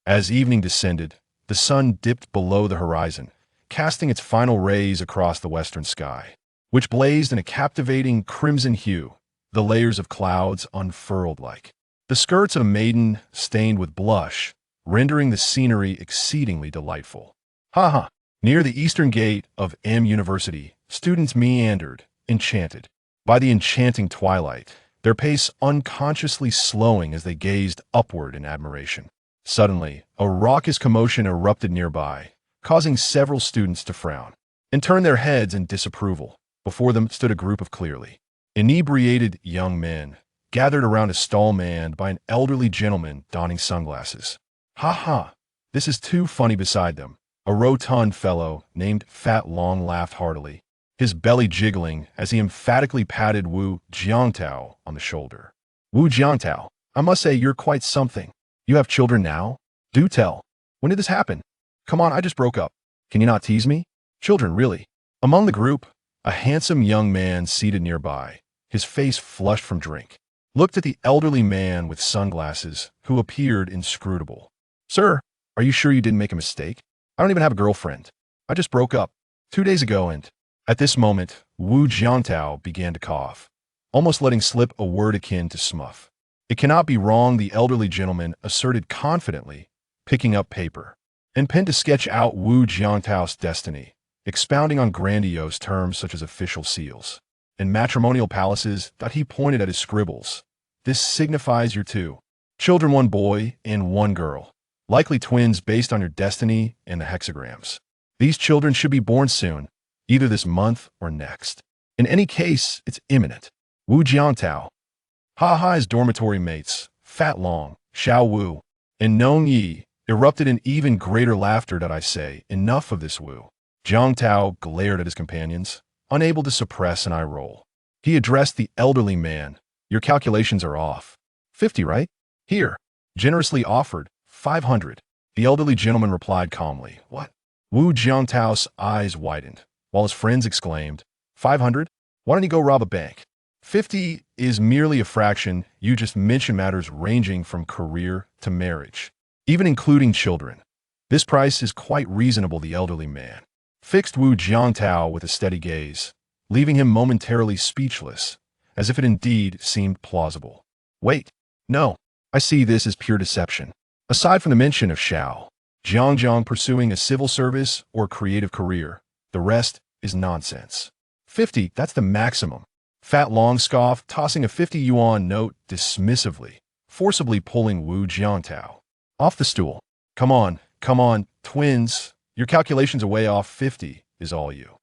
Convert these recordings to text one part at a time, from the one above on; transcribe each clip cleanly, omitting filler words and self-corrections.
As evening descended, the sun dipped below the horizon, casting its final rays across the western sky, which blazed in a captivating crimson hue, the layers of clouds unfurled like the skirts of a maiden stained with blush, rendering the scenery exceedingly delightful. Ha ha! Near the eastern gate of M University, students meandered, enchanted by the enchanting twilight, their pace unconsciously slowing as they gazed upward in admiration. Suddenly, a raucous commotion erupted nearby, causing several students to frown and turn their heads in disapproval. Before them stood a group of clearly inebriated young men, gathered around a stall manned by an elderly gentleman donning sunglasses. Ha ha! This is too funny beside them. A rotund fellow named Fat Long laughed heartily, his belly jiggling as he emphatically patted Wu Jiantao on the shoulder. Wu Jiantao, I must say you're quite something. You have children now? Do tell. When did this happen? Come on, I just broke up. Can you not tease me? Children, really? Among the group, a handsome young man seated nearby, his face flushed from drink, looked at the elderly man with sunglasses, who appeared inscrutable. Sir, are you sure you didn't make a mistake? I don't even have a girlfriend. I just broke up 2 days ago and... At this moment, Wu Jiantao began to cough, almost letting slip a word akin to smuff. It cannot be wrong, the elderly gentleman asserted confidently, picking up paper and pen to sketch out Wu Jiantao's destiny, expounding on grandiose terms such as official seals and matrimonial palaces. That he pointed at his scribbles. This signifies your two children, one boy and one girl, likely twins based on your destiny and the hexagrams. These children should be born soon, either this month or next. In any case, it's imminent. Wu Jiantao. Ha ha! His dormitory mates, Fat Long, Xiao Wu, and Nong Yi, erupted in even greater laughter. That I say, enough of this. Wu Jiantao glared at his companions, unable to suppress an eye roll. He addressed the elderly man. Your calculations are off. 50, right? Here, generously offered 500. The elderly gentleman replied calmly. What? Wu Jiantao's eyes widened, while his friends exclaimed, 500? Why don't you go rob a bank? 50 is merely a fraction. You just mentioned matters ranging from career to marriage, even including children. This price is quite reasonable. The elderly man fixed Wu Jiantao with a steady gaze, leaving him momentarily speechless, as if it indeed seemed plausible. Wait, no, I see this as pure deception. Aside from the mention of Xiao Zhangjiang pursuing a civil service or creative career, the rest is nonsense. 50, that's the maximum. Fat Long scoffed, tossing a 50 yuan note dismissively, forcibly pulling Wu Jiantao off the stool. Come on, twins. Your calculations are way off. 50 is all you.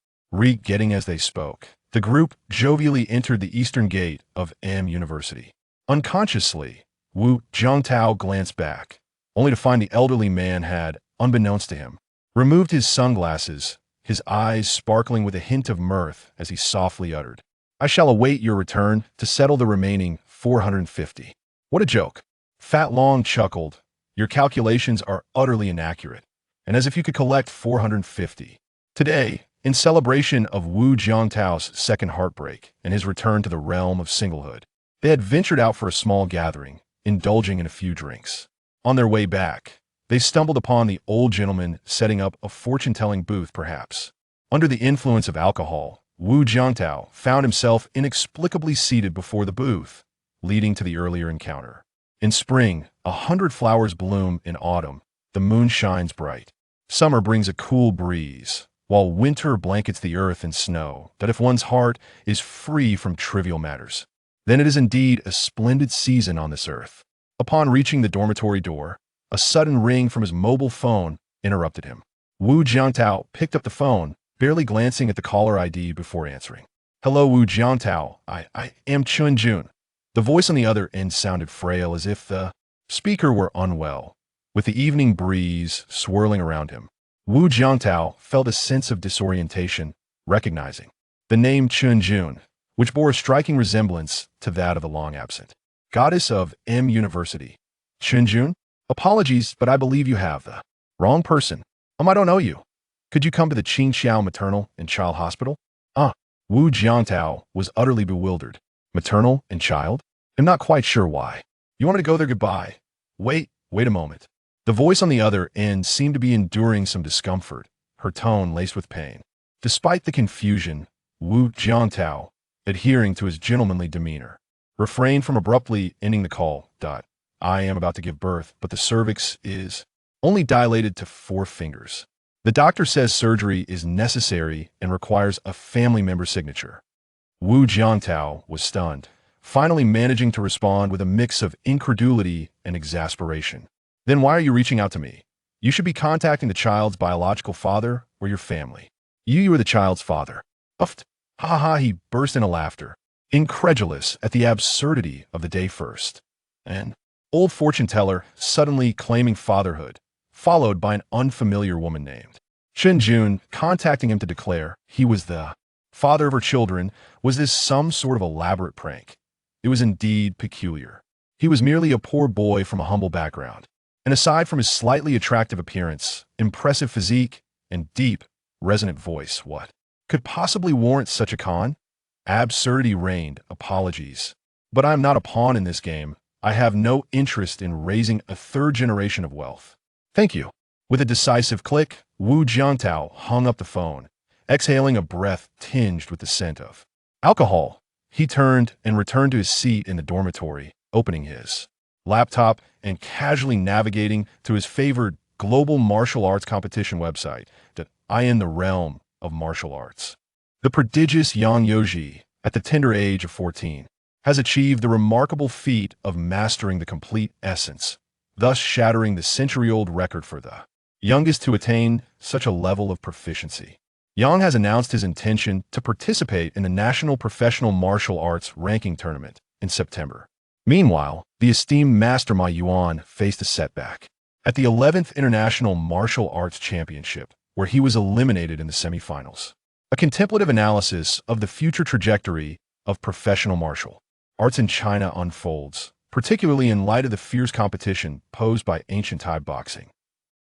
Getting as they spoke, the group jovially entered the eastern gate of M University. Unconsciously, Wu Jiantao glanced back, only to find the elderly man had, unbeknownst to him, removed his sunglasses, his eyes sparkling with a hint of mirth as he softly uttered, I shall await your return to settle the remaining 450. What a joke. Fat Long chuckled. Your calculations are utterly inaccurate, and as if you could collect 450. Today, in celebration of Wu Jiantao's second heartbreak and his return to the realm of singlehood, they had ventured out for a small gathering, indulging in a few drinks. On their way back, they stumbled upon the old gentleman setting up a fortune-telling booth. Perhaps under the influence of alcohol, Wu Jiantao found himself inexplicably seated before the booth, leading to the earlier encounter. In spring, 100 flowers bloom. In autumn, the moon shines bright. Summer brings a cool breeze, while winter blankets the earth in snow. That if one's heart is free from trivial matters, then it is indeed a splendid season on this earth. Upon reaching the dormitory door, a sudden ring from his mobile phone interrupted him. Wu Jiantao picked up the phone, barely glancing at the caller ID before answering. Hello, Wu Jiantao. I am Chun Jun. The voice on the other end sounded frail, as if the speaker were unwell. With the evening breeze swirling around him, Wu Jiantao felt a sense of disorientation, recognizing the name Chun Jun, which bore a striking resemblance to that of the long-absent goddess of M University. Chun Jun? Apologies, but I believe you have the wrong person. I don't know you. Could you come to the Qingxiao Maternal and Child Hospital? Wu Jiantao was utterly bewildered. Maternal and child? I'm not quite sure why. You wanted to go there. Goodbye. Wait a moment. The voice on the other end seemed to be enduring some discomfort, her tone laced with pain. Despite the confusion, Wu Jiantao, adhering to his gentlemanly demeanor, refrained from abruptly ending the call. I am about to give birth, but the cervix is only dilated to 4 fingers. The doctor says surgery is necessary and requires a family member's signature. Wu Jiantao was stunned, finally managing to respond with a mix of incredulity and exasperation. Then why are you reaching out to me? You should be contacting the child's biological father or your family. You are the child's father. Uffed. Ha ha, he burst into laughter, incredulous at the absurdity of the day first. And old fortune teller suddenly claiming fatherhood, followed by an unfamiliar woman named Shen Jun contacting him to declare he was the father of her children. Was this some sort of elaborate prank? It was indeed peculiar. He was merely a poor boy from a humble background, and aside from his slightly attractive appearance, impressive physique, and deep, resonant voice, what could possibly warrant such a con? Absurdity reigned. Apologies. But I am not a pawn in this game. I have no interest in raising a 3rd generation of wealth. Thank you. With a decisive click, Wu Jiantao hung up the phone, exhaling a breath tinged with the scent of alcohol. He turned and returned to his seat in the dormitory, opening his laptop and casually navigating to his favored global martial arts competition website, that I in the realm of martial arts. The prodigious Yang Yoji, at the tender age of 14, has achieved the remarkable feat of mastering the complete essence, thus shattering the century-old record for the youngest to attain such a level of proficiency. Yang has announced his intention to participate in the National Professional Martial Arts Ranking Tournament in September. Meanwhile, the esteemed Master Ma Yuan faced a setback at the 11th International Martial Arts Championship, where he was eliminated in the semifinals. A contemplative analysis of the future trajectory of professional martial arts in China unfolds, particularly in light of the fierce competition posed by ancient Thai boxing,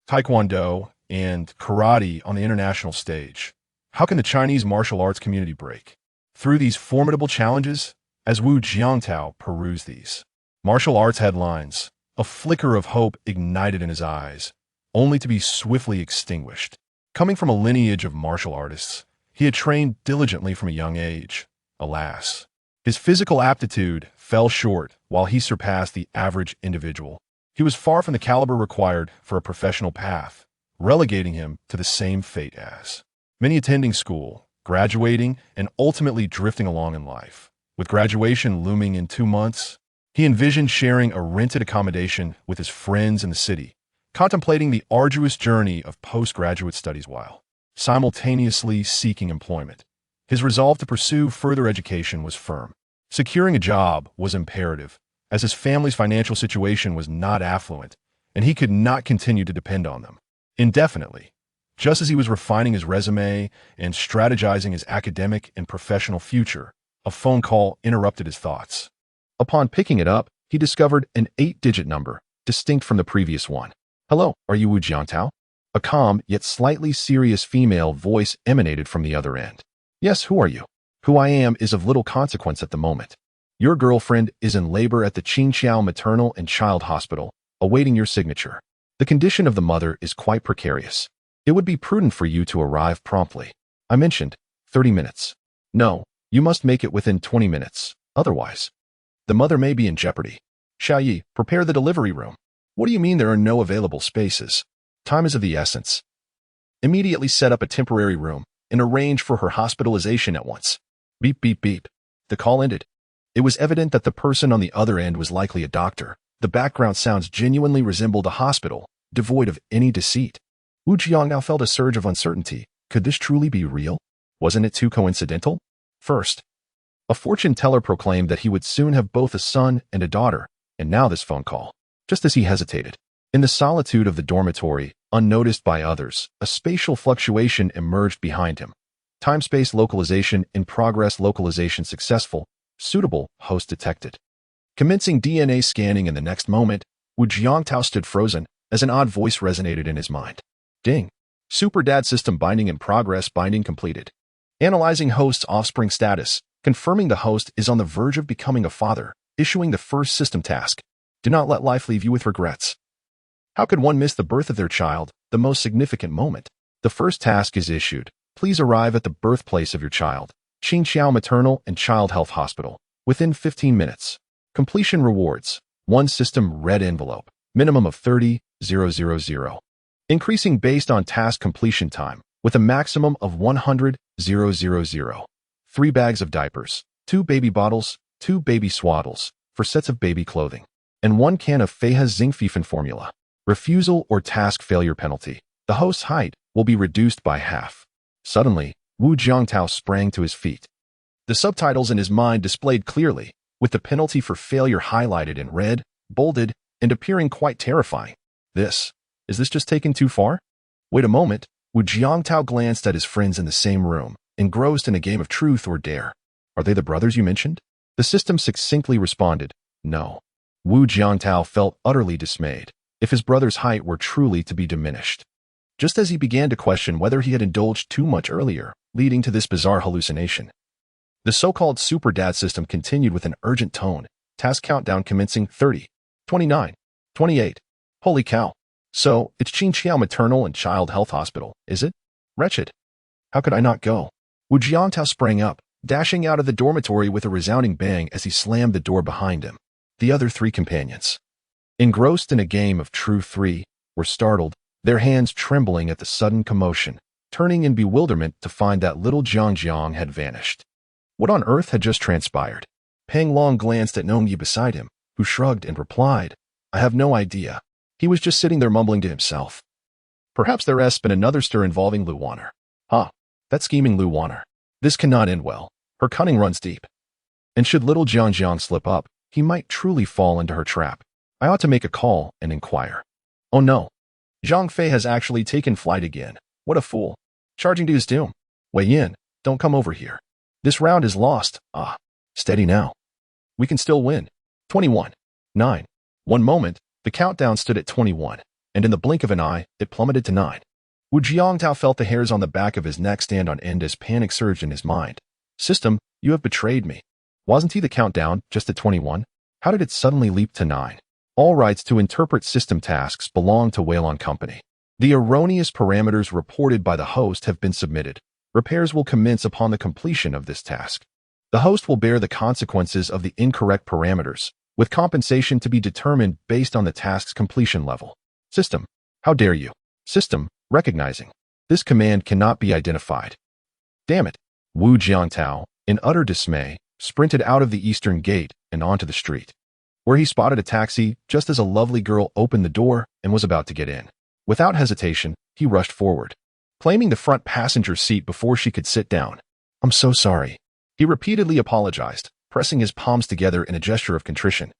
Taekwondo, and karate on the international stage. How can the Chinese martial arts community break through these formidable challenges? As Wu Jiantao perused these martial arts headlines, a flicker of hope ignited in his eyes, only to be swiftly extinguished. Coming from a lineage of martial artists, he had trained diligently from a young age. Alas, his physical aptitude fell short while he surpassed the average individual. He was far from the caliber required for a professional path, relegating him to the same fate as many attending school, graduating, and ultimately drifting along in life. With graduation looming in 2 months, he envisioned sharing a rented accommodation with his friends in the city, contemplating the arduous journey of postgraduate studies while simultaneously seeking employment. His resolve to pursue further education was firm. Securing a job was imperative, as his family's financial situation was not affluent, and he could not continue to depend on them indefinitely. Just as he was refining his resume and strategizing his academic and professional future, a phone call interrupted his thoughts. Upon picking it up, he discovered an 8-digit number, distinct from the previous one. Hello, are you Wu Jiantao? A calm, yet slightly serious female voice emanated from the other end. Yes, who are you? Who I am is of little consequence at the moment. Your girlfriend is in labor at the Qingqiao Maternal and Child Hospital, awaiting your signature. The condition of the mother is quite precarious. It would be prudent for you to arrive promptly. I mentioned 30 minutes. No, you must make it within 20 minutes. Otherwise, the mother may be in jeopardy. Xiaoyi, prepare the delivery room. What do you mean there are no available spaces? Time is of the essence. Immediately set up a temporary room and arrange for her hospitalization at once. Beep, beep, beep. The call ended. It was evident that the person on the other end was likely a doctor. The background sounds genuinely resembled a hospital, devoid of any deceit. Wu Jiang now felt a surge of uncertainty. Could this truly be real? Wasn't it too coincidental? First, a fortune teller proclaimed that he would soon have both a son and a daughter, and now this phone call. Just as he hesitated, in the solitude of the dormitory, unnoticed by others, a spatial fluctuation emerged behind him. Time-space localization in progress, localization successful, suitable host detected. Commencing DNA scanning in the next moment, Wu Jiangtao stood frozen as an odd voice resonated in his mind. Ding. Super Dad system binding in progress, binding completed. Analyzing host's offspring status, confirming the host is on the verge of becoming a father, issuing the first system task. Do not let life leave you with regrets. How could one miss the birth of their child, the most significant moment? The first task is issued. Please arrive at the birthplace of your child, Qingqiao Maternal and Child Health Hospital, within 15 minutes. Completion rewards. 1 system red envelope. Minimum of 30,000. Increasing based on task completion time, with a maximum of 100,000. 3 bags of diapers, 2 baby bottles, 2 baby swaddles, for sets of baby clothing, and 1 can of Feiha's Zingfifen formula. Refusal or task failure penalty. The host's height will be reduced by half. Suddenly, Wu Jiangtao sprang to his feet. The subtitles in his mind displayed clearly, with the penalty for failure highlighted in red, bolded, and appearing quite terrifying. Is this just taken too far? Wait a moment. Wu Jiangtao glanced at his friends in the same room, engrossed in a game of truth or dare. Are they the brothers you mentioned? The system succinctly responded, no. Wu Jiangtao felt utterly dismayed, if his brother's height were truly to be diminished. Just as he began to question whether he had indulged too much earlier, leading to this bizarre hallucination. The so-called Super Dad system continued with an urgent tone, task countdown commencing 30, 29, 28. Holy cow. So, it's Qingqiao Maternal and Child Health Hospital, is it? Wretched. How could I not go? Wu Jiangtao sprang up, dashing out of the dormitory with a resounding bang as he slammed the door behind him. The other 3 companions, engrossed in a game of True 3, were startled, their hands trembling at the sudden commotion, turning in bewilderment to find that little Jiang had vanished. What on earth had just transpired? Peng Long glanced at Nongyi beside him, who shrugged and replied, I have no idea. He was just sitting there mumbling to himself. Perhaps there's been another stir involving Lu Wanner. That scheming Lu Wanner. This cannot end well. Her cunning runs deep. And should little Jiang slip up, he might truly fall into her trap. I ought to make a call and inquire. Oh no. Zhang Fei has actually taken flight again. What a fool. Charging to his doom. Wei Yin, don't come over here. This round is lost. Steady now. We can still win. 21. 9. One moment, the countdown stood at 21, and in the blink of an eye, it plummeted to 9. Wu Jiangtao felt the hairs on the back of his neck stand on end as panic surged in his mind. System, you have betrayed me. Wasn't he the countdown just at 21? How did it suddenly leap to 9? All rights to interpret system tasks belong to Weilong Company. The erroneous parameters reported by the host have been submitted. Repairs will commence upon the completion of this task. The host will bear the consequences of the incorrect parameters, with compensation to be determined based on the task's completion level. System, how dare you? System, recognizing. This command cannot be identified. Damn it. Wu Jiangtao, in utter dismay, sprinted out of the eastern gate and onto the street, where he spotted a taxi just as a lovely girl opened the door and was about to get in. Without hesitation, he rushed forward, claiming the front passenger seat before she could sit down. I'm so sorry. He repeatedly apologized, pressing his palms together in a gesture of contrition.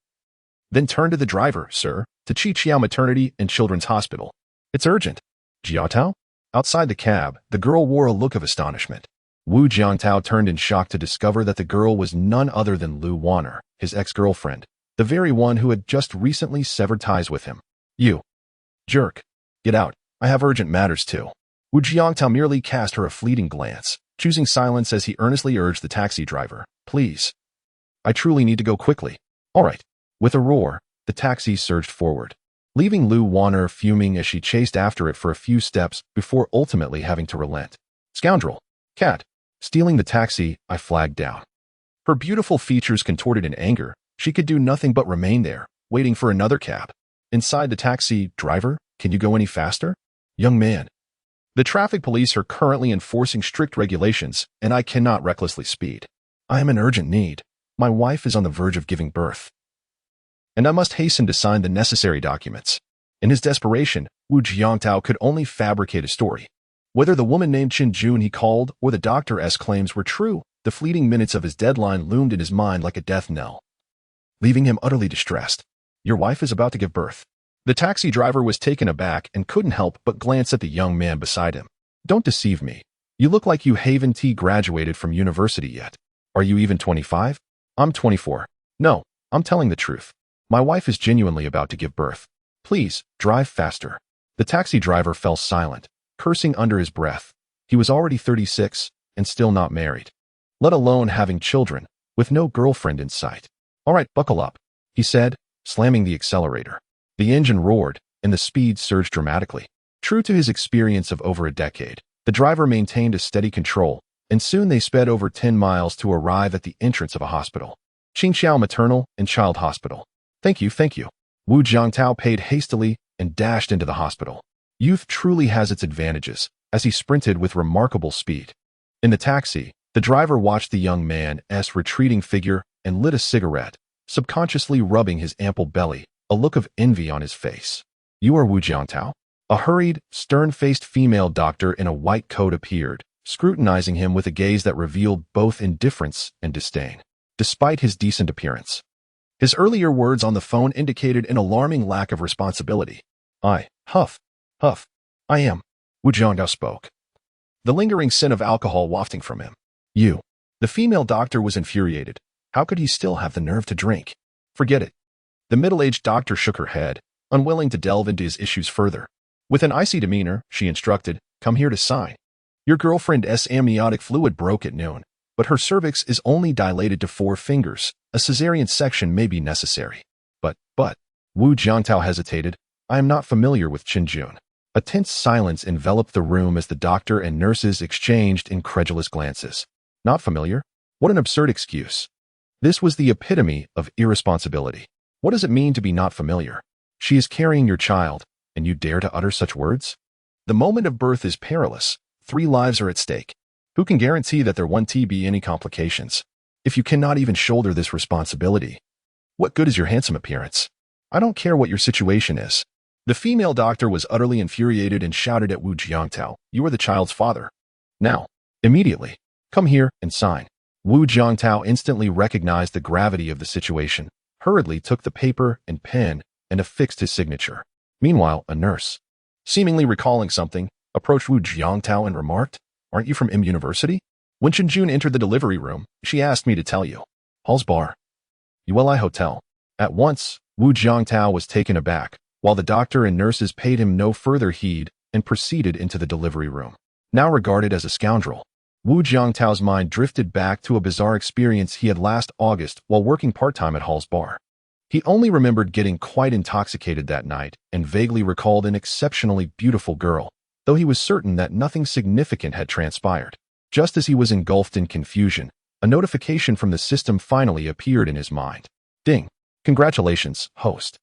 Then turned to the driver, sir, to Qingqiao Maternity and Children's Hospital. It's urgent. Jiatao? Outside the cab, the girl wore a look of astonishment. Wu Jiangtao turned in shock to discover that the girl was none other than Lu Wanner, his ex-girlfriend, the very one who had just recently severed ties with him. You jerk. Get out. I have urgent matters too. Wu Jiangtao merely cast her a fleeting glance, choosing silence as he earnestly urged the taxi driver, please. I truly need to go quickly. All right. With a roar, the taxi surged forward, leaving Lu Wanner fuming as she chased after it for a few steps before ultimately having to relent. Scoundrel. Cat. Stealing the taxi, I flagged down. Her beautiful features contorted in anger, she could do nothing but remain there, waiting for another cab. Inside the taxi, driver, can you go any faster? Young man. The traffic police are currently enforcing strict regulations, and I cannot recklessly speed. I am in urgent need. My wife is on the verge of giving birth, and I must hasten to sign the necessary documents. In his desperation, Wu Jiangtao could only fabricate a story. Whether the woman named Qin Jun he called or the doctor's claims were true, the fleeting minutes of his deadline loomed in his mind like a death knell, leaving him utterly distressed. Your wife is about to give birth. The taxi driver was taken aback and couldn't help but glance at the young man beside him. Don't deceive me. You look like you haven't graduated from university yet. Are you even 25? I'm 24. No, I'm telling the truth. My wife is genuinely about to give birth. Please, drive faster. The taxi driver fell silent, cursing under his breath. He was already 36 and still not married, let alone having children, with no girlfriend in sight. All right, buckle up, he said, slamming the accelerator. The engine roared, and the speed surged dramatically. True to his experience of over a decade, the driver maintained a steady control, and soon they sped over 10 miles to arrive at the entrance of a hospital. Qingxiao Maternal and Child Hospital. Thank you, thank you. Wu Jiangtao paid hastily and dashed into the hospital. Youth truly has its advantages, as he sprinted with remarkable speed. In the taxi, the driver watched the young man's retreating figure and lit a cigarette, subconsciously rubbing his ample belly, a look of envy on his face. You are Wu Jiangtao? A hurried, stern-faced female doctor in a white coat appeared, scrutinizing him with a gaze that revealed both indifference and disdain. Despite his decent appearance, his earlier words on the phone indicated an alarming lack of responsibility. Huff, I am. Wu Jiangtao spoke, the lingering scent of alcohol wafting from him. You. The female doctor was infuriated. How could he still have the nerve to drink? Forget it. The middle-aged doctor shook her head, unwilling to delve into his issues further. With an icy demeanor, she instructed, come here to sign. Your girlfriend's amniotic fluid broke at noon, but her cervix is only dilated to 4 fingers. A cesarean section may be necessary. But, Wu Jiangtao hesitated. I am not familiar with Qinjun. A tense silence enveloped the room as the doctor and nurses exchanged incredulous glances. Not familiar? What an absurd excuse. This was the epitome of irresponsibility. What does it mean to be not familiar? She is carrying your child, and you dare to utter such words? The moment of birth is perilous. 3 lives are at stake. Who can guarantee that there won't be any complications? If you cannot even shoulder this responsibility, what good is your handsome appearance? I don't care what your situation is. The female doctor was utterly infuriated and shouted at Wu Jiangtao, you are the child's father. Now, immediately, come here and sign. Wu Jiangtao instantly recognized the gravity of the situation, hurriedly took the paper and pen, and affixed his signature. Meanwhile, a nurse, seemingly recalling something, approached Wu Jiangtao and remarked, aren't you from M University? When Qinjun entered the delivery room, she asked me to tell you. Hall's Bar. ULI Hotel. At once, Wu Jiangtao was taken aback, while the doctor and nurses paid him no further heed and proceeded into the delivery room. Now regarded as a scoundrel, Wu Jiangtao's mind drifted back to a bizarre experience he had last August while working part-time at Hall's Bar. He only remembered getting quite intoxicated that night and vaguely recalled an exceptionally beautiful girl, though he was certain that nothing significant had transpired. Just as he was engulfed in confusion, a notification from the system finally appeared in his mind. Ding! Congratulations, host,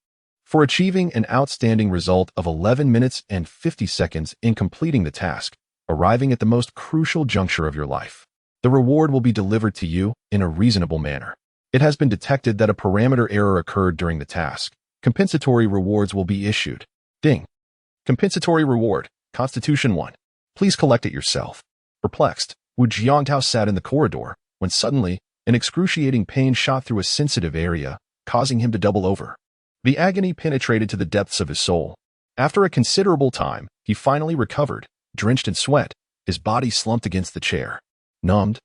for achieving an outstanding result of 11 minutes and 50 seconds in completing the task, arriving at the most crucial juncture of your life. The reward will be delivered to you in a reasonable manner. It has been detected that a parameter error occurred during the task. Compensatory rewards will be issued. Ding! Compensatory reward, Constitution 1. Please collect it yourself. Perplexed, Wu Jiangtao sat in the corridor, when suddenly, an excruciating pain shot through a sensitive area, causing him to double over. The agony penetrated to the depths of his soul. After a considerable time, he finally recovered, drenched in sweat, his body slumped against the chair. Numbed.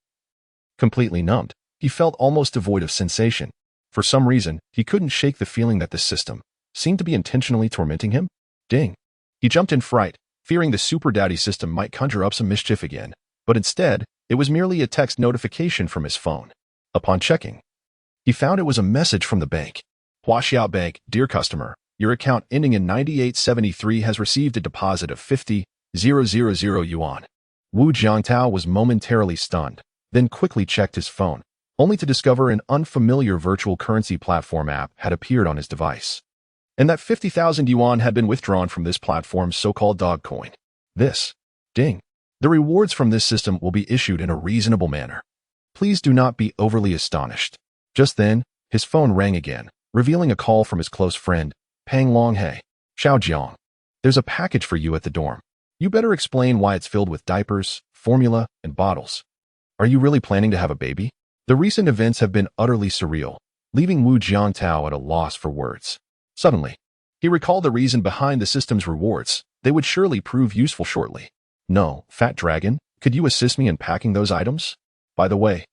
Completely numbed, he felt almost devoid of sensation. For some reason, he couldn't shake the feeling that the system seemed to be intentionally tormenting him. Ding! He jumped in fright, fearing the Super Daddy system might conjure up some mischief again, but instead, it was merely a text notification from his phone. Upon checking, he found it was a message from the bank. Huaxiao Bank, dear customer, your account ending in 9873 has received a deposit of 50,000 yuan. Wu Jiangtao was momentarily stunned, then quickly checked his phone, only to discover an unfamiliar virtual currency platform app had appeared on his device, and that 50,000 yuan had been withdrawn from this platform's so-called dog coin. Ding! The rewards from this system will be issued in a reasonable manner. Please do not be overly astonished. Just then, his phone rang again, revealing a call from his close friend, Pang Longhe. Xiaojiang, there's a package for you at the dorm. You better explain why it's filled with diapers, formula, and bottles. Are you really planning to have a baby? The recent events have been utterly surreal, leaving Wu Jiangtao at a loss for words. Suddenly, he recalled the reason behind the system's rewards. They would surely prove useful shortly. No, Fat Dragon, could you assist me in packing those items? By the way,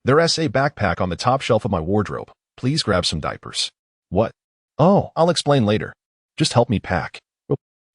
there's a backpack on the top shelf of my wardrobe. Please grab some diapers. What? Oh, I'll explain later. Just help me pack.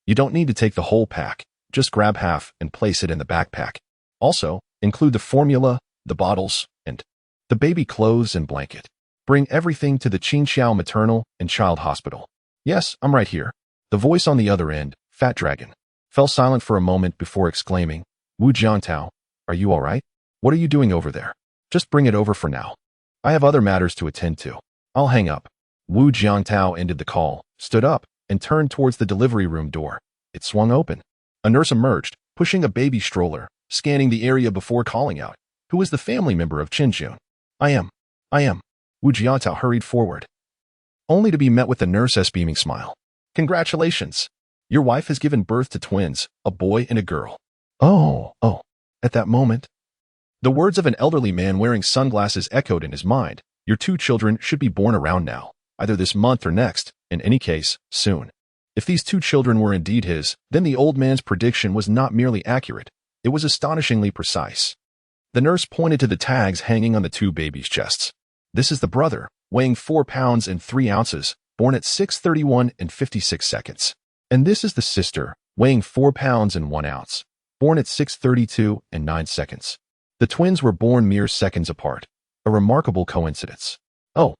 You don't need to take the whole pack. Just grab half and place it in the backpack. Also, include the formula, the bottles, and the baby clothes and blanket. Bring everything to the Qingxiao Maternal and Child Hospital. Yes, I'm right here. The voice on the other end, Fat Dragon, fell silent for a moment before exclaiming, Wu Jiantao, are you all right? What are you doing over there? Just bring it over for now. I have other matters to attend to. I'll hang up. Wu Jiantao ended the call, stood up, and turned towards the delivery room door. It swung open. A nurse emerged, pushing a baby stroller, scanning the area before calling out, who was the family member of Qinjun. I am. Wu Jiantao hurried forward, only to be met with the nurse's beaming smile. Congratulations. Your wife has given birth to twins, a boy and a girl. Oh. At that moment, the words of an elderly man wearing sunglasses echoed in his mind. Your 2 children should be born around now, either this month or next, in any case, soon. If these 2 children were indeed his, then the old man's prediction was not merely accurate, it was astonishingly precise. The nurse pointed to the tags hanging on the 2 babies' chests. This is the brother, weighing 4 pounds and 3 ounces, born at 6:31 and 56 seconds. And this is the sister, weighing 4 pounds and 1 ounce, born at 6:32 and 9 seconds. The twins were born mere seconds apart. A remarkable coincidence. Oh,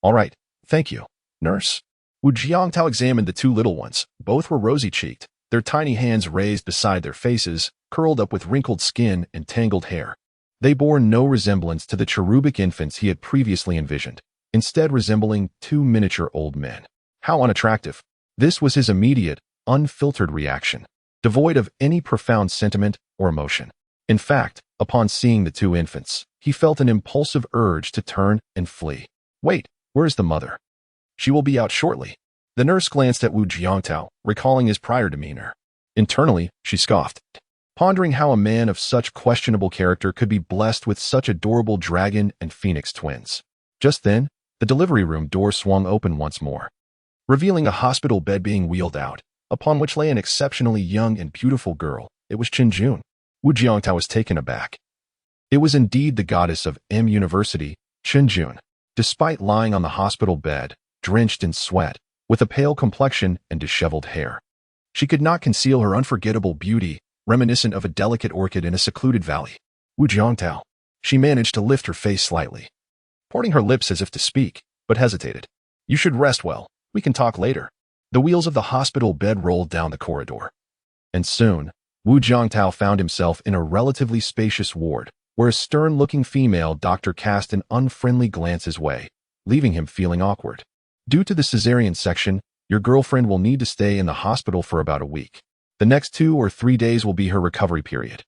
all right, thank you, nurse. Wu Jiantao examined the 2 little ones. Both were rosy-cheeked, their tiny hands raised beside their faces, curled up with wrinkled skin and tangled hair. They bore no resemblance to the cherubic infants he had previously envisioned, instead resembling 2 miniature old men. How unattractive. This was his immediate, unfiltered reaction, devoid of any profound sentiment or emotion. In fact, upon seeing the 2 infants, he felt an impulsive urge to turn and flee. Wait, where is the mother? She will be out shortly. The nurse glanced at Wu Jiantao, recalling his prior demeanor. Internally, she scoffed, pondering how a man of such questionable character could be blessed with such adorable dragon and phoenix twins. Just then, the delivery room door swung open once more, revealing a hospital bed being wheeled out, upon which lay an exceptionally young and beautiful girl. It was Qinjun. Wu Jiantao was taken aback. It was indeed the goddess of M University, Qinjun. Despite lying on the hospital bed, drenched in sweat, with a pale complexion and disheveled hair, she could not conceal her unforgettable beauty, reminiscent of a delicate orchid in a secluded valley. Wu Jiantao. She managed to lift her face slightly, parting her lips as if to speak, but hesitated. You should rest well. We can talk later. The wheels of the hospital bed rolled down the corridor. And soon, Wu Jiantao found himself in a relatively spacious ward, where a stern-looking female doctor cast an unfriendly glance his way, leaving him feeling awkward. Due to the cesarean section, your girlfriend will need to stay in the hospital for about a week. The next 2 or 3 days will be her recovery period.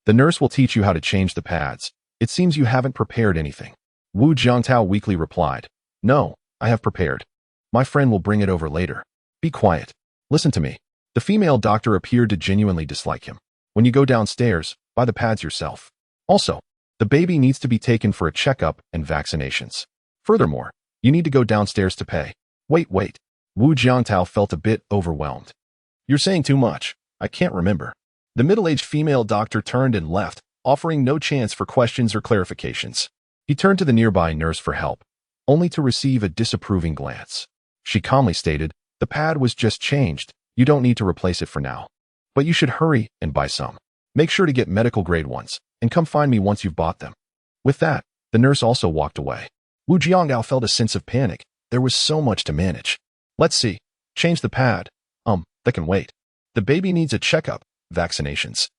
The nurse will teach you how to change the pads. It seems you haven't prepared anything. Wu Jiantao weakly replied, No, I have prepared. My friend will bring it over later. Be quiet. Listen to me. The female doctor appeared to genuinely dislike him. When you go downstairs, buy the pads yourself. Also, the baby needs to be taken for a checkup and vaccinations. Furthermore, you need to go downstairs to pay. Wait. Wu Jiantao felt a bit overwhelmed. You're saying too much. I can't remember. The middle-aged female doctor turned and left, offering no chance for questions or clarifications. He turned to the nearby nurse for help, only to receive a disapproving glance. She calmly stated, The pad was just changed. You don't need to replace it for now. But you should hurry and buy some. Make sure to get medical-grade ones, and come find me once you've bought them. With that, the nurse also walked away. Wu Jiantao felt a sense of panic. There was so much to manage. Let's see. Change the pad. That can wait. The baby needs a checkup, vaccinations.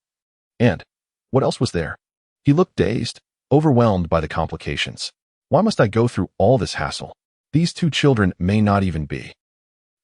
And what else was there? He looked dazed, overwhelmed by the complications. Why must I go through all this hassle? These 2 children may not even be.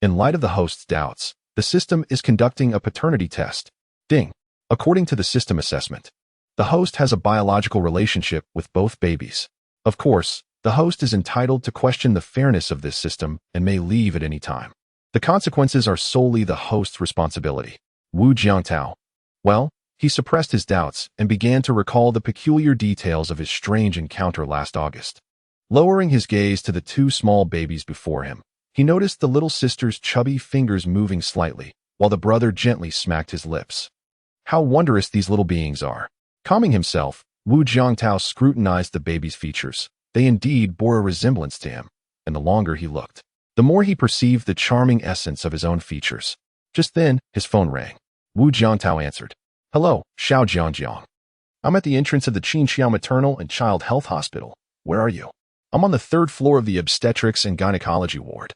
In light of the host's doubts, the system is conducting a paternity test. Ding. According to the system assessment, the host has a biological relationship with both babies. Of course, the host is entitled to question the fairness of this system and may leave at any time. The consequences are solely the host's responsibility. Wu Jiantao. Well, he suppressed his doubts and began to recall the peculiar details of his strange encounter last August. Lowering his gaze to the 2 small babies before him, he noticed the little sister's chubby fingers moving slightly, while the brother gently smacked his lips. How wondrous these little beings are. Calming himself, Wu Jiantao scrutinized the baby's features. They indeed bore a resemblance to him, and the longer he looked, the more he perceived the charming essence of his own features. Just then, his phone rang. Wu Jiantao answered. Hello, Xiao Jiangjiang. I'm at the entrance of the Qinxiao Maternal and Child Health Hospital. Where are you? I'm on the 3rd floor of the obstetrics and gynecology ward.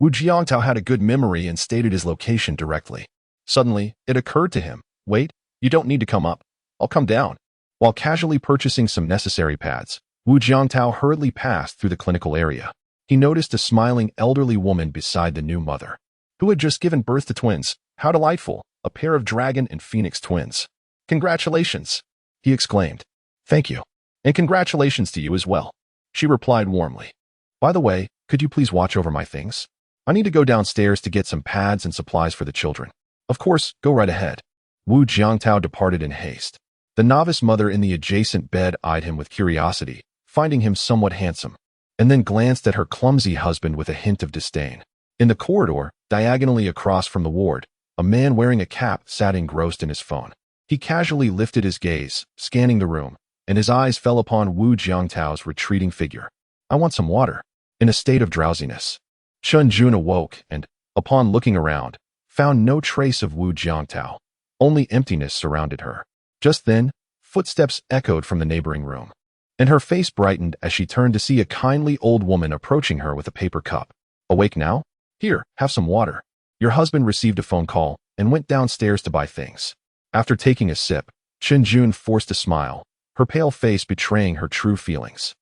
Wu Jiangtao had a good memory and stated his location directly. Suddenly, it occurred to him, wait, you don't need to come up. I'll come down. While casually purchasing some necessary pads, Wu Jiangtao hurriedly passed through the clinical area. He noticed a smiling elderly woman beside the new mother, who had just given birth to twins. How delightful, a pair of dragon and phoenix twins. Congratulations, he exclaimed. Thank you. And congratulations to you as well, she replied warmly. By the way, could you please watch over my things? I need to go downstairs to get some pads and supplies for the children. Of course, go right ahead. Wu Jiangtao departed in haste. The novice mother in the adjacent bed eyed him with curiosity, finding him somewhat handsome, and then glanced at her clumsy husband with a hint of disdain. In the corridor, diagonally across from the ward, a man wearing a cap sat engrossed in his phone. He casually lifted his gaze, scanning the room, and his eyes fell upon Wu Jiangtao's retreating figure. I want some water. In a state of drowsiness, Chen Jun awoke and, upon looking around, found no trace of Wu Jiangtao. Only emptiness surrounded her. Just then, footsteps echoed from the neighboring room, and her face brightened as she turned to see a kindly old woman approaching her with a paper cup. Awake now? Here, have some water. Your husband received a phone call and went downstairs to buy things. After taking a sip, Chen Jun forced a smile, her pale face betraying her true feelings.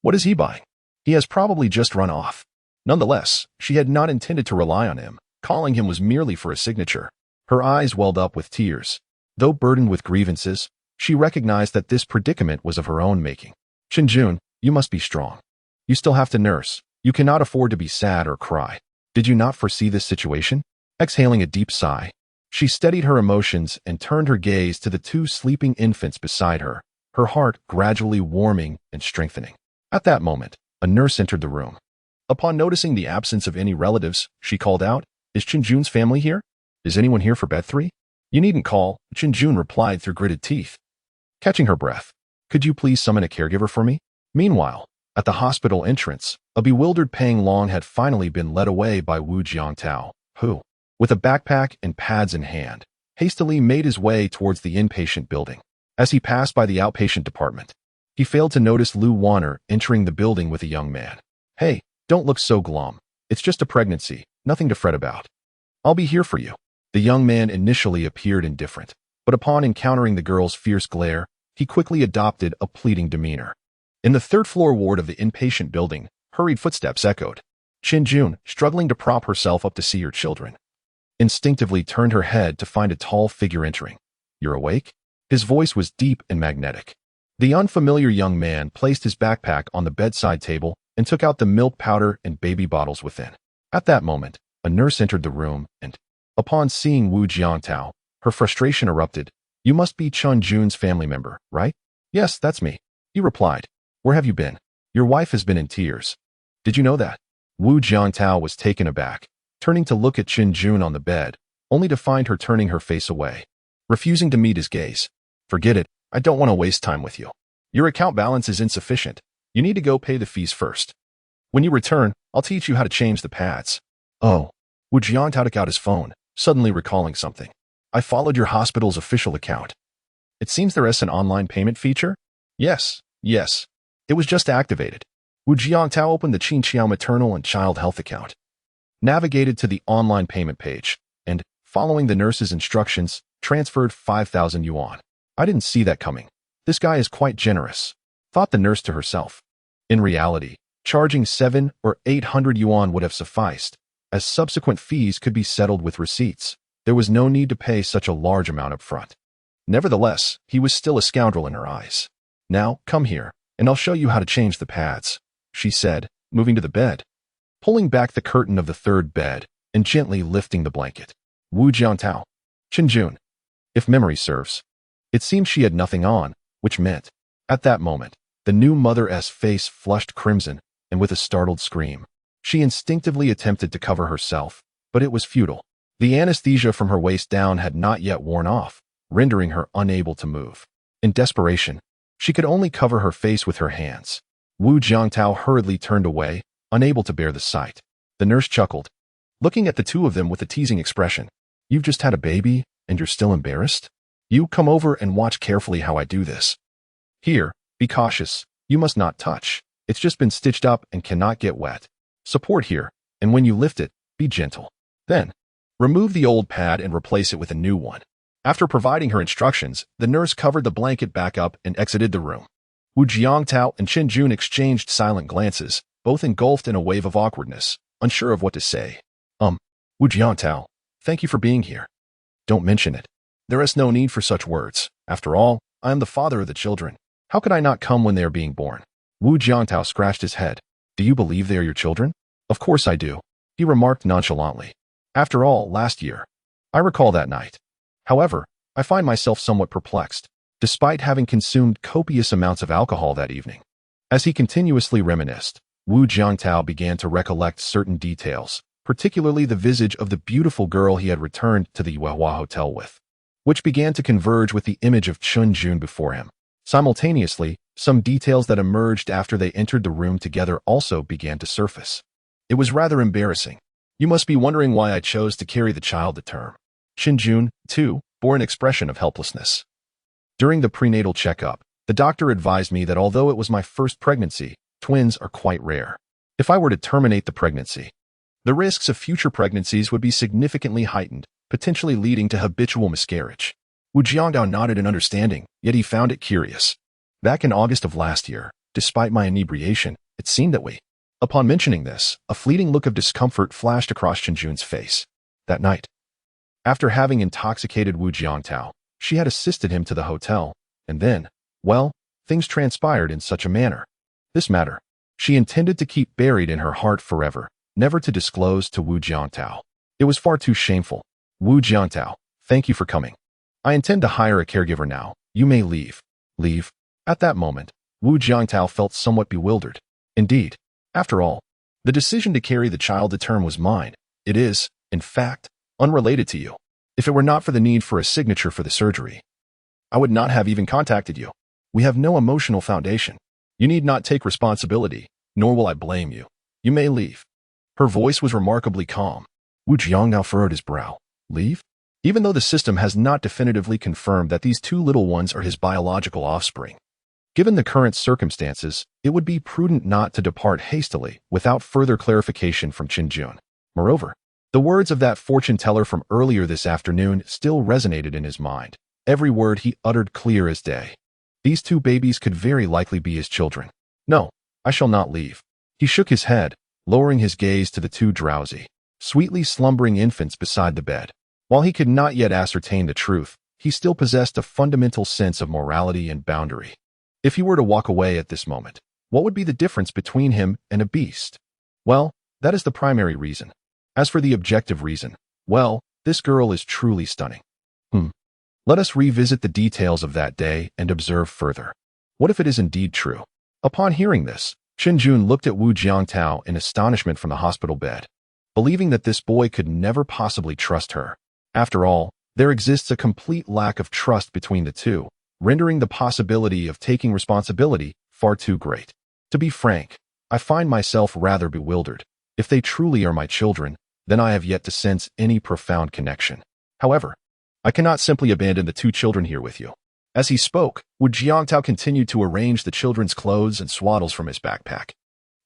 What is he buying? He has probably just run off. Nonetheless, she had not intended to rely on him. Calling him was merely for a signature. Her eyes welled up with tears. Though burdened with grievances, she recognized that this predicament was of her own making. Chen Jun, you must be strong. You still have to nurse. You cannot afford to be sad or cry. Did you not foresee this situation? Exhaling a deep sigh, she steadied her emotions and turned her gaze to the two sleeping infants beside her, her heart gradually warming and strengthening. At that moment, a nurse entered the room. Upon noticing the absence of any relatives, she called out, Is Chen Jun's family here? Is anyone here for bed 3? You needn't call, Chen Jun replied through gritted teeth. Catching her breath, could you please summon a caregiver for me? Meanwhile, at the hospital entrance, a bewildered Pang Long had finally been led away by Wu Jiangtao, who, with a backpack and pads in hand, hastily made his way towards the inpatient building. As he passed by the outpatient department, he failed to notice Lu Wanner entering the building with a young man. Hey, don't look so glum. It's just a pregnancy, nothing to fret about. I'll be here for you. The young man initially appeared indifferent, but upon encountering the girl's fierce glare, he quickly adopted a pleading demeanor. In the third-floor ward of the inpatient building, hurried footsteps echoed. Chen Jun, struggling to prop herself up to see her children, instinctively turned her head to find a tall figure entering. You're awake? His voice was deep and magnetic. The unfamiliar young man placed his backpack on the bedside table and took out the milk powder and baby bottles within. At that moment, a nurse entered the room and, upon seeing Wu Jiangtao, her frustration erupted. You must be Chen Jun's family member, right? Yes, that's me, he replied. Where have you been? Your wife has been in tears. Did you know that? Wu Jiangtao was taken aback, turning to look at Chen Jun on the bed, only to find her turning her face away, refusing to meet his gaze. Forget it, I don't want to waste time with you. Your account balance is insufficient. You need to go pay the fees first. When you return, I'll teach you how to change the pads. Oh, Wu Jiangtao took out his phone, suddenly recalling something. I followed your hospital's official account. It seems there is an online payment feature? Yes. It was just activated. Wu Jiangtao opened the Qinqiao maternal and child health account, navigated to the online payment page, and, following the nurse's instructions, transferred 5,000 yuan. I didn't see that coming. This guy is quite generous, thought the nurse to herself. In reality, charging 700 or 800 yuan would have sufficed, as subsequent fees could be settled with receipts. There was no need to pay such a large amount up front. Nevertheless, he was still a scoundrel in her eyes. Now, come here, and I'll show you how to change the pads, she said, moving to the bed, pulling back the curtain of the third bed, and gently lifting the blanket. Wu Jiangtao. Chen Jun. If memory serves. It seemed she had nothing on, which meant, at that moment, the new mother's face flushed crimson, and with a startled scream, she instinctively attempted to cover herself, but it was futile. The anesthesia from her waist down had not yet worn off, rendering her unable to move. In desperation, she could only cover her face with her hands. Wu Jiangtao hurriedly turned away, unable to bear the sight. The nurse chuckled, looking at the two of them with a teasing expression. You've just had a baby, and you're still embarrassed? You come over and watch carefully how I do this. Here, be cautious. You must not touch. It's just been stitched up and cannot get wet. Support here, and when you lift it, Be gentle. Then, remove the old pad and replace it with a new one. After providing her instructions, the nurse covered the blanket back up and exited the room. Wu Jiangtao and Qin Jun exchanged silent glances, both engulfed in a wave of awkwardness, unsure of what to say. Wu Jiangtao, thank you for being here. Don't mention it. There is no need for such words. After all, I am the father of the children. How could I not come when they are being born? Wu Jiangtao scratched his head. Do you believe they are your children? Of course I do, he remarked nonchalantly. After all, last year. I recall that night. However, I find myself somewhat perplexed, despite having consumed copious amounts of alcohol that evening. As he continuously reminisced, Wu Jiangtao began to recollect certain details, particularly the visage of the beautiful girl he had returned to the Yuehua Hotel with, which began to converge with the image of Qin Jun before him. Simultaneously, some details that emerged after they entered the room together also began to surface. It was rather embarrassing. You must be wondering why I chose to carry the child to term. Qin Jun, too, bore an expression of helplessness. During the prenatal checkup, the doctor advised me that although it was my first pregnancy, twins are quite rare. If I were to terminate the pregnancy, the risks of future pregnancies would be significantly heightened, potentially leading to habitual miscarriage. Wu Jiangtao nodded in understanding, yet he found it curious. Back in August of last year, despite my inebriation, it seemed that we. Upon mentioning this, a fleeting look of discomfort flashed across Qin Jun's face. That night, after having intoxicated Wu Jiangtao, she had assisted him to the hotel, and then, well, things transpired in such a manner. This matter, she intended to keep buried in her heart forever, never to disclose to Wu Jiangtao. It was far too shameful. Wu Jiangtao, thank you for coming. I intend to hire a caregiver now. You may leave. Leave? At that moment, Wu Jiangtao felt somewhat bewildered. Indeed, after all, the decision to carry the child to term was mine. It is, in fact, unrelated to you. If it were not for the need for a signature for the surgery, I would not have even contacted you. We have no emotional foundation. You need not take responsibility, nor will I blame you. You may leave. Her voice was remarkably calm. Wu Jiangtao furrowed his brow. Leave? Even though the system has not definitively confirmed that these two little ones are his biological offspring. Given the current circumstances, it would be prudent not to depart hastily without further clarification from Qin Jun. Moreover, the words of that fortune teller from earlier this afternoon still resonated in his mind, every word he uttered clear as day. These two babies could very likely be his children. No, I shall not leave. He shook his head, lowering his gaze to the two drowsy, sweetly slumbering infants beside the bed. While he could not yet ascertain the truth, he still possessed a fundamental sense of morality and boundary. If he were to walk away at this moment, what would be the difference between him and a beast? Well, that is the primary reason. As for the objective reason, well, this girl is truly stunning. Let us revisit the details of that day and observe further. What if it is indeed true? Upon hearing this, Qin Jun looked at Wu Jiangtao in astonishment from the hospital bed, believing that this boy could never possibly trust her. After all, there exists a complete lack of trust between the two, rendering the possibility of taking responsibility far too great. To be frank, I find myself rather bewildered. If they truly are my children, then I have yet to sense any profound connection. However, I cannot simply abandon the two children here with you. As he spoke, Wu Jiangtao continued to arrange the children's clothes and swaddles from his backpack.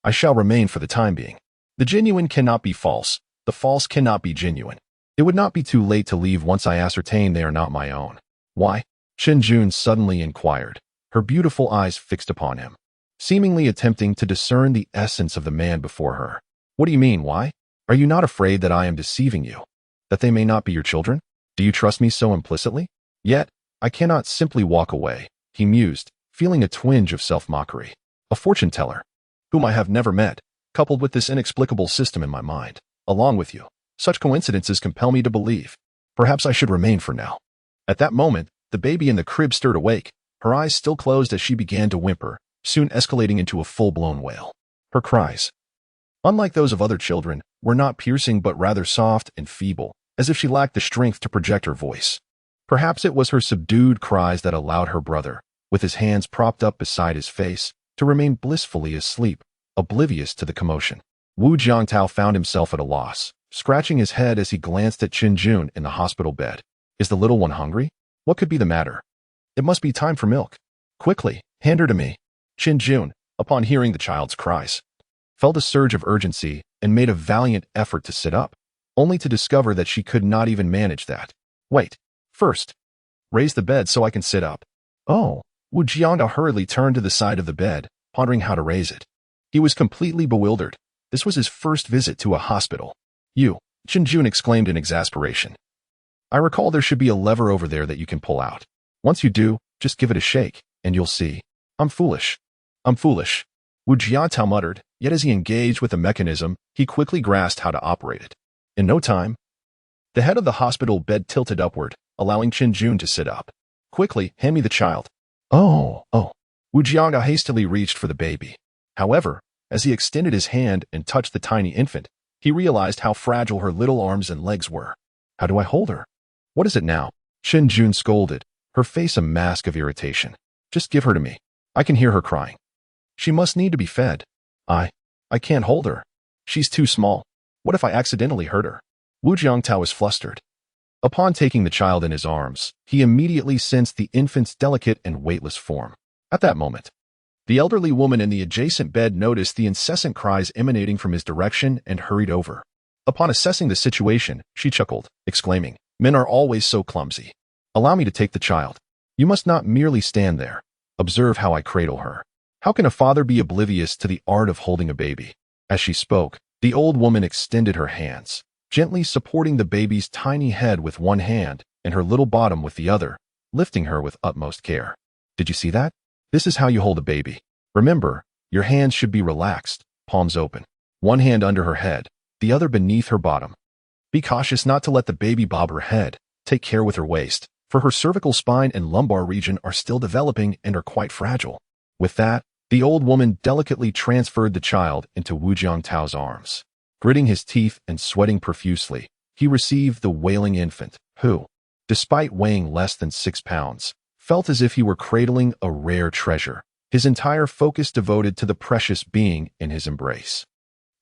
I shall remain for the time being. The genuine cannot be false. The false cannot be genuine. It would not be too late to leave once I ascertain they are not my own. Why? Qin Jun suddenly inquired, her beautiful eyes fixed upon him, seemingly attempting to discern the essence of the man before her. What do you mean, why? Are you not afraid that I am deceiving you? That they may not be your children? Do you trust me so implicitly? Yet, I cannot simply walk away, he mused, feeling a twinge of self-mockery. A fortune teller, whom I have never met, coupled with this inexplicable system in my mind, along with you. Such coincidences compel me to believe. Perhaps I should remain for now. At that moment, the baby in the crib stirred awake, her eyes still closed as she began to whimper, soon escalating into a full-blown wail. Her cries, unlike those of other children, were not piercing but rather soft and feeble, as if she lacked the strength to project her voice. Perhaps it was her subdued cries that allowed her brother, with his hands propped up beside his face, to remain blissfully asleep, oblivious to the commotion. Wu Jiangtao found himself at a loss, scratching his head as he glanced at Qin Jun in the hospital bed. Is the little one hungry? What could be the matter? It must be time for milk. Quickly, hand her to me. Qin Jun, upon hearing the child's cries, felt a surge of urgency and made a valiant effort to sit up. only to discover that she could not even manage that. Wait. First, raise the bed so I can sit up. Oh. Wu Jiangtao hurriedly turned to the side of the bed, pondering how to raise it. He was completely bewildered. This was his first visit to a hospital. You, Chen Jun exclaimed in exasperation. I recall there should be a lever over there that you can pull out. Once you do, just give it a shake, and you'll see. I'm foolish. I'm foolish. Wu Jiangtao muttered, yet as he engaged with the mechanism, he quickly grasped how to operate it. In no time, the head of the hospital bed tilted upward, allowing Chen Jun to sit up. Quickly, hand me the child. Oh. Wu Jiangtao hastily reached for the baby. However, as he extended his hand and touched the tiny infant, he realized how fragile her little arms and legs were. How do I hold her? What is it now? Chen Jun scolded, her face a mask of irritation. Just give her to me. I can hear her crying. She must need to be fed. I can't hold her. She's too small. What if I accidentally hurt her? Wu Jiangtao was flustered. Upon taking the child in his arms, he immediately sensed the infant's delicate and weightless form. At that moment, the elderly woman in the adjacent bed noticed the incessant cries emanating from his direction and hurried over. Upon assessing the situation, she chuckled, exclaiming, Men are always so clumsy. Allow me to take the child. You must not merely stand there. Observe how I cradle her. How can a father be oblivious to the art of holding a baby? As she spoke, the old woman extended her hands, gently supporting the baby's tiny head with one hand and her little bottom with the other, lifting her with utmost care. Did you see that? This is how you hold a baby. Remember, your hands should be relaxed, palms open, one hand under her head, the other beneath her bottom. Be cautious not to let the baby bob her head. Take care with her waist, for her cervical spine and lumbar region are still developing and are quite fragile. With that, the old woman delicately transferred the child into Wu Jiangtao's arms. Gritting his teeth and sweating profusely, he received the wailing infant, who, despite weighing less than 6 pounds, felt as if he were cradling a rare treasure, his entire focus devoted to the precious being in his embrace.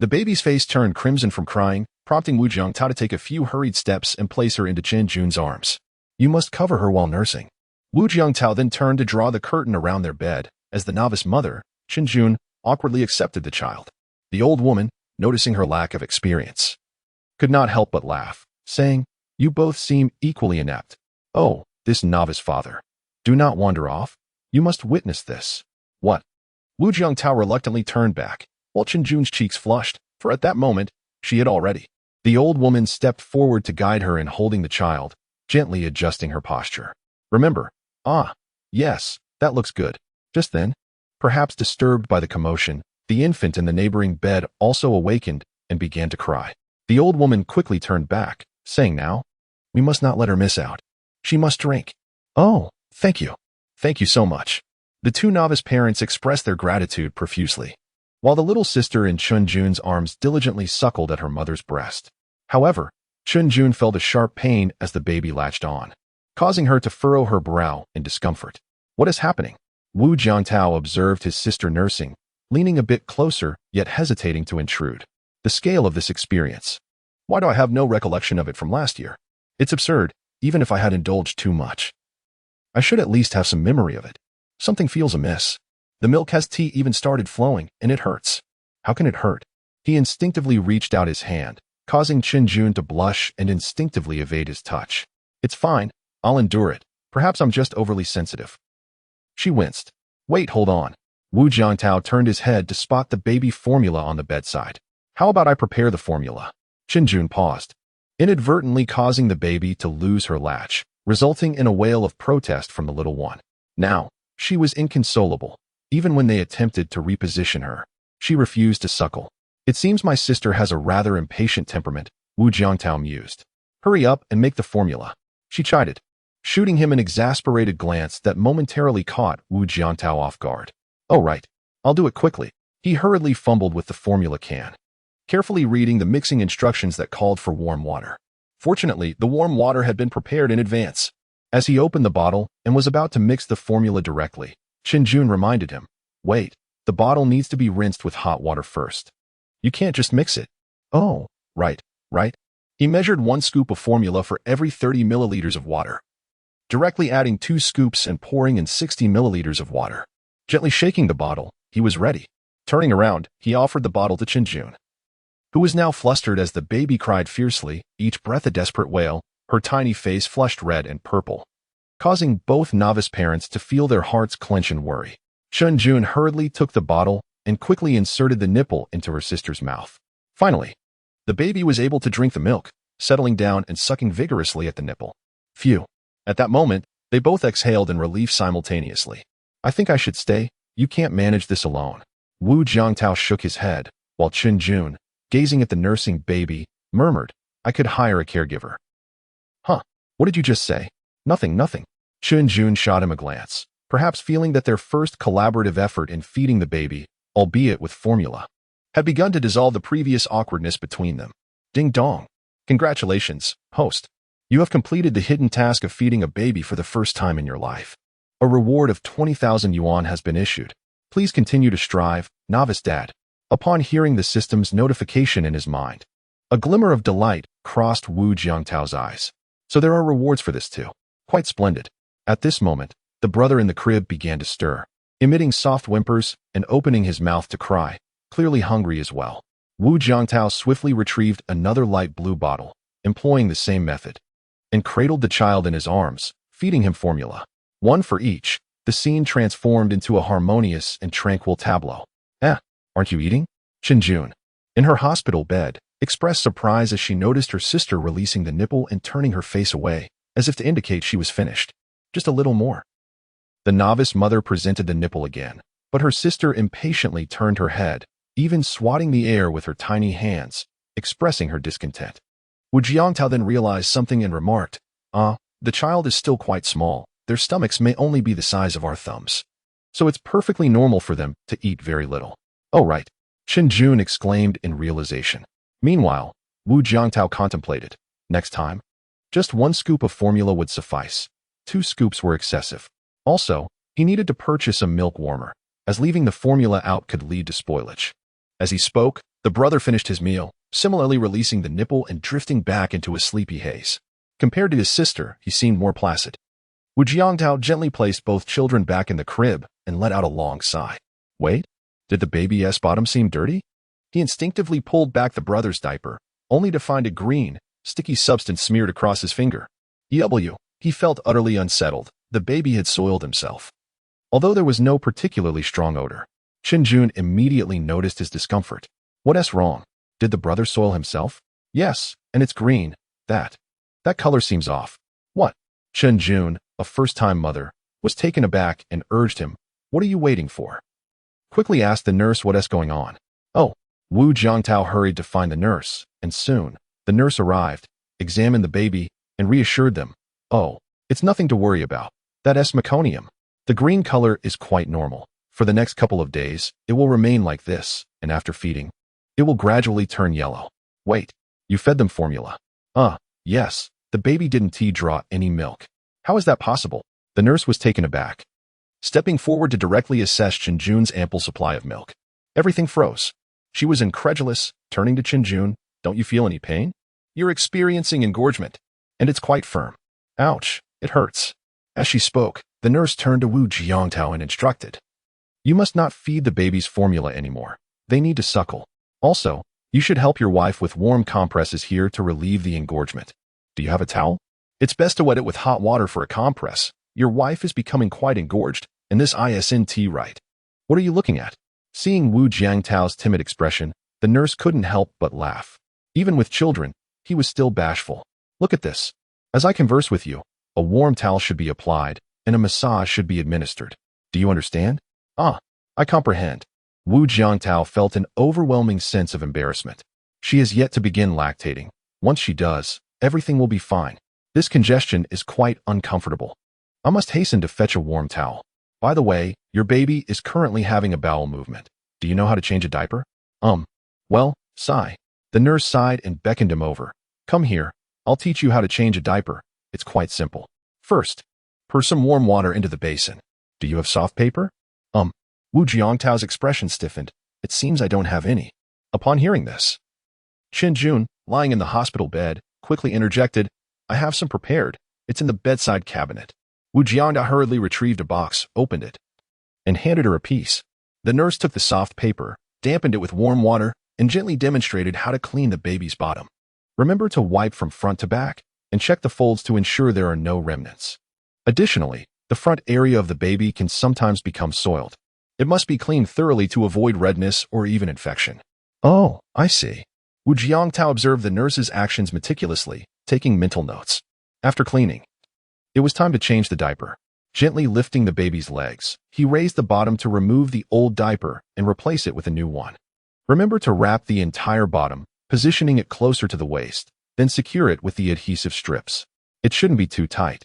The baby's face turned crimson from crying, prompting Wu Jiangtao to take a few hurried steps and place her into Chen Jun's arms. You must cover her while nursing. Wu Jiangtao then turned to draw the curtain around their bed, as the novice mother, Chen Jun, awkwardly accepted the child. The old woman, noticing her lack of experience, could not help but laugh, saying, You both seem equally inept. Oh, this novice father. Do not wander off. You must witness this. What? Wu Jiangtao reluctantly turned back, while Chen Jun's cheeks flushed, for at that moment, she had already. The old woman stepped forward to guide her in holding the child, gently adjusting her posture. Remember, yes, that looks good. Just then, perhaps disturbed by the commotion, the infant in the neighboring bed also awakened and began to cry. The old woman quickly turned back, saying now, We must not let her miss out. She must drink. Oh, thank you. Thank you so much. The two novice parents expressed their gratitude profusely, while the little sister in Chen Jun's arms diligently suckled at her mother's breast. However, Chen Jun felt a sharp pain as the baby latched on, causing her to furrow her brow in discomfort. What is happening? Wu Jiangtao observed his sister nursing, leaning a bit closer, yet hesitating to intrude. The scale of this experience. Why do I have no recollection of it from last year? It's absurd, even if I had indulged too much. I should at least have some memory of it. Something feels amiss. The milk has tea even started flowing, and it hurts. How can it hurt? He instinctively reached out his hand, causing Chen Jun to blush and instinctively evade his touch. It's fine. I'll endure it. Perhaps I'm just overly sensitive. She winced. Wait, hold on. Wu Jiangtao turned his head to spot the baby formula on the bedside. How about I prepare the formula? Chen Jun paused, inadvertently causing the baby to lose her latch, resulting in a wail of protest from the little one. Now, she was inconsolable. Even when they attempted to reposition her, she refused to suckle. It seems my sister has a rather impatient temperament, Wu Jiangtao mused. Hurry up and make the formula. She chided, shooting him an exasperated glance that momentarily caught Wu Jiangtao off guard. Oh right, I'll do it quickly. He hurriedly fumbled with the formula can, carefully reading the mixing instructions that called for warm water. Fortunately, the warm water had been prepared in advance. As he opened the bottle and was about to mix the formula directly, Chen Jun reminded him, Wait, the bottle needs to be rinsed with hot water first. You can't just mix it. Oh, right. He measured 1 scoop of formula for every 30 milliliters of water, directly adding 2 scoops and pouring in 60 milliliters of water. Gently shaking the bottle, he was ready. Turning around, he offered the bottle to Chen Jun. who was now flustered as the baby cried fiercely, each breath a desperate wail, her tiny face flushed red and purple, causing both novice parents to feel their hearts clench in worry. Chunjun hurriedly took the bottle and quickly inserted the nipple into her sister's mouth. Finally, the baby was able to drink the milk, settling down and sucking vigorously at the nipple. Phew. At that moment, they both exhaled in relief simultaneously. I think I should stay. You can't manage this alone. Wu Jiangtao shook his head, while Chunjun, gazing at the nursing baby, murmured, I could hire a caregiver. Huh? What did you just say? Nothing. Chunjun shot him a glance, perhaps feeling that their first collaborative effort in feeding the baby, albeit with formula, had begun to dissolve the previous awkwardness between them. Ding dong. Congratulations, host. You have completed the hidden task of feeding a baby for the first time in your life. A reward of 20,000 yuan has been issued. Please continue to strive, novice dad. Upon hearing the system's notification in his mind, a glimmer of delight crossed Wu Jiangtao's eyes. So there are rewards for this too. Quite splendid. At this moment, the brother in the crib began to stir, emitting soft whimpers and opening his mouth to cry, clearly hungry as well. Wu Jiangtao swiftly retrieved another light blue bottle, employing the same method, and cradled the child in his arms, feeding him formula. One for each, the scene transformed into a harmonious and tranquil tableau. Aren't you eating? Chunjun, in her hospital bed, expressed surprise as she noticed her sister releasing the nipple and turning her face away, as if to indicate she was finished. Just a little more. The novice mother presented the nipple again, but her sister impatiently turned her head, even swatting the air with her tiny hands, expressing her discontent. Wu Jiangtao then realized something and remarked, the child is still quite small. Their stomachs may only be the size of our thumbs. So it's perfectly normal for them to eat very little. Oh right, Chunjun exclaimed in realization. Meanwhile, Wu Jiangtao contemplated. Next time, just 1 scoop of formula would suffice. 2 scoops were excessive. Also, he needed to purchase a milk warmer, as leaving the formula out could lead to spoilage. As he spoke, the brother finished his meal, similarly releasing the nipple and drifting back into a sleepy haze. Compared to his sister, he seemed more placid. Wu Jiangtao gently placed both children back in the crib and let out a long sigh. Wait, did the baby's bottom seem dirty? He instinctively pulled back the brother's diaper, only to find a green, sticky substance smeared across his finger. He felt utterly unsettled. The baby had soiled himself. Although there was no particularly strong odor, Chunjun immediately noticed his discomfort. What's wrong? Did the brother soil himself? Yes, and it's green. That color seems off. What? Chunjun, a first-time mother, was taken aback and urged him, what are you waiting for? Quickly asked the nurse what's going on. Oh, Wu Jiangtao hurried to find the nurse, and soon, the nurse arrived, examined the baby, and reassured them. Oh, it's nothing to worry about. That's meconium. The green color is quite normal. For the next couple of days, it will remain like this, and after feeding, it will gradually turn yellow. Wait, you fed them formula? Yes, the baby didn't draw any milk. How is that possible? The nurse was taken aback, stepping forward to directly assess Chunjun's ample supply of milk. Everything froze. She was incredulous, turning to Chunjun. Don't you feel any pain? You're experiencing engorgement, and it's quite firm. Ouch, it hurts. As she spoke, the nurse turned to Wu Jiangtao and instructed. You must not feed the baby's formula anymore. They need to suckle. Also, you should help your wife with warm compresses here to relieve the engorgement. Do you have a towel? It's best to wet it with hot water for a compress. Your wife is becoming quite engorged, and this isn't right. What are you looking at? Seeing Wu Jiangtao's timid expression, the nurse couldn't help but laugh. Even with children, he was still bashful. Look at this. As I converse with you, a warm towel should be applied, and a massage should be administered. Do you understand? I comprehend. Wu Jiangtao felt an overwhelming sense of embarrassment. She has yet to begin lactating. Once she does, everything will be fine. This congestion is quite uncomfortable. I must hasten to fetch a warm towel. By the way, your baby is currently having a bowel movement. Do you know how to change a diaper? Well, sigh. The nurse sighed and beckoned him over. Come here. I'll teach you how to change a diaper. It's quite simple. First, pour some warm water into the basin. Do you have soft paper? Wu Jiangtao's expression stiffened. It seems I don't have any. Upon hearing this, Chunjun, lying in the hospital bed, quickly interjected, I have some prepared. It's in the bedside cabinet. Wu Jiangtao hurriedly retrieved a box, opened it, and handed her a piece. The nurse took the soft paper, dampened it with warm water, and gently demonstrated how to clean the baby's bottom. Remember to wipe from front to back and check the folds to ensure there are no remnants. Additionally, the front area of the baby can sometimes become soiled. It must be cleaned thoroughly to avoid redness or even infection. Oh, I see. Wu Jiangtao observed the nurse's actions meticulously, taking mental notes. After cleaning, it was time to change the diaper. Gently lifting the baby's legs, he raised the bottom to remove the old diaper and replace it with a new one. Remember to wrap the entire bottom, positioning it closer to the waist, then secure it with the adhesive strips. It shouldn't be too tight,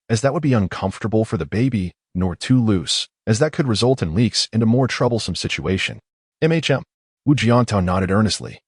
as that would be uncomfortable for the baby, nor too loose, as that could result in leaks and a more troublesome situation. MHM. Wu Jiangtao nodded earnestly,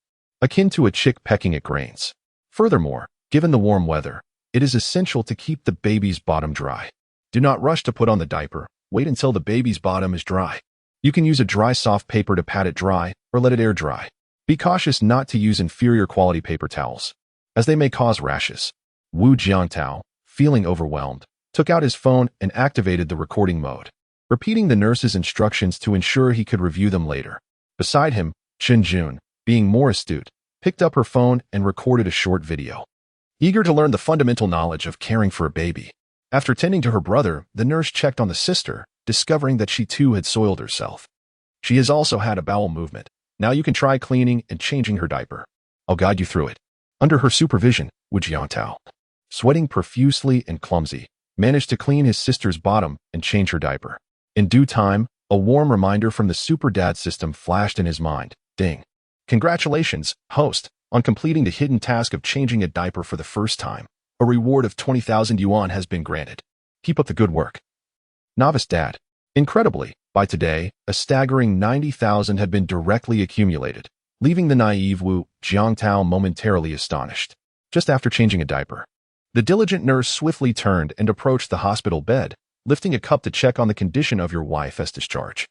akin to a chick pecking at grains. Furthermore, given the warm weather, it is essential to keep the baby's bottom dry. Do not rush to put on the diaper. Wait until the baby's bottom is dry. You can use a dry soft paper to pat it dry or let it air dry. Be cautious not to use inferior quality paper towels, as they may cause rashes. Wu Jiangtao, feeling overwhelmed, took out his phone and activated the recording mode, repeating the nurse's instructions to ensure he could review them later. Beside him, Chen Jun, being more astute, picked up her phone and recorded a short video. Eager to learn the fundamental knowledge of caring for a baby, after tending to her brother, the nurse checked on the sister, discovering that she too had soiled herself. She has also had a bowel movement. Now you can try cleaning and changing her diaper. I'll guide you through it. Under her supervision, Wu Jiangtao, sweating profusely and clumsy, managed to clean his sister's bottom and change her diaper. In due time, a warm reminder from the Super Dad system flashed in his mind. Ding. Congratulations, host, on completing the hidden task of changing a diaper for the first time. A reward of 20,000 yuan has been granted. Keep up the good work. Novice Dad. Incredibly, by today, a staggering 90,000 had been directly accumulated, leaving the naive Wu Jiangtao momentarily astonished. Just after changing a diaper, the diligent nurse swiftly turned and approached the hospital bed, lifting a cup to check on the condition of your wife as discharged.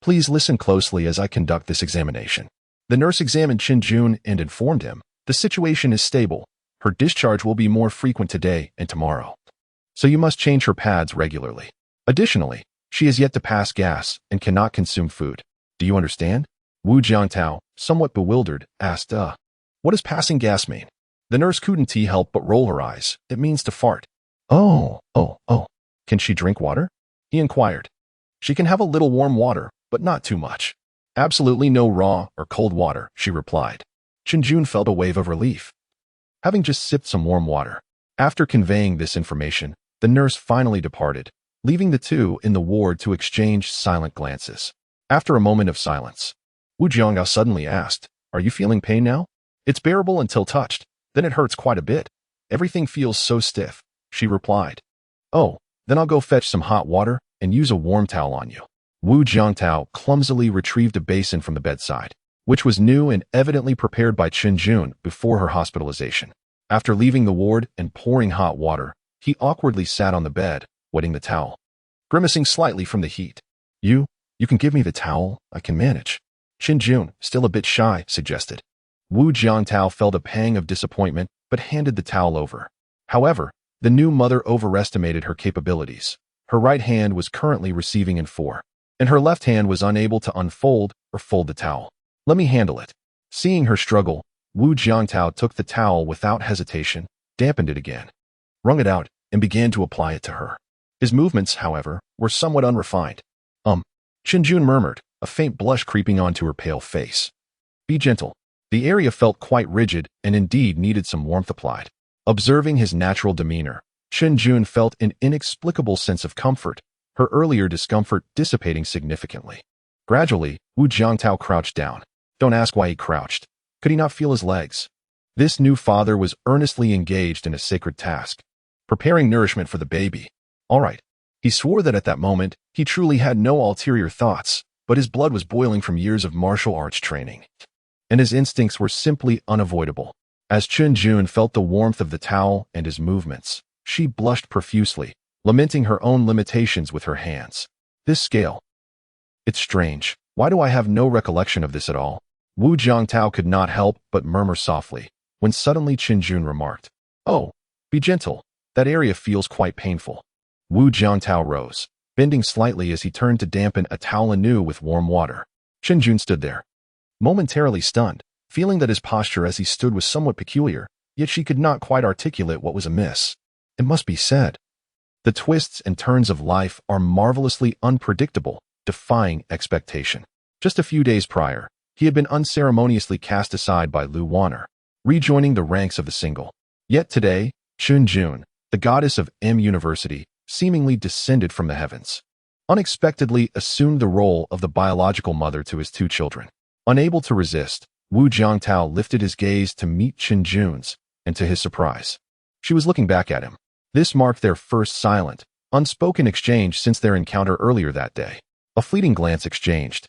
Please listen closely as I conduct this examination. The nurse examined Chen Jun and informed him, the situation is stable. Her discharge will be more frequent today and tomorrow, so you must change her pads regularly. Additionally, she has yet to pass gas and cannot consume food. Do you understand? Wu Jiangtao, somewhat bewildered, asked, what does passing gas mean? The nurse couldn't help but roll her eyes. It means to fart. Oh. Can she drink water? He inquired. She can have a little warm water, but not too much. Absolutely no raw or cold water, she replied. Chen Jun felt a wave of relief, having just sipped some warm water. After conveying this information, the nurse finally departed, leaving the two in the ward to exchange silent glances. After a moment of silence, Wu Jiangtao suddenly asked, are you feeling pain now? It's bearable until touched, then it hurts quite a bit. Everything feels so stiff, she replied. Oh, then I'll go fetch some hot water and use a warm towel on you. Wu Jiangtao clumsily retrieved a basin from the bedside, which was new and evidently prepared by Chen Jun before her hospitalization. After leaving the ward and pouring hot water, he awkwardly sat on the bed, wetting the towel, grimacing slightly from the heat. You can give me the towel, I can manage. Chen Jun, still a bit shy, suggested. Wu Jiangtao felt a pang of disappointment, but handed the towel over. However, the new mother overestimated her capabilities. Her right hand was currently receiving in 4, and her left hand was unable to unfold or fold the towel. Let me handle it. Seeing her struggle, Wu Jiangtao took the towel without hesitation, dampened it again, wrung it out, and began to apply it to her. His movements, however, were somewhat unrefined. Chen Jun murmured, a faint blush creeping onto her pale face. Be gentle. The area felt quite rigid and indeed needed some warmth applied. Observing his natural demeanor, Chen Jun felt an inexplicable sense of comfort, her earlier discomfort dissipating significantly. Gradually, Wu Jiangtao crouched down. Don't ask why he crouched. Could he not feel his legs? This new father was earnestly engaged in a sacred task, preparing nourishment for the baby. All right. He swore that at that moment, he truly had no ulterior thoughts, but his blood was boiling from years of martial arts training, and his instincts were simply unavoidable. As Chen Jun felt the warmth of the towel and his movements, she blushed profusely, lamenting her own limitations with her hands. This scale. It's strange. Why do I have no recollection of this at all? Wu Jiangtao could not help but murmur softly, when suddenly Chen Jun remarked, Oh, be gentle. That area feels quite painful. Wu Jiangtao rose, bending slightly as he turned to dampen a towel anew with warm water. Chen Jun stood there, momentarily stunned, feeling that his posture as he stood was somewhat peculiar, yet she could not quite articulate what was amiss. It must be said, the twists and turns of life are marvelously unpredictable, defying expectation. Just a few days prior, he had been unceremoniously cast aside by Lu Wanner, rejoining the ranks of the single. Yet today, Chunjun, the goddess of M University, seemingly descended from the heavens, unexpectedly assumed the role of the biological mother to his two children. Unable to resist, Wu Jiangtao lifted his gaze to meet Chunjun's, and to his surprise, she was looking back at him. This marked their first silent, unspoken exchange since their encounter earlier that day. A fleeting glance exchanged.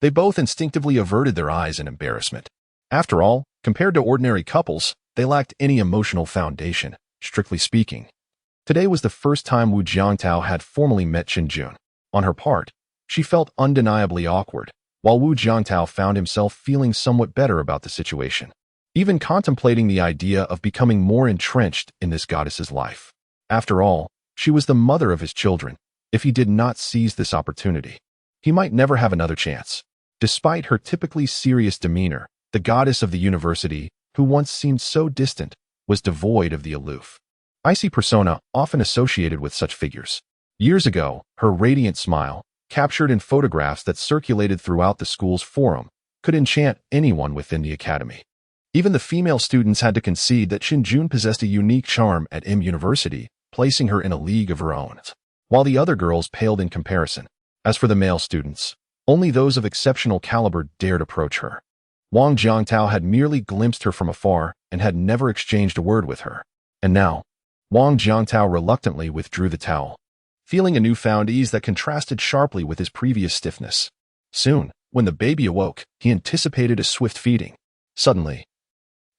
They both instinctively averted their eyes in embarrassment. After all, compared to ordinary couples, they lacked any emotional foundation, strictly speaking. Today was the first time Wu Jiangtao had formally met Chunjun. On her part, she felt undeniably awkward, while Wu Jiangtao found himself feeling somewhat better about the situation, even contemplating the idea of becoming more entrenched in this goddess's life. After all, she was the mother of his children. If he did not seize this opportunity, he might never have another chance. Despite her typically serious demeanor, the goddess of the university, who once seemed so distant, was devoid of the aloof, icy persona often associated with such figures. Years ago, her radiant smile, captured in photographs that circulated throughout the school's forum, could enchant anyone within the academy. Even the female students had to concede that Chunjun possessed a unique charm at M University, placing her in a league of her own, while the other girls paled in comparison. As for the male students, only those of exceptional caliber dared approach her. Wang Jiangtao had merely glimpsed her from afar and had never exchanged a word with her. And now, Wang Jiangtao reluctantly withdrew the towel, feeling a newfound ease that contrasted sharply with his previous stiffness. Soon, when the baby awoke, he anticipated a swift feeding. Suddenly,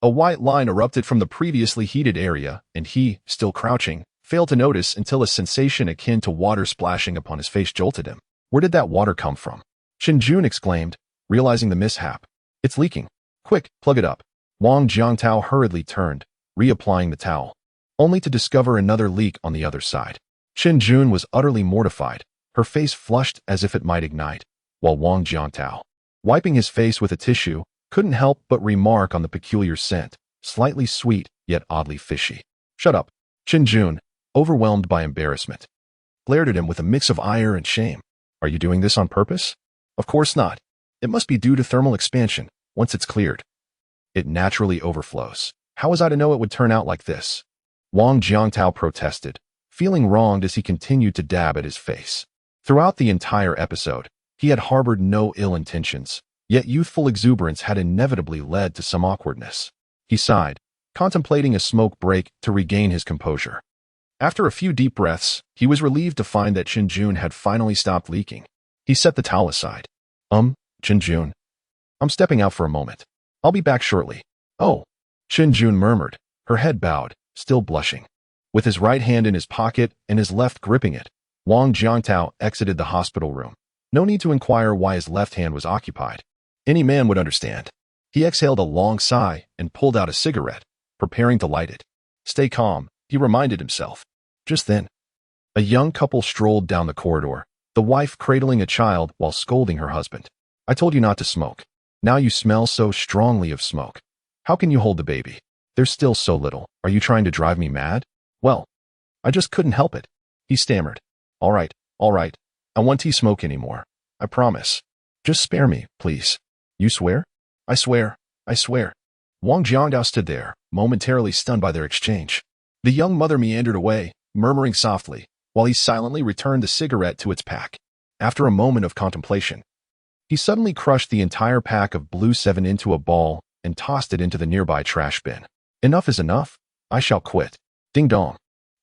a white line erupted from the previously heated area, and he, still crouching, failed to notice until a sensation akin to water splashing upon his face jolted him. Where did that water come from? Chunjun exclaimed, realizing the mishap. It's leaking. Quick, plug it up. Wang Jiangtao hurriedly turned, reapplying the towel, only to discover another leak on the other side. Chunjun was utterly mortified, her face flushed as if it might ignite, while Wang Jiangtao, wiping his face with a tissue, couldn't help but remark on the peculiar scent, slightly sweet, yet oddly fishy. Shut up. Chunjun, overwhelmed by embarrassment, glared at him with a mix of ire and shame. Are you doing this on purpose? Of course not. It must be due to thermal expansion. Once it's cleared, it naturally overflows. How was I to know it would turn out like this? Wang Jiangtao protested, feeling wronged as he continued to dab at his face. Throughout the entire episode, he had harbored no ill intentions, yet youthful exuberance had inevitably led to some awkwardness. He sighed, contemplating a smoke break to regain his composure. After a few deep breaths, he was relieved to find that Chunjun had finally stopped leaking. He set the towel aside. Chunjun, I'm stepping out for a moment. I'll be back shortly. Oh, Chunjun murmured, her head bowed, still blushing. With his right hand in his pocket and his left gripping it, Wang Jiangtao exited the hospital room. No need to inquire why his left hand was occupied. Any man would understand. He exhaled a long sigh and pulled out a cigarette, preparing to light it. Stay calm, he reminded himself. Just then, a young couple strolled down the corridor, the wife cradling a child while scolding her husband. I told you not to smoke. Now you smell so strongly of smoke. How can you hold the baby? There's still so little. Are you trying to drive me mad? Well, I just couldn't help it. He stammered. All right. I won't smoke anymore. I promise. Just spare me, please. You swear? I swear. Wang Jiangtao stood there, momentarily stunned by their exchange. The young mother meandered away, murmuring softly, while he silently returned the cigarette to its pack. After a moment of contemplation, he suddenly crushed the entire pack of Blue 7 into a ball and tossed it into the nearby trash bin. Enough is enough. I shall quit. Ding dong.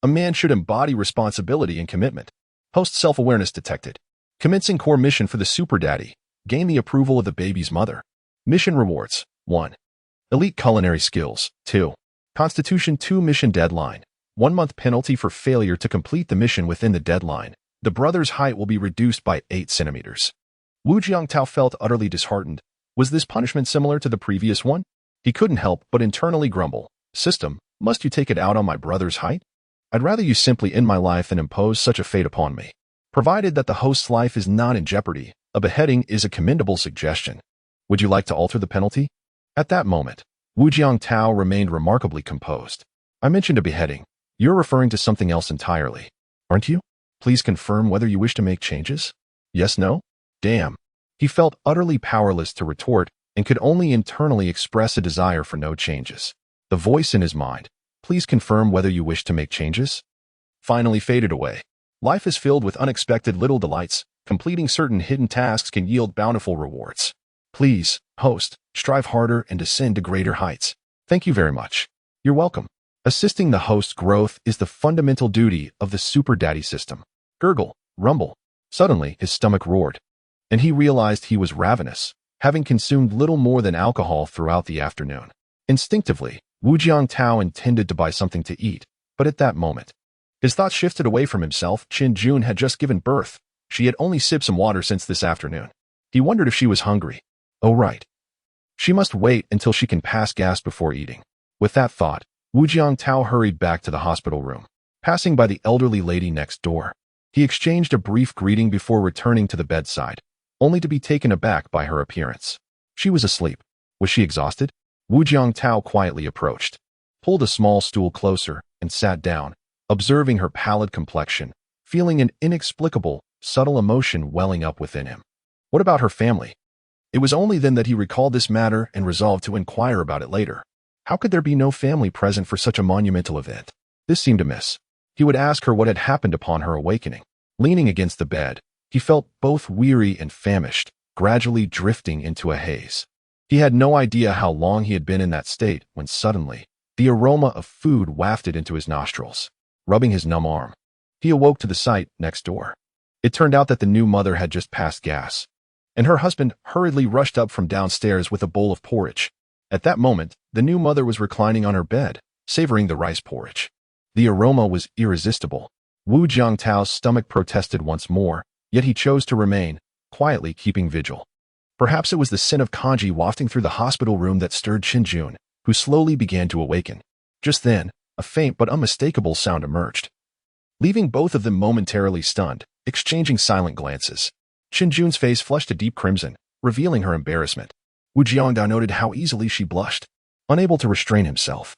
A man should embody responsibility and commitment. Post self-awareness detected. Commencing core mission for the Super Daddy. Gain the approval of the baby's mother. Mission rewards. 1. Elite culinary skills. 2. Constitution 2 mission deadline. 1 month penalty for failure to complete the mission within the deadline. The brother's height will be reduced by 8 centimeters. Wu Jiangtao felt utterly disheartened. Was this punishment similar to the previous one? He couldn't help but internally grumble. System, must you take it out on my brother's height? I'd rather you simply end my life than impose such a fate upon me. Provided that the host's life is not in jeopardy, a beheading is a commendable suggestion. Would you like to alter the penalty? At that moment, Wu Jiangtao remained remarkably composed. I mentioned a beheading. You're referring to something else entirely, aren't you? Please confirm whether you wish to make changes? Yes, no? Damn. He felt utterly powerless to retort and could only internally express a desire for no changes. The voice in his mind, please confirm whether you wish to make changes, finally faded away. Life is filled with unexpected little delights. Completing certain hidden tasks can yield bountiful rewards. Please, host, strive harder and ascend to greater heights. Thank you very much. You're welcome. Assisting the host's growth is the fundamental duty of the Super Daddy system. Gurgle, rumble. Suddenly, his stomach roared, and he realized he was ravenous, having consumed little more than alcohol throughout the afternoon. Instinctively, Wu Jiangtao intended to buy something to eat, but at that moment, his thoughts shifted away from himself. Qin Jun had just given birth. She had only sipped some water since this afternoon. He wondered if she was hungry. Oh right. She must wait until she can pass gas before eating. With that thought, Wu Jiangtao hurried back to the hospital room. Passing by the elderly lady next door, he exchanged a brief greeting before returning to the bedside, only to be taken aback by her appearance. She was asleep. Was she exhausted? Wu Jiangtao quietly approached, pulled a small stool closer, and sat down, observing her pallid complexion, feeling an inexplicable, subtle emotion welling up within him. What about her family? It was only then that he recalled this matter and resolved to inquire about it later. How could there be no family present for such a monumental event? This seemed amiss. He would ask her what had happened upon her awakening. Leaning against the bed, he felt both weary and famished, gradually drifting into a haze. He had no idea how long he had been in that state when suddenly, the aroma of food wafted into his nostrils, rubbing his numb arm. He awoke to the sight next door. It turned out that the new mother had just passed gas, and her husband hurriedly rushed up from downstairs with a bowl of porridge. At that moment, the new mother was reclining on her bed, savoring the rice porridge. The aroma was irresistible. Wu Jiangtao's stomach protested once more, yet he chose to remain, quietly keeping vigil. Perhaps it was the scent of congee wafting through the hospital room that stirred Qin Jun, who slowly began to awaken. Just then, a faint but unmistakable sound emerged, leaving both of them momentarily stunned, exchanging silent glances. Qin Jun's face flushed a deep crimson, revealing her embarrassment. Wu Jiangtao noted how easily she blushed, unable to restrain himself.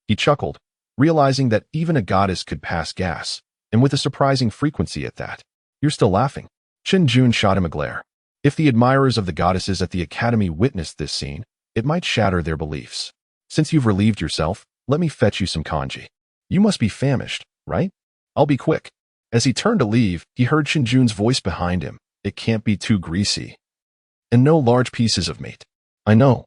He chuckled, realizing that even a goddess could pass gas, and with a surprising frequency at that. You're still laughing. Qin Jun shot him a glare. If the admirers of the goddesses at the academy witnessed this scene, it might shatter their beliefs. Since you've relieved yourself, let me fetch you some congee. You must be famished, right? I'll be quick. As he turned to leave, he heard Qin Jun's voice behind him. It can't be too greasy. And no large pieces of meat. I know.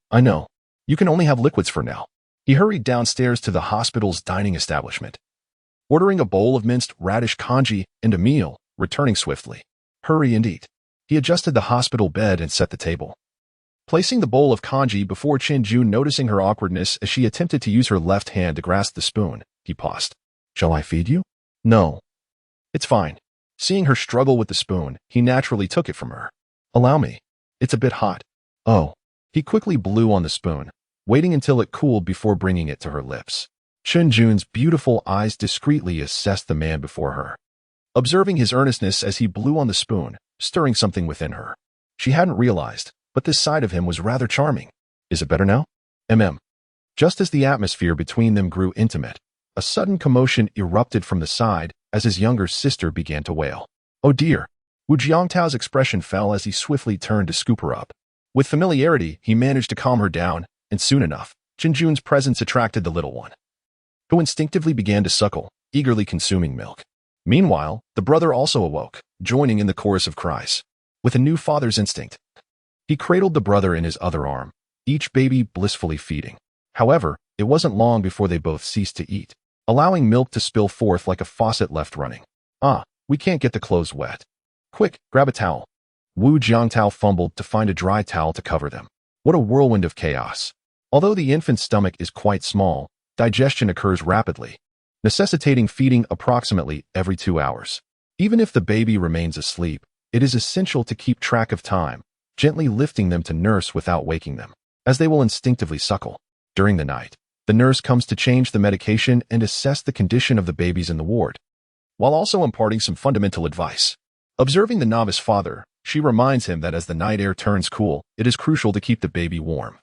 You can only have liquids for now. He hurried downstairs to the hospital's dining establishment, ordering a bowl of minced radish congee and a meal, returning swiftly. Hurry and eat. He adjusted the hospital bed and set the table, placing the bowl of congee before Qin Jun. Noticing her awkwardness as she attempted to use her left hand to grasp the spoon, he paused. Shall I feed you? No. It's fine. Seeing her struggle with the spoon, he naturally took it from her. Allow me. It's a bit hot. Oh. He quickly blew on the spoon, waiting until it cooled before bringing it to her lips. Qin Jun's beautiful eyes discreetly assessed the man before her, observing his earnestness as he blew on the spoon, stirring something within her. She hadn't realized, but this side of him was rather charming. Is it better now? Just as the atmosphere between them grew intimate, a sudden commotion erupted from the side as his younger sister began to wail. Oh dear! Wu Jiangtao's expression fell as he swiftly turned to scoop her up. With familiarity, he managed to calm her down, and soon enough, Qin Jun's presence attracted the little one, who instinctively began to suckle, eagerly consuming milk. Meanwhile, the brother also awoke, joining in the chorus of cries. With a new father's instinct, he cradled the brother in his other arm, each baby blissfully feeding. However, it wasn't long before they both ceased to eat, allowing milk to spill forth like a faucet left running. We can't get the clothes wet. Quick, grab a towel. Wu Jiangtao fumbled to find a dry towel to cover them. What a whirlwind of chaos. Although the infant's stomach is quite small, digestion occurs rapidly, necessitating feeding approximately every 2 hours. Even if the baby remains asleep, it is essential to keep track of time, gently lifting them to nurse without waking them, as they will instinctively suckle. During the night, the nurse comes to change the medication and assess the condition of the babies in the ward, while also imparting some fundamental advice. Observing the novice father, she reminds him that as the night air turns cool, it is crucial to keep the baby warm.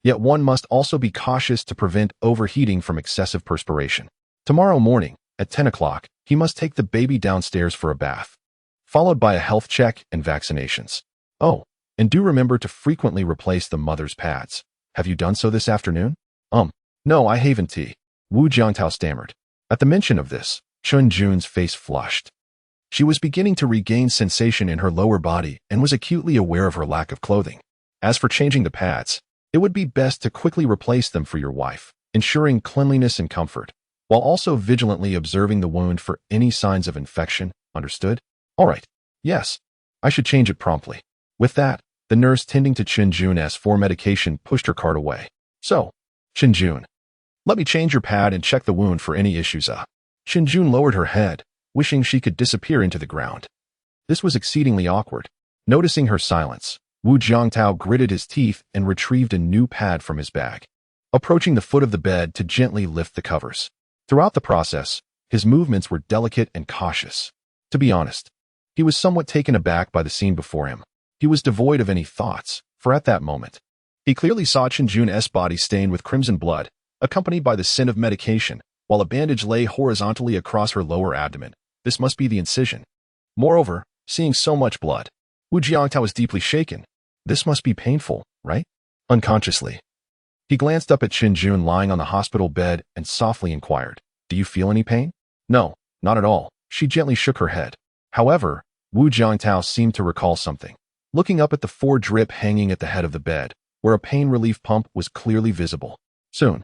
Yet one must also be cautious to prevent overheating from excessive perspiration. Tomorrow morning, at 10 o'clock, he must take the baby downstairs for a bath, followed by a health check and vaccinations. Oh, and do remember to frequently replace the mother's pads. Have you done so this afternoon? No, I haven't. Wu Jiangtao stammered. At the mention of this, Chun Jun's face flushed. She was beginning to regain sensation in her lower body and was acutely aware of her lack of clothing. As for changing the pads, it would be best to quickly replace them for your wife, ensuring cleanliness and comfort, while also vigilantly observing the wound for any signs of infection. Understood? All right. Yes. I should change it promptly. With that, the nurse tending to Chun Jun's for medication pushed her cart away. So, Chun Jun, let me change your pad and check the wound for any issues. Chun Jun lowered her head, wishing she could disappear into the ground. This was exceedingly awkward. Noticing her silence, Wu Jiangtao gritted his teeth and retrieved a new pad from his bag, approaching the foot of the bed to gently lift the covers. Throughout the process, his movements were delicate and cautious. To be honest, he was somewhat taken aback by the scene before him. He was devoid of any thoughts, for at that moment, he clearly saw Chun Jun's body stained with crimson blood, accompanied by the scent of medication, while a bandage lay horizontally across her lower abdomen. This must be the incision. Moreover, seeing so much blood, Wu Jiangtao was deeply shaken. This must be painful, right? Unconsciously, he glanced up at Chun Jun lying on the hospital bed and softly inquired, "Do you feel any pain?" "No, not at all." She gently shook her head. However, Wu Jiangtao seemed to recall something. Looking up at the 4 drip hanging at the head of the bed, where a pain relief pump was clearly visible. Soon,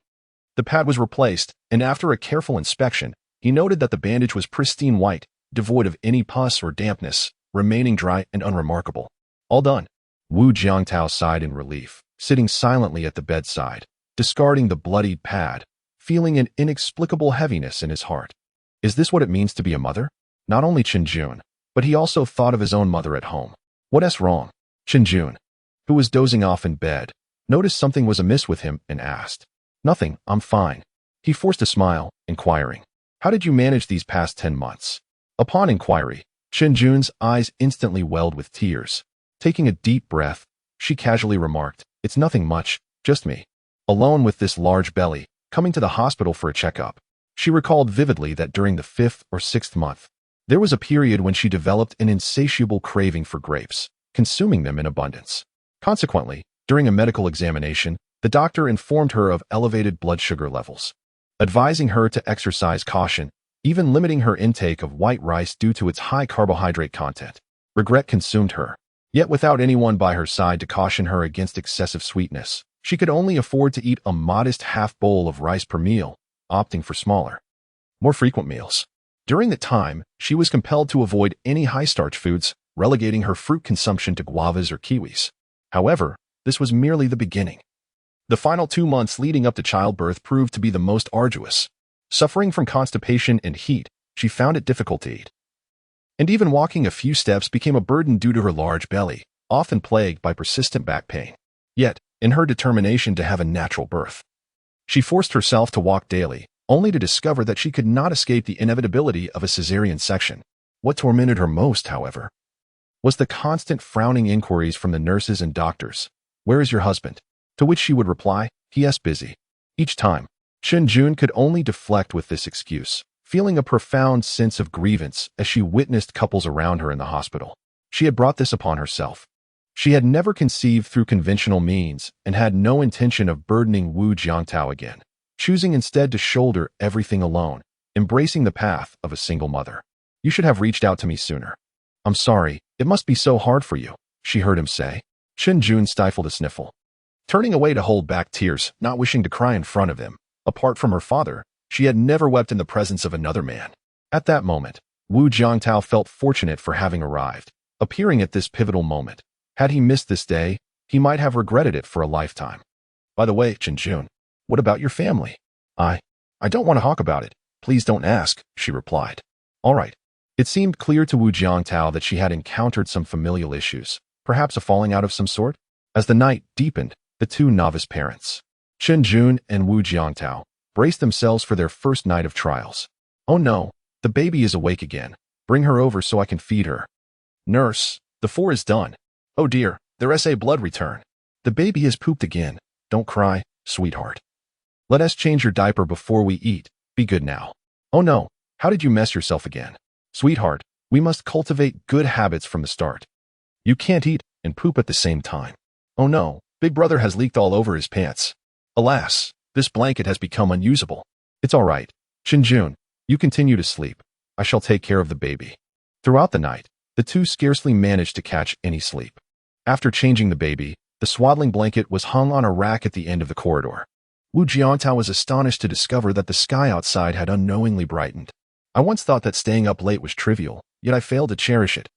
the pad was replaced, and after a careful inspection, he noted that the bandage was pristine white, devoid of any pus or dampness, remaining dry and unremarkable. All done. Wu Jiangtao sighed in relief, sitting silently at the bedside, discarding the bloodied pad, feeling an inexplicable heaviness in his heart. Is this what it means to be a mother? Not only Chun Jun, but he also thought of his own mother at home. What's wrong? Chun Jun, who was dozing off in bed, noticed something was amiss with him and asked. "Nothing, I'm fine." He forced a smile, inquiring, "How did you manage these past 10 months? Upon inquiry, Chun Jun's eyes instantly welled with tears. Taking a deep breath, she casually remarked, "It's nothing much, just me. Alone with this large belly, coming to the hospital for a checkup." She recalled vividly that during the 5th or 6th month, there was a period when she developed an insatiable craving for grapes, consuming them in abundance. Consequently, during a medical examination, the doctor informed her of elevated blood sugar levels, advising her to exercise caution, even limiting her intake of white rice due to its high carbohydrate content. Regret consumed her. Yet without anyone by her side to caution her against excessive sweetness, she could only afford to eat a modest half bowl of rice per meal, opting for smaller, more frequent meals. During that time, she was compelled to avoid any high-starch foods, relegating her fruit consumption to guavas or kiwis. However, this was merely the beginning. The final 2 months leading up to childbirth proved to be the most arduous. Suffering from constipation and heat, she found it difficult to eat. And even walking a few steps became a burden due to her large belly, often plagued by persistent back pain. Yet, in her determination to have a natural birth, she forced herself to walk daily, only to discover that she could not escape the inevitability of a cesarean section. What tormented her most, however, was the constant frowning inquiries from the nurses and doctors. "Where is your husband?" To which she would reply, "He is busy." Each time, Chun Jun could only deflect with this excuse, feeling a profound sense of grievance as she witnessed couples around her in the hospital. She had brought this upon herself. She had never conceived through conventional means and had no intention of burdening Wu Jiangtao again, choosing instead to shoulder everything alone, embracing the path of a single mother. "You should have reached out to me sooner. I'm sorry, it must be so hard for you," she heard him say. Chun Jun stifled a sniffle, turning away to hold back tears, not wishing to cry in front of him. Apart from her father, she had never wept in the presence of another man. At that moment, Wu Jiangtao felt fortunate for having arrived, appearing at this pivotal moment. Had he missed this day, he might have regretted it for a lifetime. "By the way, Chun Jun, what about your family?" I don't want to talk about it. Please don't ask," she replied. "All right." It seemed clear to Wu Jiangtao that she had encountered some familial issues, perhaps a falling out of some sort. As the night deepened, the 2 novice parents, Chun Jun and Wu Jiangtao, braced themselves for their first night of trials. "Oh no, the baby is awake again. Bring her over so I can feed her." "Nurse, the 4 is done." "Oh dear, there is a blood return. The baby has pooped again. Don't cry, sweetheart. Let us change your diaper before we eat. Be good now. Oh no, how did you mess yourself again? Sweetheart, we must cultivate good habits from the start. You can't eat and poop at the same time. Oh no, Big Brother has leaked all over his pants. Alas, this blanket has become unusable. It's all right. Shinjun, you continue to sleep. I shall take care of the baby. Throughout the night, the two scarcely managed to catch any sleep. After changing the baby, the swaddling blanket was hung on a rack at the end of the corridor. Wu Jiantao was astonished to discover that the sky outside had unknowingly brightened. I once thought that staying up late was trivial, yet I failed to cherish it.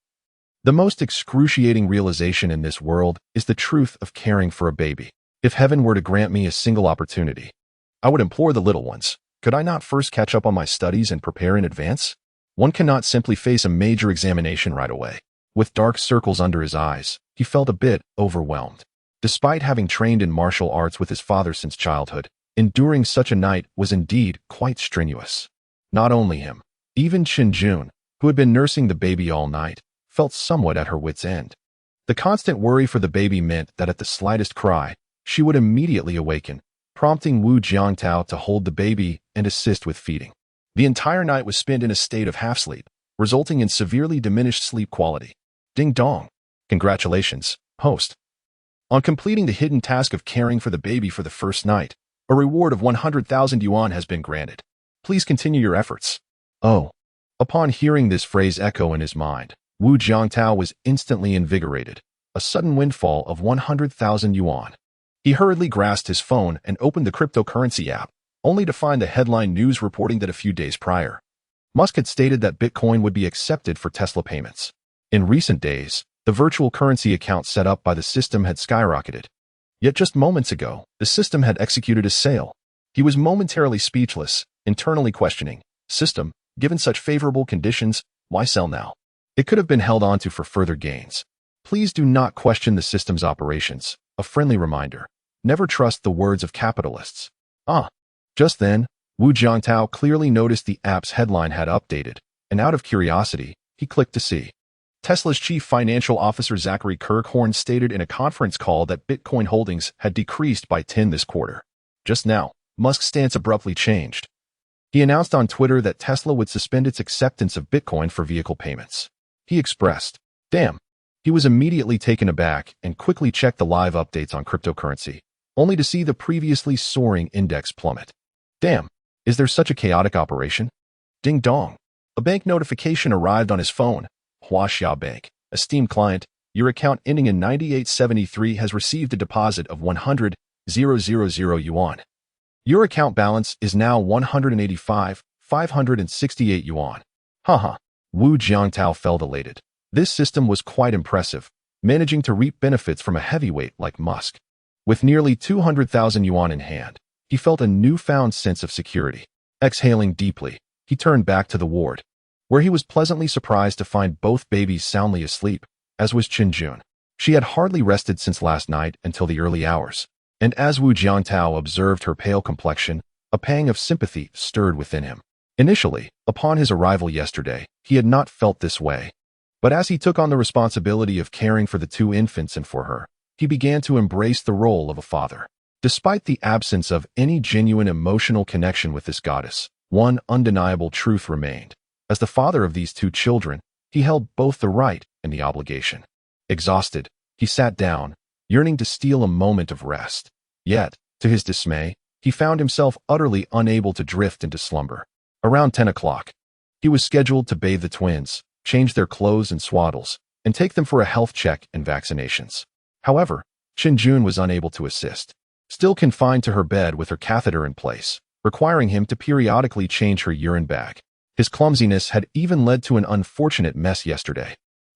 The most excruciating realization in this world is the truth of caring for a baby. If heaven were to grant me a single opportunity, I would implore the little ones, could I not first catch up on my studies and prepare in advance? One cannot simply face a major examination right away. With dark circles under his eyes, he felt a bit overwhelmed. Despite having trained in martial arts with his father since childhood, enduring such a night was indeed quite strenuous. Not only him, even Shinjun, who had been nursing the baby all night, felt somewhat at her wits' end. The constant worry for the baby meant that at the slightest cry, she would immediately awaken, prompting Wu Jiangtao to hold the baby and assist with feeding. The entire night was spent in a state of half-sleep, resulting in severely diminished sleep quality. Ding dong. Congratulations, host. On completing the hidden task of caring for the baby for the first night, a reward of 100,000 yuan has been granted. Please continue your efforts. Oh. Upon hearing this phrase echo in his mind, Wu Jiangtao was instantly invigorated, a sudden windfall of 100,000 yuan. He hurriedly grasped his phone and opened the cryptocurrency app, only to find the headline news reporting that a few days prior, Musk had stated that Bitcoin would be accepted for Tesla payments. In recent days, the virtual currency account set up by the system had skyrocketed. Yet just moments ago, the system had executed a sale. He was momentarily speechless, internally questioning, "System, given such favorable conditions, why sell now? It could have been held onto for further gains. Please do not question the system's operations." A friendly reminder. Never trust the words of capitalists. Just then, Wu Jiangtao clearly noticed the app's headline had updated, and out of curiosity, he clicked to see. Tesla's chief financial officer Zachary Kirkhorn stated in a conference call that Bitcoin holdings had decreased by 10 this quarter. Just now, Musk's stance abruptly changed. He announced on Twitter that Tesla would suspend its acceptance of Bitcoin for vehicle payments. He expressed, "Damn." He was immediately taken aback and quickly checked the live updates on cryptocurrency, only to see the previously soaring index plummet. Damn, is there such a chaotic operation? Ding dong. A bank notification arrived on his phone. Huaxia Bank, esteemed client, your account ending in 9873 has received a deposit of 100,000 yuan. Your account balance is now 185,568 yuan. Haha. Wu Jiangtao felt elated. This system was quite impressive, managing to reap benefits from a heavyweight like Musk. With nearly 200,000 yuan in hand, he felt a newfound sense of security. Exhaling deeply, he turned back to the ward, where he was pleasantly surprised to find both babies soundly asleep, as was Shinjun. She had hardly rested since last night until the early hours, and as Wu Jiangtao observed her pale complexion, a pang of sympathy stirred within him. Initially, upon his arrival yesterday, he had not felt this way. But as he took on the responsibility of caring for the two infants and for her, he began to embrace the role of a father. Despite the absence of any genuine emotional connection with this goddess, one undeniable truth remained. As the father of these two children, he held both the right and the obligation. Exhausted, he sat down, yearning to steal a moment of rest. Yet, to his dismay, he found himself utterly unable to drift into slumber. Around 10 o'clock, he was scheduled to bathe the twins, change their clothes and swaddles, and take them for a health check and vaccinations. However, Shinjun was unable to assist, still confined to her bed with her catheter in place, requiring him to periodically change her urine bag. His clumsiness had even led to an unfortunate mess yesterday.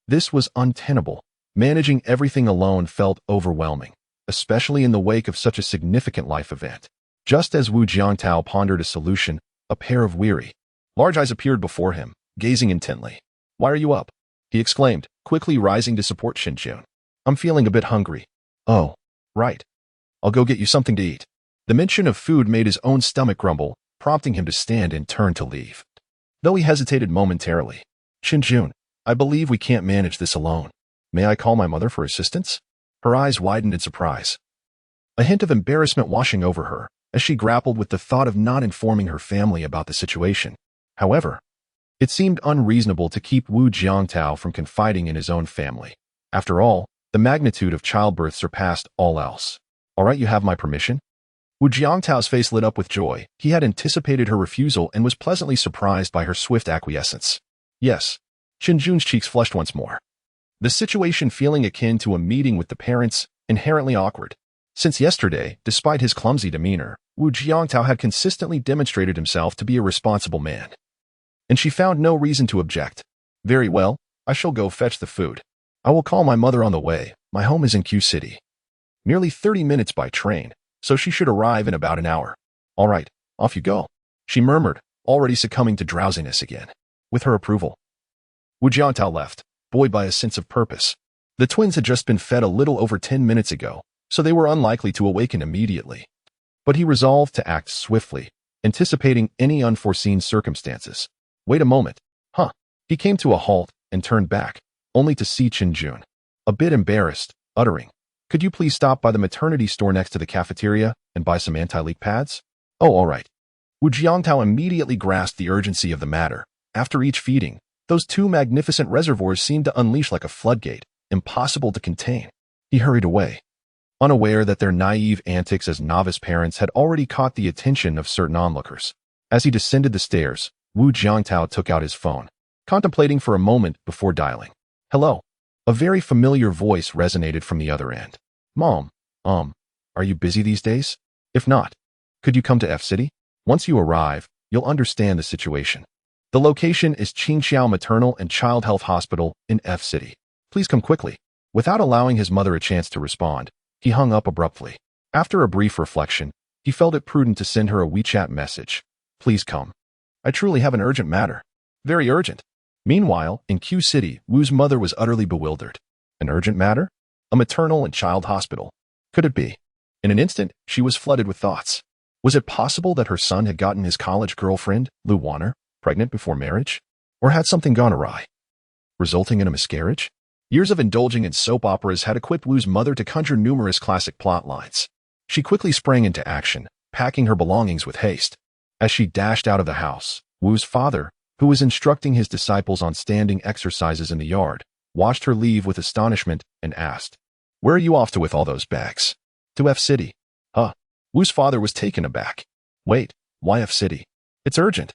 This was untenable. Managing everything alone felt overwhelming, especially in the wake of such a significant life event. Just as Wu Jiangtao pondered a solution, a pair of weary, large eyes appeared before him, gazing intently. "Why are you up?" he exclaimed, quickly rising to support Shinjun. "I'm feeling a bit hungry." "Oh, right. I'll go get you something to eat." The mention of food made his own stomach grumble, prompting him to stand and turn to leave. Though he hesitated momentarily. "Shinjun, I believe we can't manage this alone. May I call my mother for assistance?" Her eyes widened in surprise. a hint of embarrassment washing over her as she grappled with the thought of not informing her family about the situation. However, it seemed unreasonable to keep Wu Jiangtao from confiding in his own family. After all, the magnitude of childbirth surpassed all else. All right, you have my permission? Wu Jiangtao's face lit up with joy. He had anticipated her refusal and was pleasantly surprised by her swift acquiescence. Yes. Chen Jun's cheeks flushed once more. The situation feeling akin to a meeting with the parents, inherently awkward. Since yesterday, despite his clumsy demeanor, Wu Jiangtao had consistently demonstrated himself to be a responsible man. And she found no reason to object. Very well, I shall go fetch the food. I will call my mother on the way. My home is in Q City. Nearly 30 minutes by train, so she should arrive in about an hour. All right, off you go, she murmured, already succumbing to drowsiness again. With her approval, Wu Jiangtao left, buoyed by a sense of purpose. The twins had just been fed a little over 10 minutes ago, so they were unlikely to awaken immediately. But he resolved to act swiftly, anticipating any unforeseen circumstances. Wait a moment. Huh. He came to a halt and turned back, only to see Chen Jun, a bit embarrassed, uttering, "Could you please stop by the maternity store next to the cafeteria and buy some anti-leak pads?" "Oh, all right." Wu Jiangtao immediately grasped the urgency of the matter. After each feeding, those two magnificent reservoirs seemed to unleash like a floodgate, impossible to contain. He hurried away, unaware that their naive antics as novice parents had already caught the attention of certain onlookers. As he descended the stairs, Wu Jiangtao took out his phone, contemplating for a moment before dialing. "Hello." A very familiar voice resonated from the other end. "Mom, are you busy these days? If not, could you come to F City? Once you arrive, you'll understand the situation. The location is Qingxiao Maternal and Child Health Hospital in F City. Please come quickly." Without allowing his mother a chance to respond, he hung up abruptly. After a brief reflection, he felt it prudent to send her a WeChat message. "Please come. I truly have an urgent matter." Very urgent. Meanwhile, in Q City, Wu's mother was utterly bewildered. An urgent matter? A maternal and child hospital. Could it be? In an instant, she was flooded with thoughts. Was it possible that her son had gotten his college girlfriend, Lu Warner, pregnant before marriage? Or had something gone awry, resulting in a miscarriage? Years of indulging in soap operas had equipped Wu's mother to conjure numerous classic plot lines. She quickly sprang into action, packing her belongings with haste. As she dashed out of the house, Wu's father, who was instructing his disciples on standing exercises in the yard, watched her leave with astonishment and asked, "Where are you off to with all those bags?" "To F City." "Huh." Wu's father was taken aback. "Wait, why F City? It's urgent.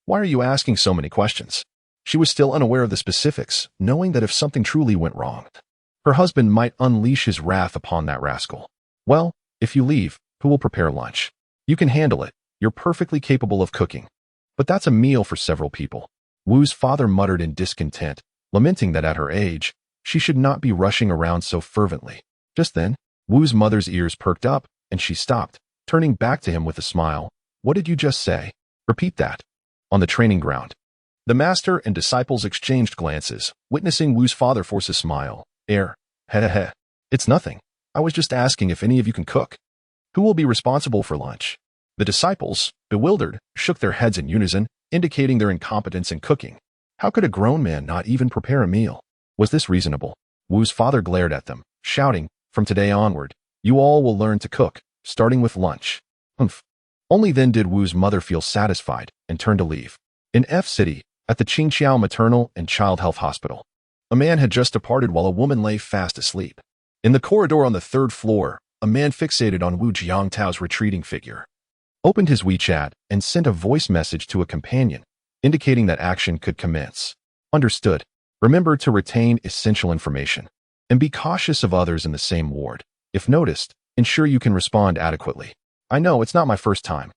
Why are you asking so many questions?" She was still unaware of the specifics, knowing that if something truly went wrong, her husband might unleash his wrath upon that rascal. "Well, if you leave, who will prepare lunch? You can handle it. You're perfectly capable of cooking." "But that's a meal for several people." Wu's father muttered in discontent, lamenting that at her age, she should not be rushing around so fervently. Just then, Wu's mother's ears perked up, and she stopped, turning back to him with a smile. "What did you just say? Repeat that." On the training ground, the master and disciples exchanged glances, witnessing Wu's father force a smile. Heh. It's nothing. I was just asking if any of you can cook. Who will be responsible for lunch?" The disciples, bewildered, shook their heads in unison, indicating their incompetence in cooking. How could a grown man not even prepare a meal? Was this reasonable? Wu's father glared at them, shouting, "From today onward, you all will learn to cook, starting with lunch." Humph. Only then did Wu's mother feel satisfied and turned to leave. In F City, at the Qingxiao Maternal and Child Health Hospital, a man had just departed while a woman lay fast asleep. In the corridor on the third floor, a man fixated on Wu Jiangtao's retreating figure opened his WeChat and sent a voice message to a companion, indicating that action could commence. Understood. Remember to retain essential information and be cautious of others in the same ward. If noticed, ensure you can respond adequately. I know, it's not my first time.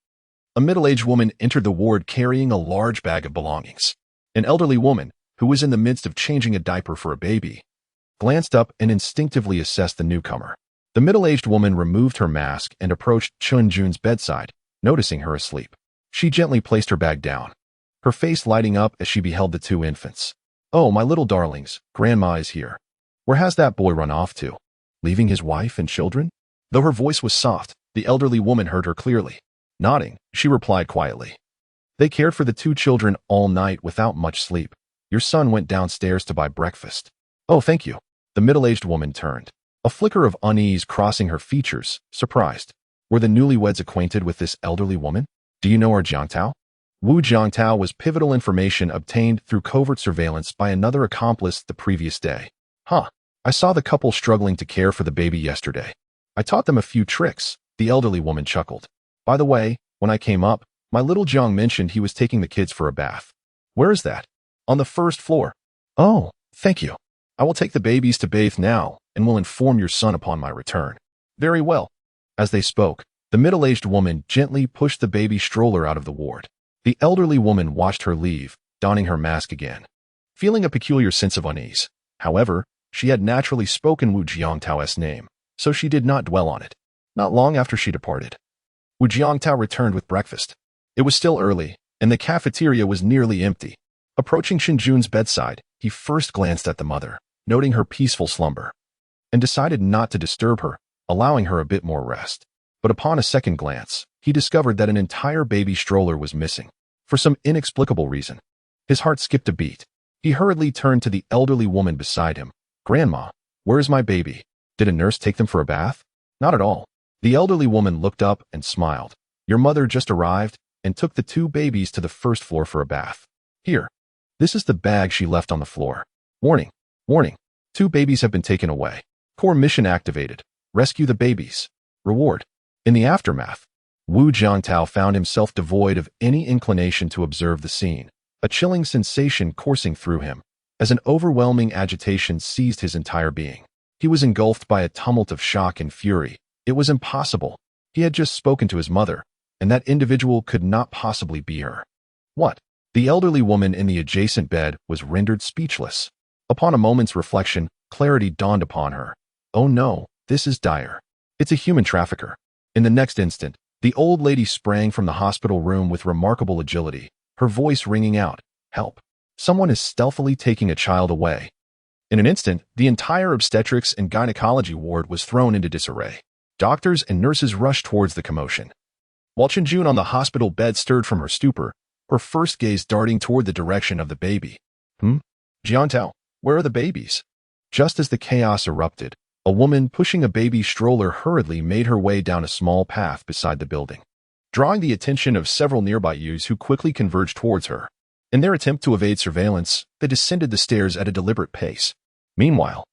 A middle-aged woman entered the ward carrying a large bag of belongings. An elderly woman, who was in the midst of changing a diaper for a baby, glanced up and instinctively assessed the newcomer. The middle-aged woman removed her mask and approached Chen Jun's bedside, noticing her asleep. She gently placed her bag down, her face lighting up as she beheld the two infants. "Oh, my little darlings, Grandma is here. Where has that boy run off to? Leaving his wife and children?" Though her voice was soft, the elderly woman heard her clearly. Nodding, she replied quietly, "They cared for the two children all night without much sleep. Your son went downstairs to buy breakfast." "Oh, thank you." The middle-aged woman turned. a flicker of unease crossing her features, surprised. Were the newlyweds acquainted with this elderly woman? Do you know her, Jiangtao? Wu Jiangtao was pivotal information obtained through covert surveillance by another accomplice the previous day. Huh. I saw the couple struggling to care for the baby yesterday. I taught them a few tricks, the elderly woman chuckled. By the way, when I came up, my little Jiang mentioned he was taking the kids for a bath. Where is that? On the first floor. Oh, thank you. I will take the babies to bathe now, and will inform your son upon my return. Very well. As they spoke, the middle-aged woman gently pushed the baby stroller out of the ward. The elderly woman watched her leave, donning her mask again, feeling a peculiar sense of unease. However, she had naturally spoken Wu Jiangtao's name, so she did not dwell on it. Not long after she departed, Wu Jiangtao returned with breakfast. It was still early, and the cafeteria was nearly empty. Approaching Shinjun's bedside, he first glanced at the mother, noting her peaceful slumber, and decided not to disturb her, allowing her a bit more rest. But upon a second glance, he discovered that an entire baby stroller was missing. For some inexplicable reason, his heart skipped a beat. He hurriedly turned to the elderly woman beside him. Grandma, where is my baby? Did a nurse take them for a bath? Not at all. The elderly woman looked up and smiled. Your mother just arrived and took the two babies to the first floor for a bath. Here. This is the bag she left on the floor. Warning. Warning. 2 babies have been taken away. Core mission activated. Rescue the babies. Reward. In the aftermath, Wu Jiangtao found himself devoid of any inclination to observe the scene, a chilling sensation coursing through him, as an overwhelming agitation seized his entire being. He was engulfed by a tumult of shock and fury. It was impossible. He had just spoken to his mother, and that individual could not possibly be her. What? The elderly woman in the adjacent bed was rendered speechless. Upon a moment's reflection, clarity dawned upon her. Oh no, this is dire. It's a human trafficker. In the next instant, the old lady sprang from the hospital room with remarkable agility, her voice ringing out, "Help! Someone is stealthily taking a child away." In an instant, the entire obstetrics and gynecology ward was thrown into disarray. Doctors and nurses rushed towards the commotion, while Chenjun on the hospital bed stirred from her stupor, her first gaze darting toward the direction of the baby. Jiangtao, where are the babies? Just as the chaos erupted, a woman pushing a baby stroller hurriedly made her way down a small path beside the building, drawing the attention of several nearby youths who quickly converged towards her. In their attempt to evade surveillance, they descended the stairs at a deliberate pace. Meanwhile,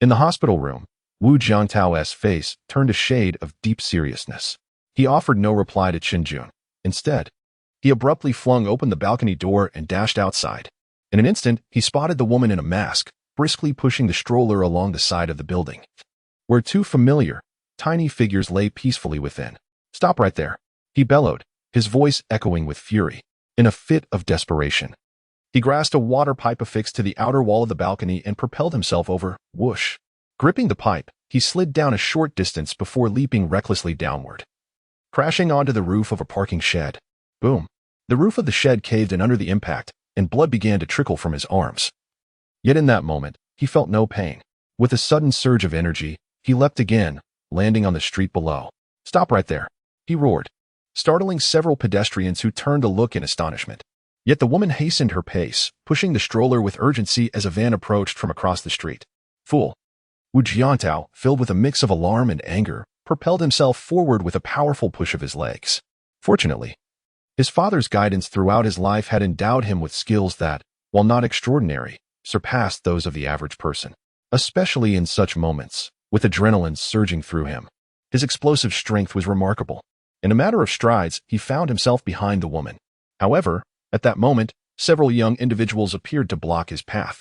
in the hospital room, Wu Jiangtao's face turned a shade of deep seriousness. He offered no reply to Chenjun. Instead, he abruptly flung open the balcony door and dashed outside. In an instant, he spotted the woman in a mask, briskly pushing the stroller along the side of the building, where 2 familiar, tiny figures lay peacefully within. Stop right there, he bellowed, his voice echoing with fury. In a fit of desperation, he grasped a water pipe affixed to the outer wall of the balcony and propelled himself over. Whoosh! Gripping the pipe, he slid down a short distance before leaping recklessly downward, crashing onto the roof of a parking shed. Boom! The roof of the shed caved in under the impact, and blood began to trickle from his arms. Yet in that moment, he felt no pain. With a sudden surge of energy, he leapt again, landing on the street below. Stop right there, he roared, startling several pedestrians who turned to look in astonishment. Yet the woman hastened her pace, pushing the stroller with urgency as a van approached from across the street. Fool! Wu Jiangtao, filled with a mix of alarm and anger, propelled himself forward with a powerful push of his legs. Fortunately, his father's guidance throughout his life had endowed him with skills that, while not extraordinary, surpassed those of the average person. Especially in such moments, with adrenaline surging through him, his explosive strength was remarkable. In a matter of strides, he found himself behind the woman. However, at that moment, several young individuals appeared to block his path.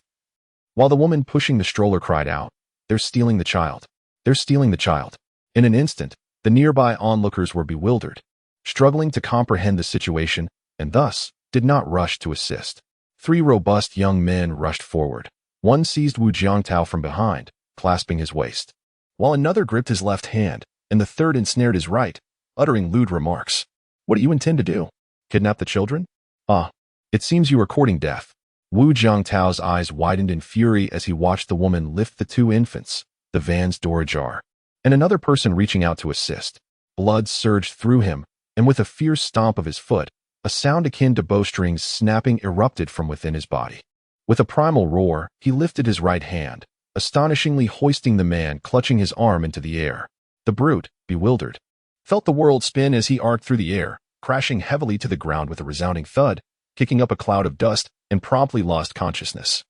While the woman pushing the stroller cried out, "They're stealing the child! They're stealing the child!" In an instant, the nearby onlookers were bewildered, struggling to comprehend the situation, and thus did not rush to assist. 3 robust young men rushed forward. One seized Wu Jiangtao from behind, clasping his waist, while another gripped his left hand, and the third ensnared his right, uttering lewd remarks. "What do you intend to do? Kidnap the children? Ah, it seems you are courting death." Wu Jiangtao's eyes widened in fury as he watched the woman lift the 2 infants, the van's door ajar, and another person reaching out to assist. Blood surged through him, and with a fierce stomp of his foot, a sound akin to bowstrings snapping erupted from within his body. With a primal roar, he lifted his right hand, astonishingly hoisting the man clutching his arm into the air. The brute, bewildered, felt the world spin as he arced through the air, crashing heavily to the ground with a resounding thud, kicking up a cloud of dust, and promptly lost consciousness.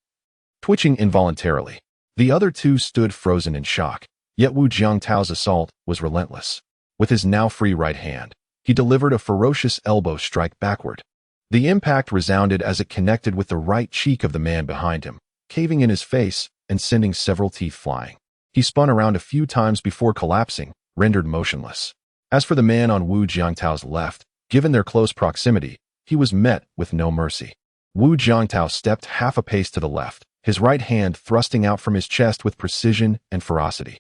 Twitching involuntarily, the other two stood frozen in shock, yet Wu Jiangtao's assault was relentless. With his now free right hand, he delivered a ferocious elbow strike backward. The impact resounded as it connected with the right cheek of the man behind him, caving in his face and sending several teeth flying. He spun around a few times before collapsing, rendered motionless. As for the man on Wu Jiangtao's left, given their close proximity, he was met with no mercy. Wu Jiangtao stepped half a pace to the left, his right hand thrusting out from his chest with precision and ferocity.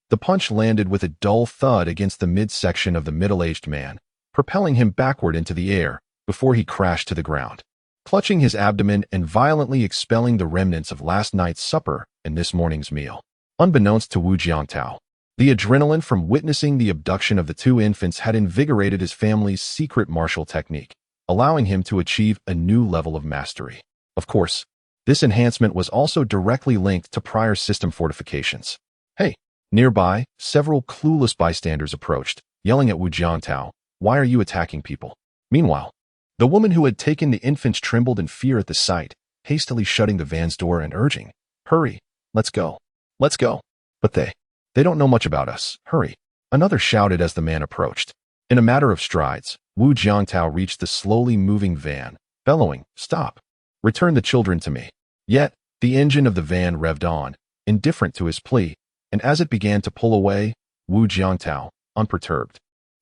The punch landed with a dull thud against the midsection of the middle-aged man, propelling him backward into the air before he crashed to the ground, clutching his abdomen and violently expelling the remnants of last night's supper and this morning's meal. Unbeknownst to Wu Jiangtao, the adrenaline from witnessing the abduction of the two infants had invigorated his family's secret martial technique, allowing him to achieve a new level of mastery. Of course, this enhancement was also directly linked to prior system fortifications. Hey! Nearby, several clueless bystanders approached, yelling at Wu Jiangtao, "Why are you attacking people?" Meanwhile, the woman who had taken the infants trembled in fear at the sight, hastily shutting the van's door and urging, "Hurry, let's go. Let's go." But they don't know much about us. Hurry. Another shouted as the man approached. In a matter of strides, Wu Jiangtao reached the slowly moving van, bellowing, "Stop. Return the children to me." Yet, the engine of the van revved on, indifferent to his plea, and as it began to pull away, Wu Jiangtao, unperturbed,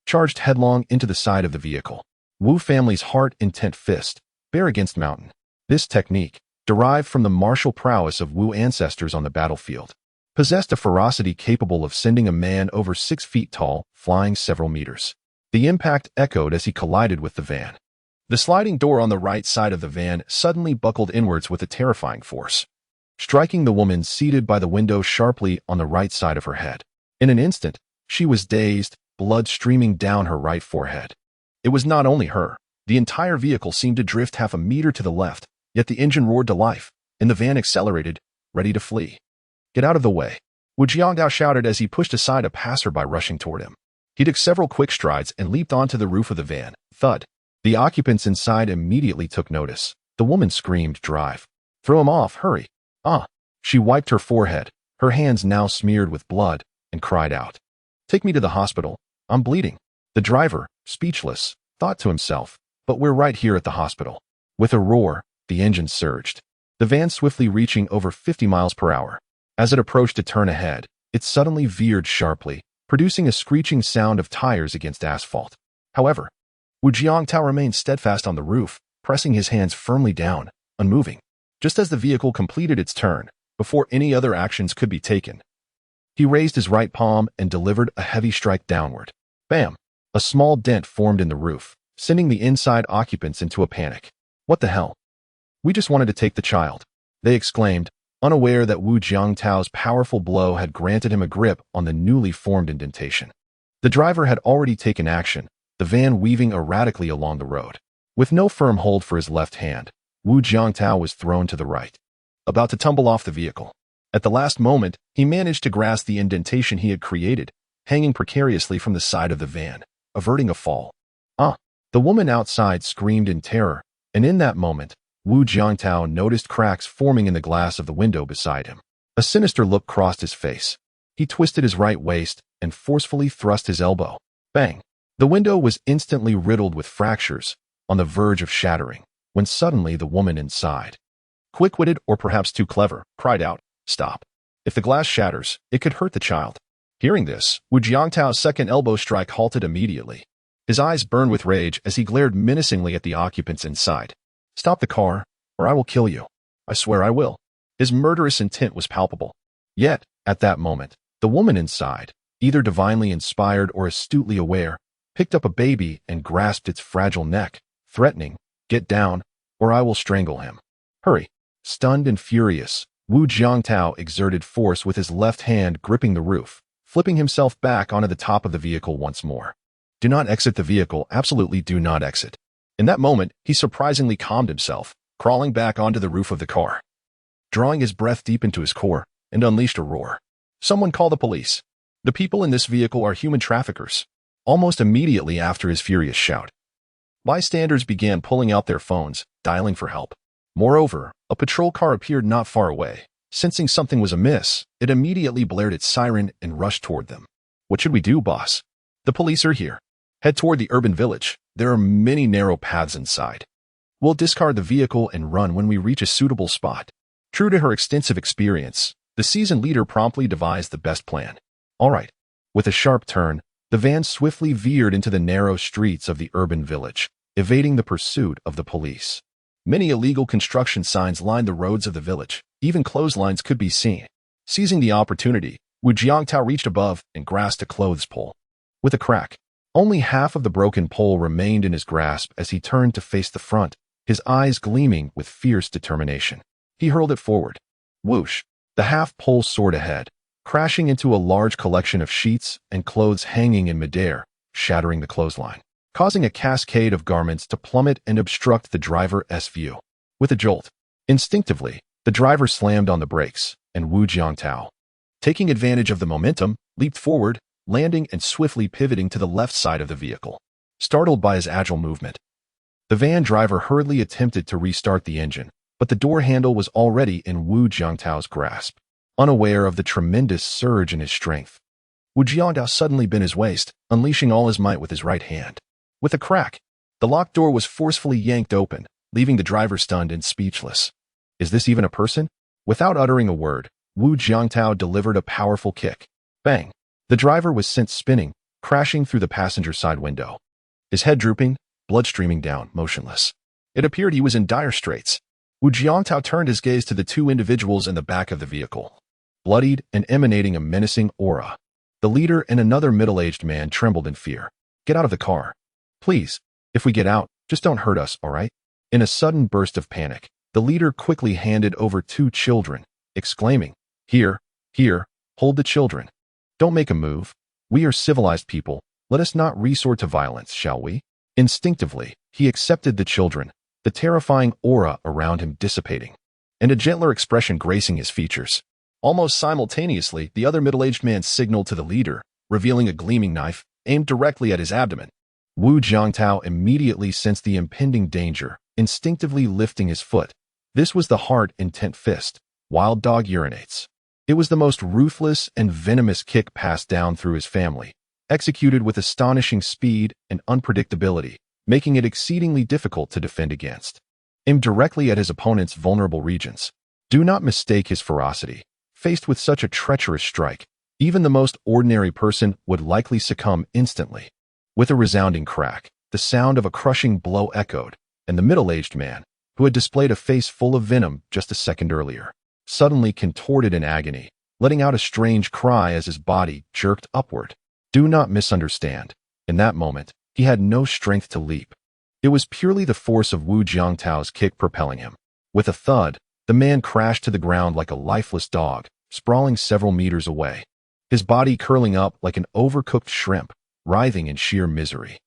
charged headlong into the side of the vehicle. Wu family's heart-intent fist, bare against mountain. This technique, derived from the martial prowess of Wu ancestors on the battlefield, possessed a ferocity capable of sending a man over 6 feet tall, flying several meters. The impact echoed as he collided with the van. The sliding door on the right side of the van suddenly buckled inwards with a terrifying force, striking the woman seated by the window sharply on the right side of her head. In an instant, she was dazed, blood streaming down her right forehead. It was not only her. The entire vehicle seemed to drift half a meter to the left, yet the engine roared to life, and the van accelerated, ready to flee. "Get out of the way," Wu Jiangtao shouted as he pushed aside a passerby rushing toward him. He took several quick strides and leaped onto the roof of the van. Thud. The occupants inside immediately took notice. The woman screamed, "Drive. Throw him off, hurry." "Ah." She wiped her forehead, her hands now smeared with blood, and cried out, "Take me to the hospital. I'm bleeding." The driver, speechless, thought to himself, "But we're right here at the hospital." With a roar, the engine surged, the van swiftly reaching over 50 miles per hour. As it approached a turn ahead, it suddenly veered sharply, producing a screeching sound of tires against asphalt. However, Wu Jiangtao remained steadfast on the roof, pressing his hands firmly down, unmoving. Just as the vehicle completed its turn, before any other actions could be taken, he raised his right palm and delivered a heavy strike downward. Bam! A small dent formed in the roof, sending the inside occupants into a panic. "What the hell? We just wanted to take the child," they exclaimed, unaware that Wu Jiangtao's powerful blow had granted him a grip on the newly formed indentation. The driver had already taken action, the van weaving erratically along the road. With no firm hold for his left hand, Wu Jiangtao was thrown to the right, about to tumble off the vehicle. At the last moment, he managed to grasp the indentation he had created, hanging precariously from the side of the van, averting a fall. "Ah!" The woman outside screamed in terror, and in that moment, Wu Jiangtao noticed cracks forming in the glass of the window beside him. A sinister look crossed his face. He twisted his right waist and forcefully thrust his elbow. Bang! The window was instantly riddled with fractures, on the verge of shattering, when suddenly the woman inside, quick-witted or perhaps too clever, cried out, "Stop. If the glass shatters, it could hurt the child." Hearing this, Wu Jiangtao's second elbow strike halted immediately. His eyes burned with rage as he glared menacingly at the occupants inside. "Stop the car, or I will kill you. I swear I will." His murderous intent was palpable. Yet, at that moment, the woman inside, either divinely inspired or astutely aware, picked up a baby and grasped its fragile neck, threatening, "Get down, or I will strangle him." "Hurry." Stunned and furious, Wu Jiangtao exerted force with his left hand gripping the roof, flipping himself back onto the top of the vehicle once more. "Do not exit the vehicle, absolutely do not exit." In that moment, he surprisingly calmed himself, crawling back onto the roof of the car. Drawing his breath deep into his core, and unleashed a roar. "Someone call the police. The people in this vehicle are human traffickers." Almost immediately after his furious shout, bystanders began pulling out their phones, dialing for help. Moreover, a patrol car appeared not far away. Sensing something was amiss, it immediately blared its siren and rushed toward them. "What should we do, boss?" "The police are here. Head toward the urban village. There are many narrow paths inside. We'll discard the vehicle and run when we reach a suitable spot." True to her extensive experience, the seasoned leader promptly devised the best plan. All right. With a sharp turn, the van swiftly veered into the narrow streets of the urban village, evading the pursuit of the police. Many illegal construction signs lined the roads of the village. Even clotheslines could be seen. Seizing the opportunity, Wu Jiangtao reached above and grasped a clothes pole. With a crack, only half of the broken pole remained in his grasp as he turned to face the front, his eyes gleaming with fierce determination. He hurled it forward. Whoosh! The half pole soared ahead, crashing into a large collection of sheets and clothes hanging in midair, shattering the clothesline, causing a cascade of garments to plummet and obstruct the driver's view. With a jolt, instinctively, the driver slammed on the brakes, and Wu Jiangtao, taking advantage of the momentum, leaped forward, landing and swiftly pivoting to the left side of the vehicle. Startled by his agile movement, the van driver hurriedly attempted to restart the engine, but the door handle was already in Wu Jiangtao's grasp. Unaware of the tremendous surge in his strength, Wu Jiangtao suddenly bent his waist, unleashing all his might with his right hand. With a crack, the locked door was forcefully yanked open, leaving the driver stunned and speechless. Is this even a person? Without uttering a word, Wu Jiangtao delivered a powerful kick. Bang! The driver was sent spinning, crashing through the passenger side window. His head drooping, blood streaming down, motionless. It appeared he was in dire straits. Wu Jiangtao turned his gaze to the two individuals in the back of the vehicle, bloodied and emanating a menacing aura. The leader and another middle-aged man trembled in fear. "Get out of the car. Please, if we get out, just don't hurt us, all right?" In a sudden burst of panic, the leader quickly handed over two children, exclaiming, Here, hold the children. Don't make a move. We are civilized people. Let us not resort to violence, shall we?" Instinctively, he accepted the children, the terrifying aura around him dissipating, and a gentler expression gracing his features. Almost simultaneously, the other middle-aged man signaled to the leader, revealing a gleaming knife aimed directly at his abdomen. Wu Jiangtao immediately sensed the impending danger, instinctively lifting his foot. This was the heart-intent fist. Wild dog urinates. It was the most ruthless and venomous kick passed down through his family, executed with astonishing speed and unpredictability, making it exceedingly difficult to defend against. Aimed directly at his opponent's vulnerable regions. Do not mistake his ferocity. Faced with such a treacherous strike, even the most ordinary person would likely succumb instantly. With a resounding crack, the sound of a crushing blow echoed, and the middle-aged man, who had displayed a face full of venom just a second earlier, suddenly contorted in agony, letting out a strange cry as his body jerked upward. Do not misunderstand. In that moment, he had no strength to leap. It was purely the force of Wu Jiangtao's kick propelling him. With a thud, the man crashed to the ground like a lifeless dog, sprawling several meters away, his body curling up like an overcooked shrimp, writhing in sheer misery.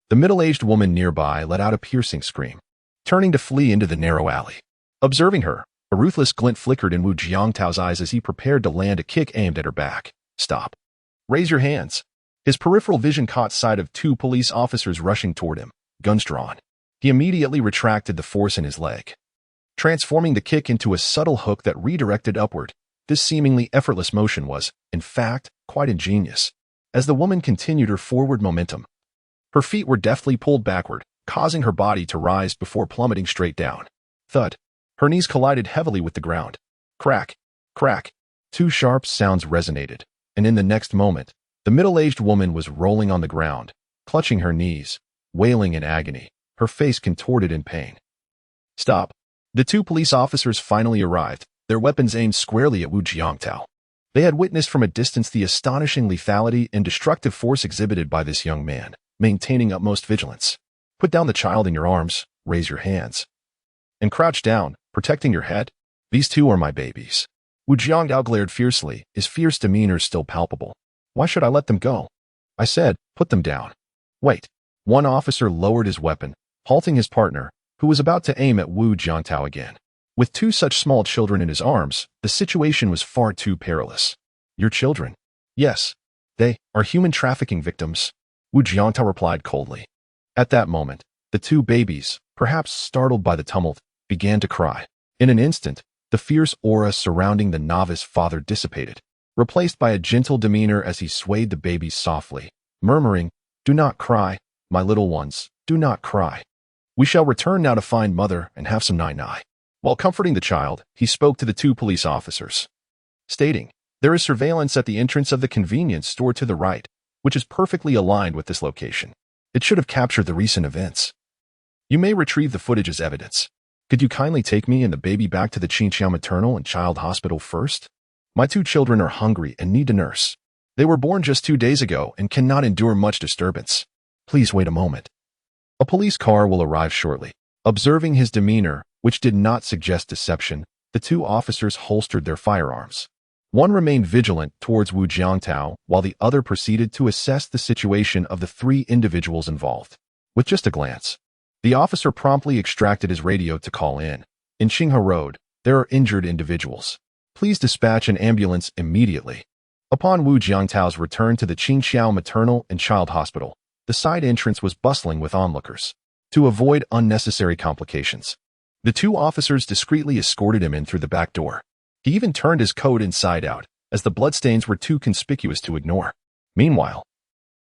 The middle-aged woman nearby let out a piercing scream, turning to flee into the narrow alley. Observing her, a ruthless glint flickered in Wu Jiangtao's eyes as he prepared to land a kick aimed at her back. "Stop. Raise your hands." His peripheral vision caught sight of two police officers rushing toward him, guns drawn. He immediately retracted the force in his leg, transforming the kick into a subtle hook that redirected upward. This seemingly effortless motion was, in fact, quite ingenious. As the woman continued her forward momentum, her feet were deftly pulled backward, causing her body to rise before plummeting straight down. Thud. Her knees collided heavily with the ground. Crack. Crack. Two sharp sounds resonated, and in the next moment, the middle-aged woman was rolling on the ground, clutching her knees, wailing in agony, her face contorted in pain. "Stop." The two police officers finally arrived, their weapons aimed squarely at Wu Jiangtao. They had witnessed from a distance the astonishing lethality and destructive force exhibited by this young man, maintaining utmost vigilance. "Put down the child in your arms, raise your hands, and crouch down, protecting your head. These two are my babies." Wu Jiangtao glared fiercely, his fierce demeanor still palpable. "Why should I let them go? I said, put them down." "Wait." One officer lowered his weapon, halting his partner, who was about to aim at Wu Jiangtao again. With two such small children in his arms, the situation was far too perilous. Your children? Yes. They are human trafficking victims, Wu Jiangtao replied coldly. At that moment, the two babies, perhaps startled by the tumult, began to cry. In an instant, the fierce aura surrounding the novice father dissipated, replaced by a gentle demeanor as he swayed the babies softly, murmuring, "Do not cry, my little ones, do not cry. We shall return now to find mother and have some nai-nai." While comforting the child, he spoke to the two police officers, stating, "There is surveillance at the entrance of the convenience store to the right, which is perfectly aligned with this location. It should have captured the recent events. You may retrieve the footage as evidence. Could you kindly take me and the baby back to the Qinqiao Maternal and Child Hospital first? My two children are hungry and need a nurse. They were born just 2 days ago and cannot endure much disturbance. Please wait a moment. A police car will arrive shortly." Observing his demeanor, which did not suggest deception, the two officers holstered their firearms. One remained vigilant towards Wu Jiangtao, while the other proceeded to assess the situation of the 3 individuals involved. With just a glance, the officer promptly extracted his radio to call in. "In Qinghe Road, there are injured individuals. Please dispatch an ambulance immediately." Upon Wu Jiangtao's return to the Qinqiao Maternal and Child Hospital, the side entrance was bustling with onlookers. To avoid unnecessary complications, the two officers discreetly escorted him in through the back door. He even turned his coat inside out, as the bloodstains were too conspicuous to ignore. Meanwhile,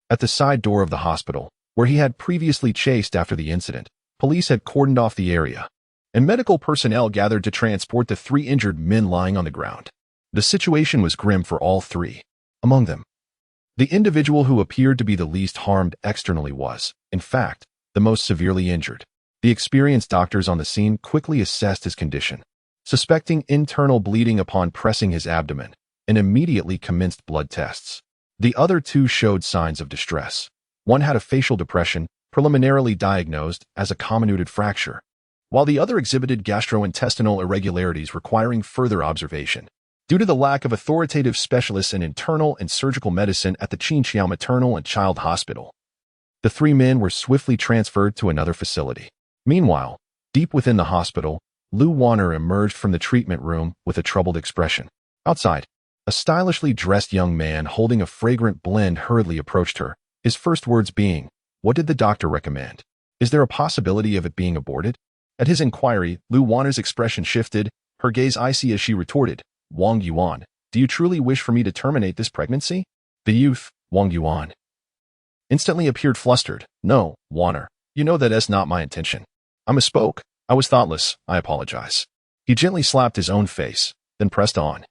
at the side door of the hospital, where he had previously chased after the incident, police had cordoned off the area, and medical personnel gathered to transport the 3 injured men lying on the ground. The situation was grim for all 3. Among them, the individual who appeared to be the least harmed externally was, in fact, the most severely injured. The experienced doctors on the scene quickly assessed his condition, suspecting internal bleeding upon pressing his abdomen, and immediately commenced blood tests. The other 2 showed signs of distress. One had a facial depression, preliminarily diagnosed as a comminuted fracture, while the other exhibited gastrointestinal irregularities requiring further observation. Due to the lack of authoritative specialists in internal and surgical medicine at the Qinqiao Maternal and Child Hospital, the 3 men were swiftly transferred to another facility. Meanwhile, deep within the hospital, Lu Warner emerged from the treatment room with a troubled expression. Outside, a stylishly dressed young man holding a fragrant blend hurriedly approached her, his first words being, "What did the doctor recommend? Is there a possibility of it being aborted?" At his inquiry, Lu Warner's expression shifted, her gaze icy as she retorted, "Wang Yuan, do you truly wish for me to terminate this pregnancy?" The youth, Wang Yuan, instantly appeared flustered. "No, Warner, you know that is not my intention. I misspoke. I was thoughtless. I apologize." He gently slapped his own face, then pressed on.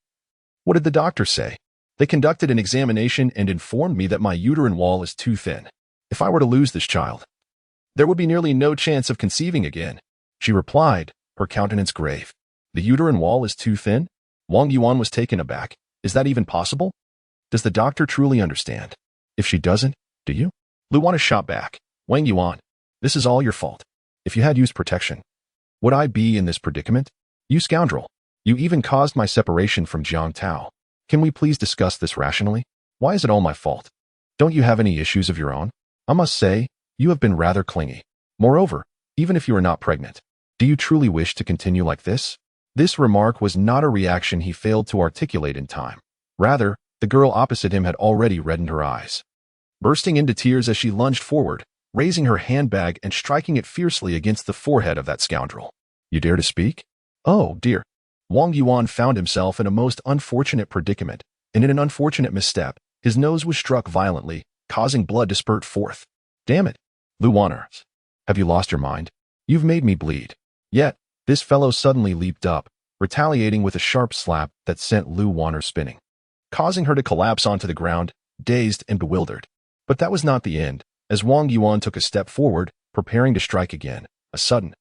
"What did the doctor say?" "They conducted an examination and informed me that my uterine wall is too thin. If I were to lose this child, there would be nearly no chance of conceiving again," she replied, her countenance grave. "The uterine wall is too thin?" Wang Yuan was taken aback. "Is that even possible? Does the doctor truly understand? If she doesn't, do you?" Lu Warner shot back. "Wang Yuan, this is all your fault. If you had used protection, would I be in this predicament? You scoundrel. You even caused my separation from Jiang Tao. Can we please discuss this rationally? Why is it all my fault? Don't you have any issues of your own? I must say, you have been rather clingy. Moreover, even if you are not pregnant, do you truly wish to continue like this?" This remark was not a reaction he failed to articulate in time. Rather, the girl opposite him had already reddened her eyes, bursting into tears as she lunged forward, raising her handbag and striking it fiercely against the forehead of that scoundrel. "You dare to speak? Oh, dear." Wang Yuan found himself in a most unfortunate predicament, and in an unfortunate misstep, his nose was struck violently, causing blood to spurt forth. "Damn it, Lu Warner, have you lost your mind? You've made me bleed." Yet, this fellow suddenly leaped up, retaliating with a sharp slap that sent Lu Warner spinning, causing her to collapse onto the ground, dazed and bewildered. But that was not the end. As Wang Yuan took a step forward, preparing to strike again, a sudden,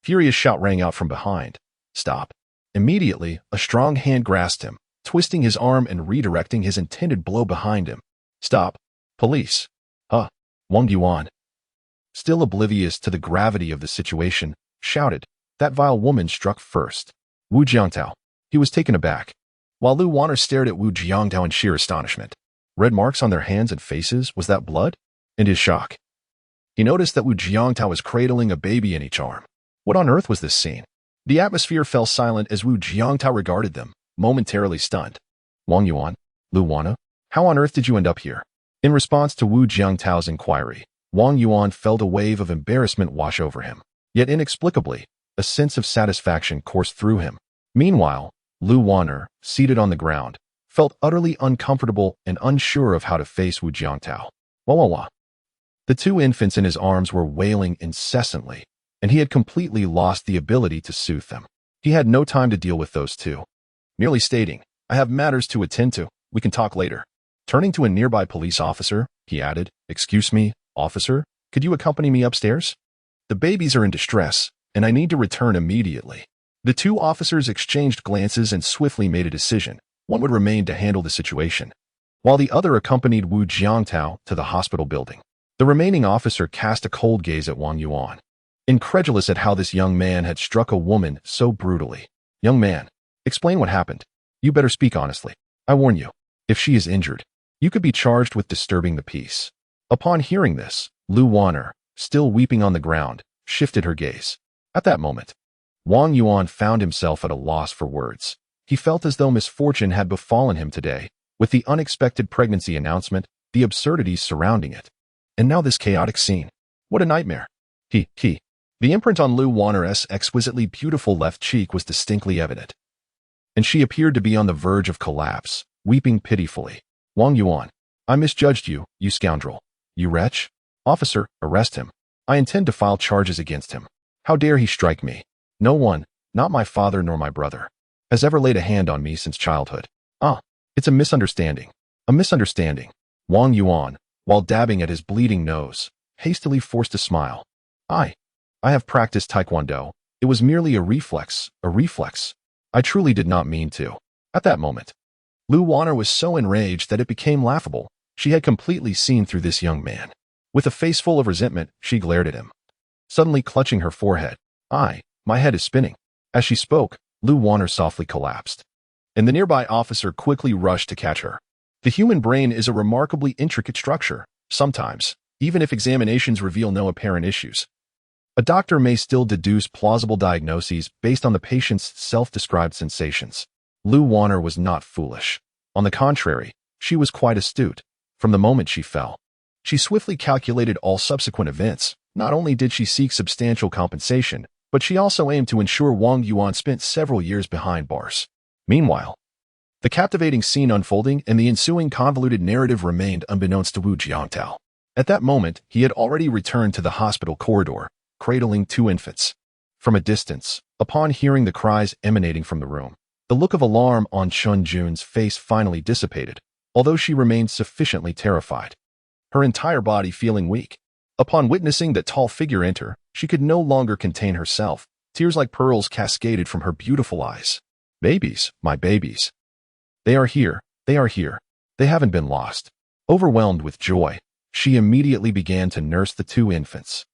furious shout rang out from behind. "Stop." Immediately, a strong hand grasped him, twisting his arm and redirecting his intended blow behind him. "Stop. Police." Wang Yuan, still oblivious to the gravity of the situation, shouted. That vile woman struck first. Wu Jiangtao. He was taken aback, while Lu Warner stared at Wu Jiangtao in sheer astonishment. Red marks on their hands and faces, was that blood? In his shock, he noticed that Wu Jiangtao was cradling a baby in each arm. What on earth was this scene? The atmosphere fell silent as Wu Jiangtao regarded them, momentarily stunned. Wang Yuan, Lu Wana, how on earth did you end up here? In response to Wu Jiangtao's inquiry, Wang Yuan felt a wave of embarrassment wash over him. Yet inexplicably, a sense of satisfaction coursed through him. Meanwhile, Lu Waner, seated on the ground, felt utterly uncomfortable and unsure of how to face Wu Jiangtao. Wah wah wah. The two infants in his arms were wailing incessantly, and he had completely lost the ability to soothe them. He had no time to deal with those two. Merely stating, I have matters to attend to, we can talk later. Turning to a nearby police officer, he added, Excuse me, officer, could you accompany me upstairs? The babies are in distress, and I need to return immediately. The two officers exchanged glances and swiftly made a decision. One would remain to handle the situation, while the other accompanied Wu Jiangtao to the hospital building. The remaining officer cast a cold gaze at Wang Yuan, incredulous at how this young man had struck a woman so brutally. Young man, explain what happened. You better speak honestly. I warn you, if she is injured, you could be charged with disturbing the peace. Upon hearing this, Lu Waner, still weeping on the ground, shifted her gaze. At that moment, Wang Yuan found himself at a loss for words. He felt as though misfortune had befallen him today, with the unexpected pregnancy announcement, the absurdities surrounding it. And now this chaotic scene. What a nightmare. The imprint on Lu Waner's exquisitely beautiful left cheek was distinctly evident, and she appeared to be on the verge of collapse, weeping pitifully. Wang Yuan, I misjudged you, you scoundrel. You wretch. Officer, arrest him. I intend to file charges against him. How dare he strike me? No one, not my father nor my brother, has ever laid a hand on me since childhood. It's a misunderstanding. A misunderstanding. Wang Yuan, while dabbing at his bleeding nose, hastily forced a smile. I have practiced Taekwondo. It was merely a reflex. I truly did not mean to. At that moment, Lu Waner was so enraged that it became laughable. She had completely seen through this young man. With a face full of resentment, she glared at him, suddenly clutching her forehead. My head is spinning. As she spoke, Lu Waner softly collapsed, and the nearby officer quickly rushed to catch her. The human brain is a remarkably intricate structure. Sometimes, even if examinations reveal no apparent issues, a doctor may still deduce plausible diagnoses based on the patient's self-described sensations. Lu Waner was not foolish. On the contrary, she was quite astute. From the moment she fell, she swiftly calculated all subsequent events. Not only did she seek substantial compensation, but she also aimed to ensure Wang Yuan spent several years behind bars. Meanwhile, the captivating scene unfolding and the ensuing convoluted narrative remained unbeknownst to Wu Jiangtao. At that moment, he had already returned to the hospital corridor, cradling two infants. From a distance, upon hearing the cries emanating from the room, the look of alarm on Chen Jun's face finally dissipated, although she remained sufficiently terrified, her entire body feeling weak. Upon witnessing that tall figure enter, she could no longer contain herself. Tears like pearls cascaded from her beautiful eyes. Babies, my babies. They are here, they are here. They haven't been lost. Overwhelmed with joy, she immediately began to nurse the two infants,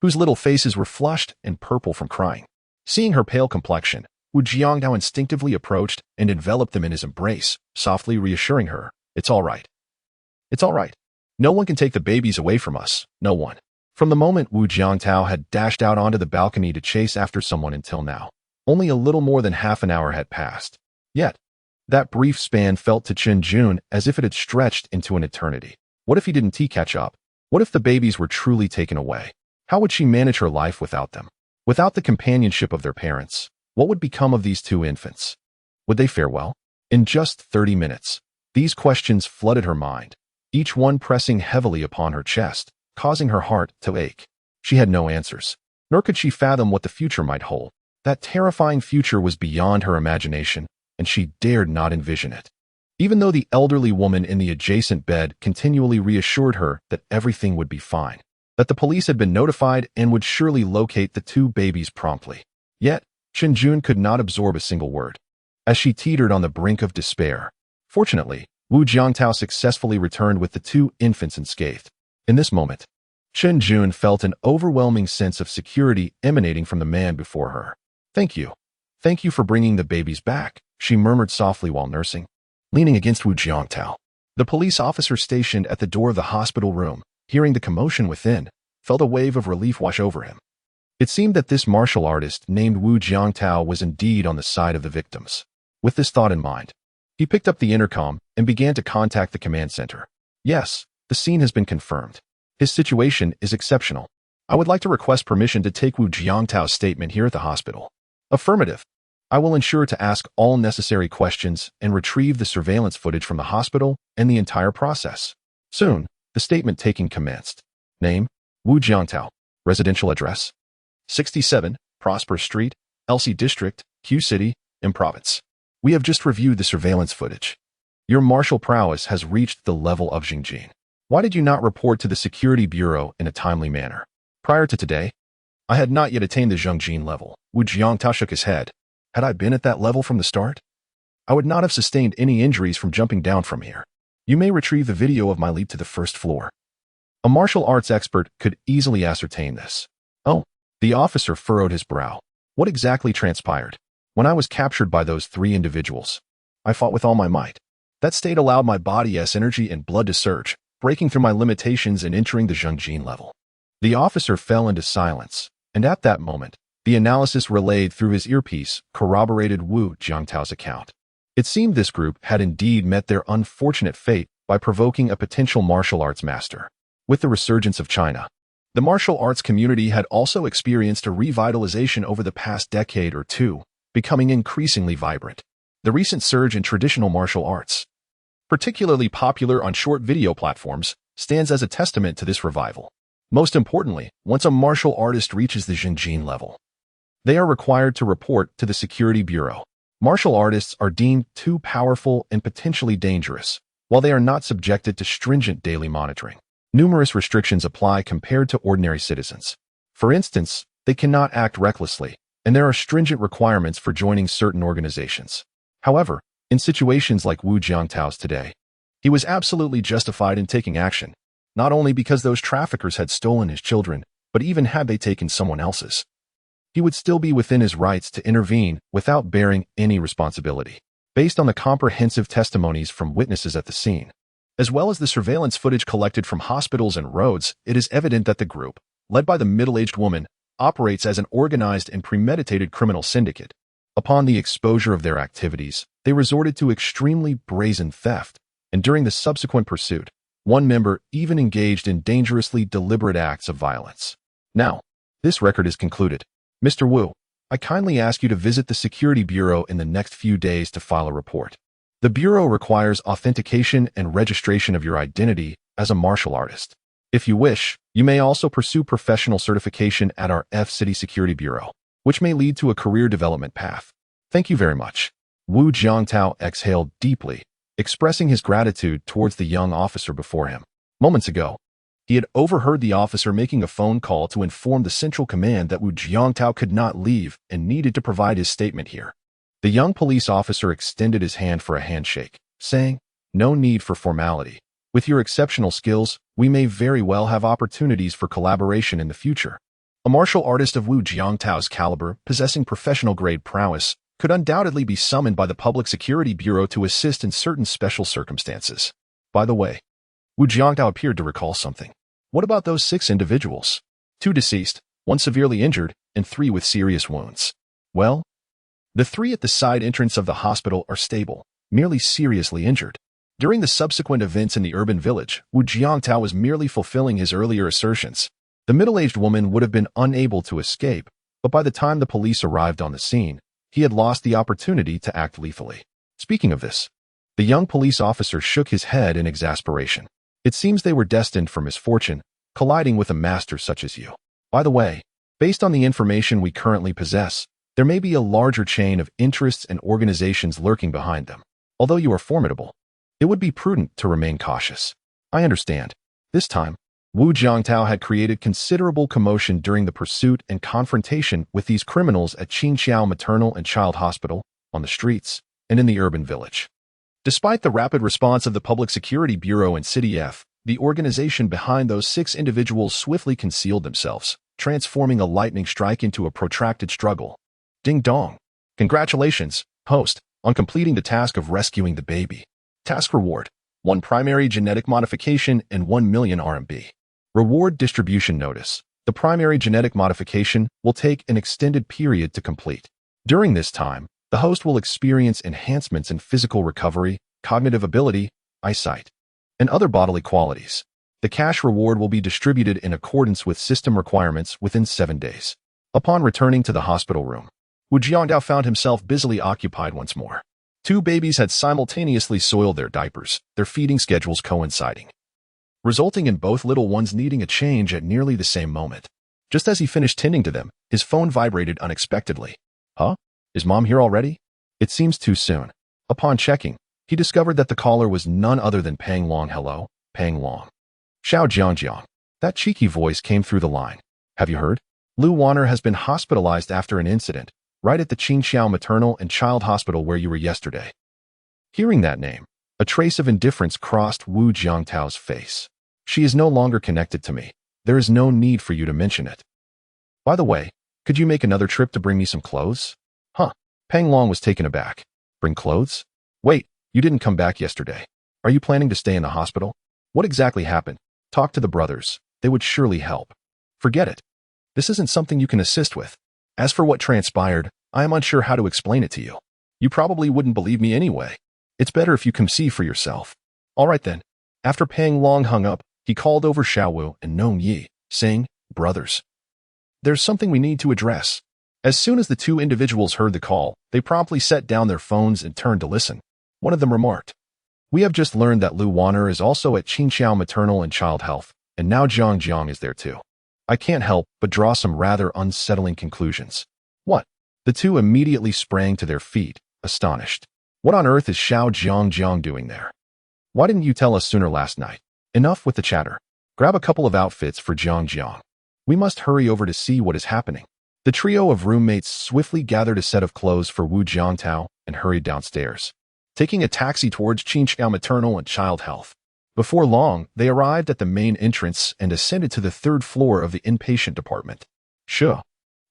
whose little faces were flushed and purple from crying. Seeing her pale complexion, Wu Jiangtao instinctively approached and enveloped them in his embrace, softly reassuring her, It's all right. It's all right. No one can take the babies away from us, no one. From the moment Wu Jiangtao had dashed out onto the balcony to chase after someone until now, only a little more than half an hour had passed. Yet, that brief span felt to Chen Jun as if it had stretched into an eternity. What if he didn't catch up? What if the babies were truly taken away? How would she manage her life without them? Without the companionship of their parents, what would become of these two infants? Would they fare well? In just 30 minutes, these questions flooded her mind, each one pressing heavily upon her chest, causing her heart to ache. She had no answers, nor could she fathom what the future might hold. That terrifying future was beyond her imagination, and she dared not envision it. Even though the elderly woman in the adjacent bed continually reassured her that everything would be fine, that the police had been notified and would surely locate the two babies promptly. Yet, Chen Jun could not absorb a single word, as she teetered on the brink of despair. Fortunately, Wu Jiangtao successfully returned with the two infants unscathed. In this moment, Chen Jun felt an overwhelming sense of security emanating from the man before her. Thank you. Thank you for bringing the babies back, she murmured softly while nursing. Leaning against Wu Jiangtao, the police officer stationed at the door of the hospital room, hearing the commotion within, felt a wave of relief wash over him. It seemed that this martial artist named Wu Jiangtao was indeed on the side of the victims. With this thought in mind, he picked up the intercom and began to contact the command center. Yes, the scene has been confirmed. His situation is exceptional. I would like to request permission to take Wu Jiangtao's statement here at the hospital. Affirmative. I will ensure to ask all necessary questions and retrieve the surveillance footage from the hospital and the entire process. Soon, the statement taking commenced. Name, Wu Jiangtao. Residential address, 67, Prosper Street, Elsie District, Q City, in Province. We have just reviewed the surveillance footage. Your martial prowess has reached the level of Xingjin. Why did you not report to the Security Bureau in a timely manner? Prior to today, I had not yet attained the Xingjin level. Wu Jiangtao shook his head. Had I been at that level from the start, I would not have sustained any injuries from jumping down from here. You may retrieve the video of my leap to the first floor. A martial arts expert could easily ascertain this. Oh, the officer furrowed his brow. What exactly transpired? When I was captured by those 3 individuals, I fought with all my might. That state allowed my body's energy and blood to surge, breaking through my limitations and entering the Xingjin level. The officer fell into silence, and at that moment, the analysis relayed through his earpiece corroborated Wu Jiangtao's account. It seemed this group had indeed met their unfortunate fate by provoking a potential martial arts master. With the resurgence of China, the martial arts community had also experienced a revitalization over the past decade or two, becoming increasingly vibrant. The recent surge in traditional martial arts, particularly popular on short video platforms, stands as a testament to this revival. Most importantly, once a martial artist reaches the Xingjin level, they are required to report to the Security Bureau. Martial artists are deemed too powerful and potentially dangerous, while they are not subjected to stringent daily monitoring. Numerous restrictions apply compared to ordinary citizens. For instance, they cannot act recklessly, and there are stringent requirements for joining certain organizations. However, in situations like Wu Jiangtao's today, he was absolutely justified in taking action, not only because those traffickers had stolen his children, but even had they taken someone else's. He would still be within his rights to intervene without bearing any responsibility. Based on the comprehensive testimonies from witnesses at the scene, as well as the surveillance footage collected from hospitals and roads, it is evident that the group, led by the middle-aged woman, operates as an organized and premeditated criminal syndicate. Upon the exposure of their activities, they resorted to extremely brazen theft, and during the subsequent pursuit, one member even engaged in dangerously deliberate acts of violence. Now, this record is concluded. Mr. Wu, I kindly ask you to visit the Security Bureau in the next few days to file a report. The Bureau requires authentication and registration of your identity as a martial artist. If you wish, you may also pursue professional certification at our F-City Security Bureau, which may lead to a career development path. Thank you very much. Wu Jiangtao exhaled deeply, expressing his gratitude towards the young officer before him. Moments ago, he had overheard the officer making a phone call to inform the Central Command that Wu Jiangtao could not leave and needed to provide his statement here. The young police officer extended his hand for a handshake, saying, "No need for formality. With your exceptional skills, we may very well have opportunities for collaboration in the future." A martial artist of Wu Jiangtao's caliber, possessing professional-grade prowess, could undoubtedly be summoned by the Public Security Bureau to assist in certain special circumstances. By the way, Wu Jiangtao appeared to recall something. What about those 6 individuals? 2 deceased, 1 severely injured, and 3 with serious wounds. Well, the 3 at the side entrance of the hospital are stable, merely seriously injured. During the subsequent events in the urban village, Wu Jiangtao was merely fulfilling his earlier assertions. The middle-aged woman would have been unable to escape, but by the time the police arrived on the scene, he had lost the opportunity to act lethally. Speaking of this, the young police officer shook his head in exasperation. It seems they were destined for misfortune, colliding with a master such as you. By the way, based on the information we currently possess, there may be a larger chain of interests and organizations lurking behind them. Although you are formidable, it would be prudent to remain cautious. I understand. This time, Wu Jiangtao had created considerable commotion during the pursuit and confrontation with these criminals at Qinxiao Maternal and Child Hospital, on the streets, and in the urban village. Despite the rapid response of the Public Security Bureau and City F, the organization behind those 6 individuals swiftly concealed themselves, transforming a lightning strike into a protracted struggle. Ding dong. Congratulations, host, on completing the task of rescuing the baby. Task reward: 1 primary genetic modification and 1 million RMB. Reward distribution notice: The primary genetic modification will take an extended period to complete. During this time, the host will experience enhancements in physical recovery, cognitive ability, eyesight, and other bodily qualities. The cash reward will be distributed in accordance with system requirements within 7 days. Upon returning to the hospital room, Wu Jiangdao found himself busily occupied once more. 2 babies had simultaneously soiled their diapers, their feeding schedules coinciding, resulting in both little ones needing a change at nearly the same moment. Just as he finished tending to them, his phone vibrated unexpectedly. Huh? Is Mom here already? It seems too soon. Upon checking, he discovered that the caller was none other than Peng Long. Hello, Peng Long. Xiao Jiangjiang. That cheeky voice came through the line. Have you heard? Lu Wanner has been hospitalized after an incident, right at the Qingxiao Maternal and Child Hospital where you were yesterday. Hearing that name, a trace of indifference crossed Wu Jiangtao's face. She is no longer connected to me. There is no need for you to mention it. By the way, could you make another trip to bring me some clothes? Huh. Peng Long was taken aback. Bring clothes? Wait, you didn't come back yesterday. Are you planning to stay in the hospital? What exactly happened? Talk to the brothers. They would surely help. Forget it. This isn't something you can assist with. As for what transpired, I am unsure how to explain it to you. You probably wouldn't believe me anyway. It's better if you come see for yourself. All right then. After Peng Long hung up, he called over Xiao Wu and Nong Yi, saying, Brothers, there's something we need to address. As soon as the 2 individuals heard the call, they promptly set down their phones and turned to listen. One of them remarked, We have just learned that Lu Wanner is also at Qingxiao Maternal and Child Health, and now Zhang Jiang is there too. I can't help but draw some rather unsettling conclusions. What? The 2 immediately sprang to their feet, astonished. What on earth is Xiao Jiang doing there? Why didn't you tell us sooner last night? Enough with the chatter. Grab a couple of outfits for Jiang. We must hurry over to see what is happening. The trio of roommates swiftly gathered a set of clothes for Wu Jiangtao and hurried downstairs, taking a taxi towards Qingxiao Maternal and Child Health. Before long, they arrived at the main entrance and ascended to the 3rd floor of the inpatient department. Sure.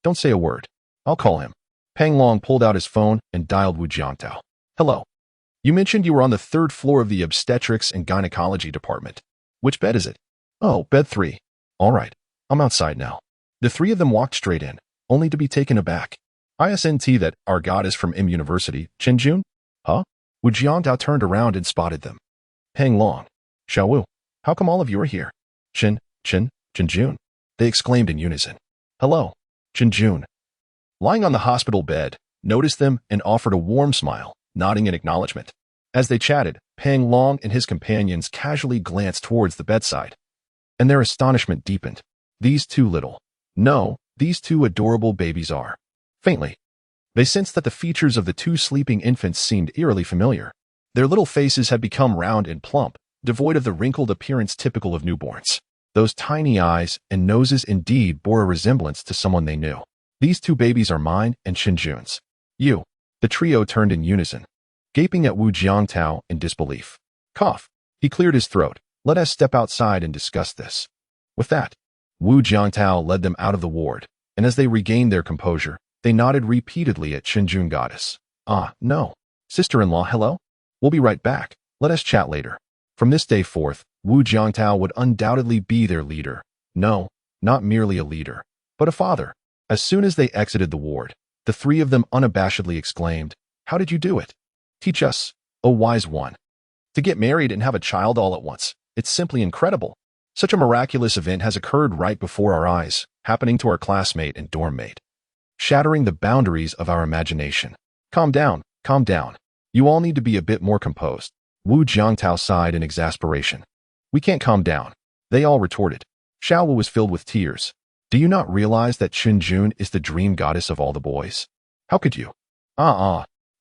Don't say a word. I'll call him. Peng Long pulled out his phone and dialed Wu Jiangtao. Hello. You mentioned you were on the 3rd floor of the obstetrics and gynecology department. Which bed is it? Oh, bed 3. All right. I'm outside now. The 3 of them walked straight in, only to be taken aback. ISNT that our god is from M University, Chen Jun? Huh? Wu Jiangtao turned around and spotted them. Peng Long. Xiao Wu, how come all of you are here? Chen Jun. They exclaimed in unison. Hello, Chen Jun. Lying on the hospital bed, noticed them and offered a warm smile, nodding in acknowledgement. As they chatted, Peng Long and his companions casually glanced towards the bedside, and their astonishment deepened. These 2 adorable babies are. Faintly, they sensed that the features of the 2 sleeping infants seemed eerily familiar. Their little faces had become round and plump, devoid of the wrinkled appearance typical of newborns. Those tiny eyes and noses indeed bore a resemblance to someone they knew. These 2 babies are mine and Shinjun's. You. The trio turned in unison, gaping at Wu Jiangtao in disbelief. Cough. He cleared his throat. Let us step outside and discuss this. With that, Wu Jiangtao led them out of the ward, and as they regained their composure, they nodded repeatedly at Shinjun Goddess. Ah, no. Sister-in-law, hello? We'll be right back. Let us chat later. From this day forth, Wu Jiangtao would undoubtedly be their leader. No, not merely a leader, but a father. As soon as they exited the ward, the 3 of them unabashedly exclaimed, How did you do it? Teach us, O wise one. To get married and have a child all at once, it's simply incredible. Such a miraculous event has occurred right before our eyes, happening to our classmate and dorm mate, shattering the boundaries of our imagination. Calm down. You all need to be a bit more composed. Wu Jiangtao sighed in exasperation. We can't calm down, they all retorted. Xiao Wu was filled with tears. Do you not realize that Chen Jun is the dream goddess of all the boys? How could you?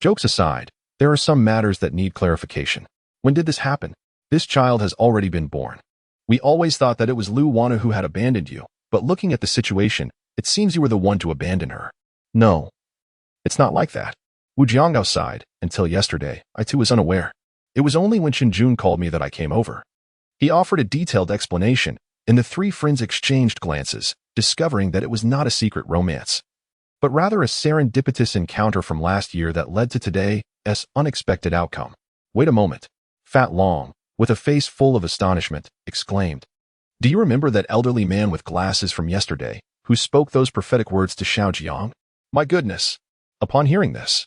Jokes aside, there are some matters that need clarification. When did this happen? This child has already been born. We always thought that it was Lu Wanner who had abandoned you, but looking at the situation, it seems you were the one to abandon her. No, it's not like that. Wu Jiangtao sighed. Until yesterday, I too was unaware. It was only when Chen Jun called me that I came over. He offered a detailed explanation, and the 3 friends exchanged glances, discovering that it was not a secret romance, but rather a serendipitous encounter from last year that led to today's unexpected outcome. Wait a moment. Fat Long, with a face full of astonishment, exclaimed. Do you remember that elderly man with glasses from yesterday who spoke those prophetic words to Xiao Jiang? My goodness! Upon hearing this,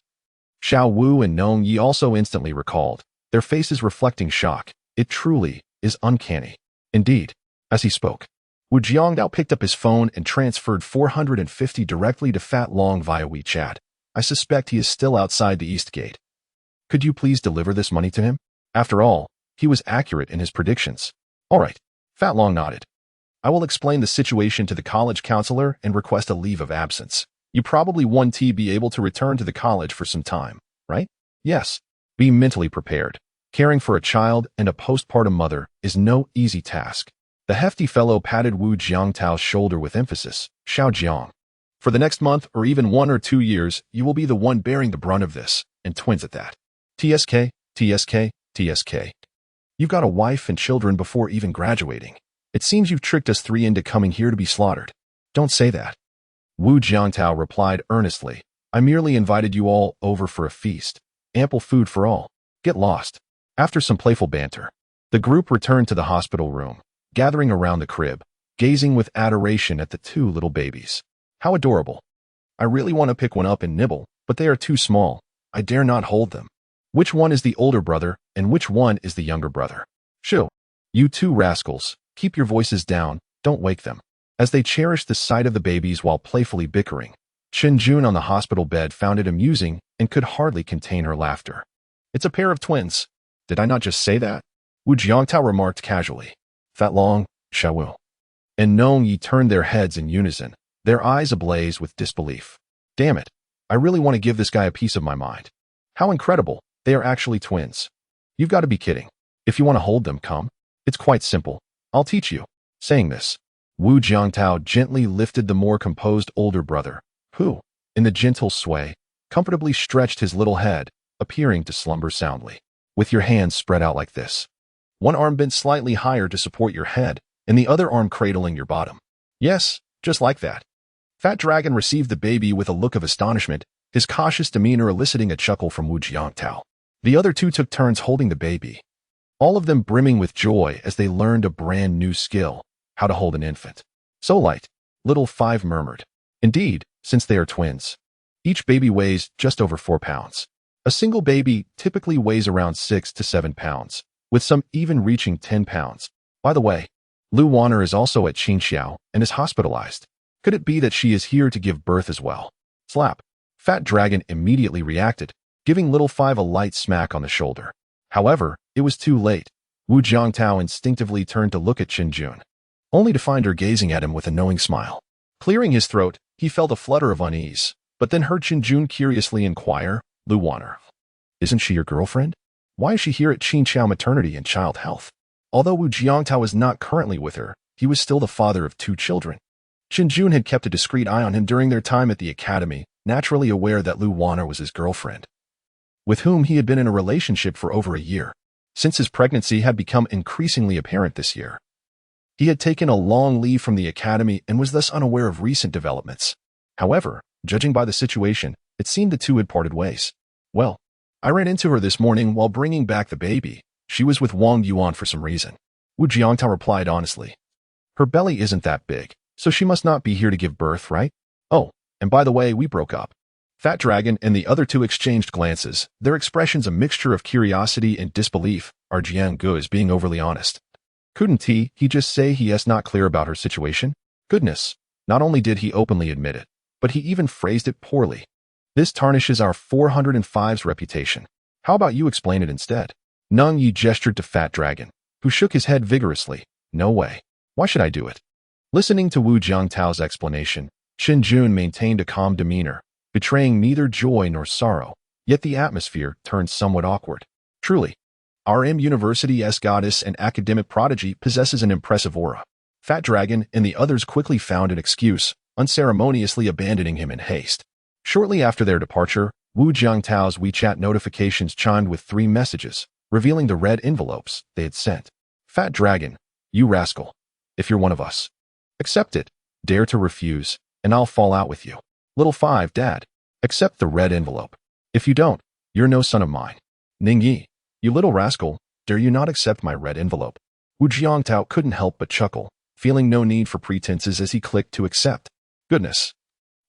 Xiao Wu and Nong Yi also instantly recalled, their faces reflecting shock. It truly is uncanny. Indeed, as he spoke, Wu Jiangtao picked up his phone and transferred 450 directly to Fat Long via WeChat. I suspect he is still outside the East Gate. Could you please deliver this money to him? After all, he was accurate in his predictions. All right, Fat Long nodded. I will explain the situation to the college counselor and request a leave of absence. You probably won't be able to return to the college for some time, right? Yes. Be mentally prepared. Caring for a child and a postpartum mother is no easy task. The hefty fellow patted Wu Jiangtao's shoulder with emphasis. Xiao Jiang. For the next month or even 1 or 2 years, you will be the one bearing the brunt of this, and twins at that. TSK, TSK, TSK. You've got a wife and children before even graduating. It seems you've tricked us 3 into coming here to be slaughtered. Don't say that. Wu Jiangtao replied earnestly. I merely invited you all over for a feast. Ample food for all. Get lost. After some playful banter, the group returned to the hospital room, gathering around the crib, gazing with adoration at the 2 little babies. How adorable. I really want to pick one up and nibble, but they are too small. I dare not hold them. Which one is the older brother, and which one is the younger brother? Shoo. You 2 rascals, keep your voices down, don't wake them. As they cherished the sight of the babies while playfully bickering, Chen Jun on the hospital bed found it amusing and could hardly contain her laughter. It's a pair of twins. Did I not just say that? Wu Jiangtao remarked casually. Fat Long, Xiao Wu, and Nong Yi turned their heads in unison, their eyes ablaze with disbelief. Damn it, I really want to give this guy a piece of my mind. How incredible, they are actually twins. You've got to be kidding. If you want to hold them, come. It's quite simple. I'll teach you. Saying this, Wu Jiangtao gently lifted the more composed older brother, who, in the gentle sway, comfortably stretched his little head, appearing to slumber soundly. With your hands spread out like this. One arm bent slightly higher to support your head, and the other arm cradling your bottom. Yes, just like that. Fat Dragon received the baby with a look of astonishment, his cautious demeanor eliciting a chuckle from Wu Jiangtao. The other 2 took turns holding the baby, all of them brimming with joy as they learned a brand new skill, how to hold an infant. So light, little 5 murmured. Indeed, since they are twins. Each baby weighs just over 4 pounds. A single baby typically weighs around 6 to 7 pounds, with some even reaching 10 pounds. By the way, Lu Wanner is also at Qingxiao and is hospitalized. Could it be that she is here to give birth as well? Slap. Fat Dragon immediately reacted, giving Little 5 a light smack on the shoulder. However, it was too late. Wu Jiangtao instinctively turned to look at Chen Jun, only to find her gazing at him with a knowing smile. Clearing his throat, he felt a flutter of unease, but then heard Chen Jun curiously inquire, Lu Wanner, isn't she your girlfriend? Why is she here at Qingxiao Maternity and Child Health? Although Wu Jiangtao was not currently with her, he was still the father of 2 children. Chen Jun had kept a discreet eye on him during their time at the academy, naturally aware that Lu Wanner was his girlfriend, with whom he had been in a relationship for over a year, since his pregnancy had become increasingly apparent this year. He had taken a long leave from the academy and was thus unaware of recent developments. However, judging by the situation, it seemed the 2 had parted ways. Well, I ran into her this morning while bringing back the baby. She was with Wang Yuan for some reason. Wu Jiangtao replied honestly. Her belly isn't that big, so she must not be here to give birth, right? Oh, and by the way, we broke up. Fat Dragon and the other 2 exchanged glances, their expressions a mixture of curiosity and disbelief. Our Jiang Gu is being overly honest. Couldn't he just say he is not clear about her situation? Goodness, not only did he openly admit it, but he even phrased it poorly. This tarnishes our 405's reputation. How about you explain it instead? Nong Yi gestured to Fat Dragon, who shook his head vigorously. No way. Why should I do it? Listening to Wu Jiangtao's explanation, Chen Jun maintained a calm demeanor, betraying neither joy nor sorrow, yet the atmosphere turned somewhat awkward. Truly, RM University's goddess and academic prodigy possesses an impressive aura. Fat Dragon and the others quickly found an excuse, unceremoniously abandoning him in haste. Shortly after their departure, Wu Jiangtao's WeChat notifications chimed with 3 messages, revealing the red envelopes they had sent. Fat Dragon, you rascal. If you're one of us, accept it. Dare to refuse, and I'll fall out with you. Little 5, Dad, accept the red envelope. If you don't, you're no son of mine. Ning Yi, you little rascal, dare you not accept my red envelope? Wu Jiangtao couldn't help but chuckle, feeling no need for pretenses as he clicked to accept. Goodness.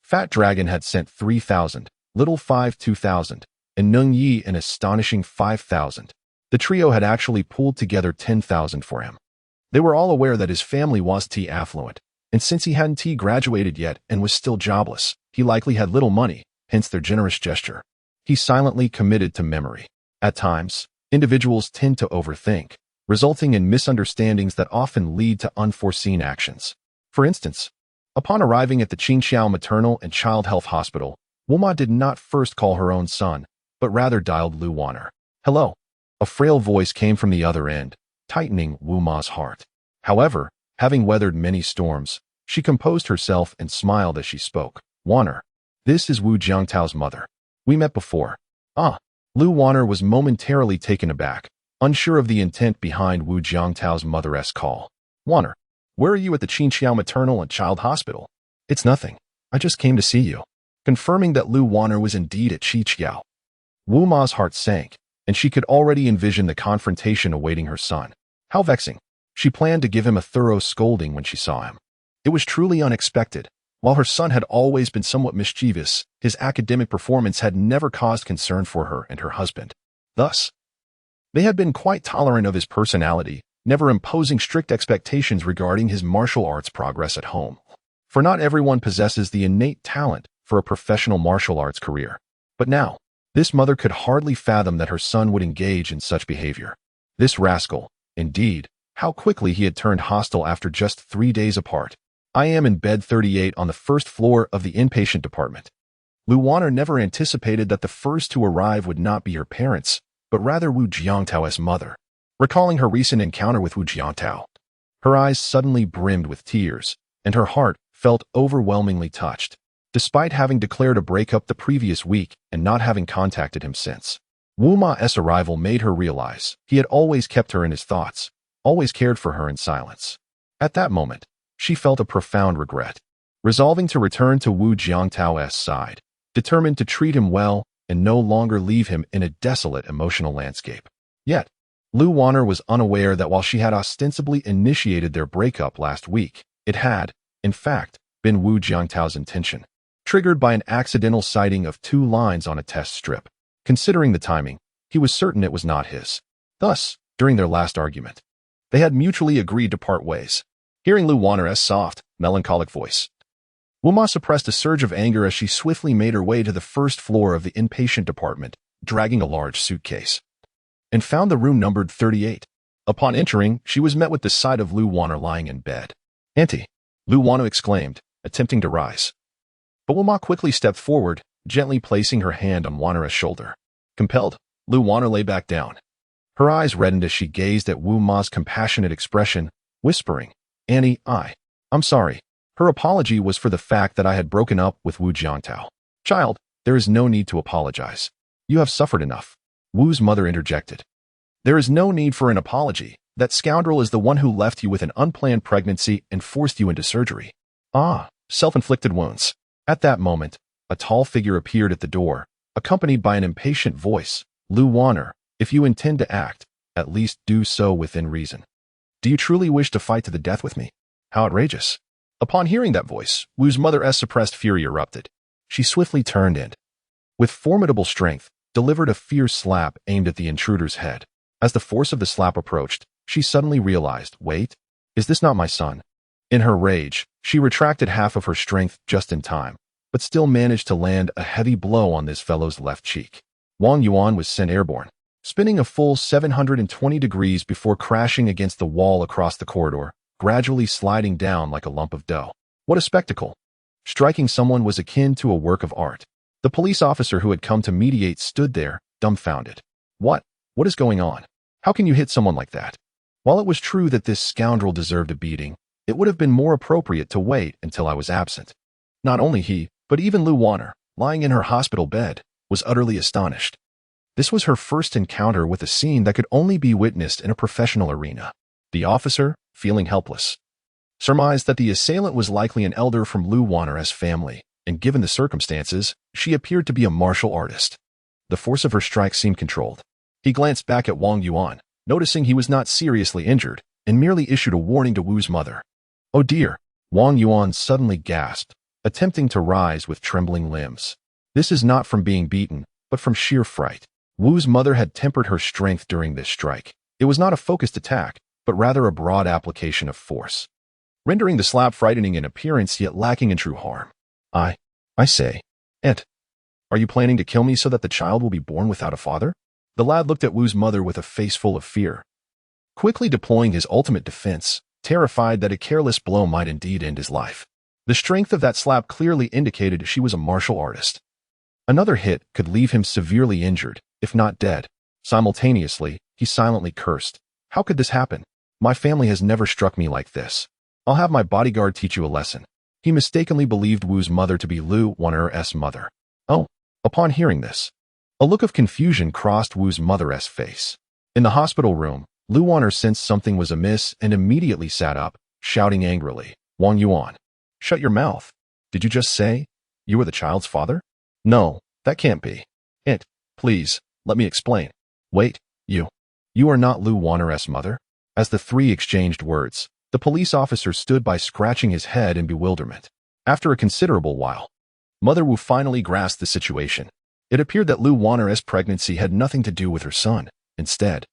Fat Dragon had sent 3,000, Little Five 2,000, and Nung Yi an astonishing 5,000. The trio had actually pulled together 10,000 for him. They were all aware that his family was affluent, and since he hadn't graduated yet and was still jobless, he likely had little money, hence their generous gesture. He silently committed to memory. At times, individuals tend to overthink, resulting in misunderstandings that often lead to unforeseen actions. For instance, upon arriving at the Qingxiao Maternal and Child Health Hospital, Wuma did not first call her own son, but rather dialed Lu Wanner. Hello. A frail voice came from the other end, tightening Wuma's heart. However, having weathered many storms, she composed herself and smiled as she spoke. Wanner. This is Wu Jiangtao's mother. We met before. Ah. Lu Wanner was momentarily taken aback, unsure of the intent behind Wu Jiangtao's mother's call. Wanner. Where are you at the Qingxiao Maternal and Child Hospital? It's nothing. I just came to see you. Confirming that Lu Wanner was indeed at Qingxiao. Wuma's heart sank, and she could already envision the confrontation awaiting her son. How vexing. She planned to give him a thorough scolding when she saw him. It was truly unexpected. While her son had always been somewhat mischievous, his academic performance had never caused concern for her and her husband. Thus, they had been quite tolerant of his personality, never imposing strict expectations regarding his martial arts progress at home. For not everyone possesses the innate talent for a professional martial arts career. But now, this mother could hardly fathom that her son would engage in such behavior. This rascal, indeed, how quickly he had turned hostile after just 3 days apart. I am in bed 38 on the first floor of the inpatient department. Lu Wanner never anticipated that the first to arrive would not be her parents, but rather Wu Jiangtao's mother. Recalling her recent encounter with Wu Jiangtao, her eyes suddenly brimmed with tears, and her heart felt overwhelmingly touched. Despite having declared a breakup the previous week and not having contacted him since, Wu Ma's arrival made her realize he had always kept her in his thoughts, always cared for her in silence. At that moment, she felt a profound regret. Resolving to return to Wu Jiangtao's side, determined to treat him well and no longer leave him in a desolate emotional landscape. Yet, Lu Wanner was unaware that while she had ostensibly initiated their breakup last week, it had, in fact, been Wu Jiangtao's intention. Triggered by an accidental sighting of 2 lines on a test strip. Considering the timing, he was certain it was not his. Thus, during their last argument, they had mutually agreed to part ways. Hearing Lu Wanner's soft, melancholic voice, Wuma suppressed a surge of anger as she swiftly made her way to the first floor of the inpatient department, dragging a large suitcase, and found the room numbered 38. Upon entering, she was met with the sight of Lu Wanner lying in bed. Auntie, Lu Wanner exclaimed, attempting to rise. But Wuma quickly stepped forward, gently placing her hand on Wanner's shoulder. Compelled, Lu Wanner lay back down. Her eyes reddened as she gazed at Wu Ma's compassionate expression, whispering, Annie, I'm sorry. Her apology was for the fact that I had broken up with Wu Jiangtao. Child, there is no need to apologize. You have suffered enough. Wu's mother interjected. There is no need for an apology. That scoundrel is the one who left you with an unplanned pregnancy and forced you into surgery. Self-inflicted wounds. At that moment, a tall figure appeared at the door, accompanied by an impatient voice. Lu Wanner, if you intend to act, at least do so within reason. Do you truly wish to fight to the death with me? How outrageous. Upon hearing that voice, Wu's mother's suppressed fury erupted. She swiftly turned and, with formidable strength, delivered a fierce slap aimed at the intruder's head. As the force of the slap approached, she suddenly realized, wait, is this not my son? In her rage, she retracted half of her strength just in time, but still managed to land a heavy blow on this fellow's left cheek. Wang Yuan was sent airborne, spinning a full 720 degrees before crashing against the wall across the corridor, gradually sliding down like a lump of dough. What a spectacle! Striking someone was akin to a work of art. The police officer who had come to mediate stood there, dumbfounded. What is going on? How can you hit someone like that? While it was true that this scoundrel deserved a beating, it would have been more appropriate to wait until I was absent. Not only he, but even Lu Wanner, lying in her hospital bed, was utterly astonished. This was her first encounter with a scene that could only be witnessed in a professional arena. The officer, feeling helpless, surmised that the assailant was likely an elder from Lu Wanner's family, and given the circumstances, she appeared to be a martial artist. The force of her strike seemed controlled. He glanced back at Wang Yuan, noticing he was not seriously injured, and merely issued a warning to Wu's mother. Oh dear, Wang Yuan suddenly gasped, attempting to rise with trembling limbs. This is not from being beaten, but from sheer fright. Wu's mother had tempered her strength during this strike. It was not a focused attack, but rather a broad application of force, rendering the slap frightening in appearance yet lacking in true harm. I say, Aunt, are you planning to kill me so that the child will be born without a father? The lad looked at Wu's mother with a face full of fear, quickly deploying his ultimate defense, terrified that a careless blow might indeed end his life. The strength of that slap clearly indicated she was a martial artist. Another hit could leave him severely injured, if not dead. Simultaneously, he silently cursed. How could this happen? My family has never struck me like this. I'll have my bodyguard teach you a lesson. He mistakenly believed Wu's mother to be Lu Wanner's mother. Oh, upon hearing this, a look of confusion crossed Wu's mother's face. In the hospital room, Lu Wanner sensed something was amiss and immediately sat up, shouting angrily, Wang Yuan, shut your mouth. Did you just say you were the child's father? No, that can't be. Aunt, please, let me explain. Wait, you are not Lu Wanner's mother? As the three exchanged words, the police officer stood by scratching his head in bewilderment. After a considerable while, Mother Wu finally grasped the situation. It appeared that Lu Wanner's pregnancy had nothing to do with her son. Instead,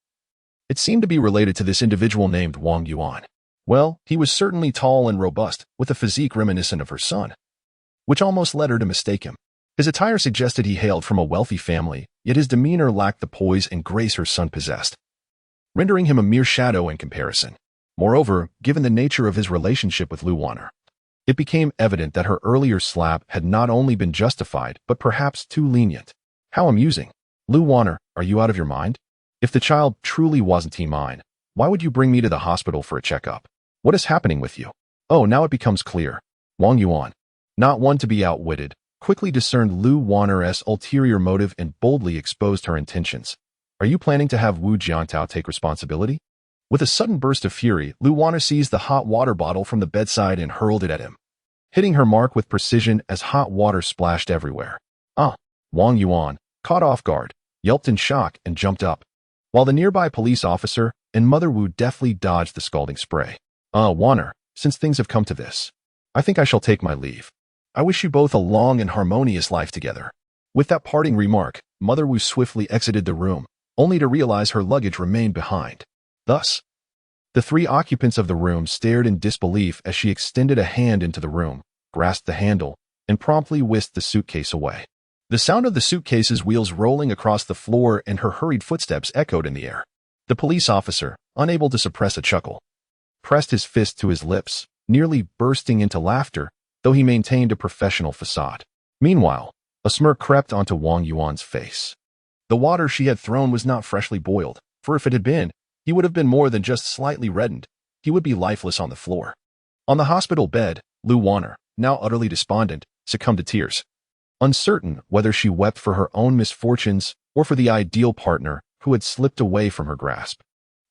it seemed to be related to this individual named Wang Yuan. Well, he was certainly tall and robust, with a physique reminiscent of her son, which almost led her to mistake him. His attire suggested he hailed from a wealthy family, yet his demeanor lacked the poise and grace her son possessed, rendering him a mere shadow in comparison. Moreover, given the nature of his relationship with Lu Wanner, it became evident that her earlier slap had not only been justified, but perhaps too lenient. How amusing. Lu Wanner, are you out of your mind? If the child truly wasn't mine, why would you bring me to the hospital for a checkup? What is happening with you? Oh, now it becomes clear. Wang Yuan, not one to be outwitted, quickly discerned Lu Wanner's ulterior motive and boldly exposed her intentions. Are you planning to have Wu Jiantao take responsibility? With a sudden burst of fury, Lu Wanner seized the hot water bottle from the bedside and hurled it at him, hitting her mark with precision as hot water splashed everywhere. Wang Yuan, caught off guard, yelped in shock and jumped up, while the nearby police officer and Mother Wu deftly dodged the scalding spray. Wanner, since things have come to this, I think I shall take my leave. I wish you both a long and harmonious life together. With that parting remark, Mother Wu swiftly exited the room, only to realize her luggage remained behind. Thus, the three occupants of the room stared in disbelief as she extended a hand into the room, grasped the handle, and promptly whisked the suitcase away. The sound of the suitcase's wheels rolling across the floor and her hurried footsteps echoed in the air. The police officer, unable to suppress a chuckle, pressed his fist to his lips, nearly bursting into laughter, though he maintained a professional facade. Meanwhile, a smirk crept onto Wang Yuan's face. The water she had thrown was not freshly boiled, for if it had been, he would have been more than just slightly reddened. He would be lifeless on the floor. On the hospital bed, Lu Wanner, now utterly despondent, succumbed to tears, uncertain whether she wept for her own misfortunes or for the ideal partner who had slipped away from her grasp.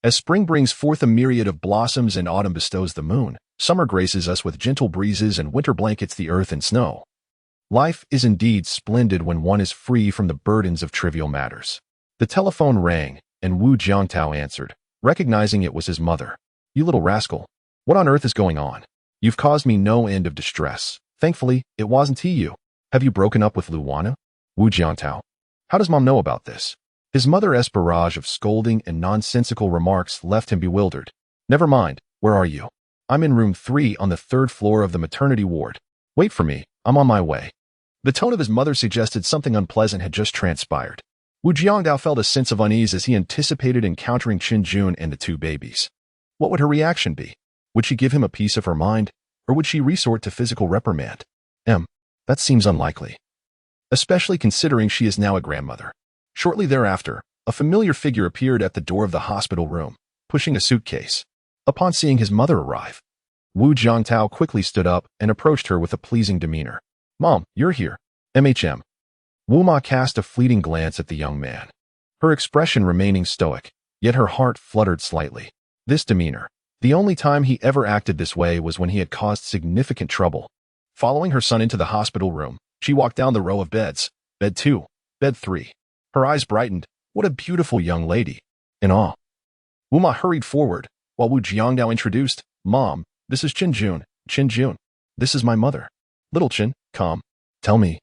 As spring brings forth a myriad of blossoms and autumn bestows the moon, summer graces us with gentle breezes and winter blankets the earth in snow. Life is indeed splendid when one is free from the burdens of trivial matters. The telephone rang, and Wu Jiantao answered, recognizing it was his mother. You little rascal. What on earth is going on? You've caused me no end of distress. Thankfully, it wasn't you. Have you broken up with Lu Wanner? Wu Jiantao. How does Mom know about this? His mother's barrage of scolding and nonsensical remarks left him bewildered. Never mind. Where are you? I'm in room 3 on the 3rd floor of the maternity ward. Wait for me. I'm on my way. The tone of his mother suggested something unpleasant had just transpired. Wu Jiangdao felt a sense of unease as he anticipated encountering Qin Jun and the two babies. What would her reaction be? Would she give him a piece of her mind, or would she resort to physical reprimand? That seems unlikely, especially considering she is now a grandmother. Shortly thereafter, a familiar figure appeared at the door of the hospital room, pushing a suitcase. Upon seeing his mother arrive, Wu Jiangtao quickly stood up and approached her with a pleasing demeanor. Mom, you're here. MHM. Wu Ma cast a fleeting glance at the young man, her expression remaining stoic, yet her heart fluttered slightly. This demeanor, the only time he ever acted this way was when he had caused significant trouble. Following her son into the hospital room, she walked down the row of beds. Bed 2, bed 3. Her eyes brightened. What a beautiful young lady. In awe, Wu Ma hurried forward, while Wu Jiangdao introduced, Mom, This is Qin Jun. Qin Jun. This is my mother. Little Qin, come. Tell me,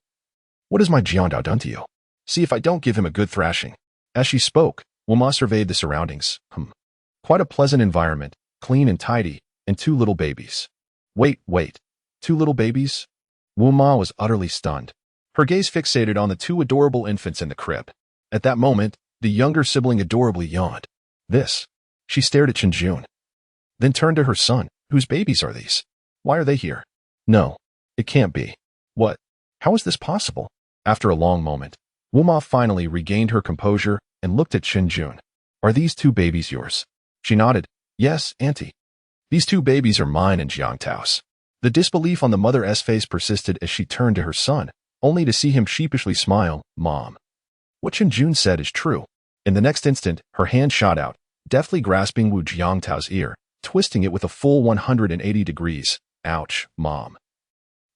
what has my Jiangdao done to you? See if I don't give him a good thrashing. As she spoke, Wuma surveyed the surroundings. Quite a pleasant environment, clean and tidy, and 2 little babies. Wait. 2 little babies? Wuma was utterly stunned. Her gaze fixated on the 2 adorable infants in the crib. At that moment, the younger sibling adorably yawned. This. She stared at Qin Jun. Then turned to her son. Whose babies are these? Why are they here? No, it can't be. What? How is this possible? After a long moment, Wuma finally regained her composure and looked at Qin Jun. Are these 2 babies yours? She nodded. Yes, auntie. These 2 babies are mine and Jiangtao's. The disbelief on the mother's face persisted as she turned to her son, only to see him sheepishly smile. Mom. What Qin Jun said is true. In the next instant, her hand shot out, deftly grasping Wu Jiangtao's ear, twisting it with a full 180 degrees. Ouch, Mom.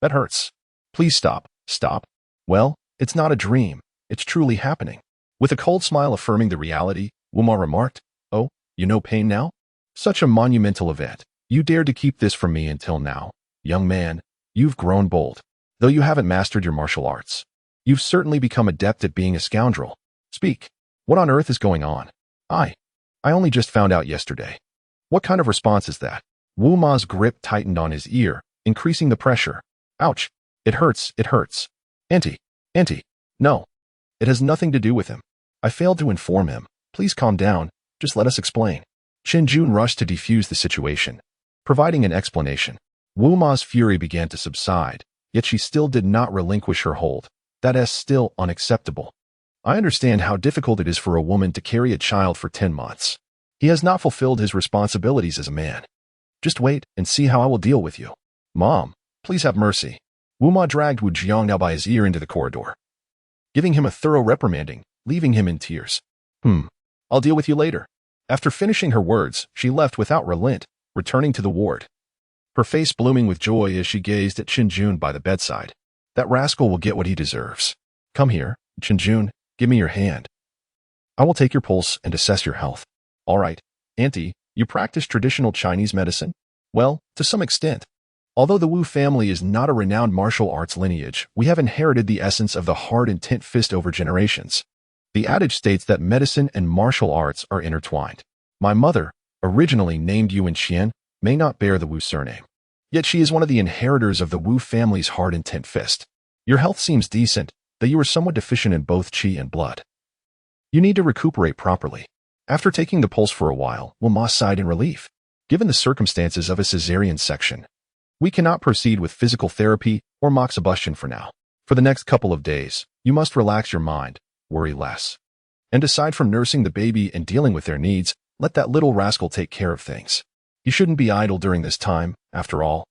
That hurts. Please stop. Stop. Well, it's not a dream. It's truly happening. With a cold smile affirming the reality, Wuma remarked, Oh, you know pain now? Such a monumental event. You dared to keep this from me until now. Young man, you've grown bold. Though you haven't mastered your martial arts, you've certainly become adept at being a scoundrel. Speak. What on earth is going on? I only just found out yesterday. What kind of response is that? Wuma's grip tightened on his ear, increasing the pressure. Ouch. It hurts. Auntie. No. It has nothing to do with him. I failed to inform him. Please calm down. Just let us explain. Qin Jun rushed to defuse the situation. Providing an explanation, Wuma's fury began to subside, yet she still did not relinquish her hold. That is still unacceptable. I understand how difficult it is for a woman to carry a child for 10 months. He has not fulfilled his responsibilities as a man. Just wait and see how I will deal with you. Mom, please have mercy. Wuma dragged Wu Jiangdao by his ear into the corridor, giving him a thorough reprimanding, leaving him in tears. I'll deal with you later. After finishing her words, she left without relent, returning to the ward. Her face blooming with joy as she gazed at Qin Jun by the bedside. That rascal will get what he deserves. Come here, Qin Jun, give me your hand. I will take your pulse and assess your health. All right, auntie, you practice traditional Chinese medicine? Well, to some extent. Although the Wu family is not a renowned martial arts lineage, we have inherited the essence of the hard intent fist over generations. The adage states that medicine and martial arts are intertwined. My mother, originally named Yuan Qian, may not bear the Wu surname. Yet she is one of the inheritors of the Wu family's hard intent fist. Your health seems decent, though you are somewhat deficient in both qi and blood. You need to recuperate properly. After taking the pulse for a while, Wuma sighed in relief. Given the circumstances of a cesarean section, we cannot proceed with physical therapy or moxibustion for now. For the next couple of days, you must relax your mind, worry less. And aside from nursing the baby and dealing with their needs, let that little rascal take care of things. You shouldn't be idle during this time, after all.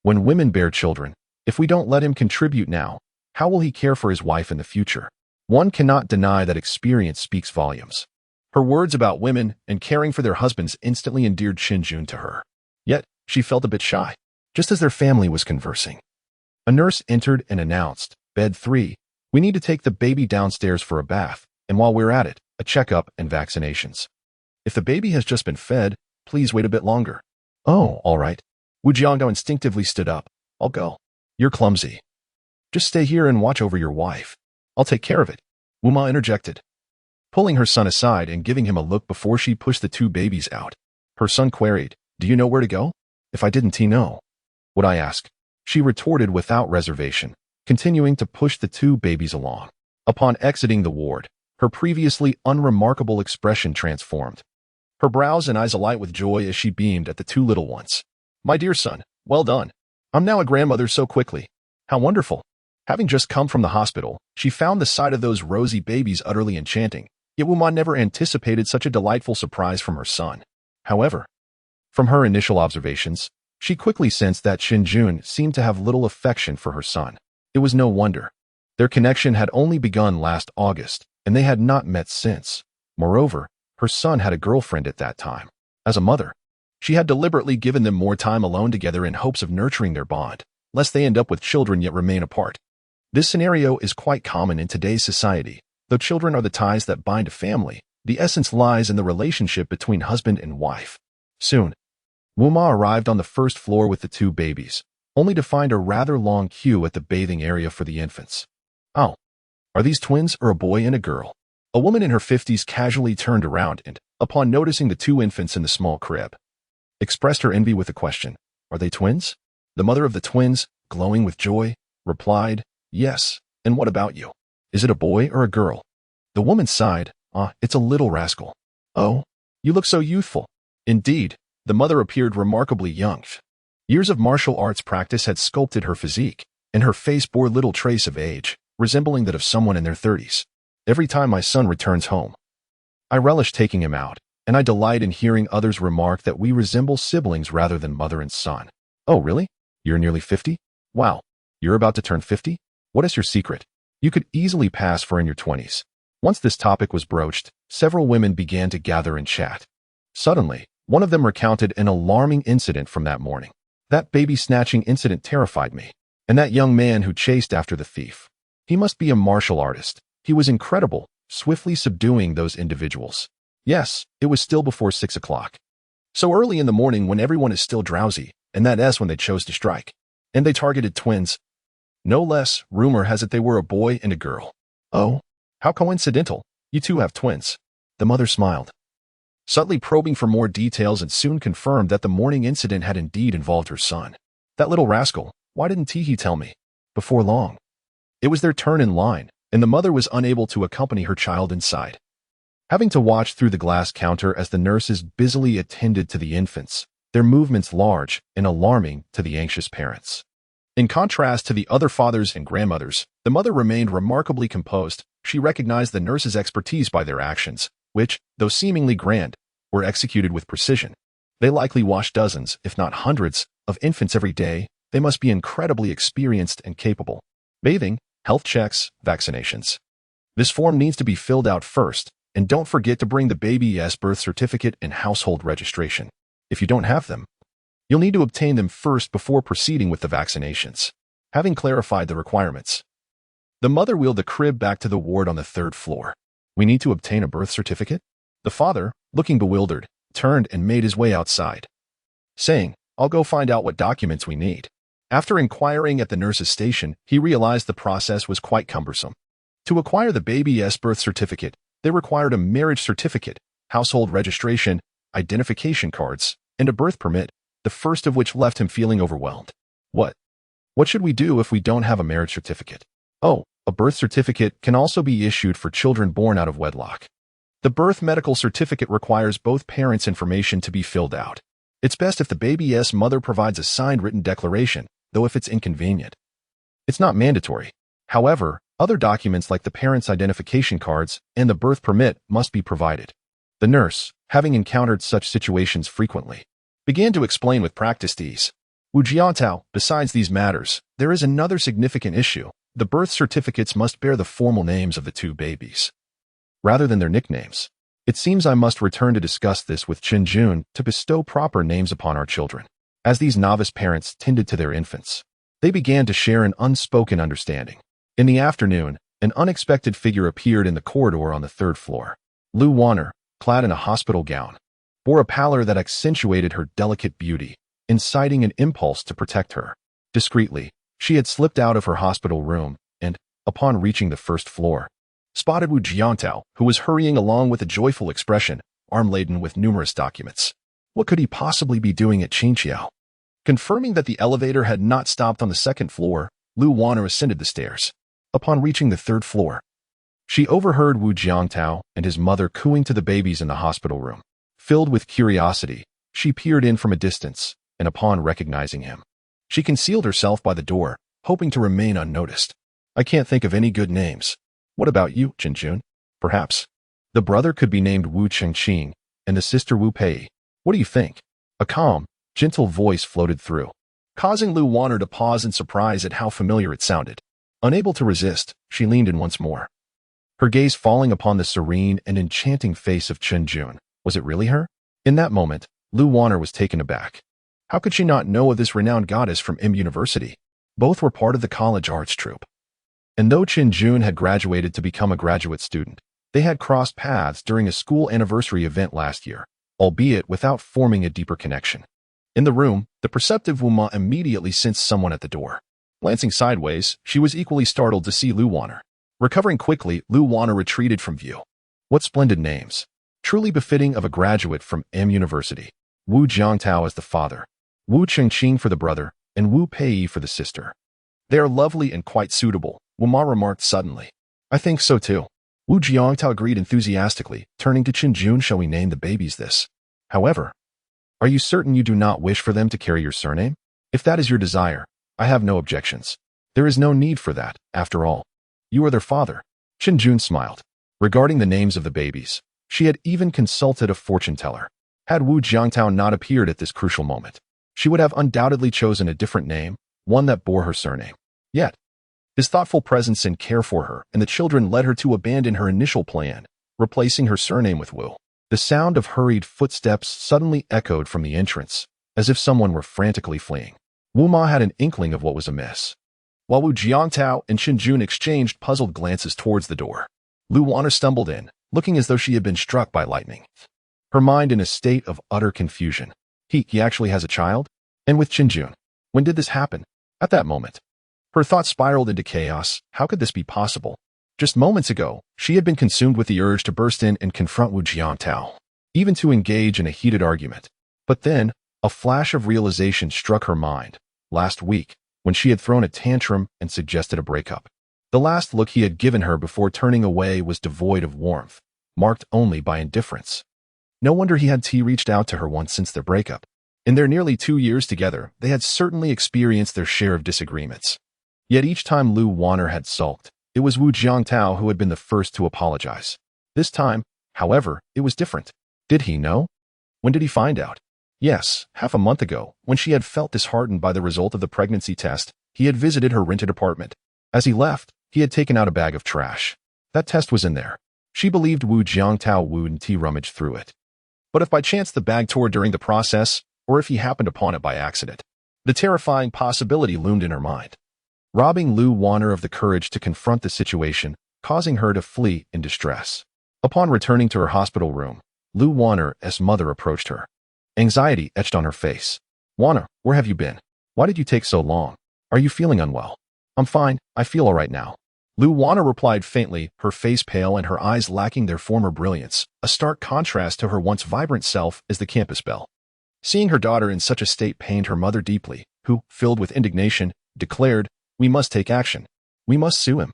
When women bear children, if we don't let him contribute now, how will he care for his wife in the future? One cannot deny that experience speaks volumes. Her words about women and caring for their husbands instantly endeared Qin Jun to her. Yet, she felt a bit shy. Just as their family was conversing, a nurse entered and announced, Bed 3, we need to take the baby downstairs for a bath, and while we're at it, a checkup and vaccinations. If the baby has just been fed, please wait a bit longer. Oh, all right. Wu Jiangdao instinctively stood up. I'll go. You're clumsy. Just stay here and watch over your wife. I'll take care of it. Wuma interjected, pulling her son aside and giving him a look before she pushed the 2 babies out. Her son queried, Do you know where to go? If I didn't, he know. Would I ask? She retorted without reservation, continuing to push the 2 babies along. Upon exiting the ward, her previously unremarkable expression transformed. Her brows and eyes alight with joy as she beamed at the 2 little ones. My dear son, well done. I'm now a grandmother so quickly. How wonderful. Having just come from the hospital, she found the sight of those rosy babies utterly enchanting, yet Wuma never anticipated such a delightful surprise from her son. However, from her initial observations, she quickly sensed that Qin Jun seemed to have little affection for her son. It was no wonder. Their connection had only begun last August, and they had not met since. Moreover, her son had a girlfriend at that time. As a mother, she had deliberately given them more time alone together in hopes of nurturing their bond, lest they end up with children yet remain apart. This scenario is quite common in today's society. Though children are the ties that bind a family, the essence lies in the relationship between husband and wife. Soon, Wu Ma arrived on the first floor with the two babies, only to find a rather long queue at the bathing area for the infants. Oh, are these twins or a boy and a girl? A woman in her 50s casually turned around and, upon noticing the two infants in the small crib, expressed her envy with the question, "Are they twins?" The mother of the twins, glowing with joy, replied, "Yes, and what about you? Is it a boy or a girl?" The woman sighed, "It's a little rascal." "Oh, you look so youthful." Indeed, the mother appeared remarkably young. Years of martial arts practice had sculpted her physique, and her face bore little trace of age, resembling that of someone in their 30s. Every time my son returns home, I relish taking him out, and I delight in hearing others remark that we resemble siblings rather than mother and son. "Oh, really? You're nearly 50? Wow, you're about to turn 50? What is your secret? You could easily pass for in your 20s. Once this topic was broached, several women began to gather and chat. Suddenly, one of them recounted an alarming incident from that morning. "That baby snatching incident terrified me. And that young man who chased after the thief. He must be a martial artist. He was incredible, swiftly subduing those individuals." Yes, it was still before 6 o'clock. So early in the morning when everyone is still drowsy, and that is when they chose to strike. And they targeted twins. No less, rumor has it they were a boy and a girl. "Oh, how coincidental. You two have twins." The mother smiled, subtly probing for more details, and soon confirmed that the morning incident had indeed involved her son. "That little rascal, why didn't he tell me?" Before long, it was their turn in line, and the mother was unable to accompany her child inside, having to watch through the glass counter as the nurses busily attended to the infants, their movements large and alarming to the anxious parents. In contrast to the other fathers and grandmothers, the mother remained remarkably composed. She recognized the nurses' expertise by their actions, which, though seemingly grand, were executed with precision. They likely wash dozens, if not hundreds, of infants every day. They must be incredibly experienced and capable. Bathing, health checks, vaccinations. This form needs to be filled out first, and don't forget to bring the baby's birth certificate and household registration. If you don't have them, you'll need to obtain them first before proceeding with the vaccinations. Having clarified the requirements, the mother wheeled the crib back to the ward on the third floor. "We need to obtain a birth certificate?" The father, looking bewildered, turned and made his way outside, saying, "I'll go find out what documents we need." After inquiring at the nurse's station, he realized the process was quite cumbersome. To acquire the baby's birth certificate, they required a marriage certificate, household registration, identification cards, and a birth permit, the first of which left him feeling overwhelmed. What should we do if we don't have a marriage certificate? Oh, a birth certificate can also be issued for children born out of wedlock. The birth medical certificate requires both parents' information to be filled out. It's best if the baby's mother provides a signed written declaration, though if it's inconvenient, it's not mandatory. However, other documents like the parents' identification cards and the birth permit must be provided. The nurse, having encountered such situations frequently, began to explain with practiced ease. Wu Jiantao, besides these matters, there is another significant issue. The birth certificates must bear the formal names of the two babies, rather than their nicknames. It seems I must return to discuss this with Chen Jun to bestow proper names upon our children. As these novice parents tended to their infants, they began to share an unspoken understanding. In the afternoon, an unexpected figure appeared in the corridor on the third floor. Lu Warner, clad in a hospital gown, bore a pallor that accentuated her delicate beauty, inciting an impulse to protect her. Discreetly, she had slipped out of her hospital room and, upon reaching the first floor, spotted Wu Jiantao, who was hurrying along with a joyful expression, arm-laden with numerous documents. What could he possibly be doing at Qingqiao? Confirming that the elevator had not stopped on the second floor, Lu Warner ascended the stairs. Upon reaching the third floor, she overheard Wu Jiantao and his mother cooing to the babies in the hospital room. Filled with curiosity, she peered in from a distance, and upon recognizing him, she concealed herself by the door, hoping to remain unnoticed. "I can't think of any good names. What about you, Chen Jun? Perhaps the brother could be named Wu Chengqing, and the sister Wu Pei. What do you think?" A calm, gentle voice floated through, causing Lu Warner to pause in surprise at how familiar it sounded. Unable to resist, she leaned in once more, her gaze falling upon the serene and enchanting face of Chen Jun. Was it really her? In that moment, Lu Warner was taken aback. How could she not know of this renowned goddess from M University? Both were part of the college arts troupe. And though Chen Jun had graduated to become a graduate student, they had crossed paths during a school anniversary event last year, albeit without forming a deeper connection. In the room, the perceptive Wu Ma immediately sensed someone at the door. Glancing sideways, she was equally startled to see Lu Wanner. Recovering quickly, Lu Wanner retreated from view. What splendid names. Truly befitting of a graduate from M University. Wu Jiangtao as the father, Wu Chengqing for the brother, and Wu Pei for the sister. They are lovely and quite suitable, Wu Ma remarked suddenly. I think so too. Wu Jiangtao agreed enthusiastically, turning to Qin Jun. Shall we name the babies this? However, are you certain you do not wish for them to carry your surname? If that is your desire, I have no objections. There is no need for that, after all. You are their father. Qin Jun smiled. Regarding the names of the babies, she had even consulted a fortune teller. Had Wu Jiangtao not appeared at this crucial moment, she would have undoubtedly chosen a different name, one that bore her surname. Yet, his thoughtful presence and care for her and the children led her to abandon her initial plan, replacing her surname with Wu. The sound of hurried footsteps suddenly echoed from the entrance, as if someone were frantically fleeing. Wu Ma had an inkling of what was amiss. While Wu Jiangtao and Qin Jun exchanged puzzled glances towards the door, Lu Wanner stumbled in, looking as though she had been struck by lightning. Her mind in a state of utter confusion. He actually has a child? And with Qin Jun? When did this happen? At that moment. Her thoughts spiraled into chaos. How could this be possible? Just moments ago, she had been consumed with the urge to burst in and confront Wu Jiangtao, even to engage in a heated argument. But then, a flash of realization struck her mind. Last week, when she had thrown a tantrum and suggested a breakup. The last look he had given her before turning away was devoid of warmth, marked only by indifference. No wonder he had reached out to her once since their breakup. In their nearly 2 years together, they had certainly experienced their share of disagreements. Yet each time Lu Wanner had sulked, it was Wu Jiangtao who had been the first to apologize. This time, however, it was different. Did he know? When did he find out? Yes, half a month ago, when she had felt disheartened by the result of the pregnancy test, he had visited her rented apartment. As he left, he had taken out a bag of trash. That test was in there. She believed Wu Jiangtao wouldn't rummage through it. But if by chance the bag tore during the process, or if he happened upon it by accident, the terrifying possibility loomed in her mind, robbing Lu Wanner of the courage to confront the situation, causing her to flee in distress. Upon returning to her hospital room, Lu Wanner's mother approached her. Anxiety etched on her face. Wanner, where have you been? Why did you take so long? Are you feeling unwell? I'm fine, I feel all right now. Lu Wanner replied faintly, her face pale and her eyes lacking their former brilliance, a stark contrast to her once vibrant self as the campus belle. Seeing her daughter in such a state pained her mother deeply, who, filled with indignation, declared, "We must take action. We must sue him.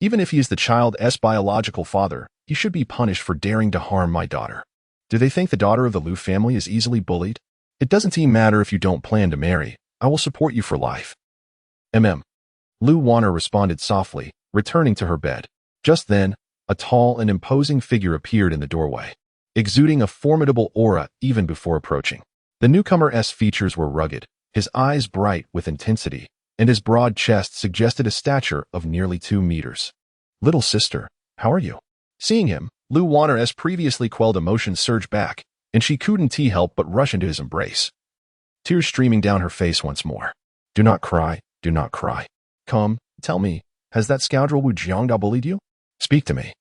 Even if he is the child's biological father, he should be punished for daring to harm my daughter. Do they think the daughter of the Lu family is easily bullied? It doesn't even matter if you don't plan to marry. I will support you for life." Lu Wanner responded softly, returning to her bed. Just then, a tall and imposing figure appeared in the doorway, exuding a formidable aura even before approaching. The newcomer's features were rugged, his eyes bright with intensity, and his broad chest suggested a stature of nearly 2 meters. "Little sister, how are you?" Seeing him, Lu Wanner's previously quelled emotions surged back, and she couldn't help but rush into his embrace. Tears streaming down her face once more. "Do not cry, do not cry. Come, tell me, has that scoundrel Wu Jiangtao bullied you? Speak to me,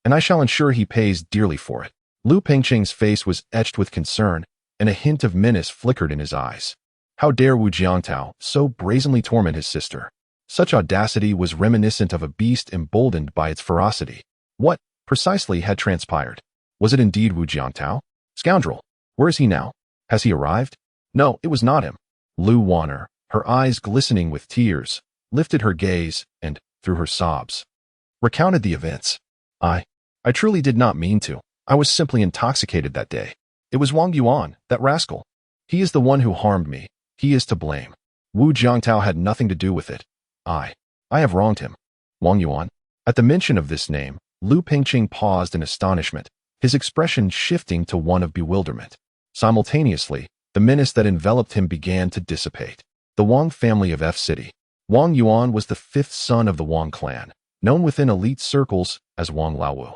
and I shall ensure he pays dearly for it." Lu Pengqing's face was etched with concern, and a hint of menace flickered in his eyes. How dare Wu Jiangtao so brazenly torment his sister? Such audacity was reminiscent of a beast emboldened by its ferocity. What, precisely, had transpired? Was it indeed Wu Jiangtao? Scoundrel! Where is he now? Has he arrived? No, it was not him. Lu Wanner, her eyes glistening with tears, lifted her gaze and, through her sobs, recounted the events. I truly did not mean to. I was simply intoxicated that day. It was Wang Yuan, that rascal. He is the one who harmed me. He is to blame. Wu Jiangtao had nothing to do with it. I have wronged him. Wang Yuan. At the mention of this name, Lu Pengqing paused in astonishment, his expression shifting to one of bewilderment. Simultaneously, the menace that enveloped him began to dissipate. The Wang family of F City. Wang Yuan was the 5th son of the Wang clan, known within elite circles as Wang Laowu.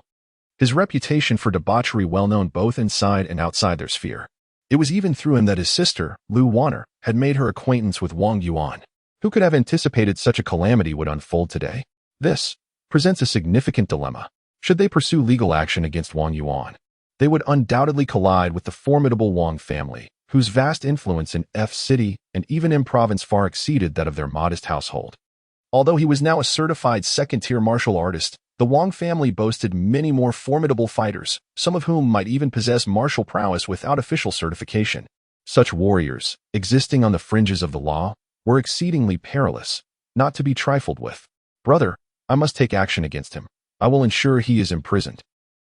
His reputation for debauchery well known both inside and outside their sphere. It was even through him that his sister, Lu Wanner, had made her acquaintance with Wang Yuan. Who could have anticipated such a calamity would unfold today? This presents a significant dilemma. Should they pursue legal action against Wang Yuan, they would undoubtedly collide with the formidable Wang family, whose vast influence in F City and even in province far exceeded that of their modest household. Although he was now a certified second-tier martial artist, the Wang family boasted many more formidable fighters, some of whom might even possess martial prowess without official certification. Such warriors, existing on the fringes of the law, were exceedingly perilous, not to be trifled with. Brother, I must take action against him. I will ensure he is imprisoned.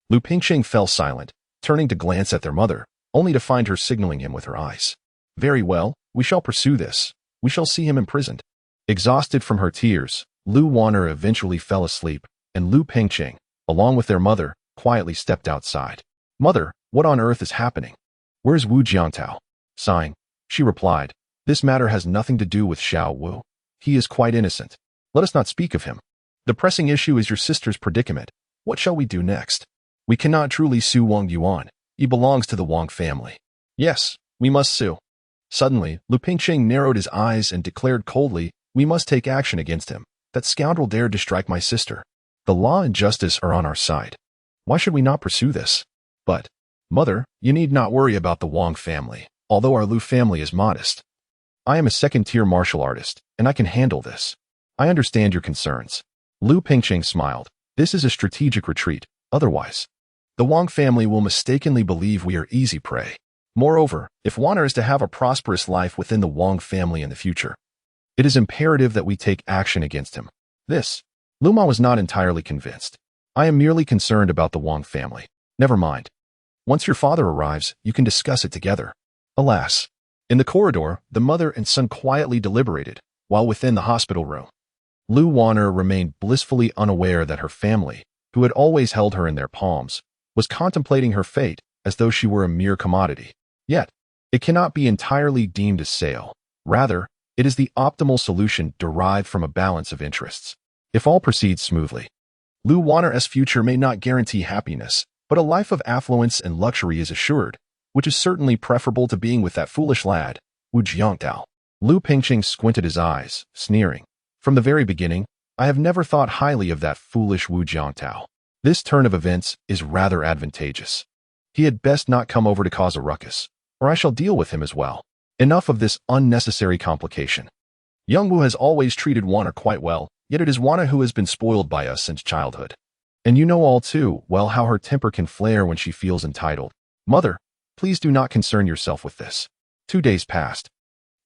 Lu Pingqing fell silent, turning to glance at their mother, only to find her signaling him with her eyes. Very well, we shall pursue this. We shall see him imprisoned. Exhausted from her tears, Lu Wanner eventually fell asleep, and Lu Pingqing, along with their mother, quietly stepped outside. Mother, what on earth is happening? Where's Wu Jiangtao? Sighing, she replied, this matter has nothing to do with Xiao Wu. He is quite innocent. Let us not speak of him. The pressing issue is your sister's predicament. What shall we do next? We cannot truly sue Wang Yuan. He belongs to the Wang family. Yes, we must sue. Suddenly, Lu Pingqing narrowed his eyes and declared coldly, we must take action against him. That scoundrel dared to strike my sister. The law and justice are on our side. Why should we not pursue this? But, mother, you need not worry about the Wang family, although our Lu family is modest. I am a second-tier martial artist, and I can handle this. I understand your concerns. Lu Pingqing smiled. This is a strategic retreat. Otherwise, the Wang family will mistakenly believe we are easy prey. Moreover, if Wanner is to have a prosperous life within the Wang family in the future, it is imperative that we take action against him. This, Lu Ma was not entirely convinced. I am merely concerned about the Wang family. Never mind. Once your father arrives, you can discuss it together. Alas. In the corridor, the mother and son quietly deliberated, while within the hospital room, Lu Wanner remained blissfully unaware that her family, who had always held her in their palms, was contemplating her fate as though she were a mere commodity. Yet, it cannot be entirely deemed a sale. Rather, it is the optimal solution derived from a balance of interests. If all proceeds smoothly, Lu Wanner's future may not guarantee happiness, but a life of affluence and luxury is assured, which is certainly preferable to being with that foolish lad, Wu Jiangtao. Lu Pingqing squinted his eyes, sneering. From the very beginning, I have never thought highly of that foolish Wu Jiangtao. This turn of events is rather advantageous. He had best not come over to cause a ruckus, or I shall deal with him as well. Enough of this unnecessary complication. Young Wu has always treated Wanner quite well, yet it is Wanner who has been spoiled by us since childhood. And you know all too well how her temper can flare when she feels entitled. Mother, please do not concern yourself with this. 2 days passed,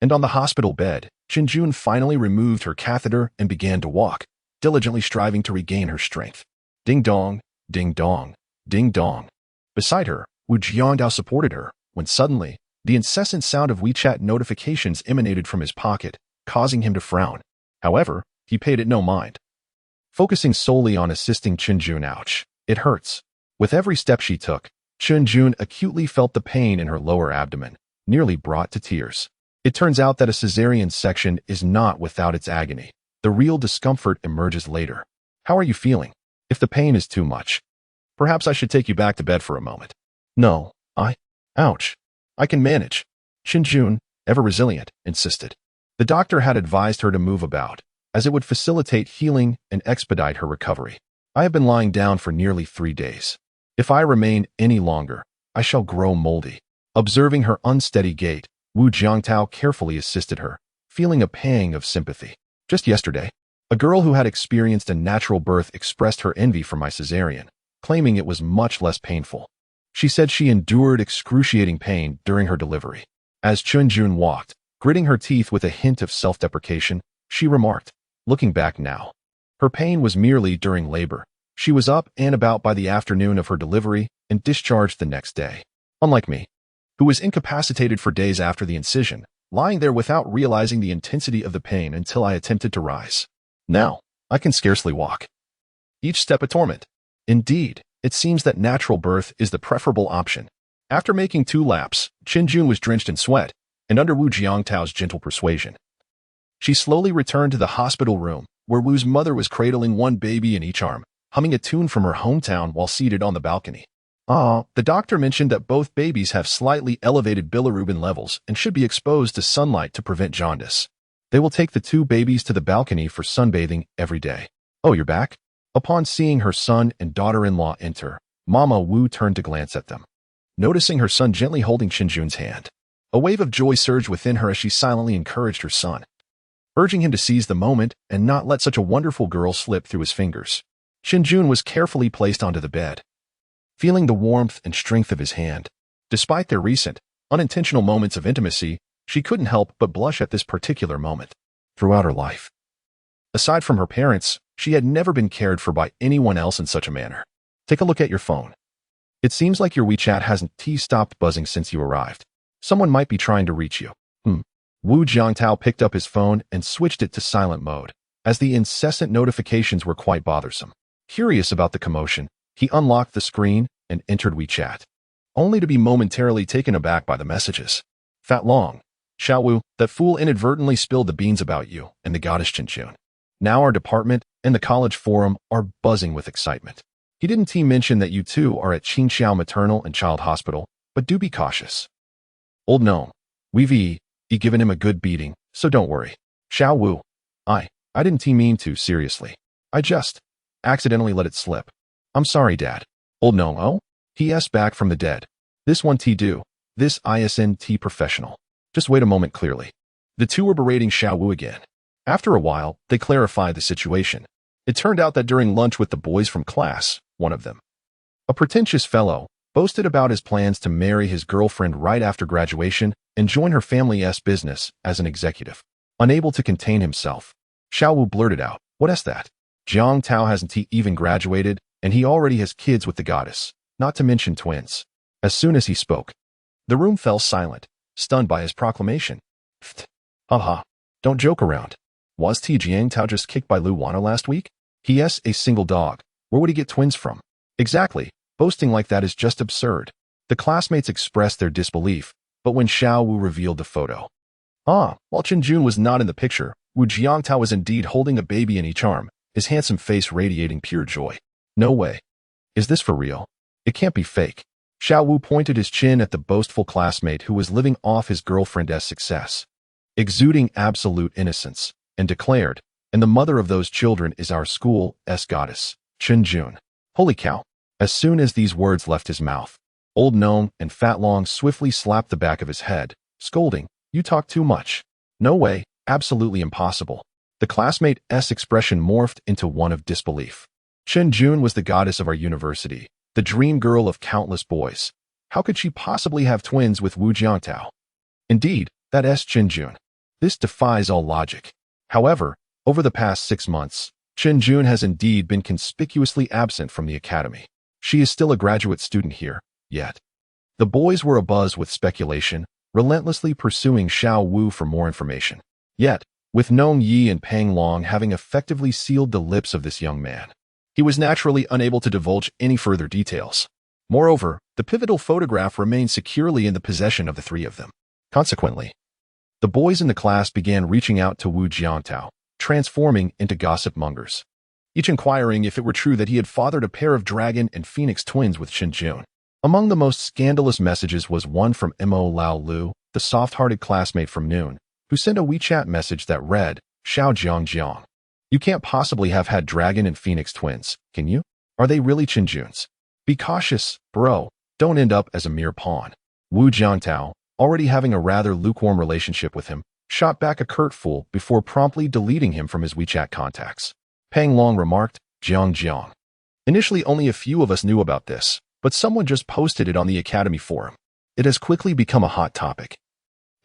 and on the hospital bed, Qinjun finally removed her catheter and began to walk, diligently striving to regain her strength. Ding dong, ding dong, ding dong. Beside her, Wu Jiangtao supported her, when suddenly, the incessant sound of WeChat notifications emanated from his pocket, causing him to frown. However, he paid it no mind. Focusing solely on assisting Qinjun, ouch, it hurts. With every step she took, Qinjun acutely felt the pain in her lower abdomen, nearly brought to tears. It turns out that a cesarean section is not without its agony. The real discomfort emerges later. How are you feeling? If the pain is too much, perhaps I should take you back to bed for a moment. No, ouch. I can manage. Qinjun, ever resilient, insisted. The doctor had advised her to move about, as it would facilitate healing and expedite her recovery. I have been lying down for nearly 3 days. If I remain any longer, I shall grow moldy. Observing her unsteady gait, Wu Jiangtao carefully assisted her, feeling a pang of sympathy. Just yesterday, a girl who had experienced a natural birth expressed her envy for my cesarean, claiming it was much less painful. She said she endured excruciating pain during her delivery. As Qinjun walked, gritting her teeth with a hint of self-deprecation, she remarked, looking back now. Her pain was merely during labor. She was up and about by the afternoon of her delivery and discharged the next day. Unlike me, who was incapacitated for days after the incision, lying there without realizing the intensity of the pain until I attempted to rise. Now, I can scarcely walk. Each step a torment. Indeed, it seems that natural birth is the preferable option. After making 2 laps, Qinjun was drenched in sweat, and under Wu Jiangtao's gentle persuasion, she slowly returned to the hospital room, where Wu's mother was cradling one baby in each arm, humming a tune from her hometown while seated on the balcony. The doctor mentioned that both babies have slightly elevated bilirubin levels and should be exposed to sunlight to prevent jaundice. They will take the 2 babies to the balcony for sunbathing every day. Oh, you're back? Upon seeing her son and daughter-in-law enter, Mama Wu turned to glance at them. Noticing her son gently holding Qinjun's hand, A wave of joy surged within her as she silently encouraged her son, urging him to seize the moment and not let such a wonderful girl slip through his fingers. Chinjun was carefully placed onto the bed, feeling the warmth and strength of his hand. Despite their recent, unintentional moments of intimacy, she couldn't help but blush at this particular moment. Throughout her life, aside from her parents, she had never been cared for by anyone else in such a manner. Take a look at your phone. It seems like your WeChat hasn't stopped buzzing since you arrived. Someone might be trying to reach you. Wu Jiangtao picked up his phone and switched it to silent mode, as the incessant notifications were quite bothersome. Curious about the commotion, he unlocked the screen and entered WeChat, only to be momentarily taken aback by the messages. Fat Long, Xiao Wu, that fool inadvertently spilled the beans about you and the goddess Chinchun. Now our department and the college forum are buzzing with excitement. He didn't mention that you two are at Qingxiao Maternal and Child Hospital, but do be cautious. Old gnome, we've given him a good beating, so don't worry. Xiao Wu, I didn't mean to, seriously. I just accidentally let it slip. I'm sorry, Dad. Old gnome, oh? He back from the dead. This one do. This isn't professional. Just wait a moment clearly. The two were berating Xiao Wu again. After a while, they clarified the situation. It turned out that during lunch with the boys from class, one of them, a pretentious fellow, boasted about his plans to marry his girlfriend right after graduation and join her family's business as an executive. Unable to contain himself, Xiao Wu blurted out, "What's that? Jiang Tao hasn't even graduated, and he already has kids with the goddess, not to mention twins." As soon as he spoke, the room fell silent, stunned by his proclamation. Haha, don't joke around. Was Jiang Tao just kicked by Lu Wana last week? He.s. a single dog. Where would he get twins from? Exactly. Boasting like that is just absurd. The classmates expressed their disbelief, but when Xiao Wu revealed the photo. While Chinjun was not in the picture, Wu Jiangtao was indeed holding a baby in each arm, his handsome face radiating pure joy. No way. Is this for real? It can't be fake. Xiao Wu pointed his chin at the boastful classmate who was living off his girlfriend's success, exuding absolute innocence, and declared, "And the mother of those children is our school's goddess, Chinjun." Holy cow. As soon as these words left his mouth, Old Gnome and Fat Long swiftly slapped the back of his head, scolding, "You talk too much. No way, absolutely impossible." The classmate's expression morphed into one of disbelief. Chinjun was the goddess of our university, the dream girl of countless boys. How could she possibly have twins with Wu Jiangtao? Indeed, that's Chinjun. This defies all logic. However, over the past 6 months, Chinjun has indeed been conspicuously absent from the academy. She is still a graduate student here, yet. The boys were abuzz with speculation, relentlessly pursuing Xiao Wu for more information. Yet, with Nong Yi and Pang Long having effectively sealed the lips of this young man, he was naturally unable to divulge any further details. Moreover, the pivotal photograph remained securely in the possession of the three of them. Consequently, the boys in the class began reaching out to Wu Jiangtao, transforming into gossip mongers, each inquiring if it were true that he had fathered a pair of dragon and phoenix twins with Chinjun. Among the most scandalous messages was one from Mo Lao Lu, the soft-hearted classmate from Noon, who sent a WeChat message that read, "Xiao Jiang Jiang. You can't possibly have had dragon and phoenix twins, can you? Are they really Chinjun's? Be cautious, bro. Don't end up as a mere pawn." Wu Jiangtao, already having a rather lukewarm relationship with him, shot back a curt fool before promptly deleting him from his WeChat contacts. Pang Long remarked, "Jiang Jiang. Initially only a few of us knew about this, but someone just posted it on the academy forum. It has quickly become a hot topic.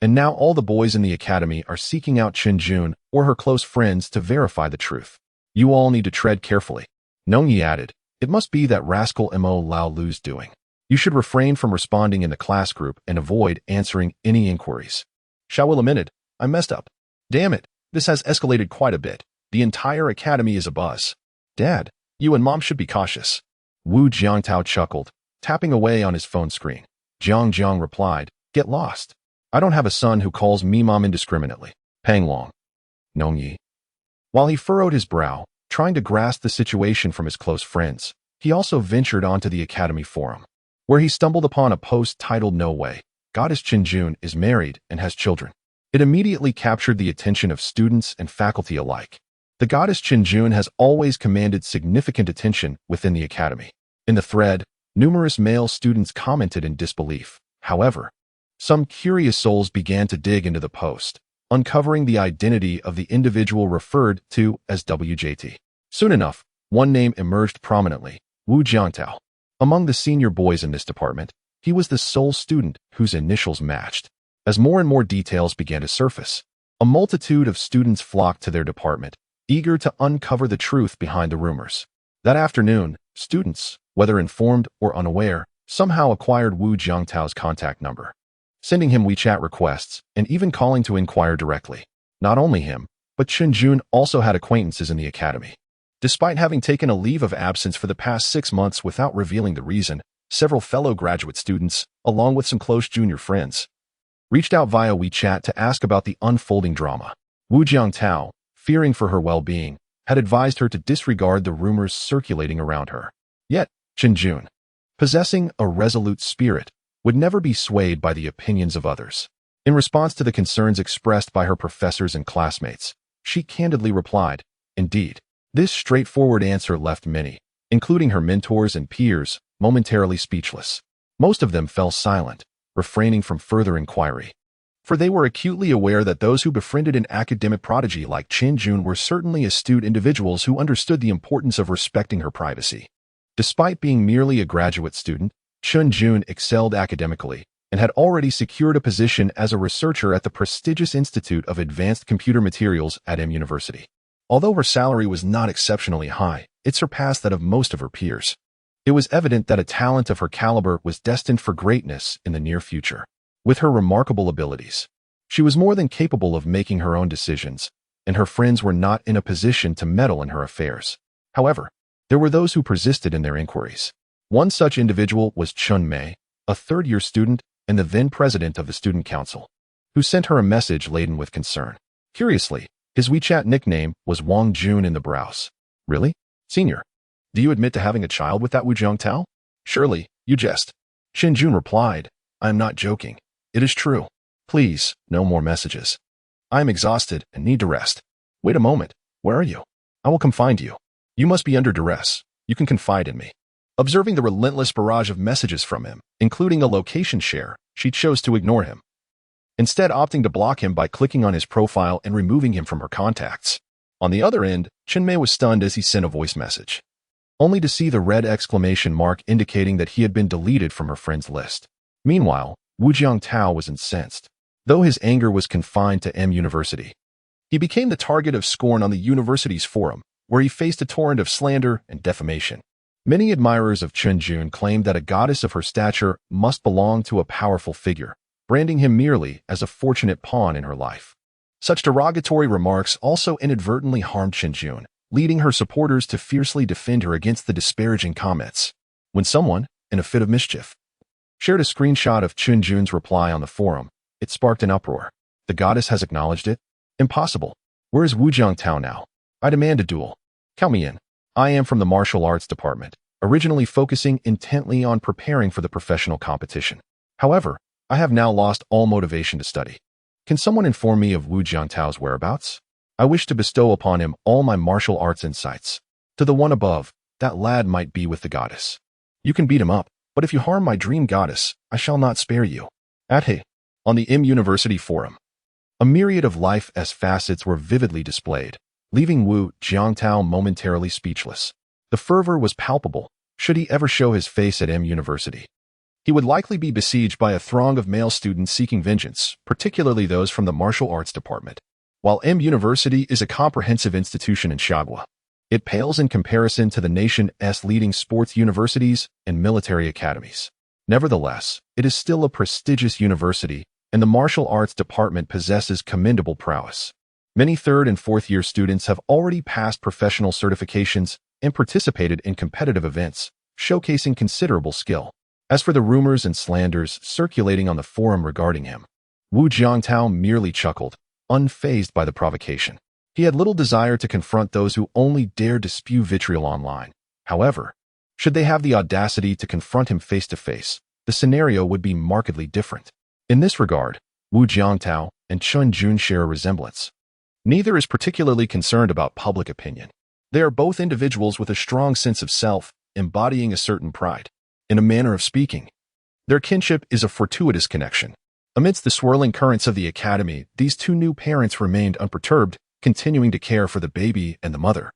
And now all the boys in the academy are seeking out Chinjun or her close friends to verify the truth. You all need to tread carefully." Nong Yi added, "It must be that rascal Mo Lao Lu's doing. You should refrain from responding in the class group and avoid answering any inquiries." Xiao Wu lamented, "I messed up. Damn it, this has escalated quite a bit. The entire academy is abuzz. Dad, you and Mom should be cautious." Wu Jiangtao chuckled, tapping away on his phone screen. Jiang Jiang replied, "Get lost. I don't have a son who calls me Mom indiscriminately." Pang Long. Nong Yi. While he furrowed his brow, trying to grasp the situation from his close friends, he also ventured onto the academy forum, where he stumbled upon a post titled, "No way. Goddess Chinjun is married and has children." It immediately captured the attention of students and faculty alike. The goddess Chinjun has always commanded significant attention within the academy. In the thread, numerous male students commented in disbelief. However, Some curious souls began to dig into the post, uncovering the identity of the individual referred to as WJT. Soon enough, one name emerged prominently: Wu Jiangtao. Among the senior boys in this department, he was the sole student whose initials matched. As more and more details began to surface, a multitude of students flocked to their department, eager to uncover the truth behind the rumors. That afternoon, students, whether informed or unaware, somehow acquired Wu Jiangtao's contact number, sending him WeChat requests and even calling to inquire directly. Not only him, but Chen Jun also had acquaintances in the academy. Despite having taken a leave of absence for the past 6 months without revealing the reason, several fellow graduate students, along with some close junior friends, reached out via WeChat to ask about the unfolding drama. Wu Jiangtao, fearing for her well-being, had advised her to disregard the rumors circulating around her. Yet, Chen Jun, possessing a resolute spirit, would never be swayed by the opinions of others. In response to the concerns expressed by her professors and classmates, she candidly replied, "Indeed." This straightforward answer left many, including her mentors and peers, momentarily speechless. Most of them fell silent, refraining from further inquiry, for they were acutely aware that those who befriended an academic prodigy like Chen Jun were certainly astute individuals who understood the importance of respecting her privacy. Despite being merely a graduate student, Chen Jun excelled academically and had already secured a position as a researcher at the prestigious Institute of Advanced Computer Materials at M University. Although her salary was not exceptionally high, it surpassed that of most of her peers. It was evident that a talent of her caliber was destined for greatness in the near future. With her remarkable abilities, she was more than capable of making her own decisions, and her friends were not in a position to meddle in her affairs. However, there were those who persisted in their inquiries. One such individual was Chun Mei, a third-year student and the then president of the student council, who sent her a message laden with concern. Curiously, his WeChat nickname was Wang Jun in the browse. "Really? Senior, do you admit to having a child with that Wu Jiangtao? Surely, you jest." Chen Jun replied, "I am not joking. It is true. Please, no more messages. I am exhausted and need to rest." "Wait a moment. Where are you? I will come find you." "You must be under duress. You can confide in me." Observing the relentless barrage of messages from him, including a location share, she chose to ignore him, instead opting to block him by clicking on his profile and removing him from her contacts. On the other end, Chen Mei was stunned as he sent a voice message, only to see the red exclamation mark indicating that he had been deleted from her friends list. Meanwhile, Wu Jiangtao was incensed. Though his anger was confined to M University, he became the target of scorn on the university's forum, where he faced a torrent of slander and defamation. Many admirers of Chen Jun claimed that a goddess of her stature must belong to a powerful figure, branding him merely as a fortunate pawn in her life. Such derogatory remarks also inadvertently harmed Chen Jun, leading her supporters to fiercely defend her against the disparaging comments. When someone, in a fit of mischief, shared a screenshot of Chen Jun's reply on the forum, it sparked an uproar. "The goddess has acknowledged it? Impossible. Where is Wu Jiangtao now? I demand a duel. Count me in. I am from the martial arts department, originally focusing intently on preparing for the professional competition. However, I have now lost all motivation to study. Can someone inform me of Wu Jiangtao's whereabouts? I wish to bestow upon him all my martial arts insights. To the one above, that lad might be with the goddess. You can beat him up, but if you harm my dream goddess, I shall not spare you." On the M University forum, a myriad of life as facets were vividly displayed, leaving Wu Jiangtao momentarily speechless. The fervor was palpable, should he ever show his face at M University. He would likely be besieged by a throng of male students seeking vengeance, particularly those from the martial arts department. While M University is a comprehensive institution in Xiagua, it pales in comparison to the nation's leading sports universities and military academies. Nevertheless, it is still a prestigious university, and the martial arts department possesses commendable prowess. Many third and fourth-year students have already passed professional certifications and participated in competitive events, showcasing considerable skill. As for the rumors and slanders circulating on the forum regarding him, Wu Jiangtao merely chuckled, unfazed by the provocation. He had little desire to confront those who only dared to spew vitriol online. However, should they have the audacity to confront him face-to-face, the scenario would be markedly different. In this regard, Wu Jiangtao and Chen Jun share a resemblance. Neither is particularly concerned about public opinion. They are both individuals with a strong sense of self, embodying a certain pride. In a manner of speaking, their kinship is a fortuitous connection. Amidst the swirling currents of the academy, these two new parents remained unperturbed, continuing to care for the baby and the mother,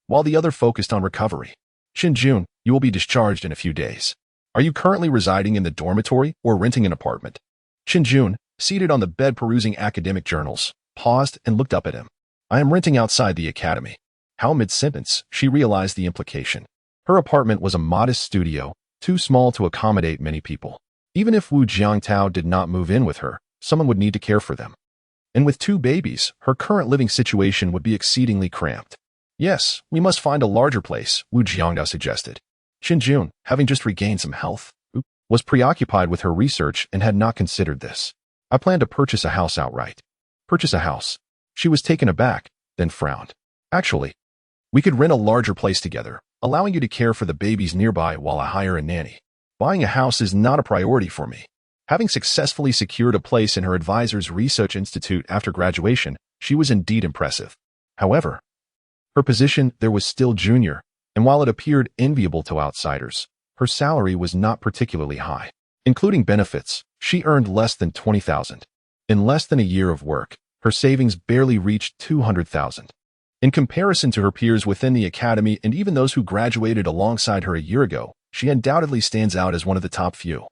while the other focused on recovery. Qinjun, you will be discharged in a few days. Are you currently residing in the dormitory or renting an apartment? Qinjun, seated on the bed perusing academic journals, paused and looked up at him. I am renting outside the academy. How mid-sentence, she realized the implication. Her apartment was a modest studio, too small to accommodate many people. Even if Wu Jiangtao did not move in with her, someone would need to care for them. And with two babies, her current living situation would be exceedingly cramped. Yes, we must find a larger place, Wu Jiangtao suggested. Qinjun, having just regained some health, was preoccupied with her research and had not considered this. I plan to purchase a house outright. Purchase a house. She was taken aback, then frowned. Actually, we could rent a larger place together, allowing you to care for the babies nearby while I hire a nanny. Buying a house is not a priority for me. Having successfully secured a place in her advisor's research institute after graduation, she was indeed impressive. However, her position there was still junior, and while it appeared enviable to outsiders, her salary was not particularly high. Including benefits, she earned less than 20,000. In less than a year of work, her savings barely reached 200,000. In comparison to her peers within the academy and even those who graduated alongside her a year ago, she undoubtedly stands out as one of the top few,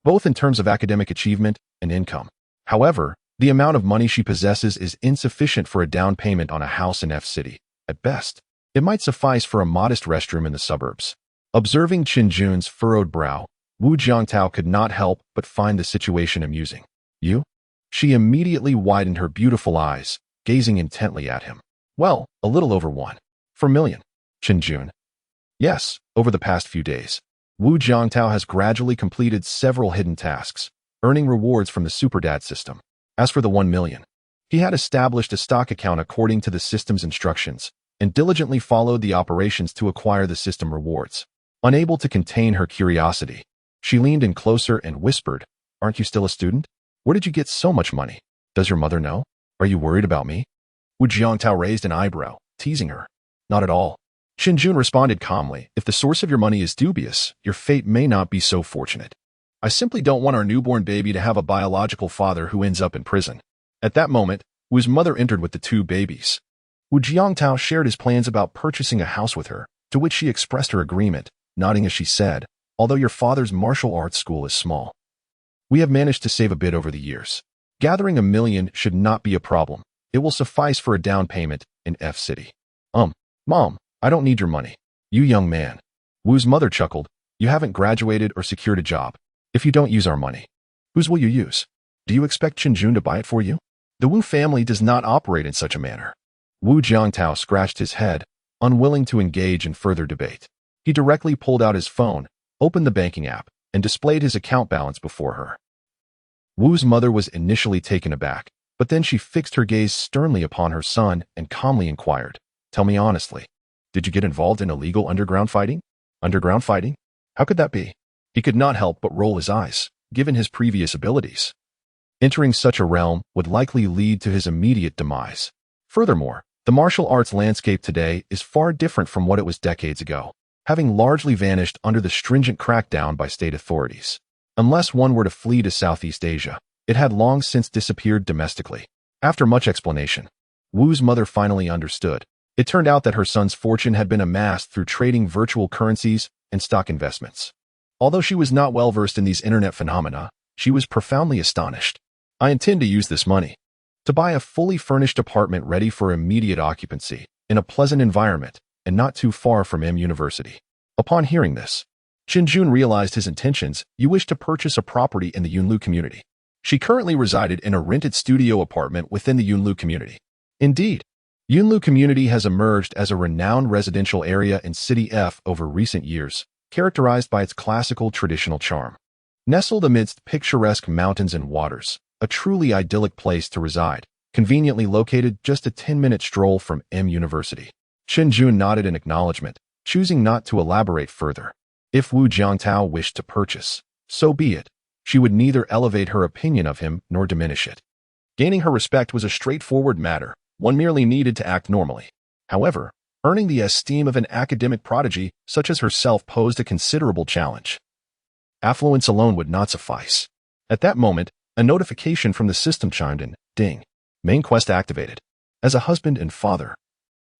both in terms of academic achievement and income. However, the amount of money she possesses is insufficient for a down payment on a house in F City. At best, it might suffice for a modest restroom in the suburbs. Observing Qinjun's furrowed brow, Wu Jiangtao could not help but find the situation amusing. You? She immediately widened her beautiful eyes, gazing intently at him. Well, a little over 1 million. Qinjun. Yes, over the past few days, Wu Jiangtao has gradually completed several hidden tasks, earning rewards from the SuperDad system. As for the 1 million, he had established a stock account according to the system's instructions and diligently followed the operations to acquire the system rewards. Unable to contain her curiosity, she leaned in closer and whispered, "Aren't you still a student? Where did you get so much money? Does your mother know? Are you worried about me?" Wu Jiangtao raised an eyebrow, teasing her. "Not at all." Qinjun responded calmly, "If the source of your money is dubious, your fate may not be so fortunate. I simply don't want our newborn baby to have a biological father who ends up in prison." At that moment, Wu's mother entered with the two babies. Wu Jiangtao shared his plans about purchasing a house with her, to which she expressed her agreement, nodding as she said, "Although your father's martial arts school is small, we have managed to save a bit over the years. Gathering 1 million should not be a problem. It will suffice for a down payment in F City." Mom, I don't need your money. You young man. Wu's mother chuckled. You haven't graduated or secured a job. If you don't use our money, whose will you use? Do you expect Qinjun to buy it for you? The Wu family does not operate in such a manner. Wu Jiangtao scratched his head, unwilling to engage in further debate. He directly pulled out his phone, opened the banking app, and displayed his account balance before her. Wu's mother was initially taken aback, but then she fixed her gaze sternly upon her son and calmly inquired, "Tell me honestly, did you get involved in illegal underground fighting?" Underground fighting? How could that be? He could not help but roll his eyes, given his previous abilities. Entering such a realm would likely lead to his immediate demise. Furthermore, the martial arts landscape today is far different from what it was decades ago, having largely vanished under the stringent crackdown by state authorities. Unless one were to flee to Southeast Asia, it had long since disappeared domestically. After much explanation, Wu's mother finally understood. It turned out that her son's fortune had been amassed through trading virtual currencies and stock investments. Although she was not well versed in these internet phenomena, she was profoundly astonished. "I intend to use this money to buy a fully furnished apartment ready for immediate occupancy, in a pleasant environment, and not too far from M University." Upon hearing this, Qinjun realized his intentions. You wish to purchase a property in the Yunlu community. She currently resided in a rented studio apartment within the Yunlu community. Indeed, Yunlu community has emerged as a renowned residential area in City F over recent years, characterized by its classical traditional charm. Nestled amidst picturesque mountains and waters, a truly idyllic place to reside, conveniently located just a 10-minute stroll from M University. Qinjun nodded in acknowledgement, choosing not to elaborate further. If Wu Jiangtao wished to purchase, so be it. She would neither elevate her opinion of him nor diminish it. Gaining her respect was a straightforward matter. One merely needed to act normally. However, earning the esteem of an academic prodigy such as herself posed a considerable challenge. Affluence alone would not suffice. At that moment, A notification from the system chimed in. Ding. Main quest activated. As a husband and father,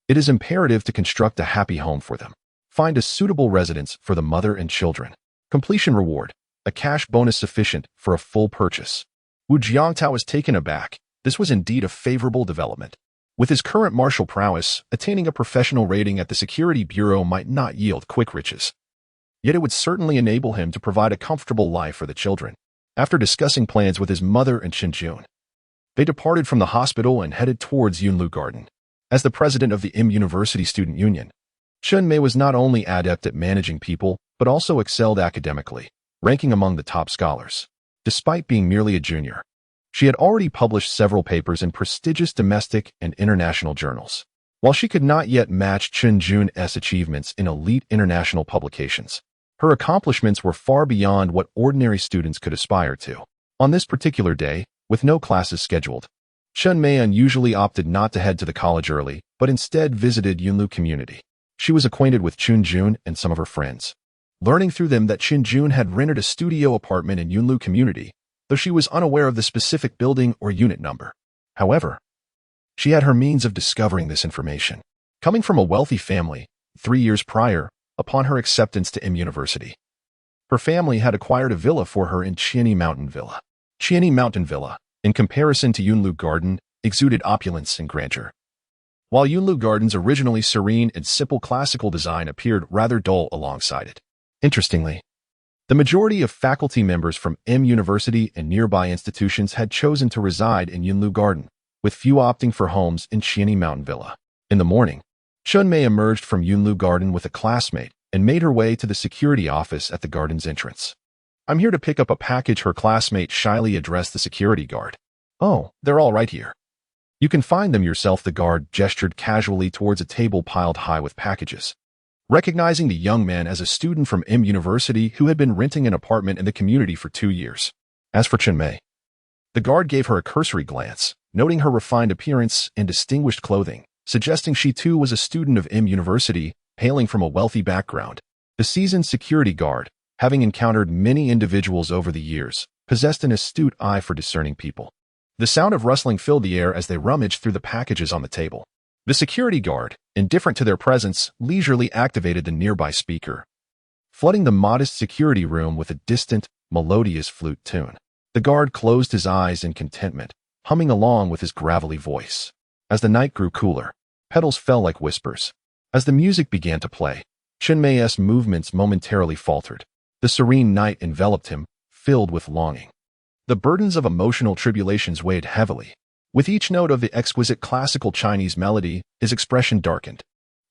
it is imperative to construct a happy home for them. Find a suitable residence for the mother and children. Completion reward. A cash bonus sufficient for a full purchase. Wu Jiangtao was taken aback. This was indeed a favorable development. With his current martial prowess, attaining a professional rating at the Security Bureau might not yield quick riches. Yet it would certainly enable him to provide a comfortable life for the children. After discussing plans with his mother and Qinjun, they departed from the hospital and headed towards Yunlu Garden. As the president of the University Student Union, Chen Mei was not only adept at managing people, but also excelled academically, ranking among the top scholars. Despite being merely a junior, she had already published several papers in prestigious domestic and international journals. While she could not yet match Chen Jun's achievements in elite international publications, her accomplishments were far beyond what ordinary students could aspire to. On this particular day, with no classes scheduled, Chen Mei unusually opted not to head to the college early, but instead visited Yunlu community. She was acquainted with Qinjun and some of her friends, learning through them that Qinjun had rented a studio apartment in Yunlu community, though she was unaware of the specific building or unit number. However, she had her means of discovering this information. Coming from a wealthy family, 3 years prior, upon her acceptance to University, her family had acquired a villa for her in Qianni Mountain Villa. Qianni Mountain Villa, in comparison to Yunlu Garden, exuded opulence and grandeur. While Yunlu Garden's originally serene and simple classical design appeared rather dull alongside it. Interestingly, the majority of faculty members from University and nearby institutions had chosen to reside in Yunlu Garden, with few opting for homes in Qianni Mountain Villa. In the morning, Chen Mei emerged from Yunlu Garden with a classmate and made her way to the security office at the garden's entrance. "I'm here to pick up a package," her classmate shyly addressed the security guard. "Oh, they're all right here. You can find them yourself," the guard gestured casually towards a table piled high with packages. Recognizing the young man as a student from University who had been renting an apartment in the community for 2 years. As for Chen Mei, the guard gave her a cursory glance, noting her refined appearance and distinguished clothing, suggesting she too was a student of University, hailing from a wealthy background. The seasoned security guard, having encountered many individuals over the years, possessed an astute eye for discerning people. The sound of rustling filled the air as they rummaged through the packages on the table. The security guard, indifferent to their presence, leisurely activated the nearby speaker, flooding the modest security room with a distant, melodious flute tune. The guard closed his eyes in contentment, humming along with his gravelly voice. As the night grew cooler, petals fell like whispers. As the music began to play, Chen Mei's movements momentarily faltered. The serene night enveloped him, filled with longing. The burdens of emotional tribulations weighed heavily. With each note of the exquisite classical Chinese melody, his expression darkened.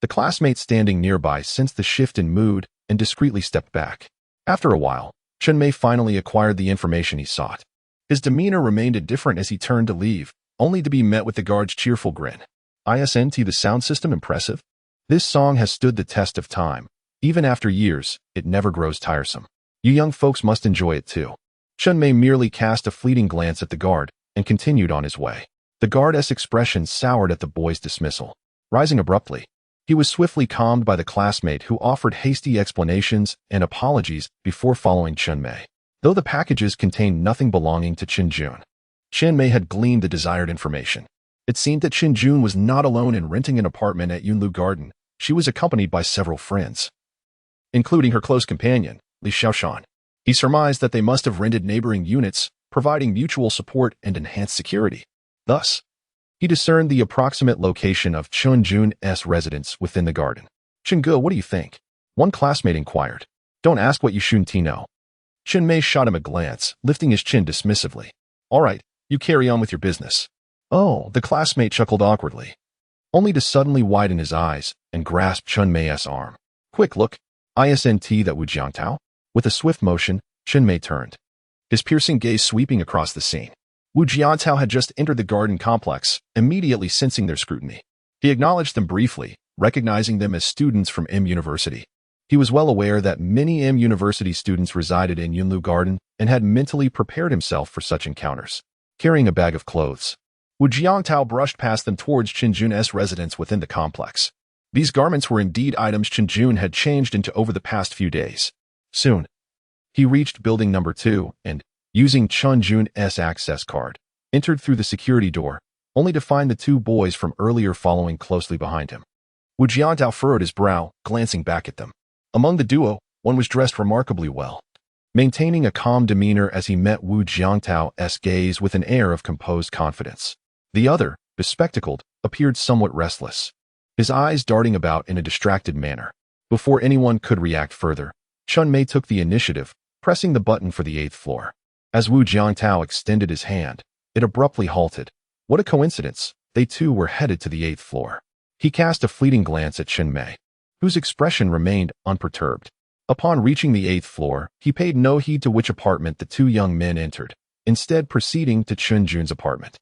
The classmate standing nearby sensed the shift in mood and discreetly stepped back. After a while, Chen Mei finally acquired the information he sought. His demeanor remained indifferent as he turned to leave, only to be met with the guard's cheerful grin. "Isn't the sound system impressive? This song has stood the test of time. Even after years, it never grows tiresome. You young folks must enjoy it too." Chen Mei merely cast a fleeting glance at the guard and continued on his way. The guard's expression soured at the boy's dismissal. Rising abruptly, he was swiftly calmed by the classmate who offered hasty explanations and apologies before following Chen Mei. Though the packages contained nothing belonging to Qinjun, Chen Mei had gleaned the desired information. It seemed that Qinjun was not alone in renting an apartment at Yunlu Garden. She was accompanied by several friends, including her close companion, Li Xiaoshan. He surmised that they must have rented neighboring units, providing mutual support and enhanced security. Thus, he discerned the approximate location of Qinjun's residence within the garden. "Qingge, what do you think?" one classmate inquired. "Don't ask what you shouldn't know." Chen Mei shot him a glance, lifting his chin dismissively. "All right, you carry on with your business." "Oh," the classmate chuckled awkwardly, only to suddenly widen his eyes and grasp Chen Mei's arm. "Quick, look. Isn't that Wu Jiangtao?" With a swift motion, Chen Mei turned, his piercing gaze sweeping across the scene. Wu Jiantao had just entered the garden complex, immediately sensing their scrutiny. He acknowledged them briefly, recognizing them as students from University. He was well aware that many University students resided in Yunlu Garden and had mentally prepared himself for such encounters. Carrying a bag of clothes, Wu Jiantao brushed past them towards Qinjun's residence within the complex. These garments were indeed items Qinjun had changed into over the past few days. Soon, he reached building number 2 and, using Chun Jun's access card, entered through the security door, only to find the two boys from earlier following closely behind him. Wu Jiantao furrowed his brow, glancing back at them. Among the duo, one was dressed remarkably well, maintaining a calm demeanor as he met Wu Jiangtao's gaze with an air of composed confidence. The other, bespectacled, appeared somewhat restless, his eyes darting about in a distracted manner. Before anyone could react further, Chun Mei took the initiative, pressing the button for the 8th floor. As Wu Jiangtao extended his hand, it abruptly halted. What a coincidence, they too were headed to the 8th floor. He cast a fleeting glance at Chun Mei, whose expression remained unperturbed. Upon reaching the 8th floor, he paid no heed to which apartment the two young men entered, instead proceeding to Chun Jun's apartment.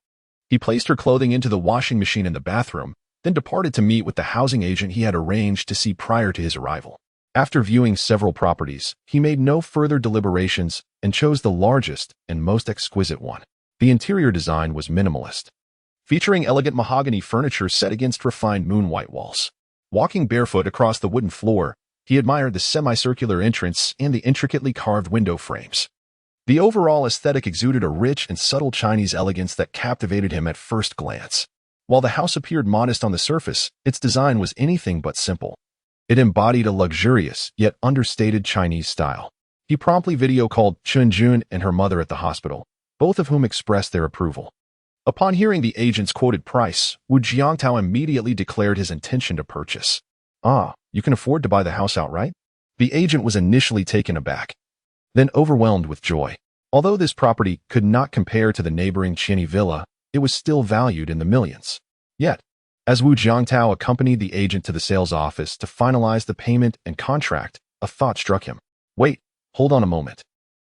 He placed her clothing into the washing machine in the bathroom, then departed to meet with the housing agent he had arranged to see prior to his arrival. After viewing several properties, he made no further deliberations and chose the largest and most exquisite one. The interior design was minimalist, featuring elegant mahogany furniture set against refined moon-white walls. Walking barefoot across the wooden floor, he admired the semicircular entrance and the intricately carved window frames. The overall aesthetic exuded a rich and subtle Chinese elegance that captivated him at first glance. While the house appeared modest on the surface, its design was anything but simple. It embodied a luxurious, yet understated Chinese style. He promptly video-called Chun Jun and her mother at the hospital, both of whom expressed their approval. Upon hearing the agent's quoted price, Wu Jiangtao immediately declared his intention to purchase. "Ah, you can afford to buy the house outright?" The agent was initially taken aback, then overwhelmed with joy. Although this property could not compare to the neighboring Qianyi Villa, it was still valued in the millions. Yet, as Wu Jiangtao accompanied the agent to the sales office to finalize the payment and contract, a thought struck him. Wait, hold on a moment.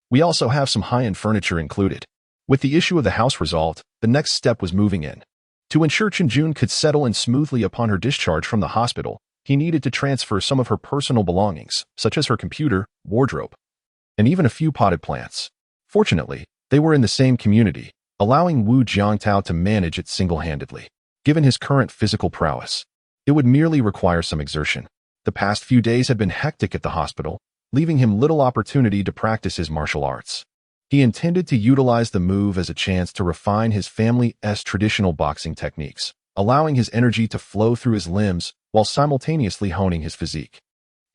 We also have some high-end furniture included. With the issue of the house resolved, the next step was moving in. To ensure Chun Jun could settle in smoothly upon her discharge from the hospital, he needed to transfer some of her personal belongings, such as her computer, wardrobe, and even a few potted plants. Fortunately, they were in the same community, allowing Wu Jiangtao to manage it single-handedly. Given his current physical prowess, it would merely require some exertion. The past few days had been hectic at the hospital, leaving him little opportunity to practice his martial arts. He intended to utilize the move as a chance to refine his family's traditional boxing techniques, allowing his energy to flow through his limbs while simultaneously honing his physique.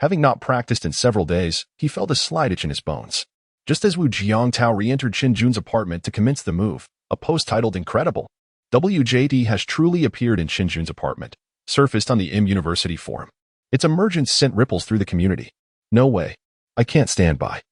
Having not practiced in several days, he felt a slight itch in his bones. Just as Wu Jiangtao re-entered Chun Jun's apartment to commence the move, a post titled "Incredible! WJT has truly appeared in Chun Jun's apartment," surfaced on the M University forum. Its emergence sent ripples through the community. No way. I can't stand by.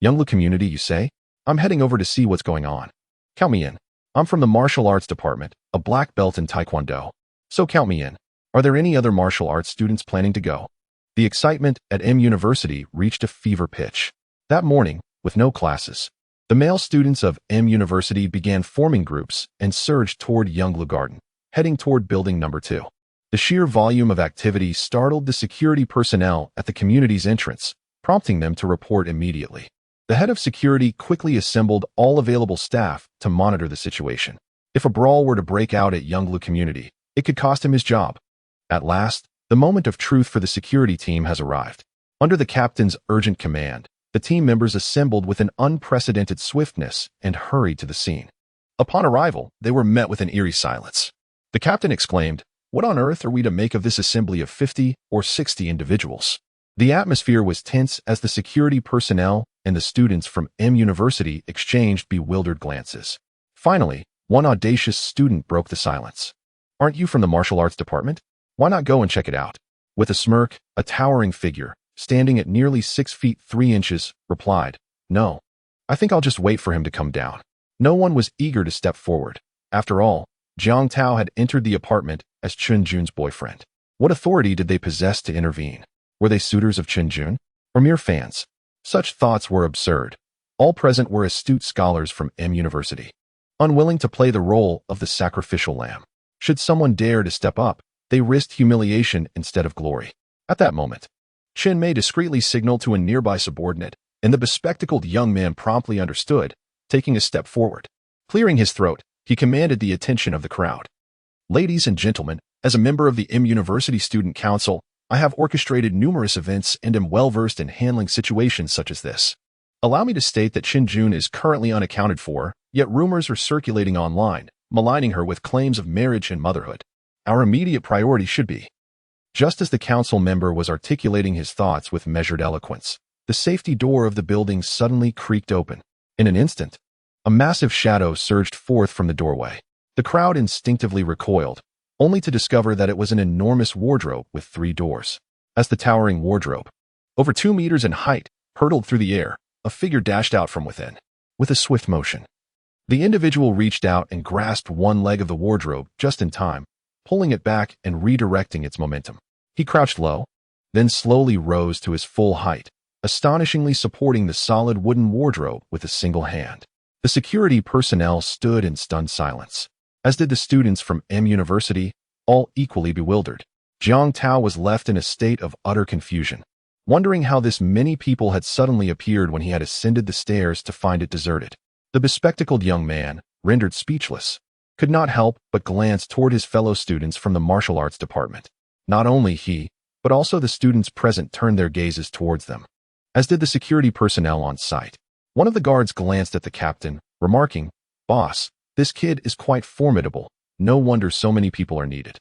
Younglu community, you say? I'm heading over to see what's going on. Count me in. I'm from the martial arts department, a black belt in Taekwondo. So count me in. Are there any other martial arts students planning to go? The excitement at M University reached a fever pitch. That morning, with no classes, the male students of M University began forming groups and surged toward Younglu Garden, heading toward building number 2. The sheer volume of activity startled the security personnel at the community's entrance, prompting them to report immediately. The head of security quickly assembled all available staff to monitor the situation. If a brawl were to break out at Younglu community, it could cost him his job. At last, the moment of truth for the security team has arrived. Under the captain's urgent command, the team members assembled with an unprecedented swiftness and hurried to the scene. Upon arrival, they were met with an eerie silence. The captain exclaimed, "What on earth are we to make of this assembly of 50 or 60 individuals?" The atmosphere was tense as the security personnel and the students from M University exchanged bewildered glances. Finally, one audacious student broke the silence. "Aren't you from the martial arts department? Why not go and check it out?" With a smirk, a towering figure, standing at nearly 6 feet 3 inches, replied, "No. I think I'll just wait for him to come down." No one was eager to step forward. After all, Jiang Tao had entered the apartment as Chun Jun's boyfriend. What authority did they possess to intervene? Were they suitors of Chun Jun, or mere fans? Such thoughts were absurd. All present were astute scholars from M University, unwilling to play the role of the sacrificial lamb. Should someone dare to step up, they risked humiliation instead of glory. At that moment, Chen Mei discreetly signaled to a nearby subordinate, and the bespectacled young man promptly understood, taking a step forward. Clearing his throat, he commanded the attention of the crowd. "Ladies and gentlemen, as a member of the M University Student Council, I have orchestrated numerous events and am well-versed in handling situations such as this. Allow me to state that Qin Jun is currently unaccounted for, yet rumors are circulating online, maligning her with claims of marriage and motherhood. Our immediate priority should be. Just as the council member was articulating his thoughts with measured eloquence, the safety door of the building suddenly creaked open. In an instant, a massive shadow surged forth from the doorway. The crowd instinctively recoiled, only to discover that it was an enormous wardrobe with 3 doors. As the towering wardrobe, over 2 meters in height, hurtled through the air, a figure dashed out from within. With a swift motion, the individual reached out and grasped one leg of the wardrobe just in time, pulling it back and redirecting its momentum. He crouched low, then slowly rose to his full height, astonishingly supporting the solid wooden wardrobe with a single hand. The security personnel stood in stunned silence, as did the students from M University, all equally bewildered. Jiang Tao was left in a state of utter confusion, wondering how this many people had suddenly appeared when he had ascended the stairs to find it deserted. The bespectacled young man, rendered speechless, could not help but glance toward his fellow students from the martial arts department. Not only he, but also the students present turned their gazes towards them, as did the security personnel on site. One of the guards glanced at the captain, remarking, "Boss, this kid is quite formidable. No wonder so many people are needed."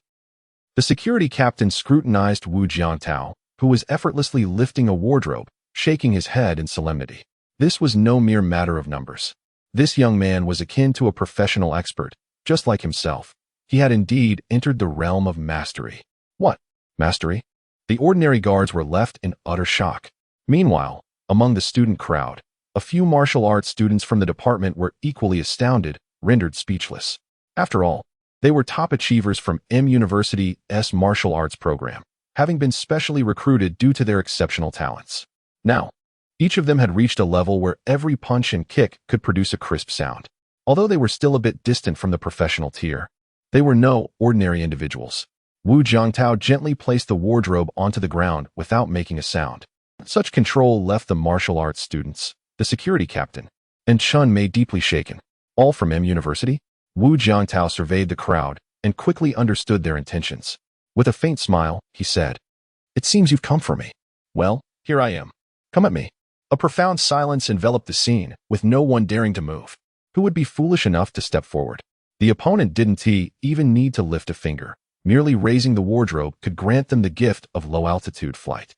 The security captain scrutinized Wu Jiangtao, who was effortlessly lifting a wardrobe, shaking his head in solemnity. This was no mere matter of numbers. This young man was akin to a professional expert, just like himself. He had indeed entered the realm of mastery. What? Mastery? The ordinary guards were left in utter shock. Meanwhile, among the student crowd, a few martial arts students from the department were equally astounded, rendered speechless. After all, they were top achievers from M University's martial arts program, having been specially recruited due to their exceptional talents. Now, each of them had reached a level where every punch and kick could produce a crisp sound. Although they were still a bit distant from the professional tier, they were no ordinary individuals. Wu Jiangtao gently placed the wardrobe onto the ground without making a sound. Such control left the martial arts students, the security captain, and Chun Mei deeply shaken. All from M University? Wu Jiangtao surveyed the crowd and quickly understood their intentions. With a faint smile, he said, "It seems you've come for me. Well, here I am. Come at me." A profound silence enveloped the scene, with no one daring to move. Who would be foolish enough to step forward? The opponent didn't even need to lift a finger. Merely raising the wardrobe could grant them the gift of low-altitude flight.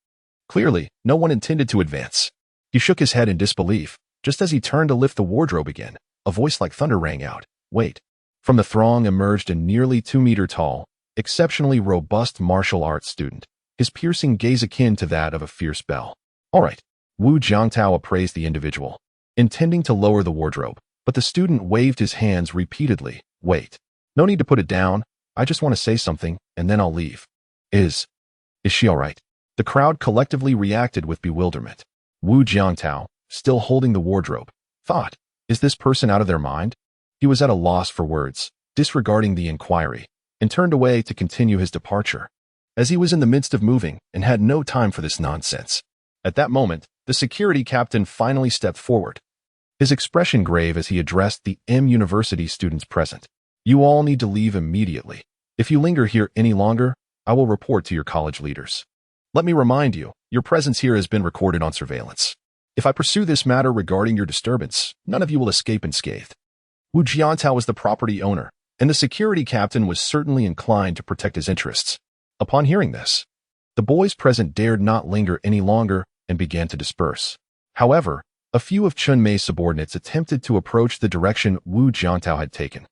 Clearly, no one intended to advance. He shook his head in disbelief. Just as he turned to lift the wardrobe again, a voice like thunder rang out. "Wait." From the throng emerged a nearly 2-meter-tall, exceptionally robust martial arts student, his piercing gaze akin to that of a fierce bell. "All right." Wu Jiangtao appraised the individual, intending to lower the wardrobe, but the student waved his hands repeatedly. "Wait. No need to put it down. I just want to say something, and then I'll leave." Is she all right?" The crowd collectively reacted with bewilderment. Wu Jiangtao, still holding the wardrobe, thought, "Is this person out of their mind?" He was at a loss for words, disregarding the inquiry, and turned away to continue his departure, as he was in the midst of moving and had no time for this nonsense. At that moment, the security captain finally stepped forward, his expression grave as he addressed the M University students present. "You all need to leave immediately. If you linger here any longer, I will report to your college leaders. Let me remind you, your presence here has been recorded on surveillance. If I pursue this matter regarding your disturbance, none of you will escape unscathed." Wu Jiantao was the property owner, and the security captain was certainly inclined to protect his interests. Upon hearing this, the boys present dared not linger any longer and began to disperse. However, a few of Chun Mei's subordinates attempted to approach the direction Wu Jiantao had taken.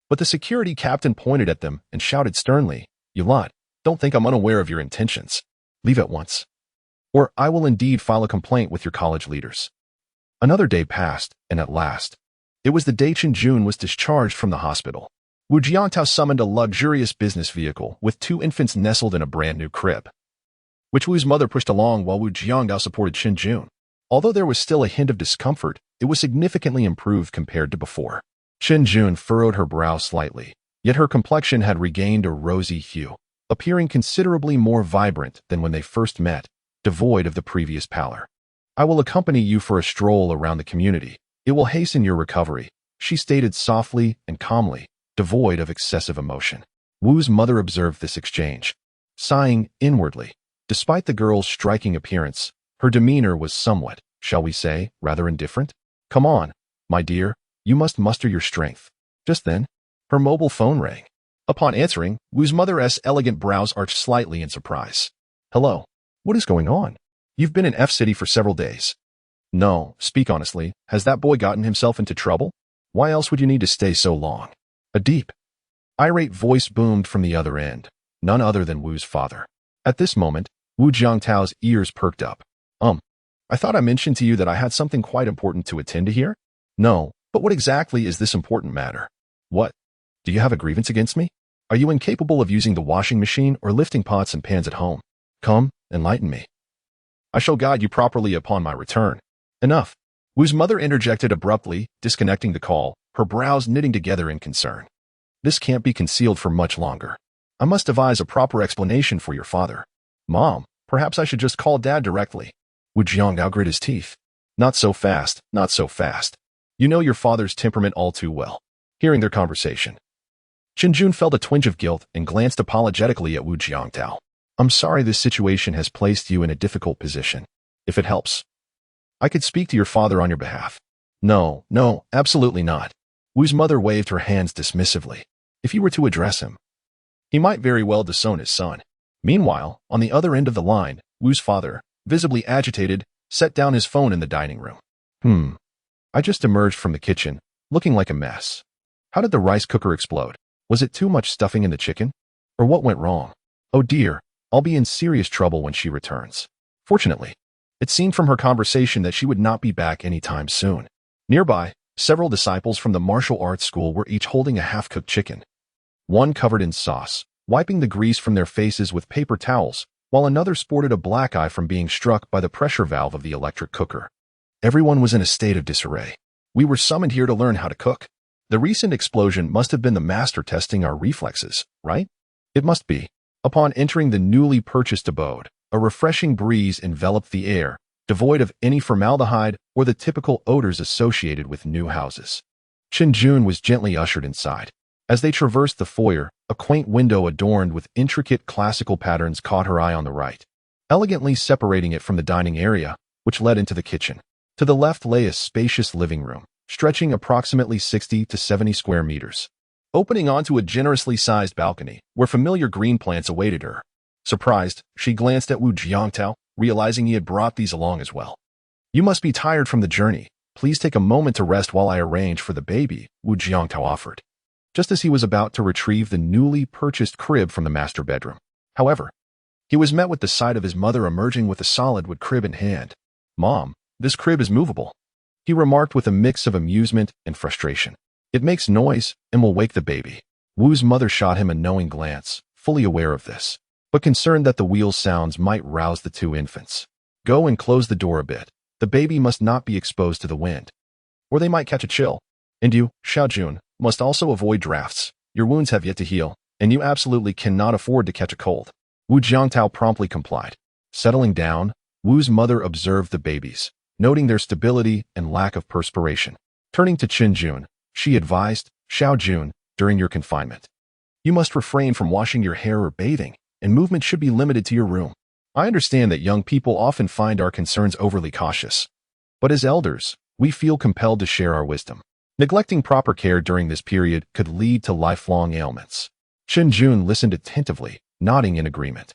But the security captain pointed at them and shouted sternly, "You lot, don't think I'm unaware of your intentions. Leave at once, or I will indeed file a complaint with your college leaders." Another day passed, and at last, it was the day Qin Jun was discharged from the hospital. Wu Jiantao summoned a luxurious business vehicle with 2 infants nestled in a brand-new crib, which Wu's mother pushed along while Wu Jiangtao supported Qin Jun. Although there was still a hint of discomfort, it was significantly improved compared to before. Qin Jun furrowed her brow slightly, yet her complexion had regained a rosy hue, appearing considerably more vibrant than when they first met, devoid of the previous pallor. "I will accompany you for a stroll around the community. It will hasten your recovery," she stated softly and calmly, devoid of excessive emotion. Wu's mother observed this exchange, sighing inwardly. Despite the girl's striking appearance, her demeanor was somewhat shall we say, rather indifferent. Come on, my dear, you must muster your strength. Just then, her mobile phone rang. Upon answering, Wu's mother's elegant brows arched slightly in surprise. Hello. What is going on? You've been in F-City for several days. No, speak honestly, has that boy gotten himself into trouble? Why else would you need to stay so long? A deep, irate voice boomed from the other end, none other than Wu's father. At this moment, Wu Jiangtao's ears perked up. I thought I mentioned to you that I had something quite important to attend to here? No, but what exactly is this important matter? What? Do you have a grievance against me? Are you incapable of using the washing machine or lifting pots and pans at home? Come, enlighten me. I shall guide you properly upon my return. Enough. Wu's mother interjected abruptly, disconnecting the call, her brows knitting together in concern. This can't be concealed for much longer. I must devise a proper explanation for your father. Mom, perhaps I should just call Dad directly. Wu Jiangtao grit his teeth. Not so fast, not so fast. You know your father's temperament all too well. Hearing their conversation, Chen Jun felt a twinge of guilt and glanced apologetically at Wu Jiangtao. I'm sorry this situation has placed you in a difficult position. If it helps, I could speak to your father on your behalf. No, absolutely not. Wu's mother waved her hands dismissively. If you were to address him, he might very well disown his son. Meanwhile, on the other end of the line, Wu's father, visibly agitated, set down his phone in the dining room. I just emerged from the kitchen, looking like a mess. How did the rice cooker explode? Was it too much stuffing in the chicken? Or what went wrong? Oh dear, I'll be in serious trouble when she returns. Fortunately, it seemed from her conversation that she would not be back anytime soon. Nearby, several disciples from the martial arts school were each holding a half-cooked chicken. One covered in sauce, wiping the grease from their faces with paper towels, while another sported a black eye from being struck by the pressure valve of the electric cooker. Everyone was in a state of disarray. We were summoned here to learn how to cook. The recent explosion must have been the master testing our reflexes, right? It must be. Upon entering the newly purchased abode, a refreshing breeze enveloped the air, devoid of any formaldehyde or the typical odors associated with new houses. Chen Jun was gently ushered inside. As they traversed the foyer, a quaint window adorned with intricate classical patterns caught her eye on the right, elegantly separating it from the dining area, which led into the kitchen. To the left lay a spacious living room, stretching approximately 60 to 70 square meters, opening onto a generously sized balcony where familiar green plants awaited her. Surprised, she glanced at Wu Jiangtao, realizing he had brought these along as well. You must be tired from the journey. Please take a moment to rest while I arrange for the baby, Wu Jiangtao offered, just as he was about to retrieve the newly purchased crib from the master bedroom. However, he was met with the sight of his mother emerging with a solid wood crib in hand. Mom, this crib is movable, he remarked with a mix of amusement and frustration. It makes noise and will wake the baby. Wu's mother shot him a knowing glance, fully aware of this, but concerned that the wheel sounds might rouse the two infants. Go and close the door a bit. The baby must not be exposed to the wind, or they might catch a chill. And you, Xiaojun, must also avoid drafts. Your wounds have yet to heal, and you absolutely cannot afford to catch a cold. Wu Jiangtao promptly complied. Settling down, Wu's mother observed the babies, noting their stability and lack of perspiration. Turning to Chen Jun, she advised, Xiaojun, during your confinement, you must refrain from washing your hair or bathing, and movement should be limited to your room. I understand that young people often find our concerns overly cautious, but as elders, we feel compelled to share our wisdom. Neglecting proper care during this period could lead to lifelong ailments. Chen Jun listened attentively, nodding in agreement.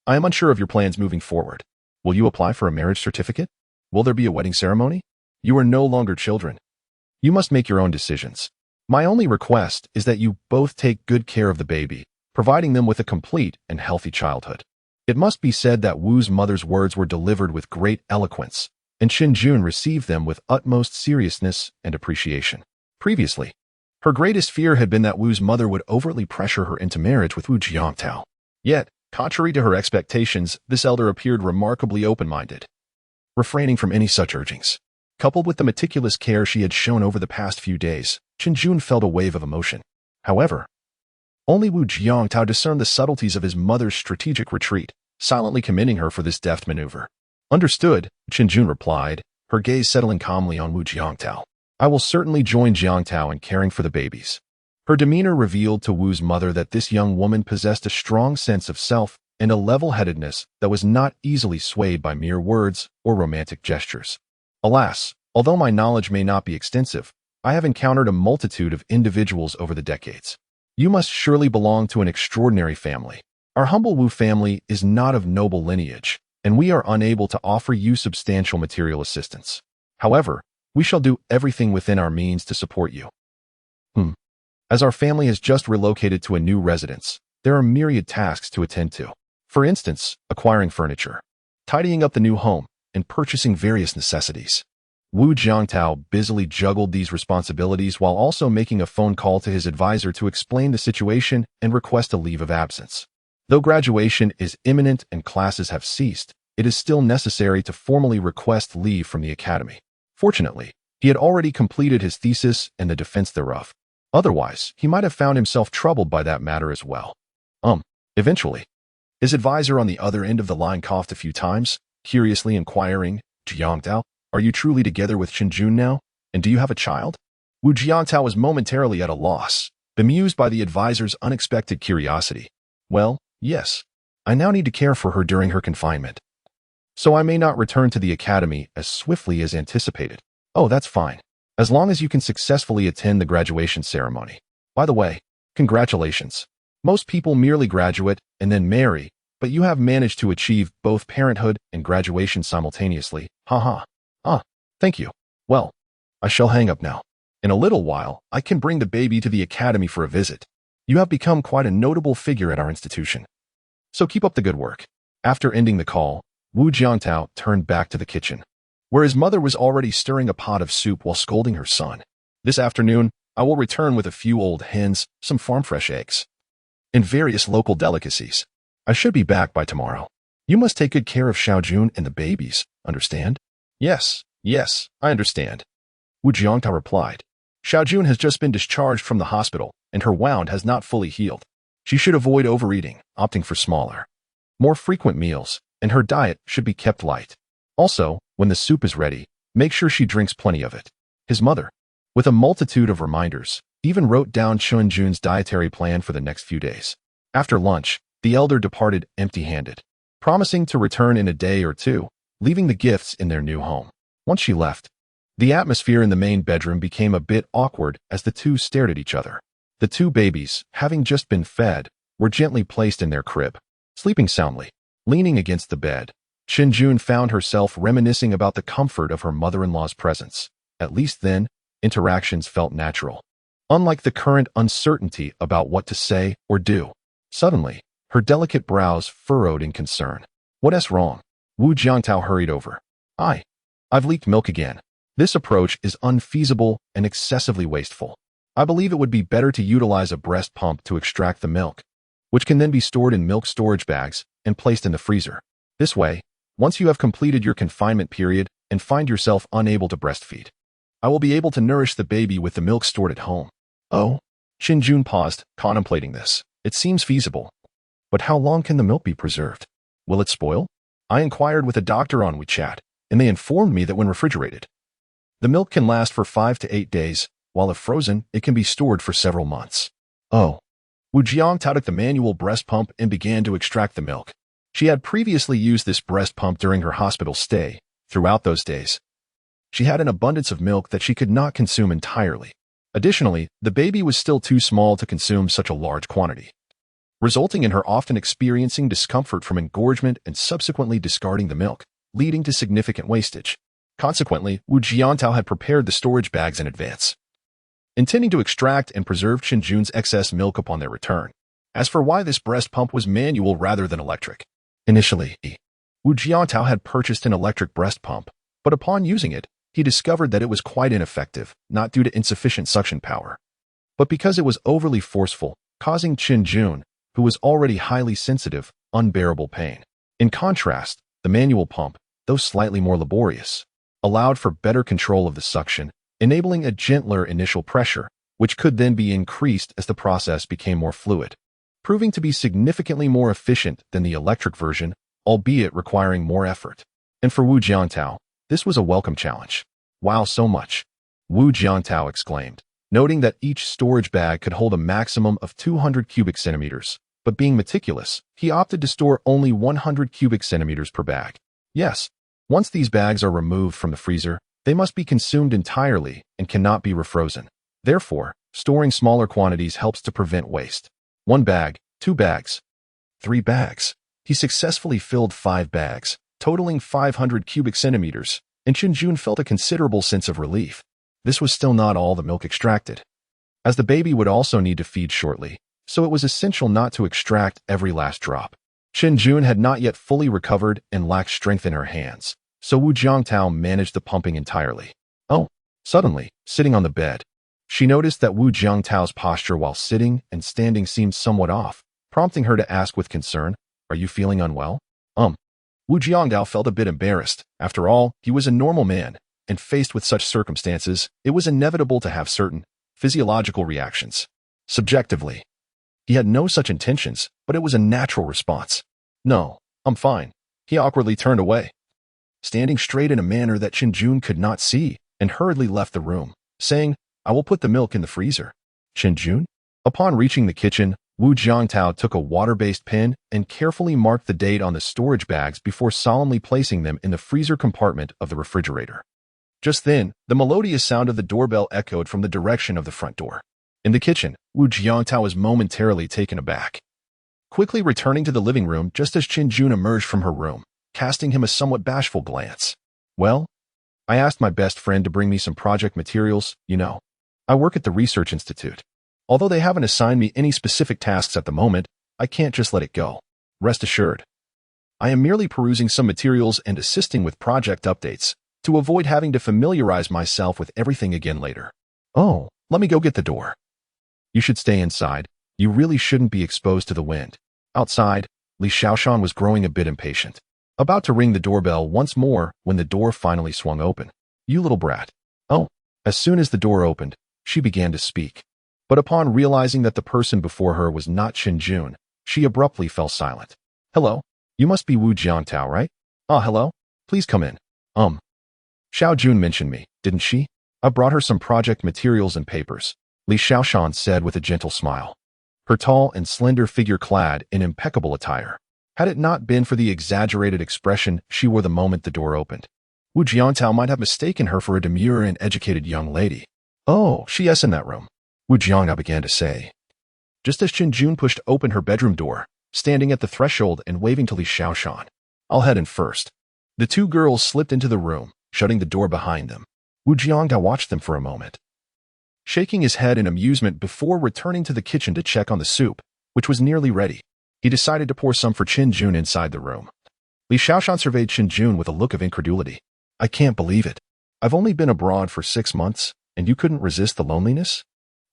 I am unsure of your plans moving forward. Will you apply for a marriage certificate? Will there be a wedding ceremony? You are no longer children. You must make your own decisions. My only request is that you both take good care of the baby, providing them with a complete and healthy childhood. It must be said that Wu's mother's words were delivered with great eloquence, and Chen Jun received them with utmost seriousness and appreciation. Previously, her greatest fear had been that Wu's mother would overtly pressure her into marriage with Wu Jiangtao. Yet, contrary to her expectations, this elder appeared remarkably open-minded, refraining from any such urgings. Coupled with the meticulous care she had shown over the past few days, Chen Jun felt a wave of emotion. However, only Wu Jiangtao discerned the subtleties of his mother's strategic retreat, silently commending her for this deft maneuver. Understood, Chen Jun replied, her gaze settling calmly on Wu Jiangtao. I will certainly join Jiangtao in caring for the babies. Her demeanor revealed to Wu's mother that this young woman possessed a strong sense of self and a level-headedness that was not easily swayed by mere words or romantic gestures. Alas, although my knowledge may not be extensive, I have encountered a multitude of individuals over the decades. You must surely belong to an extraordinary family. Our humble Wu family is not of noble lineage, and we are unable to offer you substantial material assistance. However, we shall do everything within our means to support you. As our family has just relocated to a new residence, there are myriad tasks to attend to. For instance, acquiring furniture, tidying up the new home, and purchasing various necessities. Wu Jiangtao busily juggled these responsibilities while also making a phone call to his advisor to explain the situation and request a leave of absence. Though graduation is imminent and classes have ceased, it is still necessary to formally request leave from the academy. Fortunately, he had already completed his thesis and the defense thereof. Otherwise, he might have found himself troubled by that matter as well. Eventually, his advisor on the other end of the line coughed a few times, curiously inquiring, "Jiangtao, are you truly together with Chenjun now? And do you have a child?" Wu Jiangtao was momentarily at a loss, bemused by the advisor's unexpected curiosity. "Well, yes. I now need to care for her during her confinement. So I may not return to the academy as swiftly as anticipated." "Oh, that's fine. As long as you can successfully attend the graduation ceremony. By the way, congratulations. Most people merely graduate and then marry, but you have managed to achieve both parenthood and graduation simultaneously. Haha. Thank you. Well, I shall hang up now. In a little while, I can bring the baby to the academy for a visit. You have become quite a notable figure at our institution. So keep up the good work." After ending the call, Wu Jiangtao turned back to the kitchen, where his mother was already stirring a pot of soup while scolding her son. "This afternoon, I will return with a few old hens, some farm-fresh eggs, and various local delicacies. I should be back by tomorrow. You must take good care of Xiaojun and the babies, understand?" Yes, I understand," Wu Jiangtao replied. "Xiaojun has just been discharged from the hospital, and her wound has not fully healed. She should avoid overeating, opting for smaller, more frequent meals, and her diet should be kept light. Also, when the soup is ready, make sure she drinks plenty of it." His mother, with a multitude of reminders, even wrote down Chenjun's dietary plan for the next few days. After lunch, the elder departed empty-handed, promising to return in a day or two, leaving the gifts in their new home. Once she left, the atmosphere in the main bedroom became a bit awkward as the two stared at each other. The two babies, having just been fed, were gently placed in their crib, sleeping soundly. Leaning against the bed, Chenjun found herself reminiscing about the comfort of her mother-in-law's presence. At least then, interactions felt natural. Unlike the current uncertainty about what to say or do. Suddenly, her delicate brows furrowed in concern. "What's wrong?" Wu Jiangtao hurried over. I've leaked milk again. This approach is unfeasible and excessively wasteful. I believe it would be better to utilize a breast pump to extract the milk, which can then be stored in milk storage bags and placed in the freezer. This way, once you have completed your confinement period and find yourself unable to breastfeed, I will be able to nourish the baby with the milk stored at home." "Oh?" Chenjun paused, contemplating this. "It seems feasible. But how long can the milk be preserved? Will it spoil?" "I inquired with a doctor on WeChat, and they informed me that when refrigerated, the milk can last for 5 to 8 days, while if frozen, it can be stored for several months." "Oh." Wu Jiangtao took the manual breast pump and began to extract the milk. She had previously used this breast pump during her hospital stay. Throughout those days, she had an abundance of milk that she could not consume entirely. Additionally, the baby was still too small to consume such a large quantity, resulting in her often experiencing discomfort from engorgement and subsequently discarding the milk, leading to significant wastage. Consequently, Wu Jiangtao had prepared the storage bags in advance, intending to extract and preserve Chenjun's excess milk upon their return. As for why this breast pump was manual rather than electric, initially, Wu Jiangtao had purchased an electric breast pump, but upon using it, he discovered that it was quite ineffective, not due to insufficient suction power, but because it was overly forceful, causing Chenjun, who was already highly sensitive, unbearable pain. In contrast, the manual pump, though slightly more laborious, allowed for better control of the suction, enabling a gentler initial pressure, which could then be increased as the process became more fluid, proving to be significantly more efficient than the electric version, albeit requiring more effort. And for Wu Jiangtao, this was a welcome challenge. "Wow, so much!" Wu Jiangtao exclaimed, noting that each storage bag could hold a maximum of 200 cubic centimeters, but being meticulous, he opted to store only 100 cubic centimeters per bag. Yes, once these bags are removed from the freezer, They must be consumed entirely and cannot be refrozen. Therefore, storing smaller quantities helps to prevent waste. 1 bag, 2 bags, 3 bags. He successfully filled 5 bags, totaling 500 cubic centimeters, and Chinjun felt a considerable sense of relief. This was still not all the milk extracted, as the baby would also need to feed shortly, so it was essential not to extract every last drop. Chinjun had not yet fully recovered and lacked strength in her hands, so Wu Jiangtao managed the pumping entirely. Oh, suddenly, sitting on the bed, she noticed that Wu Jiangtao's posture while sitting and standing seemed somewhat off, prompting her to ask with concern, "Are you feeling unwell?" Wu Jiangtao felt a bit embarrassed. After all, he was a normal man, and faced with such circumstances, it was inevitable to have certain physiological reactions. Subjectively, he had no such intentions, but it was a natural response. "No, I'm fine." He awkwardly turned away, standing straight in a manner that Chinjun could not see, and hurriedly left the room, saying, "I will put the milk in the freezer." Chinjun? Upon reaching the kitchen, Wu Jiangtao took a water-based pen and carefully marked the date on the storage bags before solemnly placing them in the freezer compartment of the refrigerator. Just then, the melodious sound of the doorbell echoed from the direction of the front door. In the kitchen, Wu Jiangtao was momentarily taken aback, quickly returning to the living room just as Chinjun emerged from her room, casting him a somewhat bashful glance. "Well, I asked my best friend to bring me some project materials, you know. I work at the Research Institute. Although they haven't assigned me any specific tasks at the moment, I can't just let it go. Rest assured, I am merely perusing some materials and assisting with project updates to avoid having to familiarize myself with everything again later." "Oh, let me go get the door." "You should stay inside. You really shouldn't be exposed to the wind." Outside, Li Xiaoshan was growing a bit impatient, about to ring the doorbell once more when the door finally swung open. "You little brat." Oh, as soon as the door opened, she began to speak. But upon realizing that the person before her was not Chinjun, she abruptly fell silent. "Hello? You must be Wu Jiangtao, right?" "Ah, hello. Please come in." Xiao Jun mentioned me, didn't she? I brought her some project materials and papers," Li Xiaoshan said with a gentle smile, her tall and slender figure clad in impeccable attire. Had it not been for the exaggerated expression she wore the moment the door opened, Wu Jiangtao might have mistaken her for a demure and educated young lady. "Oh, she's in that room," Wu Jiangtao began to say, just as Chinjun pushed open her bedroom door, standing at the threshold and waving to Li Xiaoshan. "I'll head in first." The two girls slipped into the room, shutting the door behind them. Wu Jiangtao watched them for a moment, shaking his head in amusement before returning to the kitchen to check on the soup, which was nearly ready. He decided to pour some for Chinjun inside the room. Li Xiaoshan surveyed Chinjun with a look of incredulity. "I can't believe it. I've only been abroad for 6 months, and you couldn't resist the loneliness?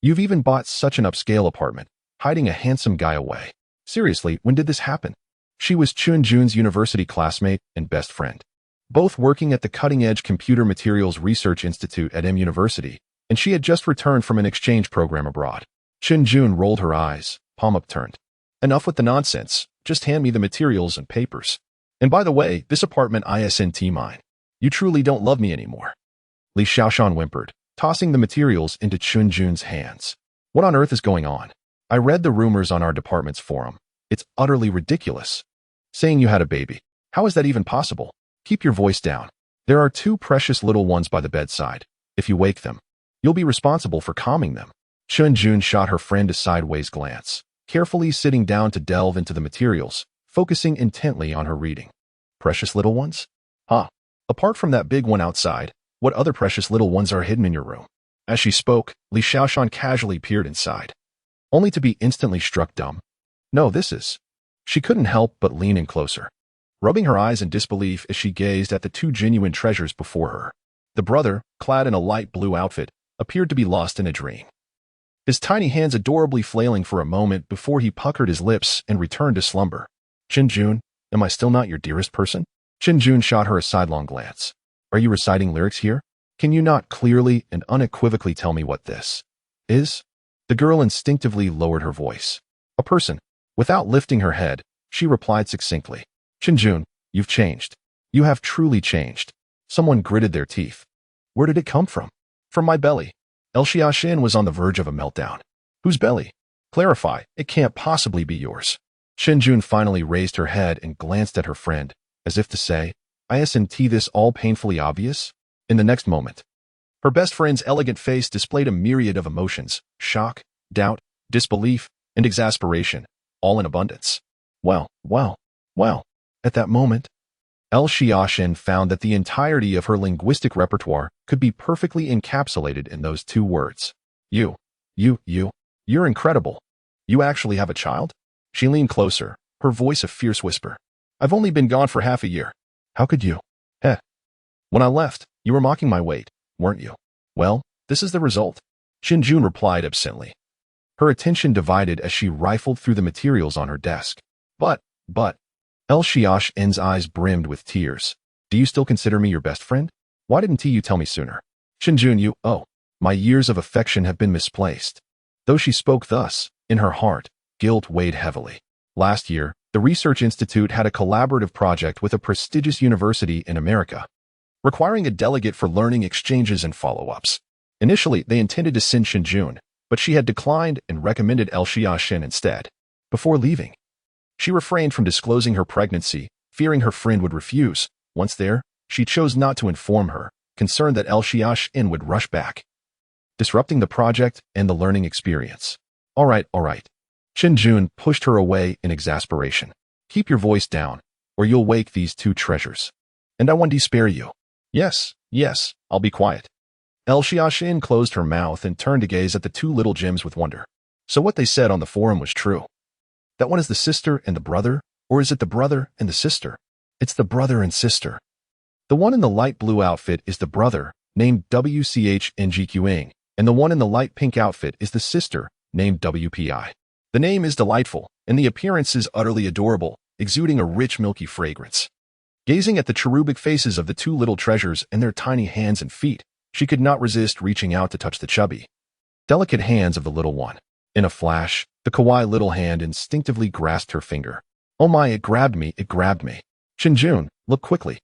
You've even bought such an upscale apartment, hiding a handsome guy away. Seriously, when did this happen?" She was Chinjun's university classmate and best friend, both working at the cutting-edge Computer Materials Research Institute at M University, and she had just returned from an exchange program abroad. Chinjun rolled her eyes, palm upturned. "Enough with the nonsense. Just hand me the materials and papers. And by the way, this apartment isn't mine. You truly don't love me anymore." Li Xiaoshan whimpered, tossing the materials into Chinjun's hands. "What on earth is going on? I read the rumors on our department's forum. It's utterly ridiculous. Saying you had a baby. How is that even possible? Keep your voice down. There are 2 precious little ones by the bedside. If you wake them, you'll be responsible for calming them." Chinjun shot her friend a sideways glance, carefully sitting down to delve into the materials, focusing intently on her reading. "Precious little ones? Huh. Apart from that big one outside, what other precious little ones are hidden in your room?" As she spoke, Li Xiaoshan casually peered inside, only to be instantly struck dumb. "No, this is..." She couldn't help but lean in closer, rubbing her eyes in disbelief as she gazed at the 2 genuine treasures before her. The brother, clad in a light blue outfit, appeared to be lost in a dream, his tiny hands adorably flailing for a moment before he puckered his lips and returned to slumber. "Chinjun, am I still not your dearest person?" Chinjun shot her a sidelong glance. "Are you reciting lyrics here? Can you not clearly and unequivocally tell me what this is?" The girl instinctively lowered her voice. "A person." Without lifting her head, she replied succinctly. "Chinjun, you've changed. You have truly changed." Someone gritted their teeth. "Where did it come from?" "From my belly." El Xiaoshan was on the verge of a meltdown. "Whose belly? Clarify, it can't possibly be yours." Chinjun finally raised her head and glanced at her friend, as if to say, "Isn't this all painfully obvious?" In the next moment, her best friend's elegant face displayed a myriad of emotions: shock, doubt, disbelief, and exasperation, all in abundance. Well. At that moment, El Xiaoshen found that the entirety of her linguistic repertoire could be perfectly encapsulated in those two words. You're incredible. You actually have a child? She leaned closer, her voice a fierce whisper. I've only been gone for half a year. How could you? When I left, you were mocking my weight, weren't you? Well, this is the result. Qinjun replied absently. Her attention divided as she rifled through the materials on her desk. But, El Xiaoshen's eyes brimmed with tears. Do you still consider me your best friend? Why didn't you tell me sooner? Qinjun, my years of affection have been misplaced. Though she spoke thus, in her heart, guilt weighed heavily. Last year, the Research Institute had a collaborative project with a prestigious university in America, requiring a delegate for learning exchanges and follow-ups. Initially, they intended to send Qinjun, but she had declined and recommended El Xiaoshen instead. Before leaving, she refrained from disclosing her pregnancy, fearing her friend would refuse. Once there, she chose not to inform her, concerned that El Xiaoshen would rush back, disrupting the project and the learning experience. All right. Qinjun pushed her away in exasperation. Keep your voice down, or you'll wake these two treasures. And I won't spare you. Yes, I'll be quiet. El Xiaoshen closed her mouth and turned to gaze at the two little gems with wonder. So what they said on the forum was true. That one is the sister and the brother, or is it the brother and the sister? It's the brother and sister. The one in the light blue outfit is the brother, named WCHNGQing, and the one in the light pink outfit is the sister, named WPI. The name is delightful, and the appearance is utterly adorable, exuding a rich milky fragrance. Gazing at the cherubic faces of the two little treasures and their tiny hands and feet, she could not resist reaching out to touch the chubby, delicate hands of the little one. In a flash, the kawaii little hand instinctively grasped her finger. Oh my, it grabbed me. Qinjun, look quickly.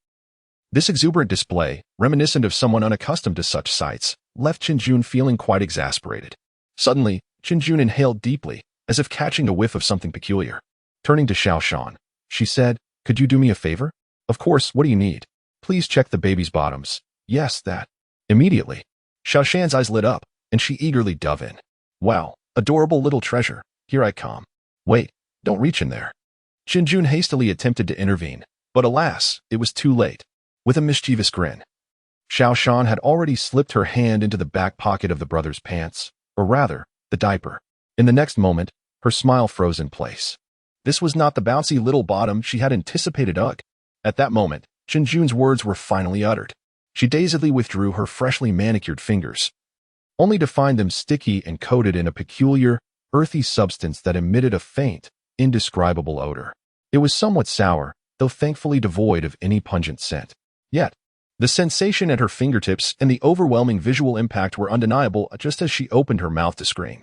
This exuberant display, reminiscent of someone unaccustomed to such sights, left Qinjun feeling quite exasperated. Suddenly, Qinjun inhaled deeply, as if catching a whiff of something peculiar. Turning to Xiaoshan, she said, could you do me a favor? Of course, what do you need? Please check the baby's bottoms. Yes, that. Immediately, Xiaoshan's eyes lit up, and she eagerly dove in. Wow, adorable little treasure, here I come. Wait, don't reach in there. Qinjun hastily attempted to intervene, but alas, it was too late. With a mischievous grin, Xiaoshan had already slipped her hand into the back pocket of the brother's pants, or rather, the diaper. In the next moment, her smile froze in place. This was not the bouncy little bottom she had anticipated. Ugh. At that moment, Qinjun's words were finally uttered. She dazedly withdrew her freshly manicured fingers, only to find them sticky and coated in a peculiar, earthy substance that emitted a faint, indescribable odor. It was somewhat sour, though thankfully devoid of any pungent scent. Yet, the sensation at her fingertips and the overwhelming visual impact were undeniable just as she opened her mouth to scream.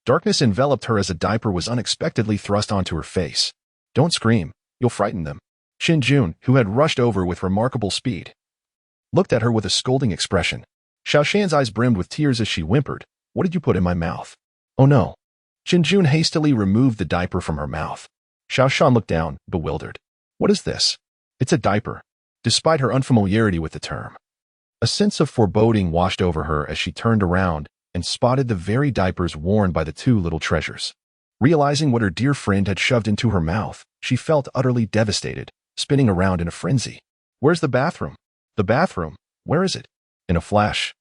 Darkness enveloped her as a diaper was unexpectedly thrust onto her face. Don't scream, you'll frighten them. Qinjun, who had rushed over with remarkable speed, looked at her with a scolding expression. Xiaoshan's eyes brimmed with tears as she whimpered, what did you put in my mouth? Oh no. Qinjun hastily removed the diaper from her mouth. Xiaoshan looked down, bewildered. What is this? It's a diaper. Despite her unfamiliarity with the term, a sense of foreboding washed over her as she turned around and spotted the very diapers worn by the two little treasures. Realizing what her dear friend had shoved into her mouth, she felt utterly devastated, spinning around in a frenzy. Where's the bathroom? The bathroom? Where is it? In a flash,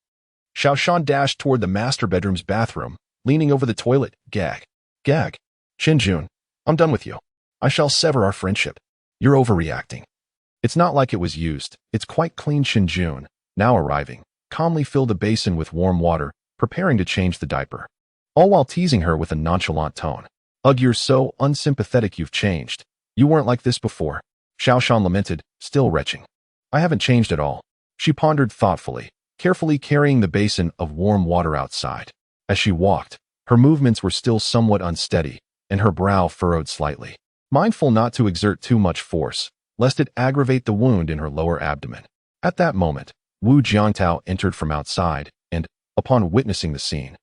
Xiaoshan dashed toward the master bedroom's bathroom, leaning over the toilet. Gag. Qinjun, I'm done with you. I shall sever our friendship. You're overreacting. It's not like it was used. It's quite clean. Qinjun, now arriving, calmly filled a basin with warm water, preparing to change the diaper, all while teasing her with a nonchalant tone. Ugh, you're so unsympathetic. You've changed. You weren't like this before. Xiaoshan lamented, still retching. I haven't changed at all. She pondered thoughtfully, carefully carrying the basin of warm water outside. As she walked, her movements were still somewhat unsteady, and her brow furrowed slightly, mindful not to exert too much force, lest it aggravate the wound in her lower abdomen. At that moment, Wu Jiangtao entered from outside and, upon witnessing the scene,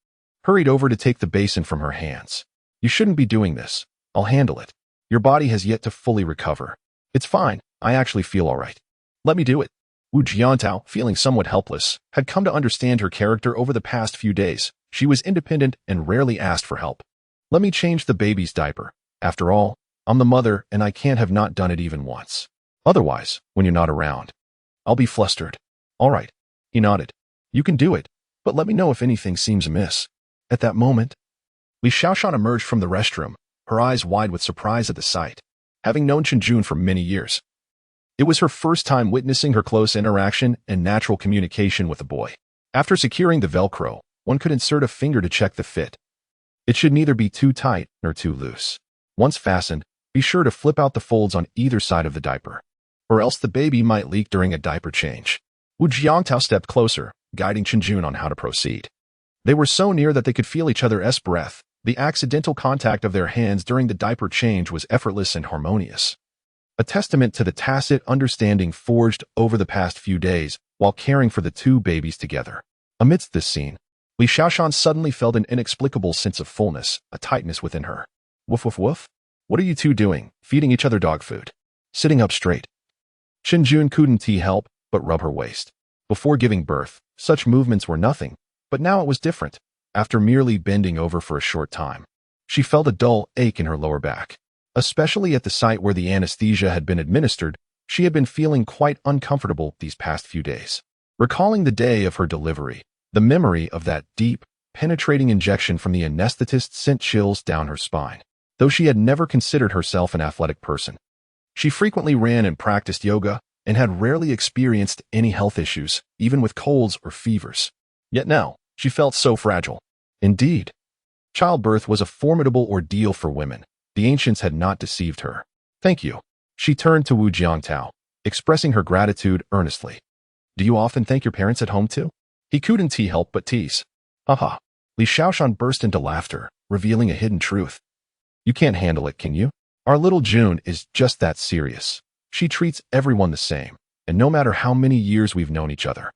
hurried over to take the basin from her hands. You shouldn't be doing this. I'll handle it. Your body has yet to fully recover. It's fine. I actually feel all right. Let me do it. Wu Jiantao, feeling somewhat helpless, had come to understand her character over the past few days. She was independent and rarely asked for help. Let me change the baby's diaper. After all, I'm the mother and I can't have not done it even once. Otherwise, when you're not around, I'll be flustered. All right. He nodded. You can do it, but let me know if anything seems amiss. At that moment, Li Xiaoshan emerged from the restroom, her eyes wide with surprise at the sight. Having known Chen Jun for many years, it was her first time witnessing her close interaction and natural communication with a boy. After securing the Velcro, one could insert a finger to check the fit. It should neither be too tight nor too loose. Once fastened, be sure to flip out the folds on either side of the diaper, or else the baby might leak during a diaper change. Wu Jiangtao stepped closer, guiding Chen Jun on how to proceed. They were so near that they could feel each other's breath. The accidental contact of their hands during the diaper change was effortless and harmonious, a testament to the tacit understanding forged over the past few days while caring for the two babies together. Amidst this scene, Li Xiaoshan suddenly felt an inexplicable sense of fullness, a tightness within her. Woof woof woof? What are you two doing, feeding each other dog food? Sitting up straight. Chen Jun couldn't help but rub her waist. Before giving birth, such movements were nothing, but now it was different. After merely bending over for a short time, she felt a dull ache in her lower back. Especially at the site where the anesthesia had been administered, she had been feeling quite uncomfortable these past few days. Recalling the day of her delivery, the memory of that deep, penetrating injection from the anesthetist sent chills down her spine. Though she had never considered herself an athletic person, she frequently ran and practiced yoga and had rarely experienced any health issues, even with colds or fevers. Yet now, she felt so fragile. Indeed, childbirth was a formidable ordeal for women. The ancients had not deceived her. Thank you. She turned to Wu Jiangtao, expressing her gratitude earnestly. Do you often thank your parents at home too? He couldn't help but tease. Haha. Li Xiaoshan burst into laughter, revealing a hidden truth. You can't handle it, can you? Our little June is just that serious. She treats everyone the same, and no matter how many years we've known each other,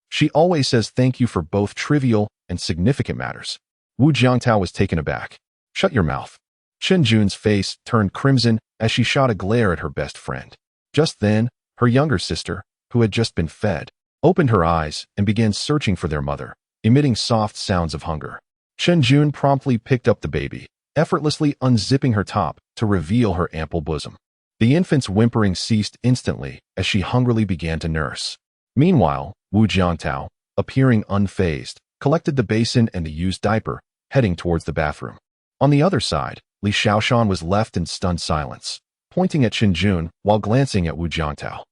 she always says thank you for both trivial and significant matters. Wu Jiangtao was taken aback. Shut your mouth. Chen Jun's face turned crimson as she shot a glare at her best friend. Just then, her younger sister, who had just been fed, opened her eyes and began searching for their mother, emitting soft sounds of hunger. Chen Jun promptly picked up the baby, effortlessly unzipping her top to reveal her ample bosom. The infant's whimpering ceased instantly as she hungrily began to nurse. Meanwhile, Wu Jiangtao, appearing unfazed, collected the basin and the used diaper, heading towards the bathroom. On the other side, Li Xiaoshan was left in stunned silence, pointing at Chen Jun while glancing at Wu Jiangtao.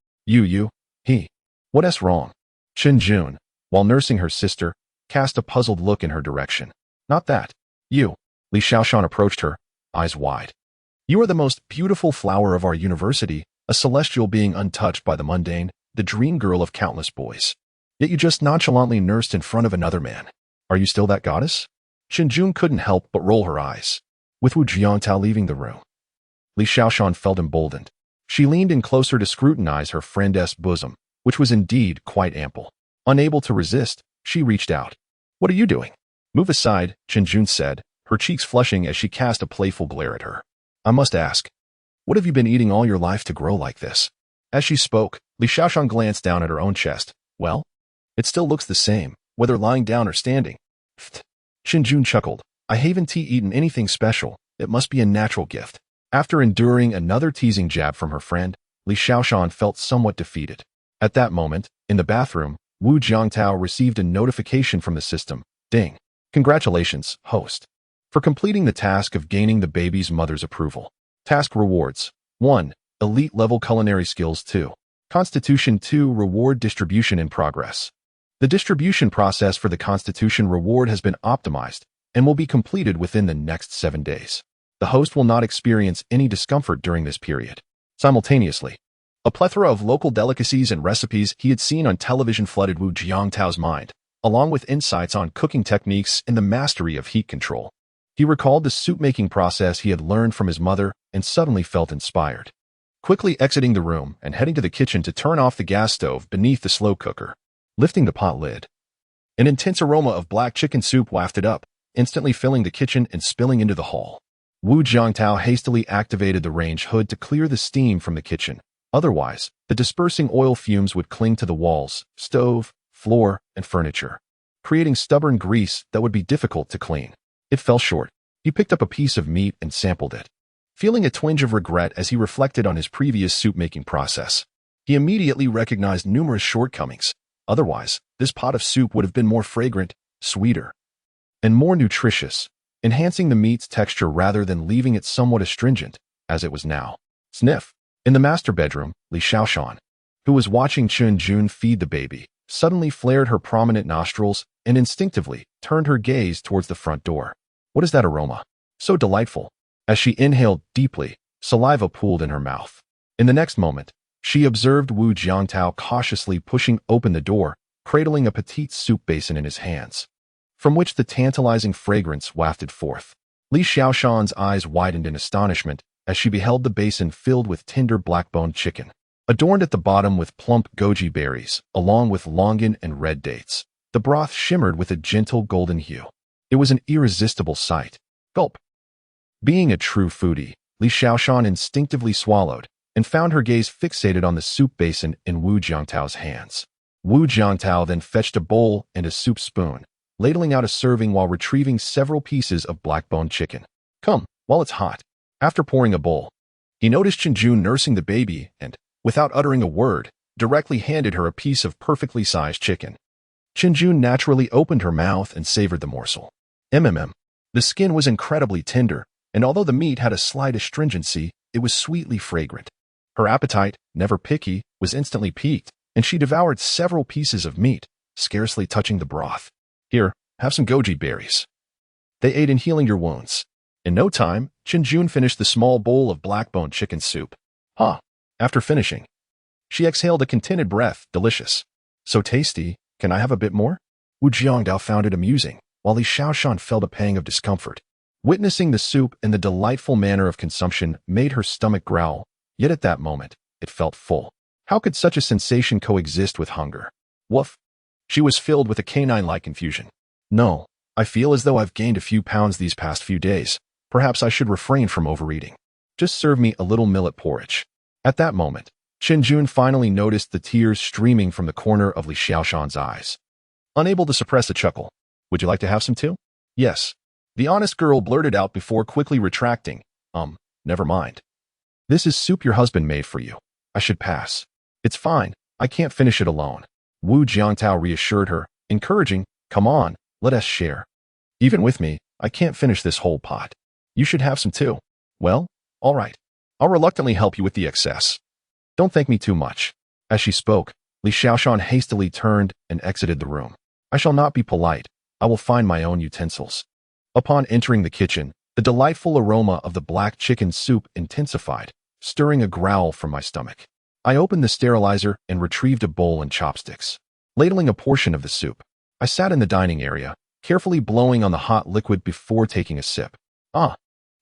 He. What's wrong? Chen Jun, while nursing her sister, cast a puzzled look in her direction. Not that. You. Li Xiaoshan approached her, eyes wide. You are the most beautiful flower of our university, a celestial being untouched by the mundane, the dream girl of countless boys. Yet you just nonchalantly nursed in front of another man. Are you still that goddess? Chen Jun couldn't help but roll her eyes. With Wu Jiangtao leaving the room, Li Xiaoshan felt emboldened. She leaned in closer to scrutinize her friend's bosom, which was indeed quite ample. Unable to resist, she reached out. What are you doing? Move aside, Chen Jun said, her cheeks flushing as she cast a playful glare at her. I must ask, what have you been eating all your life to grow like this? As she spoke, Li Xiaoshan glanced down at her own chest. Well, it still looks the same, whether lying down or standing. Pfft. Chen Jun chuckled. I haven't eaten anything special. It must be a natural gift. After enduring another teasing jab from her friend, Li Xiaoshan felt somewhat defeated. At that moment, in the bathroom, Wu Jiangtao received a notification from the system. Ding. Congratulations, host, for completing the task of gaining the baby's mother's approval. Task rewards. 1. Elite level culinary skills. 2. Constitution 2 reward distribution in progress. The distribution process for the Constitution reward has been optimized and will be completed within the next 7 days. The host will not experience any discomfort during this period. Simultaneously, a plethora of local delicacies and recipes he had seen on television flooded Wu Jiangtao's mind, along with insights on cooking techniques and the mastery of heat control. He recalled the soup-making process he had learned from his mother and suddenly felt inspired. Quickly exiting the room and heading to the kitchen to turn off the gas stove beneath the slow cooker, lifting the pot lid. An intense aroma of black chicken soup wafted up, instantly filling the kitchen and spilling into the hall. Wu Jiangtao hastily activated the range hood to clear the steam from the kitchen, Otherwise, the dispersing oil fumes would cling to the walls, stove, floor, and furniture, creating stubborn grease that would be difficult to clean. It fell short. He picked up a piece of meat and sampled it, feeling a twinge of regret as he reflected on his previous soup-making process. He immediately recognized numerous shortcomings. Otherwise, this pot of soup would have been more fragrant, sweeter, and more nutritious, enhancing the meat's texture rather than leaving it somewhat astringent, as it was now. Sniff. In the master bedroom, Li Xiaoshan, who was watching Chen Jun feed the baby, suddenly flared her prominent nostrils and instinctively turned her gaze towards the front door. What is that aroma? So delightful. As she inhaled deeply, saliva pooled in her mouth. In the next moment, she observed Wu Jiangtao cautiously pushing open the door, cradling a petite soup basin in his hands, from which the tantalizing fragrance wafted forth. Li Xiaoshan's eyes widened in astonishment as she beheld the basin filled with tender black-boned chicken, adorned at the bottom with plump goji berries, along with longan and red dates. The broth shimmered with a gentle golden hue. It was an irresistible sight. Gulp. Being a true foodie, Li Xiaoshan instinctively swallowed and found her gaze fixated on the soup basin in Wu Jiangtao's hands. Wu Jiangtao then fetched a bowl and a soup spoon, ladling out a serving while retrieving several pieces of black-boned chicken. Come, while it's hot. After pouring a bowl, he noticed Chen Jun nursing the baby and, without uttering a word, directly handed her a piece of perfectly sized chicken. Chen Jun naturally opened her mouth and savored the morsel. The skin was incredibly tender, and although the meat had a slight astringency, it was sweetly fragrant. Her appetite, never picky, was instantly piqued, and she devoured several pieces of meat, scarcely touching the broth. Here, have some goji berries. They aid in healing your wounds. In no time, Chen Jun finished the small bowl of black-boned chicken soup. After finishing, she exhaled a contented breath. Delicious. So tasty, can I have a bit more? Wu Jiangtao found it amusing, while Li Xiaoshan felt a pang of discomfort. Witnessing the soup and the delightful manner of consumption made her stomach growl, yet at that moment, it felt full. How could such a sensation coexist with hunger? Woof. She was filled with a canine-like confusion. No, I feel as though I've gained a few pounds these past few days. Perhaps I should refrain from overeating. Just serve me a little millet porridge. At that moment, Chen Jun finally noticed the tears streaming from the corner of Li Xiaoshan's eyes. Unable to suppress a chuckle. Would you like to have some too? Yes. The honest girl blurted out before quickly retracting. Never mind. This is soup your husband made for you. I should pass. It's fine. I can't finish it alone. Wu Jiangtao reassured her, encouraging, come on, let us share. Even with me, I can't finish this whole pot. You should have some too. Well, all right. I'll reluctantly help you with the excess. Don't thank me too much. As she spoke, Li Xiaoshan hastily turned and exited the room. I shall not be polite. I will find my own utensils. Upon entering the kitchen, the delightful aroma of the black chicken soup intensified, stirring a growl from my stomach. I opened the sterilizer and retrieved a bowl and chopsticks. Ladling a portion of the soup, I sat in the dining area, carefully blowing on the hot liquid before taking a sip.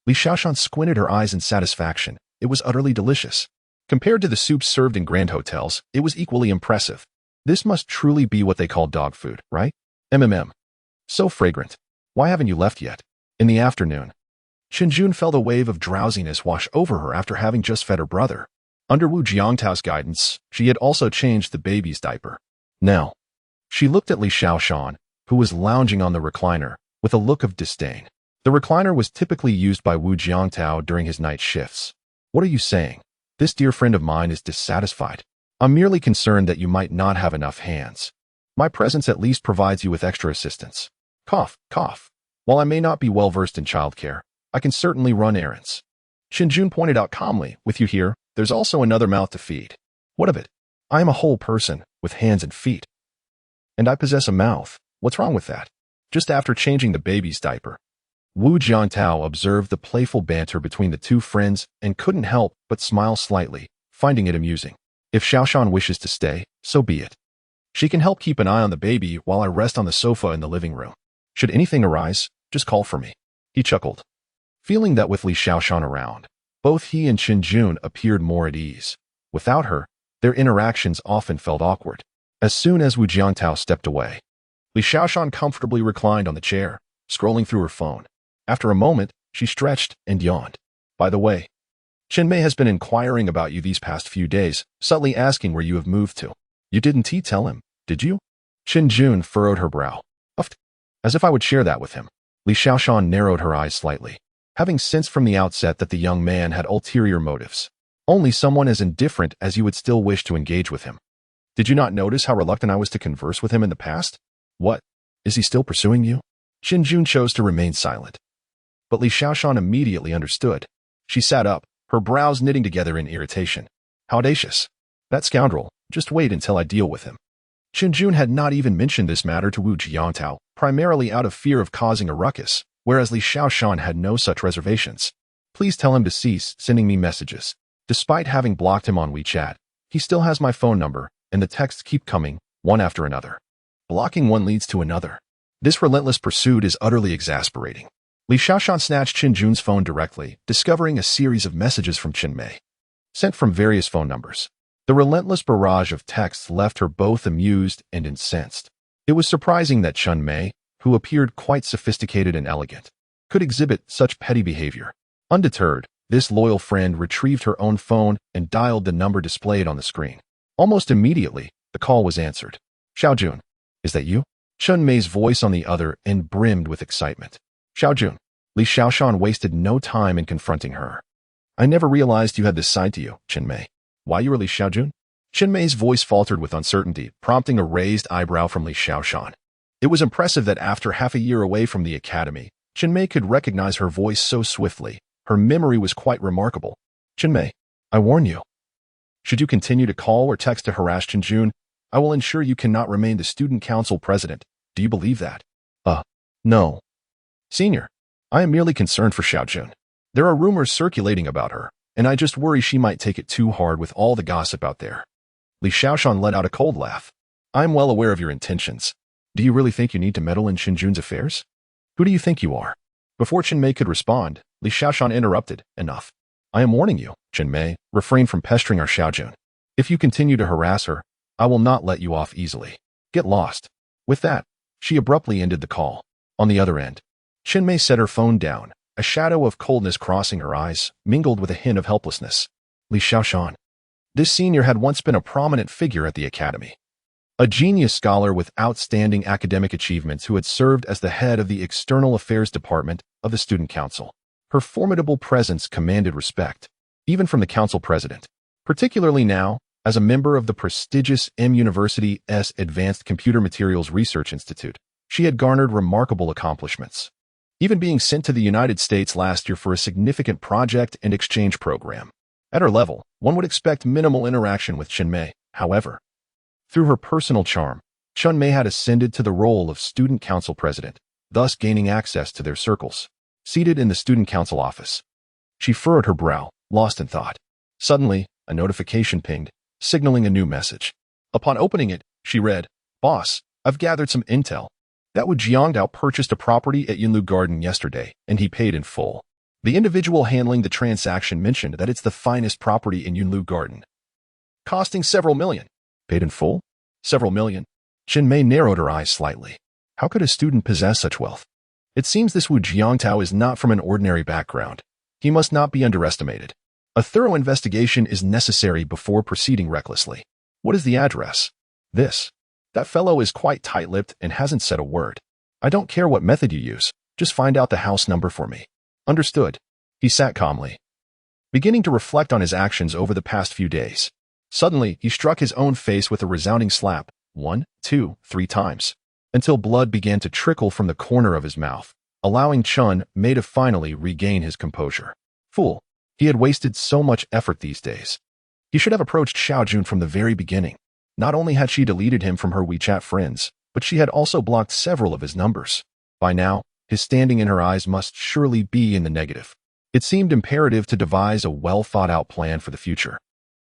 Li Xiaoshan squinted her eyes in satisfaction. It was utterly delicious. Compared to the soups served in grand hotels, it was equally impressive. This must truly be what they call dog food, right? So fragrant. Why haven't you left yet? In the afternoon, Chen Jun felt a wave of drowsiness wash over her after having just fed her brother. Under Wu Jiangtao's guidance, she had also changed the baby's diaper. Now, she looked at Li Xiaoshan, who was lounging on the recliner, with a look of disdain. The recliner was typically used by Wu Jiangtao during his night shifts. What are you saying? This dear friend of mine is dissatisfied. I'm merely concerned that you might not have enough hands. My presence at least provides you with extra assistance. Cough, cough. While I may not be well-versed in childcare, I can certainly run errands. Chen Jun pointed out calmly, with you here, there's also another mouth to feed. What of it? I am a whole person, with hands and feet. And I possess a mouth. What's wrong with that? Just after changing the baby's diaper, Wu Jiangtao observed the playful banter between the two friends and couldn't help but smile slightly, finding it amusing. If Xiaoshan wishes to stay, so be it. She can help keep an eye on the baby while I rest on the sofa in the living room. Should anything arise, just call for me. He chuckled. Feeling that with Li Xiaoshan around, both he and Chen Jun appeared more at ease. Without her, their interactions often felt awkward. As soon as Wu Jiangtao stepped away, Li Xiaoshan comfortably reclined on the chair, scrolling through her phone. After a moment, she stretched and yawned. By the way, Mei has been inquiring about you these past few days, subtly asking where you have moved to. You didn't tell him, did you? Jun furrowed her brow. Uffed. As if I would share that with him. Li Xiaoshan narrowed her eyes slightly, having sensed from the outset that the young man had ulterior motives. Only someone as indifferent as you would still wish to engage with him. Did you not notice how reluctant I was to converse with him in the past? What? Is he still pursuing you? Jun chose to remain silent. But Li Xiaoshan immediately understood. She sat up, her brows knitting together in irritation. How audacious. That scoundrel, just wait until I deal with him. Jun had not even mentioned this matter to Wu Jiangtao, primarily out of fear of causing a ruckus, whereas Li Xiaoshan had no such reservations. Please tell him to cease sending me messages. Despite having blocked him on WeChat, he still has my phone number, and the texts keep coming, one after another. Blocking one leads to another. This relentless pursuit is utterly exasperating. Li Xiaoshan snatched Jun's phone directly, discovering a series of messages from Mei, sent from various phone numbers. The relentless barrage of texts left her both amused and incensed. It was surprising that Mei, who appeared quite sophisticated and elegant, could exhibit such petty behavior. Undeterred, this loyal friend retrieved her own phone and dialed the number displayed on the screen. Almost immediately, the call was answered. Xiaojun, is that you? Mei's voice on the other end brimmed with excitement. Xiaojun. Li Xiaoshan wasted no time in confronting her. I never realized you had this side to you, Mei. Why you are Li Xiaojun? Mei's voice faltered with uncertainty, prompting a raised eyebrow from Li Xiaoshan. It was impressive that after half a year away from the academy, Mei could recognize her voice so swiftly. Her memory was quite remarkable. Mei, I warn you. Should you continue to call or text to harass Jun, I will ensure you cannot remain the student council president. Do you believe that? No. Senior, I am merely concerned for Xiaojun. There are rumors circulating about her, and I just worry she might take it too hard with all the gossip out there. Li Xiaoshan let out a cold laugh. I am well aware of your intentions. Do you really think you need to meddle in Jun's affairs? Who do you think you are? Before Mei could respond, Li Xiaoshan interrupted. Enough. I am warning you, Mei, refrain from pestering our Xiaojun. If you continue to harass her, I will not let you off easily. Get lost. With that, she abruptly ended the call. On the other end, Mei set her phone down, a shadow of coldness crossing her eyes, mingled with a hint of helplessness. Li Xiaoshan. This senior had once been a prominent figure at the academy. A genius scholar with outstanding academic achievements who had served as the head of the External Affairs Department of the Student Council. Her formidable presence commanded respect, even from the council president, particularly now, as a member of the prestigious M University's Advanced Computer Materials Research Institute. She had garnered remarkable accomplishments, even being sent to the United States last year for a significant project and exchange program. At her level, one would expect minimal interaction with Mei. However, through her personal charm, Mei had ascended to the role of student council president, thus gaining access to their circles. Seated in the student council office, she furrowed her brow, lost in thought. Suddenly, a notification pinged, signaling a new message. Upon opening it, she read, Boss, I've gathered some intel. That Wu Jiangtao purchased a property at Yunlu Garden yesterday, and he paid in full. The individual handling the transaction mentioned that it's the finest property in Yunlu Garden, costing several million. Paid in full? Several million. Mei narrowed her eyes slightly. How could a student possess such wealth? It seems this Wu Jiangtao is not from an ordinary background. He must not be underestimated. A thorough investigation is necessary before proceeding recklessly. What is the address? This. That fellow is quite tight-lipped and hasn't said a word. I don't care what method you use. Just find out the house number for me. Understood. He sat calmly, beginning to reflect on his actions over the past few days. Suddenly, he struck his own face with a resounding slap, 1, 2, 3 times, until blood began to trickle from the corner of his mouth, allowing Mei to finally regain his composure. Fool. He had wasted so much effort these days. He should have approached Xiaojun from the very beginning. Not only had she deleted him from her WeChat friends, but she had also blocked several of his numbers. By now, his standing in her eyes must surely be in the negative. It seemed imperative to devise a well-thought-out plan for the future,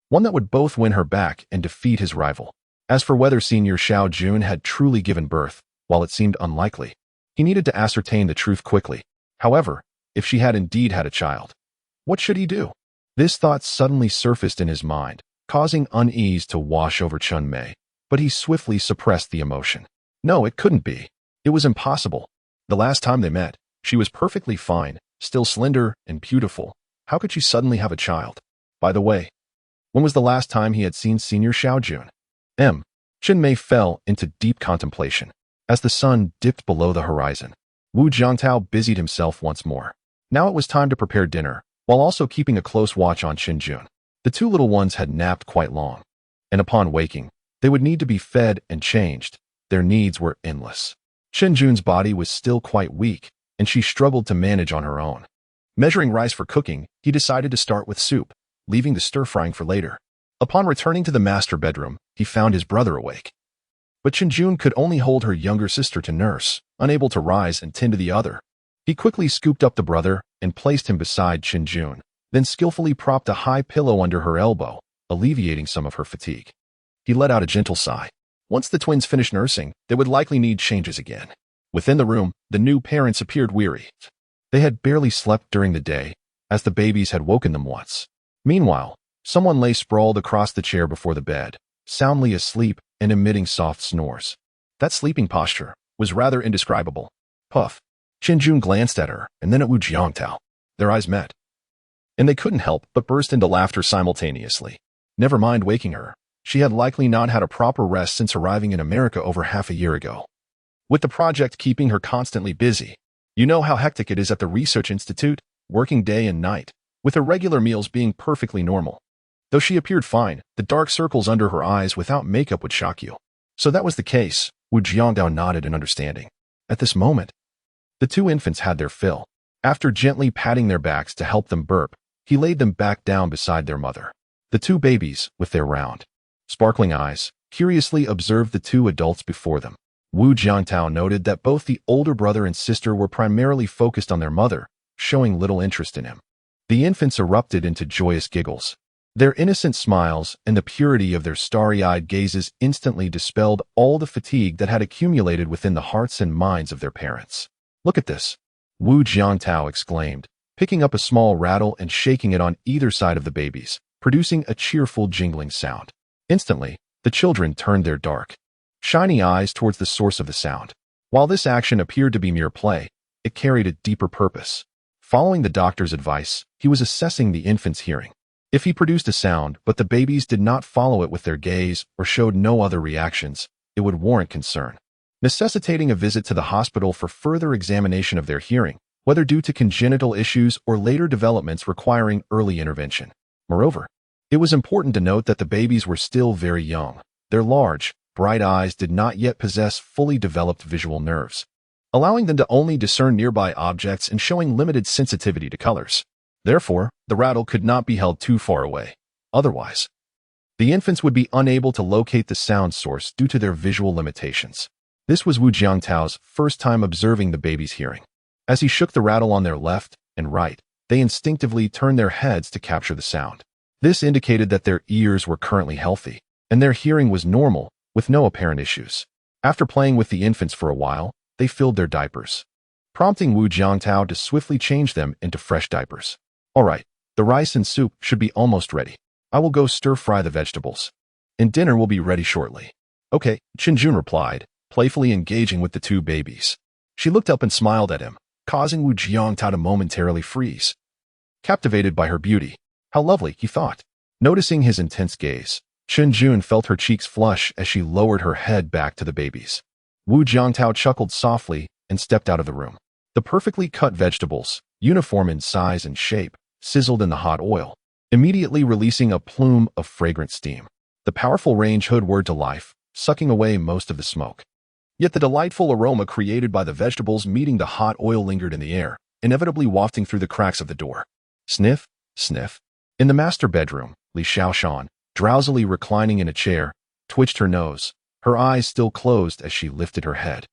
one that would both win her back and defeat his rival. As for whether Senior Xiaojun had truly given birth, while it seemed unlikely, he needed to ascertain the truth quickly. However, if she had indeed had a child, what should he do? This thought suddenly surfaced in his mind, causing unease to wash over Mei, but he swiftly suppressed the emotion. No, it couldn't be. It was impossible. The last time they met, she was perfectly fine, still slender and beautiful. How could she suddenly have a child? By the way, when was the last time he had seen Senior Xiaojun? Chen Mei fell into deep contemplation. As the sun dipped below the horizon, Wu Jiangtao busied himself once more. Now it was time to prepare dinner, while also keeping a close watch on Qinjun. The two little ones had napped quite long, and upon waking, they would need to be fed and changed. Their needs were endless. Qinjun's body was still quite weak, and she struggled to manage on her own. Measuring rice for cooking, he decided to start with soup, leaving the stir-frying for later. Upon returning to the master bedroom, he found his brother awake. But Qinjun could only hold her younger sister to nurse, unable to rise and tend to the other. He quickly scooped up the brother and placed him beside Qinjun, then skillfully propped a high pillow under her elbow, alleviating some of her fatigue. He let out a gentle sigh. Once the twins finished nursing, they would likely need changes again. Within the room, the new parents appeared weary. They had barely slept during the day, as the babies had woken them once. Meanwhile, someone lay sprawled across the chair before the bed, soundly asleep and emitting soft snores. That sleeping posture was rather indescribable. Puff. Qinjun glanced at her and then at Wu Jiangtao. Their eyes met, and they couldn't help but burst into laughter simultaneously. Never mind waking her. She had likely not had a proper rest since arriving in America over half a year ago. With the project keeping her constantly busy, you know how hectic it is at the research institute, working day and night, with her regular meals being perfectly normal. Though she appeared fine, the dark circles under her eyes without makeup would shock you. So that was the case. Wu Jiangtao nodded in understanding. At this moment, the two infants had their fill. After gently patting their backs to help them burp, he laid them back down beside their mother. The two babies, with their round, sparkling eyes, curiously observed the two adults before them. Wu Jiangtao noted that both the older brother and sister were primarily focused on their mother, showing little interest in him. The infants erupted into joyous giggles. Their innocent smiles and the purity of their starry-eyed gazes instantly dispelled all the fatigue that had accumulated within the hearts and minds of their parents. Look at this, Wu Jiangtao exclaimed, picking up a small rattle and shaking it on either side of the babies, producing a cheerful jingling sound. Instantly, the children turned their dark, shiny eyes towards the source of the sound. While this action appeared to be mere play, it carried a deeper purpose. Following the doctor's advice, he was assessing the infant's hearing. If he produced a sound, but the babies did not follow it with their gaze or showed no other reactions, it would warrant concern, necessitating a visit to the hospital for further examination of their hearing, whether due to congenital issues or later developments requiring early intervention. Moreover, it was important to note that the babies were still very young. Their large, bright eyes did not yet possess fully developed visual nerves, allowing them to only discern nearby objects and showing limited sensitivity to colors. Therefore, the rattle could not be held too far away. Otherwise, the infants would be unable to locate the sound source due to their visual limitations. This was Wu Jiangtao's first time observing the baby's hearing. As he shook the rattle on their left and right, they instinctively turned their heads to capture the sound. This indicated that their ears were currently healthy, and their hearing was normal, with no apparent issues. After playing with the infants for a while, they filled their diapers, prompting Wu Jiangtao to swiftly change them into fresh diapers. All right, the rice and soup should be almost ready. I will go stir-fry the vegetables, and dinner will be ready shortly. Okay, Qinjun replied, playfully engaging with the two babies. She looked up and smiled at him, causing Wu Jiangtao to momentarily freeze. Captivated by her beauty, how lovely, he thought. Noticing his intense gaze, Qinjun felt her cheeks flush as she lowered her head back to the babies. Wu Jiangtao chuckled softly and stepped out of the room. The perfectly cut vegetables, uniform in size and shape, sizzled in the hot oil, immediately releasing a plume of fragrant steam. The powerful range hood whirred to life, sucking away most of the smoke. Yet the delightful aroma created by the vegetables meeting the hot oil lingered in the air, inevitably wafting through the cracks of the door. Sniff, sniff. In the master bedroom, Li Xiaoshan, drowsily reclining in a chair, twitched her nose, her eyes still closed as she lifted her head,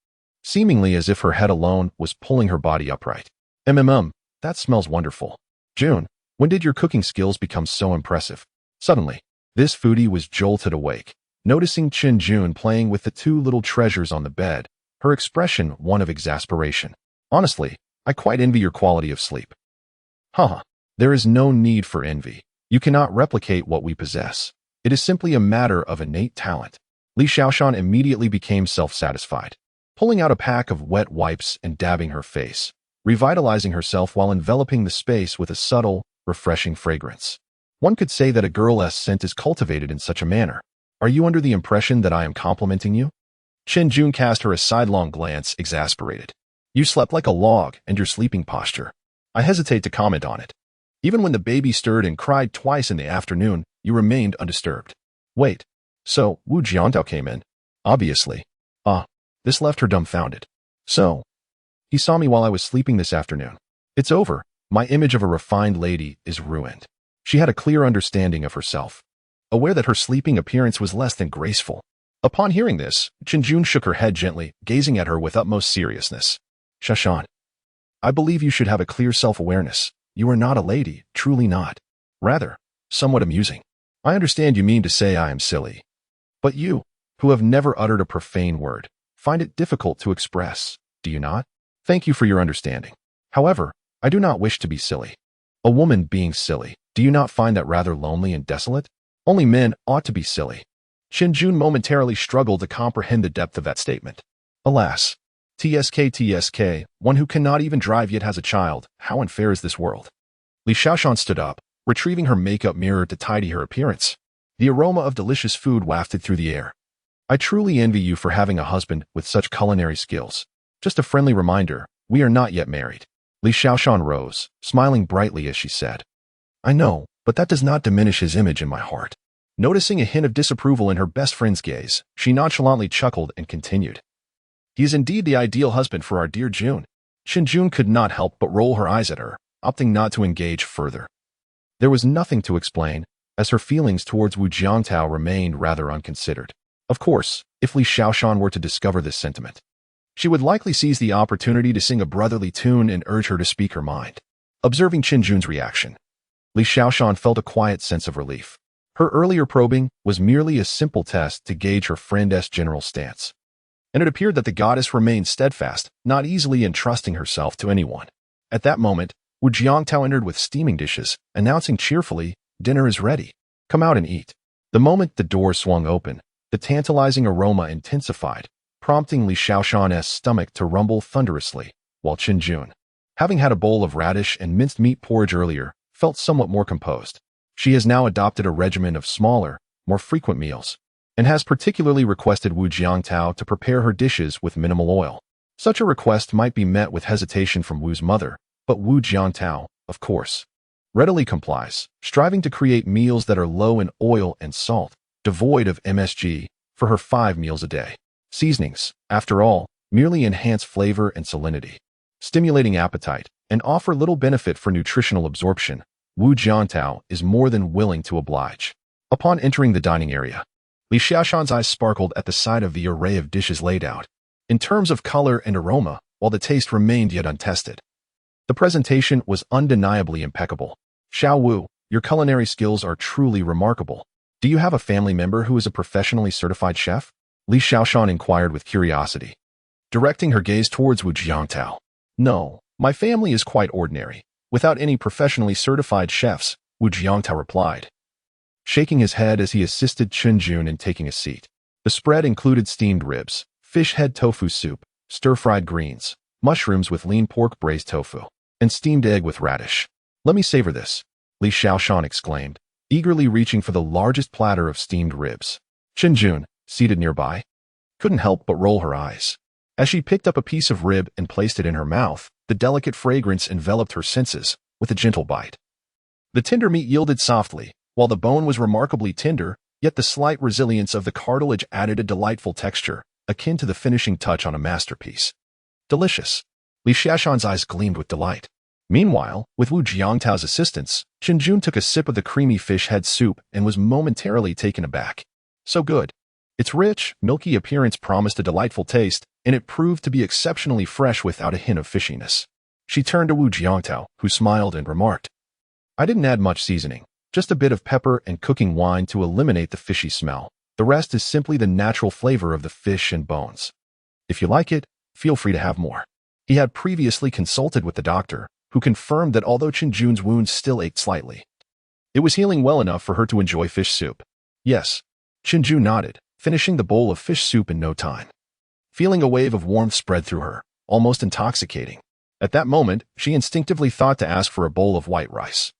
seemingly as if her head alone was pulling her body upright. That smells wonderful. June, when did your cooking skills become so impressive? Suddenly, this foodie was jolted awake, noticing Qinjun playing with the two little treasures on the bed, her expression one of exasperation. Honestly, I quite envy your quality of sleep. Haha, there is no need for envy. You cannot replicate what we possess. It is simply a matter of innate talent. Li Xiaoshan immediately became self-satisfied, pulling out a pack of wet wipes and dabbing her face, revitalizing herself while enveloping the space with a subtle, refreshing fragrance. One could say that a girl's scent is cultivated in such a manner. Are you under the impression that I am complimenting you? Chen Jun cast her a sidelong glance, exasperated. You slept like a log, and your sleeping posture. I hesitate to comment on it. Even when the baby stirred and cried twice in the afternoon, you remained undisturbed. Wait. So, Wu Jiantao came in? Obviously. This left her dumbfounded. So, he saw me while I was sleeping this afternoon. It's over. My image of a refined lady is ruined. She had a clear understanding of herself, aware that her sleeping appearance was less than graceful. Upon hearing this, Chen Jun shook her head gently, gazing at her with utmost seriousness. Shashan, I believe you should have a clear self-awareness. You are not a lady, truly not. Rather, somewhat amusing. I understand you mean to say I am silly. But you, who have never uttered a profane word, find it difficult to express, do you not? Thank you for your understanding. However, I do not wish to be silly. A woman being silly, do you not find that rather lonely and desolate? Only men ought to be silly. Chen Jun momentarily struggled to comprehend the depth of that statement. Alas, TSK, one who cannot even drive yet has a child, how unfair is this world? Li Xiaoshan stood up, retrieving her makeup mirror to tidy her appearance. The aroma of delicious food wafted through the air. I truly envy you for having a husband with such culinary skills. Just a friendly reminder, we are not yet married. Li Xiaoshan rose, smiling brightly as she said. I know, but that does not diminish his image in my heart. Noticing a hint of disapproval in her best friend's gaze, she nonchalantly chuckled and continued. He is indeed the ideal husband for our dear June. Chen Jun could not help but roll her eyes at her, opting not to engage further. There was nothing to explain, as her feelings towards Wu Jiantao remained rather unconsidered. Of course, if Li Xiaoshan were to discover this sentiment, she would likely seize the opportunity to sing a brotherly tune and urge her to speak her mind. Observing Chen Jun's reaction, Li Xiaoshan felt a quiet sense of relief. Her earlier probing was merely a simple test to gauge her friend's general stance. And it appeared that the goddess remained steadfast, not easily entrusting herself to anyone. At that moment, Wu Jiantao entered with steaming dishes, announcing cheerfully, dinner is ready. Come out and eat. The moment the door swung open, the tantalizing aroma intensified, prompting Li Xiaoshan's stomach to rumble thunderously, while Chen Jun, having had a bowl of radish and minced meat porridge earlier, felt somewhat more composed. She has now adopted a regimen of smaller, more frequent meals, and has particularly requested Wu Jiantao to prepare her dishes with minimal oil. Such a request might be met with hesitation from Wu's mother, but Wu Jiantao, of course, readily complies, striving to create meals that are low in oil and salt, devoid of MSG, for her 5 meals a day. Seasonings, after all, merely enhance flavor and salinity, stimulating appetite, and offer little benefit for nutritional absorption. Wu Jiantao is more than willing to oblige. Upon entering the dining area, Li Xiaoshan's eyes sparkled at the sight of the array of dishes laid out. In terms of color and aroma, while the taste remained yet untested, the presentation was undeniably impeccable. Xiao Wu, your culinary skills are truly remarkable. Do you have a family member who is a professionally certified chef? Li Xiaoshan inquired with curiosity, directing her gaze towards Wu Jiantao. No, my family is quite ordinary, without any professionally certified chefs, Wu Jiantao replied, shaking his head as he assisted Chen Jun in taking a seat. The spread included steamed ribs, fish head tofu soup, stir-fried greens, mushrooms with lean pork braised tofu, and steamed egg with radish. Let me savor this, Li Xiaoshan exclaimed, eagerly reaching for the largest platter of steamed ribs. Chen Jun, seated nearby, couldn't help but roll her eyes. As she picked up a piece of rib and placed it in her mouth, the delicate fragrance enveloped her senses with a gentle bite. The tender meat yielded softly, while the bone was remarkably tender, yet the slight resilience of the cartilage added a delightful texture, akin to the finishing touch on a masterpiece. Delicious. Li Xiaoshan's eyes gleamed with delight. Meanwhile, with Wu Jiantao's assistance, Chen Jun took a sip of the creamy fish head soup and was momentarily taken aback. So good. Its rich, milky appearance promised a delightful taste, and it proved to be exceptionally fresh without a hint of fishiness. She turned to Wu Jiantao, who smiled and remarked, I didn't add much seasoning, just a bit of pepper and cooking wine to eliminate the fishy smell. The rest is simply the natural flavor of the fish and bones. If you like it, feel free to have more. He had previously consulted with the doctor, who confirmed that although Chen Jun's wounds still ached slightly, it was healing well enough for her to enjoy fish soup. Yes, Chen Jun nodded, finishing the bowl of fish soup in no time. Feeling a wave of warmth spread through her, almost intoxicating. At that moment, she instinctively thought to ask for a bowl of white rice.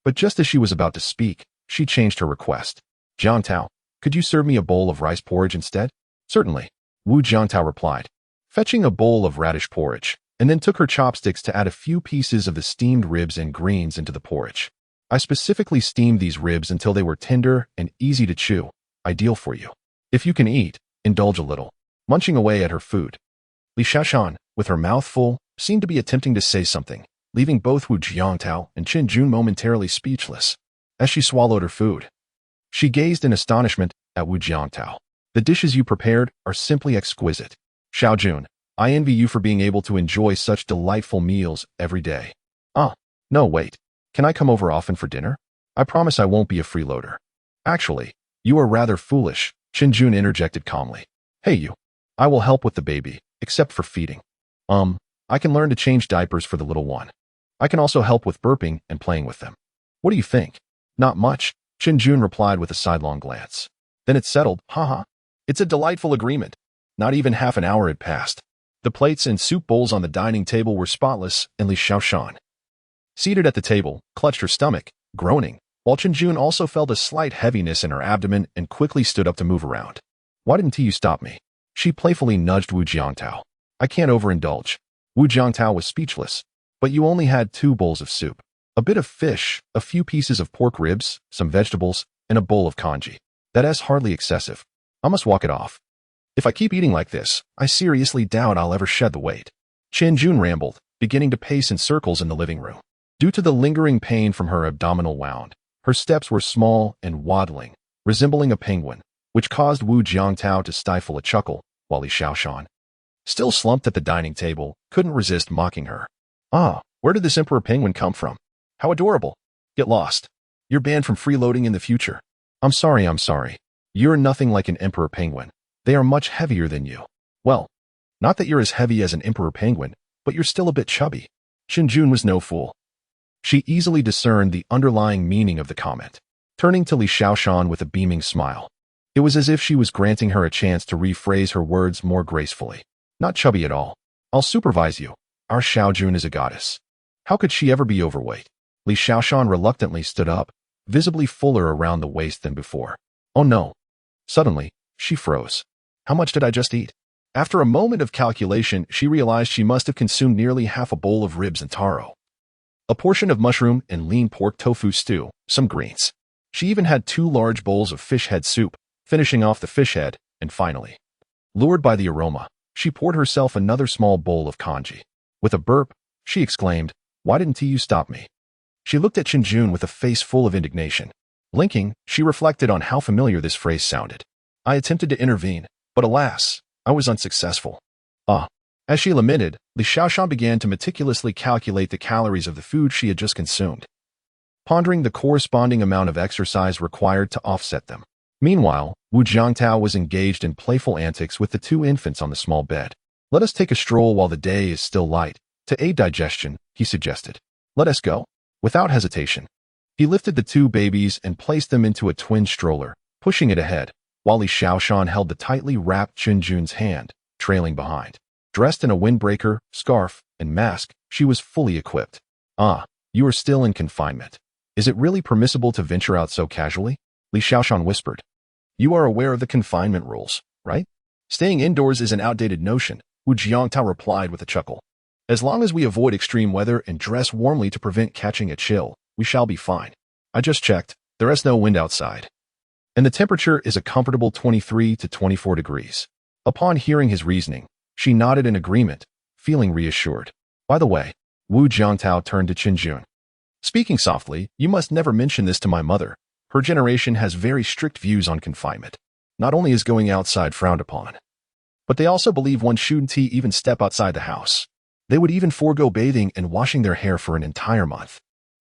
But just as she was about to speak, she changed her request. Jiangtao, could you serve me a bowl of rice porridge instead? Certainly, Wu Jiangtao replied, fetching a bowl of radish porridge, and then took her chopsticks to add a few pieces of the steamed ribs and greens into the porridge. I specifically steamed these ribs until they were tender and easy to chew, ideal for you. If you can eat, indulge a little. Munching away at her food, Li Xiaoshan, with her mouth full, seemed to be attempting to say something, leaving both Wu Jiangtao and Qin Jun momentarily speechless. As she swallowed her food, she gazed in astonishment at Wu Jiangtao. The dishes you prepared are simply exquisite. Xiao Jun, I envy you for being able to enjoy such delightful meals every day. Ah, no wait. Can I come over often for dinner? I promise I won't be a freeloader. Actually, you are rather foolish, Qin Jun interjected calmly. Hey you. I will help with the baby, except for feeding. I can learn to change diapers for the little one. I can also help with burping and playing with them. What do you think? Not much, Qin Jun replied with a sidelong glance. Then it's settled, haha. It's a delightful agreement. Not even half an hour had passed. The plates and soup bowls on the dining table were spotless, and Li Xiaoshan, seated at the table, clutched her stomach, groaning, while Qin Jun also felt a slight heaviness in her abdomen and quickly stood up to move around. Why didn't you stop me? She playfully nudged Wu Jiangtao. I can't overindulge. Wu Jiangtao was speechless. But you only had 2 bowls of soup, a bit of fish, a few pieces of pork ribs, some vegetables, and a bowl of congee. That is hardly excessive. I must walk it off. If I keep eating like this, I seriously doubt I'll ever shed the weight. Qin Jun rambled, beginning to pace in circles in the living room. Due to the lingering pain from her abdominal wound, her steps were small and waddling, resembling a penguin, which caused Wu Jiangtao to stifle a chuckle, while Li Xiaoshan, still slumped at the dining table, couldn't resist mocking her. Ah, where did this emperor penguin come from? How adorable. Get lost. You're banned from freeloading in the future. I'm sorry. You're nothing like an emperor penguin. They are much heavier than you. Well, not that you're as heavy as an emperor penguin, but you're still a bit chubby. Qin Jun was no fool. She easily discerned the underlying meaning of the comment, turning to Li Xiaoshan with a beaming smile. It was as if she was granting her a chance to rephrase her words more gracefully. Not chubby at all. I'll supervise you. Our Xiao Jun is a goddess. How could she ever be overweight? Li Xiaoshan reluctantly stood up, visibly fuller around the waist than before. Oh no. Suddenly, she froze. How much did I just eat? After a moment of calculation, she realized she must have consumed nearly half a bowl of ribs and taro, a portion of mushroom and lean pork tofu stew, some greens. She even had 2 large bowls of fish head soup, finishing off the fish head, and finally, lured by the aroma, she poured herself another small bowl of congee. With a burp, she exclaimed, why didn't you stop me? She looked at Qin Jun with a face full of indignation. Blinking, she reflected on how familiar this phrase sounded. I attempted to intervene, but alas, I was unsuccessful. As she lamented, Li Xiaoshan began to meticulously calculate the calories of the food she had just consumed, pondering the corresponding amount of exercise required to offset them. Meanwhile, Wu Jiangtao was engaged in playful antics with the 2 infants on the small bed. Let us take a stroll while the day is still light. To aid digestion, he suggested. Let us go. Without hesitation, he lifted the 2 babies and placed them into a twin stroller, pushing it ahead, while Li Xiaoshan held the tightly wrapped Qin Jun's hand, trailing behind. Dressed in a windbreaker, scarf, and mask, she was fully equipped. You are still in confinement. Is it really permissible to venture out so casually? Li Xiaoshan whispered. You are aware of the confinement rules, right? Staying indoors is an outdated notion, Wu Jiangtao replied with a chuckle. As long as we avoid extreme weather and dress warmly to prevent catching a chill, we shall be fine. I just checked. There is no wind outside, and the temperature is a comfortable 23 to 24 degrees. Upon hearing his reasoning, she nodded in agreement, feeling reassured. By the way, Wu Jiangtao turned to Qin Jun. Speaking softly, you must never mention this to my mother. Her generation has very strict views on confinement. Not only is going outside frowned upon, but they also believe one shouldn't even step outside the house. They would even forego bathing and washing their hair for an entire month.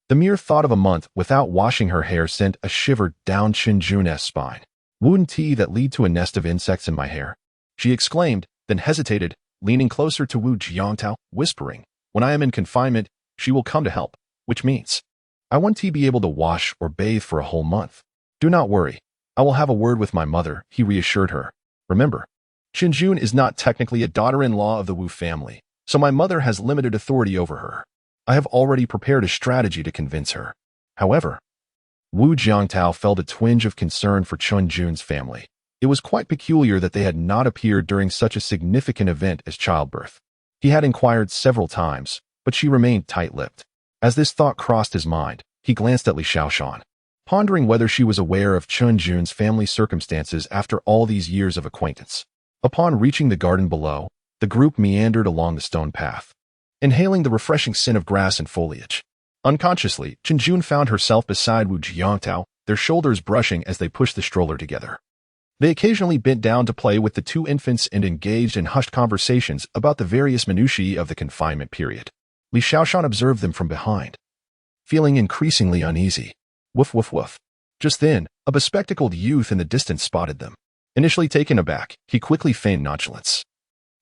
The mere thought of a month without washing her hair sent a shiver down Qin Jun's spine. Wouldn't that lead to a nest of insects in my hair? She exclaimed, then hesitated, leaning closer to Wu Jiangtao, whispering, when I am in confinement, she will come to help, which means I won't be able to wash or bathe for a whole month. Do not worry. I will have a word with my mother, he reassured her. Remember, Qin Jun is not technically a daughter-in-law of the Wu family, so my mother has limited authority over her. I have already prepared a strategy to convince her. However, Wu Jiangtao felt a twinge of concern for Chun Jun's family. It was quite peculiar that they had not appeared during such a significant event as childbirth. He had inquired several times, but she remained tight-lipped. As this thought crossed his mind, he glanced at Li Xiaoshan, pondering whether she was aware of Chun Jun's family circumstances after all these years of acquaintance. Upon reaching the garden below, the group meandered along the stone path, inhaling the refreshing scent of grass and foliage. Unconsciously, Chun Jun found herself beside Wu Jiangtao, their shoulders brushing as they pushed the stroller together. They occasionally bent down to play with the two infants and engaged in hushed conversations about the various minutiae of the confinement period. Li Xiaoshan observed them from behind, feeling increasingly uneasy. Woof woof woof. Just then, a bespectacled youth in the distance spotted them. Initially taken aback, he quickly feigned nonchalance,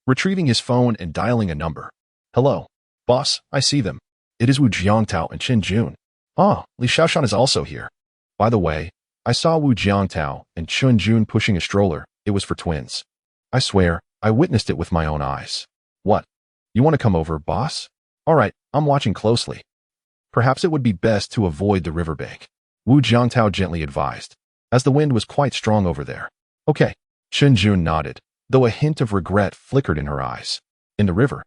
retrieving his phone and dialing a number. Hello, boss, I see them. It is Wu Jiangtao and Chun Jun. Ah, Li Xiaoshan is also here. By the way, I saw Wu Jiangtao and Chun Jun pushing a stroller. It was for twins. I swear, I witnessed it with my own eyes. What? You want to come over, boss? All right, I'm watching closely. Perhaps it would be best to avoid the riverbank, Wu Jiangtao gently advised, as the wind was quite strong over there. Okay, Chun Jun nodded, though a hint of regret flickered in her eyes. In the river,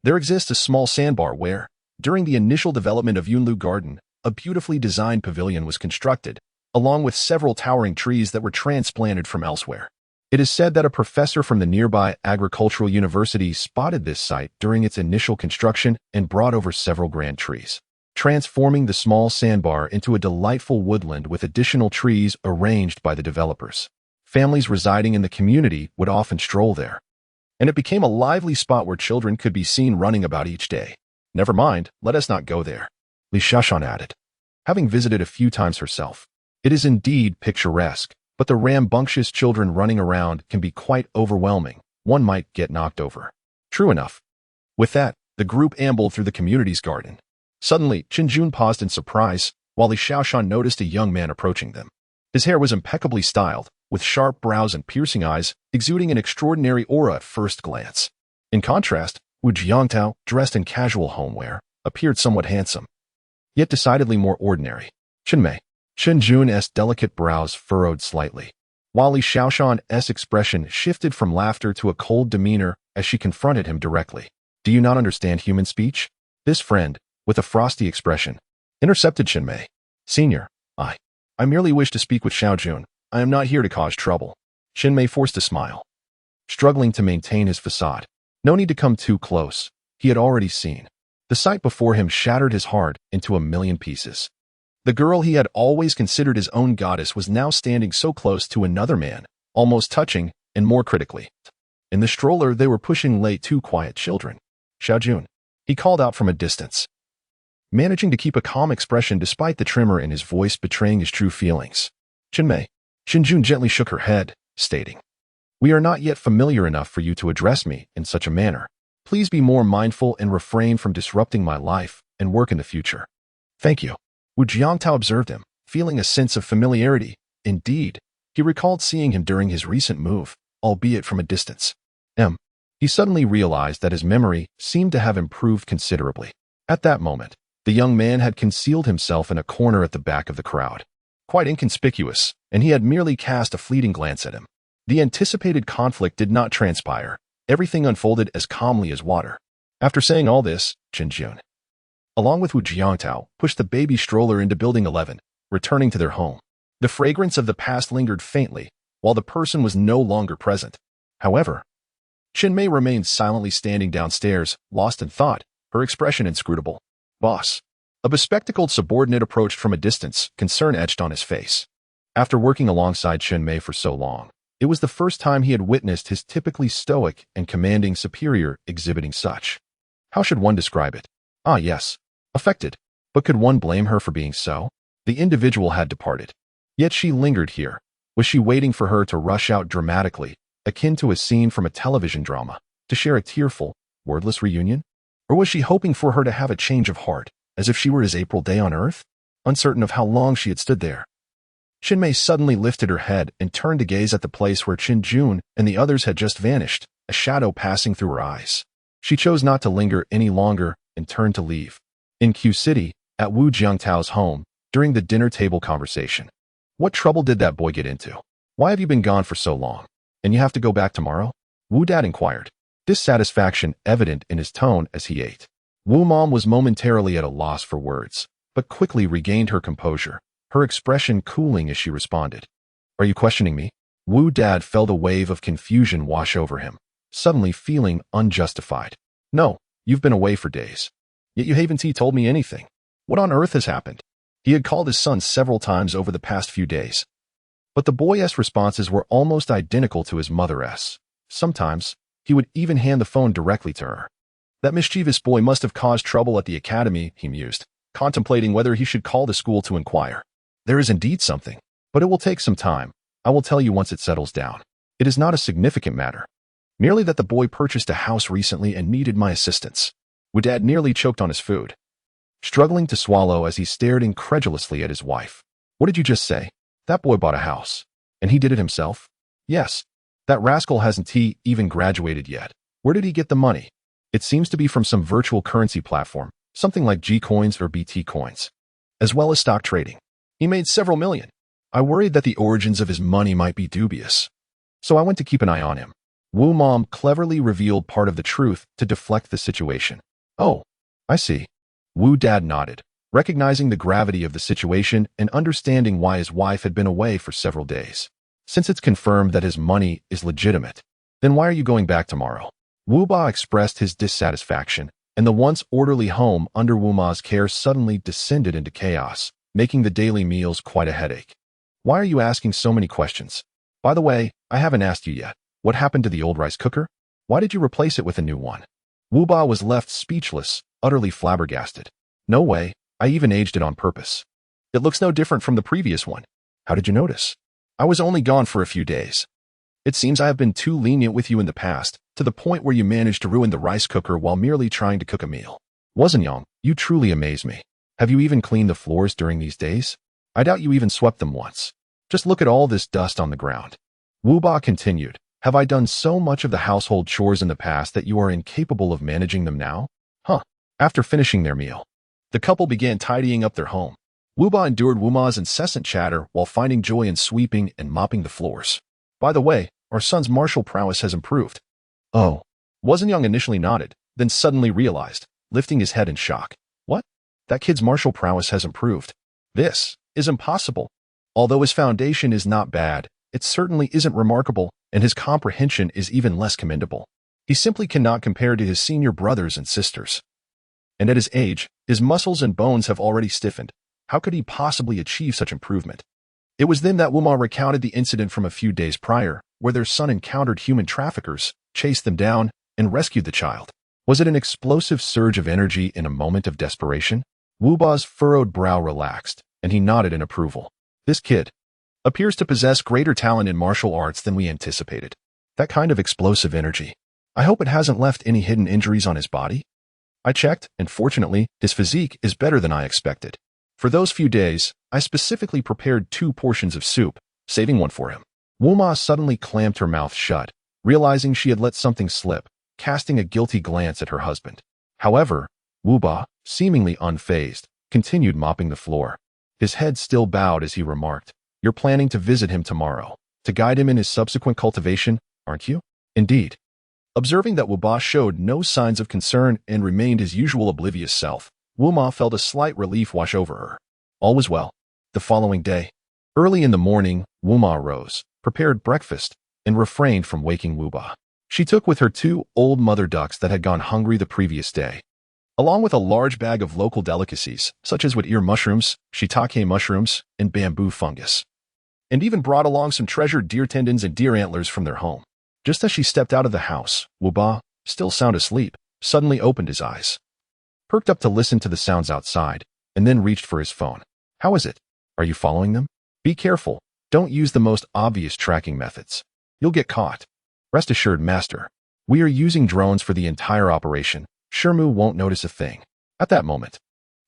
there exists a small sandbar where, during the initial development of Yunlu Garden, a beautifully designed pavilion was constructed, along with several towering trees that were transplanted from elsewhere. It is said that a professor from the nearby agricultural university spotted this site during its initial construction and brought over several grand trees, transforming the small sandbar into a delightful woodland with additional trees arranged by the developers. Families residing in the community would often stroll there, and it became a lively spot where children could be seen running about each day. Never mind, let us not go there, Li Xiaoshan added, having visited a few times herself. It is indeed picturesque, but the rambunctious children running around can be quite overwhelming. One might get knocked over. True enough. With that, the group ambled through the community's garden. Suddenly, Chun Jun paused in surprise, while Li Xiaoshan noticed a young man approaching them. His hair was impeccably styled, with sharp brows and piercing eyes, exuding an extraordinary aura at first glance. In contrast, Wu Jiangtao, dressed in casual homeware, appeared somewhat handsome, yet decidedly more ordinary. Chun Jun's delicate brows furrowed slightly, while Li Xiaoshan's expression shifted from laughter to a cold demeanor as she confronted him directly. Do you not understand human speech? This friend, with a frosty expression, intercepted Chenmei. Senior, I merely wish to speak with Xiaojun. I am not here to cause trouble. Chenmei forced a smile, struggling to maintain his facade. No need to come too close. He had already seen. The sight before him shattered his heart into a million pieces. The girl he had always considered his own goddess was now standing so close to another man, almost touching, and more critically. In the stroller, they were pushing late two quiet children. Xiaojun, he called out from a distance, managing to keep a calm expression despite the tremor in his voice betraying his true feelings. Chun Jun gently shook her head, stating, We are not yet familiar enough for you to address me in such a manner. Please be more mindful and refrain from disrupting my life and work in the future. Thank you. Wu Jiangtao observed him, feeling a sense of familiarity. Indeed, he recalled seeing him during his recent move, albeit from a distance. He suddenly realized that his memory seemed to have improved considerably. At that moment, the young man had concealed himself in a corner at the back of the crowd, quite inconspicuous, and he had merely cast a fleeting glance at him. The anticipated conflict did not transpire. Everything unfolded as calmly as water. After saying all this, Chun Jun, along with Wu Jiangtao, pushed the baby stroller into Building 11, returning to their home. The fragrance of the past lingered faintly, while the person was no longer present. However, Chenmei remained silently standing downstairs, lost in thought, her expression inscrutable. Boss. A bespectacled subordinate approached from a distance, concern etched on his face. After working alongside Chenmei for so long, it was the first time he had witnessed his typically stoic and commanding superior exhibiting such. How should one describe it? Ah, yes. Affected. But could one blame her for being so? The individual had departed. Yet she lingered here. Was she waiting for her to rush out dramatically, akin to a scene from a television drama, to share a tearful, wordless reunion? Or was she hoping for her to have a change of heart, as if she were his April day on earth? Uncertain of how long she had stood there, Chenmei suddenly lifted her head and turned to gaze at the place where Chun Jun and the others had just vanished, a shadow passing through her eyes. She chose not to linger any longer and turned to leave. In Q City, at Wu Jiangtao's home, during the dinner table conversation. What trouble did that boy get into? Why have you been gone for so long? And you have to go back tomorrow? Wu Dad inquired, dissatisfaction evident in his tone as he ate. Wu Mom was momentarily at a loss for words, but quickly regained her composure, her expression cooling as she responded. Are you questioning me? Wu Dad felt a wave of confusion wash over him, suddenly feeling unjustified. No, you've been away for days. Yet you haven't told me anything. What on earth has happened? He had called his son several times over the past few days. But the boy's responses were almost identical to his mother's. Sometimes, he would even hand the phone directly to her. That mischievous boy must have caused trouble at the academy, he mused, contemplating whether he should call the school to inquire. There is indeed something, but it will take some time. I will tell you once it settles down. It is not a significant matter. Merely that the boy purchased a house recently and needed my assistance. Wu Dad nearly choked on his food, struggling to swallow as he stared incredulously at his wife. What did you just say? That boy bought a house. And he did it himself? Yes. That rascal hasn't even graduated yet. Where did he get the money? It seems to be from some virtual currency platform, something like G-Coins or BT Coins, as well as stock trading. He made several million. I worried that the origins of his money might be dubious, so I went to keep an eye on him. Wu Mom cleverly revealed part of the truth to deflect the situation. Oh, I see. Wu Dad nodded, recognizing the gravity of the situation and understanding why his wife had been away for several days. Since it's confirmed that his money is legitimate, then why are you going back tomorrow? Wu Ba expressed his dissatisfaction, and the once orderly home under Wu Ma's care suddenly descended into chaos, making the daily meals quite a headache. Why are you asking so many questions? By the way, I haven't asked you yet. What happened to the old rice cooker? Why did you replace it with a new one? Wu Ba was left speechless, utterly flabbergasted. No way, I even aged it on purpose. It looks no different from the previous one. How did you notice? I was only gone for a few days. It seems I have been too lenient with you in the past, to the point where you managed to ruin the rice cooker while merely trying to cook a meal. Wasanyang, you truly amaze me. Have you even cleaned the floors during these days? I doubt you even swept them once. Just look at all this dust on the ground. Wu Ba continued, have I done so much of the household chores in the past that you are incapable of managing them now? Huh. After finishing their meal, the couple began tidying up their home. Wu Ba endured Wu Ma's incessant chatter while finding joy in sweeping and mopping the floors. By the way, our son's martial prowess has improved. Oh. Wasanyang initially nodded, then suddenly realized, lifting his head in shock. What? That kid's martial prowess has improved. This is impossible. Although his foundation is not bad, it certainly isn't remarkable, and his comprehension is even less commendable. He simply cannot compare to his senior brothers and sisters. And at his age, his muscles and bones have already stiffened. How could he possibly achieve such improvement? It was then that Wu Ma recounted the incident from a few days prior, where their son encountered human traffickers, chased them down, and rescued the child. Was it an explosive surge of energy in a moment of desperation? Wu Ba's furrowed brow relaxed, and he nodded in approval. This kid appears to possess greater talent in martial arts than we anticipated. That kind of explosive energy. I hope it hasn't left any hidden injuries on his body. I checked, and fortunately, his physique is better than I expected. For those few days, I specifically prepared 2 portions of soup, saving one for him. Wu Ma suddenly clamped her mouth shut, realizing she had let something slip, casting a guilty glance at her husband. However, Wu Ba, seemingly unfazed, continued mopping the floor. His head still bowed as he remarked, You're planning to visit him tomorrow, to guide him in his subsequent cultivation, aren't you? Indeed. Observing that Wu Ba showed no signs of concern and remained his usual oblivious self, Wu Ma felt a slight relief wash over her. All was well. The following day, early in the morning, Wu Ma rose, prepared breakfast, and refrained from waking Wu Ba. She took with her 2 old mother ducks that had gone hungry the previous day, along with a large bag of local delicacies, such as wood ear mushrooms, shiitake mushrooms, and bamboo fungus, and even brought along some treasured deer tendons and deer antlers from their home. Just as she stepped out of the house, Wu Ba, still sound asleep, suddenly opened his eyes, perked up to listen to the sounds outside, and then reached for his phone. How is it? Are you following them? Be careful. Don't use the most obvious tracking methods. You'll get caught. Rest assured, Master. We are using drones for the entire operation. Shermu won't notice a thing. At that moment,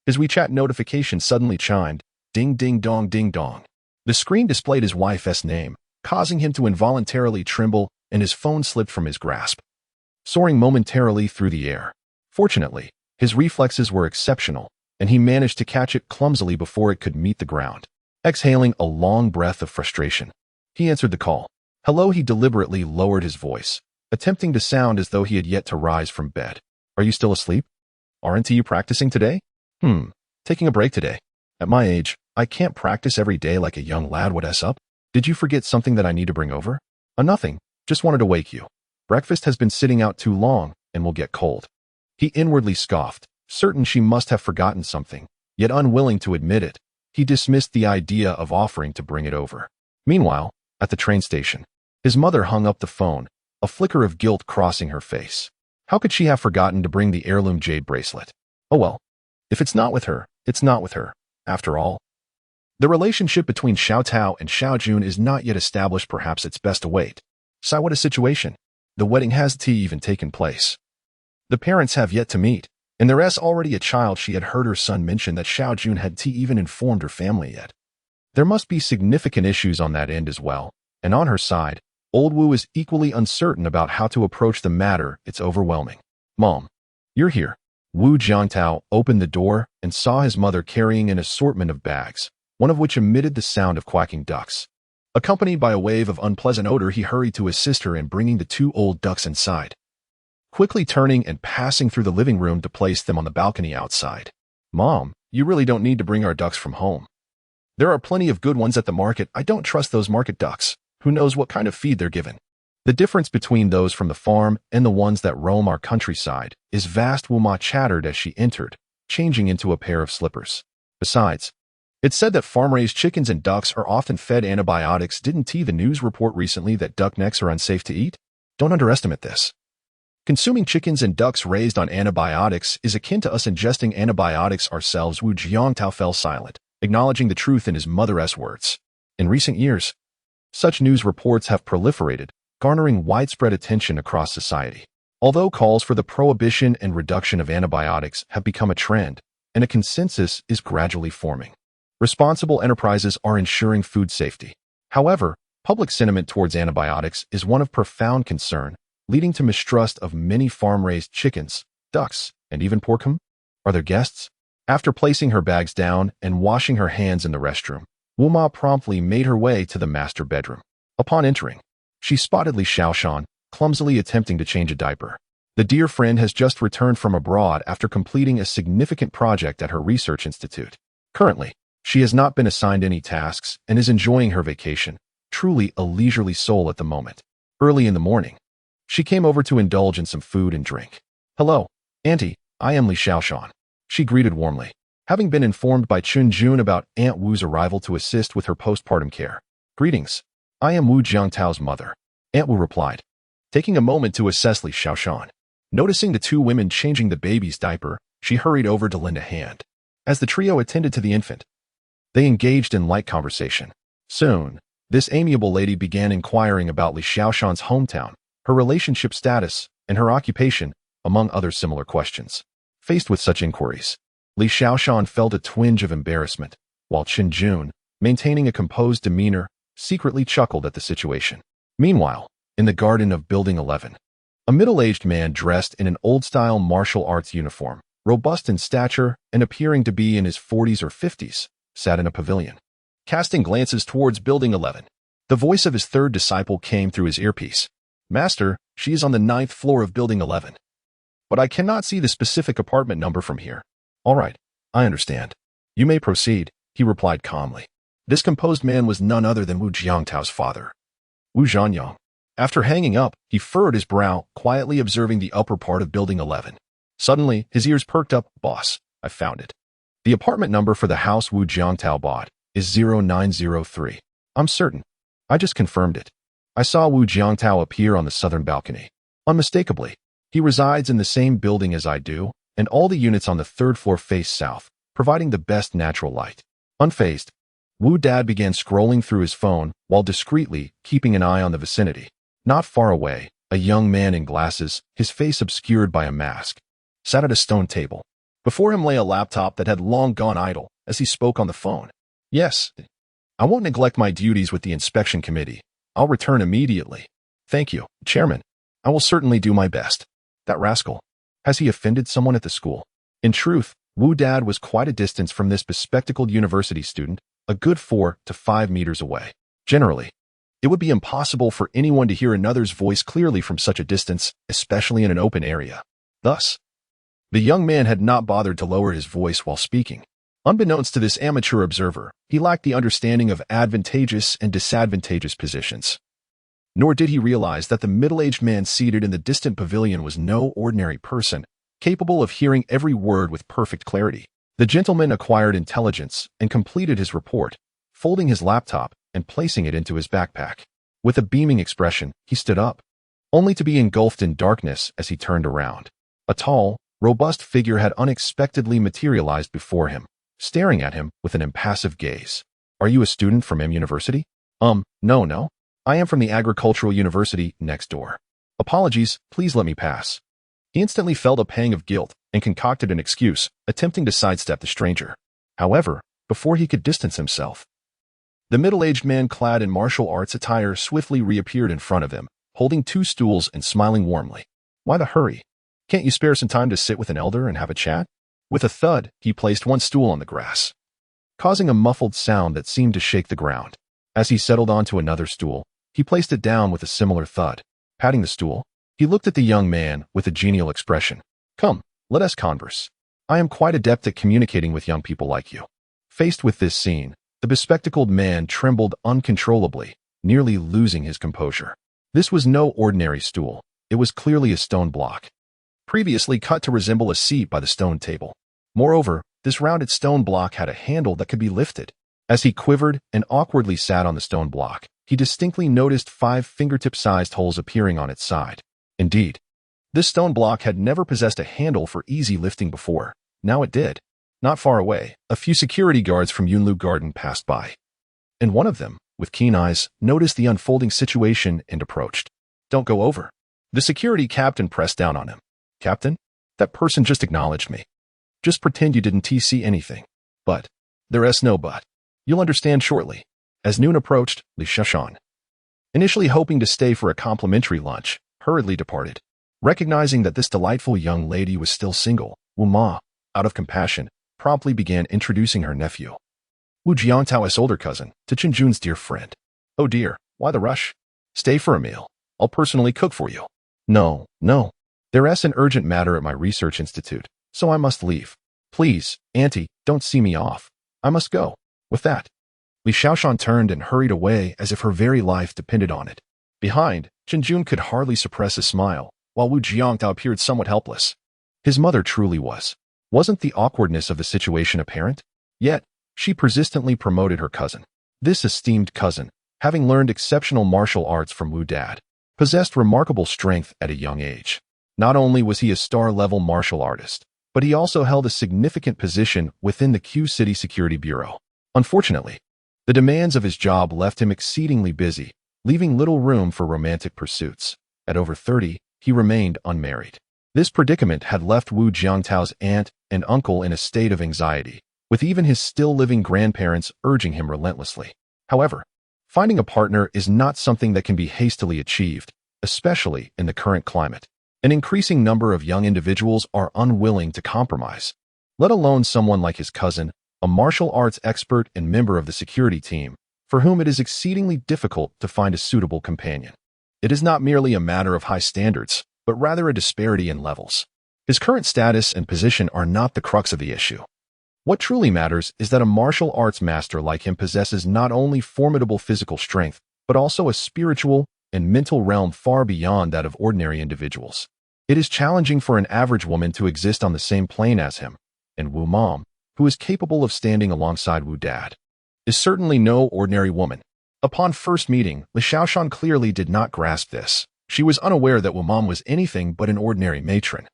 his WeChat notification suddenly chimed. Ding ding dong ding dong. The screen displayed his wife's name, causing him to involuntarily tremble, and his phone slipped from his grasp, soaring momentarily through the air. Fortunately, his reflexes were exceptional, and he managed to catch it clumsily before it could meet the ground. Exhaling a long breath of frustration, he answered the call. Hello, he deliberately lowered his voice, attempting to sound as though he had yet to rise from bed. Are you still asleep? Aren't you practicing today? Taking a break today. At my age, I can't practice every day like a young lad would up. Did you forget something that I need to bring over? Nothing, just wanted to wake you. Breakfast has been sitting out too long and will get cold. He inwardly scoffed, certain she must have forgotten something, yet unwilling to admit it. He dismissed the idea of offering to bring it over. Meanwhile, at the train station, his mother hung up the phone, a flicker of guilt crossing her face. How could she have forgotten to bring the heirloom jade bracelet? Oh well, if it's not with her, it's not with her. After all, the relationship between Xiao Tao and Xiao Jun is not yet established. Perhaps it's best to wait. Sigh, what a situation. The wedding hasn't even taken place. The parents have yet to meet, and there's already a child. She had heard her son mention that Xiao Jun hadn't even informed her family yet. There must be significant issues on that end as well, and on her side, old Wu is equally uncertain about how to approach the matter. It's overwhelming. Mom, you're here. Wu Jiangtao opened the door and saw his mother carrying an assortment of bags, one of which emitted the sound of quacking ducks. Accompanied by a wave of unpleasant odor, he hurried to his sister and bringing the two old ducks inside, quickly turning and passing through the living room to place them on the balcony outside. Mom, you really don't need to bring our ducks from home. There are plenty of good ones at the market. I don't trust those market ducks. Who knows what kind of feed they're given? The difference between those from the farm and the ones that roam our countryside is vast. Wu Ma chattered as she entered, changing into a pair of slippers. Besides, it's said that farm-raised chickens and ducks are often fed antibiotics. Didn't the news report recently that duck necks are unsafe to eat? Don't underestimate this. Consuming chickens and ducks raised on antibiotics is akin to us ingesting antibiotics ourselves. Wu Jiangtao fell silent, acknowledging the truth in his mother's words. In recent years, such news reports have proliferated, garnering widespread attention across society. Although calls for the prohibition and reduction of antibiotics have become a trend, and a consensus is gradually forming, responsible enterprises are ensuring food safety. However, public sentiment towards antibiotics is one of profound concern, leading to mistrust of many farm-raised chickens, ducks, and even pork. Are there guests? After placing her bags down and washing her hands in the restroom, Wu Ma promptly made her way to the master bedroom. Upon entering, she spotted Li Xiaoshan, clumsily attempting to change a diaper. The dear friend has just returned from abroad after completing a significant project at her research institute. Currently, she has not been assigned any tasks and is enjoying her vacation, truly a leisurely soul at the moment. Early in the morning, she came over to indulge in some food and drink. Hello, Auntie, I am Li Xiaoshan. She greeted warmly, having been informed by Chun Jun about Aunt Wu's arrival to assist with her postpartum care. Greetings, I am Wu Jiangtao's mother, Aunt Wu replied, taking a moment to assess Li Xiaoshan. Noticing the two women changing the baby's diaper, she hurried over to lend a hand. As the trio attended to the infant, they engaged in light conversation. Soon, this amiable lady began inquiring about Li Xiaoshan's hometown, her relationship status, and her occupation, among other similar questions. Faced with such inquiries, Li Xiaoshan felt a twinge of embarrassment, while Qin Jun, maintaining a composed demeanor, secretly chuckled at the situation. Meanwhile, in the garden of Building 11, a middle-aged man dressed in an old-style martial arts uniform, robust in stature and appearing to be in his 40s or 50s, sat in a pavilion, casting glances towards Building 11. The voice of his third disciple came through his earpiece. Master, she is on the 9th floor of Building 11. But I cannot see the specific apartment number from here. All right, I understand. You may proceed, he replied calmly. This composed man was none other than Wu Jiangtao's father, Wu Zhanyang. After hanging up, he furrowed his brow, quietly observing the upper part of Building 11. Suddenly, his ears perked up. Boss, I found it. The apartment number for the house Wu Jiangtao bought is 0903. I'm certain. I just confirmed it. I saw Wu Jiangtao appear on the southern balcony. Unmistakably, he resides in the same building as I do, and all the units on the 3rd floor face south, providing the best natural light. Unfazed, Wu Dad began scrolling through his phone while discreetly keeping an eye on the vicinity. Not far away, a young man in glasses, his face obscured by a mask, sat at a stone table. Before him lay a laptop that had long gone idle as he spoke on the phone. Yes, I won't neglect my duties with the inspection committee. I'll return immediately. Thank you, Chairman. I will certainly do my best. That rascal. Has he offended someone at the school? In truth, Wu Dad was quite a distance from this bespectacled university student, a good 4 to 5 meters away. Generally, it would be impossible for anyone to hear another's voice clearly from such a distance, especially in an open area. Thus, the young man had not bothered to lower his voice while speaking. Unbeknownst to this amateur observer, he lacked the understanding of advantageous and disadvantageous positions. Nor did he realize that the middle-aged man seated in the distant pavilion was no ordinary person, capable of hearing every word with perfect clarity. The gentleman acquired intelligence and completed his report, folding his laptop and placing it into his backpack. With a beaming expression, he stood up, only to be engulfed in darkness as he turned around. A tall, robust figure had unexpectedly materialized before him, staring at him with an impassive gaze. "Are you a student from M University?" No. I am from the Agricultural University next door. Apologies, please let me pass." He instantly felt a pang of guilt and concocted an excuse, attempting to sidestep the stranger. However, before he could distance himself, the middle-aged man clad in martial arts attire swiftly reappeared in front of him, holding 2 stools and smiling warmly. "Why the hurry? Can't you spare some time to sit with an elder and have a chat?" With a thud, he placed one stool on the grass, causing a muffled sound that seemed to shake the ground. As he settled onto another stool, he placed it down with a similar thud. Patting the stool, he looked at the young man with a genial expression. "Come, let us converse. I am quite adept at communicating with young people like you." Faced with this scene, the bespectacled man trembled uncontrollably, nearly losing his composure. This was no ordinary stool. It was clearly a stone block, previously cut to resemble a seat by the stone table. Moreover, this rounded stone block had a handle that could be lifted. As he quivered and awkwardly sat on the stone block, he distinctly noticed 5 fingertip-sized holes appearing on its side. Indeed, this stone block had never possessed a handle for easy lifting before. Now it did. Not far away, a few security guards from Yunlu Garden passed by, and one of them, with keen eyes, noticed the unfolding situation and approached. "Don't go over." The security captain pressed down on him. "Captain, that person just acknowledged me. Just pretend you didn't see anything. But, there's no but. You'll understand shortly." As noon approached, Li Xiaoshan, initially hoping to stay for a complimentary lunch, hurriedly departed. Recognizing that this delightful young lady was still single, Wu Ma, out of compassion, promptly began introducing her nephew, Wu Jiangtao's older cousin, to Chen Jun's dear friend. "Oh dear, why the rush? Stay for a meal. I'll personally cook for you." No. There's an urgent matter at my research institute, so I must leave. Please, Auntie, don't see me off. I must go." With that, Li Xiaoshan turned and hurried away as if her very life depended on it. Behind, Chen Jun could hardly suppress a smile, while Wu Jiangtao appeared somewhat helpless. His mother truly was. Wasn't the awkwardness of the situation apparent? Yet, she persistently promoted her cousin. This esteemed cousin, having learned exceptional martial arts from Wu Dad, possessed remarkable strength at a young age. Not only was he a star-level martial artist, but he also held a significant position within the Q City Security Bureau. Unfortunately, the demands of his job left him exceedingly busy, leaving little room for romantic pursuits. At over 30, he remained unmarried. This predicament had left Wu Jiangtao's aunt and uncle in a state of anxiety, with even his still-living grandparents urging him relentlessly. However, finding a partner is not something that can be hastily achieved, especially in the current climate. An increasing number of young individuals are unwilling to compromise, let alone someone like his cousin, a martial arts expert and member of the security team, for whom it is exceedingly difficult to find a suitable companion. It is not merely a matter of high standards, but rather a disparity in levels. His current status and position are not the crux of the issue. What truly matters is that a martial arts master like him possesses not only formidable physical strength, but also a spiritual and mental realm far beyond that of ordinary individuals. It is challenging for an average woman to exist on the same plane as him, and Wu Mom, who is capable of standing alongside Wu Dad, is certainly no ordinary woman. Upon first meeting, Li Xiaoshan clearly did not grasp this. She was unaware that Wu Mom was anything but an ordinary matron,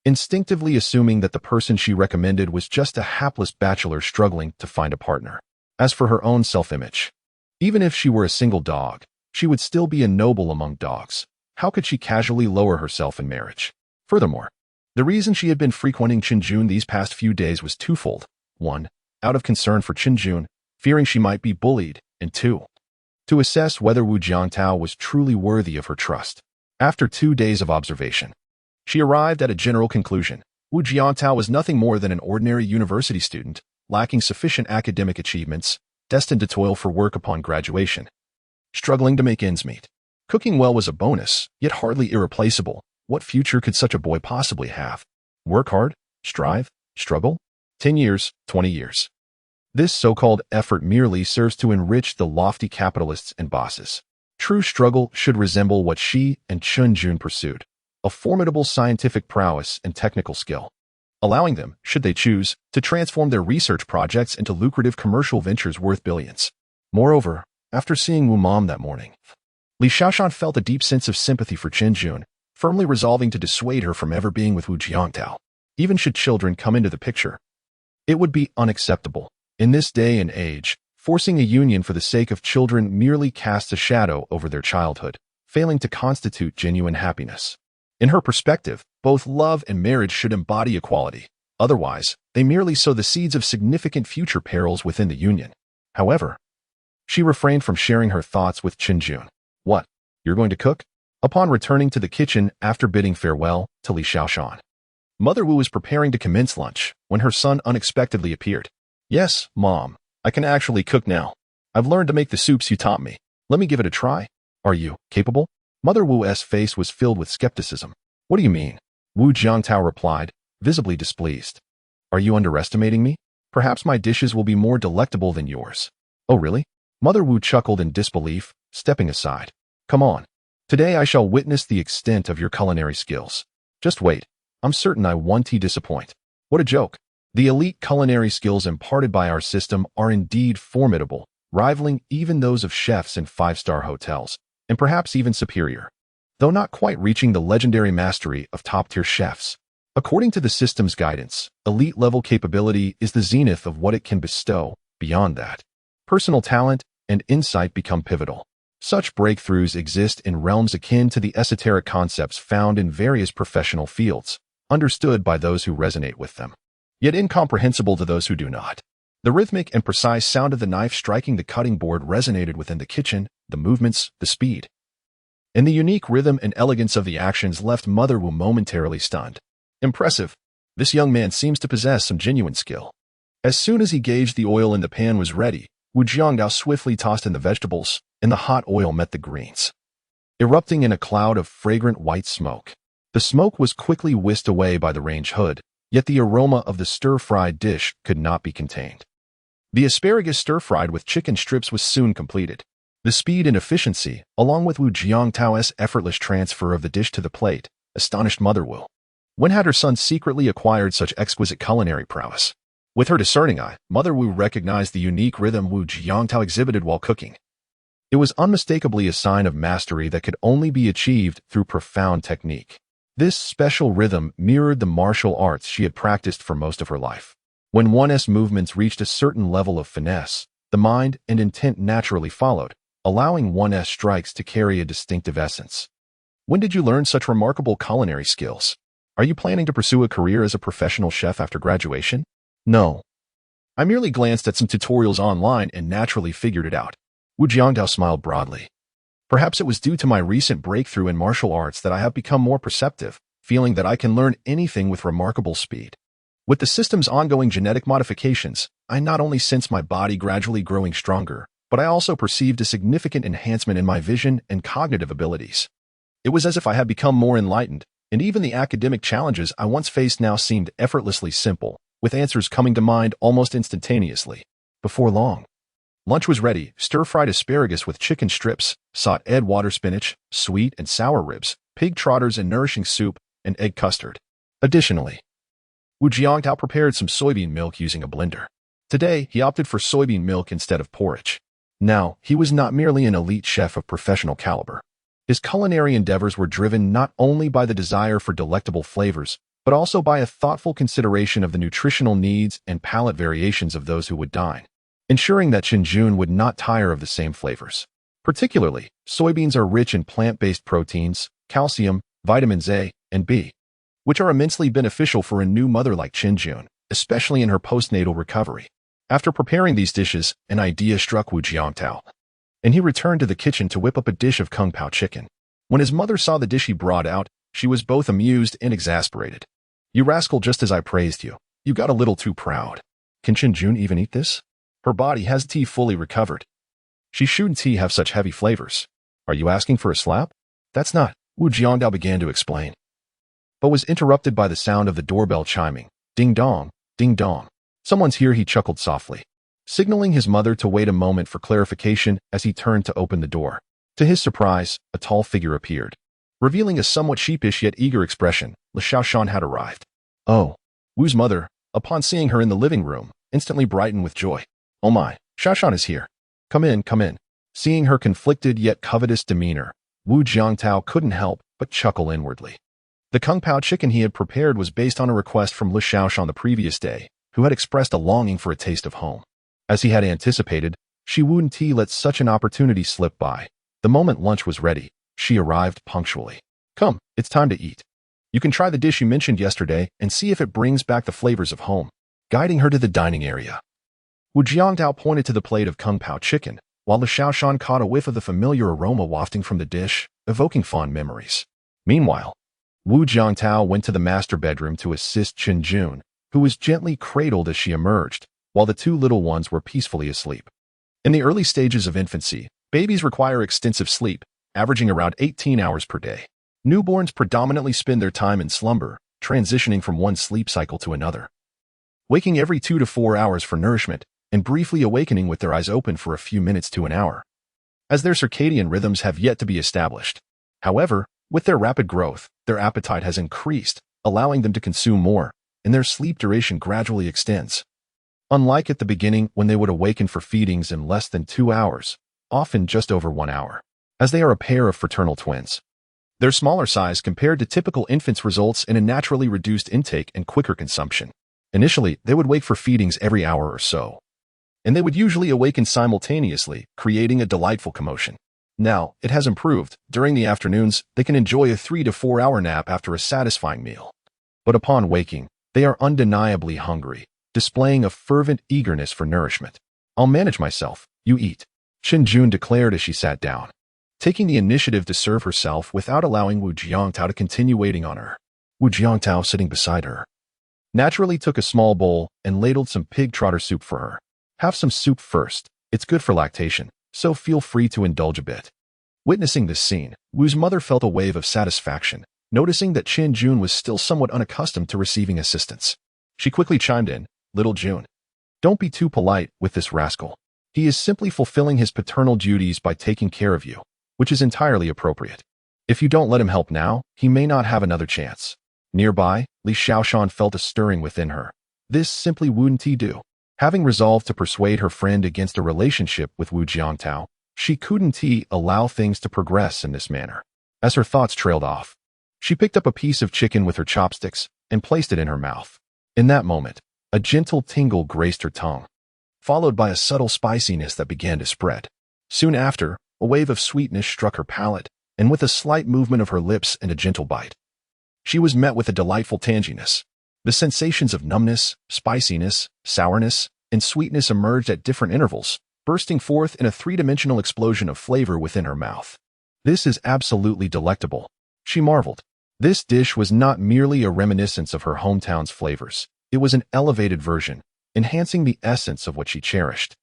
instinctively assuming that the person she recommended was just a hapless bachelor struggling to find a partner. As for her own self-image, even if she were a single dog, she would still be a noble among dogs. How could she casually lower herself in marriage? Furthermore, the reason she had been frequenting Chen Jun these past few days was twofold. 1, out of concern for Chen Jun, fearing she might be bullied, and 2, to assess whether Wu Jiangtao was truly worthy of her trust. After 2 days of observation, she arrived at a general conclusion. Wu Jiantao was nothing more than an ordinary university student, lacking sufficient academic achievements, destined to toil for work upon graduation. Struggling to make ends meet. Cooking well was a bonus, yet hardly irreplaceable. What future could such a boy possibly have? Work hard? Strive? Struggle? 10 years, 20 years. This so-called effort merely serves to enrich the lofty capitalists and bosses. True struggle should resemble what she and Chen Jun pursued, a formidable scientific prowess and technical skill, allowing them, should they choose, to transform their research projects into lucrative commercial ventures worth billions. Moreover, after seeing Wu Mom that morning, Li Xiaoshan felt a deep sense of sympathy for Chen Jun, firmly resolving to dissuade her from ever being with Wu Jiangtao. Even should children come into the picture, it would be unacceptable. In this day and age, forcing a union for the sake of children merely casts a shadow over their childhood, failing to constitute genuine happiness. In her perspective, both love and marriage should embody equality. Otherwise, they merely sow the seeds of significant future perils within the union. However, she refrained from sharing her thoughts with Chen Jun. What? You're going to cook? Upon returning to the kitchen after bidding farewell to Li Xiaoshan, Mother Wu was preparing to commence lunch when her son unexpectedly appeared. Yes, Mom, I can actually cook now. I've learned to make the soups you taught me. Let me give it a try. Are you capable? Mother Wu's face was filled with skepticism. What do you mean? Wu Jiangtao replied, visibly displeased. Are you underestimating me? Perhaps my dishes will be more delectable than yours. Oh, really? Mother Wu chuckled in disbelief, stepping aside. Come on. Today I shall witness the extent of your culinary skills. Just wait. I'm certain I won't disappoint. What a joke. The elite culinary skills imparted by our system are indeed formidable, rivaling even those of chefs in five-star hotels, and perhaps even superior, though not quite reaching the legendary mastery of top-tier chefs. According to the system's guidance, elite-level capability is the zenith of what it can bestow. Beyond that, personal talent and insight become pivotal. Such breakthroughs exist in realms akin to the esoteric concepts found in various professional fields, understood by those who resonate with them, yet incomprehensible to those who do not. The rhythmic and precise sound of the knife striking the cutting board resonated within the kitchen, the movements, the speed, and the unique rhythm and elegance of the actions left Mother Wu momentarily stunned. Impressive. This young man seems to possess some genuine skill. As soon as he gauged the oil in the pan was ready, Wu Jiangdao swiftly tossed in the vegetables, and the hot oil met the greens, erupting in a cloud of fragrant white smoke. The smoke was quickly whisked away by the range hood, yet the aroma of the stir-fried dish could not be contained. The asparagus stir-fried with chicken strips was soon completed. The speed and efficiency, along with Wu Jiangtao's effortless transfer of the dish to the plate, astonished Mother Wu. When had her son secretly acquired such exquisite culinary prowess? With her discerning eye, Mother Wu recognized the unique rhythm Wu Jiangtao exhibited while cooking. It was unmistakably a sign of mastery that could only be achieved through profound technique. This special rhythm mirrored the martial arts she had practiced for most of her life. When one's movements reached a certain level of finesse, the mind and intent naturally followed, allowing one's strikes to carry a distinctive essence. When did you learn such remarkable culinary skills? Are you planning to pursue a career as a professional chef after graduation? No. I merely glanced at some tutorials online and naturally figured it out. Wu Jiangdao smiled broadly. Perhaps it was due to my recent breakthrough in martial arts that I have become more perceptive, feeling that I can learn anything with remarkable speed. With the system's ongoing genetic modifications, I not only sense my body gradually growing stronger, but I also perceived a significant enhancement in my vision and cognitive abilities. It was as if I had become more enlightened, and even the academic challenges I once faced now seemed effortlessly simple, with answers coming to mind almost instantaneously. Before long, lunch was ready: stir-fried asparagus with chicken strips, sautéed water spinach, sweet and sour ribs, pig trotters and nourishing soup, and egg custard. Additionally, Wu Jiangtao prepared some soybean milk using a blender. Today, he opted for soybean milk instead of porridge. Now, he was not merely an elite chef of professional caliber. His culinary endeavors were driven not only by the desire for delectable flavors, but also by a thoughtful consideration of the nutritional needs and palate variations of those who would dine, ensuring that Chen Jun would not tire of the same flavors. Particularly, soybeans are rich in plant-based proteins, calcium, vitamins A and B, which are immensely beneficial for a new mother like Chen Jun, especially in her postnatal recovery. After preparing these dishes, an idea struck Wu Jiangtao, and he returned to the kitchen to whip up a dish of Kung Pao chicken. When his mother saw the dish he brought out, she was both amused and exasperated. You rascal, just as I praised you. You got a little too proud. Can Chinjun even eat this? Her body has tea fully recovered. She shouldn't tea have such heavy flavors. Are you asking for a slap? That's not, Wu Jiangdao began to explain, but was interrupted by the sound of the doorbell chiming. Ding dong, ding dong. Someone's here, he chuckled softly, signaling his mother to wait a moment for clarification as he turned to open the door. To his surprise, a tall figure appeared, revealing a somewhat sheepish yet eager expression. Li Shaoshan had arrived. Oh, Wu's mother, upon seeing her in the living room, instantly brightened with joy. Oh my, Shaoshan is here. Come in, come in. Seeing her conflicted yet covetous demeanor, Wu Jiangtao couldn't help but chuckle inwardly. The Kung Pao chicken he had prepared was based on a request from Li Shaoshan the previous day, who had expressed a longing for a taste of home. As he had anticipated, Shi Wun Ti let such an opportunity slip by. The moment lunch was ready, she arrived punctually. Come, it's time to eat. You can try the dish you mentioned yesterday and see if it brings back the flavors of home. Guiding her to the dining area, Wu Jiangtao pointed to the plate of Kung Pao chicken, while Li Shaoshan caught a whiff of the familiar aroma wafting from the dish, evoking fond memories. Meanwhile, Wu Jiangtao went to the master bedroom to assist Chinjun, who was gently cradled as she emerged, while the two little ones were peacefully asleep. In the early stages of infancy, babies require extensive sleep, averaging around 18 hours per day. Newborns predominantly spend their time in slumber, transitioning from one sleep cycle to another, waking every 2 to 4 hours for nourishment, and briefly awakening with their eyes open for a few minutes to an hour, as their circadian rhythms have yet to be established. However, with their rapid growth, their appetite has increased, allowing them to consume more, and their sleep duration gradually extends. Unlike at the beginning when they would awaken for feedings in less than 2 hours, often just over 1 hour, as they are a pair of fraternal twins. Their smaller size compared to typical infants results in a naturally reduced intake and quicker consumption. Initially, they would wake for feedings every hour or so, and they would usually awaken simultaneously, creating a delightful commotion. Now, it has improved. During the afternoons, they can enjoy a 3 to 4 hour nap after a satisfying meal. But upon waking, they are undeniably hungry, displaying a fervent eagerness for nourishment. I'll manage myself, you eat, Chinjun declared as she sat down, taking the initiative to serve herself without allowing Wu Jiangtao to continue waiting on her. Wu Jiangtao, sitting beside her, naturally took a small bowl and ladled some pig trotter soup for her. Have some soup first. It's good for lactation, so feel free to indulge a bit. Witnessing this scene, Wu's mother felt a wave of satisfaction, noticing that Chinjun was still somewhat unaccustomed to receiving assistance. She quickly chimed in, Little Jun, don't be too polite with this rascal. He is simply fulfilling his paternal duties by taking care of you, which is entirely appropriate. If you don't let him help now, he may not have another chance. Nearby, Li Shaoshan felt a stirring within her. This simply wouldn't he do. Having resolved to persuade her friend against a relationship with Wu Jiangtao, she couldn't allow things to progress in this manner. As her thoughts trailed off, she picked up a piece of chicken with her chopsticks and placed it in her mouth. In that moment, a gentle tingle graced her tongue, followed by a subtle spiciness that began to spread. Soon after, a wave of sweetness struck her palate, and with a slight movement of her lips and a gentle bite, she was met with a delightful tanginess. The sensations of numbness, spiciness, sourness, and sweetness emerged at different intervals, bursting forth in a three-dimensional explosion of flavor within her mouth. This is absolutely delectable, she marveled. This dish was not merely a reminiscence of her hometown's flavors. It was an elevated version, enhancing the essence of what she cherished,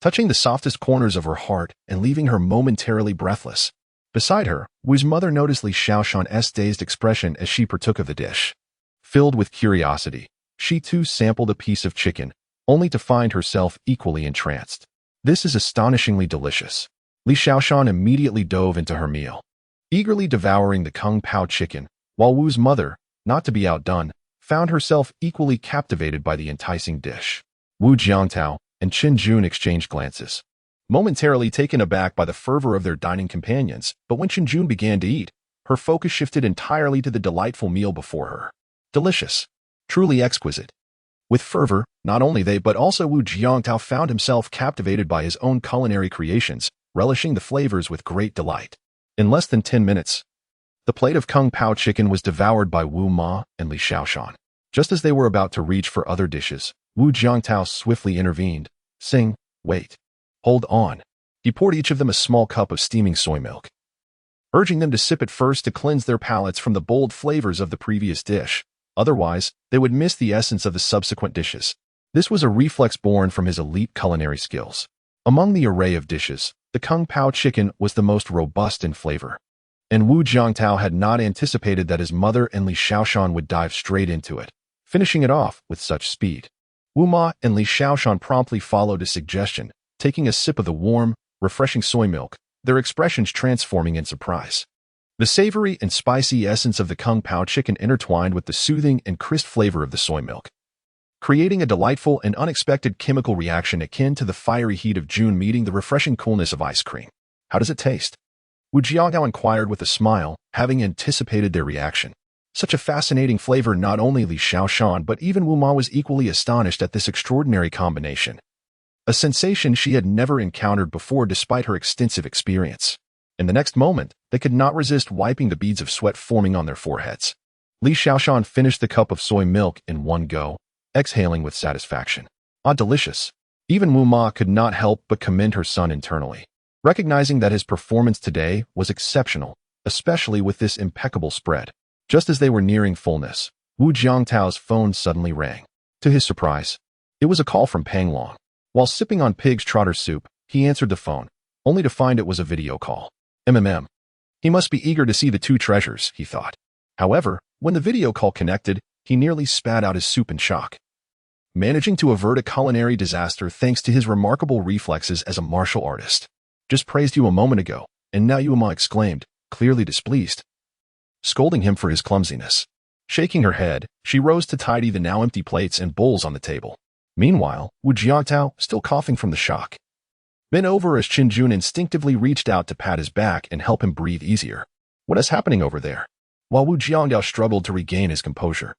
touching the softest corners of her heart and leaving her momentarily breathless. Beside her, Wu's mother noticed Li Shaoshan's dazed expression as she partook of the dish. Filled with curiosity, she too sampled a piece of chicken, only to find herself equally entranced. This is astonishingly delicious. Li Shaoshan immediately dove into her meal, eagerly devouring the Kung Pao chicken, while Wu's mother, not to be outdone, found herself equally captivated by the enticing dish. Wu Jiangtao and Chinjun exchanged glances, momentarily taken aback by the fervor of their dining companions, but when Chinjun began to eat, her focus shifted entirely to the delightful meal before her. Delicious. Truly exquisite. With fervor, not only they but also Wu Jiangtao found himself captivated by his own culinary creations, relishing the flavors with great delight. In less than 10 minutes, the plate of Kung Pao chicken was devoured by Wu Ma and Li Shaoshan. Just as they were about to reach for other dishes, Wu Jiangtao swiftly intervened. Sing, wait. Hold on. He poured each of them a small cup of steaming soy milk, urging them to sip it first to cleanse their palates from the bold flavors of the previous dish. Otherwise, they would miss the essence of the subsequent dishes. This was a reflex born from his elite culinary skills. Among the array of dishes, the Kung Pao chicken was the most robust in flavor. And Wu Jiangtao had not anticipated that his mother and Li Shaoshan would dive straight into it, finishing it off with such speed. Wu Ma and Li Shaoshan promptly followed his suggestion, taking a sip of the warm, refreshing soy milk, their expressions transforming in surprise. The savory and spicy essence of the Kung Pao chicken intertwined with the soothing and crisp flavor of the soy milk, creating a delightful and unexpected chemical reaction akin to the fiery heat of June meeting the refreshing coolness of ice cream. How does it taste? Wu Jiangtao inquired with a smile, having anticipated their reaction. Such a fascinating flavor. Not only Li Shaoshan but even Wu Ma was equally astonished at this extraordinary combination, a sensation she had never encountered before despite her extensive experience. In the next moment, they could not resist wiping the beads of sweat forming on their foreheads. Li Shaoshan finished the cup of soy milk in one go, exhaling with satisfaction. Ah, delicious. Even Wu Ma could not help but commend her son internally, recognizing that his performance today was exceptional, especially with this impeccable spread. Just as they were nearing fullness, Wu Jiangtao's phone suddenly rang. To his surprise, it was a call from Pang Long. While sipping on pig's trotter soup, he answered the phone, only to find it was a video call. He must be eager to see the two treasures, he thought. However, when the video call connected, he nearly spat out his soup in shock. Managing to avert a culinary disaster thanks to his remarkable reflexes as a martial artist. Just praised you a moment ago, and now Wu Ma exclaimed, clearly displeased, scolding him for his clumsiness. Shaking her head, she rose to tidy the now empty plates and bowls on the table. Meanwhile, Wu Jiangtao, still coughing from the shock, bent over as Qin Jun instinctively reached out to pat his back and help him breathe easier. What is happening over there? While Wu Jiangtao struggled to regain his composure,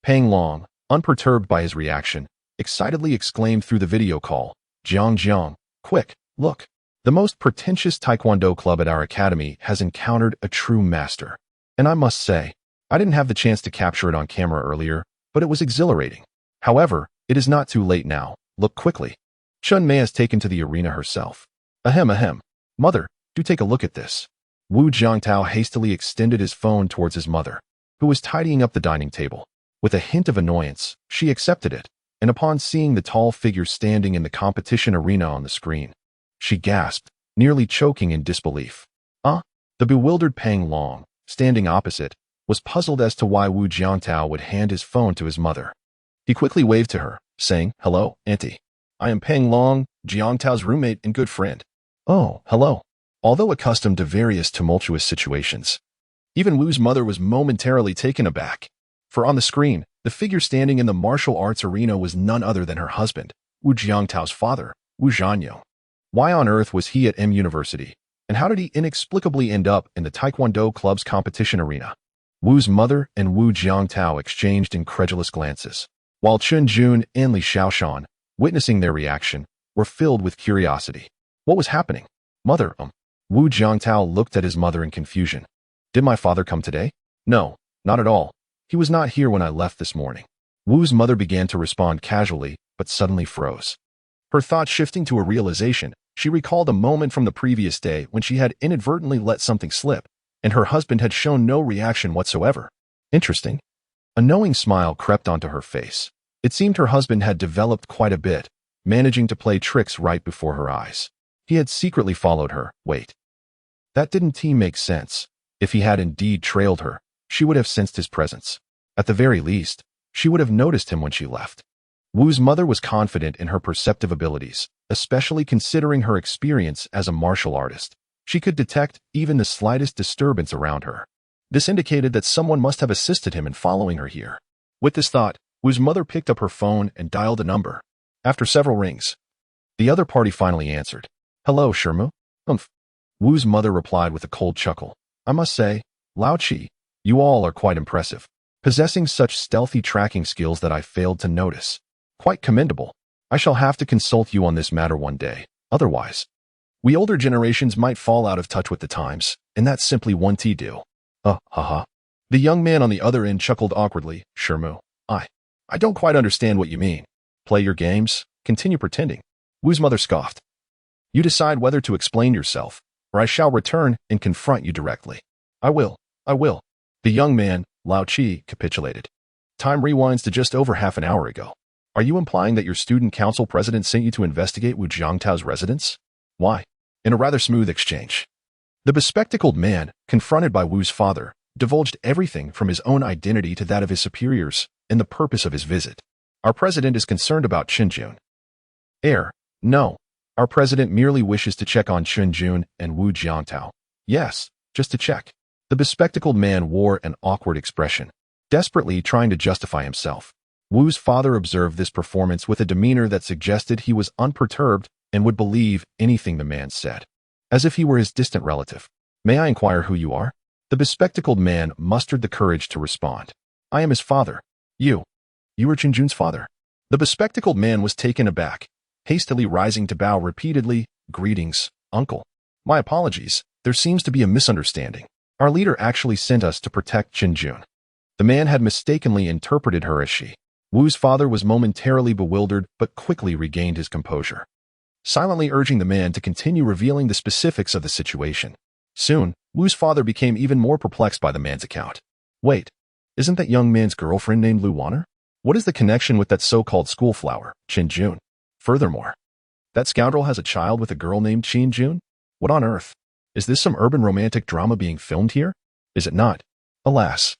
Pang Long, unperturbed by his reaction, excitedly exclaimed through the video call, Jiang, quick, look. The most pretentious taekwondo club at our academy has encountered a true master. And I must say, I didn't have the chance to capture it on camera earlier, but it was exhilarating. However, it is not too late now. Look quickly. Chun Mei has taken to the arena herself. Ahem. Mother, do take a look at this. Wu Jiangtao hastily extended his phone towards his mother, who was tidying up the dining table. With a hint of annoyance, she accepted it, and upon seeing the tall figure standing in the competition arena on the screen, she gasped, nearly choking in disbelief. The bewildered Pang Long, standing opposite, was puzzled as to why Wu Jiangtao would hand his phone to his mother. He quickly waved to her, saying, Hello, Auntie. I am Pang Long, Jiangtao's roommate and good friend. Oh, hello. Although accustomed to various tumultuous situations, even Wu's mother was momentarily taken aback. For on the screen, the figure standing in the martial arts arena was none other than her husband, Wu Jiangtao's father, Wu Zhanyo. Why on earth was he at M University, and how did he inexplicably end up in the Taekwondo club's competition arena? Wu's mother and Wu Jiangtao exchanged incredulous glances, while Qin Jun and Li Shaoshan, witnessing their reaction, were filled with curiosity. What was happening? Mother, Wu Jiangtao looked at his mother in confusion. Did my father come today? No, not at all. He was not here when I left this morning. Wu's mother began to respond casually, but suddenly froze. Her thoughts shifting to a realization, she recalled a moment from the previous day when she had inadvertently let something slip, and her husband had shown no reaction whatsoever. Interesting. A knowing smile crept onto her face. It seemed her husband had developed quite a bit, managing to play tricks right before her eyes. He had secretly followed her. Wait. That didn't make sense. If he had indeed trailed her, she would have sensed his presence. At the very least, she would have noticed him when she left. Wu's mother was confident in her perceptive abilities, especially considering her experience as a martial artist. She could detect even the slightest disturbance around her. This indicated that someone must have assisted him in following her here. With this thought, Wu's mother picked up her phone and dialed a number. After several rings, the other party finally answered. Hello, Shermu. Wu's mother replied with a cold chuckle. I must say, Lao Chi, you all are quite impressive, possessing such stealthy tracking skills that I failed to notice. Quite commendable. I shall have to consult you on this matter one day. Otherwise, we older generations might fall out of touch with the times, and that's simply one deal. The young man on the other end chuckled awkwardly. Shermu, I don't quite understand what you mean. Play your games, continue pretending. Wu's mother scoffed. You decide whether to explain yourself, or I shall return and confront you directly. I will. The young man, Lao Chi, capitulated. time rewinds to just over half an hour ago. Are you implying that your student council president sent you to investigate Wu Jiangtao's residence? Why? In a rather smooth exchange. The bespectacled man, confronted by Wu's father, divulged everything from his own identity to that of his superiors and the purpose of his visit. Our president is concerned about Qinjun. No. Our president merely wishes to check on Qinjun and Wu Jiangtao. Yes, just to check. The bespectacled man wore an awkward expression, desperately trying to justify himself. Wu's father observed this performance with a demeanor that suggested he was unperturbed and would believe anything the man said, as if he were his distant relative. May I inquire who you are? The bespectacled man mustered the courage to respond. I am his father. You are Qinjun's father. The bespectacled man was taken aback, hastily rising to bow repeatedly. Greetings, uncle. My apologies. There seems to be a misunderstanding. Our leader actually sent us to protect Qinjun. The man had mistakenly interpreted her as she. Wu's father was momentarily bewildered but quickly regained his composure, silently urging the man to continue revealing the specifics of the situation. Soon, Wu's father became even more perplexed by the man's account. Wait, isn't that young man's girlfriend named Lu Wanner? What is the connection with that so-called schoolflower, Qinjun? Furthermore, that scoundrel has a child with a girl named Qinjun? What on earth? Is this some urban romantic drama being filmed here? Is it not? Alas.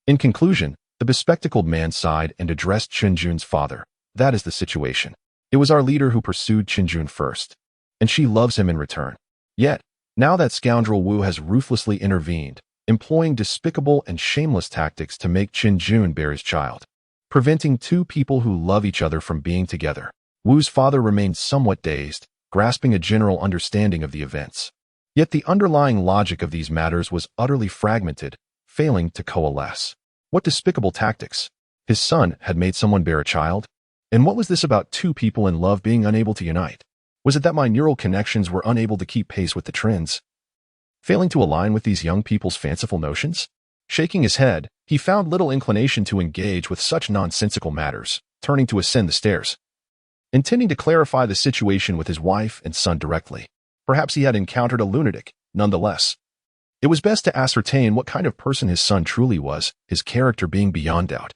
In conclusion, the bespectacled man sighed and addressed Qinjun's father. That is the situation. It was our leader who pursued Qinjun first, and she loves him in return. Yet, now that scoundrel Wu has ruthlessly intervened, employing despicable and shameless tactics to make Qinjun bear his child, preventing two people who love each other from being together. Wu's father remained somewhat dazed, grasping a general understanding of the events. Yet the underlying logic of these matters was utterly fragmented, failing to coalesce. What despicable tactics! His son had made someone bear a child? And what was this about two people in love being unable to unite? Was it that my neural connections were unable to keep pace with the trends, failing to align with these young people's fanciful notions? Shaking his head, he found little inclination to engage with such nonsensical matters, turning to ascend the stairs, intending to clarify the situation with his wife and son directly. Perhaps he had encountered a lunatic, nonetheless. It was best to ascertain what kind of person his son truly was, his character being beyond doubt.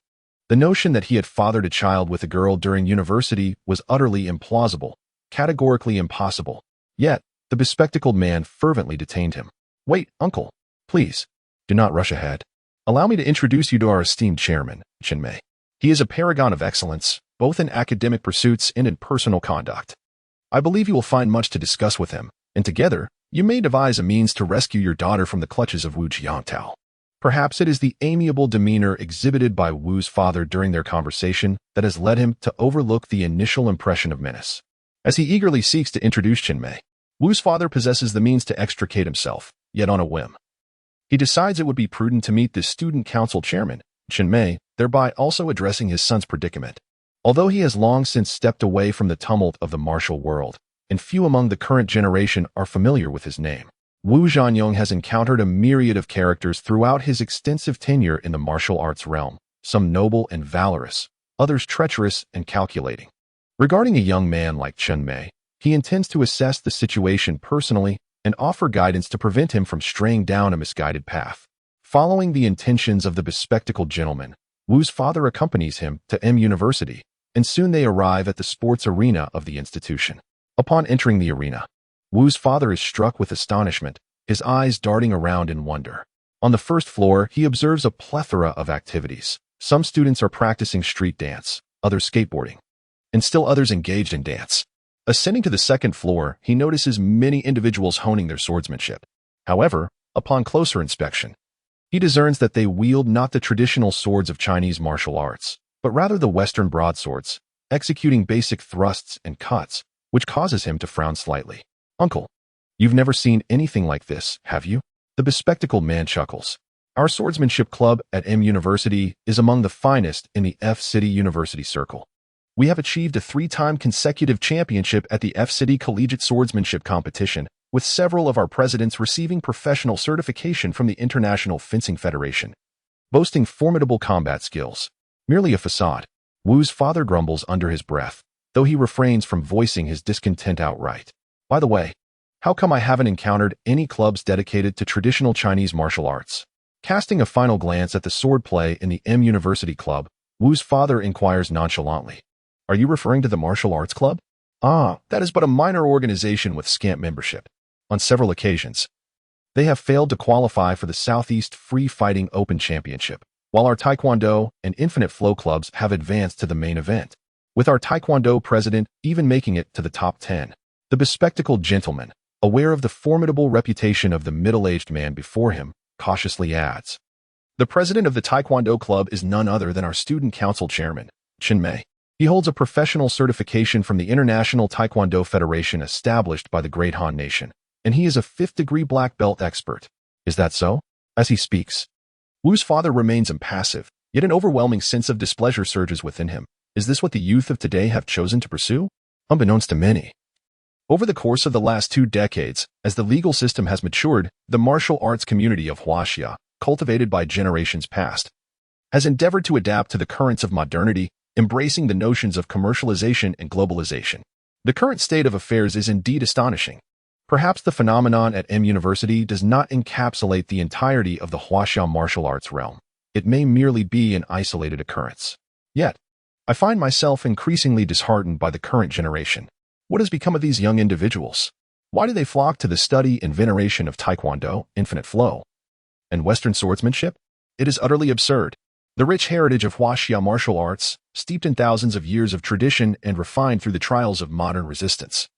The notion that he had fathered a child with a girl during university was utterly implausible, categorically impossible. Yet, the bespectacled man fervently detained him. Wait, uncle, please, do not rush ahead. Allow me to introduce you to our esteemed chairman, Chen Mei. He is a paragon of excellence, both in academic pursuits and in personal conduct. I believe you will find much to discuss with him, and together, you may devise a means to rescue your daughter from the clutches of Wu Jiangtao. Perhaps it is the amiable demeanor exhibited by Wu's father during their conversation that has led him to overlook the initial impression of menace. As he eagerly seeks to introduce Chen Mei, Wu's father possesses the means to extricate himself, yet on a whim. He decides it would be prudent to meet the student council chairman, Chen Mei, thereby also addressing his son's predicament. Although he has long since stepped away from the tumult of the martial world, and few among the current generation are familiar with his name, Wu Zhanyong has encountered a myriad of characters throughout his extensive tenure in the martial arts realm, some noble and valorous, others treacherous and calculating. Regarding a young man like Chen Mei, he intends to assess the situation personally and offer guidance to prevent him from straying down a misguided path. Following the intentions of the bespectacled gentleman, Wu's father accompanies him to M University, and soon they arrive at the sports arena of the institution. Upon entering the arena, Wu's father is struck with astonishment, his eyes darting around in wonder. On the first floor, he observes a plethora of activities. Some students are practicing street dance, others skateboarding, and still others engaged in dance. Ascending to the second floor, he notices many individuals honing their swordsmanship. However, upon closer inspection, he discerns that they wield not the traditional swords of Chinese martial arts, but rather the Western broadswords, executing basic thrusts and cuts, which causes him to frown slightly. Uncle, you've never seen anything like this, have you? The bespectacled man chuckles. Our swordsmanship club at M University is among the finest in the F-City University Circle. We have achieved a 3-time consecutive championship at the F-City Collegiate Swordsmanship Competition, with several of our presidents receiving professional certification from the International Fencing Federation. Boasting formidable combat skills. Merely a facade. Wu's father grumbles under his breath, though he refrains from voicing his discontent outright. By the way, how come I haven't encountered any clubs dedicated to traditional Chinese martial arts? Casting a final glance at the swordplay in the M University Club, Wu's father inquires nonchalantly. Are you referring to the martial arts club? Ah, that is but a minor organization with scant membership. On several occasions, they have failed to qualify for the Southeast Free Fighting Open Championship, while our Taekwondo and Infinite Flow clubs have advanced to the main event, with our Taekwondo president even making it to the top 10. The bespectacled gentleman, aware of the formidable reputation of the middle-aged man before him, cautiously adds. The president of the Taekwondo club is none other than our student council chairman, Chen Mei. He holds a professional certification from the International Taekwondo Federation established by the Great Han Nation, and he is a fifth-degree black belt expert. Is that so? As he speaks, Wu's father remains impassive, yet an overwhelming sense of displeasure surges within him. Is this what the youth of today have chosen to pursue? Unbeknownst to many. Over the course of the last 2 decades, as the legal system has matured, the martial arts community of Huaxia, cultivated by generations past, has endeavored to adapt to the currents of modernity, embracing the notions of commercialization and globalization. The current state of affairs is indeed astonishing. Perhaps the phenomenon at M University does not encapsulate the entirety of the Huaxia martial arts realm. It may merely be an isolated occurrence. Yet, I find myself increasingly disheartened by the current generation. What has become of these young individuals? Why do they flock to the study and veneration of Taekwondo, Infinite Flow, and Western swordsmanship? It is utterly absurd. The rich heritage of Huaxia martial arts, steeped in thousands of years of tradition and refined through the trials of modern resistance,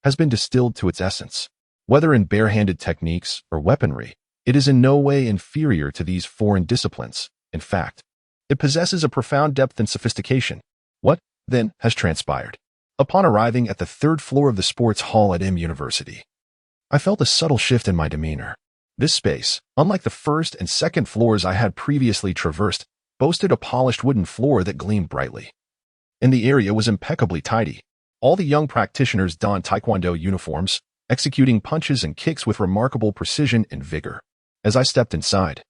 has been distilled to its essence. Whether in bare-handed techniques or weaponry, it is in no way inferior to these foreign disciplines. In fact, it possesses a profound depth and sophistication. What, then, has transpired? Upon arriving at the 3rd floor of the sports hall at M University, I felt a subtle shift in my demeanor. This space, unlike the 1st and 2nd floors I had previously traversed, boasted a polished wooden floor that gleamed brightly. And the area was impeccably tidy. All the young practitioners donned Taekwondo uniforms, executing punches and kicks with remarkable precision and vigor. As I stepped inside,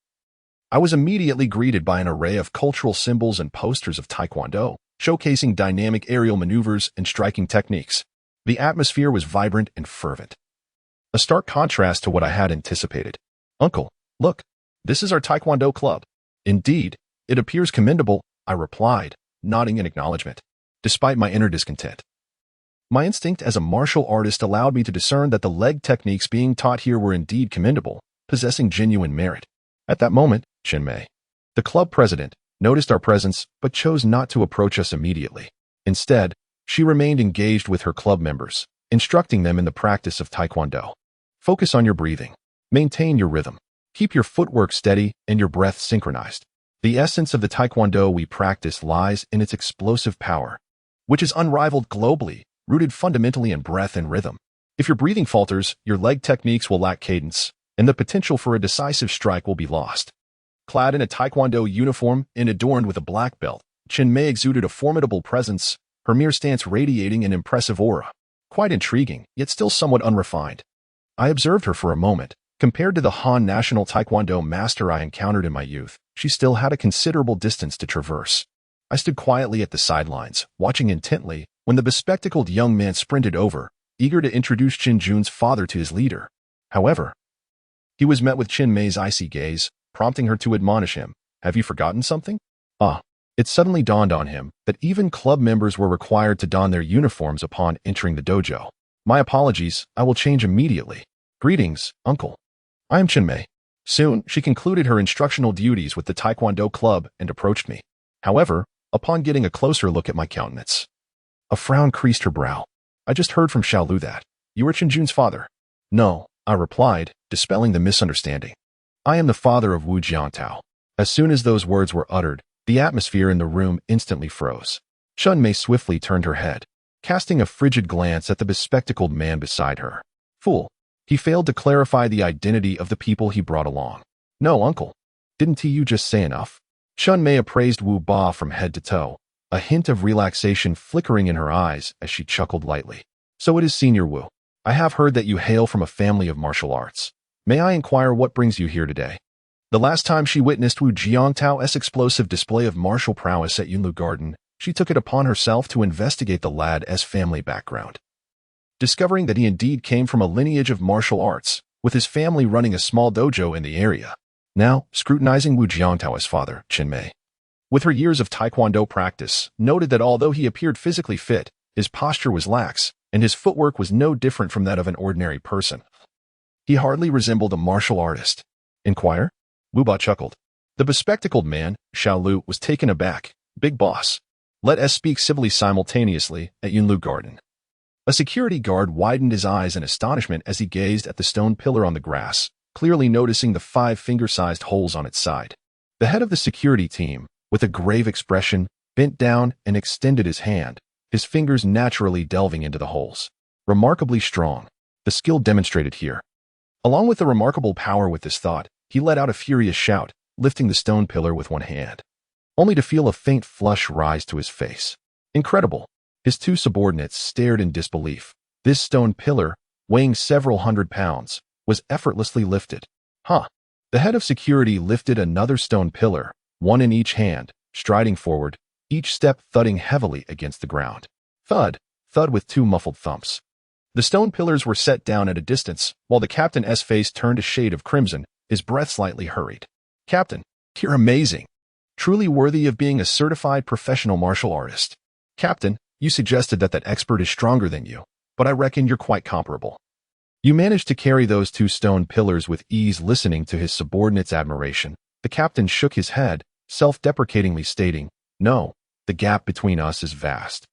I was immediately greeted by an array of cultural symbols and posters of Taekwondo, showcasing dynamic aerial maneuvers and striking techniques. The atmosphere was vibrant and fervent, a stark contrast to what I had anticipated. Uncle, look, this is our Taekwondo club. Indeed, it appears commendable, I replied, nodding in acknowledgement. Despite my inner discontent, my instinct as a martial artist allowed me to discern that the leg techniques being taught here were indeed commendable, possessing genuine merit. At that moment, Chen Mei, the club president, noticed our presence but chose not to approach us immediately. Instead, she remained engaged with her club members, instructing them in the practice of Taekwondo. Focus on your breathing. Maintain your rhythm. Keep your footwork steady and your breath synchronized. The essence of the Taekwondo we practice lies in its explosive power, which is unrivaled globally, rooted fundamentally in breath and rhythm. If your breathing falters, your leg techniques will lack cadence, and the potential for a decisive strike will be lost. Clad in a Taekwondo uniform and adorned with a black belt, Chen Mei exuded a formidable presence, her mere stance radiating an impressive aura. Quite intriguing, yet still somewhat unrefined. I observed her for a moment. Compared to the Han National Taekwondo master I encountered in my youth, she still had a considerable distance to traverse. I stood quietly at the sidelines, watching intently, when the bespectacled young man sprinted over, eager to introduce Chen Jun's father to his leader. However, he was met with Chen Mei's icy gaze, prompting her to admonish him. Have you forgotten something? It suddenly dawned on him that even club members were required to don their uniforms upon entering the dojo. My apologies, I will change immediately. Greetings, uncle. I am Chen Mei. Soon, she concluded her instructional duties with the Taekwondo club and approached me. However, upon getting a closer look at my countenance, a frown creased her brow. I just heard from Xiaolu that you are Chen Jun's father. No, I replied, dispelling the misunderstanding. I am the father of Wu Jiantao. As soon as those words were uttered, the atmosphere in the room instantly froze. Chen Mei swiftly turned her head, casting a frigid glance at the bespectacled man beside her. Fool. He failed to clarify the identity of the people he brought along. No, uncle. Didn't you just say enough? Chen Mei appraised Wu Ba from head to toe, a hint of relaxation flickering in her eyes as she chuckled lightly. So it is Senior Wu. I have heard that you hail from a family of martial arts. May I inquire what brings you here today? The last time she witnessed Wu Jiangtao's explosive display of martial prowess at Yunlu Garden, she took it upon herself to investigate the lad's family background. Discovering that he indeed came from a lineage of martial arts, with his family running a small dojo in the area. Now, scrutinizing Wu Jiangtao's father, Chen Mei with her years of taekwondo practice, noted that although he appeared physically fit, his posture was lax, and his footwork was no different from that of an ordinary person. He hardly resembled a martial artist. Inquire? Wu Ba chuckled. The bespectacled man, Xiao Lu, was taken aback. Big boss. Let us speak civilly simultaneously at Yunlu Garden. A security guard widened his eyes in astonishment as he gazed at the stone pillar on the grass, clearly noticing the 5 finger-sized holes on its side. The head of the security team, with a grave expression, bent down and extended his hand, his fingers naturally delving into the holes. Remarkably strong. The skill demonstrated here. Along with the remarkable power with this thought, he let out a furious shout, lifting the stone pillar with one hand, only to feel a faint flush rise to his face. Incredible. His 2 subordinates stared in disbelief. This stone pillar, weighing several hundred pounds, was effortlessly lifted. Huh. The head of security lifted another stone pillar, one in each hand, striding forward, each step thudding heavily against the ground. Thud, thud with 2 muffled thumps. The stone pillars were set down at a distance, while the captain's face turned a shade of crimson, his breath slightly hurried. Captain, you're amazing. Truly worthy of being a certified professional martial artist. Captain, you suggested that expert is stronger than you, but I reckon you're quite comparable. You managed to carry those 2 stone pillars with ease. Listening to his subordinate's admiration, the captain shook his head, self-deprecatingly stating, No, the gap between us is vast.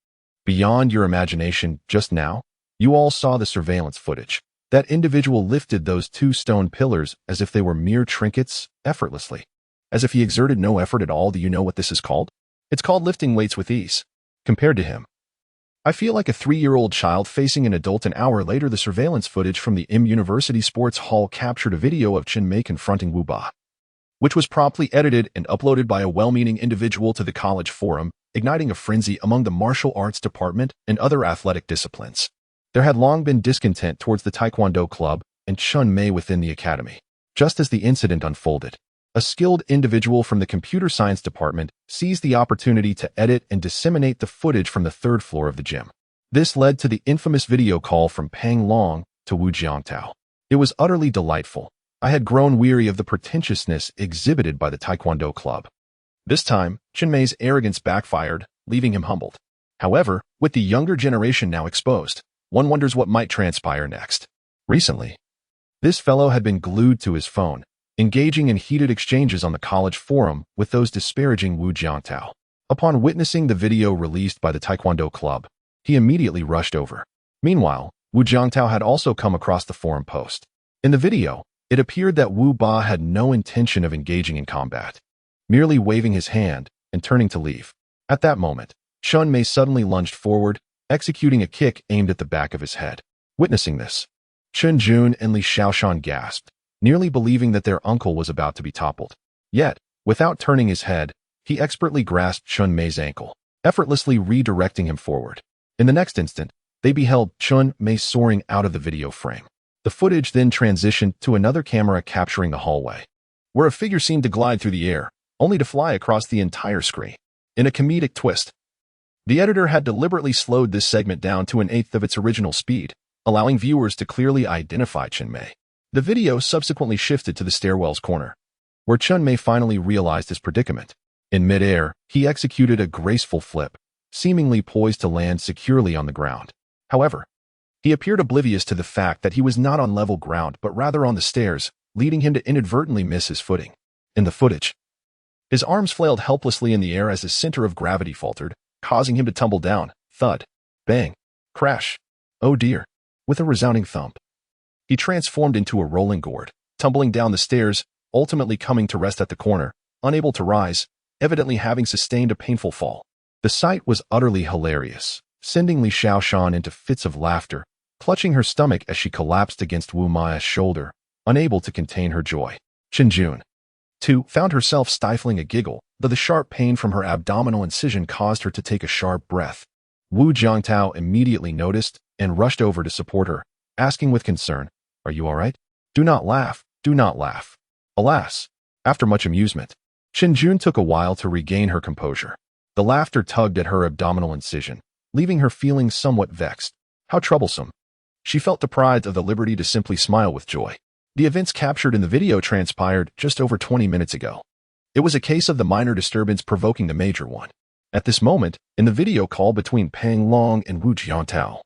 Beyond your imagination. Just now, you all saw the surveillance footage. That individual lifted those 2 stone pillars as if they were mere trinkets, effortlessly. As if he exerted no effort at all. Do you know what this is called? It's called lifting weights with ease. Compared to him, I feel like a 3-year-old child facing an adult. An hour later, the surveillance footage from the University Sports Hall captured a video of Chen Mei confronting Wu Ba, which was promptly edited and uploaded by a well-meaning individual to the college forum, igniting a frenzy among the martial arts department and other athletic disciplines. There had long been discontent towards the Taekwondo club and Chen Mei within the academy. Just as the incident unfolded, a skilled individual from the computer science department seized the opportunity to edit and disseminate the footage from the 3rd floor of the gym. This led to the infamous video call from Pang Long to Wu Jiangtao. It was utterly delightful. I had grown weary of the pretentiousness exhibited by the Taekwondo club. This time, Chen Mei's arrogance backfired, leaving him humbled. However, with the younger generation now exposed, one wonders what might transpire next. Recently, this fellow had been glued to his phone, engaging in heated exchanges on the college forum with those disparaging Wu Jiangtao. Upon witnessing the video released by the Taekwondo club, he immediately rushed over. Meanwhile, Wu Jiangtao had also come across the forum post. In the video, it appeared that Wu Ba had no intention of engaging in combat, merely waving his hand and turning to leave. At that moment, Chen Mei suddenly lunged forward, executing a kick aimed at the back of his head. Witnessing this, Chen Jun and Li Xiaoshan gasped, nearly believing that their uncle was about to be toppled. Yet, without turning his head, he expertly grasped Chen Mei's ankle, effortlessly redirecting him forward. In the next instant, they beheld Chen Mei soaring out of the video frame. The footage then transitioned to another camera capturing the hallway, where a figure seemed to glide through the air, only to fly across the entire screen. In a comedic twist, the editor had deliberately slowed this segment down to 1/8 of its original speed, allowing viewers to clearly identify Chen Mei. The video subsequently shifted to the stairwell's corner, where Chen Mei finally realized his predicament. In midair, he executed a graceful flip, seemingly poised to land securely on the ground. However, he appeared oblivious to the fact that he was not on level ground but rather on the stairs, leading him to inadvertently miss his footing. In the footage, his arms flailed helplessly in the air as his center of gravity faltered, causing him to tumble down. Thud. Bang. Crash. Oh dear. With a resounding thump, he transformed into a rolling gourd, tumbling down the stairs, ultimately coming to rest at the corner, unable to rise, evidently having sustained a painful fall. The sight was utterly hilarious, sending Li Xiaoshan into fits of laughter, clutching her stomach as she collapsed against Wu Ma's shoulder, unable to contain her joy. Chen Jun, too, found herself stifling a giggle, though the sharp pain from her abdominal incision caused her to take a sharp breath. Wu Jiangtao immediately noticed and rushed over to support her, asking with concern, "Are you all right? Do not laugh, do not laugh." Alas, after much amusement, Chen Jun took a while to regain her composure. The laughter tugged at her abdominal incision, leaving her feeling somewhat vexed. How troublesome. She felt deprived of the liberty to simply smile with joy. The events captured in the video transpired just over 20 minutes ago. It was a case of the minor disturbance provoking the major one. At this moment, in the video call between Pang Long and Wu Jiantao,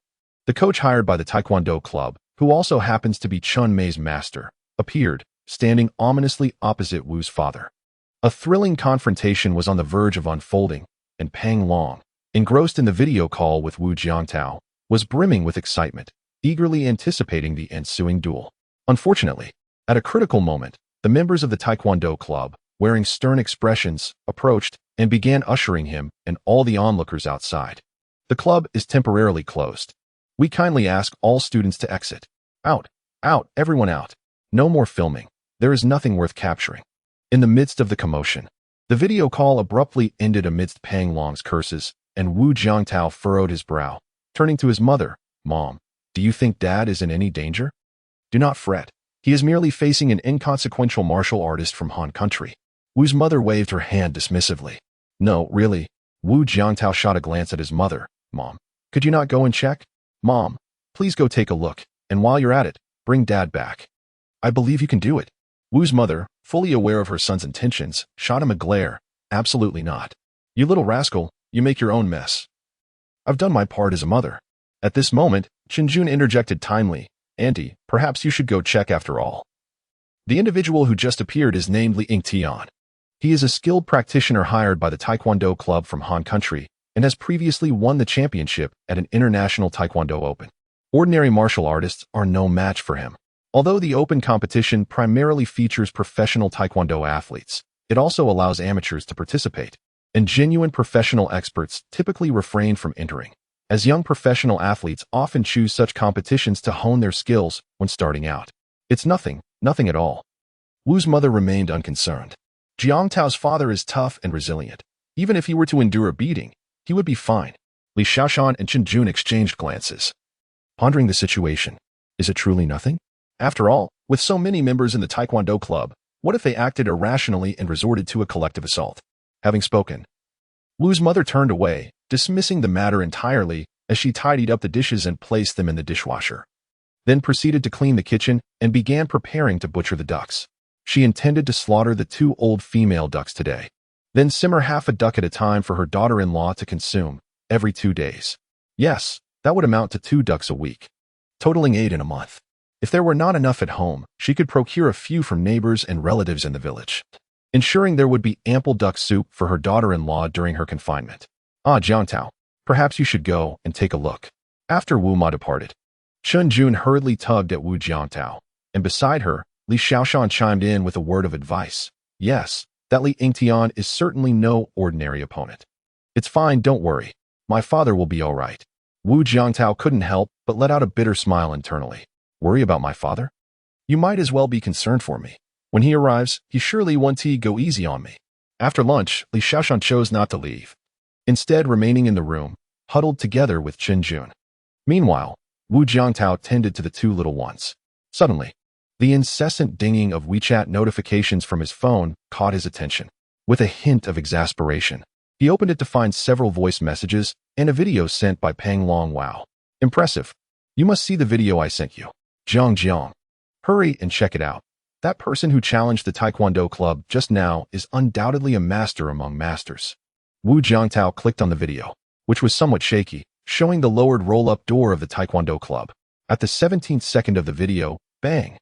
the coach hired by the Taekwondo club, who also happens to be Chun Mei's master, appeared, standing ominously opposite Wu's father. A thrilling confrontation was on the verge of unfolding, and Pang Long, engrossed in the video call with Wu Jiantao, was brimming with excitement, eagerly anticipating the ensuing duel. Unfortunately, at a critical moment, the members of the Taekwondo club, wearing stern expressions, approached and began ushering him and all the onlookers outside. The club is temporarily closed. We kindly ask all students to exit. Out, out, everyone out. No more filming. There is nothing worth capturing. In the midst of the commotion, the video call abruptly ended amidst Pang Long's curses, and Wu Jiantao furrowed his brow, turning to his mother. Mom, do you think Dad is in any danger? Do not fret. He is merely facing an inconsequential martial artist from Han Country. Wu's mother waved her hand dismissively. No, really. Wu Jiantao shot a glance at his mother. Mom, could you not go and check? Mom, please go take a look, and while you're at it, bring Dad back. I believe you can do it. Wu's mother, fully aware of her son's intentions, shot him a glare. Absolutely not. You little rascal, you make your own mess. I've done my part as a mother. At this moment, Chenjun interjected timely. Auntie, perhaps you should go check after all. The individual who just appeared is named Li Yingtian. He is a skilled practitioner hired by the Taekwondo club from Han Country and has previously won the championship at an international Taekwondo Open. Ordinary martial artists are no match for him. Although the Open competition primarily features professional Taekwondo athletes, it also allows amateurs to participate, and genuine professional experts typically refrain from entering, as young professional athletes often choose such competitions to hone their skills when starting out. It's nothing at all. Wu's mother remained unconcerned. Jiangtao's father is tough and resilient. Even if he were to endure a beating, he would be fine. Li Xiaoshan and Chenjun exchanged glances. Pondering the situation, is it truly nothing? After all, with so many members in the Taekwondo club, what if they acted irrationally and resorted to a collective assault? Having spoken, Wu's mother turned away, dismissing the matter entirely as she tidied up the dishes and placed them in the dishwasher. Then proceeded to clean the kitchen and began preparing to butcher the ducks. She intended to slaughter the 2 old female ducks today, then simmer half a duck at a time for her daughter-in-law to consume every 2 days. Yes, that would amount to 2 ducks a week, totaling 8 in a month. If there were not enough at home, she could procure a few from neighbors and relatives in the village, ensuring there would be ample duck soup for her daughter-in-law during her confinement. Ah, Jiangtao, perhaps you should go and take a look. After Wu Ma departed, Chenjun hurriedly tugged at Wu Jiangtao, and beside her, Li Xiaoshan chimed in with a word of advice. Yes, that Li Yingtian is certainly no ordinary opponent. It's fine, don't worry. My father will be all right. Wu Jiangtao couldn't help but let out a bitter smile internally. Worry about my father? You might as well be concerned for me. When he arrives, he surely won't go easy on me. After lunch, Li Xiaoshan chose not to leave, instead remaining in the room, huddled together with Chenjun. Meanwhile, Wu Jiangtao tended to the 2 little ones. Suddenly, the incessant dinging of WeChat notifications from his phone caught his attention. With a hint of exasperation, he opened it to find several voice messages and a video sent by Pang Long. Wow. Impressive. You must see the video I sent you. Jiang. Hurry and check it out. That person who challenged the Taekwondo club just now is undoubtedly a master among masters. Wu Jiangtao clicked on the video, which was somewhat shaky, showing the lowered roll-up door of the Taekwondo club. At the 17th second of the video, bang!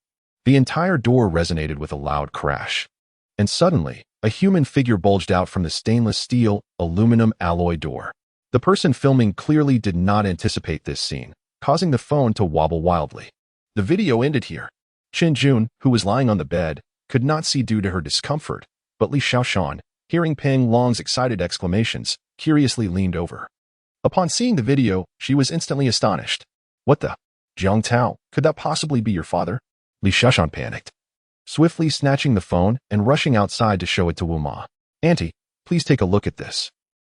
The entire door resonated with a loud crash. And suddenly, a human figure bulged out from the stainless steel, aluminum alloy door. The person filming clearly did not anticipate this scene, causing the phone to wobble wildly. The video ended here. Chenjun, who was lying on the bed, could not see due to her discomfort, but Li Xiaoshan, hearing Pang Long's excited exclamations, curiously leaned over. Upon seeing the video, she was instantly astonished. What the? Jiangtao, could that possibly be your father? Li Xiaoshan panicked, swiftly snatching the phone and rushing outside to show it to Wu Ma. Auntie, please take a look at this.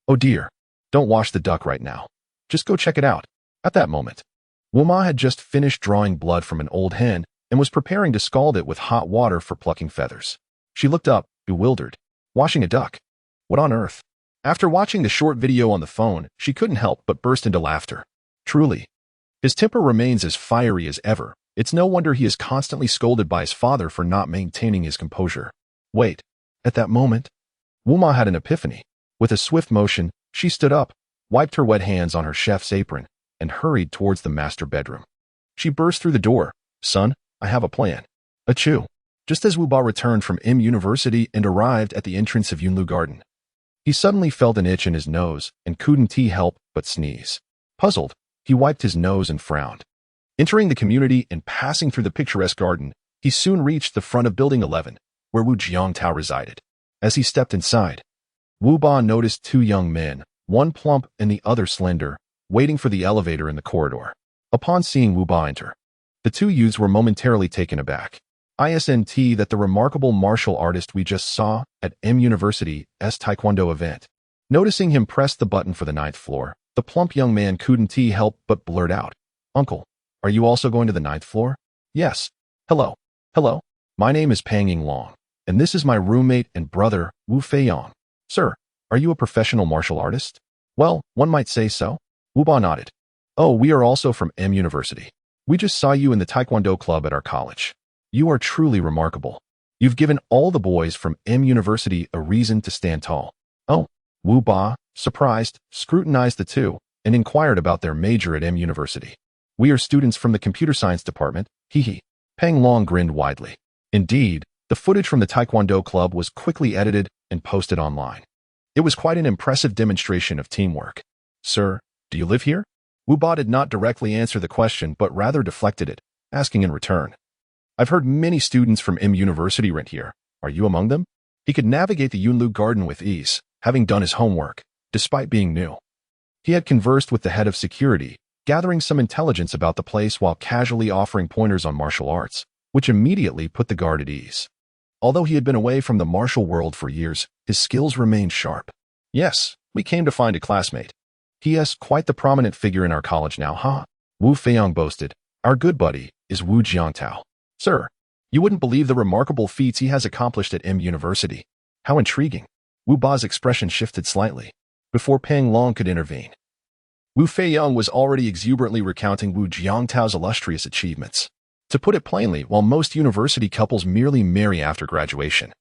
Oh dear, don't wash the duck right now. Just go check it out. At that moment, Wu Ma had just finished drawing blood from an old hen and was preparing to scald it with hot water for plucking feathers. She looked up, bewildered. Washing a duck? What on earth? After watching the short video on the phone, she couldn't help but burst into laughter. Truly, his temper remains as fiery as ever. It's no wonder he is constantly scolded by his father for not maintaining his composure. Wait. At that moment, Wuma had an epiphany. With a swift motion, she stood up, wiped her wet hands on her chef's apron, and hurried towards the master bedroom. She burst through the door. Son, I have a plan. Achoo. Just as Wuba returned from M University and arrived at the entrance of Yunlu Garden, he suddenly felt an itch in his nose and couldn't help but sneeze. Puzzled, he wiped his nose and frowned. Entering the community and passing through the picturesque garden, he soon reached the front of Building 11, where Wu Jiangtao resided. As he stepped inside, Wu Ba noticed two young men, one plump and the other slender, waiting for the elevator in the corridor. Upon seeing Wu Ba enter, the two youths were momentarily taken aback. Isn't that the remarkable martial artist we just saw at M University's Taekwondo event? Noticing him press the button for the 9th floor, the plump young man couldn't help but blurt out, Uncle, are you also going to the 9th floor? Yes. Hello. Hello. My name is Pang Yinglong, and this is my roommate and brother, Wu Feiyong. Sir, are you a professional martial artist? Well, one might say so. Wu Ba nodded. Oh, we are also from M University. We just saw you in the Taekwondo club at our college. You are truly remarkable. You've given all the boys from M University a reason to stand tall. Oh, Wu Ba, surprised, scrutinized the two and inquired about their major at M University. We are students from the computer science department, hee. Pang Long grinned widely. Indeed, the footage from the Taekwondo club was quickly edited and posted online. It was quite an impressive demonstration of teamwork. Sir, do you live here? Wu Ba did not directly answer the question but rather deflected it, asking in return. I've heard many students from M University rent here. Are you among them? He could navigate the Yunlu Garden with ease, having done his homework, despite being new. He had conversed with the head of security, gathering some intelligence about the place while casually offering pointers on martial arts, which immediately put the guard at ease. Although he had been away from the martial world for years, his skills remained sharp. Yes, we came to find a classmate. He is quite the prominent figure in our college now, huh? Wu Feiyong boasted. Our good buddy is Wu Jiangtao. Sir, you wouldn't believe the remarkable feats he has accomplished at M University. How intriguing. Wu Ba's expression shifted slightly, before Pang Long could intervene. Wu Feiyong was already exuberantly recounting Wu Jiangtao's illustrious achievements. To put it plainly, while most university couples merely marry after graduation,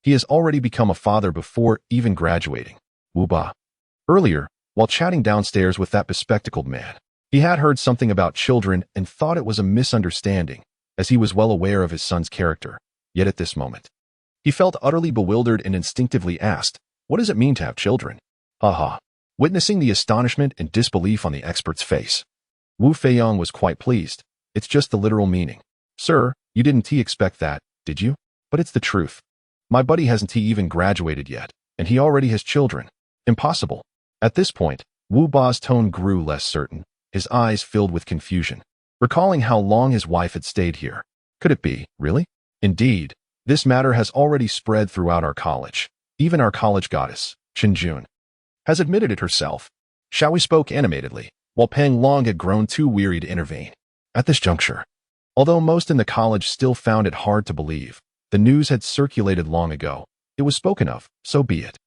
he has already become a father before even graduating. Wu Ba. Earlier, while chatting downstairs with that bespectacled man, he had heard something about children and thought it was a misunderstanding, as he was well aware of his son's character. Yet at this moment, he felt utterly bewildered and instinctively asked, what does it mean to have children? Haha. Witnessing the astonishment and disbelief on the expert's face, Wu Feiyong was quite pleased. It's just the literal meaning. Sir, you didn't expect that, did you? But it's the truth. My buddy hasn't even graduated yet, and he already has children. Impossible. At this point, Wu Ba's tone grew less certain, his eyes filled with confusion, recalling how long his wife had stayed here. Could it be, really? Indeed, this matter has already spread throughout our college. Even our college goddess, Chen Jun, has admitted it herself. Xiaoyi spoke animatedly, while Pang Long had grown too weary to intervene. At this juncture, although most in the college still found it hard to believe, the news had circulated long ago. It was spoken of, so be it.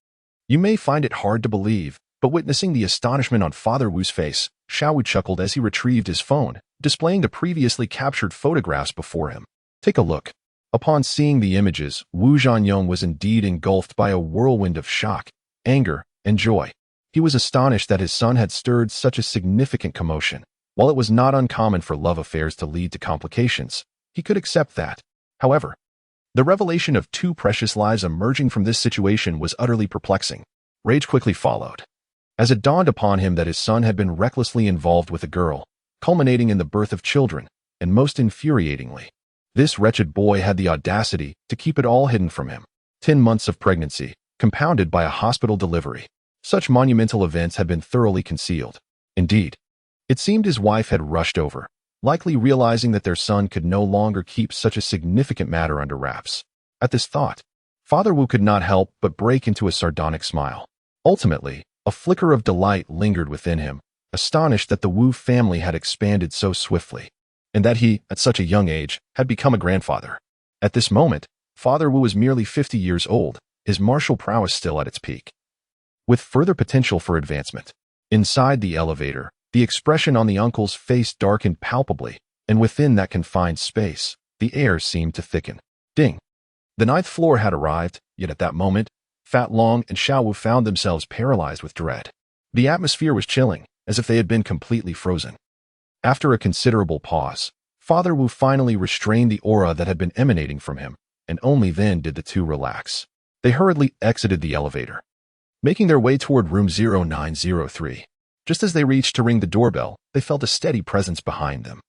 You may find it hard to believe, but witnessing the astonishment on Father Wu's face, Xiaoyi chuckled as he retrieved his phone, displaying the previously captured photographs before him. Take a look. Upon seeing the images, Wu Zhanyong was indeed engulfed by a whirlwind of shock, anger, and joy. He was astonished that his son had stirred such a significant commotion. While it was not uncommon for love affairs to lead to complications, he could accept that. However, the revelation of two precious lives emerging from this situation was utterly perplexing. Rage quickly followed, as it dawned upon him that his son had been recklessly involved with a girl, culminating in the birth of children, and most infuriatingly, this wretched boy had the audacity to keep it all hidden from him. 10 months of pregnancy, compounded by a hospital delivery. Such monumental events had been thoroughly concealed. Indeed, it seemed his wife had rushed over, likely realizing that their son could no longer keep such a significant matter under wraps. At this thought, Father Wu could not help but break into a sardonic smile. Ultimately, a flicker of delight lingered within him, astonished that the Wu family had expanded so swiftly, and that he, at such a young age, had become a grandfather. At this moment, Father Wu was merely 50 years old, his martial prowess still at its peak, with further potential for advancement. Inside the elevator, the expression on the uncle's face darkened palpably, and within that confined space, the air seemed to thicken. Ding! The 9th floor had arrived, yet at that moment, Fat Long and Xiao Wu found themselves paralyzed with dread. The atmosphere was chilling, as if they had been completely frozen. After a considerable pause, Father Wu finally restrained the aura that had been emanating from him, and only then did the two relax. They hurriedly exited the elevator, making their way toward room 0903. Just as they reached to ring the doorbell, they felt a steady presence behind them.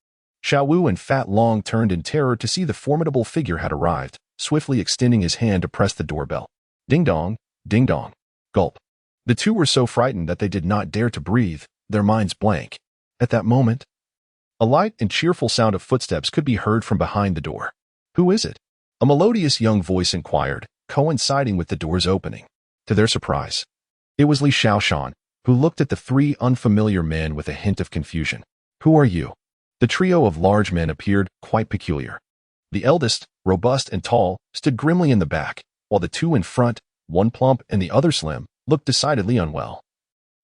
Xiao Wu and Fat Long turned in terror to see the formidable figure had arrived, swiftly extending his hand to press the doorbell. Ding dong, ding dong. Gulp. The two were so frightened that they did not dare to breathe, their minds blank. At that moment, a light and cheerful sound of footsteps could be heard from behind the door. Who is it? A melodious young voice inquired, coinciding with the door's opening. To their surprise, it was Li Xiaoshan, who looked at the three unfamiliar men with a hint of confusion. Who are you? The trio of large men appeared quite peculiar. The eldest, robust and tall, stood grimly in the back, while the two in front, one plump and the other slim, looked decidedly unwell.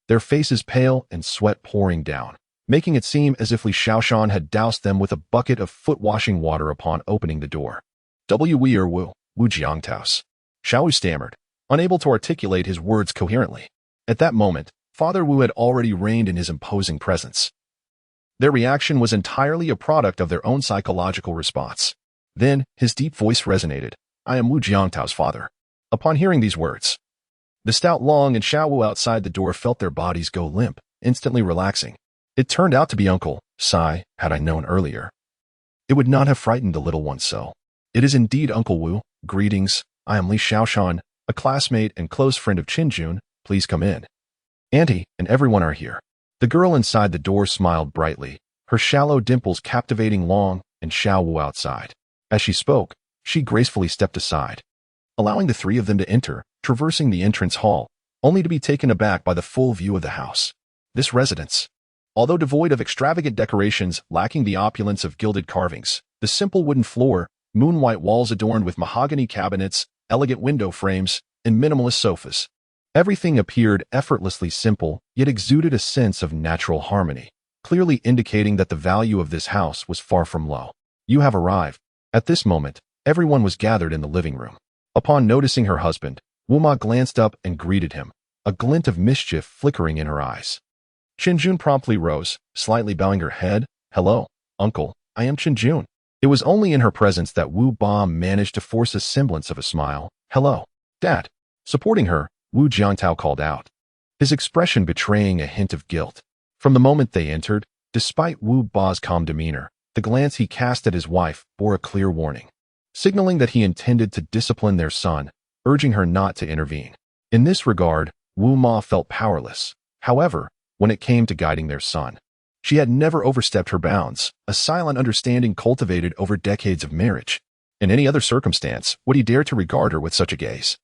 Their faces pale and sweat pouring down, making it seem as if Li Xiaoshan had doused them with a bucket of foot-washing water upon opening the door. We are Wu Jiangtaos. Xiao Wu stammered, unable to articulate his words coherently. At that moment, Father Wu had already reigned in his imposing presence. Their reaction was entirely a product of their own psychological response. Then, his deep voice resonated. I am Wu Jiangtao's father. Upon hearing these words, the stout Long and Xiao Wu outside the door felt their bodies go limp, instantly relaxing. It turned out to be Uncle Sai. Had I known earlier, it would not have frightened the little one so. It is indeed Uncle Wu. Greetings. I am Li Xiaoshan, a classmate and close friend of Qinjun. Please come in. Auntie and everyone are here. The girl inside the door smiled brightly, her shallow dimples captivating Long and Xiao Wu outside. As she spoke, she gracefully stepped aside, allowing the three of them to enter, traversing the entrance hall, only to be taken aback by the full view of the house. This residence, although devoid of extravagant decorations, lacking the opulence of gilded carvings, the simple wooden floor, moon-white walls adorned with mahogany cabinets, elegant window frames, and minimalist sofas. Everything appeared effortlessly simple, yet exuded a sense of natural harmony, clearly indicating that the value of this house was far from low. You have arrived. At this moment, everyone was gathered in the living room. Upon noticing her husband, Wu Ma glanced up and greeted him, a glint of mischief flickering in her eyes. Qinjun promptly rose, slightly bowing her head. Hello, uncle, I am Qinjun. It was only in her presence that Wu Ba managed to force a semblance of a smile. Hello, Dad. Supporting her, Wu Jiangtao called out, his expression betraying a hint of guilt. From the moment they entered, despite Wu Ba's calm demeanor, the glance he cast at his wife bore a clear warning, signaling that he intended to discipline their son, urging her not to intervene. In this regard, Wu Ma felt powerless. However, when it came to guiding their son, she had never overstepped her bounds, a silent understanding cultivated over decades of marriage. In any other circumstance, would he dare to regard her with such a gaze?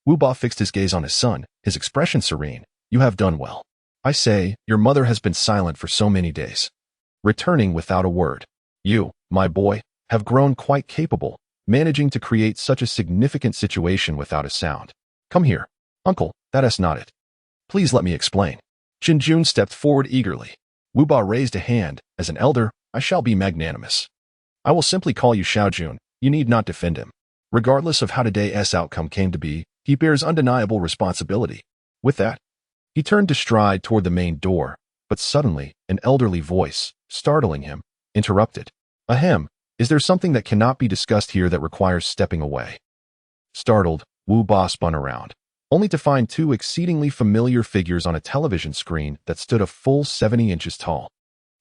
Wu Ba fixed his gaze on his son, his expression serene. You have done well. I say, your mother has been silent for so many days, returning without a word. You, my boy, have grown quite capable, managing to create such a significant situation without a sound. Come here. Uncle, that is not it. Please let me explain. Qinjun stepped forward eagerly. Wu Ba raised a hand. As an elder, I shall be magnanimous. I will simply call you Xiaojun. You need not defend him. Regardless of how today's outcome came to be, he bears undeniable responsibility. With that, he turned to stride toward the main door, but suddenly, an elderly voice, startling him, interrupted. Ahem, is there something that cannot be discussed here that requires stepping away? Startled, Wu Ba spun around, only to find two exceedingly familiar figures on a television screen that stood a full 70 inches tall,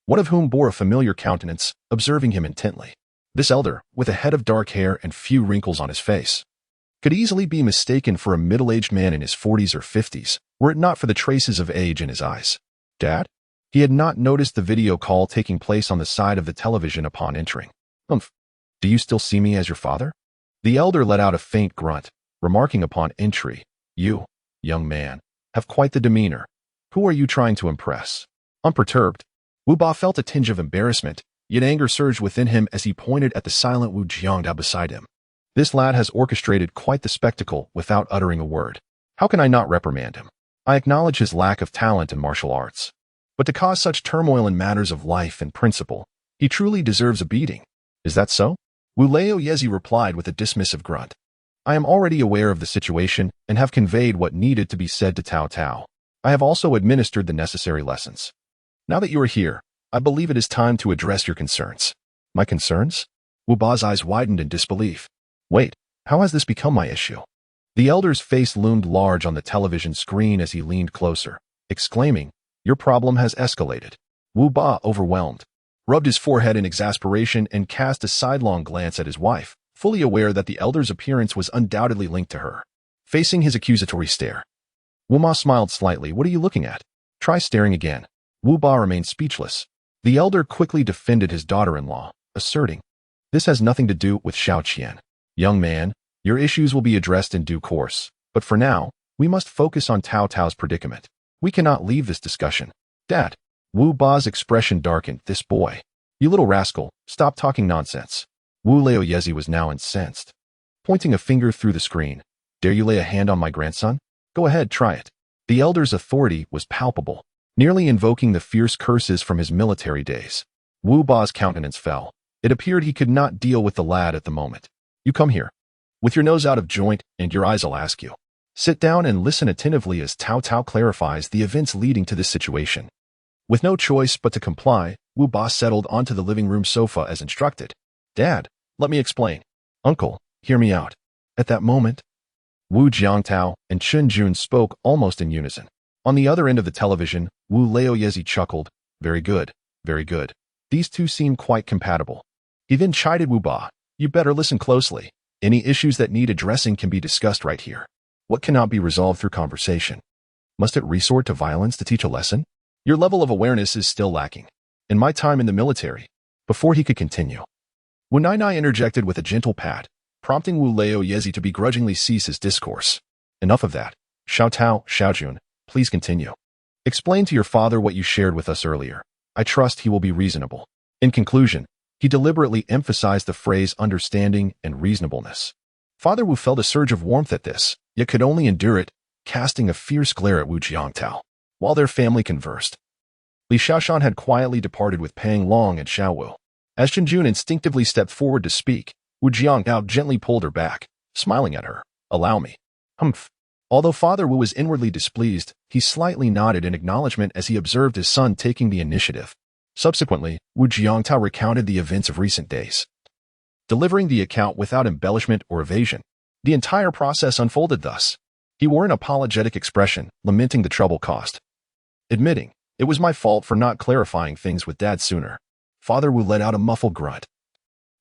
one of whom bore a familiar countenance, observing him intently. This elder, with a head of dark hair and few wrinkles on his face, could easily be mistaken for a middle-aged man in his 40s or 50s, were it not for the traces of age in his eyes. Dad? He had not noticed the video call taking place on the side of the television upon entering. Humph. Do you still see me as your father? The elder let out a faint grunt, remarking upon entry. You, young man, have quite the demeanor. Who are you trying to impress? Unperturbed, Wu Ba felt a tinge of embarrassment, yet anger surged within him as he pointed at the silent Wu Jiangtao beside him. This lad has orchestrated quite the spectacle without uttering a word. How can I not reprimand him? I acknowledge his lack of talent in martial arts, but to cause such turmoil in matters of life and principle, he truly deserves a beating. Is that so? Wu Leo Yezi replied with a dismissive grunt. I am already aware of the situation and have conveyed what needed to be said to Cao Cao. I have also administered the necessary lessons. Now that you are here, I believe it is time to address your concerns. My concerns? Wu Ba's eyes widened in disbelief. Wait, how has this become my issue? The elder's face loomed large on the television screen as he leaned closer, exclaiming, Your problem has escalated. Wu Ba, overwhelmed, rubbed his forehead in exasperation and cast a sidelong glance at his wife, fully aware that the elder's appearance was undoubtedly linked to her. Facing his accusatory stare, Wu Ma smiled slightly. What are you looking at? Try staring again. Wu Ba remained speechless. The elder quickly defended his daughter-in-law, asserting, This has nothing to do with Xiao Qian. Young man, your issues will be addressed in due course, but for now, we must focus on Cao Cao's predicament. We cannot leave this discussion. Dad. Wu Ba's expression darkened. This boy. You little rascal, stop talking nonsense. Wu Laoyezi was now incensed. Pointing a finger through the screen, Dare you lay a hand on my grandson? Go ahead, try it. The elder's authority was palpable, nearly invoking the fierce curses from his military days. Wu Ba's countenance fell. It appeared he could not deal with the lad at the moment. You come here. With your nose out of joint and your eyes, I'll ask you. Sit down and listen attentively as Cao Cao clarifies the events leading to this situation. With no choice but to comply, Wu Ba settled onto the living room sofa as instructed. Dad, let me explain. Uncle, hear me out. At that moment, Wu Jiangtao and Chen Jun spoke almost in unison. On the other end of the television, Wu Laoyezi chuckled. Very good, very good. These two seem quite compatible. He then chided Wu Ba. You better listen closely. Any issues that need addressing can be discussed right here. What cannot be resolved through conversation? Must it resort to violence to teach a lesson? Your level of awareness is still lacking. In my time in the military, before he could continue, Wu Nainai interjected with a gentle pat, prompting Wu Laoyezi to begrudgingly cease his discourse. Enough of that. Xiao Jun, please continue. Explain to your father what you shared with us earlier. I trust he will be reasonable. In conclusion, he deliberately emphasized the phrase understanding and reasonableness. Father Wu felt a surge of warmth at this, yet could only endure it, casting a fierce glare at Wu Jiangtao. While their family conversed, Li Xiaoshan had quietly departed with Pang Long and Xiao Wu. As Chen Jun instinctively stepped forward to speak, Wu Jiangtao gently pulled her back, smiling at her. Allow me. Humph. Although Father Wu was inwardly displeased, he slightly nodded in acknowledgement as he observed his son taking the initiative. Subsequently, Wu Jiangtao recounted the events of recent days, delivering the account without embellishment or evasion. The entire process unfolded thus. He wore an apologetic expression, lamenting the trouble caused, admitting, It was my fault for not clarifying things with Dad sooner. Father Wu let out a muffled grunt,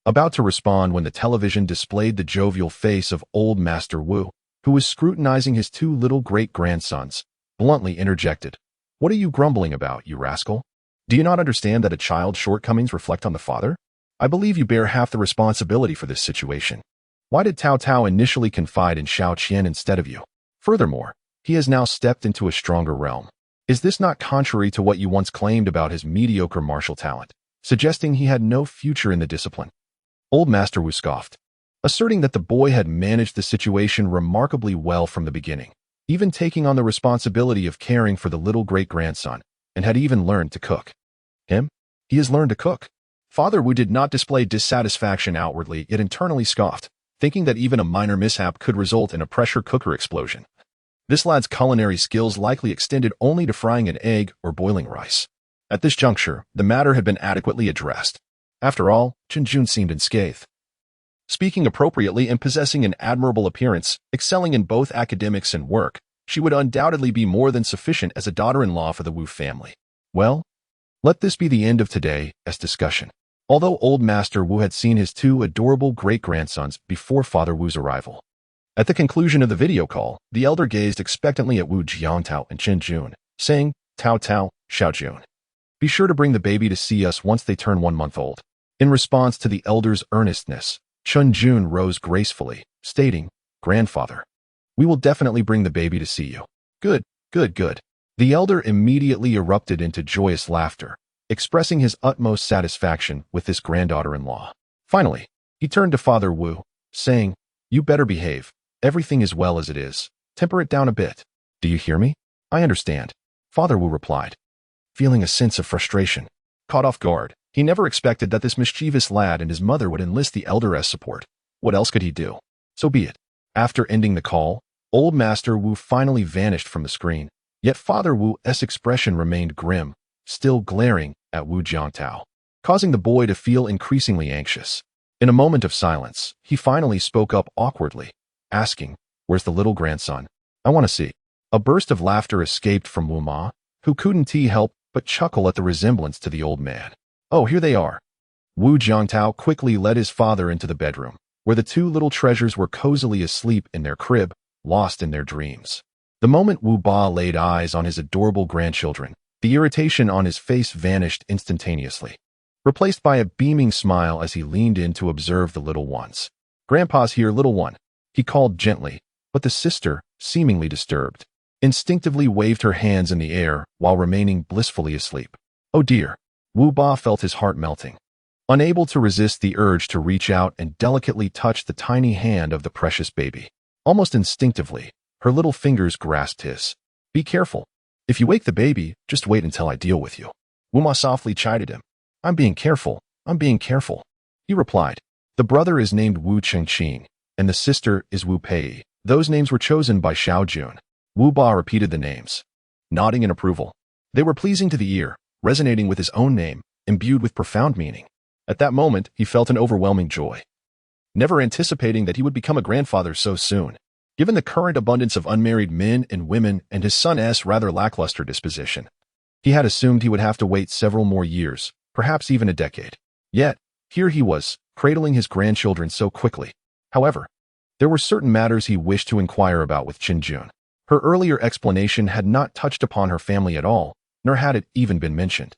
about to respond when the television displayed the jovial face of old Master Wu, who was scrutinizing his two little great-grandsons, bluntly interjected. What are you grumbling about, you rascal? Do you not understand that a child's shortcomings reflect on the father? I believe you bear half the responsibility for this situation. Why did Cao Cao initially confide in Xiao Qian instead of you? Furthermore, he has now stepped into a stronger realm. Is this not contrary to what you once claimed about his mediocre martial talent, suggesting he had no future in the discipline? Old Master Wu scoffed, asserting that the boy had managed the situation remarkably well from the beginning, even taking on the responsibility of caring for the little great-grandson, and had even learned to cook. Him? He has learned to cook. Father Wu did not display dissatisfaction outwardly, yet internally scoffed, thinking that even a minor mishap could result in a pressure cooker explosion. This lad's culinary skills likely extended only to frying an egg or boiling rice. At this juncture, the matter had been adequately addressed. After all, Chen Jun seemed unscathed. Speaking appropriately and possessing an admirable appearance, excelling in both academics and work, she would undoubtedly be more than sufficient as a daughter-in-law for the Wu family. Well, let this be the end of today's discussion. Although old Master Wu had seen his two adorable great-grandsons before Father Wu's arrival. At the conclusion of the video call, the elder gazed expectantly at Wu Jiangtao and Chen Jun, saying, Cao Cao, Xiao Jun. Be sure to bring the baby to see us once they turn 1 month old. In response to the elder's earnestness, Chen Jun rose gracefully, stating, Grandfather, we will definitely bring the baby to see you. Good, good, good. The elder immediately erupted into joyous laughter, expressing his utmost satisfaction with this granddaughter-in-law. Finally, he turned to Father Wu, saying, You better behave. Everything is well as it is. Temper it down a bit. Do you hear me? I understand. Father Wu replied, feeling a sense of frustration. Caught off guard, he never expected that this mischievous lad and his mother would enlist the elder as support. What else could he do? So be it. After ending the call, old Master Wu finally vanished from the screen, yet Father Wu's expression remained grim, still glaring at Wu Jiangtao, causing the boy to feel increasingly anxious. In a moment of silence, he finally spoke up awkwardly, asking, "Where's the little grandson? I want to see." A burst of laughter escaped from Wu Ma, who couldn't help but chuckle at the resemblance to the old man. "Oh, here they are." Wu Jiangtao quickly led his father into the bedroom, where the two little treasures were cozily asleep in their crib, lost in their dreams. The moment Wu Ba laid eyes on his adorable grandchildren, the irritation on his face vanished instantaneously, replaced by a beaming smile as he leaned in to observe the little ones. "Grandpa's here, little one," he called gently, but the sister, seemingly disturbed, instinctively waved her hands in the air while remaining blissfully asleep. "Oh dear." Wu Ba felt his heart melting. Unable to resist the urge to reach out and delicately touch the tiny hand of the precious baby. Almost instinctively, her little fingers grasped his. "Be careful. If you wake the baby, just wait until I deal with you." Wu Ma softly chided him. I'm being careful, he replied. The brother is named Wu Chengqing, and the sister is Wu Pei. Those names were chosen by Xiao Jun. Wu Ba repeated the names, nodding in approval. They were pleasing to the ear, resonating with his own name, imbued with profound meaning. At that moment, he felt an overwhelming joy, never anticipating that he would become a grandfather so soon. Given the current abundance of unmarried men and women and his son's rather lackluster disposition, he had assumed he would have to wait several more years, perhaps even a decade. Yet, here he was, cradling his grandchildren so quickly. However, there were certain matters he wished to inquire about with Qinjun. Her earlier explanation had not touched upon her family at all, nor had it even been mentioned.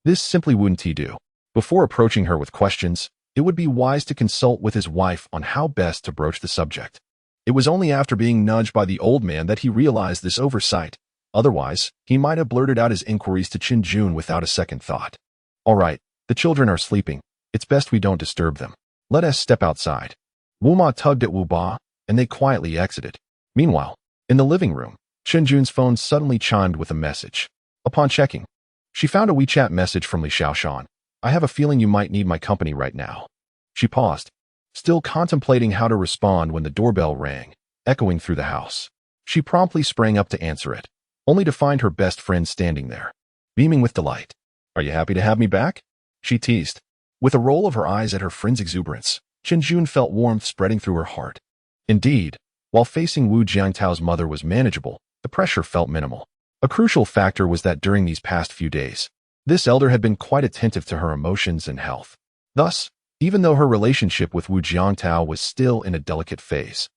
This simply wouldn't he do. Before approaching her with questions, it would be wise to consult with his wife on how best to broach the subject. It was only after being nudged by the old man that he realized this oversight. Otherwise, he might have blurted out his inquiries to Qinjun without a second thought. "All right, the children are sleeping. It's best we don't disturb them. Let us step outside." Wu Ma tugged at Wu Ba, and they quietly exited. Meanwhile, in the living room, Qinjun's phone suddenly chimed with a message. Upon checking, she found a WeChat message from Li Xiaoshan. "I have a feeling you might need my company right now." She paused, still contemplating how to respond when the doorbell rang, echoing through the house. She promptly sprang up to answer it, only to find her best friend standing there, beaming with delight. "Are you happy to have me back?" she teased. With a roll of her eyes at her friend's exuberance, Qinjun felt warmth spreading through her heart. Indeed, while facing Wu Jiangtao's mother was manageable, the pressure felt minimal. A crucial factor was that during these past few days, this elder had been quite attentive to her emotions and health. Thus, even though her relationship with Wu Jiangtao was still in a delicate phase,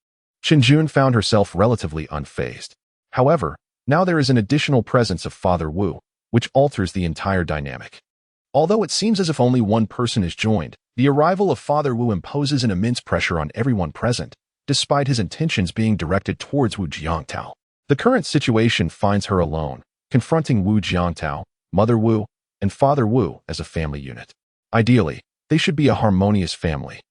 Qinjun found herself relatively unfazed. However, now there is an additional presence of Father Wu, which alters the entire dynamic. Although it seems as if only one person is joined, the arrival of Father Wu imposes an immense pressure on everyone present, despite his intentions being directed towards Wu Jiangtao. The current situation finds her alone, confronting Wu Jiangtao, Mother Wu, and Father Wu as a family unit. Ideally, they should be a harmonious family.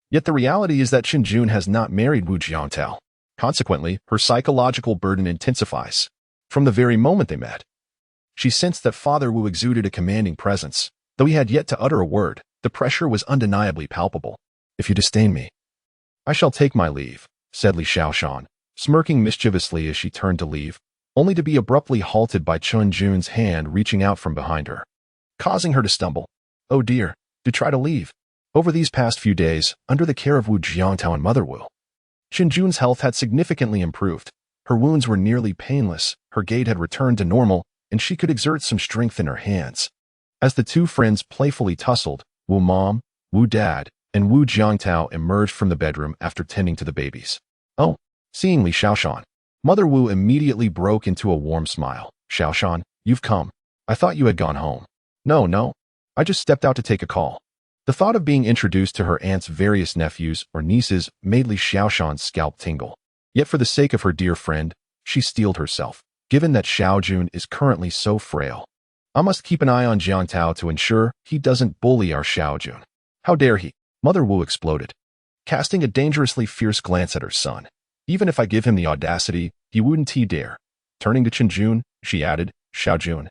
Yet the reality is that Qinjun has not married Wu Jiangtao. Consequently, her psychological burden intensifies. From the very moment they met, she sensed that Father Wu exuded a commanding presence. Though he had yet to utter a word, the pressure was undeniably palpable. "If you disdain me, I shall take my leave," said Li Xiaoshan, smirking mischievously as she turned to leave, only to be abruptly halted by Qinjun's hand reaching out from behind her, causing her to stumble. "Oh dear, do try to leave." Over these past few days, under the care of Wu Jiangtao and Mother Wu, Qinjun's health had significantly improved. Her wounds were nearly painless, her gait had returned to normal, and she could exert some strength in her hands. As the two friends playfully tussled, Wu Mom, Wu Dad, and Wu Jiangtao emerged from the bedroom after tending to the babies. "Oh," seeing Li Xiaoshan, Mother Wu immediately broke into a warm smile. "Xiaoshan, you've come. I thought you had gone home." No, I just stepped out to take a call." The thought of being introduced to her aunt's various nephews or nieces made Li Xiaoshan's scalp tingle. Yet for the sake of her dear friend, she steeled herself, given that Xiao Jun is currently so frail. "I must keep an eye on Jiangtao to ensure he doesn't bully our Xiao Jun." "How dare he?" Mother Wu exploded, casting a dangerously fierce glance at her son. "Even if I give him the audacity, he wouldn't dare." Turning to Qinjun, she added, "Xiao Jun,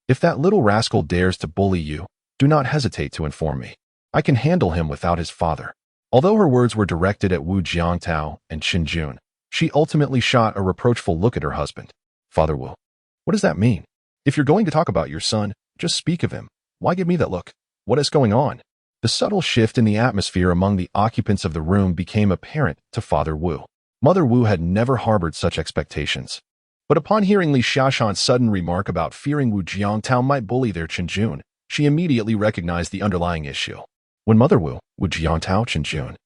if that little rascal dares to bully you, do not hesitate to inform me. I can handle him without his father." Although her words were directed at Wu Jiangtao and Qin Jun, she ultimately shot a reproachful look at her husband. Father Wu, what does that mean? If you're going to talk about your son, just speak of him. Why give me that look? What is going on? The subtle shift in the atmosphere among the occupants of the room became apparent to Father Wu. Mother Wu had never harbored such expectations. But upon hearing Li Xiaoshan's sudden remark about fearing Wu Jiangtao might bully their Qin Jun, she immediately recognized the underlying issue. When Mother Wu Jiangtao, Qin Jun,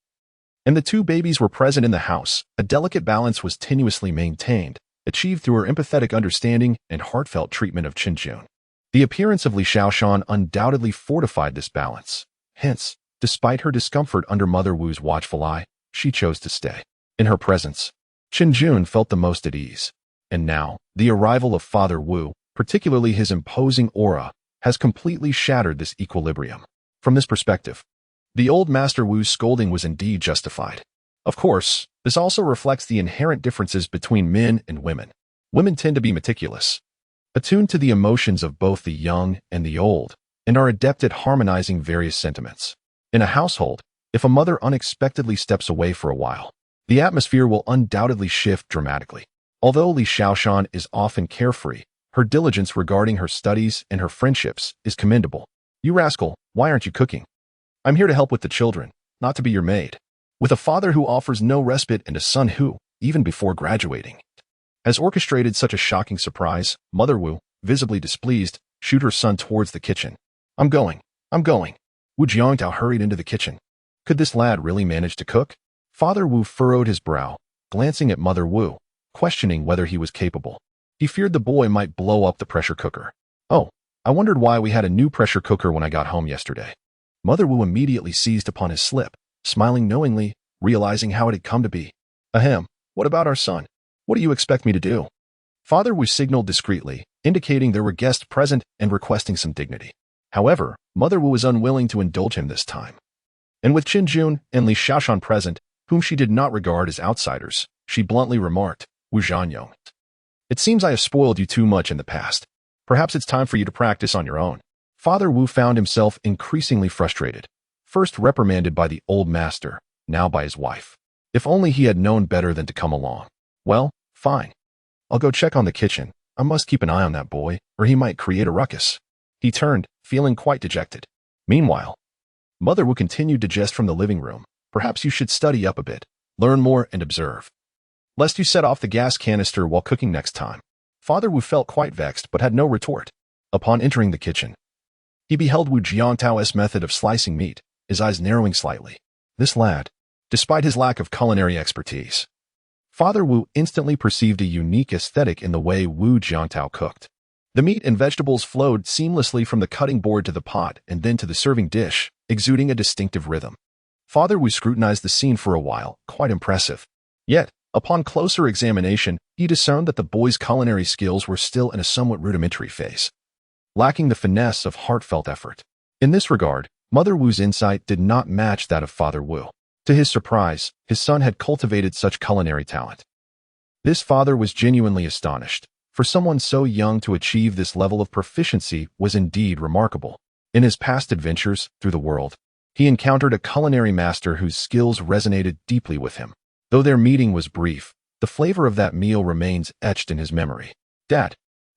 and the two babies were present in the house, a delicate balance was tenuously maintained, achieved through her empathetic understanding and heartfelt treatment of Qin Jun. The appearance of Li Xiaoshan undoubtedly fortified this balance. Hence, despite her discomfort under Mother Wu's watchful eye, she chose to stay. In her presence, Qin Jun felt the most at ease. And now, the arrival of Father Wu, particularly his imposing aura, has completely shattered this equilibrium. From this perspective, the old Master Wu's scolding was indeed justified. Of course, this also reflects the inherent differences between men and women. Women tend to be meticulous, attuned to the emotions of both the young and the old, and are adept at harmonizing various sentiments. In a household, if a mother unexpectedly steps away for a while, the atmosphere will undoubtedly shift dramatically. Although Li Xiaoshan is often carefree, her diligence regarding her studies and her friendships is commendable. You rascal, why aren't you cooking? I'm here to help with the children, not to be your maid. With a father who offers no respite and a son who, even before graduating, has orchestrated such a shocking surprise, Mother Wu, visibly displeased, shooed her son towards the kitchen. I'm going. Wu Jiangtao hurried into the kitchen. Could this lad really manage to cook? Father Wu furrowed his brow, glancing at Mother Wu, questioning whether he was capable. He feared the boy might blow up the pressure cooker. Oh, I wondered why we had a new pressure cooker when I got home yesterday. Mother Wu immediately seized upon his slip, smiling knowingly, realizing how it had come to be. Ahem, what about our son? What do you expect me to do? Father Wu signaled discreetly, indicating there were guests present and requesting some dignity. However, Mother Wu was unwilling to indulge him this time. And with Qin Jun and Li Xiaoshan present, whom she did not regard as outsiders, she bluntly remarked, Wu Zhanyong, it seems I have spoiled you too much in the past. Perhaps it's time for you to practice on your own. Father Wu found himself increasingly frustrated, first reprimanded by the old master, now by his wife. If only he had known better than to come along. Well, fine. I'll go check on the kitchen. I must keep an eye on that boy, or he might create a ruckus. He turned, feeling quite dejected. Meanwhile, Mother Wu continued to jest from the living room. Perhaps you should study up a bit, learn more and observe, lest you set off the gas canister while cooking next time. Father Wu felt quite vexed but had no retort. Upon entering the kitchen, he beheld Wu Jiangtao's method of slicing meat, his eyes narrowing slightly. This lad, despite his lack of culinary expertise, Father Wu instantly perceived a unique aesthetic in the way Wu Jiangtao cooked. The meat and vegetables flowed seamlessly from the cutting board to the pot and then to the serving dish, exuding a distinctive rhythm. Father Wu scrutinized the scene for a while, quite impressive. Yet, upon closer examination, he discerned that the boy's culinary skills were still in a somewhat rudimentary phase, lacking the finesse of heartfelt effort. In this regard, Mother Wu's insight did not match that of Father Wu. To his surprise, his son had cultivated such culinary talent. This father was genuinely astonished. For someone so young to achieve this level of proficiency was indeed remarkable. In his past adventures through the world, he encountered a culinary master whose skills resonated deeply with him. Though their meeting was brief, the flavor of that meal remains etched in his memory. Dad,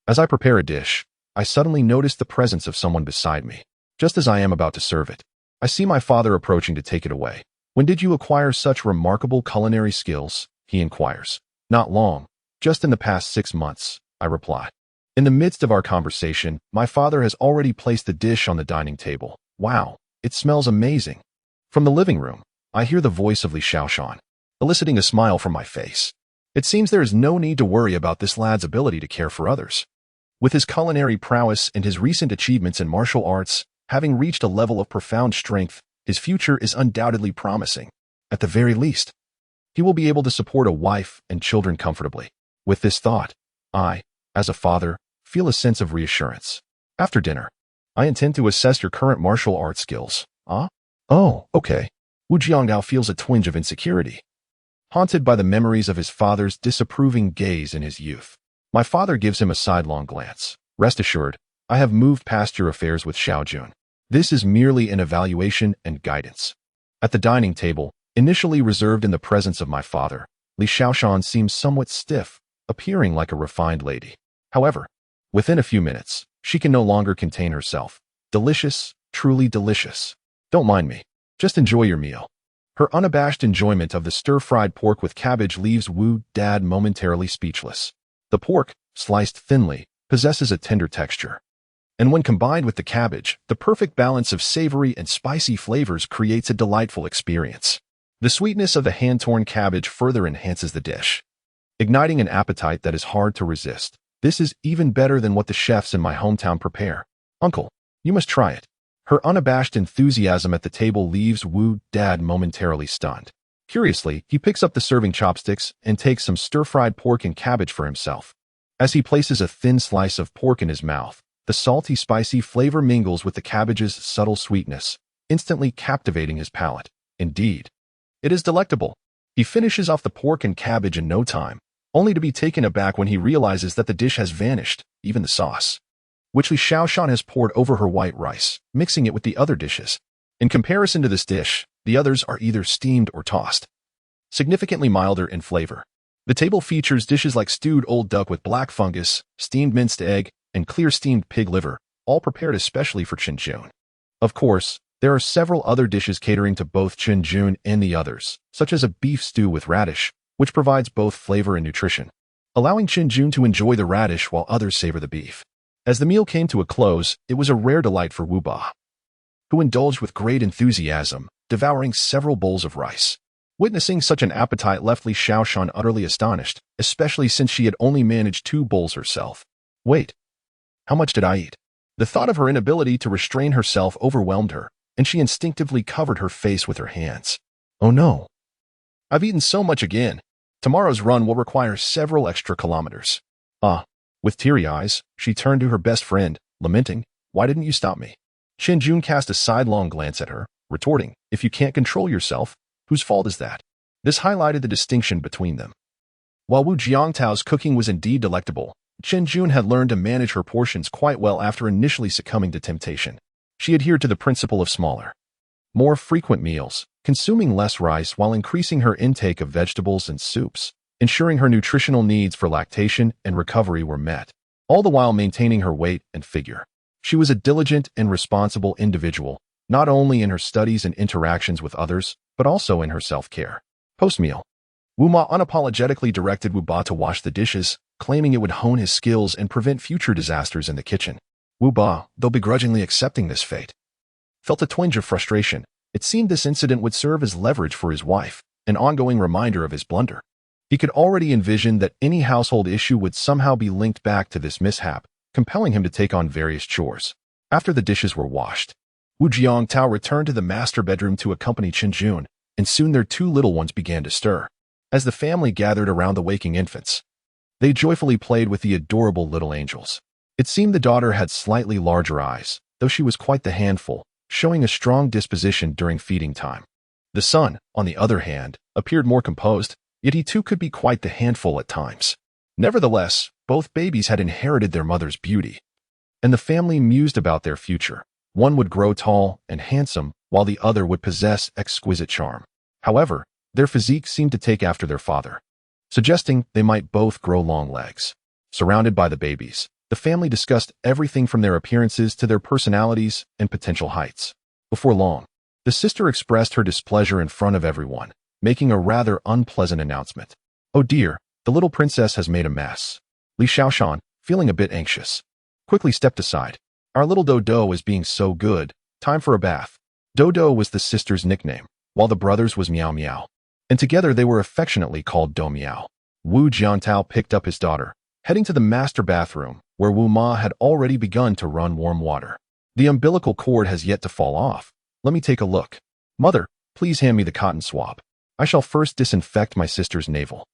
as I prepare a dish, I suddenly notice the presence of someone beside me. Just as I am about to serve it, I see my father approaching to take it away. When did you acquire such remarkable culinary skills? He inquires. Not long, just in the past 6 months, I reply. In the midst of our conversation, my father has already placed the dish on the dining table. Wow, it smells amazing. From the living room, I hear the voice of Li Xiaoshan, eliciting a smile from my face. It seems there is no need to worry about this lad's ability to care for others. With his culinary prowess and his recent achievements in martial arts, having reached a level of profound strength, his future is undoubtedly promising. At the very least, he will be able to support a wife and children comfortably. With this thought, I, as a father, feel a sense of reassurance. After dinner, I intend to assess your current martial arts skills. Ah? Oh, okay. Wu Jiangdao feels a twinge of insecurity, haunted by the memories of his father's disapproving gaze in his youth. My father gives him a sidelong glance. Rest assured, I have moved past your affairs with Xiao Jun. This is merely an evaluation and guidance. At the dining table, initially reserved in the presence of my father, Li Xiaoshan seemed somewhat stiff, appearing like a refined lady. However, within a few minutes, she can no longer contain herself. Delicious, truly delicious. Don't mind me. Just enjoy your meal. Her unabashed enjoyment of the stir-fried pork with cabbage leaves Wu Dad momentarily speechless. The pork, sliced thinly, possesses a tender texture. And when combined with the cabbage, the perfect balance of savory and spicy flavors creates a delightful experience. The sweetness of the hand-torn cabbage further enhances the dish, igniting an appetite that is hard to resist. This is even better than what the chefs in my hometown prepare. Uncle, you must try it. Her unabashed enthusiasm at the table leaves Wu Dad momentarily stunned. Curiously, he picks up the serving chopsticks and takes some stir-fried pork and cabbage for himself. As he places a thin slice of pork in his mouth, the salty, spicy flavor mingles with the cabbage's subtle sweetness, instantly captivating his palate. Indeed, it is delectable. He finishes off the pork and cabbage in no time, only to be taken aback when he realizes that the dish has vanished, even the sauce, which Li Xiaoshan has poured over her white rice, mixing it with the other dishes. In comparison to this dish, the others are either steamed or tossed, significantly milder in flavor. The table features dishes like stewed old duck with black fungus, steamed minced egg, and clear steamed pig liver, all prepared especially for Chen Jun. Of course, there are several other dishes catering to both Chen Jun and the others, such as a beef stew with radish, which provides both flavor and nutrition, allowing Chen Jun to enjoy the radish while others savor the beef. As the meal came to a close, it was a rare delight for Wu Ba, who indulged with great enthusiasm, devouring several bowls of rice. Witnessing such an appetite left Li Xiaoshan utterly astonished, especially since she had only managed 2 bowls herself. Wait, how much did I eat? The thought of her inability to restrain herself overwhelmed her, and she instinctively covered her face with her hands. Oh no! I've eaten so much again. Tomorrow's run will require several extra kilometers. With teary eyes, she turned to her best friend, lamenting, "Why didn't you stop me?" Chen Jun cast a sidelong glance at her, retorting, "If you can't control yourself, whose fault is that?" This highlighted the distinction between them. While Wu Jiangtao's cooking was indeed delectable, Chen Jun had learned to manage her portions quite well after initially succumbing to temptation. She adhered to the principle of smaller, more frequent meals, consuming less rice while increasing her intake of vegetables and soups, ensuring her nutritional needs for lactation and recovery were met, all the while maintaining her weight and figure. She was a diligent and responsible individual, not only in her studies and interactions with others, but also in her self-care. Post-meal, Wu Ma unapologetically directed Wu Ba to wash the dishes, claiming it would hone his skills and prevent future disasters in the kitchen. Wu Ba, though begrudgingly accepting this fate, felt a twinge of frustration. It seemed this incident would serve as leverage for his wife, an ongoing reminder of his blunder. He could already envision that any household issue would somehow be linked back to this mishap, compelling him to take on various chores. After the dishes were washed, Wu Jiangtao returned to the master bedroom to accompany Chen Jun, and soon their 2 little ones began to stir. As the family gathered around the waking infants, they joyfully played with the adorable little angels. It seemed the daughter had slightly larger eyes, though she was quite the handful, showing a strong disposition during feeding time. The son, on the other hand, appeared more composed, yet he too could be quite the handful at times. Nevertheless, both babies had inherited their mother's beauty, and the family mused about their future. One would grow tall and handsome, while the other would possess exquisite charm. However, their physique seemed to take after their father, suggesting they might both grow long legs. Surrounded by the babies, the family discussed everything from their appearances to their personalities and potential heights. Before long, the sister expressed her displeasure in front of everyone, making a rather unpleasant announcement. "Oh dear, the little princess has made a mess." Li Xiaoshan, feeling a bit anxious, quickly stepped aside. "Our little Dodo is being so good. Time for a bath." Dodo was the sister's nickname, while the brother's was Miao Miao, and together they were affectionately called Do Miao. Wu Jiangtao picked up his daughter, heading to the master bathroom, where Wu Ma had already begun to run warm water. "The umbilical cord has yet to fall off. Let me take a look. Mother, please hand me the cotton swab. I shall first disinfect my sister's navel."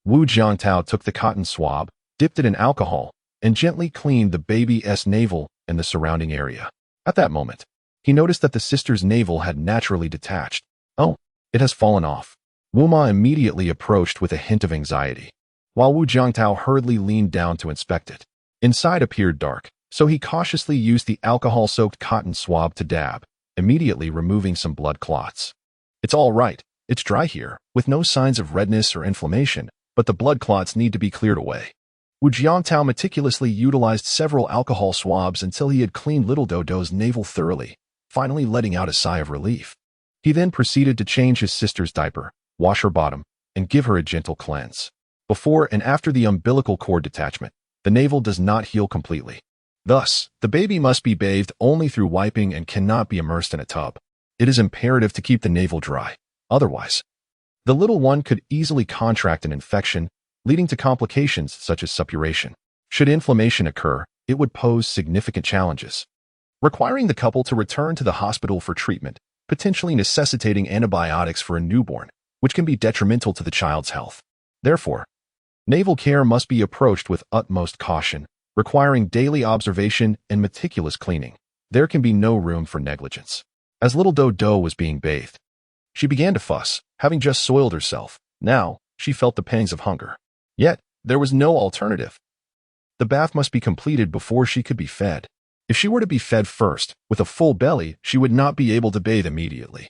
Wu Jiangtao took the cotton swab, dipped it in alcohol, and gently cleaned the baby's navel and the surrounding area. At that moment, he noticed that the sister's navel had naturally detached. "Oh, it has fallen off." Wu Ma immediately approached with a hint of anxiety, while Wu Jiangtao hurriedly leaned down to inspect it. Inside appeared dark, so he cautiously used the alcohol-soaked cotton swab to dab, immediately removing some blood clots. It's all right. It's dry here, with no signs of redness or inflammation, but the blood clots need to be cleared away. Wu Jiangtao meticulously utilized several alcohol swabs until he had cleaned little Dodo's navel thoroughly, finally letting out a sigh of relief. He then proceeded to change his sister's diaper, wash her bottom, and give her a gentle cleanse. Before and after the umbilical cord detachment, the navel does not heal completely. Thus, the baby must be bathed only through wiping and cannot be immersed in a tub. It is imperative to keep the navel dry. Otherwise, the little one could easily contract an infection, leading to complications such as suppuration. Should inflammation occur, it would pose significant challenges, requiring the couple to return to the hospital for treatment, potentially necessitating antibiotics for a newborn, which can be detrimental to the child's health. Therefore, naval care must be approached with utmost caution, requiring daily observation and meticulous cleaning. There can be no room for negligence. As little Dodo was being bathed, she began to fuss, having just soiled herself. Now, she felt the pangs of hunger. Yet, there was no alternative. The bath must be completed before she could be fed. If she were to be fed first, with a full belly, she would not be able to bathe immediately,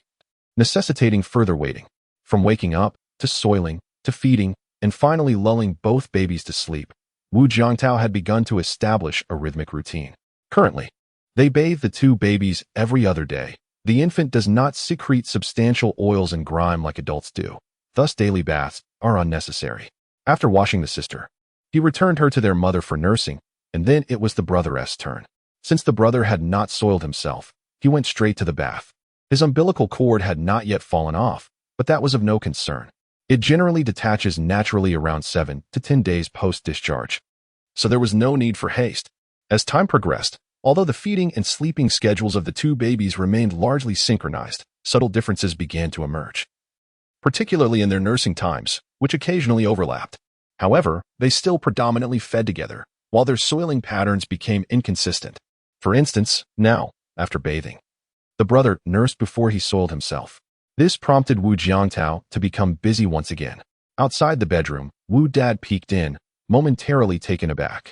necessitating further waiting, from waking up, to soiling, to feeding, and finally lulling both babies to sleep. Wu Jiangtao had begun to establish a rhythmic routine. Currently, they bathe the two babies every other day. The infant does not secrete substantial oils and grime like adults do. Thus, daily baths are unnecessary. After washing the sister, he returned her to their mother for nursing, and then it was the brother's turn. Since the brother had not soiled himself, he went straight to the bath. His umbilical cord had not yet fallen off, but that was of no concern. It generally detaches naturally around 7 to 10 days post-discharge, so there was no need for haste. As time progressed, although the feeding and sleeping schedules of the two babies remained largely synchronized, subtle differences began to emerge, particularly in their nursing times, which occasionally overlapped. However, they still predominantly fed together, while their soiling patterns became inconsistent. For instance, now, after bathing, the brother nursed before he soiled himself. This prompted Wu Jiangtao to become busy once again. Outside the bedroom, Wu Dad peeked in, momentarily taken aback.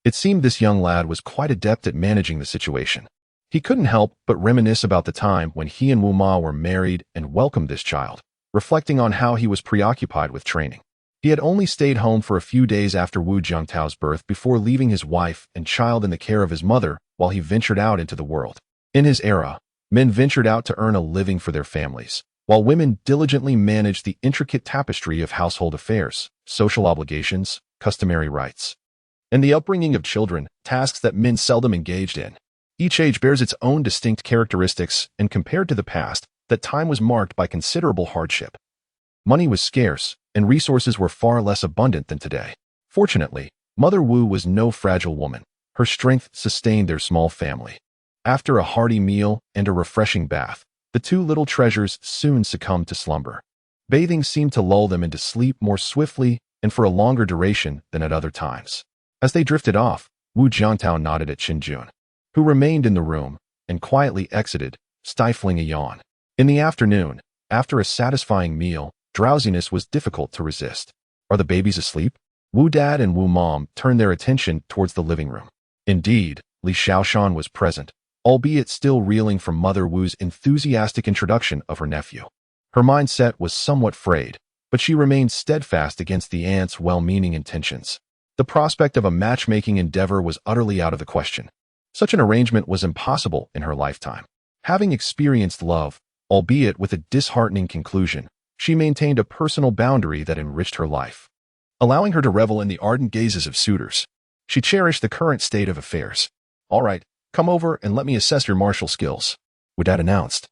It seemed this young lad was quite adept at managing the situation. He couldn't help but reminisce about the time when he and Wu Ma were married and welcomed this child, reflecting on how he was preoccupied with training. He had only stayed home for a few days after Wu Jiangtao's birth before leaving his wife and child in the care of his mother while he ventured out into the world. In his era, men ventured out to earn a living for their families, while women diligently managed the intricate tapestry of household affairs, social obligations, customary rights, and the upbringing of children, tasks that men seldom engaged in. Each age bears its own distinct characteristics, and compared to the past, that time was marked by considerable hardship. Money was scarce, and resources were far less abundant than today. Fortunately, Mother Wu was no fragile woman. Her strength sustained their small family. After a hearty meal and a refreshing bath, the two little treasures soon succumbed to slumber. Bathing seemed to lull them into sleep more swiftly and for a longer duration than at other times. As they drifted off, Wu Jiangtao nodded at Qinjun, who remained in the room and quietly exited, stifling a yawn. In the afternoon, after a satisfying meal, drowsiness was difficult to resist. Are the babies asleep? Wu Dad and Wu Mom turned their attention towards the living room. Indeed, Li Xiaoshan was present, albeit still reeling from Mother Wu's enthusiastic introduction of her nephew. Her mindset was somewhat frayed, but she remained steadfast against the aunt's well-meaning intentions. The prospect of a matchmaking endeavor was utterly out of the question. Such an arrangement was impossible in her lifetime. Having experienced love, albeit with a disheartening conclusion, she maintained a personal boundary that enriched her life, allowing her to revel in the ardent gazes of suitors. She cherished the current state of affairs. "All right, come over and let me assess your martial skills," Wu Dad announced,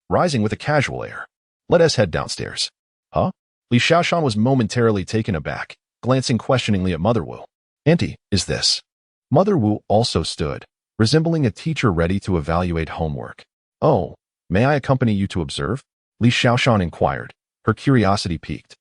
rising with a casual air. "Let us head downstairs." Huh? Li Xiaoshan was momentarily taken aback, glancing questioningly at Mother Wu. "Auntie, is this?" Mother Wu also stood, resembling a teacher ready to evaluate homework. "Oh, may I accompany you to observe?" Li Xiaoshan inquired, her curiosity piqued.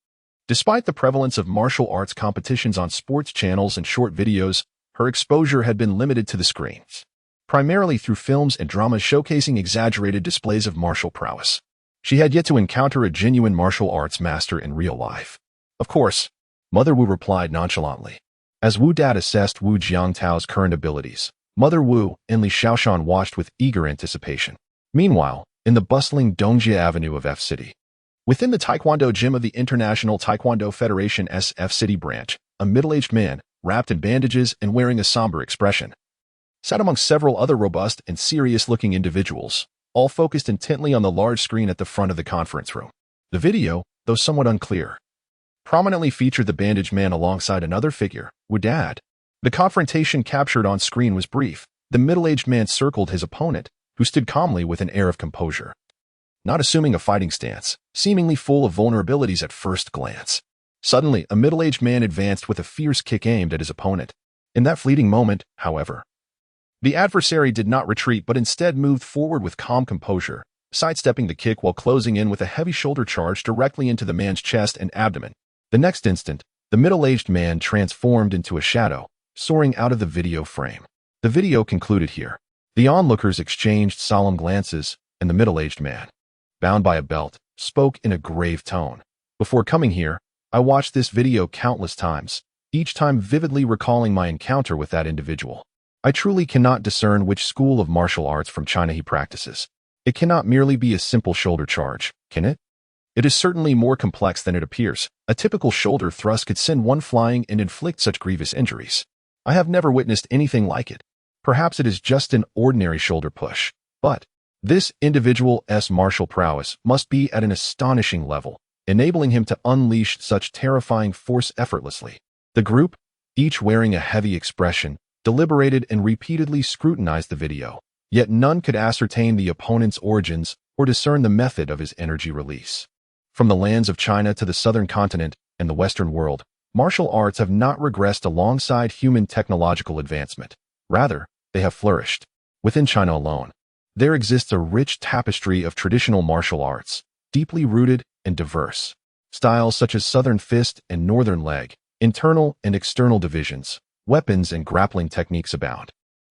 Despite the prevalence of martial arts competitions on sports channels and short videos, her exposure had been limited to the screens, primarily through films and dramas showcasing exaggerated displays of martial prowess. She had yet to encounter a genuine martial arts master in real life. "Of course," Mother Wu replied nonchalantly. As Wu Dad assessed Wu Jiangtao's current abilities, Mother Wu and Li Xiaoshan watched with eager anticipation. Meanwhile, in the bustling Dongjia Avenue of F-City. Within the Taekwondo gym of the International Taekwondo Federation SF City branch, a middle-aged man, wrapped in bandages and wearing a somber expression, sat among several other robust and serious-looking individuals, all focused intently on the large screen at the front of the conference room. The video, though somewhat unclear, prominently featured the bandaged man alongside another figure, Wadad. The confrontation captured on screen was brief. The middle-aged man circled his opponent, who stood calmly with an air of composure, not assuming a fighting stance, seemingly full of vulnerabilities at first glance. Suddenly, a middle-aged man advanced with a fierce kick aimed at his opponent. In that fleeting moment, however, the adversary did not retreat but instead moved forward with calm composure, sidestepping the kick while closing in with a heavy shoulder charge directly into the man's chest and abdomen. The next instant, the middle-aged man transformed into a shadow, soaring out of the video frame. The video concluded here. The onlookers exchanged solemn glances, and the middle-aged man, bound by a belt, spoke in a grave tone. Before coming here, I watched this video countless times, each time vividly recalling my encounter with that individual. I truly cannot discern which school of martial arts from China he practices. It cannot merely be a simple shoulder charge, can it? It is certainly more complex than it appears. A typical shoulder thrust could send one flying and inflict such grievous injuries. I have never witnessed anything like it. Perhaps it is just an ordinary shoulder push, but this individual's martial prowess must be at an astonishing level, enabling him to unleash such terrifying force effortlessly. The group, each wearing a heavy expression, deliberated and repeatedly scrutinized the video, yet none could ascertain the opponent's origins or discern the method of his energy release. From the lands of China to the southern continent and the Western world, martial arts have not regressed alongside human technological advancement. Rather, they have flourished. Within China alone, there exists a rich tapestry of traditional martial arts, deeply rooted and diverse. Styles such as Southern Fist and Northern Leg, internal and external divisions, weapons and grappling techniques abound.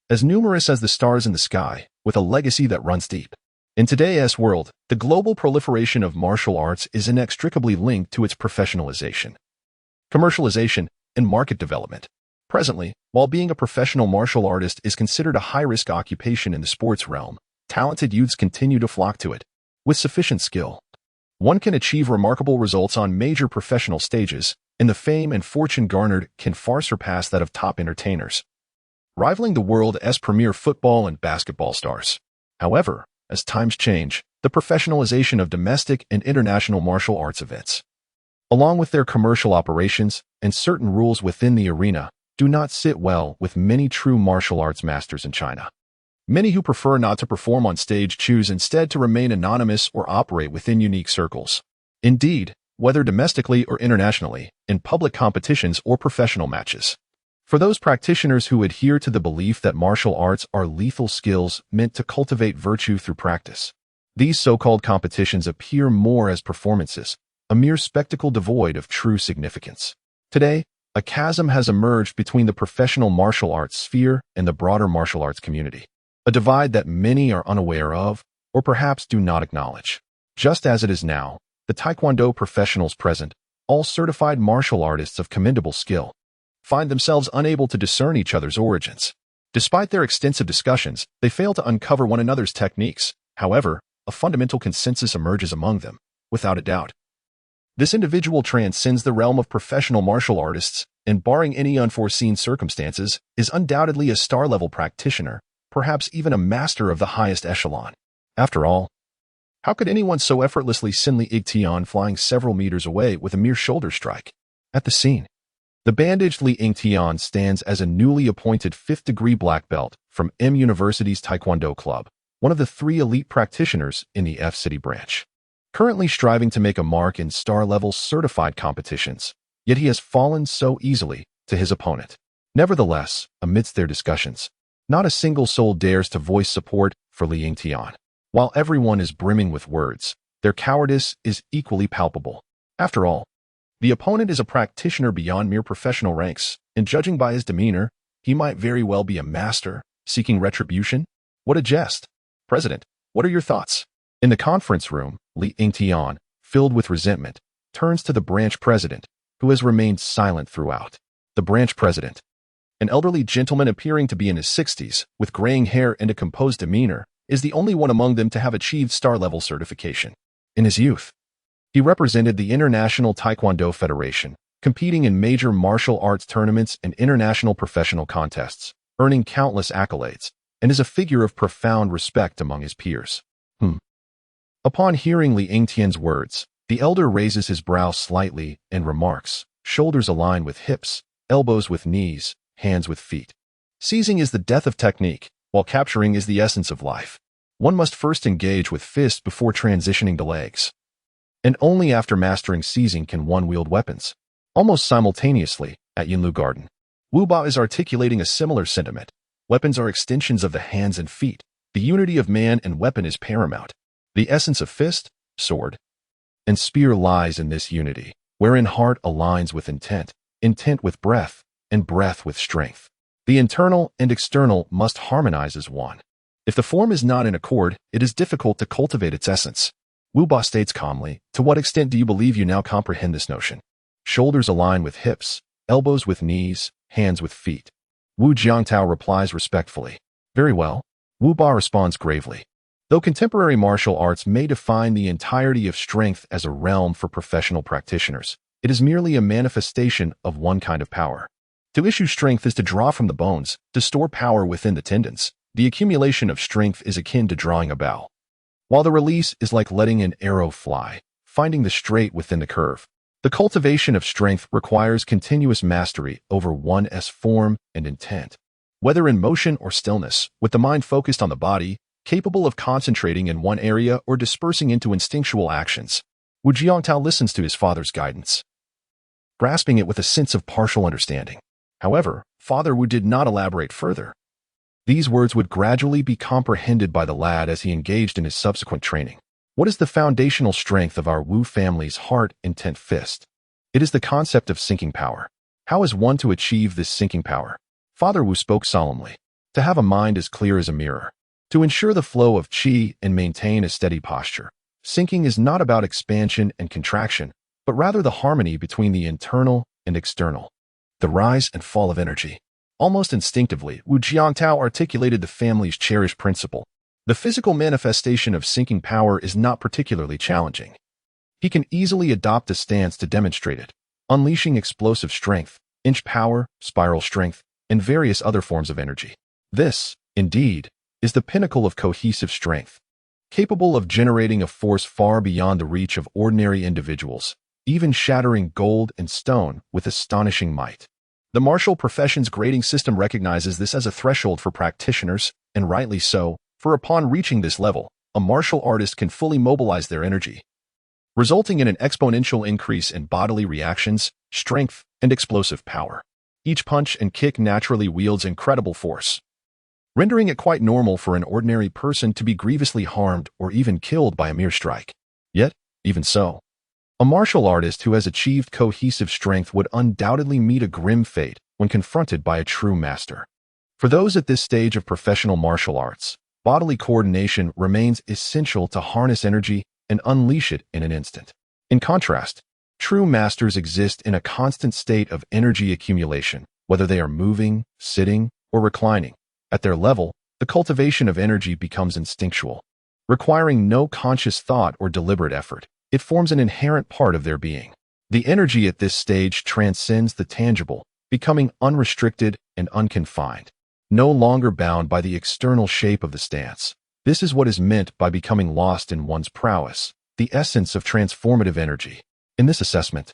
As numerous as the stars in the sky, with a legacy that runs deep. In today's world, the global proliferation of martial arts is inextricably linked to its professionalization, commercialization, and market development. Presently, while being a professional martial artist is considered a high-risk occupation in the sports realm, talented youths continue to flock to it. With sufficient skill, one can achieve remarkable results on major professional stages, and the fame and fortune garnered can far surpass that of top entertainers, rivaling the world's premier football and basketball stars. However, as times change, the professionalization of domestic and international martial arts events, along with their commercial operations and certain rules within the arena, do not sit well with many true martial arts masters in China. Many who prefer not to perform on stage choose instead to remain anonymous or operate within unique circles. Indeed, whether domestically or internationally, in public competitions or professional matches. For those practitioners who adhere to the belief that martial arts are lethal skills meant to cultivate virtue through practice, these so-called competitions appear more as performances, a mere spectacle devoid of true significance. Today, a chasm has emerged between the professional martial arts sphere and the broader martial arts community, a divide that many are unaware of or perhaps do not acknowledge. Just as it is now, the Taekwondo professionals present, all certified martial artists of commendable skill, find themselves unable to discern each other's origins. Despite their extensive discussions, they fail to uncover one another's techniques. However, a fundamental consensus emerges among them, without a doubt. This individual transcends the realm of professional martial artists and, barring any unforeseen circumstances, is undoubtedly a star-level practitioner, perhaps even a master of the highest echelon. After all, how could anyone so effortlessly send Li Yingtian flying several meters away with a mere shoulder strike? At the scene, the bandaged Li Yingtian stands as a newly appointed 5th-degree black belt from M University's Taekwondo Club, one of the 3 elite practitioners in the F-City branch, currently striving to make a mark in star-level certified competitions, yet he has fallen so easily to his opponent. Nevertheless, amidst their discussions, not a single soul dares to voice support for Li Yingtian. While everyone is brimming with words, their cowardice is equally palpable. After all, the opponent is a practitioner beyond mere professional ranks, and judging by his demeanor, he might very well be a master, seeking retribution. What a jest! President, what are your thoughts? In the conference room, Li Yingtian, filled with resentment, turns to the branch president, who has remained silent throughout. The branch president, an elderly gentleman appearing to be in his 60s, with graying hair and a composed demeanor, is the only one among them to have achieved star-level certification. In his youth, he represented the International Taekwondo Federation, competing in major martial arts tournaments and international professional contests, earning countless accolades, and is a figure of profound respect among his peers. Upon hearing Li Yingtian's words, the elder raises his brow slightly and remarks, shoulders align with hips, elbows with knees, hands with feet. Seizing is the death of technique, while capturing is the essence of life. One must first engage with fists before transitioning to legs. And only after mastering seizing can one wield weapons. Almost simultaneously, at Yinlu Garden, Wu Ba is articulating a similar sentiment. Weapons are extensions of the hands and feet. The unity of man and weapon is paramount. The essence of fist, sword, and spear lies in this unity, wherein heart aligns with intent, intent with breath, and breath with strength. The internal and external must harmonize as one. If the form is not in accord, it is difficult to cultivate its essence. Wu Ba states calmly, to what extent do you believe you now comprehend this notion? Shoulders align with hips, elbows with knees, hands with feet. Wu Jiangtao replies respectfully. Very well. Wu Ba responds gravely. Though contemporary martial arts may define the entirety of strength as a realm for professional practitioners, it is merely a manifestation of one kind of power. To issue strength is to draw from the bones, to store power within the tendons. The accumulation of strength is akin to drawing a bow, while the release is like letting an arrow fly, finding the straight within the curve. The cultivation of strength requires continuous mastery over one's form and intent, whether in motion or stillness, with the mind focused on the body, capable of concentrating in one area or dispersing into instinctual actions. Wu Jiangtao listens to his father's guidance, grasping it with a sense of partial understanding. However, Father Wu did not elaborate further. These words would gradually be comprehended by the lad as he engaged in his subsequent training. What is the foundational strength of our Wu family's heart-intent fist? It is the concept of sinking power. How is one to achieve this sinking power? Father Wu spoke solemnly. To have a mind as clear as a mirror. To ensure the flow of qi and maintain a steady posture. Sinking is not about expansion and contraction, but rather the harmony between the internal and external. The rise and fall of energy. Almost instinctively, Wu Jiangtao articulated the family's cherished principle. The physical manifestation of sinking power is not particularly challenging. He can easily adopt a stance to demonstrate it, unleashing explosive strength, inch power, spiral strength, and various other forms of energy. This, indeed, is the pinnacle of cohesive strength, capable of generating a force far beyond the reach of ordinary individuals, even shattering gold and stone with astonishing might. The martial profession's grading system recognizes this as a threshold for practitioners, and rightly so, for upon reaching this level, a martial artist can fully mobilize their energy, resulting in an exponential increase in bodily reactions, strength, and explosive power. Each punch and kick naturally wields incredible force, rendering it quite normal for an ordinary person to be grievously harmed or even killed by a mere strike. Yet, even so, a martial artist who has achieved cohesive strength would undoubtedly meet a grim fate when confronted by a true master. For those at this stage of professional martial arts, bodily coordination remains essential to harness energy and unleash it in an instant. In contrast, true masters exist in a constant state of energy accumulation, whether they are moving, sitting, or reclining. At their level, the cultivation of energy becomes instinctual, requiring no conscious thought or deliberate effort. It forms an inherent part of their being. The energy at this stage transcends the tangible, becoming unrestricted and unconfined, no longer bound by the external shape of the stance. This is what is meant by becoming lost in one's prowess, the essence of transformative energy. In this assessment,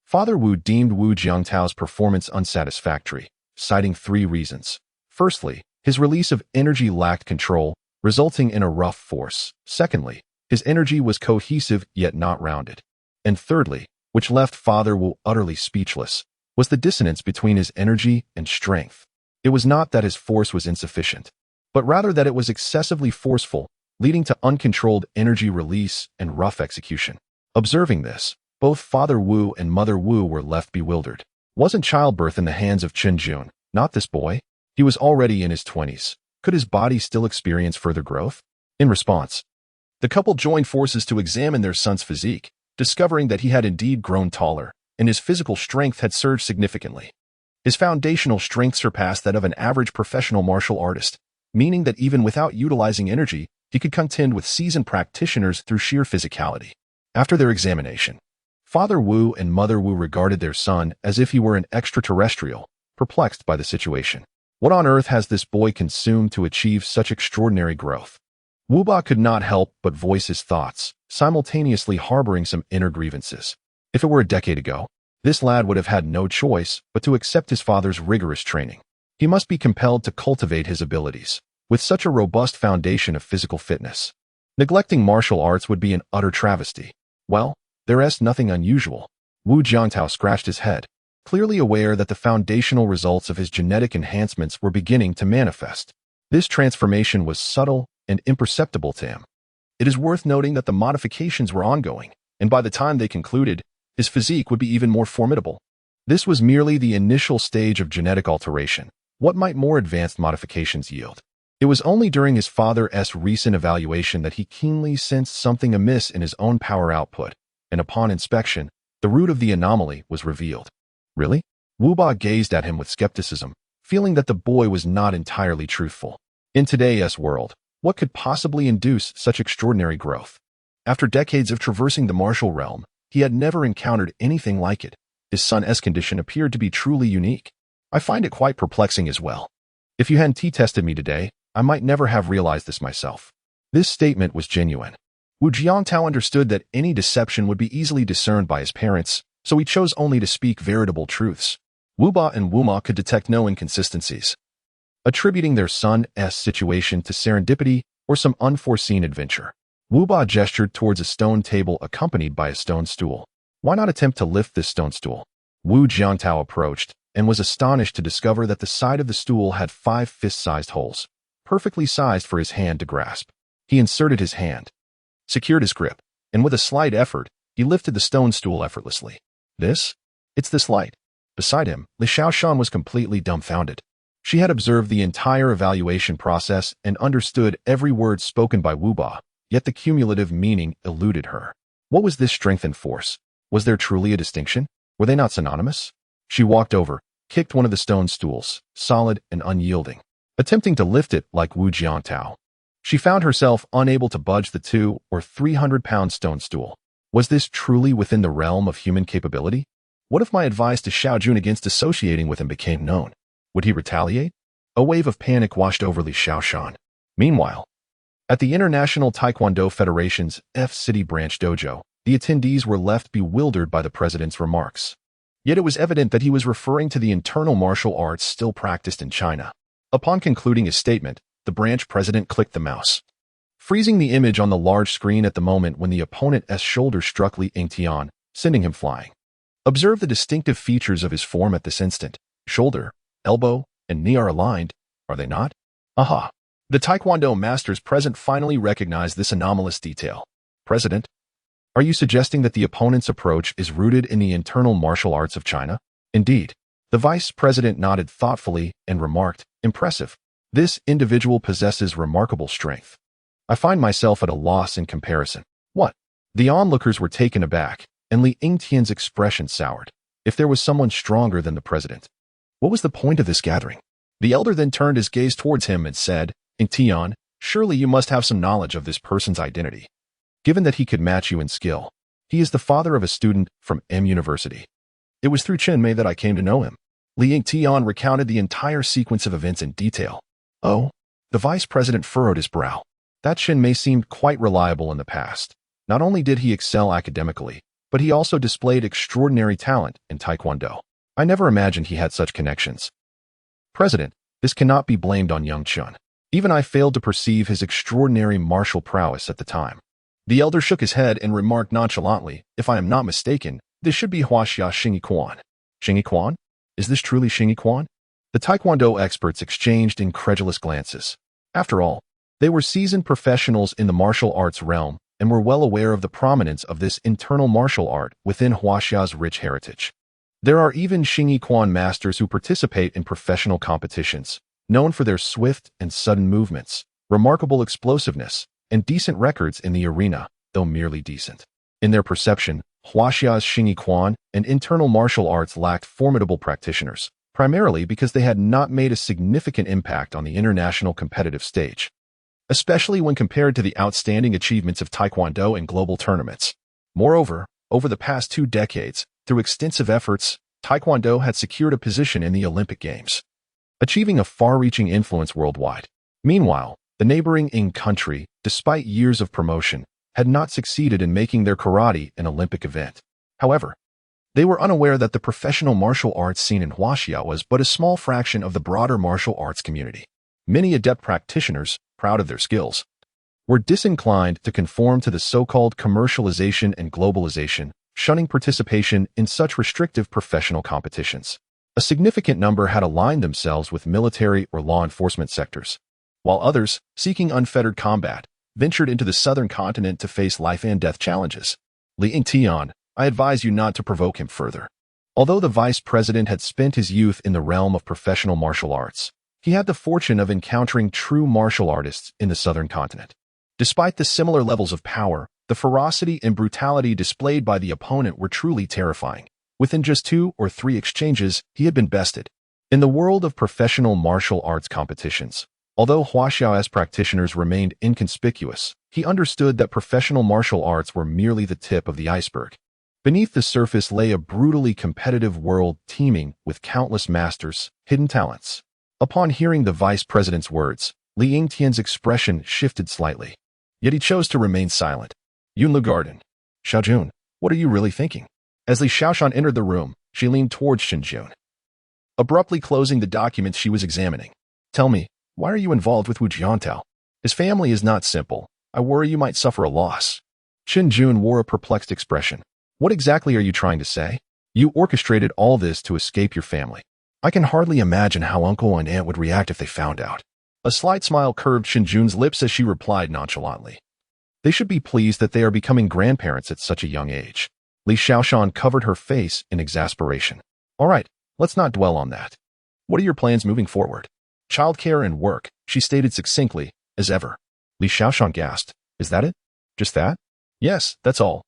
Father Wu deemed Wu Jiangtao's performance unsatisfactory, citing 3 reasons. Firstly, his release of energy lacked control, resulting in a rough force. Secondly, his energy was cohesive yet not rounded. And thirdly, which left Father Wu utterly speechless, was the dissonance between his energy and strength. It was not that his force was insufficient, but rather that it was excessively forceful, leading to uncontrolled energy release and rough execution. Observing this, both Father Wu and Mother Wu were left bewildered. Wasn't childbirth in the hands of Chen Jun, not this boy? He was already in his 20s. Could his body still experience further growth? In response, the couple joined forces to examine their son's physique, discovering that he had indeed grown taller, and his physical strength had surged significantly. His foundational strength surpassed that of an average professional martial artist, meaning that even without utilizing energy, he could contend with seasoned practitioners through sheer physicality. After their examination, Father Wu and Mother Wu regarded their son as if he were an extraterrestrial, perplexed by the situation. What on earth has this boy consumed to achieve such extraordinary growth? Wu Ba could not help but voice his thoughts, simultaneously harboring some inner grievances. If it were a decade ago, this lad would have had no choice but to accept his father's rigorous training. He must be compelled to cultivate his abilities, with such a robust foundation of physical fitness. Neglecting martial arts would be an utter travesty. Well, there is nothing unusual. Wu Jiangtao scratched his head, clearly aware that the foundational results of his genetic enhancements were beginning to manifest. This transformation was subtle and imperceptible to him. It is worth noting that the modifications were ongoing, and by the time they concluded, his physique would be even more formidable. This was merely the initial stage of genetic alteration. What might more advanced modifications yield? It was only during his father's recent evaluation that he keenly sensed something amiss in his own power output, and upon inspection, the root of the anomaly was revealed. Really? Wu Ba gazed at him with skepticism, feeling that the boy was not entirely truthful. In today's world, what could possibly induce such extraordinary growth? After decades of traversing the martial realm, he had never encountered anything like it. His son's condition appeared to be truly unique. I find it quite perplexing as well. If you hadn't tested me today, I might never have realized this myself. This statement was genuine. Wu Jiangtao understood that any deception would be easily discerned by his parents, so he chose only to speak veritable truths. Wu Ba and Wu Ma could detect no inconsistencies, attributing their son's situation to serendipity or some unforeseen adventure. Wu Ba gestured towards a stone table accompanied by a stone stool. Why not attempt to lift this stone stool? Wu Jiangtao approached and was astonished to discover that the side of the stool had 5 fist-sized holes, perfectly sized for his hand to grasp. He inserted his hand, secured his grip, and with a slight effort, he lifted the stone stool effortlessly. It's this light. Beside him, Li Shaoshan was completely dumbfounded. She had observed the entire evaluation process and understood every word spoken by Wu Ba, yet the cumulative meaning eluded her. What was this strength and force? Was there truly a distinction? Were they not synonymous? She walked over, kicked one of the stone stools, solid and unyielding, attempting to lift it like Wu Jiangtao. She found herself unable to budge the 200 or 300-pound stone stool. Was this truly within the realm of human capability? What if my advice to Xiao Jun against associating with him became known? Would he retaliate? A wave of panic washed over Li Shaoshan. Meanwhile, at the International Taekwondo Federation's F-City branch dojo, the attendees were left bewildered by the president's remarks. Yet it was evident that he was referring to the internal martial arts still practiced in China. Upon concluding his statement, the branch president clicked the mouse, freezing the image on the large screen at the moment when the opponent's shoulder struck Li Yingtian, sending him flying. Observe the distinctive features of his form at this instant. Shoulder, elbow, and knee are aligned, are they not? Aha! The Taekwondo masters present finally recognized this anomalous detail. President, are you suggesting that the opponent's approach is rooted in the internal martial arts of China? Indeed. The vice president nodded thoughtfully and remarked, impressive. This individual possesses remarkable strength. I find myself at a loss in comparison. What? The onlookers were taken aback, and Li Yingtian's expression soured. If there was someone stronger than the president, what was the point of this gathering? The elder then turned his gaze towards him and said, Yingtian, surely you must have some knowledge of this person's identity. Given that he could match you in skill, he is the father of a student from M University. It was through Chen Mei that I came to know him. Li Yingtian recounted the entire sequence of events in detail. Oh, the vice president furrowed his brow. That Chen Mei seemed quite reliable in the past. Not only did he excel academically, but he also displayed extraordinary talent in Taekwondo. I never imagined he had such connections. President, this cannot be blamed on young Chun. Even I failed to perceive his extraordinary martial prowess at the time. The elder shook his head and remarked nonchalantly, if I am not mistaken, this should be Huaxia Xingyi Quan. Xingyi Quan? Is this truly Xingyi Quan? The Taekwondo experts exchanged incredulous glances. After all, they were seasoned professionals in the martial arts realm and were well aware of the prominence of this internal martial art within Huaxia's rich heritage. There are even Xingyi Quan masters who participate in professional competitions, known for their swift and sudden movements, remarkable explosiveness, and decent records in the arena, though merely decent. In their perception, Huaxia's Xingyi Quan and internal martial arts lacked formidable practitioners, primarily because they had not made a significant impact on the international competitive stage. especially when compared to the outstanding achievements of Taekwondo in global tournaments. Moreover, over the past 2 decades, through extensive efforts, Taekwondo had secured a position in the Olympic Games, achieving a far-reaching influence worldwide. Meanwhile, the neighboring Ing country, despite years of promotion, had not succeeded in making their karate an Olympic event. However, they were unaware that the professional martial arts scene in Huaxia was but a small fraction of the broader martial arts community. Many adept practitioners, proud of their skills, were disinclined to conform to the so-called commercialization and globalization, shunning participation in such restrictive professional competitions. A significant number had aligned themselves with military or law enforcement sectors, while others, seeking unfettered combat, ventured into the southern continent to face life-and-death challenges. Li Yingtian, I advise you not to provoke him further. Although the vice president had spent his youth in the realm of professional martial arts, he had the fortune of encountering true martial artists in the southern continent. Despite the similar levels of power, the ferocity and brutality displayed by the opponent were truly terrifying. Within just 2 or 3 exchanges, he had been bested. In the world of professional martial arts competitions, although Huaxiao's practitioners remained inconspicuous, he understood that professional martial arts were merely the tip of the iceberg. Beneath the surface lay a brutally competitive world teeming with countless masters, hidden talents. Upon hearing the vice president's words, Li Yingtian's expression shifted slightly. Yet he chose to remain silent. Yunlu Garden. Xiaojun, what are you really thinking? As Li Xiaoshan entered the room, she leaned towards Xinjun, abruptly closing the documents she was examining. Tell me, why are you involved with Wu Jiantao? His family is not simple. I worry you might suffer a loss. Xinjun wore a perplexed expression. What exactly are you trying to say? You orchestrated all this to escape your family. I can hardly imagine how uncle and aunt would react if they found out. A slight smile curved Xinjun's lips as she replied nonchalantly. They should be pleased that they are becoming grandparents at such a young age. Li Xiaoshan covered her face in exasperation. All right, let's not dwell on that. What are your plans moving forward? Childcare and work, she stated succinctly, as ever. Li Xiaoshan gasped. Is that it? Just that? Yes, that's all.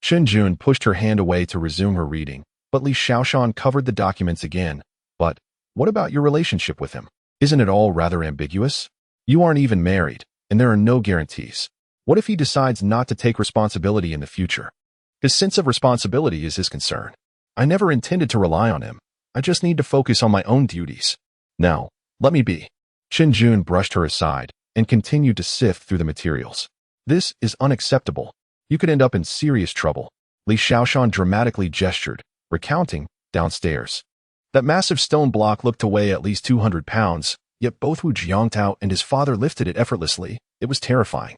Xinjun pushed her hand away to resume her reading, but Li Xiaoshan covered the documents again. But, what about your relationship with him? Isn't it all rather ambiguous? You aren't even married, and there are no guarantees. What if he decides not to take responsibility in the future? His sense of responsibility is his concern. I never intended to rely on him. I just need to focus on my own duties. Now, let me be. Xinjun brushed her aside and continued to sift through the materials. This is unacceptable. You could end up in serious trouble. Li Xiaoshan dramatically gestured, recounting, downstairs. That massive stone block looked to weigh at least 200 pounds, yet both Wu Jiangtao and his father lifted it effortlessly. It was terrifying.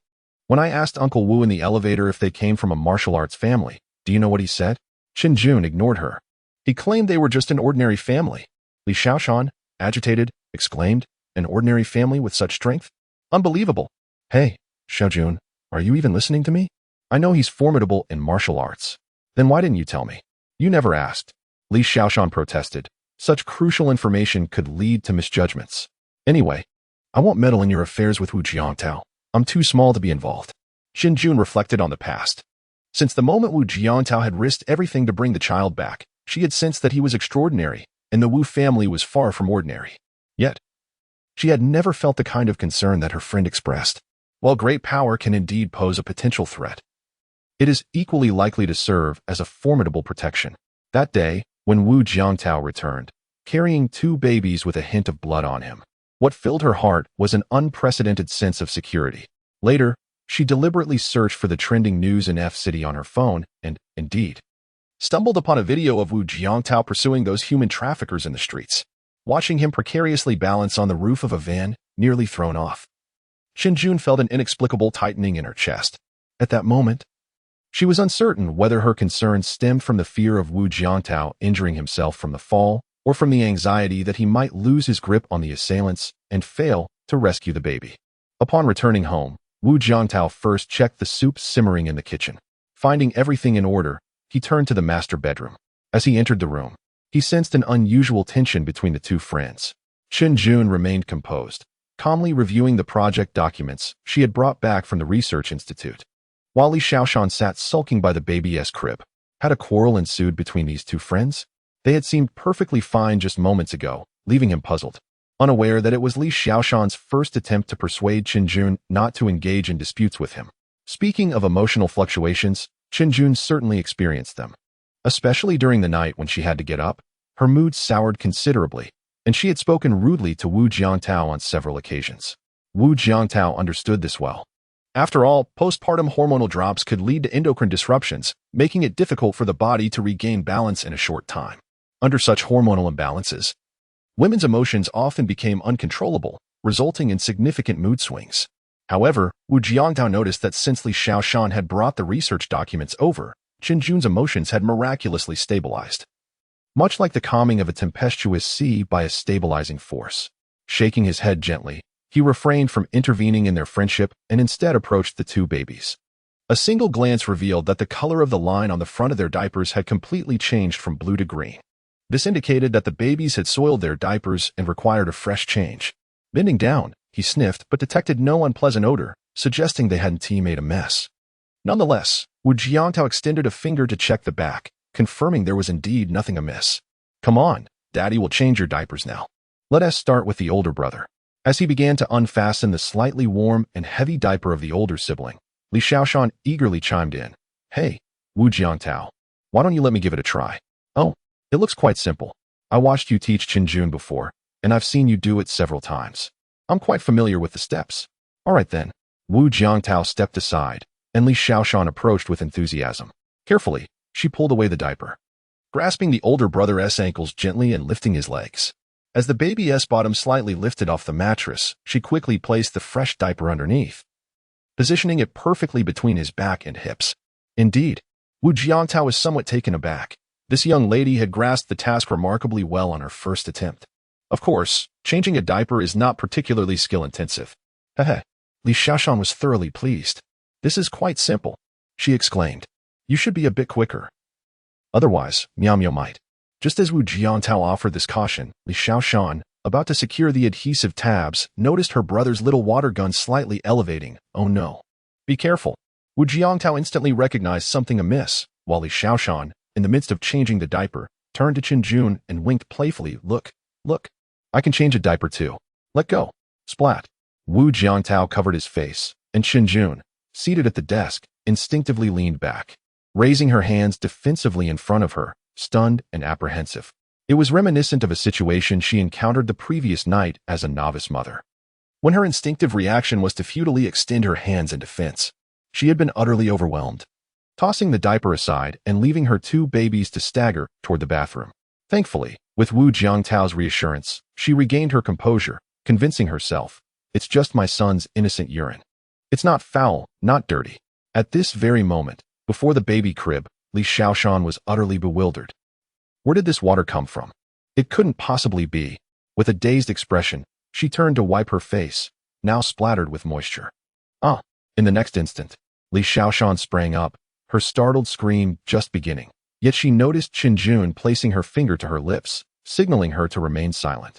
When I asked Uncle Wu in the elevator if they came from a martial arts family, do you know what he said? Xinjun ignored her. He claimed they were just an ordinary family. Li Xiaoshan, agitated, exclaimed, an ordinary family with such strength? Unbelievable. Hey, Xiaojun, are you even listening to me? I know he's formidable in martial arts. Then why didn't you tell me? You never asked. Li Xiaoshan protested. Such crucial information could lead to misjudgments. Anyway, I won't meddle in your affairs with Wu Jiangtao. I'm too small to be involved. Xinjun reflected on the past. Since the moment Wu Jiangtao had risked everything to bring the child back, she had sensed that he was extraordinary, and the Wu family was far from ordinary. Yet, she had never felt the kind of concern that her friend expressed. While great power can indeed pose a potential threat, it is equally likely to serve as a formidable protection. That day, when Wu Jiangtao returned, carrying 2 babies with a hint of blood on him, what filled her heart was an unprecedented sense of security. Later, she deliberately searched for the trending news in F-City on her phone and, indeed, stumbled upon a video of Wu Jiangtao pursuing those human traffickers in the streets. Watching him precariously balance on the roof of a van, nearly thrown off, Xinjun felt an inexplicable tightening in her chest. At that moment, she was uncertain whether her concerns stemmed from the fear of Wu Jiangtao injuring himself from the fall or from the anxiety that he might lose his grip on the assailants and fail to rescue the baby. Upon returning home, Wu Jiangtao first checked the soup simmering in the kitchen. Finding everything in order, he turned to the master bedroom. As he entered the room, he sensed an unusual tension between the 2 friends. Xinjun remained composed, calmly reviewing the project documents she had brought back from the research institute, while Li Xiaoshan sat sulking by the baby's crib. Had a quarrel ensued between these 2 friends? They had seemed perfectly fine just moments ago, leaving him puzzled. unaware that it was Li Xiaoshan's first attempt to persuade Qinjun not to engage in disputes with him. Speaking of emotional fluctuations, Qinjun certainly experienced them. Especially during the night when she had to get up, her mood soured considerably, and she had spoken rudely to Wu Jiangtao on several occasions. Wu Jiangtao understood this well. After all, postpartum hormonal drops could lead to endocrine disruptions, making it difficult for the body to regain balance in a short time. Under such hormonal imbalances, women's emotions often became uncontrollable, resulting in significant mood swings. However, Wu Jiangtao noticed that since Li Xiaoshan had brought the research documents over, Qinjun's emotions had miraculously stabilized. Much like the calming of a tempestuous sea by a stabilizing force. Shaking his head gently, he refrained from intervening in their friendship and instead approached the two babies. A single glance revealed that the color of the line on the front of their diapers had completely changed from blue to green. This indicated that the babies had soiled their diapers and required a fresh change. Bending down, he sniffed but detected no unpleasant odor, suggesting they hadn't made a mess. Nonetheless, Wu Jiangtao extended a finger to check the back, confirming there was indeed nothing amiss. Come on, Daddy will change your diapers now. Let us start with the older brother. As he began to unfasten the slightly warm and heavy diaper of the older sibling, Li Xiaoshan eagerly chimed in. Hey, Wu Jiangtao, why don't you let me give it a try? Oh, it looks quite simple. I watched you teach Qinjun before, and I've seen you do it several times. I'm quite familiar with the steps. All right then. Wu Jiangtao stepped aside, and Li Xiaoshan approached with enthusiasm. Carefully, she pulled away the diaper, grasping the older brother's ankles gently and lifting his legs. As the baby's bottom slightly lifted off the mattress, she quickly placed the fresh diaper underneath, positioning it perfectly between his back and hips. Indeed, Wu Jiangtao was somewhat taken aback. This young lady had grasped the task remarkably well on her first attempt. Of course, changing a diaper is not particularly skill-intensive. Heh. Li Xiaoshan was thoroughly pleased. This is quite simple, she exclaimed. You should be a bit quicker. Otherwise, Miao Miao might. Just as Wu Jiangtao offered this caution, Li Xiaoshan, about to secure the adhesive tabs, noticed her brother's little water gun slightly elevating. Oh no. Be careful. Wu Jiangtao instantly recognized something amiss, while Li Xiaoshan, in the midst of changing the diaper, turned to Qinjun and winked playfully. Look. I can change a diaper too. Let go. Splat. Wu Jiangtao covered his face, and Qinjun, seated at the desk, instinctively leaned back, raising her hands defensively in front of her, stunned and apprehensive. It was reminiscent of a situation she encountered the previous night as a novice mother, when her instinctive reaction was to futilely extend her hands in defense. She had been utterly overwhelmed, tossing the diaper aside and leaving her two babies to stagger toward the bathroom. Thankfully, with Wu Jiangtao's reassurance, she regained her composure, convincing herself, it's just my son's innocent urine. It's not foul, not dirty. At this very moment, before the baby crib, Li Xiaoshan was utterly bewildered. Where did this water come from? It couldn't possibly be. With a dazed expression, she turned to wipe her face, now splattered with moisture. Ah! In the next instant, Li Xiaoshan sprang up, her startled scream just beginning. Yet she noticed Qinjun placing her finger to her lips, signaling her to remain silent.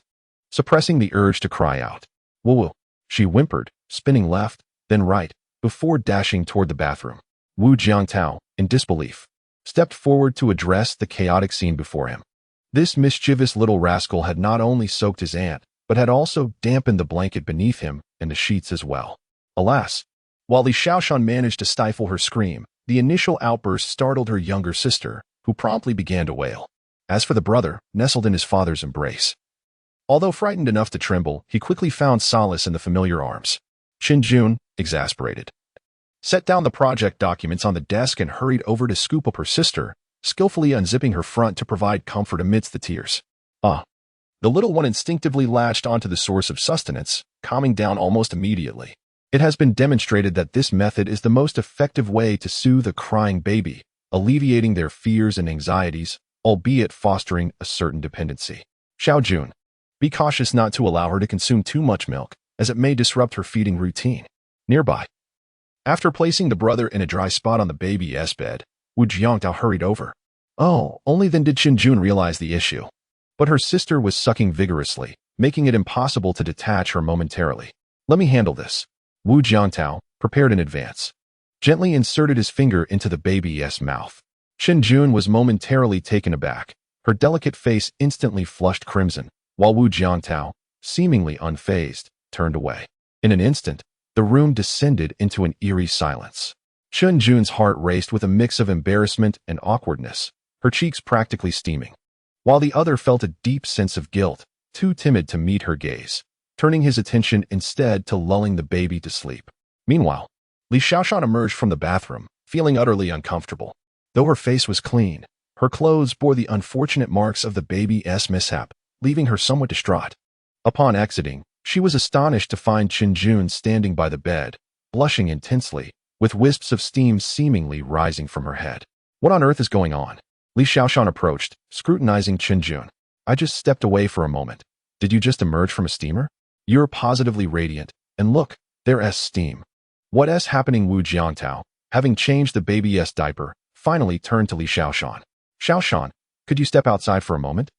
Suppressing the urge to cry out. Woo-woo, she whimpered, spinning left, then right, before dashing toward the bathroom. Wu Jiangtao, in disbelief, stepped forward to address the chaotic scene before him. This mischievous little rascal had not only soaked his aunt, but had also dampened the blanket beneath him and the sheets as well. Alas! While Li Xiaoshan managed to stifle her scream, the initial outburst startled her younger sister, who promptly began to wail. As for the brother, nestled in his father's embrace, although frightened enough to tremble, he quickly found solace in the familiar arms. Qinjun, exasperated, set down the project documents on the desk and hurried over to scoop up her sister, skillfully unzipping her front to provide comfort amidst the tears. Ah! The little one instinctively latched onto the source of sustenance, calming down almost immediately. It has been demonstrated that this method is the most effective way to soothe a crying baby, alleviating their fears and anxieties, albeit fostering a certain dependency. Xiaojun, be cautious not to allow her to consume too much milk, as it may disrupt her feeding routine. Nearby. After placing the brother in a dry spot on the baby's bed, Wu Jiangtao hurried over. Oh, only then did Qinjun realize the issue. But her sister was sucking vigorously, making it impossible to detach her momentarily. Let me handle this. Wu Jiangtao, prepared in advance, gently inserted his finger into the baby's mouth. Qinjun was momentarily taken aback. Her delicate face instantly flushed crimson, while Wu Jiangtao, seemingly unfazed, turned away. In an instant, the room descended into an eerie silence. Chen Jun's heart raced with a mix of embarrassment and awkwardness, her cheeks practically steaming, while the other felt a deep sense of guilt, too timid to meet her gaze, turning his attention instead to lulling the baby to sleep. Meanwhile, Li Xiaoshan emerged from the bathroom, feeling utterly uncomfortable. Though her face was clean, her clothes bore the unfortunate marks of the baby's mishap, leaving her somewhat distraught. Upon exiting, she was astonished to find Chen Jun standing by the bed, blushing intensely, with wisps of steam seemingly rising from her head. What on earth is going on? Li Xiaoshan approached, scrutinizing Chen Jun. I just stepped away for a moment. Did you just emerge from a steamer? You're positively radiant, and look, there's steam. What's happening? Wu Jiangtao, having changed the baby's diaper, finally turned to Li Xiaoshan. Xiaoshan, could you step outside for a moment?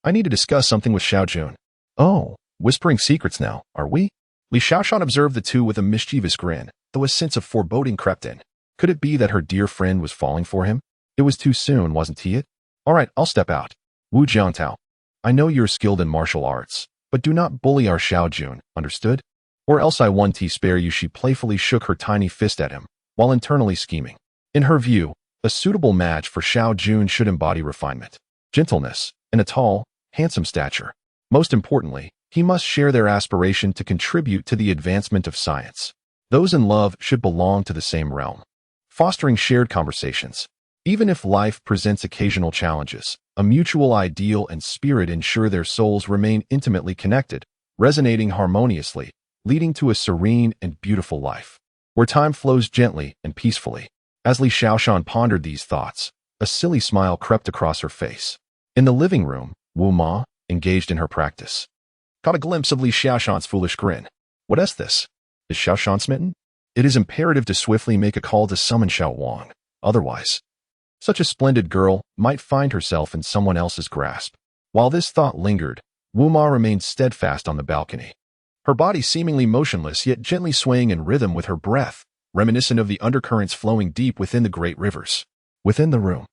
I need to discuss something with Xiao Jun. Oh, whispering secrets now, are we? Li Xiaoshan observed the two with a mischievous grin, though a sense of foreboding crept in. Could it be that her dear friend was falling for him? It was too soon, wasn't it? All right, I'll step out. Wu Jiangtao, I know you're skilled in martial arts, but do not bully our Xiao Jun, understood? Or else I won't spare you. She playfully shook her tiny fist at him, while internally scheming. In her view, a suitable match for Xiao Jun should embody refinement, gentleness, and a tall, handsome stature. Most importantly, he must share their aspiration to contribute to the advancement of science. Those in love should belong to the same realm, fostering shared conversations. Even if life presents occasional challenges, a mutual ideal and spirit ensure their souls remain intimately connected, resonating harmoniously, leading to a serene and beautiful life, where time flows gently and peacefully. As Li Xiaoshan pondered these thoughts, a silly smile crept across her face. In the living room, Wu Ma, engaged in her practice, caught a glimpse of Li Xiaoshan's foolish grin. What is this? Is Xiaoshan smitten? It is imperative to swiftly make a call to summon Xiao Wang. Otherwise, such a splendid girl might find herself in someone else's grasp. While this thought lingered, Wu Ma remained steadfast on the balcony, her body seemingly motionless yet gently swaying in rhythm with her breath, reminiscent of the undercurrents flowing deep within the great rivers. Within the room,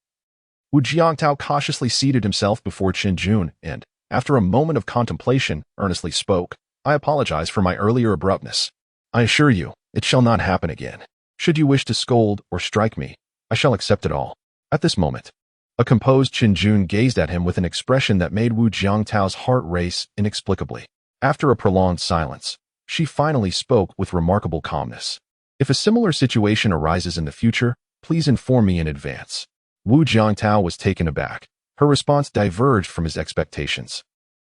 Wu Jiangtao cautiously seated himself before Chen Jun and, after a moment of contemplation, earnestly spoke. I apologize for my earlier abruptness. I assure you, it shall not happen again. Should you wish to scold or strike me, I shall accept it all. At this moment, a composed Chen Jun gazed at him with an expression that made Wu Jiangtao's heart race inexplicably. After a prolonged silence, she finally spoke with remarkable calmness. If a similar situation arises in the future, please inform me in advance. Wu Jiangtao was taken aback. Her response diverged from his expectations.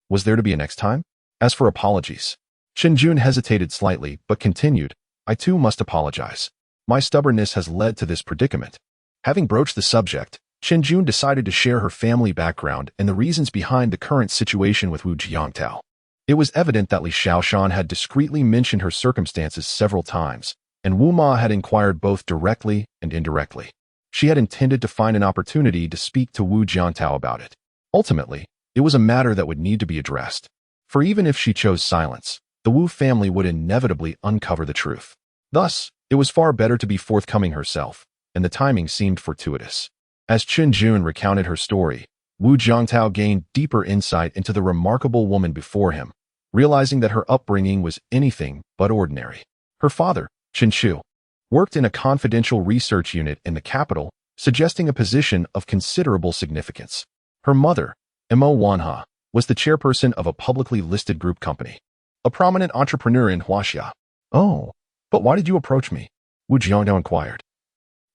Was there to be a next time? As for apologies, Chen Jun hesitated slightly, but continued, I too must apologize. My stubbornness has led to this predicament. Having broached the subject, Chen Jun decided to share her family background and the reasons behind the current situation with Wu Jiangtao. It was evident that Li Xiaoshan had discreetly mentioned her circumstances several times, and Wu Ma had inquired both directly and indirectly. She had intended to find an opportunity to speak to Wu Jiangtao about it. Ultimately, it was a matter that would need to be addressed. For even if she chose silence, the Wu family would inevitably uncover the truth. Thus, it was far better to be forthcoming herself, and the timing seemed fortuitous. As Chen Jun recounted her story, Wu Jiangtao gained deeper insight into the remarkable woman before him, realizing that her upbringing was anything but ordinary. Her father, Chen Shu, worked in a confidential research unit in the capital, suggesting a position of considerable significance. Her mother, Mo Wanha, was the chairperson of a publicly listed group company, a prominent entrepreneur in Huaxia. Oh, but why did you approach me? Wu Jiangtao inquired,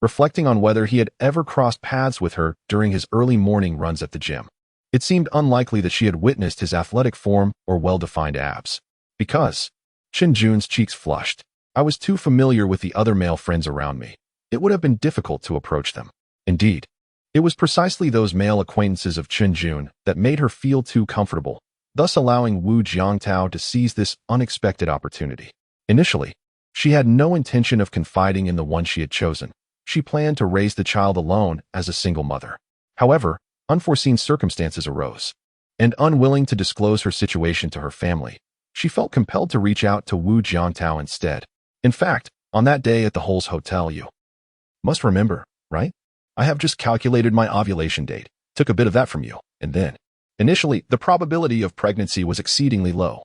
reflecting on whether he had ever crossed paths with her during his early morning runs at the gym. It seemed unlikely that she had witnessed his athletic form or well-defined abs. Because, Chen Jun's cheeks flushed, I was too familiar with the other male friends around me. It would have been difficult to approach them. Indeed, it was precisely those male acquaintances of Chen Jun that made her feel too comfortable, thus allowing Wu Jiangtao to seize this unexpected opportunity. Initially, she had no intention of confiding in the one she had chosen. She planned to raise the child alone as a single mother. However, unforeseen circumstances arose, and unwilling to disclose her situation to her family, she felt compelled to reach out to Wu Jiangtao instead. In fact, on that day at the Holes Hotel, you must remember, right? I have just calculated my ovulation date, took a bit of that from you, and then, initially, the probability of pregnancy was exceedingly low.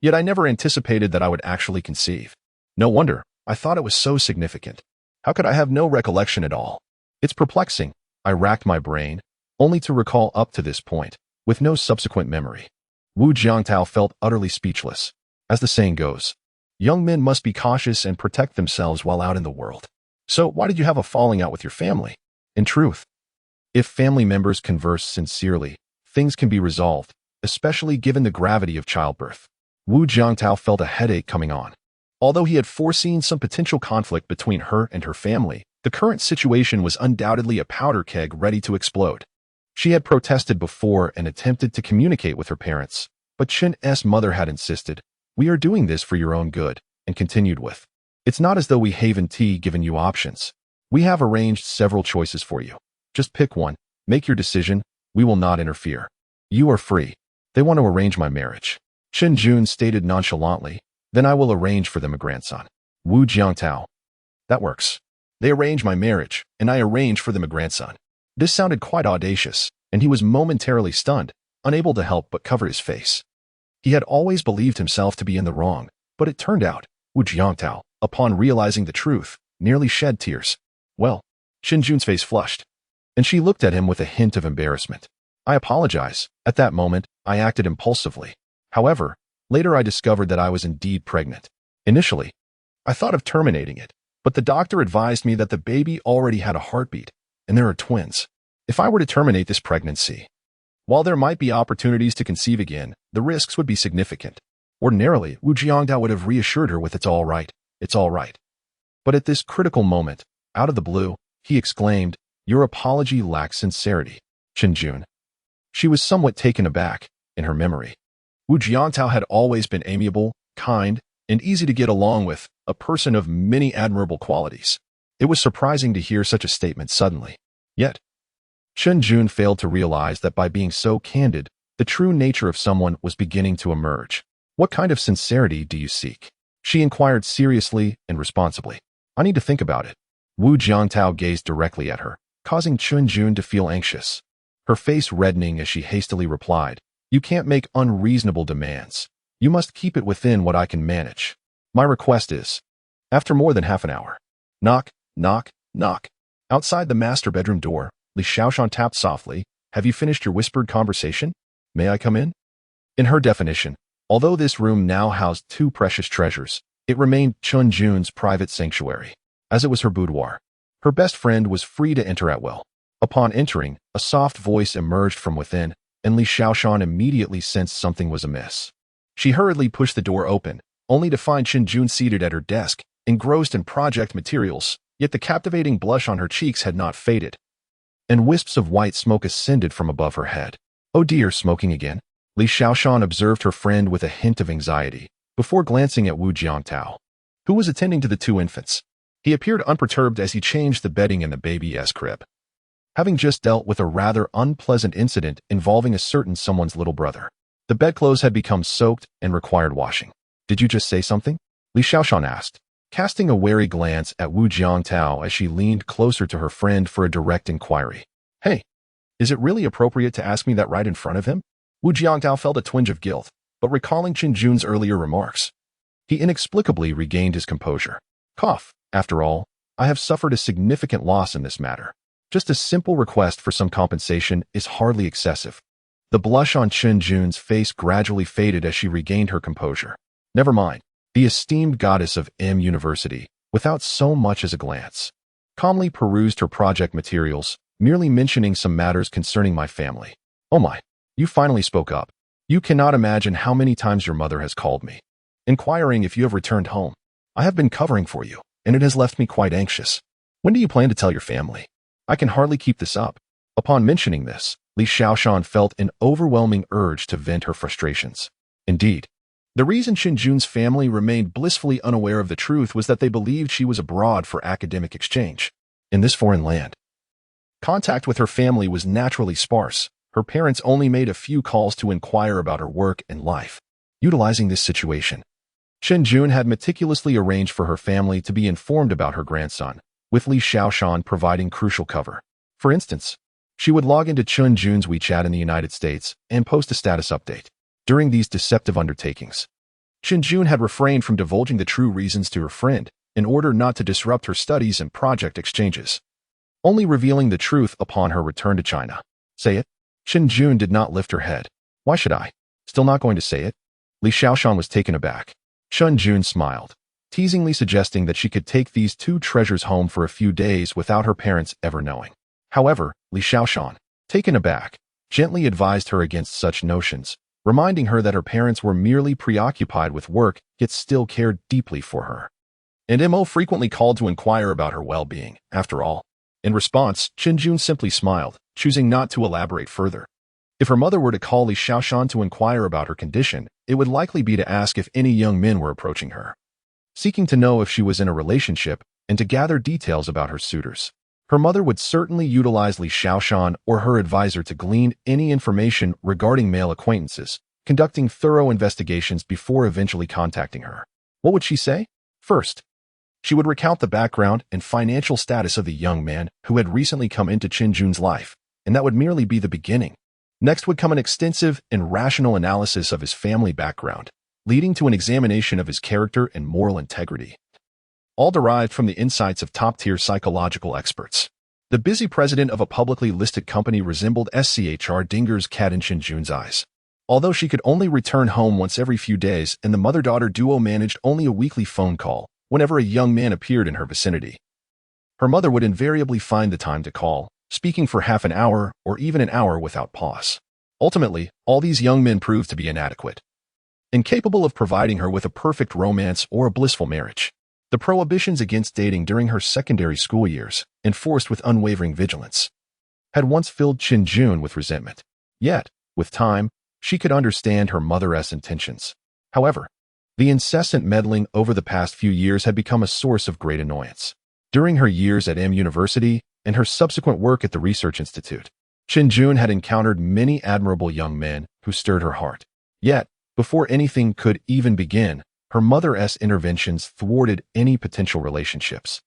Yet I never anticipated that I would actually conceive. No wonder, I thought it was so significant. How could I have no recollection at all? It's perplexing. I racked my brain, only to recall up to this point, with no subsequent memory. Wu Jiangtao felt utterly speechless. As the saying goes, young men must be cautious and protect themselves while out in the world. So why did you have a falling out with your family? In truth, if family members converse sincerely, things can be resolved, especially given the gravity of childbirth. Wu Jiangtao felt a headache coming on. Although he had foreseen some potential conflict between her and her family, the current situation was undoubtedly a powder keg ready to explode. She had protested before and attempted to communicate with her parents, but Chen's mother had insisted, "We are doing this for your own good," and continued with, "It's not as though we haven't given you options. We have arranged several choices for you. Just pick one, make your decision, we will not interfere. You are free. They want to arrange my marriage." Chen Jun stated nonchalantly, "Then I will arrange for them a grandson." Wu Jiangtao. "That works. They arrange my marriage, and I arrange for them a grandson." This sounded quite audacious, and he was momentarily stunned, unable to help but cover his face. He had always believed himself to be in the wrong, but it turned out, Wu Jiangtao, upon realizing the truth, nearly shed tears. "Well," Chen Jun's face flushed, and she looked at him with a hint of embarrassment. "I apologize. At that moment, I acted impulsively. However, later I discovered that I was indeed pregnant. Initially, I thought of terminating it, but the doctor advised me that the baby already had a heartbeat, and there are twins. If I were to terminate this pregnancy, while there might be opportunities to conceive again, the risks would be significant." Ordinarily, Wu Jiangtao would have reassured her with "It's all right, it's all right." But at this critical moment, out of the blue, he exclaimed, "Your apology lacks sincerity, Chen Jun." She was somewhat taken aback. In her memory, Wu Jiangtao had always been amiable, kind, and easy to get along with, a person of many admirable qualities. It was surprising to hear such a statement suddenly. Yet, Chen Jun failed to realize that by being so candid, the true nature of someone was beginning to emerge. "What kind of sincerity do you seek?" she inquired seriously and responsibly. "I need to think about it." Wu Jiangtao gazed directly at her, causing Chen Jun to feel anxious. Her face reddening as she hastily replied, "You can't make unreasonable demands. You must keep it within what I can manage. My request is..." After more than half an hour, knock, knock, knock. Outside the master bedroom door, Li Xiaoshan tapped softly. "Have you finished your whispered conversation? May I come in?" In her definition, although this room now housed two precious treasures, it remained Chen Jun's private sanctuary, as it was her boudoir. Her best friend was free to enter at will. Upon entering, a soft voice emerged from within, and Li Xiaoshan immediately sensed something was amiss. She hurriedly pushed the door open, only to find Chen Jun seated at her desk, engrossed in project materials, yet the captivating blush on her cheeks had not faded, and wisps of white smoke ascended from above her head. "Oh dear, smoking again?" Li Xiaoshan observed her friend with a hint of anxiety, before glancing at Wu Jiangtao, who was attending to the two infants. He appeared unperturbed as he changed the bedding in the baby's crib, having just dealt with a rather unpleasant incident involving a certain someone's little brother. The bedclothes had become soaked and required washing. "Did you just say something?" Li Xiaoshan asked, casting a wary glance at Wu Jiangtao as she leaned closer to her friend for a direct inquiry. "Hey, is it really appropriate to ask me that right in front of him?" Wu Jiangtao felt a twinge of guilt, but recalling Chen Jun's earlier remarks, he inexplicably regained his composure. "Cough. After all, I have suffered a significant loss in this matter. Just a simple request for some compensation is hardly excessive." The blush on Chen Jun's face gradually faded as she regained her composure. "Never mind. The esteemed goddess of M University, without so much as a glance, calmly perused her project materials, merely mentioning some matters concerning my family. Oh my, you finally spoke up. You cannot imagine how many times your mother has called me, inquiring if you have returned home. I have been covering for you, and it has left me quite anxious. When do you plan to tell your family? I can hardly keep this up." Upon mentioning this, Li Xiaoshan felt an overwhelming urge to vent her frustrations. Indeed, the reason Chen Jun's family remained blissfully unaware of the truth was that they believed she was abroad for academic exchange. In this foreign land, contact with her family was naturally sparse. Her parents only made a few calls to inquire about her work and life. Utilizing this situation, Chen Jun had meticulously arranged for her family to be informed about her grandson, with Li Xiaoshan providing crucial cover. For instance, she would log into Chen Jun's WeChat in the United States and post a status update. During these deceptive undertakings, Qin Jun had refrained from divulging the true reasons to her friend in order not to disrupt her studies and project exchanges, only revealing the truth upon her return to China. Say it? Qin Jun did not lift her head. Why should I? Still not going to say it? Li Xiaoshan was taken aback. Qin Jun smiled, teasingly suggesting that she could take these two treasures home for a few days without her parents ever knowing. However, Li Xiaoshan, taken aback, gently advised her against such notions, reminding her that her parents were merely preoccupied with work yet still cared deeply for her. And Mo frequently called to inquire about her well-being, after all. In response, Qin Jun simply smiled, choosing not to elaborate further. If her mother were to call Li Xiaoshan to inquire about her condition, it would likely be to ask if any young men were approaching her, seeking to know if she was in a relationship and to gather details about her suitors. Her mother would certainly utilize Li Xiaoshan or her advisor to glean any information regarding male acquaintances, conducting thorough investigations before eventually contacting her. What would she say? First, she would recount the background and financial status of the young man who had recently come into Qin Jun's life, and that would merely be the beginning. Next would come an extensive and rational analysis of his family background, leading to an examination of his character and moral integrity, all derived from the insights of top-tier psychological experts. The busy president of a publicly listed company resembled SCHR Dinger's cat in Qin Jun's eyes. Although she could only return home once every few days and the mother-daughter duo managed only a weekly phone call whenever a young man appeared in her vicinity, her mother would invariably find the time to call, speaking for half an hour or even an hour without pause. Ultimately, all these young men proved to be inadequate, incapable of providing her with a perfect romance or a blissful marriage. The prohibitions against dating during her secondary school years, enforced with unwavering vigilance, had once filled Qin Jun with resentment. Yet, with time, she could understand her mother's intentions. However, the incessant meddling over the past few years had become a source of great annoyance. During her years at University and her subsequent work at the Research Institute, Qin Jun had encountered many admirable young men who stirred her heart. Yet, before anything could even begin, her mother's interventions thwarted any potential relationships,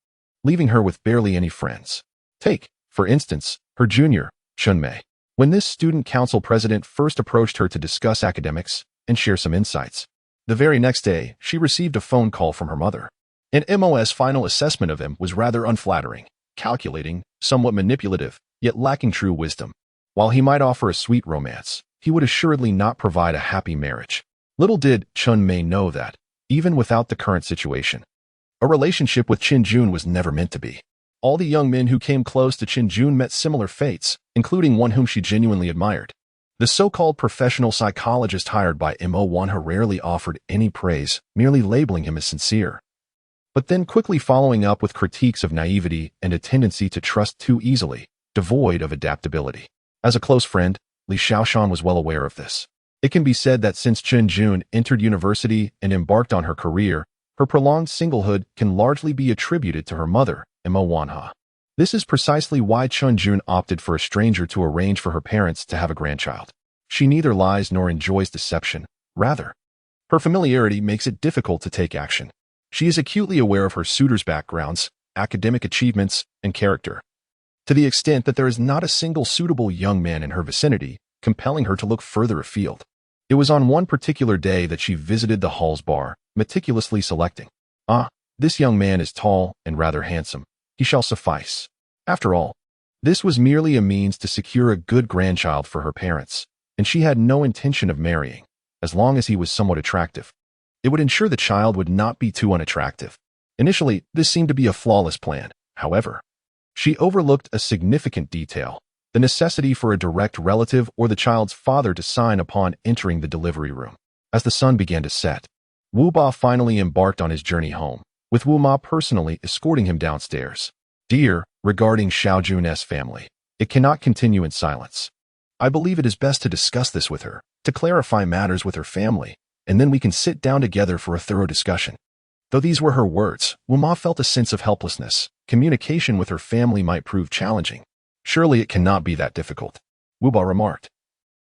leaving her with barely any friends. Take, for instance, her junior, Chun Mei. When this student council president first approached her to discuss academics and share some insights, the very next day, she received a phone call from her mother. And Mo's final assessment of him was rather unflattering, calculating, somewhat manipulative, yet lacking true wisdom. While he might offer a sweet romance, he would assuredly not provide a happy marriage. Little did Chun Mei know that, even without the current situation, a relationship with Qin Jun was never meant to be. All the young men who came close to Qin Jun met similar fates, including one whom she genuinely admired. The so-called professional psychologist hired by Mo Wan rarely offered any praise, merely labeling him as sincere, but then quickly following up with critiques of naivety and a tendency to trust too easily, devoid of adaptability. As a close friend, Li Xiaoshan was well aware of this. It can be said that since Qin Jun entered university and embarked on her career, her prolonged singlehood can largely be attributed to her mother, Mo Wanha. This is precisely why Qin Jun opted for a stranger to arrange for her parents to have a grandchild. She neither lies nor enjoys deception. Rather, her familiarity makes it difficult to take action. She is acutely aware of her suitors' backgrounds, academic achievements, and character, to the extent that there is not a single suitable young man in her vicinity, compelling her to look further afield. It was on one particular day that she visited the Hall's bar, meticulously selecting. This young man is tall and rather handsome. He shall suffice. After all, this was merely a means to secure a good grandchild for her parents, and she had no intention of marrying, as long as he was somewhat attractive. It would ensure the child would not be too unattractive. Initially, this seemed to be a flawless plan. However, she overlooked a significant detail: the necessity for a direct relative or the child's father to sign upon entering the delivery room. As the sun began to set, Wu Ba finally embarked on his journey home, with Wu Ma personally escorting him downstairs. Dear, regarding Xiao Jun's family, it cannot continue in silence. I believe it is best to discuss this with her, to clarify matters with her family, and then we can sit down together for a thorough discussion. Though these were her words, Wu Ma felt a sense of helplessness. Communication with her family might prove challenging. Surely it cannot be that difficult, Wu Ba remarked.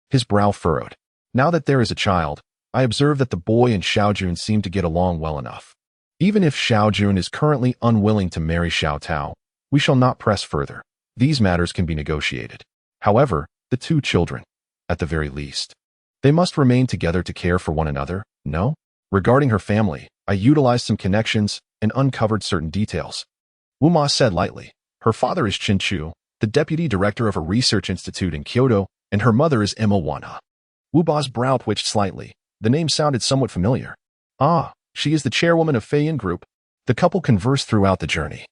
His brow furrowed. Now that there is a child, I observe that the boy and Xiao Jun seem to get along well enough. Even if Xiao Jun is currently unwilling to marry Xiao Tao, we shall not press further. These matters can be negotiated. However, the two children, at the very least, they must remain together to care for one another, no? Regarding her family, I utilized some connections and uncovered certain details. Wu Ma said lightly. Her father is Qin Chu, the deputy director of a research institute in Kyoto, and her mother is Emma Wanha. Wu Ba's brow twitched slightly. The name sounded somewhat familiar. Ah, she is the chairwoman of Feiyan Group. The couple conversed throughout the journey,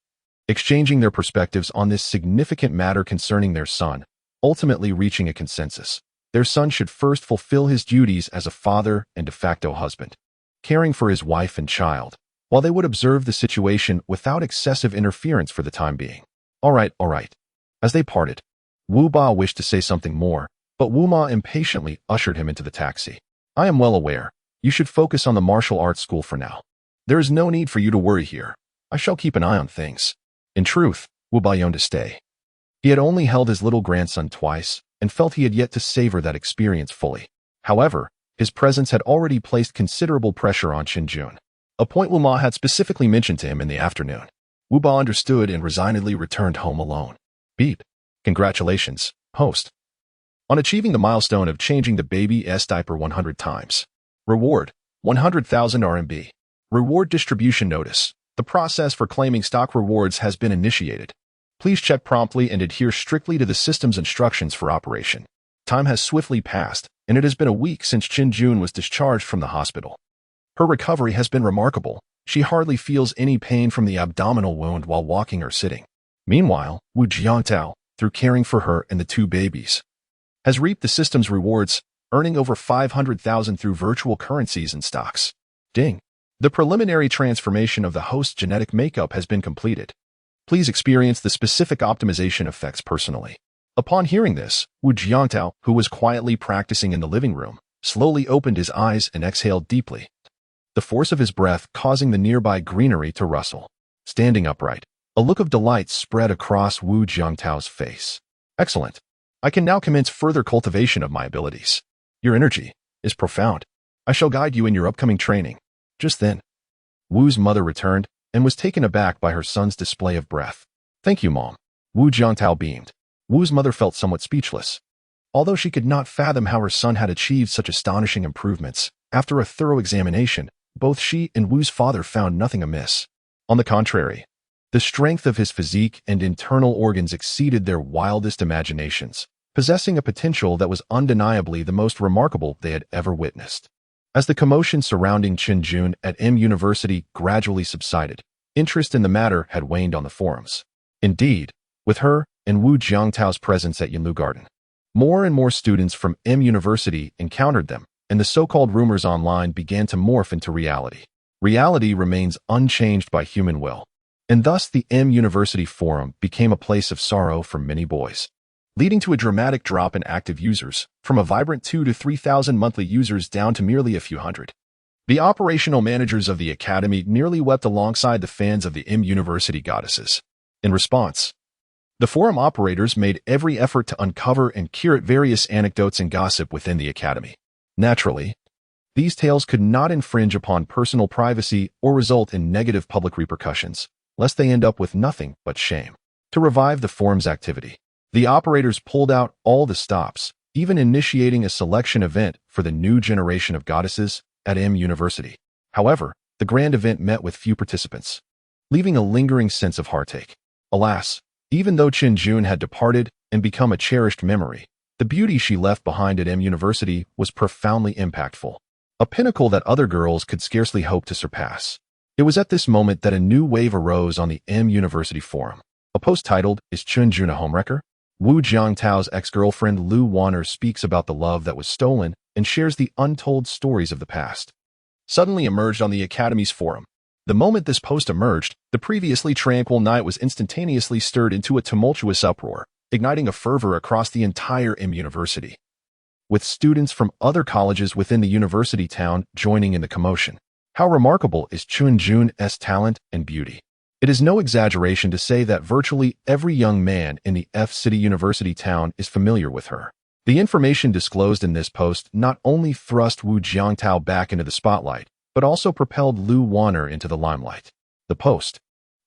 exchanging their perspectives on this significant matter concerning their son, ultimately reaching a consensus. Their son should first fulfill his duties as a father and de facto husband, caring for his wife and child, while they would observe the situation without excessive interference for the time being. All right. As they parted, Wu Ba wished to say something more, but Wu Ma impatiently ushered him into the taxi. I am well aware. You should focus on the martial arts school for now. There is no need for you to worry here. I shall keep an eye on things. In truth, Wu Ba yearned to stay. He had only held his little grandson twice and felt he had yet to savor that experience fully. However, his presence had already placed considerable pressure on Qin Jun, a point Wu Ma had specifically mentioned to him in the afternoon. Wu Ba understood and resignedly returned home alone. Beep. Congratulations, host, on achieving the milestone of changing the baby's diaper 100 times. Reward, 100,000 RMB. Reward distribution notice. The process for claiming stock rewards has been initiated. Please check promptly and adhere strictly to the system's instructions for operation. Time has swiftly passed, and it has been a week since Qin Jun was discharged from the hospital. Her recovery has been remarkable. She hardly feels any pain from the abdominal wound while walking or sitting. Meanwhile, Wu Jiangtao, through caring for her and the two babies, has reaped the system's rewards, earning over 500,000 through virtual currencies and stocks. Ding. The preliminary transformation of the host's genetic makeup has been completed. Please experience the specific optimization effects personally. Upon hearing this, Wu Jiangtao, who was quietly practicing in the living room, slowly opened his eyes and exhaled deeply, the force of his breath causing the nearby greenery to rustle. Standing upright, a look of delight spread across Wu Jiangtao's face. Excellent. I can now commence further cultivation of my abilities. Your energy is profound. I shall guide you in your upcoming training. Just then, Wu's mother returned and was taken aback by her son's display of breath. Thank you, Mom. Wu Jiangtao beamed. Wu's mother felt somewhat speechless. Although she could not fathom how her son had achieved such astonishing improvements, after a thorough examination, both she and Wu's father found nothing amiss. On the contrary, the strength of his physique and internal organs exceeded their wildest imaginations, possessing a potential that was undeniably the most remarkable they had ever witnessed. As the commotion surrounding Qin Jun at M University gradually subsided, interest in the matter had waned on the forums. Indeed, with her and Wu Jiangtao's presence at Yanlu Garden, more and more students from M University encountered them, and the so-called rumors online began to morph into reality. Reality remains unchanged by human will, and thus the M University forum became a place of sorrow for many boys, leading to a dramatic drop in active users, from a vibrant 2,000 to 3,000 monthly users down to merely a few hundred. The operational managers of the academy nearly wept alongside the fans of the M University goddesses. In response, the forum operators made every effort to uncover and curate various anecdotes and gossip within the academy. Naturally, these tales could not infringe upon personal privacy or result in negative public repercussions, lest they end up with nothing but shame. To revive the forum's activity, the operators pulled out all the stops, even initiating a selection event for the new generation of goddesses at M University. However, the grand event met with few participants, leaving a lingering sense of heartache. Alas, even though Qin Jun had departed and become a cherished memory, the beauty she left behind at M University was profoundly impactful, a pinnacle that other girls could scarcely hope to surpass. It was at this moment that a new wave arose on the M University forum. A post titled, "Is Qin Jun a homewrecker?" Wu Jiangtao's ex-girlfriend Lu Wanner speaks about the love that was stolen and shares the untold stories of the past. Suddenly emerged on the Academy's forum. The moment this post emerged, the previously tranquil night was instantaneously stirred into a tumultuous uproar, igniting a fervor across the entire M University, with students from other colleges within the university town joining in the commotion. How remarkable is Qin Jun's talent and beauty! It is no exaggeration to say that virtually every young man in the F-City University town is familiar with her. The information disclosed in this post not only thrust Wu Jiangtao back into the spotlight, but also propelled Lu Wanner into the limelight. The post,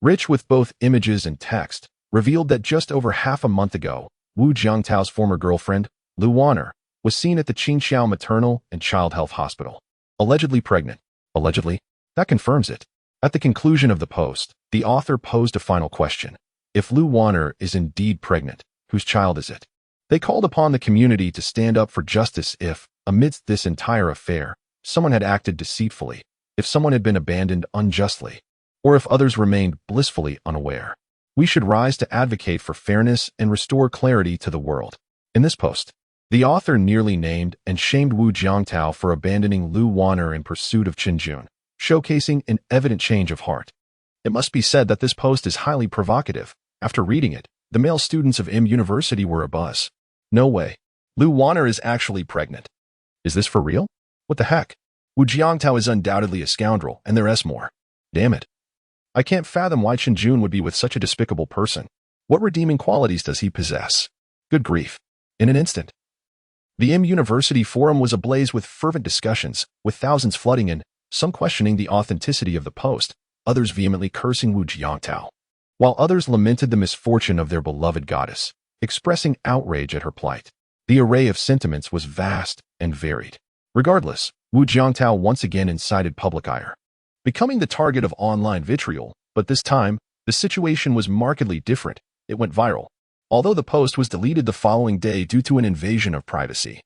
rich with both images and text, revealed that just over half a month ago, Wu Jiangtao's former girlfriend, Lu Wanner, was seen at the Qingxiao Maternal and Child Health Hospital, allegedly pregnant. Allegedly, that confirms it. At the conclusion of the post, the author posed a final question. If Lu Wanner is indeed pregnant, whose child is it? They called upon the community to stand up for justice if, amidst this entire affair, someone had acted deceitfully, if someone had been abandoned unjustly, or if others remained blissfully unaware. We should rise to advocate for fairness and restore clarity to the world. In this post, the author nearly named and shamed Wu Jiangtao for abandoning Lu Wanner in pursuit of Qinjun, showcasing an evident change of heart. It must be said that this post is highly provocative. After reading it, the male students of M University were abuzz. No way. Lu Wanner is actually pregnant. Is this for real? What the heck? Wu Jiangtao is undoubtedly a scoundrel, and there's more. Damn it. I can't fathom why Qinjun would be with such a despicable person. What redeeming qualities does he possess? Good grief. In an instant. The M University forum was ablaze with fervent discussions, with thousands flooding in, some questioning the authenticity of the post, others vehemently cursing Wu Jiangtao, while others lamented the misfortune of their beloved goddess, expressing outrage at her plight. The array of sentiments was vast and varied. Regardless, Wu Jiangtao once again incited public ire, becoming the target of online vitriol, but this time, the situation was markedly different. It went viral, although the post was deleted the following day due to an invasion of privacy.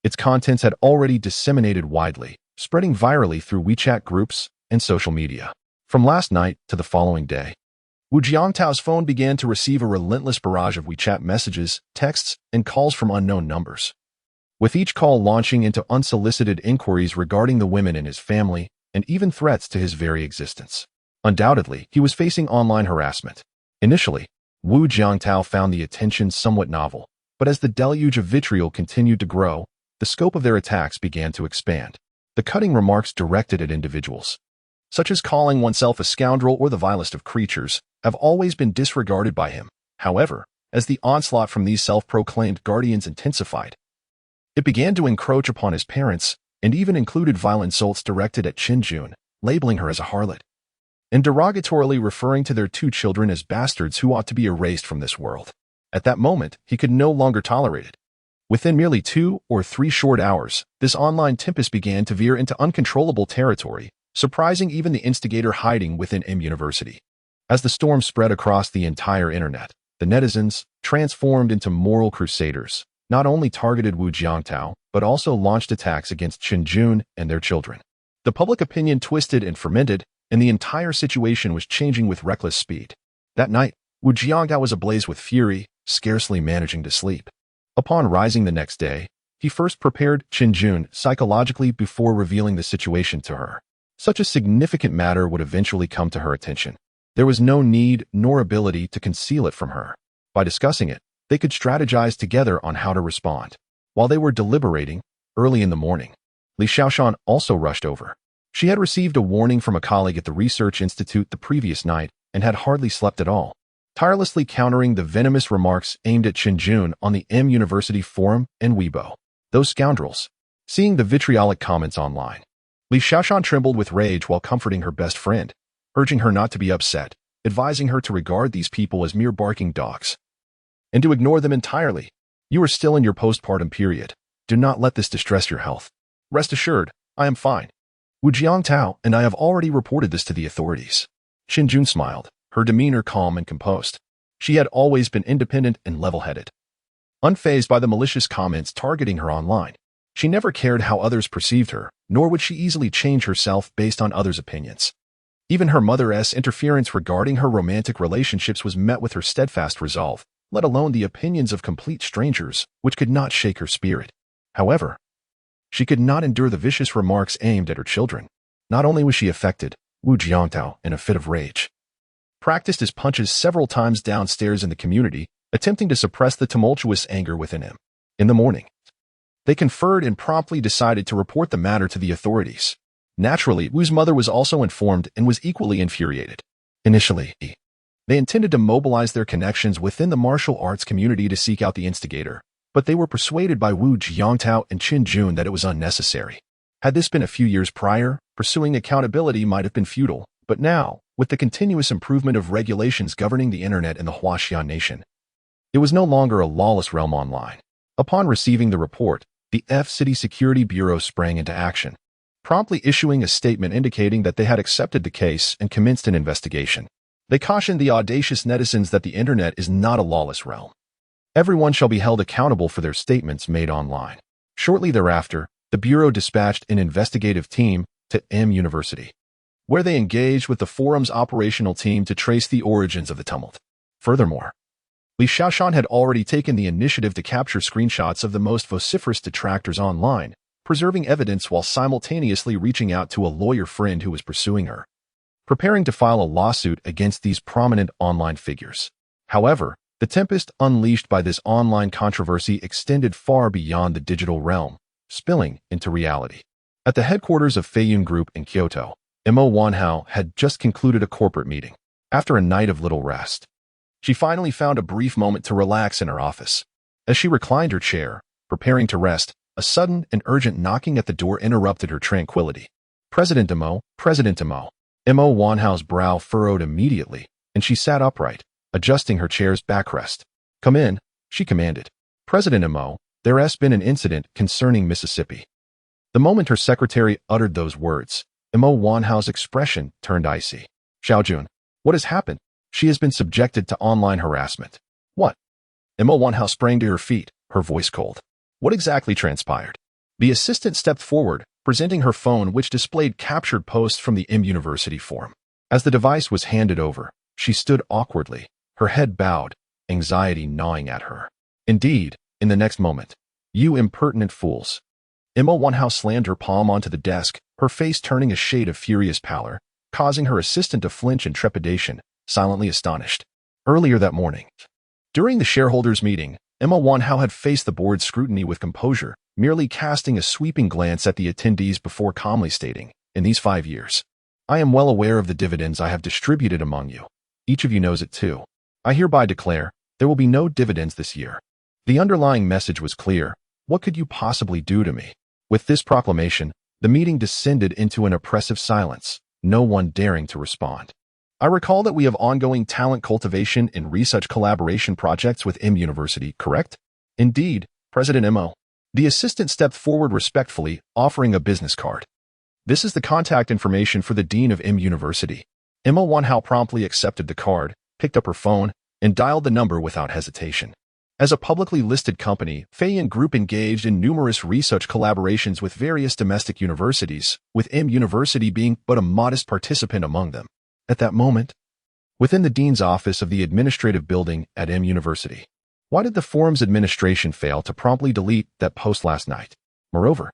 Its contents had already disseminated widely, spreading virally through WeChat groups and social media. From last night to the following day, Wu Jiangtao's phone began to receive a relentless barrage of WeChat messages, texts, and calls from unknown numbers, with each call launching into unsolicited inquiries regarding the women in his family and even threats to his very existence. Undoubtedly, he was facing online harassment. Initially, Wu Jiangtao found the attention somewhat novel, but as the deluge of vitriol continued to grow, the scope of their attacks began to expand. The cutting remarks directed at individuals, such as calling oneself a scoundrel or the vilest of creatures, have always been disregarded by him. However, as the onslaught from these self-proclaimed guardians intensified, it began to encroach upon his parents and even included vile insults directed at Qinjun, labeling her as a harlot, and derogatorily referring to their two children as bastards who ought to be erased from this world. At that moment, he could no longer tolerate it. Within merely 2 or 3 short hours, this online tempest began to veer into uncontrollable territory, surprising even the instigator hiding within M University. As the storm spread across the entire internet, the netizens, transformed into moral crusaders, not only targeted Wu Jiangtao, but also launched attacks against Qinjun and their children. The public opinion twisted and fermented, and the entire situation was changing with reckless speed. That night, Wu Jiangtao was ablaze with fury, scarcely managing to sleep. Upon rising the next day, he first prepared Qinjun psychologically before revealing the situation to her. Such a significant matter would eventually come to her attention. There was no need nor ability to conceal it from her. By discussing it, they could strategize together on how to respond. While they were deliberating, early in the morning, Li Xiaoshan also rushed over. She had received a warning from a colleague at the Research Institute the previous night and had hardly slept at all, tirelessly countering the venomous remarks aimed at Qinjun on the M University forum and Weibo. Those scoundrels. Seeing the vitriolic comments online, Li Xiaoshan trembled with rage while comforting her best friend, urging her not to be upset, advising her to regard these people as mere barking dogs, and to ignore them entirely. You are still in your postpartum period. Do not let this distress your health. Rest assured, I am fine. Wu Jiangtao and I have already reported this to the authorities. Qinjun smiled, her demeanor calm and composed. She had always been independent and level-headed, unfazed by the malicious comments targeting her online. She never cared how others perceived her, nor would she easily change herself based on others' opinions. Even her mother's interference regarding her romantic relationships was met with her steadfast resolve, let alone the opinions of complete strangers, which could not shake her spirit. However, she could not endure the vicious remarks aimed at her children. Not only was she affected, Wu Jiangtao, in a fit of rage, practiced his punches several times downstairs in the community, attempting to suppress the tumultuous anger within him. In the morning, they conferred and promptly decided to report the matter to the authorities. Naturally, Wu's mother was also informed and was equally infuriated. Initially, they intended to mobilize their connections within the martial arts community to seek out the instigator, but they were persuaded by Wu Jiangtao and Qinjun that it was unnecessary. Had this been a few years prior, pursuing accountability might have been futile, but now, with the continuous improvement of regulations governing the internet in the Huaxian nation, it was no longer a lawless realm online. Upon receiving the report, the F-City Security Bureau sprang into action, promptly issuing a statement indicating that they had accepted the case and commenced an investigation. They cautioned the audacious netizens that the internet is not a lawless realm. Everyone shall be held accountable for their statements made online. Shortly thereafter, the Bureau dispatched an investigative team to M University, where they engaged with the forum's operational team to trace the origins of the tumult. Furthermore, Li Xiaoshan had already taken the initiative to capture screenshots of the most vociferous detractors online, preserving evidence while simultaneously reaching out to a lawyer friend who was pursuing her, preparing to file a lawsuit against these prominent online figures. However, the tempest unleashed by this online controversy extended far beyond the digital realm, spilling into reality. At the headquarters of Feiyun Group in Kyoto, Mo Wanhao had just concluded a corporate meeting. After a night of little rest, she finally found a brief moment to relax in her office. As she reclined her chair, preparing to rest, a sudden and urgent knocking at the door interrupted her tranquility. President Mo. Mo Wanhao's brow furrowed immediately, and she sat upright, adjusting her chair's backrest. "Come in," she commanded. "President Mo, there has been an incident concerning Mississippi." The moment her secretary uttered those words, Mo Wanhao's expression turned icy. "Xiaojun, what has happened?" "She has been subjected to online harassment." "What?" Mo Wanhao sprang to her feet, her voice cold. "What exactly transpired?" The assistant stepped forward, presenting her phone which displayed captured posts from the M University forum. As the device was handed over, she stood awkwardly, her head bowed, anxiety gnawing at her. Indeed, in the next moment, "You impertinent fools." Mo Wanhao slammed her palm onto the desk, her face turning a shade of furious pallor, causing her assistant to flinch in trepidation, silently astonished. Earlier that morning, during the shareholders' meeting, Mo Wanhao had faced the board's scrutiny with composure, merely casting a sweeping glance at the attendees before calmly stating, "In these 5 years, I am well aware of the dividends I have distributed among you. Each of you knows it too. I hereby declare there will be no dividends this year." The underlying message was clear. What could you possibly do to me? With this proclamation, the meeting descended into an oppressive silence, no one daring to respond. "I recall that we have ongoing talent cultivation and research collaboration projects with M University, correct?" "Indeed, President Mo." The assistant stepped forward respectfully, offering a business card. "This is the contact information for the Dean of M University." Mo Wanhao promptly accepted the card, picked up her phone, and dialed the number without hesitation. As a publicly listed company, Feiyun Group engaged in numerous research collaborations with various domestic universities, with M University being but a modest participant among them. At that moment, within the dean's office of the administrative building at M University, why did the forum's administration fail to promptly delete that post last night? Moreover,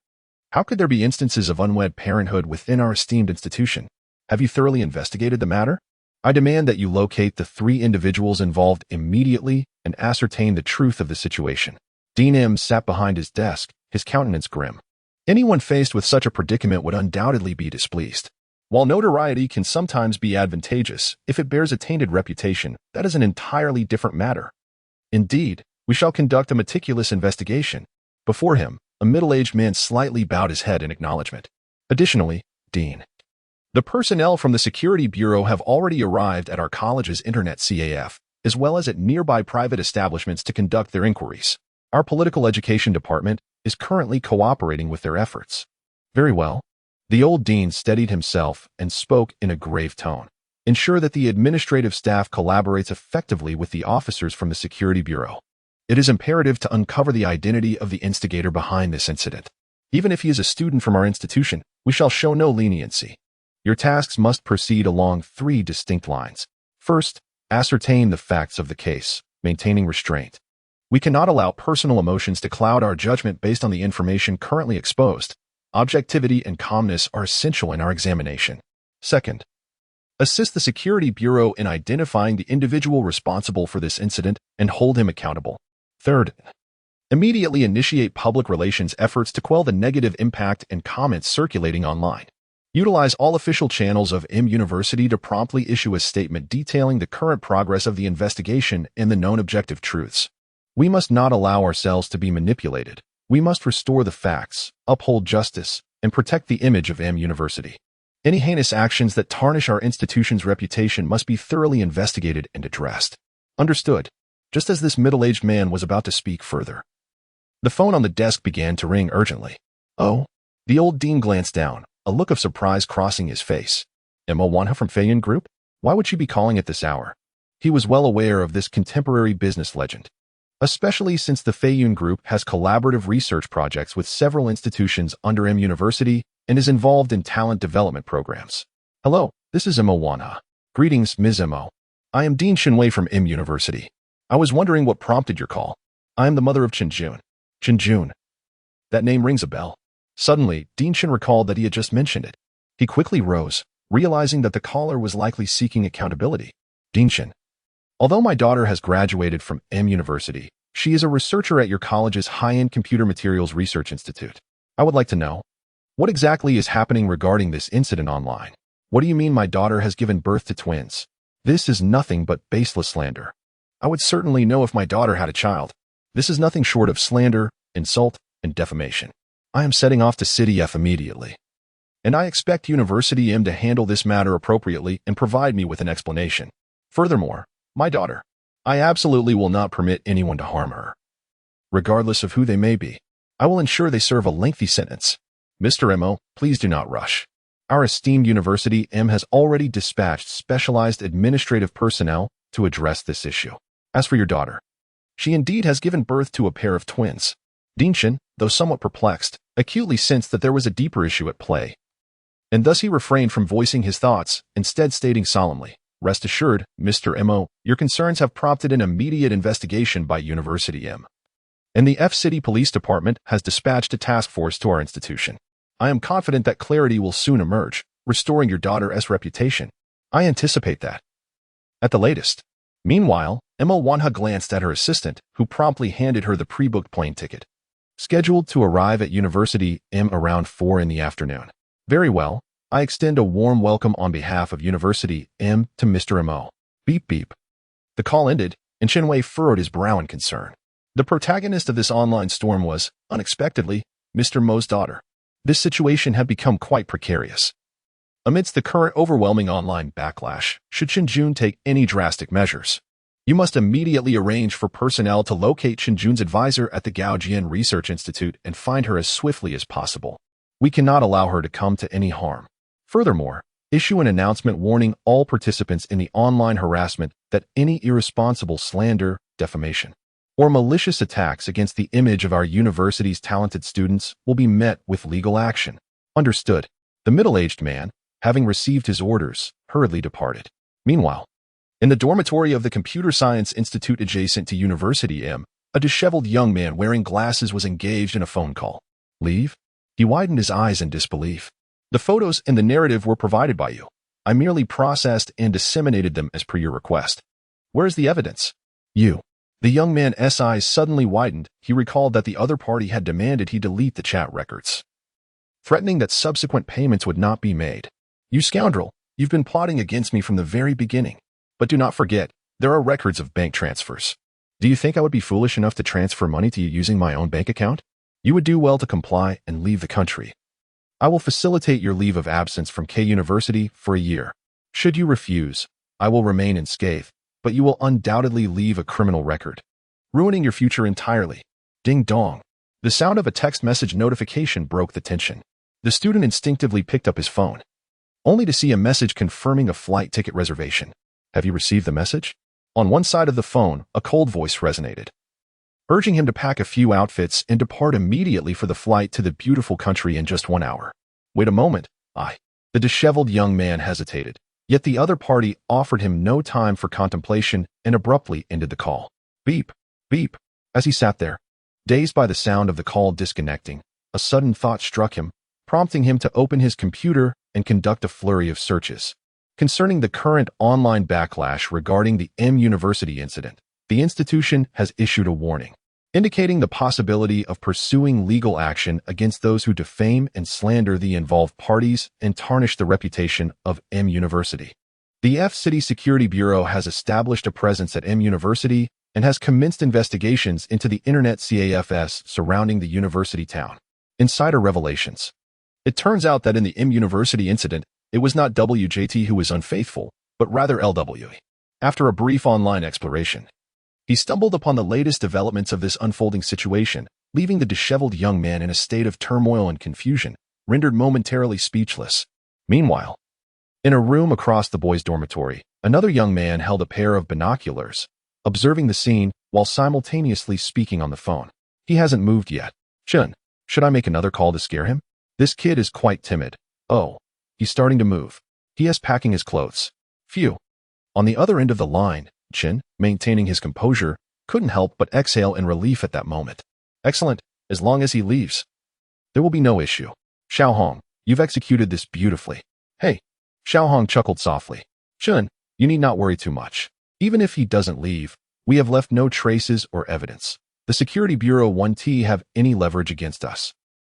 how could there be instances of unwed parenthood within our esteemed institution? Have you thoroughly investigated the matter? I demand that you locate the 3 individuals involved immediately and ascertain the truth of the situation. Dean M sat behind his desk, his countenance grim. Anyone faced with such a predicament would undoubtedly be displeased. While notoriety can sometimes be advantageous, if it bears a tainted reputation, that is an entirely different matter. Indeed, we shall conduct a meticulous investigation. Before him, a middle-aged man slightly bowed his head in acknowledgement. Additionally, Dean, the personnel from the Security Bureau have already arrived at our college's Internet CAF, as well as at nearby private establishments to conduct their inquiries. Our political education department is currently cooperating with their efforts. Very well. The old dean steadied himself and spoke in a grave tone. Ensure that the administrative staff collaborates effectively with the officers from the Security Bureau. It is imperative to uncover the identity of the instigator behind this incident. Even if he is a student from our institution, we shall show no leniency. Your tasks must proceed along 3 distinct lines. First, ascertain the facts of the case, maintaining restraint. We cannot allow personal emotions to cloud our judgment based on the information currently exposed. Objectivity and calmness are essential in our examination. Second, assist the Security Bureau in identifying the individual responsible for this incident and hold him accountable. Third, immediately initiate public relations efforts to quell the negative impact and comments circulating online. Utilize all official channels of M University to promptly issue a statement detailing the current progress of the investigation and the known objective truths. We must not allow ourselves to be manipulated. We must restore the facts, uphold justice, and protect the image of M University. Any heinous actions that tarnish our institution's reputation must be thoroughly investigated and addressed. Understood. Just as this middle-aged man was about to speak further, the phone on the desk began to ring urgently. Oh, the old dean glanced down, a look of surprise crossing his face. Emma Wanha from Feiyun Group? Why would she be calling at this hour? He was well aware of this contemporary business legend, especially since the Feiyun Group has collaborative research projects with several institutions under M University and is involved in talent development programs. Hello, this is Emma Wanha. Greetings, Ms. Mo. I am Dean Shinwei from M University. I was wondering what prompted your call. I am the mother of Chenjun. Chenjun. That name rings a bell. Suddenly, Dean Shin recalled that he had just mentioned it. He quickly rose, realizing that the caller was likely seeking accountability. Dean Shin. Although my daughter has graduated from M University, she is a researcher at your college's high-end computer materials research institute. I would like to know, what exactly is happening regarding this incident online? What do you mean my daughter has given birth to twins? This is nothing but baseless slander. I would certainly know if my daughter had a child. This is nothing short of slander, insult, and defamation. I am setting off to City F immediately. And I expect University M to handle this matter appropriately and provide me with an explanation. Furthermore, my daughter, I absolutely will not permit anyone to harm her. Regardless of who they may be, I will ensure they serve a lengthy sentence. Mr. Mo, please do not rush. Our esteemed University M has already dispatched specialized administrative personnel to address this issue. As for your daughter, she indeed has given birth to a pair of twins. Dean Shin, though somewhat perplexed, acutely sensed that there was a deeper issue at play. And thus he refrained from voicing his thoughts, instead stating solemnly, "Rest assured, Mr. Mo, your concerns have prompted an immediate investigation by University M. And the F City Police Department has dispatched a task force to our institution. I am confident that clarity will soon emerge, restoring your daughter's reputation. I anticipate that. At the latest." Meanwhile, Emma Wanha glanced at her assistant, who promptly handed her the pre-booked plane ticket. Scheduled to arrive at University M around 4 in the afternoon. Very well, I extend a warm welcome on behalf of University M to Mr. Mo. Beep beep. The call ended, and Shinwei furrowed his brow in concern. The protagonist of this online storm was, unexpectedly, Mr. Mo's daughter. This situation had become quite precarious. Amidst the current overwhelming online backlash, should Chenjun take any drastic measures, you must immediately arrange for personnel to locate Chenjun's advisor at the Gaojian Research Institute and find her as swiftly as possible. We cannot allow her to come to any harm. Furthermore, issue an announcement warning all participants in the online harassment that any irresponsible slander, defamation, or malicious attacks against the image of our university's talented students will be met with legal action. Understood. The middle-aged man, having received his orders, hurriedly departed. Meanwhile, in the dormitory of the Computer Science Institute adjacent to University M, a disheveled young man wearing glasses was engaged in a phone call. Leave? He widened his eyes in disbelief. The photos and the narrative were provided by you. I merely processed and disseminated them as per your request. Where is the evidence? You. The young man's eyes suddenly widened. He recalled that the other party had demanded he delete the chat records, threatening that subsequent payments would not be made. You scoundrel, you've been plotting against me from the very beginning. But do not forget, there are records of bank transfers. Do you think I would be foolish enough to transfer money to you using my own bank account? You would do well to comply and leave the country. I will facilitate your leave of absence from K University for a year. Should you refuse, I will remain unscathed, but you will undoubtedly leave a criminal record, ruining your future entirely. Ding dong. The sound of a text message notification broke the tension. The student instinctively picked up his phone, only to see a message confirming a flight ticket reservation. Have you received the message? On one side of the phone, a cold voice resonated, urging him to pack a few outfits and depart immediately for the flight to the beautiful country in just 1 hour. Wait a moment, The disheveled young man hesitated, yet the other party offered him no time for contemplation and abruptly ended the call. Beep, beep. As he sat there, dazed by the sound of the call disconnecting, a sudden thought struck him, prompting him to open his computer and conduct a flurry of searches. Concerning the current online backlash regarding the M University incident, the institution has issued a warning, indicating the possibility of pursuing legal action against those who defame and slander the involved parties and tarnish the reputation of M University. The F City Security Bureau has established a presence at M University and has commenced investigations into the internet CAFs surrounding the university town. Insider revelations. It turns out that in the M University incident, it was not WJT who was unfaithful, but rather LW. After a brief online exploration, he stumbled upon the latest developments of this unfolding situation, leaving the disheveled young man in a state of turmoil and confusion. rendered momentarily speechless. Meanwhile, in a room across the boys' dormitory, another young man held a pair of binoculars, observing the scene while simultaneously speaking on the phone. He hasn't moved yet. Chun, should I make another call to scare him? This kid is quite timid. Oh, he's starting to move. He is packing his clothes. Phew. On the other end of the line, Chin, maintaining his composure, couldn't help but exhale in relief at that moment. Excellent, as long as he leaves. There will be no issue. Xiaohong, you've executed this beautifully. Hey. Xiaohong chuckled softly. Chun, you need not worry too much. Even if he doesn't leave, we have left no traces or evidence. The Security Bureau 1T have any leverage against us.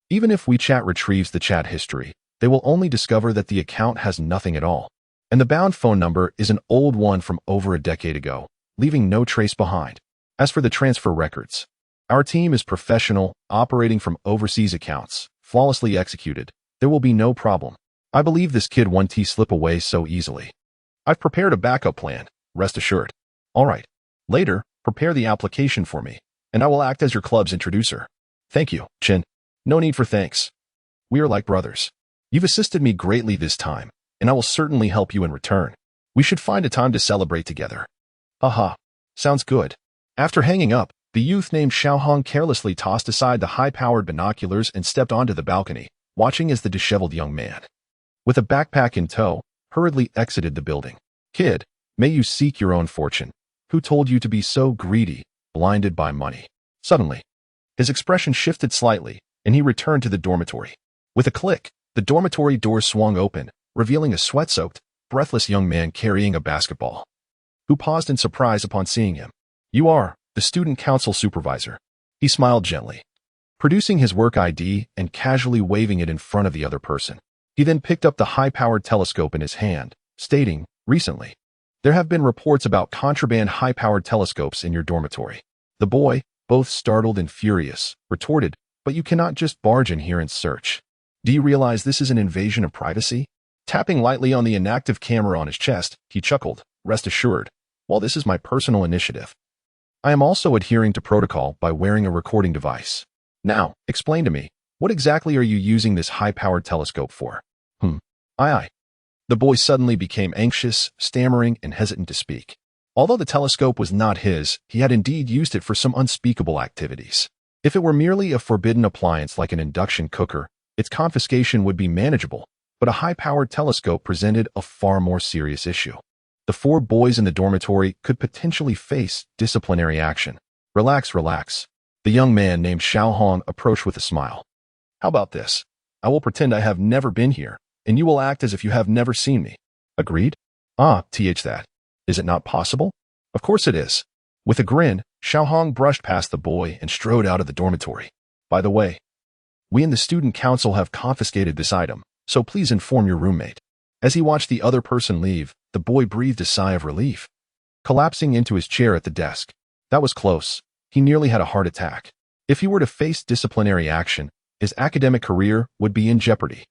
Even if WeChat retrieves the chat history, they will only discover that the account has nothing at all. And the bound phone number is an old one from over a decade ago, leaving no trace behind. As for the transfer records, our team is professional, operating from overseas accounts, flawlessly executed. There will be no problem. I believe this kid 1T slip away so easily. I've prepared a backup plan, rest assured. All right. Later, prepare the application for me, and I will act as your club's introducer. Thank you, Chin. No need for thanks. We are like brothers. You've assisted me greatly this time, and I will certainly help you in return. We should find a time to celebrate together. Aha. Sounds good. After hanging up, the youth named Xiaohong carelessly tossed aside the high-powered binoculars and stepped onto the balcony, watching as the disheveled young man, with a backpack in tow, hurriedly exited the building. Kid, may you seek your own fortune. Who told you to be so greedy, blinded by money? Suddenly, his expression shifted slightly, and he returned to the dormitory. With a click, the dormitory doors swung open, revealing a sweat-soaked, breathless young man carrying a basketball, who paused in surprise upon seeing him. You are the student council supervisor. He smiled gently, producing his work ID and casually waving it in front of the other person. He then picked up the high-powered telescope in his hand, stating, recently, there have been reports about contraband high-powered telescopes in your dormitory. The boy, both startled and furious, retorted, but you cannot just barge in here and search. Do you realize this is an invasion of privacy? Tapping lightly on the inactive camera on his chest, he chuckled, rest assured, while this is my personal initiative, I am also adhering to protocol by wearing a recording device. Now, explain to me, what exactly are you using this high-powered telescope for? Aye. The boy suddenly became anxious, stammering, and hesitant to speak. Although the telescope was not his, he had indeed used it for some unspeakable activities. If it were merely a forbidden appliance like an induction cooker, its confiscation would be manageable, but a high-powered telescope presented a far more serious issue. The 4 boys in the dormitory could potentially face disciplinary action. Relax. The young man named Xiaohong approached with a smile. How about this? I will pretend I have never been here, and you will act as if you have never seen me. Agreed? That. Is it not possible? Of course it is. With a grin, Xiaohong brushed past the boy and strode out of the dormitory. By the way, we in the student council have confiscated this item, so please inform your roommate. As he watched the other person leave, the boy breathed a sigh of relief, collapsing into his chair at the desk. That was close. He nearly had a heart attack. If he were to face disciplinary action, his academic career would be in jeopardy.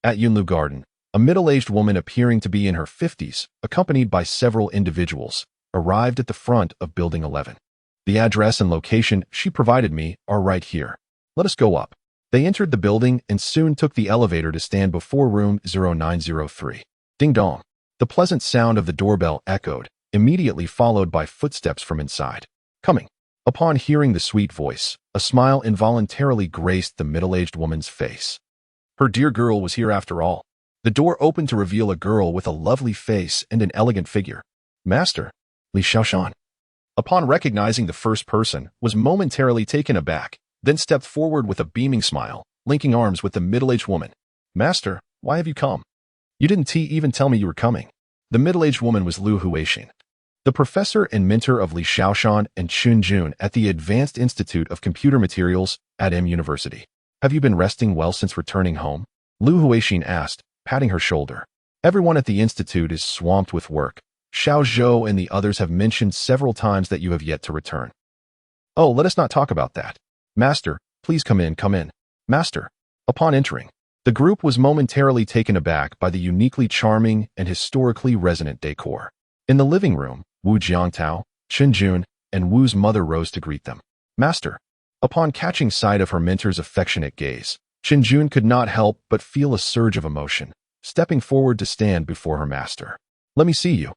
At Yunlu Garden, a middle-aged woman appearing to be in her 50s, accompanied by several individuals, arrived at the front of Building 11. The address and location she provided me are right here. Let us go up. They entered the building and soon took the elevator to stand before room 0903. Ding dong. The pleasant sound of the doorbell echoed, immediately followed by footsteps from inside. Coming. Upon hearing the sweet voice, a smile involuntarily graced the middle-aged woman's face. Her dear girl was here after all. The door opened to reveal a girl with a lovely face and an elegant figure. Master, Li Xiaoshan. Upon recognizing the first person, was momentarily taken aback, then stepped forward with a beaming smile, linking arms with the middle-aged woman. Master, why have you come? You didn't even tell me you were coming. The middle-aged woman was Lu Huixin, the professor and mentor of Li Xiaoshan and Chun Jun at the Advanced Institute of Computer Materials at M University. Have you been resting well since returning home? Lu Huixin asked, patting her shoulder. Everyone at the institute is swamped with work. Xiao Zhou and the others have mentioned several times that you have yet to return. Oh, let us not talk about that. Master, please come in. Master. Upon entering, the group was momentarily taken aback by the uniquely charming and historically resonant decor. In the living room, Wu Jiangtao, Chun Jun, and Wu's mother rose to greet them. Master. Upon catching sight of her mentor's affectionate gaze, Qinjun could not help but feel a surge of emotion, stepping forward to stand before her master. Let me see you.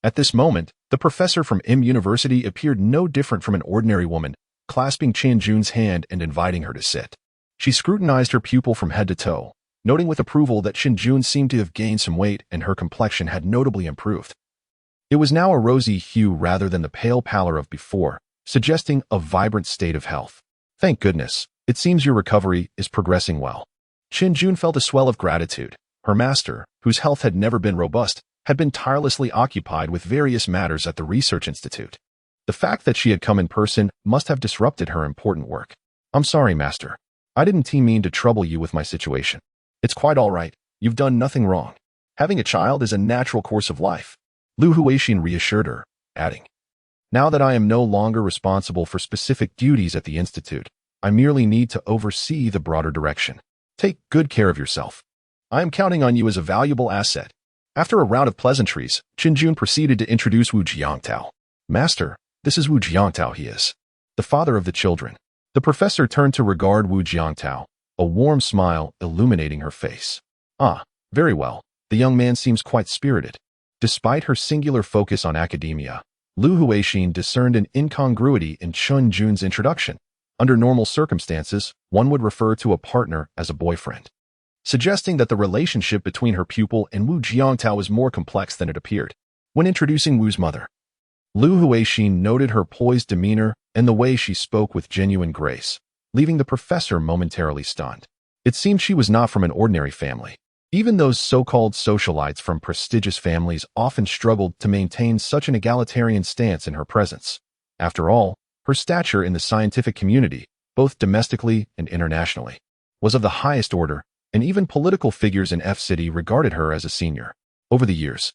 At this moment, the professor from M University appeared no different from an ordinary woman, clasping Qinjun's hand and inviting her to sit. She scrutinized her pupil from head to toe, noting with approval that Qinjun seemed to have gained some weight and her complexion had notably improved. It was now a rosy hue rather than the pale pallor of before, suggesting a vibrant state of health. Thank goodness, it seems your recovery is progressing well. Qinjun felt a swell of gratitude. Her master, whose health had never been robust, had been tirelessly occupied with various matters at the research institute. The fact that she had come in person must have disrupted her important work. I'm sorry, master. I didn't mean to trouble you with my situation. It's quite all right. You've done nothing wrong. Having a child is a natural course of life. Lu Huixin reassured her, adding, Now that I am no longer responsible for specific duties at the institute, I merely need to oversee the broader direction. Take good care of yourself. I am counting on you as a valuable asset. After a round of pleasantries, Qinjun proceeded to introduce Wu Jiangtao. Master, this is Wu Jiangtao he is. The father of the children. The professor turned to regard Wu Jiangtao, a warm smile illuminating her face. Ah, very well. The young man seems quite spirited. Despite her singular focus on academia, Lu Huixin discerned an incongruity in Qinjun's introduction. Under normal circumstances, one would refer to a partner as a boyfriend, suggesting that the relationship between her pupil and Wu Jiangtao was more complex than it appeared. When introducing Wu's mother, Lu Huixin noted her poised demeanor and the way she spoke with genuine grace, leaving the professor momentarily stunned. It seemed she was not from an ordinary family. Even those so-called socialites from prestigious families often struggled to maintain such an egalitarian stance in her presence. After all, her stature in the scientific community, both domestically and internationally, was of the highest order, and even political figures in F-City regarded her as a senior. Over the years,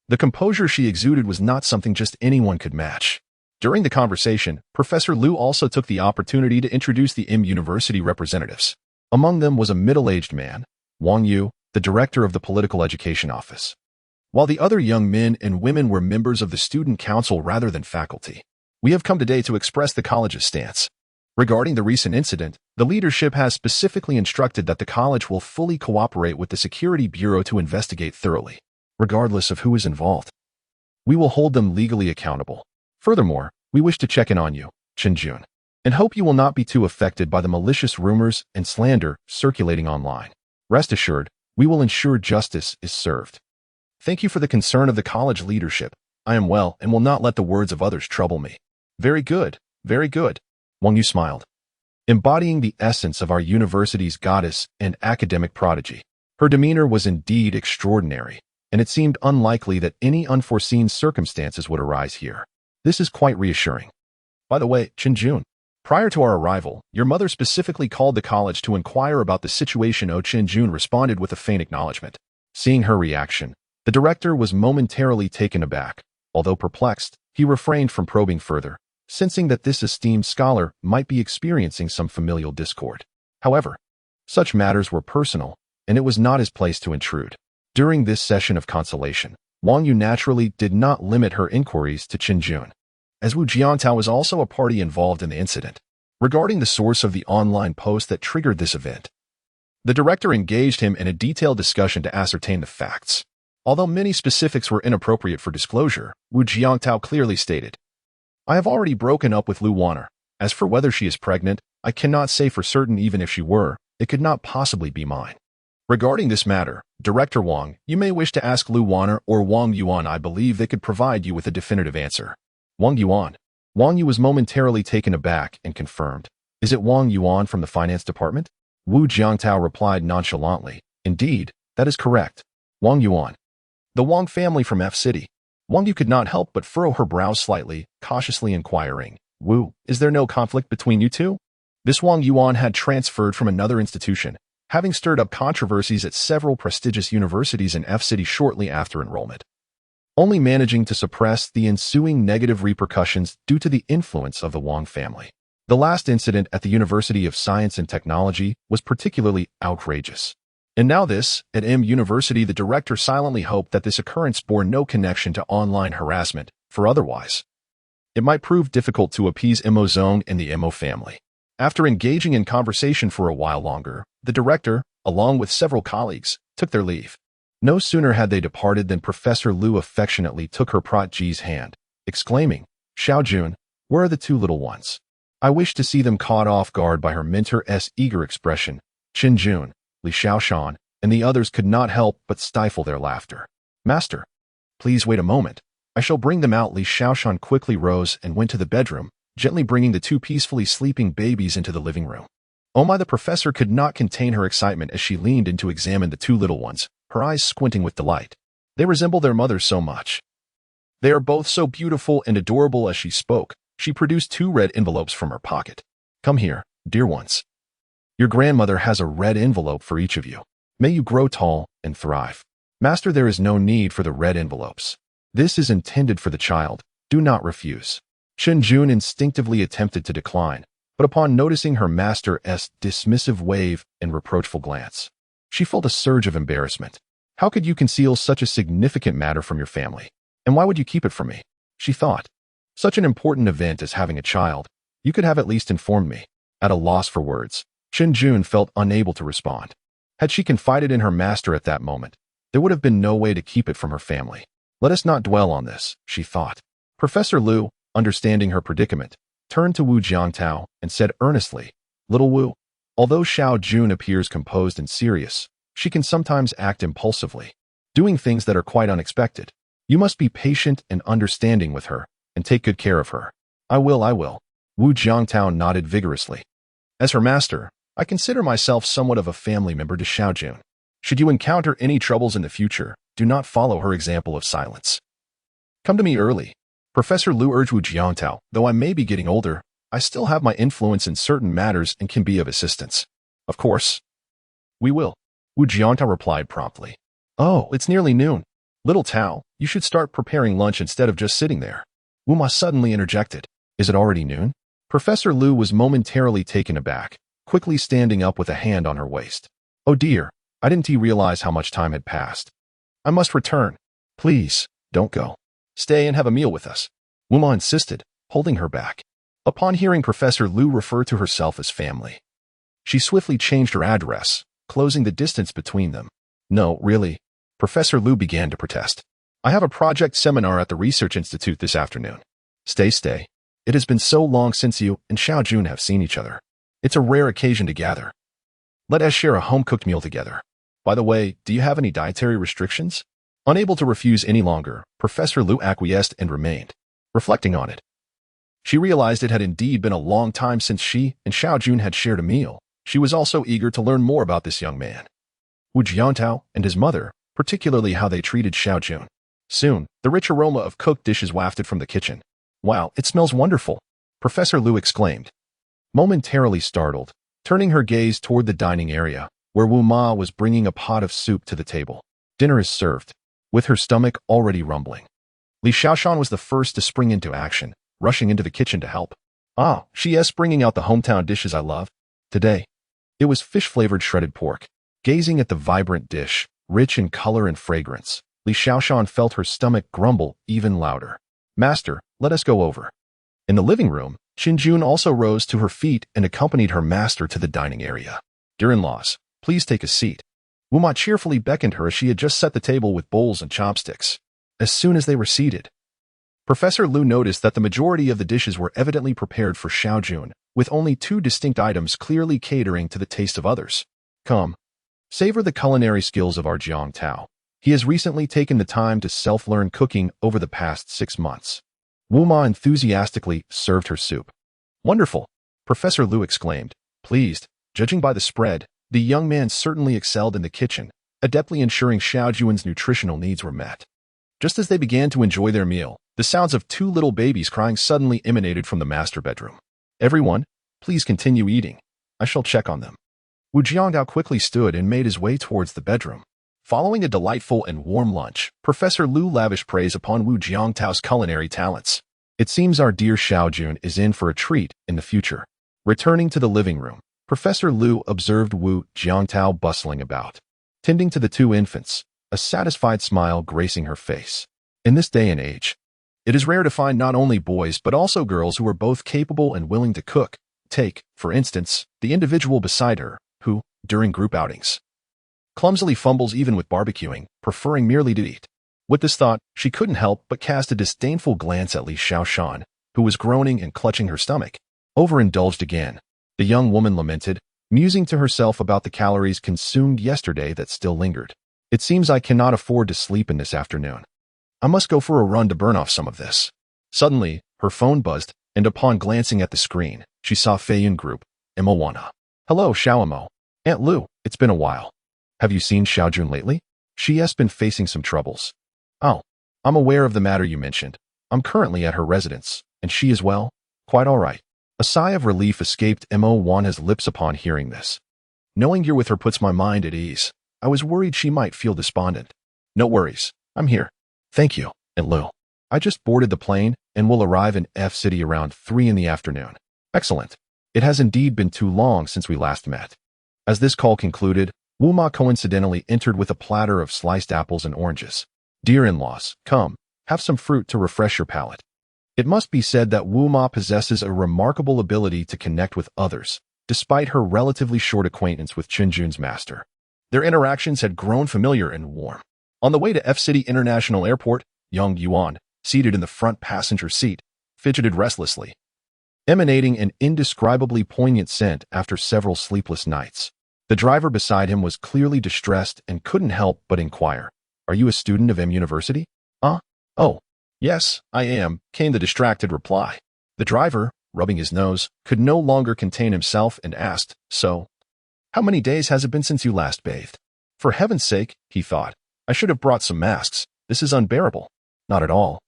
the composure she exuded was not something just anyone could match. During the conversation, Professor Lu also took the opportunity to introduce the M University representatives. Among them was a middle-aged man, Wang Yu, the director of the Political Education Office, while the other young men and women were members of the student council rather than faculty. We have come today to express the college's stance. Regarding the recent incident, the leadership has specifically instructed that the college will fully cooperate with the Security Bureau to investigate thoroughly, regardless of who is involved. We will hold them legally accountable. Furthermore, we wish to check in on you, Qinjun, and hope you will not be too affected by the malicious rumors and slander circulating online. Rest assured, we will ensure justice is served. Thank you for the concern of the college leadership. I am well and will not let the words of others trouble me. Very good, very good. Wang Yu smiled, embodying the essence of our university's goddess and academic prodigy. Her demeanor was indeed extraordinary, and it seemed unlikely that any unforeseen circumstances would arise here. This is quite reassuring. By the way, Qinjun, prior to our arrival, your mother specifically called the college to inquire about the situation. Qinjun responded with a faint acknowledgement. Seeing her reaction, the director was momentarily taken aback. Although perplexed, he refrained from probing further, sensing that this esteemed scholar might be experiencing some familial discord. However, such matters were personal, and it was not his place to intrude. During this session of consolation, Wang Yu naturally did not limit her inquiries to Qinjun, as Wu Jiangtao was also a party involved in the incident. Regarding the source of the online post that triggered this event, the director engaged him in a detailed discussion to ascertain the facts. Although many specifics were inappropriate for disclosure, Wu Jiangtao clearly stated, I have already broken up with Lu Wanner. As for whether she is pregnant, I cannot say for certain. Even if she were, it could not possibly be mine. Regarding this matter, Director Wang, you may wish to ask Lu Wanner or Wang Yuan. I believe they could provide you with a definitive answer. Wang Yuan. Wang Yu was momentarily taken aback and confirmed. Is it Wang Yuan from the finance department? Wu Jiangtao replied nonchalantly. Indeed, that is correct. Wang Yuan. The Wang family from F-City. Wang Yu could not help but furrow her brows slightly, cautiously inquiring, Wu, is there no conflict between you two? This Wang Yuan had transferred from another institution, having stirred up controversies at several prestigious universities in F-City shortly after enrollment, only managing to suppress the ensuing negative repercussions due to the influence of the Wang family. The last incident at the University of Science and Technology was particularly outrageous. And now this, at M University, the director silently hoped that this occurrence bore no connection to online harassment, for otherwise, it might prove difficult to appease Mo Zong and the Mo family. After engaging in conversation for a while longer, the director, along with several colleagues, took their leave. No sooner had they departed than Professor Liu affectionately took her protégée's hand, exclaiming, "Xiaojun, where are the two little ones?" I wish to see them caught off guard by her mentor's eager expression. Qin Jun, Li Xiaoshan, and the others could not help but stifle their laughter. "Master, please wait a moment. I shall bring them out." Li Xiaoshan quickly rose and went to the bedroom, gently bringing the two peacefully sleeping babies into the living room. Oh my, the professor could not contain her excitement as she leaned in to examine the two little ones, her eyes squinting with delight. They resemble their mother so much. They are both so beautiful and adorable. As she spoke, she produced two red envelopes from her pocket. "Come here, dear ones. Your grandmother has a red envelope for each of you. May you grow tall and thrive." "Master, there is no need for the red envelopes. This is intended for the child. Do not refuse." Qin Jun instinctively attempted to decline, but upon noticing her master's dismissive wave and reproachful glance, she felt a surge of embarrassment. "How could you conceal such a significant matter from your family? And why would you keep it from me?" she thought. "Such an important event as having a child. You could have at least informed me." At a loss for words, Qin Jun felt unable to respond. Had she confided in her master at that moment, there would have been no way to keep it from her family. "Let us not dwell on this," she thought. Professor Liu, understanding her predicament, turned to Wu Jiangtao and said earnestly, "Little Wu, although Xiaojun appears composed and serious, she can sometimes act impulsively, doing things that are quite unexpected. You must be patient and understanding with her, and take good care of her." I will. Wu Jiangtao nodded vigorously. "As her master, I consider myself somewhat of a family member to Xiaojun. Should you encounter any troubles in the future, do not follow her example of silence. Come to me early." Professor Liu urged Wu Jiangtao. "Though I may be getting older, I still have my influence in certain matters and can be of assistance." "Of course. We will," Wu Jiangtao replied promptly. "Oh, it's nearly noon. Little Tao, you should start preparing lunch instead of just sitting there." Wu Ma suddenly interjected. "Is it already noon?" Professor Liu was momentarily taken aback, quickly standing up with a hand on her waist. "Oh dear, I didn't realize how much time had passed. I must return." "Please, don't go. Stay and have a meal with us," Wu Ma insisted, holding her back. Upon hearing Professor Liu refer to herself as family, she swiftly changed her address, closing the distance between them. "No, really," Professor Liu began to protest. "I have a project seminar at the Research Institute this afternoon. Stay. It has been so long since you and Xiaojun have seen each other. It's a rare occasion to gather. Let us share a home-cooked meal together. By the way, do you have any dietary restrictions?" Unable to refuse any longer, Professor Liu acquiesced and remained, reflecting on it. She realized it had indeed been a long time since she and Xiaojun had shared a meal. She was also eager to learn more about this young man, Wu Jiangtao, and his mother, particularly how they treated Xiaojun. Soon, the rich aroma of cooked dishes wafted from the kitchen. "Wow, it smells wonderful," Professor Liu exclaimed, momentarily startled, turning her gaze toward the dining area, where Wu Ma was bringing a pot of soup to the table. "Dinner is served," with her stomach already rumbling. Li Xiaoshan was the first to spring into action, rushing into the kitchen to help. "Ah, she is bringing out the hometown dishes I love. Today, it was fish-flavored shredded pork." Gazing at the vibrant dish, rich in color and fragrance, Li Xiaoshan felt her stomach grumble even louder. "Master, let us go over." In the living room, Qin Jun also rose to her feet and accompanied her master to the dining area. "Dear-in-laws, please take a seat." Wu Ma cheerfully beckoned her as she had just set the table with bowls and chopsticks. As soon as they were seated, Professor Liu noticed that the majority of the dishes were evidently prepared for Xiaojun, with only two distinct items clearly catering to the taste of others. "Come, savor the culinary skills of our Jiangtao. He has recently taken the time to self-learn cooking over the past 6 months." Wu Ma enthusiastically served her soup. "Wonderful," Professor Liu exclaimed, pleased. Judging by the spread, the young man certainly excelled in the kitchen, adeptly ensuring Xiaojun's nutritional needs were met. Just as they began to enjoy their meal, the sounds of two little babies crying suddenly emanated from the master bedroom. "Everyone, please continue eating. I shall check on them." Wu Jiangtao quickly stood and made his way towards the bedroom. Following a delightful and warm lunch, Professor Liu lavished praise upon Wu Jiangtao's culinary talents. "It seems our dear Xiaojun is in for a treat in the future." Returning to the living room, Professor Liu observed Wu Jiangtao bustling about, tending to the two infants, a satisfied smile gracing her face. In this day and age, it is rare to find not only boys but also girls who are both capable and willing to cook, Take, for instance, the individual beside her, who, during group outings, clumsily fumbles even with barbecuing, preferring merely to eat. With this thought, she couldn't help but cast a disdainful glance at Li Xiaoshan, who was groaning and clutching her stomach. Overindulged again, the young woman lamented, musing to herself about the calories consumed yesterday that still lingered. It seems I cannot afford to sleep in this afternoon. I must go for a run to burn off some of this. Suddenly, her phone buzzed, and upon glancing at the screen, she saw Feiyun Group, Imowana. Hello, Xiaomo. Aunt Lu, it's been a while. Have you seen Xiaojun lately? She has been facing some troubles. Oh, I'm aware of the matter you mentioned. I'm currently at her residence, and she is well, quite all right. A sigh of relief escaped Imowan's lips upon hearing this. Knowing you're with her puts my mind at ease. I was worried she might feel despondent. No worries, I'm here. Thank you, Aunt Lu. I just boarded the plane and will arrive in F City around 3 in the afternoon. Excellent. It has indeed been too long since we last met. As this call concluded, Wu Ma coincidentally entered with a platter of sliced apples and oranges. Dear in-laws, come, have some fruit to refresh your palate. It must be said that Wu Ma possesses a remarkable ability to connect with others, despite her relatively short acquaintance with Qinjun's master. Their interactions had grown familiar and warm. On the way to F City International Airport, Yang Yuan, seated in the front passenger seat, fidgeted restlessly, emanating an indescribably poignant scent after several sleepless nights. The driver beside him was clearly distressed and couldn't help but inquire, "Are you a student of M University?" Oh, yes, I am," came the distracted reply. The driver, rubbing his nose, could no longer contain himself and asked, "So, how many days has it been since you last bathed?" For heaven's sake, he thought, I should have brought some masks. This is unbearable. Not at all.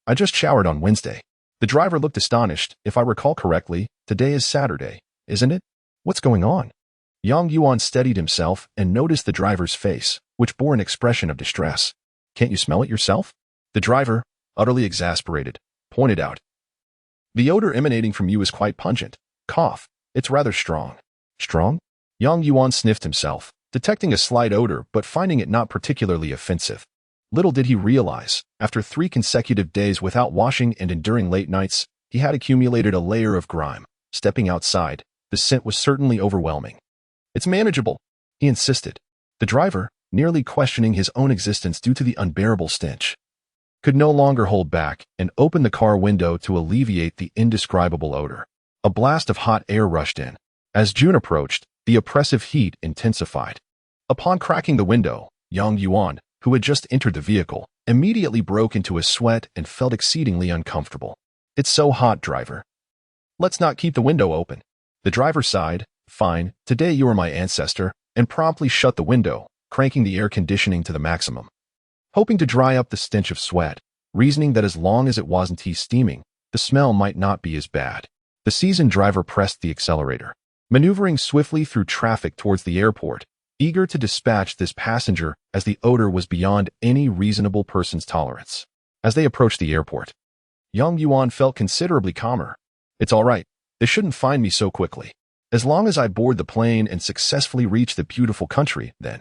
I just showered on Wednesday. The driver looked astonished. If I recall correctly, today is Saturday, isn't it? What's going on? Yang Yuan steadied himself and noticed the driver's face, which bore an expression of distress. Can't you smell it yourself? The driver, utterly exasperated, pointed out. The odor emanating from you is quite pungent. Cough. It's rather strong. Strong? Yang Yuan sniffed himself, detecting a slight odor but finding it not particularly offensive. Little did he realize, after 3 consecutive days without washing and enduring late nights, he had accumulated a layer of grime. Stepping outside, the scent was certainly overwhelming. It's manageable, he insisted. The driver, nearly questioning his own existence due to the unbearable stench, could no longer hold back and opened the car window to alleviate the indescribable odor. A blast of hot air rushed in. As June approached, the oppressive heat intensified. Upon cracking the window, Yang Yuan, who had just entered the vehicle, immediately broke into a sweat and felt exceedingly uncomfortable. It's so hot, driver. Let's not keep the window open. The driver sighed. Fine, today you are my ancestor, and promptly shut the window, cranking the air conditioning to the maximum. Hoping to dry up the stench of sweat, reasoning that as long as it wasn't steaming, the smell might not be as bad. The seasoned driver pressed the accelerator, maneuvering swiftly through traffic towards the airport, eager to dispatch this passenger as the odor was beyond any reasonable person's tolerance. As they approached the airport, Yang Yuan felt considerably calmer. It's all right. They shouldn't find me so quickly. As long as I board the plane and successfully reach the beautiful country, then,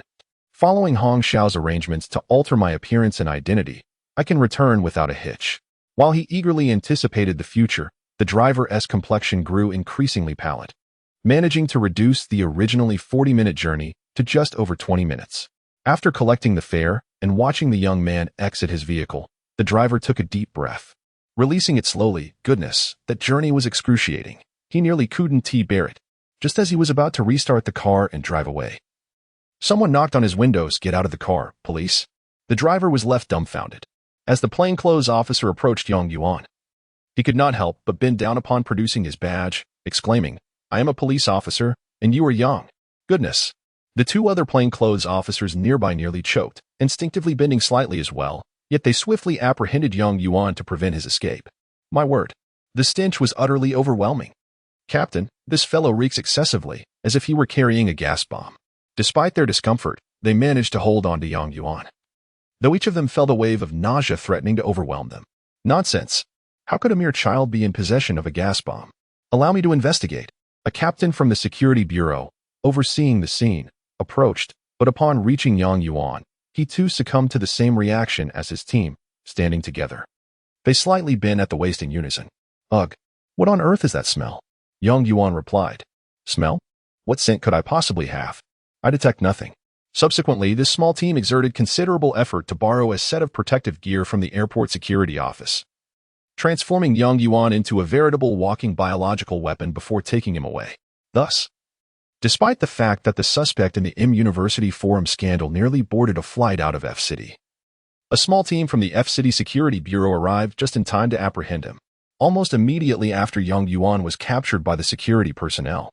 following Hong Xiao's arrangements to alter my appearance and identity, I can return without a hitch. While he eagerly anticipated the future, the driver's complexion grew increasingly pallid, managing to reduce the originally 40-minute journey to just over 20 minutes. After collecting the fare and watching the young man exit his vehicle, the driver took a deep breath, releasing it slowly. Goodness, that journey was excruciating. He nearly couldn't bear it. Just as he was about to restart the car and drive away, someone knocked on his windows. Get out of the car, police. The driver was left dumbfounded. As the plainclothes officer approached Yang Yuan, he could not help but bend down upon producing his badge, exclaiming, I am a police officer, and you are Yang. Goodness. The 2 other plainclothes officers nearby nearly choked, instinctively bending slightly as well, yet they swiftly apprehended Yang Yuan to prevent his escape. My word. The stench was utterly overwhelming. Captain, this fellow reeks excessively, as if he were carrying a gas bomb. Despite their discomfort, they managed to hold on to Yang Yuan, though each of them felt a wave of nausea threatening to overwhelm them. Nonsense. How could a mere child be in possession of a gas bomb? Allow me to investigate. A captain from the security bureau, overseeing the scene, approached, but upon reaching Yang Yuan, he too succumbed to the same reaction as his team, standing together. They slightly bent at the waist in unison. Ugh, what on earth is that smell? Yang Yuan replied. Smell? What scent could I possibly have? I detect nothing. Subsequently, this small team exerted considerable effort to borrow a set of protective gear from the airport security office, transforming Yang Yuan into a veritable walking biological weapon before taking him away. Thus, despite the fact that the suspect in the M University Forum scandal nearly boarded a flight out of F-City, a small team from the F-City Security Bureau arrived just in time to apprehend him. Almost immediately after Yang Yuan was captured by the security personnel,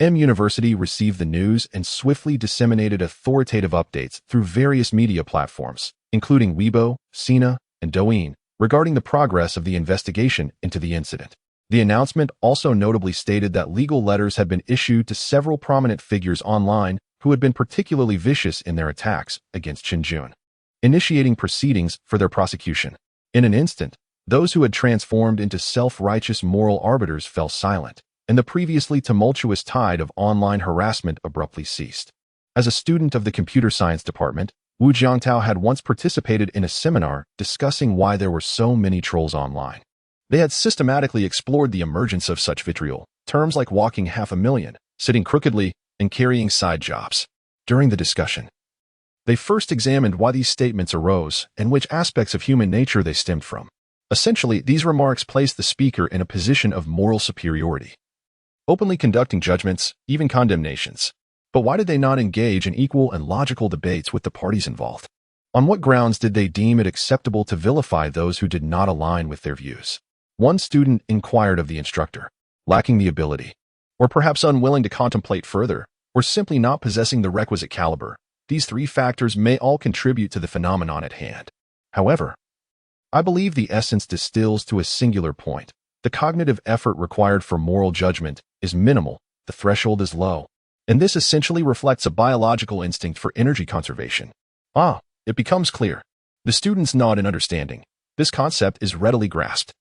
M University received the news and swiftly disseminated authoritative updates through various media platforms, including Weibo, Sina, and Douyin, regarding the progress of the investigation into the incident. The announcement also notably stated that legal letters had been issued to several prominent figures online who had been particularly vicious in their attacks against Qinjun, initiating proceedings for their prosecution. In an instant, those who had transformed into self-righteous moral arbiters fell silent, and the previously tumultuous tide of online harassment abruptly ceased. As a student of the computer science department, Wu Jiangtao had once participated in a seminar discussing why there were so many trolls online. They had systematically explored the emergence of such vitriol, terms like walking 500,000, sitting crookedly, and carrying side jobs. During the discussion, they first examined why these statements arose and which aspects of human nature they stemmed from. Essentially, these remarks placed the speaker in a position of moral superiority, openly conducting judgments, even condemnations. But why did they not engage in equal and logical debates with the parties involved? On what grounds did they deem it acceptable to vilify those who did not align with their views? One student inquired of the instructor, lacking the ability, or perhaps unwilling to contemplate further, or simply not possessing the requisite caliber. These three factors may all contribute to the phenomenon at hand. However, I believe the essence distills to a singular point. The cognitive effort required for moral judgment is minimal, the threshold is low, and this essentially reflects a biological instinct for energy conservation. It becomes clear. The students nod in understanding. This concept is readily grasped.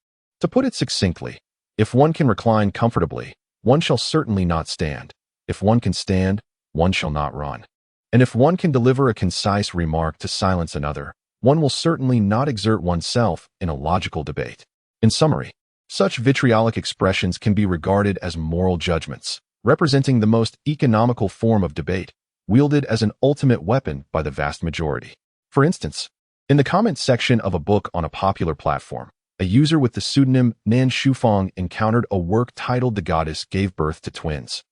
To put it succinctly, if one can recline comfortably, one shall certainly not stand. If one can stand, one shall not run. And if one can deliver a concise remark to silence another, one will certainly not exert oneself in a logical debate. In summary, such vitriolic expressions can be regarded as moral judgments, representing the most economical form of debate, wielded as an ultimate weapon by the vast majority. For instance, in the comment section of a book on a popular platform, a user with the pseudonym Nan Shufang encountered a work titled "The Goddess Gave Birth to Twins,"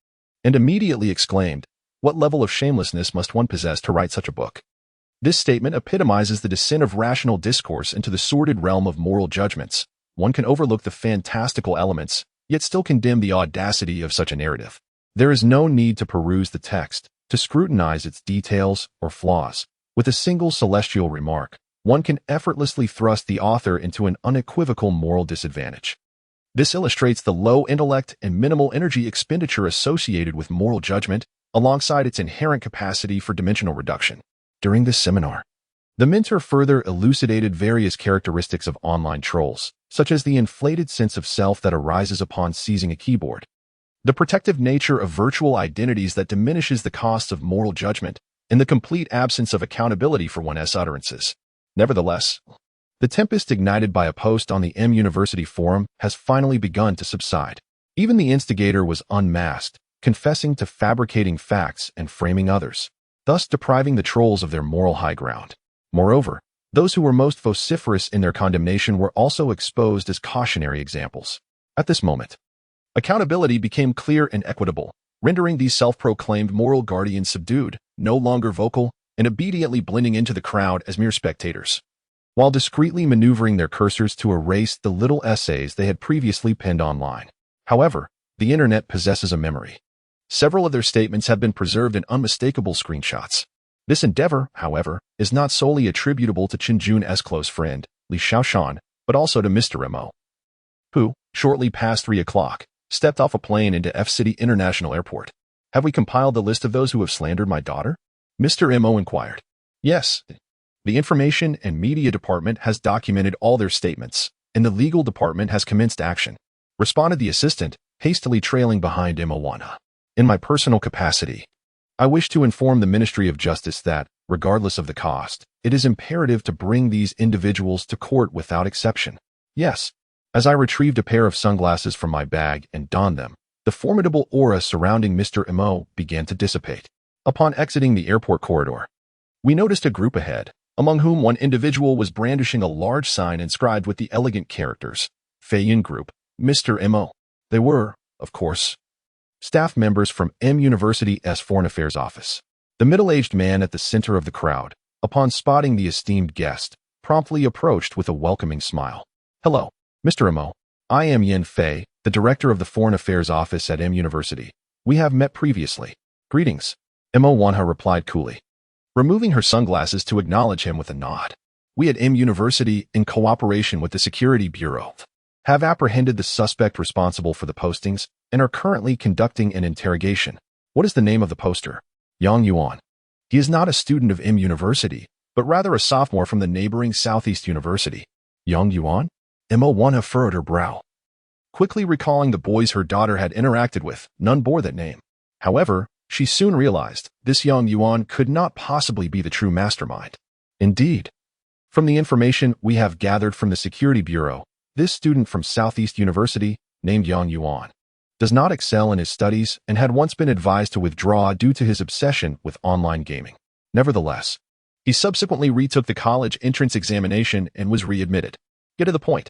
and immediately exclaimed, "What level of shamelessness must one possess to write such a book?" This statement epitomizes the descent of rational discourse into the sordid realm of moral judgments. One can overlook the fantastical elements, yet still condemn the audacity of such a narrative. There is no need to peruse the text, to scrutinize its details or flaws. With a single celestial remark, one can effortlessly thrust the author into an unequivocal moral disadvantage. This illustrates the low intellect and minimal energy expenditure associated with moral judgment, alongside its inherent capacity for dimensional reduction. During this seminar, the mentor further elucidated various characteristics of online trolls, such as the inflated sense of self that arises upon seizing a keyboard, the protective nature of virtual identities that diminishes the costs of moral judgment, and the complete absence of accountability for one's utterances. Nevertheless, the tempest ignited by a post on the M University Forum has finally begun to subside. Even the instigator was unmasked, confessing to fabricating facts and framing others, thus depriving the trolls of their moral high ground. Moreover, those who were most vociferous in their condemnation were also exposed as cautionary examples. At this moment, accountability became clear and equitable, rendering these self-proclaimed moral guardians subdued, no longer vocal, and obediently blending into the crowd as mere spectators, while discreetly maneuvering their cursors to erase the little essays they had previously penned online. However, the internet possesses a memory. Several of their statements have been preserved in unmistakable screenshots. This endeavor, however, is not solely attributable to Qinjun's close friend, Li Xiaoshan, but also to Mr. Mo, who, shortly past 3 o'clock, stepped off a plane into F-City International Airport. "Have we compiled the list of those who have slandered my daughter?" Mr. Mo inquired. "Yes. The Information and Media Department has documented all their statements, and the Legal Department has commenced action," responded the assistant, hastily trailing behind Moana. "In my personal capacity, I wish to inform the Ministry of Justice that, regardless of the cost, it is imperative to bring these individuals to court without exception." Yes. As I retrieved a pair of sunglasses from my bag and donned them, the formidable aura surrounding Mr. Mo began to dissipate. Upon exiting the airport corridor, we noticed a group ahead, among whom one individual was brandishing a large sign inscribed with the elegant characters, Fei Yin Group, Mr. Mo. They were, of course, staff members from M University's Foreign Affairs Office. The middle-aged man at the center of the crowd, upon spotting the esteemed guest, promptly approached with a welcoming smile. "Hello, Mr. Mo. I am Yin Fei, the director of the Foreign Affairs Office at M University. We have met previously." "Greetings," Mo Wanha replied coolly, removing her sunglasses to acknowledge him with a nod. "We at M University, in cooperation with the Security Bureau, have apprehended the suspect responsible for the postings and are currently conducting an interrogation." "What is the name of the poster?" "Yang Yuan. He is not a student of M University, but rather a sophomore from the neighboring Southeast University." "Yang Yuan?" Mo Wanha furrowed her brow, quickly recalling the boys her daughter had interacted with. None bore that name. However, she soon realized this Yang Yuan could not possibly be the true mastermind. Indeed, from the information we have gathered from the Security Bureau, this student from Southeast University, named Yang Yuan, does not excel in his studies and had once been advised to withdraw due to his obsession with online gaming. Nevertheless, he subsequently retook the college entrance examination and was readmitted. Get to the point.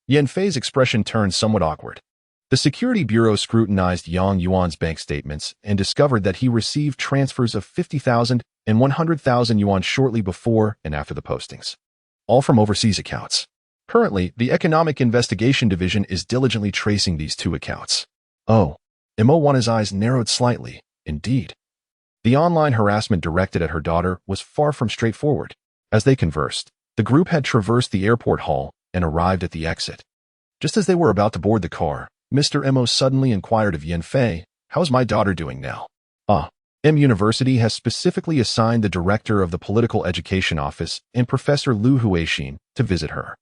Yin Fei's expression turned somewhat awkward. The Security Bureau scrutinized Yang Yuan's bank statements and discovered that he received transfers of 50,000 and 100,000 yuan shortly before and after the postings, all from overseas accounts. Currently, the Economic Investigation Division is diligently tracing these two accounts. Oh, Mo Wanha's eyes narrowed slightly. Indeed, the online harassment directed at her daughter was far from straightforward. As they conversed, the group had traversed the airport hall and arrived at the exit. Just as they were about to board the car, Mr. Mo suddenly inquired of Yin Fei, "How's my daughter doing now?" M University has specifically assigned the director of the Political Education Office and Professor Lu Huixin to visit her.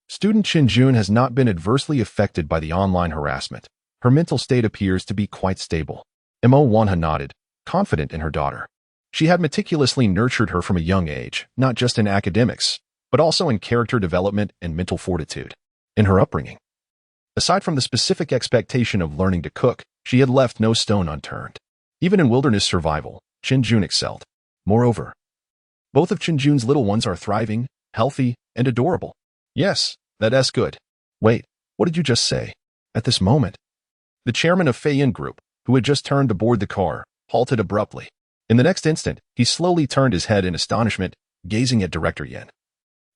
Student Qin Jun has not been adversely affected by the online harassment. Her mental state appears to be quite stable. Mo Wanha nodded, confident in her daughter. She had meticulously nurtured her from a young age, not just in academics, but also in character development and mental fortitude. In her upbringing, aside from the specific expectation of learning to cook, she had left no stone unturned. Even in wilderness survival, Qin Jun excelled. Moreover, both of Qin Jun's little ones are thriving, healthy, and adorable. Yes, that's good. Wait, what did you just say? At this moment, the chairman of Fei Yin Group, who had just turned to board the car, halted abruptly. In the next instant, he slowly turned his head in astonishment, gazing at Director Yin,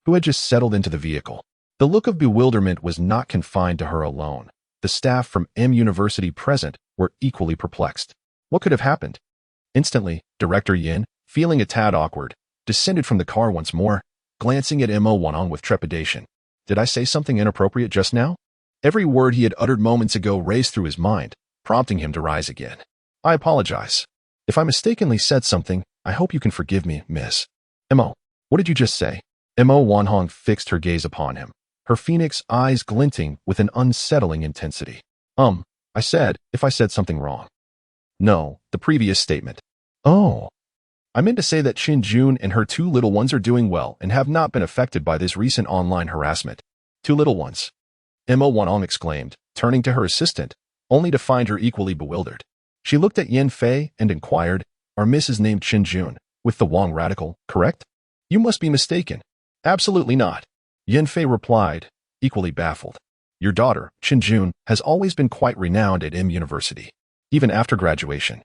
who had just settled into the vehicle. The look of bewilderment was not confined to her alone. The staff from M University present were equally perplexed. What could have happened? Instantly, Director Yin, feeling a tad awkward, descended from the car once more, glancing at Mo Wanha with trepidation. Did I say something inappropriate just now? Every word he had uttered moments ago raced through his mind, prompting him to rise again. I apologize. If I mistakenly said something, I hope you can forgive me, Miss. Mo, what did you just say? Mo Wanha fixed her gaze upon him, her phoenix eyes glinting with an unsettling intensity. I said, if I said something wrong. No, the previous statement. Oh. I meant to say that Qin Jun and her two little ones are doing well and have not been affected by this recent online harassment. Two little ones. Mo Wanha exclaimed, turning to her assistant, only to find her equally bewildered. She looked at Yin Fei and inquired, "Our Miss is named Qin Jun, with the Wang radical, correct?" "You must be mistaken." "Absolutely not," Yin Fei replied, equally baffled. "Your daughter, Qin Jun, has always been quite renowned at M University. Even after graduation,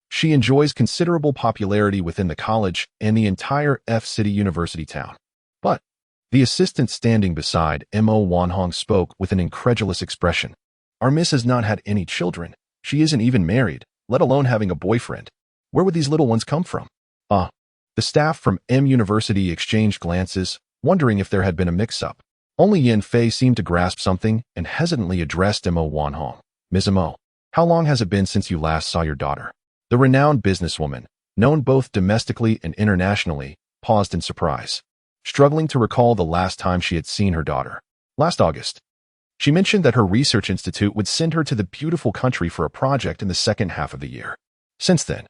she enjoys considerable popularity within the college and the entire F-City University town." But the assistant standing beside Mo Wanha spoke with an incredulous expression. "Our Miss has not had any children. She isn't even married, let alone having a boyfriend. Where would these little ones come from?" The staff from M University exchanged glances, wondering if there had been a mix-up. Only Yin Fei seemed to grasp something and hesitantly addressed Mo Wanha. "Ms. Mo, how long has it been since you last saw your daughter?" The renowned businesswoman, known both domestically and internationally, paused in surprise, struggling to recall the last time she had seen her daughter. "Last August. She mentioned that her research institute would send her to the beautiful country for a project in the second half of the year. Since then,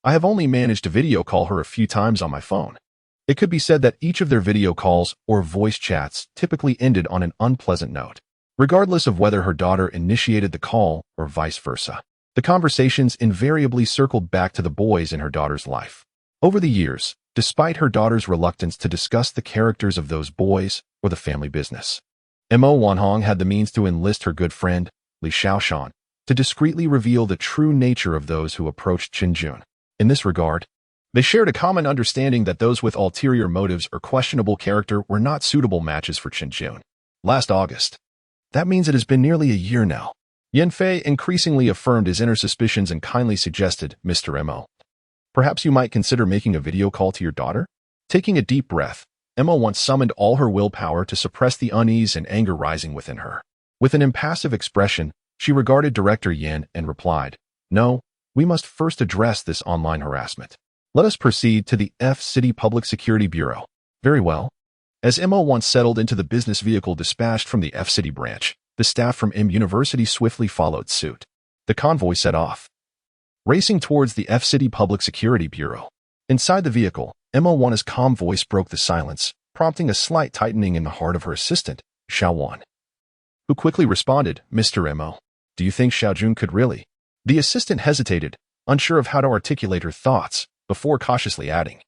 I have only managed to video call her a few times on my phone." It could be said that each of their video calls or voice chats typically ended on an unpleasant note. regardless of whether her daughter initiated the call or vice versa. The conversations invariably circled back to the boys in her daughter's life. Over the years, despite her daughter's reluctance to discuss the characters of those boys or the family business, Mo Wanhong had the means to enlist her good friend, Li Xiaoshan, to discreetly reveal the true nature of those who approached Qinjun. In this regard, they shared a common understanding that those with ulterior motives or questionable character were not suitable matches for Qinjun. Last August. That means it has been nearly a year now. Yan Fei increasingly affirmed his inner suspicions and kindly suggested, Mr. Mo, perhaps you might consider making a video call to your daughter? Taking a deep breath, Emma once summoned all her willpower to suppress the unease and anger rising within her. With an impassive expression, she regarded Director Yan and replied, No, we must first address this online harassment. Let us proceed to the F-City Public Security Bureau. Very well. As Emma once settled into the business vehicle dispatched from the F-City branch, the staff from M University swiftly followed suit. The convoy set off, racing towards the F-City Public Security Bureau. Inside the vehicle, Emma Wan's calm voice broke the silence, prompting a slight tightening in the heart of her assistant, Xiao Wan, who quickly responded, Mr. Mo, do you think Xiaojun could really? The assistant hesitated, unsure of how to articulate her thoughts, before cautiously adding,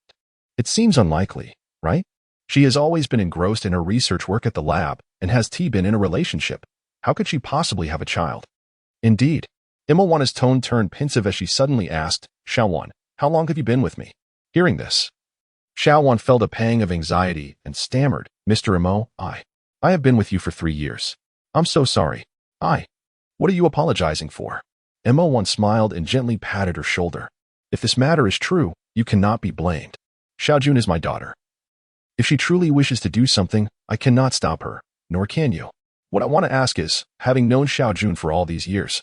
It seems unlikely, right? She has always been engrossed in her research work at the lab and has been in a relationship. How could she possibly have a child? Indeed. Emma Wan's tone turned pensive as she suddenly asked, Xiao Wan, how long have you been with me? Hearing this, Xiao Wan felt a pang of anxiety and stammered, Mr. Mo, I have been with you for 3 years. I'm so sorry. What are you apologizing for? Emma Wan smiled and gently patted her shoulder. If this matter is true, you cannot be blamed. Xiaojun is my daughter. If she truly wishes to do something, I cannot stop her, nor can you. What I want to ask is, having known Xiaojun for all these years,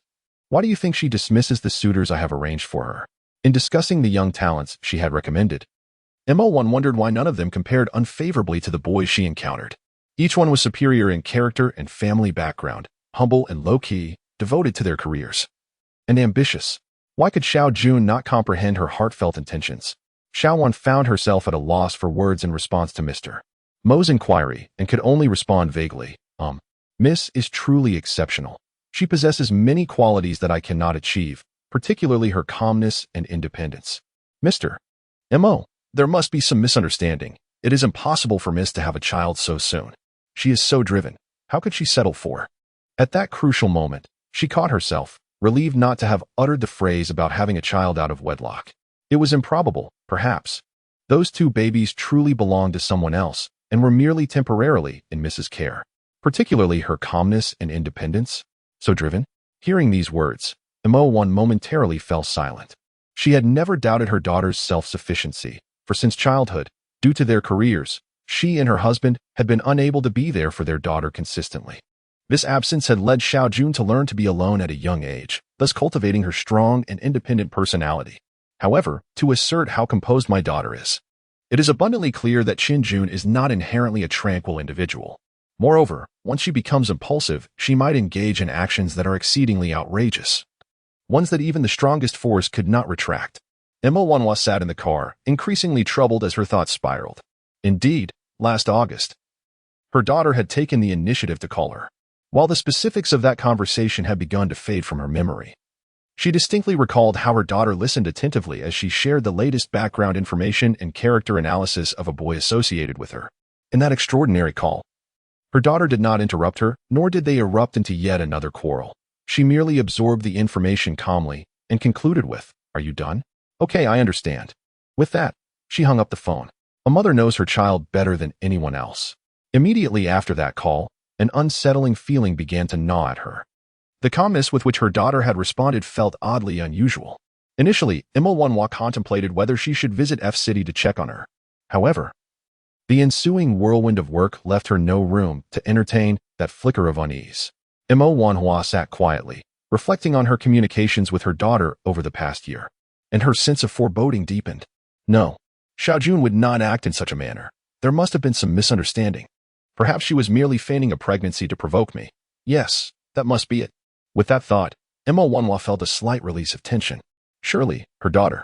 why do you think she dismisses the suitors I have arranged for her? In discussing the young talents she had recommended, Emma wondered why none of them compared unfavorably to the boys she encountered. Each one was superior in character and family background, humble and low-key, devoted to their careers, and ambitious. Why could Xiaojun not comprehend her heartfelt intentions? Xiao Wan found herself at a loss for words in response to Mr. Mo's inquiry and could only respond vaguely, Miss is truly exceptional. She possesses many qualities that I cannot achieve, particularly her calmness and independence. Mr. Mo, there must be some misunderstanding. It is impossible for Miss to have a child so soon. She is so driven. How could she settle for? At that crucial moment, she caught herself, relieved not to have uttered the phrase about having a child out of wedlock. It was improbable, perhaps. Those 2 babies truly belonged to someone else and were merely temporarily in Mrs. care. Particularly her calmness and independence. So driven? Hearing these words, Mo Wan momentarily fell silent. She had never doubted her daughter's self-sufficiency, for since childhood, due to their careers, she and her husband had been unable to be there for their daughter consistently. This absence had led Xiaojun to learn to be alone at a young age, thus cultivating her strong and independent personality. However, to assert how composed my daughter is, it is abundantly clear that Qinjun is not inherently a tranquil individual. Moreover, once she becomes impulsive, she might engage in actions that are exceedingly outrageous, ones that even the strongest force could not retract. Emma Wanhua sat in the car, increasingly troubled as her thoughts spiraled. Indeed, last August, her daughter had taken the initiative to call her. While the specifics of that conversation had begun to fade from her memory, she distinctly recalled how her daughter listened attentively as she shared the latest background information and character analysis of a boy associated with her. In that extraordinary call, her daughter did not interrupt her, nor did they erupt into yet another quarrel. She merely absorbed the information calmly and concluded with, Are you done? Okay, I understand. With that, she hung up the phone. A mother knows her child better than anyone else. Immediately after that call, an unsettling feeling began to gnaw at her. The calmness with which her daughter had responded felt oddly unusual. Initially, Emma Wanhua contemplated whether she should visit F-City to check on her. However, the ensuing whirlwind of work left her no room to entertain that flicker of unease. Emma Wanhua sat quietly, reflecting on her communications with her daughter over the past year, and her sense of foreboding deepened. No, Xiaojun would not act in such a manner. There must have been some misunderstanding. Perhaps she was merely feigning a pregnancy to provoke me. Yes, that must be it. With that thought, Emma Wanhua felt a slight release of tension. Surely, her daughter,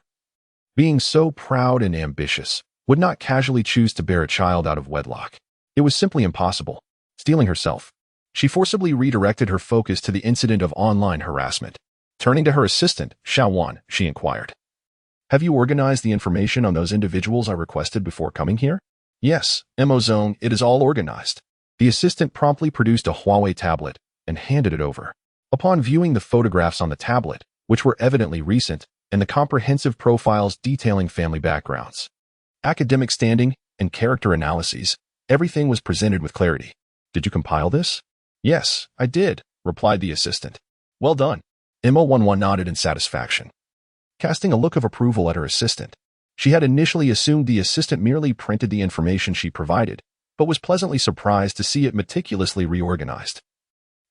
being so proud and ambitious, would not casually choose to bear a child out of wedlock. It was simply impossible. Steeling herself, She forcibly redirected her focus to the incident of online harassment. Turning to her assistant, Xiao Wan, she inquired, "Have you organized the information on those individuals I requested before coming here?" "Yes, Mo Zone, it is all organized." The assistant promptly produced a Huawei tablet and handed it over. Upon viewing the photographs on the tablet, which were evidently recent, and the comprehensive profiles detailing family backgrounds, academic standing, and character analyses, everything was presented with clarity. "Did you compile this?" "Yes, I did," replied the assistant. "Well done." Mo11 nodded in satisfaction, casting a look of approval at her assistant. She had initially assumed the assistant merely printed the information she provided, but was pleasantly surprised to see it meticulously reorganized,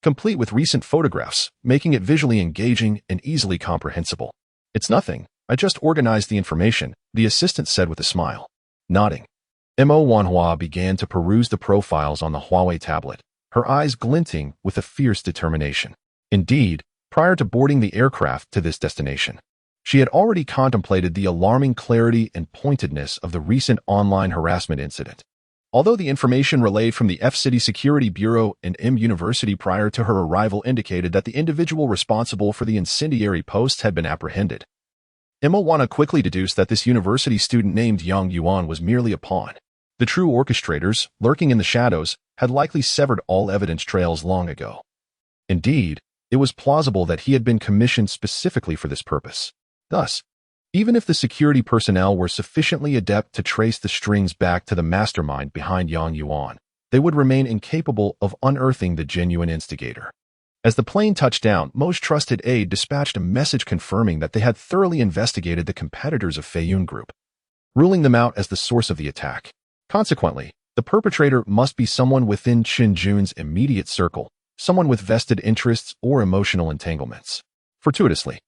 complete with recent photographs, making it visually engaging and easily comprehensible. "It's nothing. I just organized the information," the assistant said with a smile. Nodding, Mo Wanhua began to peruse the profiles on the Huawei tablet, her eyes glinting with a fierce determination. Indeed, prior to boarding the aircraft to this destination, she had already contemplated the alarming clarity and pointedness of the recent online harassment incident. Although the information relayed from the F-City Security Bureau and M University prior to her arrival indicated that the individual responsible for the incendiary posts had been apprehended, Wana quickly deduced that this university student named Yang Yuan was merely a pawn. The true orchestrators, lurking in the shadows, had likely severed all evidence trails long ago. Indeed, it was plausible that he had been commissioned specifically for this purpose. Thus, even if the security personnel were sufficiently adept to trace the strings back to the mastermind behind Yang Yuan, they would remain incapable of unearthing the genuine instigator. As the plane touched down, Mo's trusted aide dispatched a message confirming that they had thoroughly investigated the competitors of Feiyun Group, ruling them out as the source of the attack. Consequently, the perpetrator must be someone within Qin Jun's immediate circle, someone with vested interests or emotional entanglements. Fortuitously,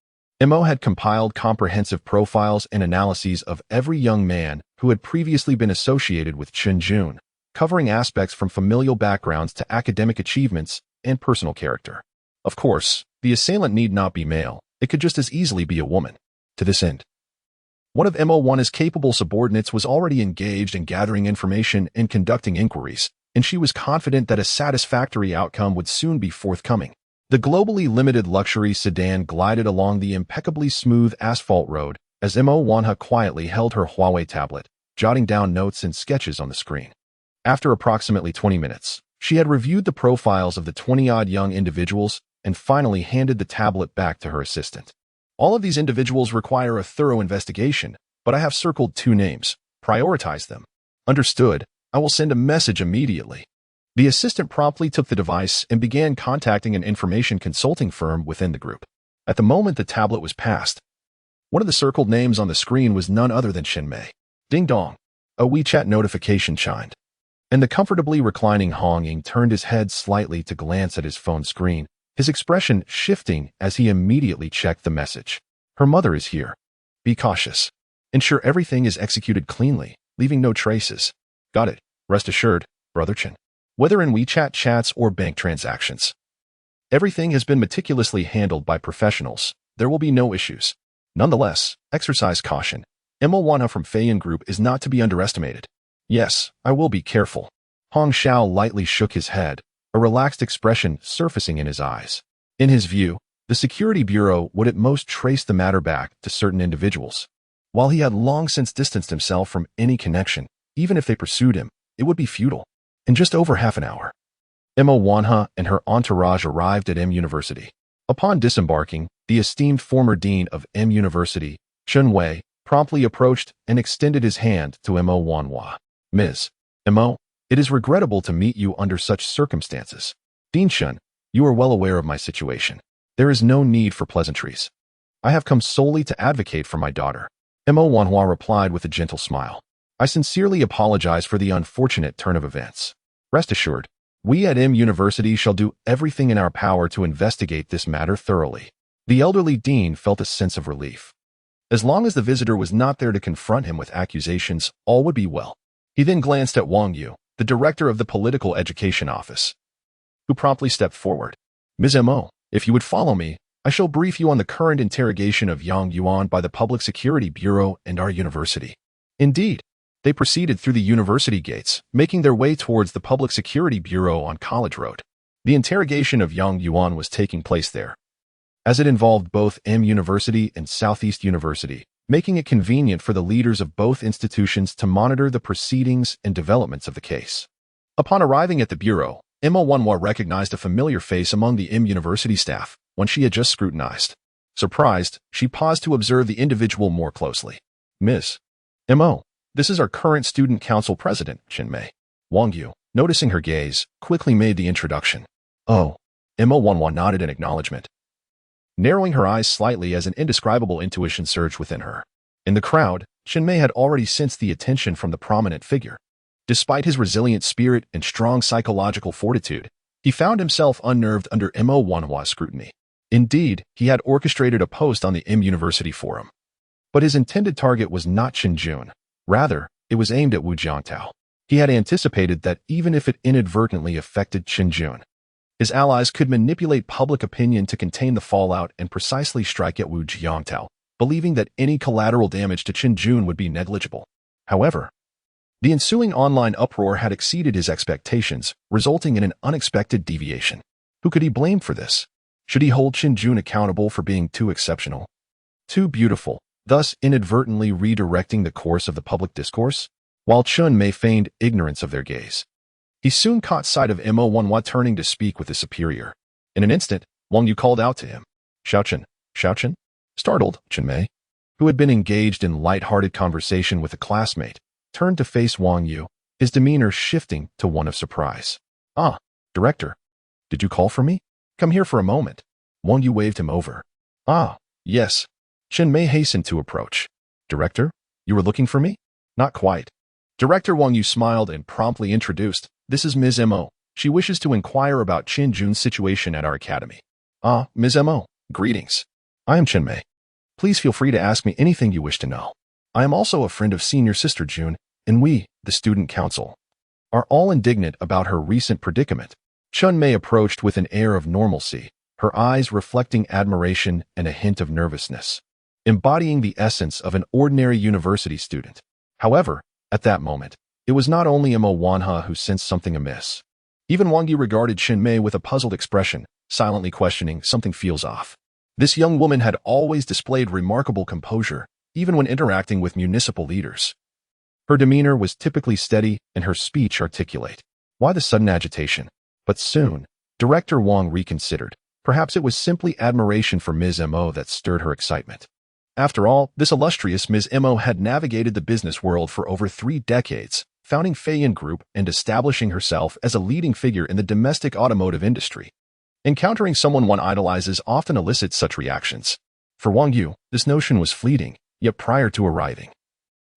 Mo had compiled comprehensive profiles and analyses of every young man who had previously been associated with Qin Jun, covering aspects from familial backgrounds to academic achievements and personal character. Of course, the assailant need not be male. It could just as easily be a woman. To this end, one of Mo1's capable subordinates was already engaged in gathering information and conducting inquiries, and she was confident that a satisfactory outcome would soon be forthcoming. The globally limited luxury sedan glided along the impeccably smooth asphalt road as Mo1 quietly held her Huawei tablet, jotting down notes and sketches on the screen. After approximately 20 minutes, she had reviewed the profiles of the 20-odd young individuals and finally handed the tablet back to her assistant. "All of these individuals require a thorough investigation, but I have circled 2 names. Prioritize them." "Understood. I will send a message immediately." The assistant promptly took the device and began contacting an information consulting firm within the group. At the moment the tablet was passed, one of the circled names on the screen was none other than Shin Mei. Ding dong. A WeChat notification chimed, and the comfortably reclining Hong Ying turned his head slightly to glance at his phone screen, his expression shifting as he immediately checked the message. "Her mother is here. Be cautious. Ensure everything is executed cleanly, leaving no traces." "Got it. Rest assured, Brother Chen. Whether in WeChat chats or bank transactions, everything has been meticulously handled by professionals. There will be no issues. Nonetheless, exercise caution. Mo1 from Feiyun Group is not to be underestimated." "Yes, I will be careful." Hong Xiao lightly shook his head, a relaxed expression surfacing in his eyes. In his view, the Security Bureau would at most trace the matter back to certain individuals. While he had long since distanced himself from any connection, even if they pursued him, it would be futile. In just over half an hour, Emma Wanha and her entourage arrived at M University. Upon disembarking, the esteemed former dean of M University, Chen Wei, promptly approached and extended his hand to Mo Wanhua. "Ms. Mo, it is regrettable to meet you under such circumstances. Dean Chen, you are well aware of my situation. There is no need for pleasantries. I have come solely to advocate for my daughter." Mo Wanhua replied with a gentle smile. "I sincerely apologize for the unfortunate turn of events. Rest assured, we at M University shall do everything in our power to investigate this matter thoroughly." The elderly dean felt a sense of relief. As long as the visitor was not there to confront him with accusations, all would be well. He then glanced at Wang Yu, the director of the Political Education Office, who promptly stepped forward. "Ms. Mo, if you would follow me, I shall brief you on the current interrogation of Yang Yuan by the Public Security Bureau and our university." Indeed, they proceeded through the university gates, making their way towards the Public Security Bureau on College Road. The interrogation of Yang Yuan was taking place there, as it involved both M University and Southeast University, making it convenient for the leaders of both institutions to monitor the proceedings and developments of the case. Upon arriving at the bureau, Mo Wanhua recognized a familiar face among the M University staff, one she had just scrutinized. Surprised, she paused to observe the individual more closely. Ms. Mo, this is our current student council president, Chen Mei. Wang Yu, noticing her gaze, quickly made the introduction. Oh. Mo Wanhua nodded in acknowledgement, narrowing her eyes slightly as an indescribable intuition surged within her. In the crowd, Chen Mei had already sensed the attention from the prominent figure. Despite his resilient spirit and strong psychological fortitude, he found himself unnerved under Mo Wanhua's scrutiny. Indeed, he had orchestrated a post on the M University forum. But his intended target was not Chen Jun. Rather, it was aimed at Wu Jiangtao. He had anticipated that even if it inadvertently affected Chen Jun, his allies could manipulate public opinion to contain the fallout and precisely strike at Wu Jiangtao, believing that any collateral damage to Chen Jun would be negligible. However, the ensuing online uproar had exceeded his expectations, resulting in an unexpected deviation. Who could he blame for this? Should he hold Chen Jun accountable for being too exceptional, too beautiful, thus inadvertently redirecting the course of the public discourse? While Chen Mei feigned ignorance of their gaze, he soon caught sight of Mo Wanhua turning to speak with his superior. In an instant, Wang Yu called out to him. Xiaochen, Xiaochen? Startled, Chen Mei, who had been engaged in light-hearted conversation with a classmate, turned to face Wang Yu, his demeanor shifting to one of surprise. Ah, director. Did you call for me? Come here for a moment. Wang Yu waved him over. Ah, yes. Chen Mei hastened to approach. Director, you were looking for me? Not quite. Director Wang Yu smiled and promptly introduced. This is Ms. Mo. She wishes to inquire about Chen Jun's situation at our academy. Ah, Ms. Mo. Greetings. I am Chen Mei. Please feel free to ask me anything you wish to know. I am also a friend of senior sister Jun, and we, the student council, are all indignant about her recent predicament. Chen Mei approached with an air of normalcy, her eyes reflecting admiration and a hint of nervousness, embodying the essence of an ordinary university student. However, at that moment, it was not only Mo Wanhua who sensed something amiss. Even Wang Yu regarded Chen Mei with a puzzled expression, silently questioning something feels off. This young woman had always displayed remarkable composure, even when interacting with municipal leaders. Her demeanor was typically steady and her speech articulate. Why the sudden agitation? But soon, Director Wang reconsidered. Perhaps it was simply admiration for Ms. Mo that stirred her excitement. After all, this illustrious Ms. Mo had navigated the business world for over 3 decades, founding Feiyan Group and establishing herself as a leading figure in the domestic automotive industry. Encountering someone one idolizes often elicits such reactions. For Wang Yu, this notion was fleeting, yet prior to arriving,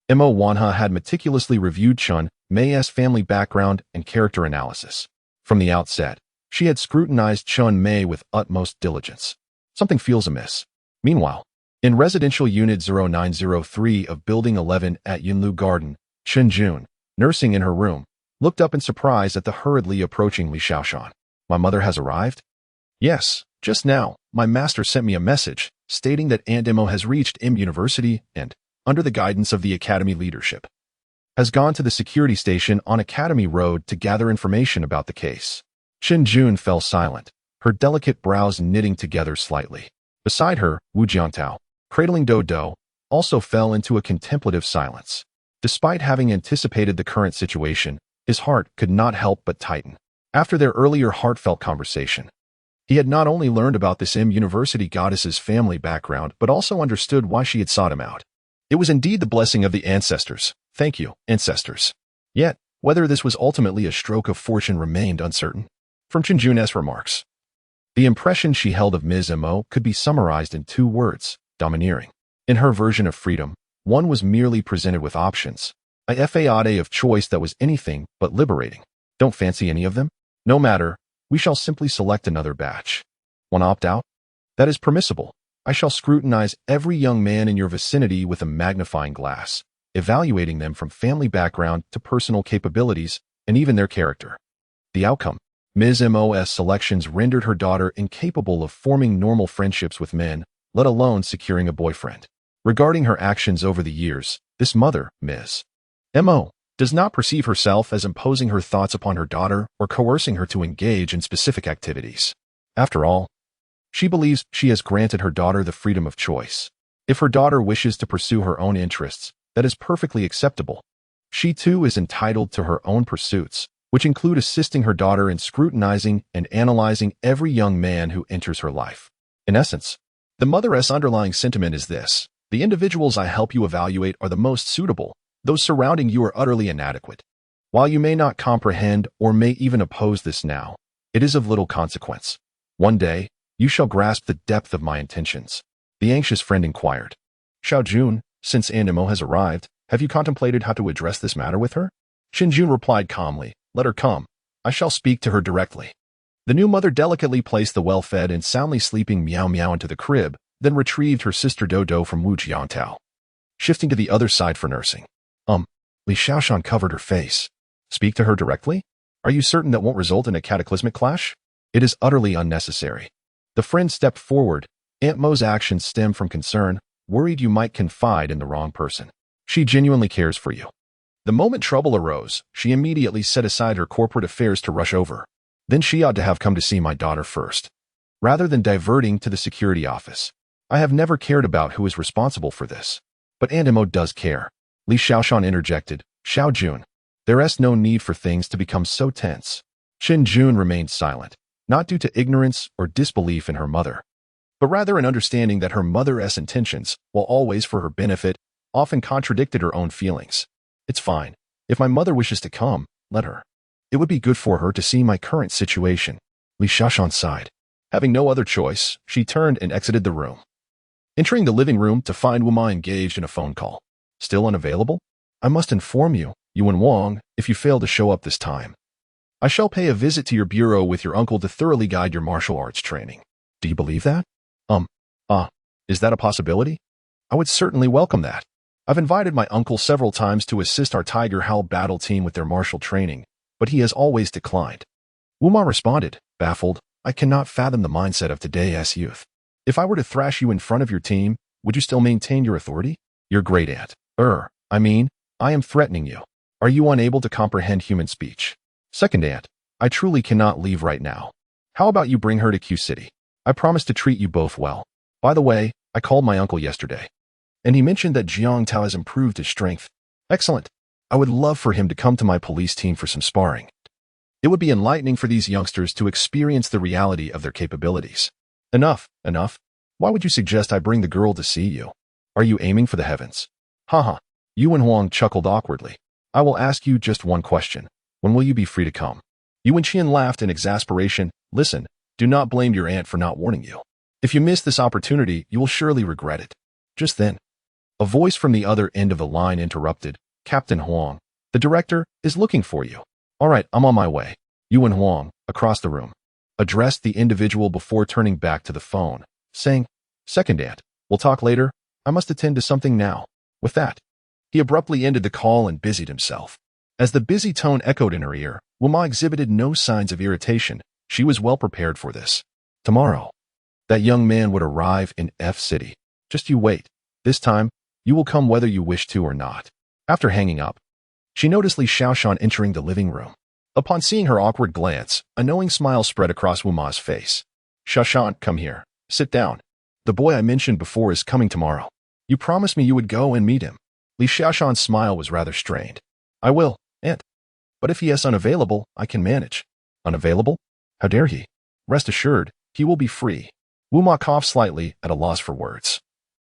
Mo Wanhua had meticulously reviewed Chen Mei's family background and character analysis. From the outset, she had scrutinized Chen Mei with utmost diligence. Something feels amiss. Meanwhile, in residential unit 0903 of Building 11 at Yunlu Garden, Chen Jun, nursing in her room, looked up in surprise at the hurriedly approaching Li Xiaoshan. My mother has arrived? Yes, just now, my master sent me a message stating that Aunt Mo has reached M University and, under the guidance of the Academy leadership, has gone to the security station on Academy Road to gather information about the case. Chen Jun fell silent, her delicate brows knitting together slightly. Beside her, Wu Jiangtao, cradling Do, also fell into a contemplative silence. Despite having anticipated the current situation, his heart could not help but tighten. After their earlier heartfelt conversation, he had not only learned about this M University goddess's family background but also understood why she had sought him out. It was indeed the blessing of the ancestors. Thank you, ancestors. Yet, whether this was ultimately a stroke of fortune remained uncertain. From Chen Jun's remarks, the impression she held of Ms. Mo could be summarized in 2 words, domineering. In her version of freedom, one was merely presented with options, a fade of choice that was anything but liberating. Don't fancy any of them? No matter, we shall simply select another batch. Want to opt out? That is permissible. I shall scrutinize every young man in your vicinity with a magnifying glass, evaluating them from family background to personal capabilities and even their character. The outcome: Ms. Mo's selections rendered her daughter incapable of forming normal friendships with men, let alone securing a boyfriend. Regarding her actions over the years, this mother, Ms. Mo, does not perceive herself as imposing her thoughts upon her daughter or coercing her to engage in specific activities. After all, she believes she has granted her daughter the freedom of choice. If her daughter wishes to pursue her own interests, that is perfectly acceptable. She too is entitled to her own pursuits, which include assisting her daughter in scrutinizing and analyzing every young man who enters her life. In essence, the mother's underlying sentiment is this: the individuals I help you evaluate are the most suitable, those surrounding you are utterly inadequate. While you may not comprehend or may even oppose this now, it is of little consequence. One day, you shall grasp the depth of my intentions. The anxious friend inquired. Xiaojun, since Animo has arrived, have you contemplated how to address this matter with her? Xinjun replied calmly, let her come. I shall speak to her directly. The new mother delicately placed the well-fed and soundly sleeping Miao Miao into the crib, then retrieved her sister Dodo from Wu Jiangtao, shifting to the other side for nursing. Li Xiaoshan covered her face. Speak to her directly? Are you certain that won't result in a cataclysmic clash? It is utterly unnecessary. The friend stepped forward. Aunt Mo's actions stem from concern, worried you might confide in the wrong person. She genuinely cares for you. The moment trouble arose, she immediately set aside her corporate affairs to rush over. Then she ought to have come to see my daughter first, rather than diverting to the security office. I have never cared about who is responsible for this. But Animo does care. Li Xiaoshan interjected. Xiaojun, there is no need for things to become so tense. Xinjun remained silent, not due to ignorance or disbelief in her mother, but rather an understanding that her mother's intentions, while always for her benefit, often contradicted her own feelings. It's fine. If my mother wishes to come, let her. It would be good for her to see my current situation. Li Xiaoshan sighed. Having no other choice, she turned and exited the room, entering the living room to find Wuma engaged in a phone call. Still unavailable? I must inform you, Yuan Wang, if you fail to show up this time. I shall pay a visit to your bureau with your uncle to thoroughly guide your martial arts training. Do you believe that? Is that a possibility? I would certainly welcome that. I've invited my uncle several times to assist our Tiger Howl battle team with their martial training, but he has always declined. Wuma responded, baffled. I cannot fathom the mindset of today's youth. If I were to thrash you in front of your team, would you still maintain your authority? Your great aunt. I am threatening you. Are you unable to comprehend human speech? Second aunt, I truly cannot leave right now. How about you bring her to Q City? I promise to treat you both well. By the way, I called my uncle yesterday, and he mentioned that Jiang Tao has improved his strength. Excellent. I would love for him to come to my police team for some sparring. It would be enlightening for these youngsters to experience the reality of their capabilities. Enough. Why would you suggest I bring the girl to see you? Are you aiming for the heavens? Haha. Yuan Huang chuckled awkwardly. I will ask you just one question. When will you be free to come? Yuan Qian laughed in exasperation. Listen, do not blame your aunt for not warning you. If you miss this opportunity, you will surely regret it. Just then, a voice from the other end of the line interrupted. Captain Huang, the director is looking for you. All right, I'm on my way. Yuan Huang, across the room, addressed the individual before turning back to the phone, saying, Second aunt, we'll talk later. I must attend to something now. With that, he abruptly ended the call and busied himself. As the busy tone echoed in her ear, Wuma exhibited no signs of irritation. She was well prepared for this. Tomorrow, that young man would arrive in F City. Just you wait. This time, you will come whether you wish to or not. After hanging up, she noticed Li Xiaoshan entering the living room. Upon seeing her awkward glance, a knowing smile spread across Wuma's face. Xiaoshan, come here. Sit down. The boy I mentioned before is coming tomorrow. You promised me you would go and meet him. Li Xiaoshan's smile was rather strained. I will, aunt. But if he is unavailable, I can manage. Unavailable? How dare he? Rest assured, he will be free. Wuma coughed slightly, at a loss for words.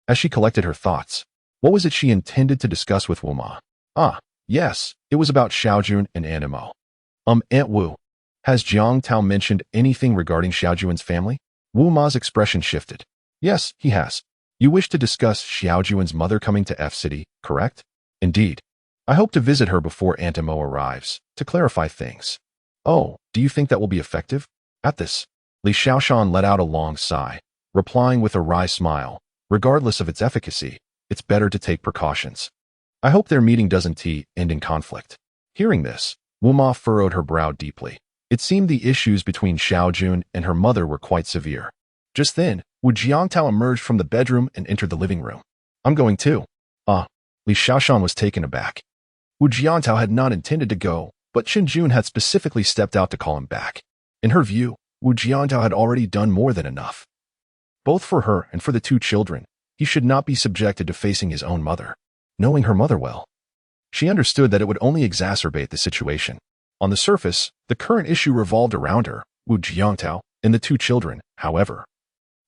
As she collected her thoughts, what was it she intended to discuss with Wuma? Yes, it was about Xiaojun and Animo. Aunt Wu, has Jiang Tao mentioned anything regarding Xiaojun's family? Wuma's expression shifted. Yes, he has. You wish to discuss Xiaojun's mother coming to F City, correct? Indeed. I hope to visit her before Antimo arrives, to clarify things. Oh, do you think that will be effective? At this, Li Xiaoshan let out a long sigh, replying with a wry smile. Regardless of its efficacy, it's better to take precautions. I hope their meeting doesn't end in conflict. Hearing this, Wuma furrowed her brow deeply. It seemed the issues between Xiaojun and her mother were quite severe. Just then, Wu Jiangtao emerged from the bedroom and entered the living room. I'm going too. Li Xiaoshan was taken aback. Wu Jiantao had not intended to go, but Chen Jun had specifically stepped out to call him back. In her view, Wu Jiantao had already done more than enough. Both for her and for the two children, he should not be subjected to facing his own mother. Knowing her mother well, she understood that it would only exacerbate the situation. On the surface, the current issue revolved around her, Wu Jiantao, and the two children, however.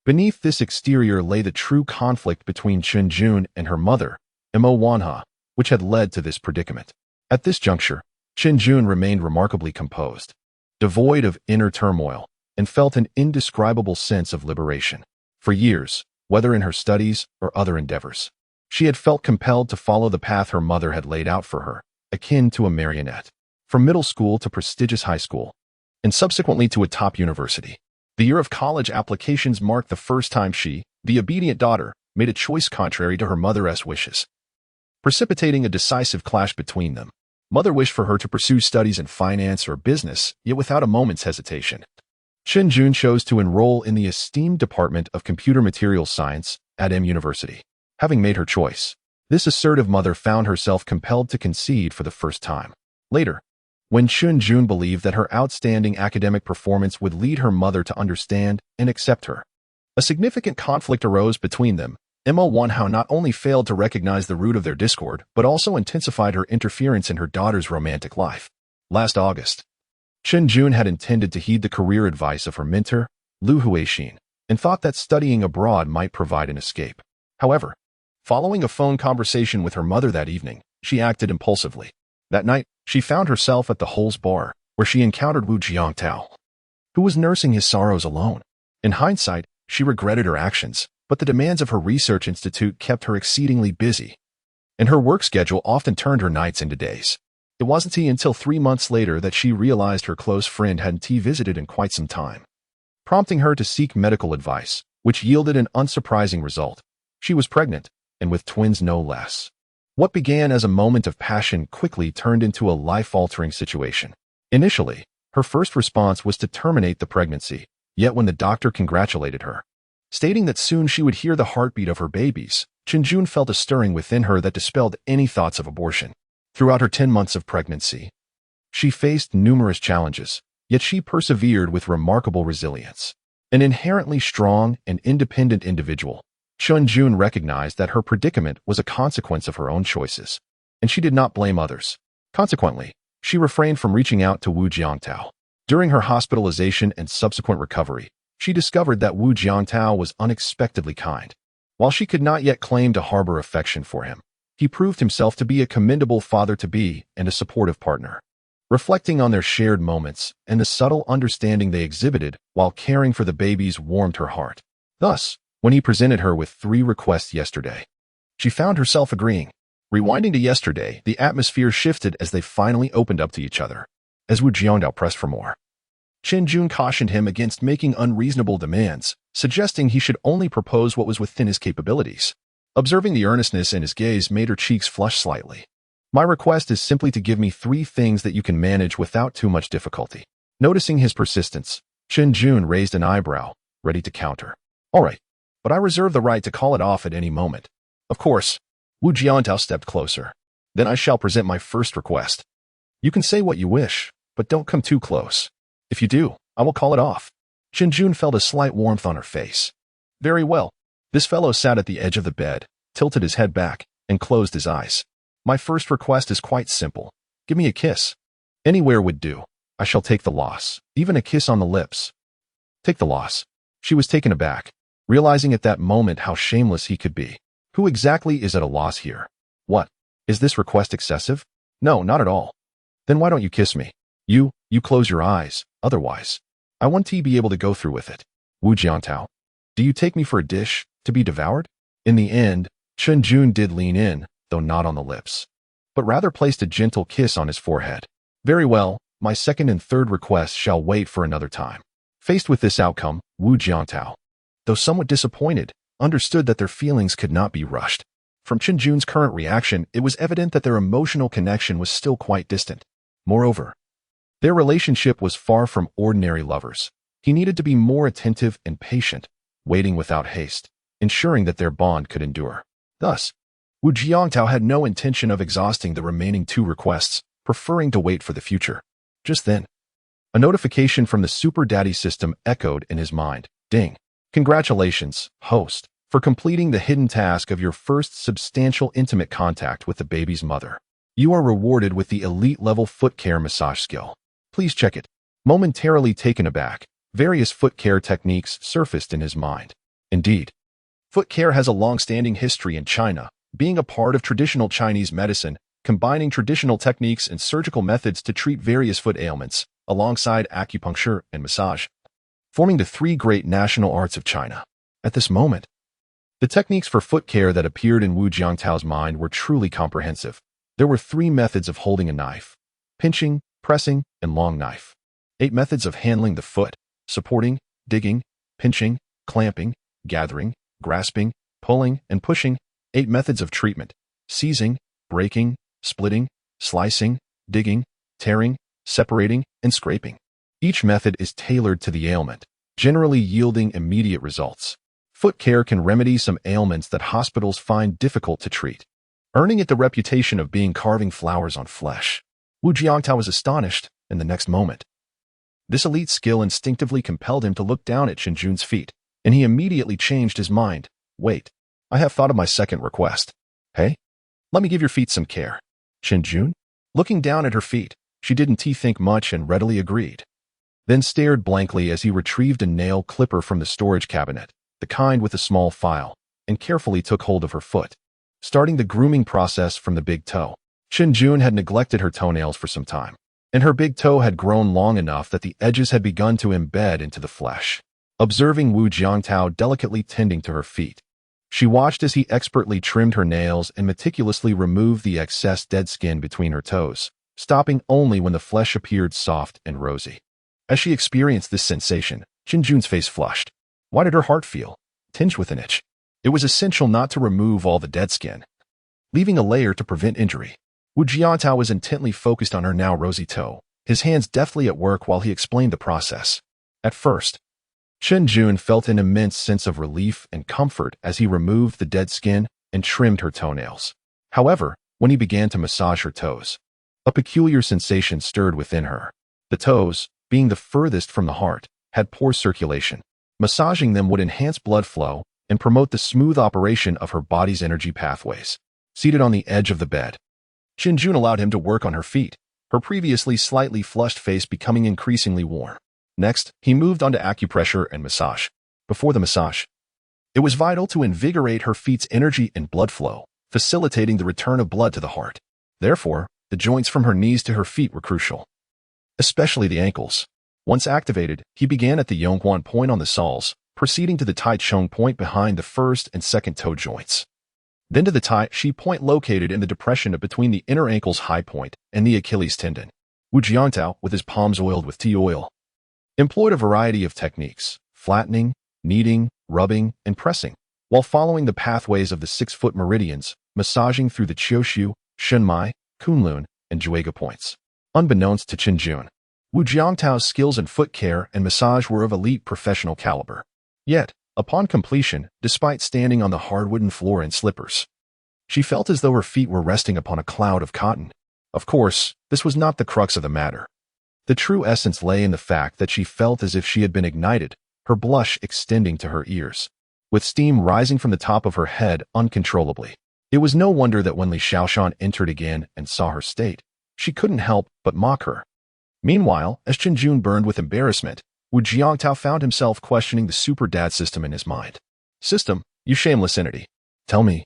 Beneath this exterior lay the true conflict between Chen Jun and her mother, Mo Wanha, which had led to this predicament. At this juncture, Chen Jun remained remarkably composed, devoid of inner turmoil, and felt an indescribable sense of liberation. For years, whether in her studies or other endeavors, she had felt compelled to follow the path her mother had laid out for her, akin to a marionette. From middle school to prestigious high school, and subsequently to a top university. The year of college applications marked the first time she, the obedient daughter, made a choice contrary to her mother's wishes, precipitating a decisive clash between them. Mother wished for her to pursue studies in finance or business, yet without a moment's hesitation. Chen Jun chose to enroll in the esteemed Department of Computer Materials Science at M University. Having made her choice, this assertive mother found herself compelled to concede for the first time. Later, when Chen Jun believed that her outstanding academic performance would lead her mother to understand and accept her, a significant conflict arose between them. Mo Wanhao not only failed to recognize the root of their discord, but also intensified her interference in her daughter's romantic life. Last August, Chen Jun had intended to heed the career advice of her mentor, Lu Huixin, and thought that studying abroad might provide an escape. However, following a phone conversation with her mother that evening, she acted impulsively. That night, she found herself at the Holes Bar, where she encountered Wu Jiantao, who was nursing his sorrows alone. In hindsight, she regretted her actions, but the demands of her research institute kept her exceedingly busy, and her work schedule often turned her nights into days. It wasn't until 3 months later that she realized her close friend hadn't visited in quite some time, prompting her to seek medical advice, which yielded an unsurprising result. She was pregnant, and with twins no less. What began as a moment of passion quickly turned into a life-altering situation. Initially, her first response was to terminate the pregnancy, yet when the doctor congratulated her, stating that soon she would hear the heartbeat of her babies, Chen Jun felt a stirring within her that dispelled any thoughts of abortion. Throughout her 10 months of pregnancy, she faced numerous challenges, yet she persevered with remarkable resilience. An inherently strong and independent individual, Chen Jun recognized that her predicament was a consequence of her own choices, and she did not blame others. Consequently, she refrained from reaching out to Wu Jiantao. During her hospitalization and subsequent recovery, she discovered that Wu Jiantao was unexpectedly kind. While she could not yet claim to harbor affection for him, he proved himself to be a commendable father-to-be and a supportive partner. Reflecting on their shared moments and the subtle understanding they exhibited while caring for the babies warmed her heart. Thus, when he presented her with 3 requests yesterday, she found herself agreeing. Rewinding to yesterday, the atmosphere shifted as they finally opened up to each other. As Wu Jiantao pressed for more, Chen Jun cautioned him against making unreasonable demands, suggesting he should only propose what was within his capabilities. Observing the earnestness in his gaze made her cheeks flush slightly. My request is simply to give me 3 things that you can manage without too much difficulty. Noticing his persistence, Chen Jun raised an eyebrow, ready to counter. All right, but I reserve the right to call it off at any moment. Of course. Wu Jiantao stepped closer. Then I shall present my first request. You can say what you wish, but don't come too close. If you do, I will call it off. Chen Jun felt a slight warmth on her face. Very well. This fellow sat at the edge of the bed, tilted his head back, and closed his eyes. My first request is quite simple. Give me a kiss. Anywhere would do. I shall take the loss, even a kiss on the lips. Take the loss. She was taken aback, realizing at that moment how shameless he could be. Who exactly is at a loss here? What? Is this request excessive? No, not at all. Then why don't you kiss me? You close your eyes, otherwise. I want to be able to go through with it. Wu Jiantao. Do you take me for a dish, to be devoured? In the end, Chen Jun did lean in, though not on the lips, but rather placed a gentle kiss on his forehead. Very well, my second and third requests shall wait for another time. Faced with this outcome, Wu Jiantao, though somewhat disappointed, understood that their feelings could not be rushed. From Chen Jun's current reaction, it was evident that their emotional connection was still quite distant. Moreover, their relationship was far from ordinary lovers. He needed to be more attentive and patient, waiting without haste, ensuring that their bond could endure. Thus, Wu Jiangtao had no intention of exhausting the remaining 2 requests, preferring to wait for the future. Just then, a notification from the Super Daddy system echoed in his mind. Ding. Congratulations, host, for completing the hidden task of your first substantial intimate contact with the baby's mother. You are rewarded with the elite-level foot care massage skill. Please check it. Momentarily taken aback, various foot care techniques surfaced in his mind. Indeed, foot care has a long-standing history in China, being a part of traditional Chinese medicine, combining traditional techniques and surgical methods to treat various foot ailments, alongside acupuncture and massage, forming the 3 great national arts of China. At this moment, the techniques for foot care that appeared in Wu Jiangtao's mind were truly comprehensive. There were 3 methods of holding a knife: pinching, pressing, and long knife. 8 methods of handling the foot: supporting, digging, pinching, clamping, gathering, grasping, pulling, and pushing. 8 methods of treatment: seizing, breaking, splitting, slicing, digging, tearing, separating, and scraping. Each method is tailored to the ailment, generally yielding immediate results. Foot care can remedy some ailments that hospitals find difficult to treat, earning it the reputation of being carving flowers on flesh. Wu Jiangtao was astonished in the next moment. This elite skill instinctively compelled him to look down at Qinjun's feet, and he immediately changed his mind. Wait, I have thought of my second request. Hey, let me give your feet some care. Qinjun? Looking down at her feet, she didn't think much and readily agreed, then stared blankly as he retrieved a nail clipper from the storage cabinet, the kind with a small file, and carefully took hold of her foot, starting the grooming process from the big toe. Qinjun had neglected her toenails for some time, and her big toe had grown long enough that the edges had begun to embed into the flesh. Observing Wu Jiangtao delicately tending to her feet, she watched as he expertly trimmed her nails and meticulously removed the excess dead skin between her toes, stopping only when the flesh appeared soft and rosy. As she experienced this sensation, Qinjun's face flushed. Why did her heart feel tinged with an itch? It was essential not to remove all the dead skin, leaving a layer to prevent injury. Wu Jiangtao was intently focused on her now rosy toe, his hands deftly at work while he explained the process. At first, Qinjun felt an immense sense of relief and comfort as he removed the dead skin and trimmed her toenails. However, when he began to massage her toes, a peculiar sensation stirred within her. The toes, being the furthest from the heart, had poor circulation. Massaging them would enhance blood flow and promote the smooth operation of her body's energy pathways. Seated on the edge of the bed, Qinjun allowed him to work on her feet, her previously slightly flushed face becoming increasingly warm. Next, he moved on to acupressure and massage. Before the massage, it was vital to invigorate her feet's energy and blood flow, facilitating the return of blood to the heart. Therefore, the joints from her knees to her feet were crucial, especially the ankles. Once activated, he began at the Yongguan point on the soles, proceeding to the Taichung point behind the first and second toe joints, then to the Tai Chi point located in the depression between the inner ankle's high point and the Achilles tendon. Wu Jiangtao, with his palms oiled with tea oil, employed a variety of techniques: flattening, kneading, rubbing, and pressing, while following the pathways of the 6-foot meridians, massaging through the Qiushu, Shunmai, Kunlun, and Juega points. Unbeknownst to Qinjun, Wu Jiangtao's skills in foot care and massage were of elite professional caliber. Yet, upon completion, despite standing on the hard wooden floor in slippers, she felt as though her feet were resting upon a cloud of cotton. Of course, this was not the crux of the matter. The true essence lay in the fact that she felt as if she had been ignited, her blush extending to her ears, with steam rising from the top of her head uncontrollably. It was no wonder that when Li Shaoshan entered again and saw her state, she couldn't help but mock her. Meanwhile, as Qinjun burned with embarrassment, Wu Jiangtao found himself questioning the Super Dad system in his mind. System, you shameless entity. Tell me,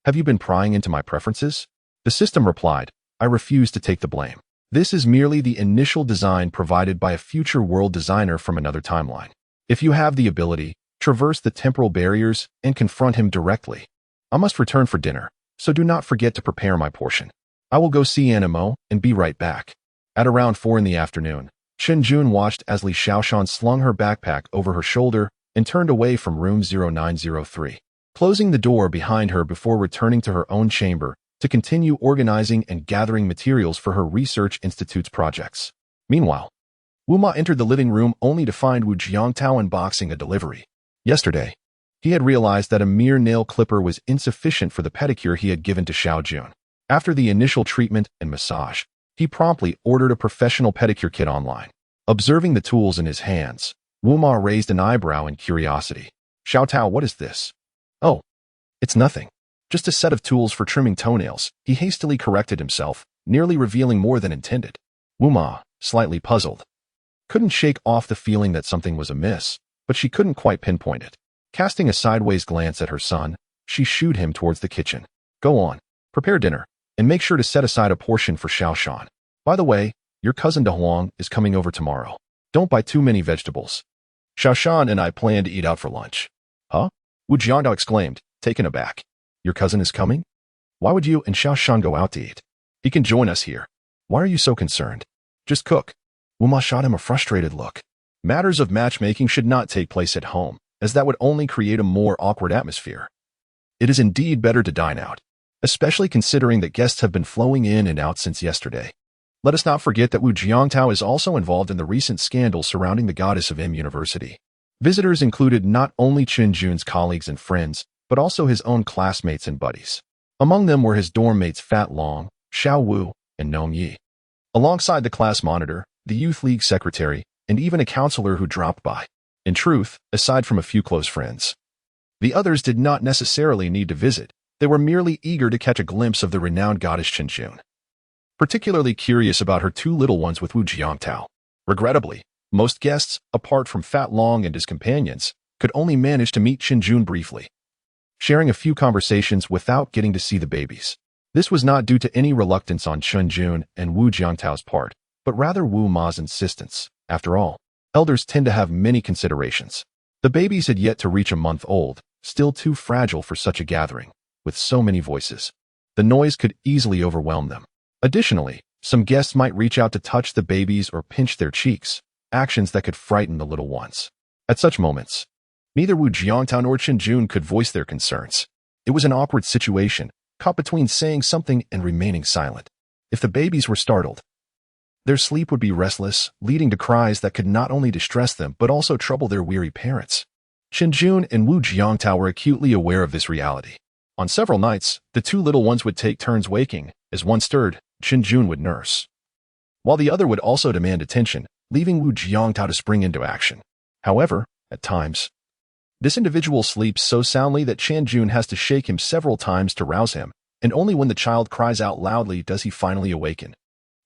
have you been prying into my preferences? The system replied, I refuse to take the blame. This is merely the initial design provided by a future world designer from another timeline. If you have the ability, traverse the temporal barriers and confront him directly. I must return for dinner, so do not forget to prepare my portion. I will go see Animo and be right back. At around 4 in the afternoon, Qinjun watched as Li Shaoshan slung her backpack over her shoulder and turned away from room 0903, closing the door behind her before returning to her own chamber to continue organizing and gathering materials for her research institute's projects. Meanwhile, Wu Ma entered the living room only to find Wu Jiangtao unboxing a delivery. Yesterday, He had realized that a mere nail clipper was insufficient for the pedicure he had given to Xiao Jun. After the initial treatment and massage, he promptly ordered a professional pedicure kit online. Observing the tools in his hands, Wu Ma raised an eyebrow in curiosity. "Xiao Tao, what is this?" "Oh, it's nothing. Just a set of tools for trimming toenails," he hastily corrected himself, nearly revealing more than intended. Wu Ma, slightly puzzled, couldn't shake off the feeling that something was amiss, but she couldn't quite pinpoint it. Casting a sideways glance at her son, she shooed him towards the kitchen. "Go on, prepare dinner, and make sure to set aside a portion for Xiao Shan. By the way, your cousin De Huang is coming over tomorrow. Don't buy too many vegetables. Xiao Shan and I plan to eat out for lunch." "Huh?" Wu Jiangdao exclaimed, taken aback. "Your cousin is coming? Why would you and Xiao Shan go out to eat? He can join us here. Why are you so concerned? Just cook." Wu Ma shot him a frustrated look. Matters of matchmaking should not take place at home, as that would only create a more awkward atmosphere. It is indeed better to dine out, especially considering that guests have been flowing in and out since yesterday. Let us not forget that Wu Jiangtao is also involved in the recent scandal surrounding the Goddess of M University. Visitors included not only Chen Jun's colleagues and friends, but also his own classmates and buddies. Among them were his dorm mates Fat Long, Xiao Wu, and Nong Yi. Alongside the class monitor, the youth league secretary, and even a counselor who dropped by. In truth, aside from a few close friends, the others did not necessarily need to visit. They were merely eager to catch a glimpse of the renowned goddess Chen Jun. Particularly curious about her two little ones with Wu Jiangtao. Regrettably, most guests, apart from Fat Long and his companions, could only manage to meet Chen Jun briefly, sharing a few conversations without getting to see the babies. This was not due to any reluctance on Chen Jun and Wu Jiangtao's part, but rather Wu Ma's insistence. After all, elders tend to have many considerations. The babies had yet to reach a month old, still too fragile for such a gathering, with so many voices. The noise could easily overwhelm them. Additionally, some guests might reach out to touch the babies or pinch their cheeks, actions that could frighten the little ones. At such moments, neither Wu Jiangtao nor Chen Jun could voice their concerns. It was an awkward situation, caught between saying something and remaining silent. If the babies were startled, their sleep would be restless, leading to cries that could not only distress them but also trouble their weary parents. Chen Jun and Wu Jiangtao were acutely aware of this reality. On several nights, the two little ones would take turns waking. As one stirred, Chen Jun would nurse, while the other would also demand attention, leaving Wu Jiangtao to spring into action. However, at times, this individual sleeps so soundly that Chen Jun has to shake him several times to rouse him, and only when the child cries out loudly does he finally awaken.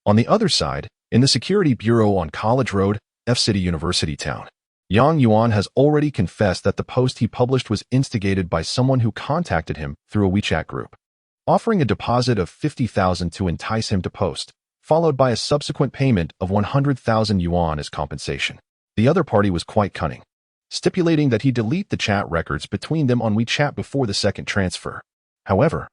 On the other side, in the security bureau on College Road, F-City University Town, Yang Yuan has already confessed that the post he published was instigated by someone who contacted him through a WeChat group, offering a deposit of 50,000 to entice him to post, followed by a subsequent payment of 100,000 yuan as compensation. The other party was quite cunning, stipulating that he delete the chat records between them on WeChat before the second transfer. However,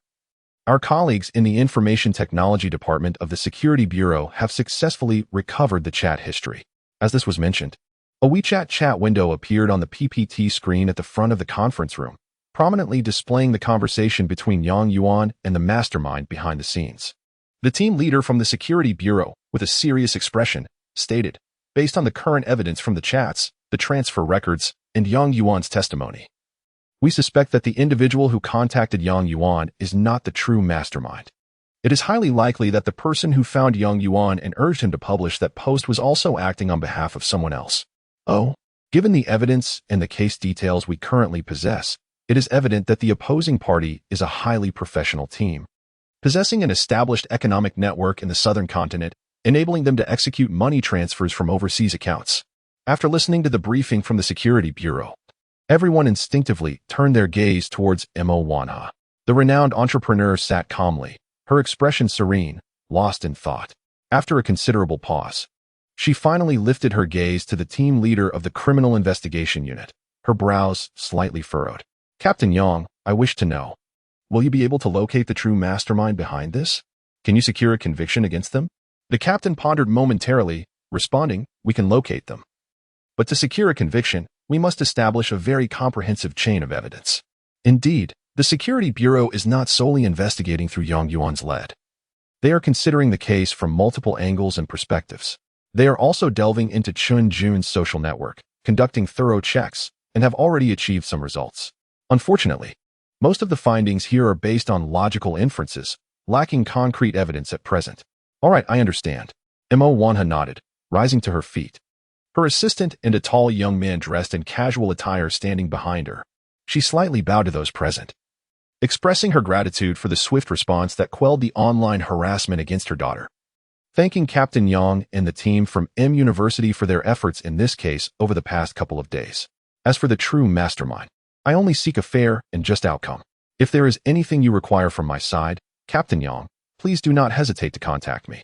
our colleagues in the Information Technology Department of the Security Bureau have successfully recovered the chat history. As this was mentioned, a WeChat chat window appeared on the PPT screen at the front of the conference room, prominently displaying the conversation between Yang Yuan and the mastermind behind the scenes. The team leader from the Security Bureau, with a serious expression, stated, based on the current evidence from the chats, the transfer records, and Yang Yuan's testimony, we suspect that the individual who contacted Yang Yuan is not the true mastermind. It is highly likely that the person who found Yang Yuan and urged him to publish that post was also acting on behalf of someone else. Given the evidence and the case details we currently possess, it is evident that the opposing party is a highly professional team, possessing an established economic network in the southern continent, enabling them to execute money transfers from overseas accounts. After listening to the briefing from the Security Bureau, everyone instinctively turned their gaze towards Mo Wanha. The renowned entrepreneur sat calmly, her expression serene, lost in thought. After a considerable pause, she finally lifted her gaze to the team leader of the Criminal Investigation Unit, her brows slightly furrowed. "Captain Yang, I wish to know, will you be able to locate the true mastermind behind this? Can you secure a conviction against them?" The captain pondered momentarily, responding, "We can locate them. But to secure a conviction, we must establish a very comprehensive chain of evidence." Indeed, the Security Bureau is not solely investigating through Yang Yuan's lead. They are considering the case from multiple angles and perspectives. They are also delving into Chen Jun's social network, conducting thorough checks, and have already achieved some results. Unfortunately, most of the findings here are based on logical inferences, lacking concrete evidence at present. All right, I understand. Mo Wanha nodded, rising to her feet. Her assistant and a tall young man dressed in casual attire standing behind her. She slightly bowed to those present, expressing her gratitude for the swift response that quelled the online harassment against her daughter. Thanking Captain Yang and the team from M University for their efforts in this case over the past couple of days. As for the true mastermind, I only seek a fair and just outcome. If there is anything you require from my side, Captain Yang, please do not hesitate to contact me.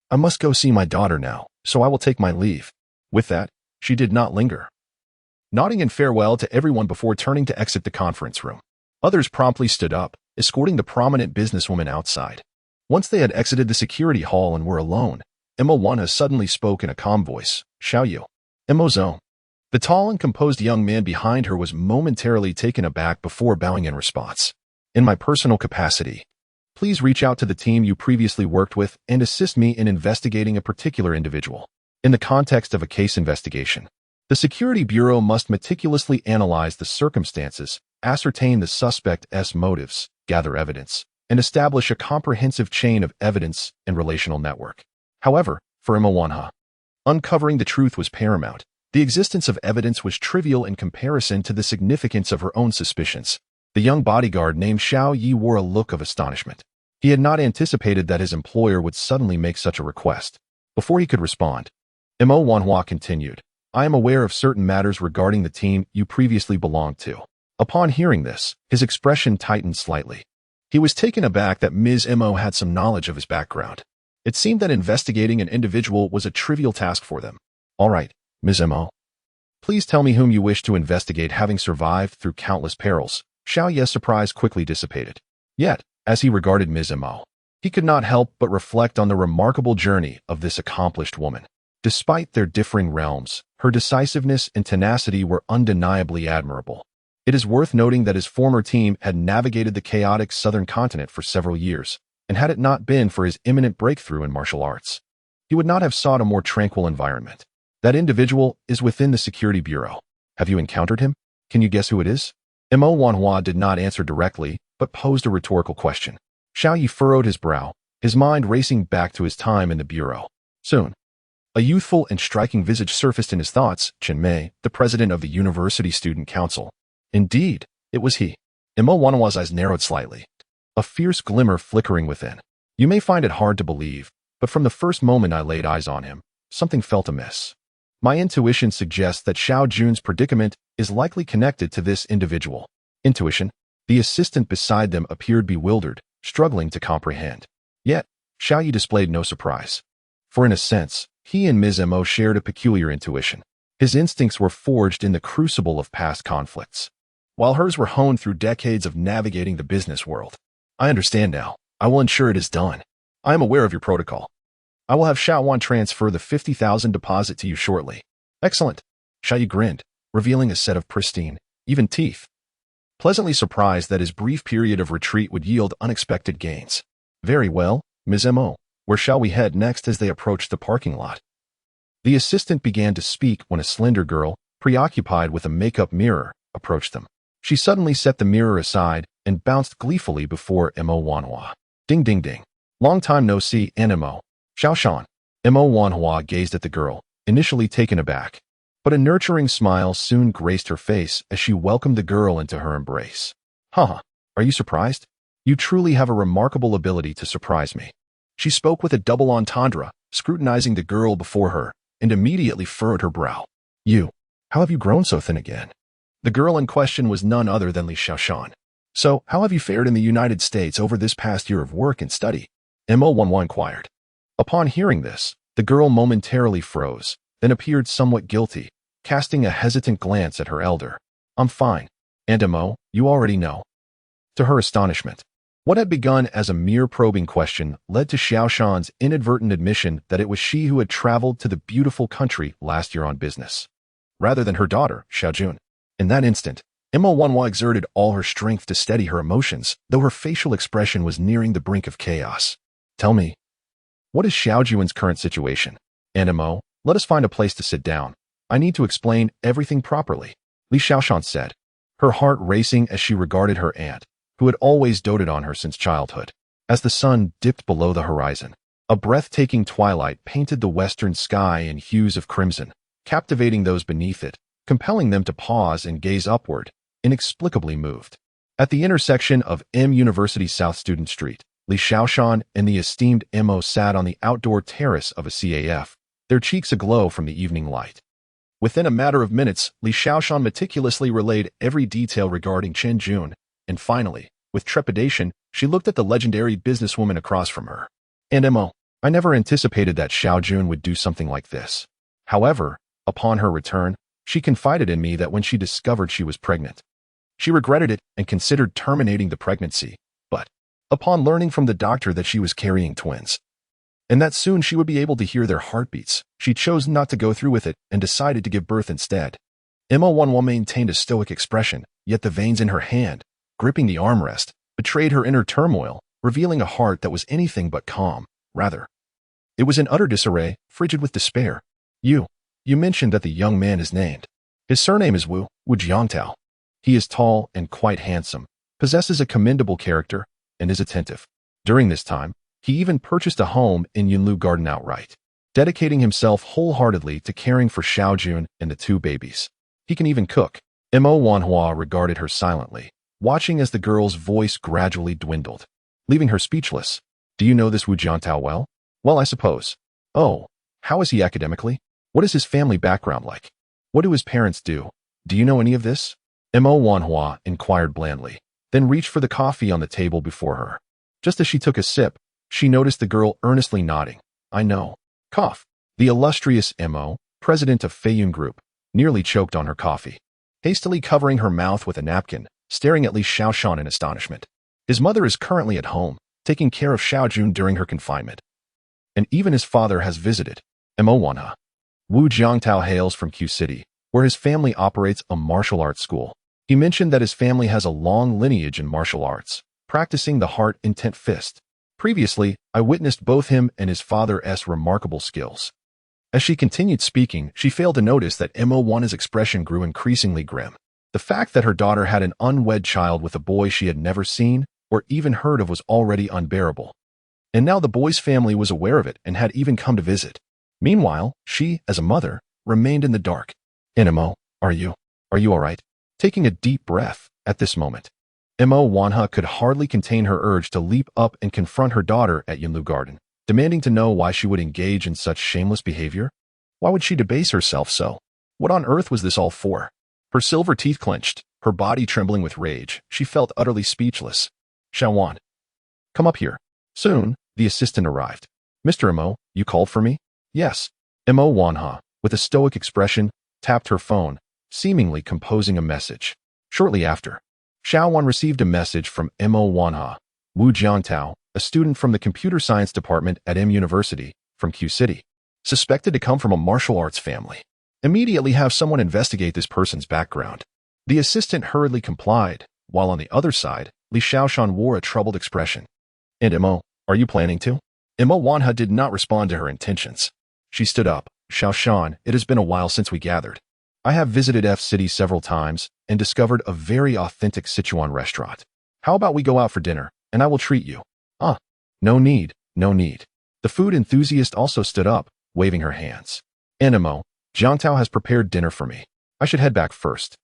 I must go see my daughter now, so I will take my leave. With that, she did not linger, nodding in farewell to everyone before turning to exit the conference room. Others promptly stood up, escorting the prominent businesswoman outside. Once they had exited the security hall and were alone, Mo Wanha suddenly spoke in a calm voice. Xiao Yu. Mo Zong. The tall and composed young man behind her was momentarily taken aback before bowing in response. In my personal capacity, please reach out to the team you previously worked with and assist me in investigating a particular individual. In the context of a case investigation, the Security Bureau must meticulously analyze the circumstances, ascertain the suspect's motives, gather evidence, and establish a comprehensive chain of evidence and relational network. However, for Mo Wanha, uncovering the truth was paramount. The existence of evidence was trivial in comparison to the significance of her own suspicions. The young bodyguard named Xiao Yi wore a look of astonishment. He had not anticipated that his employer would suddenly make such a request. Before he could respond, Mo Wanhua continued, I am aware of certain matters regarding the team you previously belonged to. Upon hearing this, his expression tightened slightly. He was taken aback that Ms. Mo had some knowledge of his background. It seemed that investigating an individual was a trivial task for them. All right, Ms. Mo. Please tell me whom you wish to investigate. Having survived through countless perils, Xiao Ye's surprise quickly dissipated. Yet, as he regarded Ms. Mo, he could not help but reflect on the remarkable journey of this accomplished woman. Despite their differing realms, her decisiveness and tenacity were undeniably admirable. It is worth noting that his former team had navigated the chaotic southern continent for several years, and had it not been for his imminent breakthrough in martial arts, he would not have sought a more tranquil environment. That individual is within the Security Bureau. Have you encountered him? Can you guess who it is? Mo Wanhua did not answer directly, but posed a rhetorical question. Xiao Yi furrowed his brow, his mind racing back to his time in the Bureau. Soon, a youthful and striking visage surfaced in his thoughts. Chen Mei, the president of the University Student Council. Indeed, it was he. Mo Wanhua's eyes narrowed slightly, a fierce glimmer flickering within. You may find it hard to believe, but from the first moment I laid eyes on him, something felt amiss. My intuition suggests that Xiao Jun's predicament is likely connected to this individual. Intuition? The assistant beside them appeared bewildered, struggling to comprehend. Yet, Xiao Yi displayed no surprise. For in a sense, he and Ms. Mo shared a peculiar intuition. His instincts were forged in the crucible of past conflicts, while hers were honed through decades of navigating the business world. I understand now. I will ensure it is done. I am aware of your protocol. I will have Xiaowan transfer the 50,000 deposit to you shortly. Excellent. Xiao Yi grinned, revealing a set of pristine, even teeth. Pleasantly surprised that his brief period of retreat would yield unexpected gains. Very well, Ms. Mo. Where shall we head next? As they approached the parking lot, the assistant began to speak when a slender girl, preoccupied with a makeup mirror, approached them. She suddenly set the mirror aside and bounced gleefully before Mo Wanhua. Ding ding ding. Long time no see, Mo. Xiao Shan. Mo Wanhua gazed at the girl, initially taken aback. But a nurturing smile soon graced her face as she welcomed the girl into her embrace. Haha, are you surprised? You truly have a remarkable ability to surprise me. She spoke with a double entendre, scrutinizing the girl before her, and immediately furrowed her brow. How have you grown so thin again? The girl in question was none other than Li Xiaoshan. So, how have you fared in the United States over this past year of work and study? Mo Wanhua inquired. Upon hearing this, the girl momentarily froze, then appeared somewhat guilty, casting a hesitant glance at her elder. I'm fine. And Mo, you already know. To her astonishment, what had begun as a mere probing question led to Xiaoshan's inadvertent admission that it was she who had traveled to the beautiful country last year on business, rather than her daughter, Xiaojun. In that instant, Mo Wanhua exerted all her strength to steady her emotions, though her facial expression was nearing the brink of chaos. Tell me, what is Xiaojun's current situation? And Mo, let us find a place to sit down. I need to explain everything properly, Li Xiaoshan said. her heart racing as she regarded her aunt, who had always doted on her since childhood. As the sun dipped below the horizon, a breathtaking twilight painted the western sky in hues of crimson, captivating those beneath it, compelling them to pause and gaze upward, inexplicably moved. At the intersection of M University South Student Street, Li Xiaoshan and the esteemed Mo sat on the outdoor terrace of a CAF, their cheeks aglow from the evening light. Within a matter of minutes, Li Xiaoshan meticulously relayed every detail regarding Chen Jun, and finally, with trepidation, she looked at the legendary businesswoman across from her. And Mo, I never anticipated that Xiao Jun would do something like this. However, upon her return, she confided in me that when she discovered she was pregnant, she regretted it and considered terminating the pregnancy, but upon learning from the doctor that she was carrying twins, and that soon she would be able to hear their heartbeats, she chose not to go through with it and decided to give birth instead. Mo Wanhua maintained a stoic expression, yet the veins in her hand, gripping the armrest, betrayed her inner turmoil, revealing a heart that was anything but calm. Rather, it was in utter disarray, frigid with despair. You mentioned that the young man is named. His surname is Wu Jiangtao. He is tall and quite handsome, possesses a commendable character, and is attentive. During this time, he even purchased a home in Yunlu Garden outright, dedicating himself wholeheartedly to caring for Xiao Jun and the two babies. He can even cook. Mo Wanhua regarded her silently, watching as the girl's voice gradually dwindled, leaving her speechless. Do you know this Wu Jiangtao well? Well, I suppose. Oh, how is he academically? What is his family background like? What do his parents do? Do you know any of this? Mo Wanhua inquired blandly, then reached for the coffee on the table before her. Just as she took a sip, she noticed the girl earnestly nodding. I know. Cough. The illustrious Mo, president of Feiyun Group, nearly choked on her coffee, hastily covering her mouth with a napkin, staring at Li Xiaoshan in astonishment. His mother is currently at home, taking care of Xiao Jun during her confinement. And even his father has visited. Mo Wanhua. Wu Jiangtao hails from Q City, where his family operates a martial arts school. He mentioned that his family has a long lineage in martial arts, practicing the heart intent fist. Previously, I witnessed both him and his father's remarkable skills. As she continued speaking, she failed to notice that Mo Wanhua's expression grew increasingly grim. The fact that her daughter had an unwed child with a boy she had never seen or even heard of was already unbearable. And now the boy's family was aware of it and had even come to visit. Meanwhile, she, as a mother, remained in the dark. Mo, are you all right? Taking a deep breath at this moment, Mo Wanhua could hardly contain her urge to leap up and confront her daughter at Yunlu Garden, demanding to know why she would engage in such shameless behavior. Why would she debase herself so? What on earth was this all for? Her silver teeth clenched, her body trembling with rage, she felt utterly speechless. Xiaowan, come up here. Soon, the assistant arrived. Mr. Mo, you called for me? Yes. Mo Wanhua, with a stoic expression, tapped her phone, seemingly composing a message. Shortly after, Xiaowan received a message from Mo Wanhua. Wu Jiangtao, a student from the computer science department at M University, from Q City, suspected to come from a martial arts family. Immediately have someone investigate this person's background. The assistant hurriedly complied, while on the other side, Li Xiaoshan wore a troubled expression. And Mo, are you planning to? Mo Wanhua did not respond to her intentions. She stood up. Xiaoshan, it has been a while since we gathered. I have visited F City several times and discovered a very authentic Sichuan restaurant. How about we go out for dinner, and I will treat you? No need. The food enthusiast also stood up, waving her hands. Mo, Jiangtao has prepared dinner for me. I should head back first.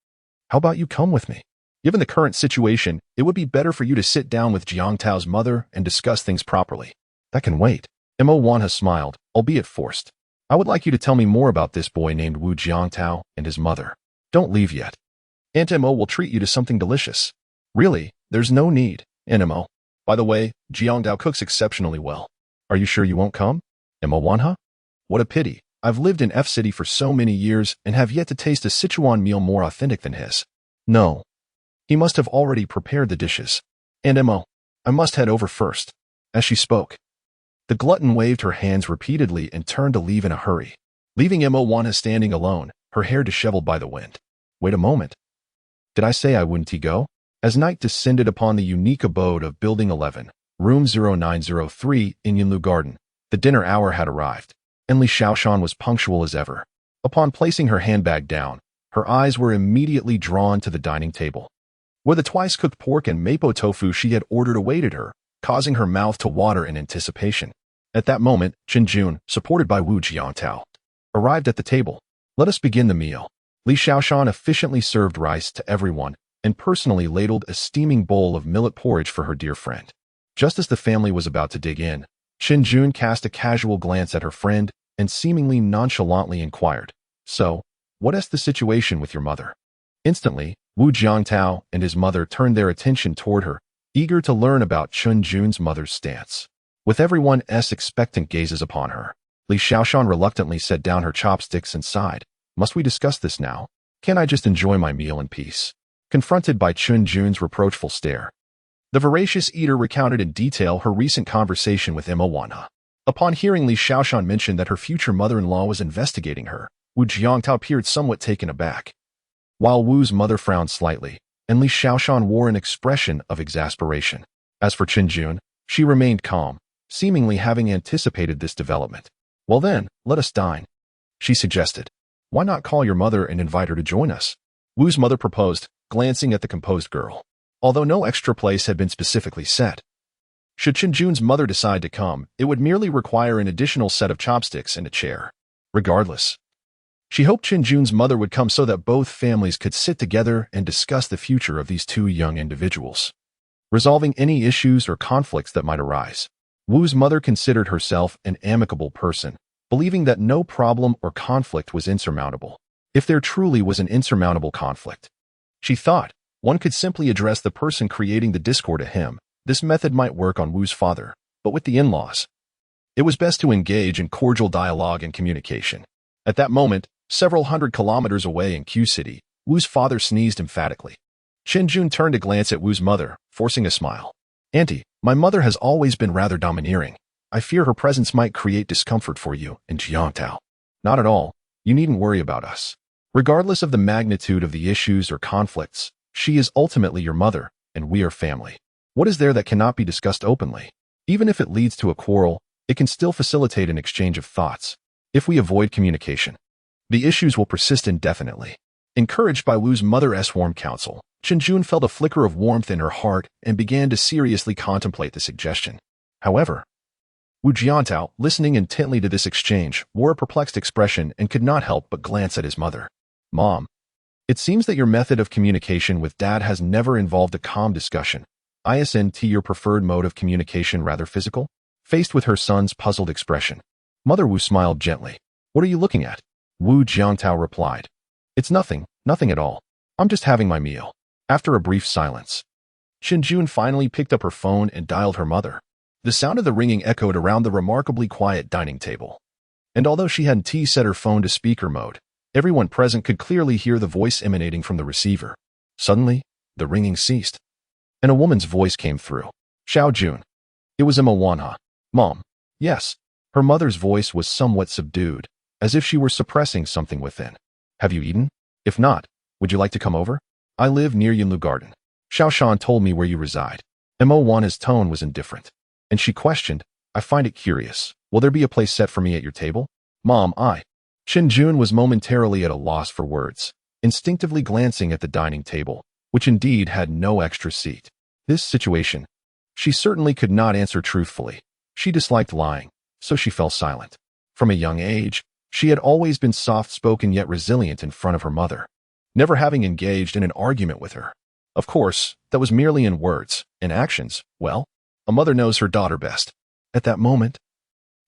How about you come with me? Given the current situation, it would be better for you to sit down with Jiangtao's mother and discuss things properly. That can wait. Mo Wanhua smiled, albeit forced. I would like you to tell me more about this boy named Wu Jiangtao and his mother. Don't leave yet. Aunt Mo will treat you to something delicious. Really, there's no need, Aunt Mo. By the way, Jiangtao cooks exceptionally well. Are you sure you won't come? Mo Wanhua? What a pity. I've lived in F City for so many years and have yet to taste a Sichuan meal more authentic than his. No. He must have already prepared the dishes. Aunt Mo, I must head over first. As she spoke, the glutton waved her hands repeatedly and turned to leave in a hurry, leaving Mo Wanhua standing alone, her hair disheveled by the wind. Wait a moment. Did I say I wouldn't go? As night descended upon the unique abode of Building 11, Room 0903 in Yunlu Garden, the dinner hour had arrived, and Li Xiaoshan was punctual as ever. Upon placing her handbag down, Her eyes were immediately drawn to the dining table, where the twice-cooked pork and mapo tofu she had ordered awaited her, causing her mouth to water in anticipation. At that moment, Chen Jun, supported by Wu Jiangtao, arrived at the table. Let us begin the meal. Li Xiaoshan efficiently served rice to everyone and personally ladled a steaming bowl of millet porridge for her dear friend. Just as the family was about to dig in, Chen Jun cast a casual glance at her friend and seemingly nonchalantly inquired, "So, what is the situation with your mother?" Instantly, Wu Jiangtao and his mother turned their attention toward her, eager to learn about Chen Jun's mother's stance. With everyone's expectant gazes upon her, Li Xiaoshan reluctantly set down her chopsticks and sighed. Must we discuss this now? Can't I just enjoy my meal in peace? Confronted by Chen Jun's reproachful stare, the voracious eater recounted in detail her recent conversation with Emma Wanha. Upon hearing Li Xiaoshan mention that her future mother-in-law was investigating her, Wu Jiangtao appeared somewhat taken aback, while Wu's mother frowned slightly, and Li Xiaoshan wore an expression of exasperation. As for Chen Jun, she remained calm, seemingly having anticipated this development. Well then, let us dine, she suggested. Why not call your mother and invite her to join us? Wu's mother proposed, glancing at the composed girl. Although no extra place had been specifically set, should Chen Jun's mother decide to come, it would merely require an additional set of chopsticks and a chair. Regardless, she hoped Chen Jun's mother would come so that both families could sit together and discuss the future of these two young individuals, resolving any issues or conflicts that might arise. Wu's mother considered herself an amicable person, believing that no problem or conflict was insurmountable. If there truly was an insurmountable conflict, she thought, one could simply address the person creating the discord to him. This method might work on Wu's father, but with the in-laws, it was best to engage in cordial dialogue and communication. At that moment, several hundred kilometers away in Q City, Wu's father sneezed emphatically. Chen Jun turned to glance at Wu's mother, forcing a smile. Auntie, my mother has always been rather domineering. I fear her presence might create discomfort for you and Jiangtao. Not at all. You needn't worry about us. Regardless of the magnitude of the issues or conflicts, she is ultimately your mother, and we are family. What is there that cannot be discussed openly? Even if it leads to a quarrel, it can still facilitate an exchange of thoughts. If we avoid communication, the issues will persist indefinitely. Encouraged by Wu's mother's warm counsel, Chen Jun felt a flicker of warmth in her heart and began to seriously contemplate the suggestion. However, Wu Jiantao, listening intently to this exchange, wore a perplexed expression and could not help but glance at his mother. Mom, it seems that your method of communication with Dad has never involved a calm discussion. Isn't your preferred mode of communication rather physical? Faced with her son's puzzled expression, Mother Wu smiled gently. What are you looking at? Wu Jiangtao replied. It's nothing at all. I'm just having my meal. After a brief silence, Chen Jun finally picked up her phone and dialed her mother. The sound of the ringing echoed around the remarkably quiet dining table. And although she hadn't set her phone to speaker mode, everyone present could clearly hear the voice emanating from the receiver. Suddenly, the ringing ceased, and a woman's voice came through. Xiao Jun. It was Emma Wanha. Mom. Yes. Her mother's voice was somewhat subdued, as if she were suppressing something within. Have you eaten? If not, would you like to come over? I live near Yunlu Garden. Xiao Shan told me where you reside. Emma Wanha's tone was indifferent, and she questioned, I find it curious. Will there be a place set for me at your table? Mom, Chen Jun was momentarily at a loss for words, instinctively glancing at the dining table, which indeed had no extra seat. This situation, she certainly could not answer truthfully. She disliked lying, so she fell silent. From a young age, she had always been soft-spoken yet resilient in front of her mother, never having engaged in an argument with her. Of course, that was merely in words. In actions, well, a mother knows her daughter best. At that moment,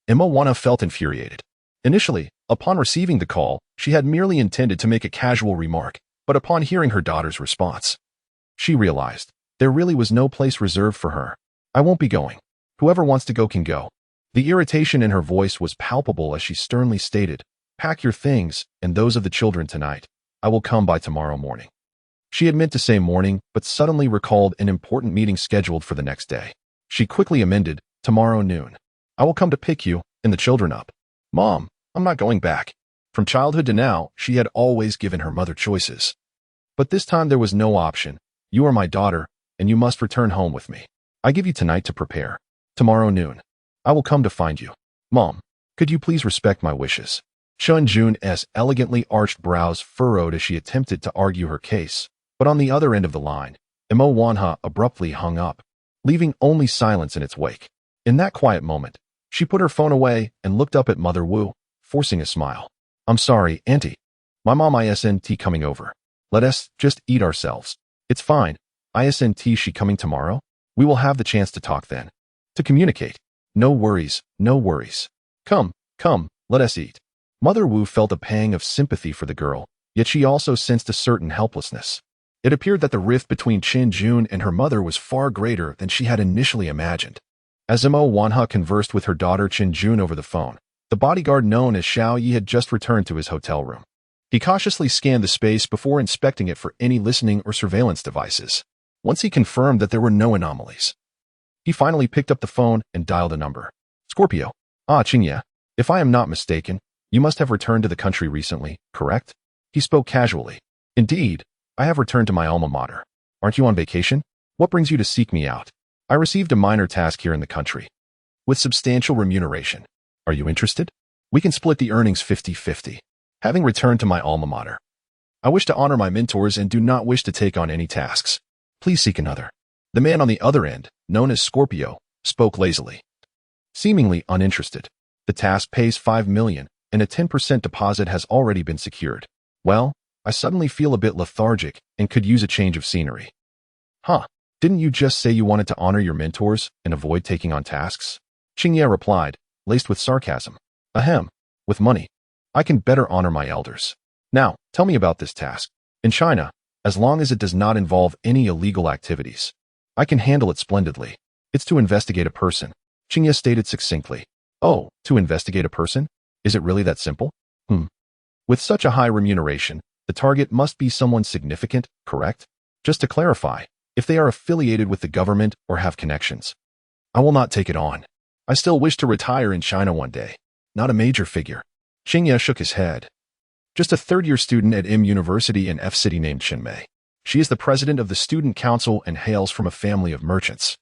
Emma Wanha felt infuriated. Initially, upon receiving the call, she had merely intended to make a casual remark, but upon hearing her daughter's response, she realized there really was no place reserved for her. I won't be going. Whoever wants to go can go. The irritation in her voice was palpable as she sternly stated, Pack your things and those of the children tonight. I will come by tomorrow morning. She had meant to say morning, but suddenly recalled an important meeting scheduled for the next day. She quickly amended, tomorrow noon. I will come to pick you and the children up. Mom, I'm not going back. From childhood to now, she had always given her mother choices. But this time there was no option. You are my daughter, and you must return home with me. I give you tonight to prepare. Tomorrow noon, I will come to find you. Mom, could you please respect my wishes? Chun Jun's elegantly arched brows furrowed as she attempted to argue her case, but on the other end of the line, Imo Wanha abruptly hung up, leaving only silence in its wake. In that quiet moment, she put her phone away and looked up at Mother Wu, forcing a smile. I'm sorry, Auntie. My mom isn't coming over. Let us just eat ourselves. It's fine. Isn't she coming tomorrow? We will have the chance to talk then. To communicate. No worries, no worries. Come, let us eat. Mother Wu felt a pang of sympathy for the girl, yet she also sensed a certain helplessness. It appeared that the rift between Qin Jun and her mother was far greater than she had initially imagined. As Imo Wanha conversed with her daughter Qin Jun over the phone, the bodyguard known as Xiao Yi had just returned to his hotel room. He cautiously scanned the space before inspecting it for any listening or surveillance devices. Once he confirmed that there were no anomalies, he finally picked up the phone and dialed a number. Scorpio. Qingye. If I am not mistaken, you must have returned to the country recently, correct? He spoke casually. Indeed, I have returned to my alma mater. Aren't you on vacation? What brings you to seek me out? I received a minor task here in the country, with substantial remuneration. Are you interested? We can split the earnings 50-50. Having returned to my alma mater, I wish to honor my mentors and do not wish to take on any tasks. Please seek another. The man on the other end, known as Scorpio, spoke lazily. Seemingly uninterested. The task pays 5 million, and a 10% deposit has already been secured. Well, I suddenly feel a bit lethargic and could use a change of scenery. Huh, didn't you just say you wanted to honor your mentors and avoid taking on tasks? Qingye replied, laced with sarcasm. Ahem, with money, I can better honor my elders. Now, tell me about this task. In China, as long as it does not involve any illegal activities, I can handle it splendidly. It's to investigate a person, Qingye stated succinctly. Oh, to investigate a person? Is it really that simple? With such a high remuneration, the target must be someone significant, correct? Just to clarify, if they are affiliated with the government or have connections. I will not take it on. I still wish to retire in China one day. Not a major figure. Qingye shook his head. Just a third-year student at IM University in F City named Qinmei. She is the president of the student council and hails from a family of merchants.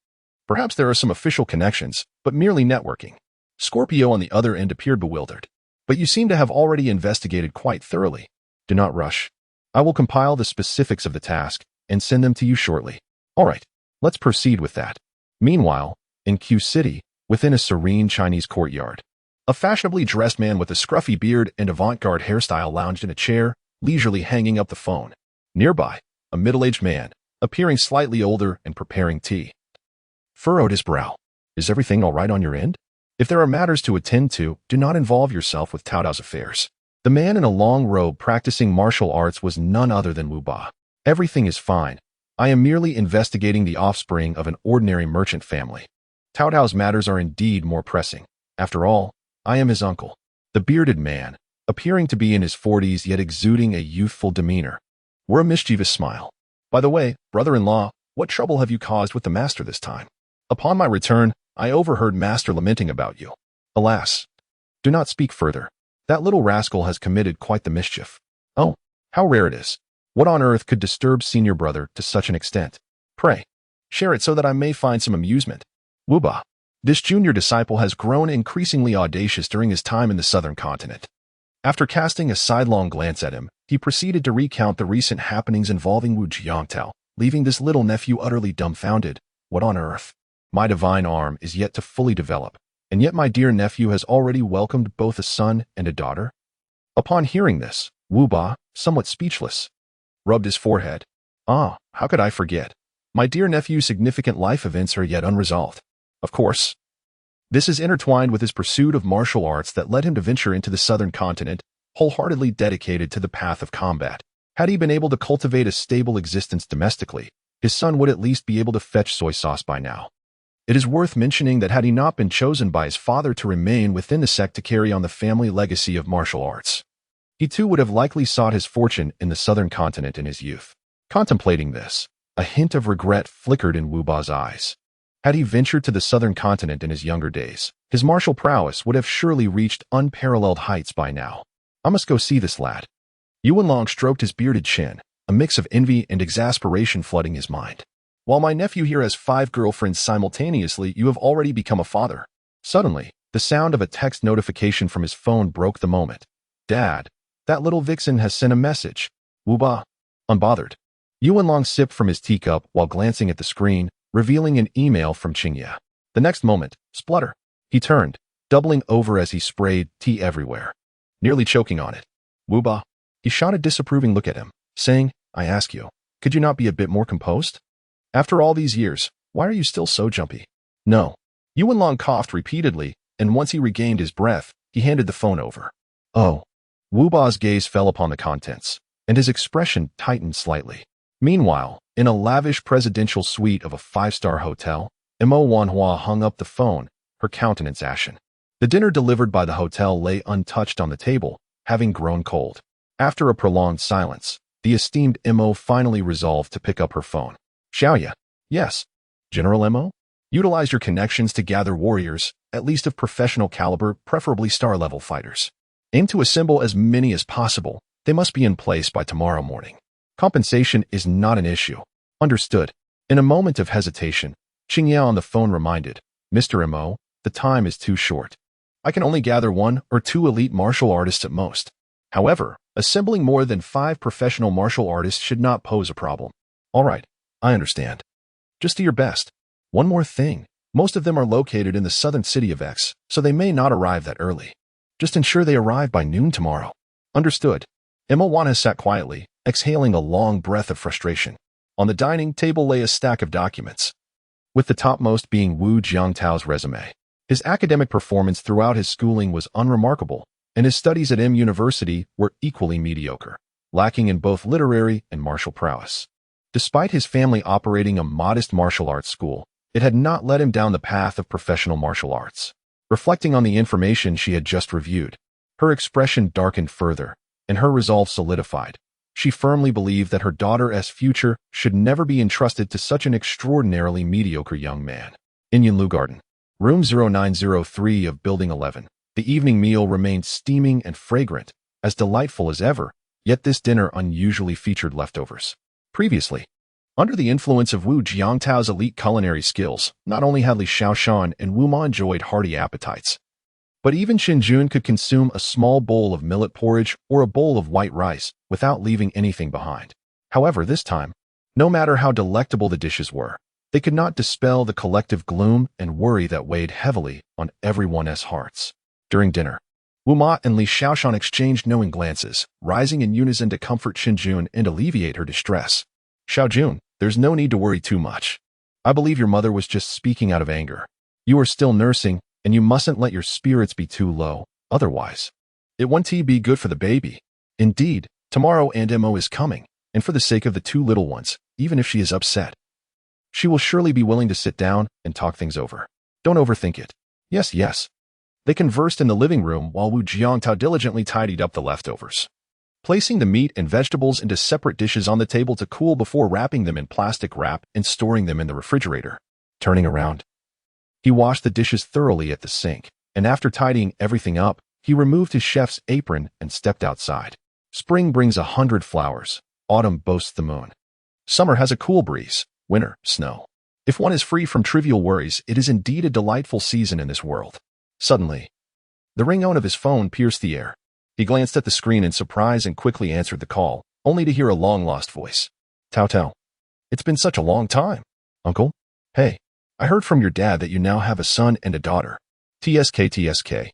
Perhaps there are some official connections, but merely networking. Scorpio on the other end appeared bewildered. But you seem to have already investigated quite thoroughly. Do not rush. I will compile the specifics of the task and send them to you shortly. All right, let's proceed with that. Meanwhile, in Q City, within a serene Chinese courtyard, a fashionably dressed man with a scruffy beard and avant-garde hairstyle lounged in a chair, leisurely hanging up the phone. Nearby, a middle-aged man, appearing slightly older and preparing tea, furrowed his brow. Is everything all right on your end? If there are matters to attend to, do not involve yourself with Cao Dao's affairs. The man in a long robe practicing martial arts was none other than Wu Ba. Everything is fine. I am merely investigating the offspring of an ordinary merchant family. Cao Dao's matters are indeed more pressing. After all, I am his uncle. The bearded man, appearing to be in his 40s yet exuding a youthful demeanor, wore a mischievous smile. By the way, brother-in-law, what trouble have you caused with the master this time? Upon my return, I overheard master lamenting about you. Alas, do not speak further. That little rascal has committed quite the mischief. Oh, how rare it is. What on earth could disturb senior brother to such an extent? Pray, share it so that I may find some amusement. Wu Ba. This junior disciple has grown increasingly audacious during his time in the southern continent. After casting a sidelong glance at him, he proceeded to recount the recent happenings involving Wu Jiangtao, leaving this little nephew utterly dumbfounded. What on earth? My divine arm is yet to fully develop, and yet my dear nephew has already welcomed both a son and a daughter? Upon hearing this, Wu Ba, somewhat speechless, rubbed his forehead. Ah, how could I forget? My dear nephew's significant life events are yet unresolved. Of course, this is intertwined with his pursuit of martial arts that led him to venture into the southern continent, wholeheartedly dedicated to the path of combat. Had he been able to cultivate a stable existence domestically, his son would at least be able to fetch soy sauce by now. It is worth mentioning that had he not been chosen by his father to remain within the sect to carry on the family legacy of martial arts, he too would have likely sought his fortune in the southern continent in his youth. Contemplating this, a hint of regret flickered in Wu Ba's eyes. Had he ventured to the southern continent in his younger days, his martial prowess would have surely reached unparalleled heights by now. I must go see this lad. Yuan Long stroked his bearded chin, a mix of envy and exasperation flooding his mind. While my nephew here has 5 girlfriends simultaneously, you have already become a father. Suddenly, the sound of a text notification from his phone broke the moment. Dad, that little vixen has sent a message. Wu Ba. Unbothered. Yuan Long sipped from his teacup while glancing at the screen, revealing an email from Qingye. The next moment, splutter. He turned, doubling over as he sprayed tea everywhere, nearly choking on it. Wu Ba. He shot a disapproving look at him, saying, I ask you, could you not be a bit more composed? After all these years, why are you still so jumpy? No. Yuan Long coughed repeatedly, and once he regained his breath, he handed the phone over. Oh. Wu Ba's gaze fell upon the contents, and his expression tightened slightly. Meanwhile, in a lavish presidential suite of a five-star hotel, Mo Wanhua hung up the phone, her countenance ashen. The dinner delivered by the hotel lay untouched on the table, having grown cold. After a prolonged silence, the esteemed Mo finally resolved to pick up her phone. Xiaoya. Yes. General Mo? Utilize your connections to gather warriors, at least of professional caliber, preferably star-level fighters. Aim to assemble as many as possible. They must be in place by tomorrow morning. Compensation is not an issue. Understood. In a moment of hesitation, Qingye on the phone reminded, Mr. Mo, the time is too short. I can only gather 1 or 2 elite martial artists at most. However, assembling more than 5 professional martial artists should not pose a problem. All right, I understand. Just do your best. One more thing. Most of them are located in the southern city of X, so they may not arrive that early. Just ensure they arrive by noon tomorrow. Understood. Wan sat quietly, exhaling a long breath of frustration. On the dining table lay a stack of documents, with the topmost being Wu Jiangtao's resume. His academic performance throughout his schooling was unremarkable, and his studies at M University were equally mediocre, lacking in both literary and martial prowess. Despite his family operating a modest martial arts school, it had not led him down the path of professional martial arts. Reflecting on the information she had just reviewed, her expression darkened further, and her resolve solidified. She firmly believed that her daughter's future should never be entrusted to such an extraordinarily mediocre young man. In Yunlu Garden, room 0903 of Building 11, the evening meal remained steaming and fragrant, as delightful as ever, yet this dinner unusually featured leftovers. Previously, under the influence of Wu Jiangtao's elite culinary skills, not only had Li Shaoshan and Wu Ma enjoyed hearty appetites, but even Qinjun could consume a small bowl of millet porridge or a bowl of white rice without leaving anything behind. However, this time, no matter how delectable the dishes were, they could not dispel the collective gloom and worry that weighed heavily on everyone's hearts. During dinner, Wu Ma and Li Shaoshan exchanged knowing glances, rising in unison to comfort Qinjun and alleviate her distress. Xiaojun, there's no need to worry too much. I believe your mother was just speaking out of anger. You are still nursing, and you mustn't let your spirits be too low, otherwise it won't be good for the baby. Indeed, tomorrow Aunt Mo is coming, and for the sake of the 2 little ones, even if she is upset, she will surely be willing to sit down and talk things over. Don't overthink it. Yes, yes. They conversed in the living room while Wu Jiangtao diligently tidied up the leftovers, placing the meat and vegetables into separate dishes on the table to cool before wrapping them in plastic wrap and storing them in the refrigerator. Turning around, he washed the dishes thoroughly at the sink, and after tidying everything up, he removed his chef's apron and stepped outside. Spring brings 100 flowers. Autumn boasts the moon. Summer has a cool breeze. Winter, snow. If one is free from trivial worries, it is indeed a delightful season in this world. Suddenly, the ring-tone of his phone pierced the air. He glanced at the screen in surprise and quickly answered the call, only to hear a long-lost voice. Tao Tao. It's been such a long time. Uncle? Hey, I heard from your dad that you now have a son and a daughter. TSK.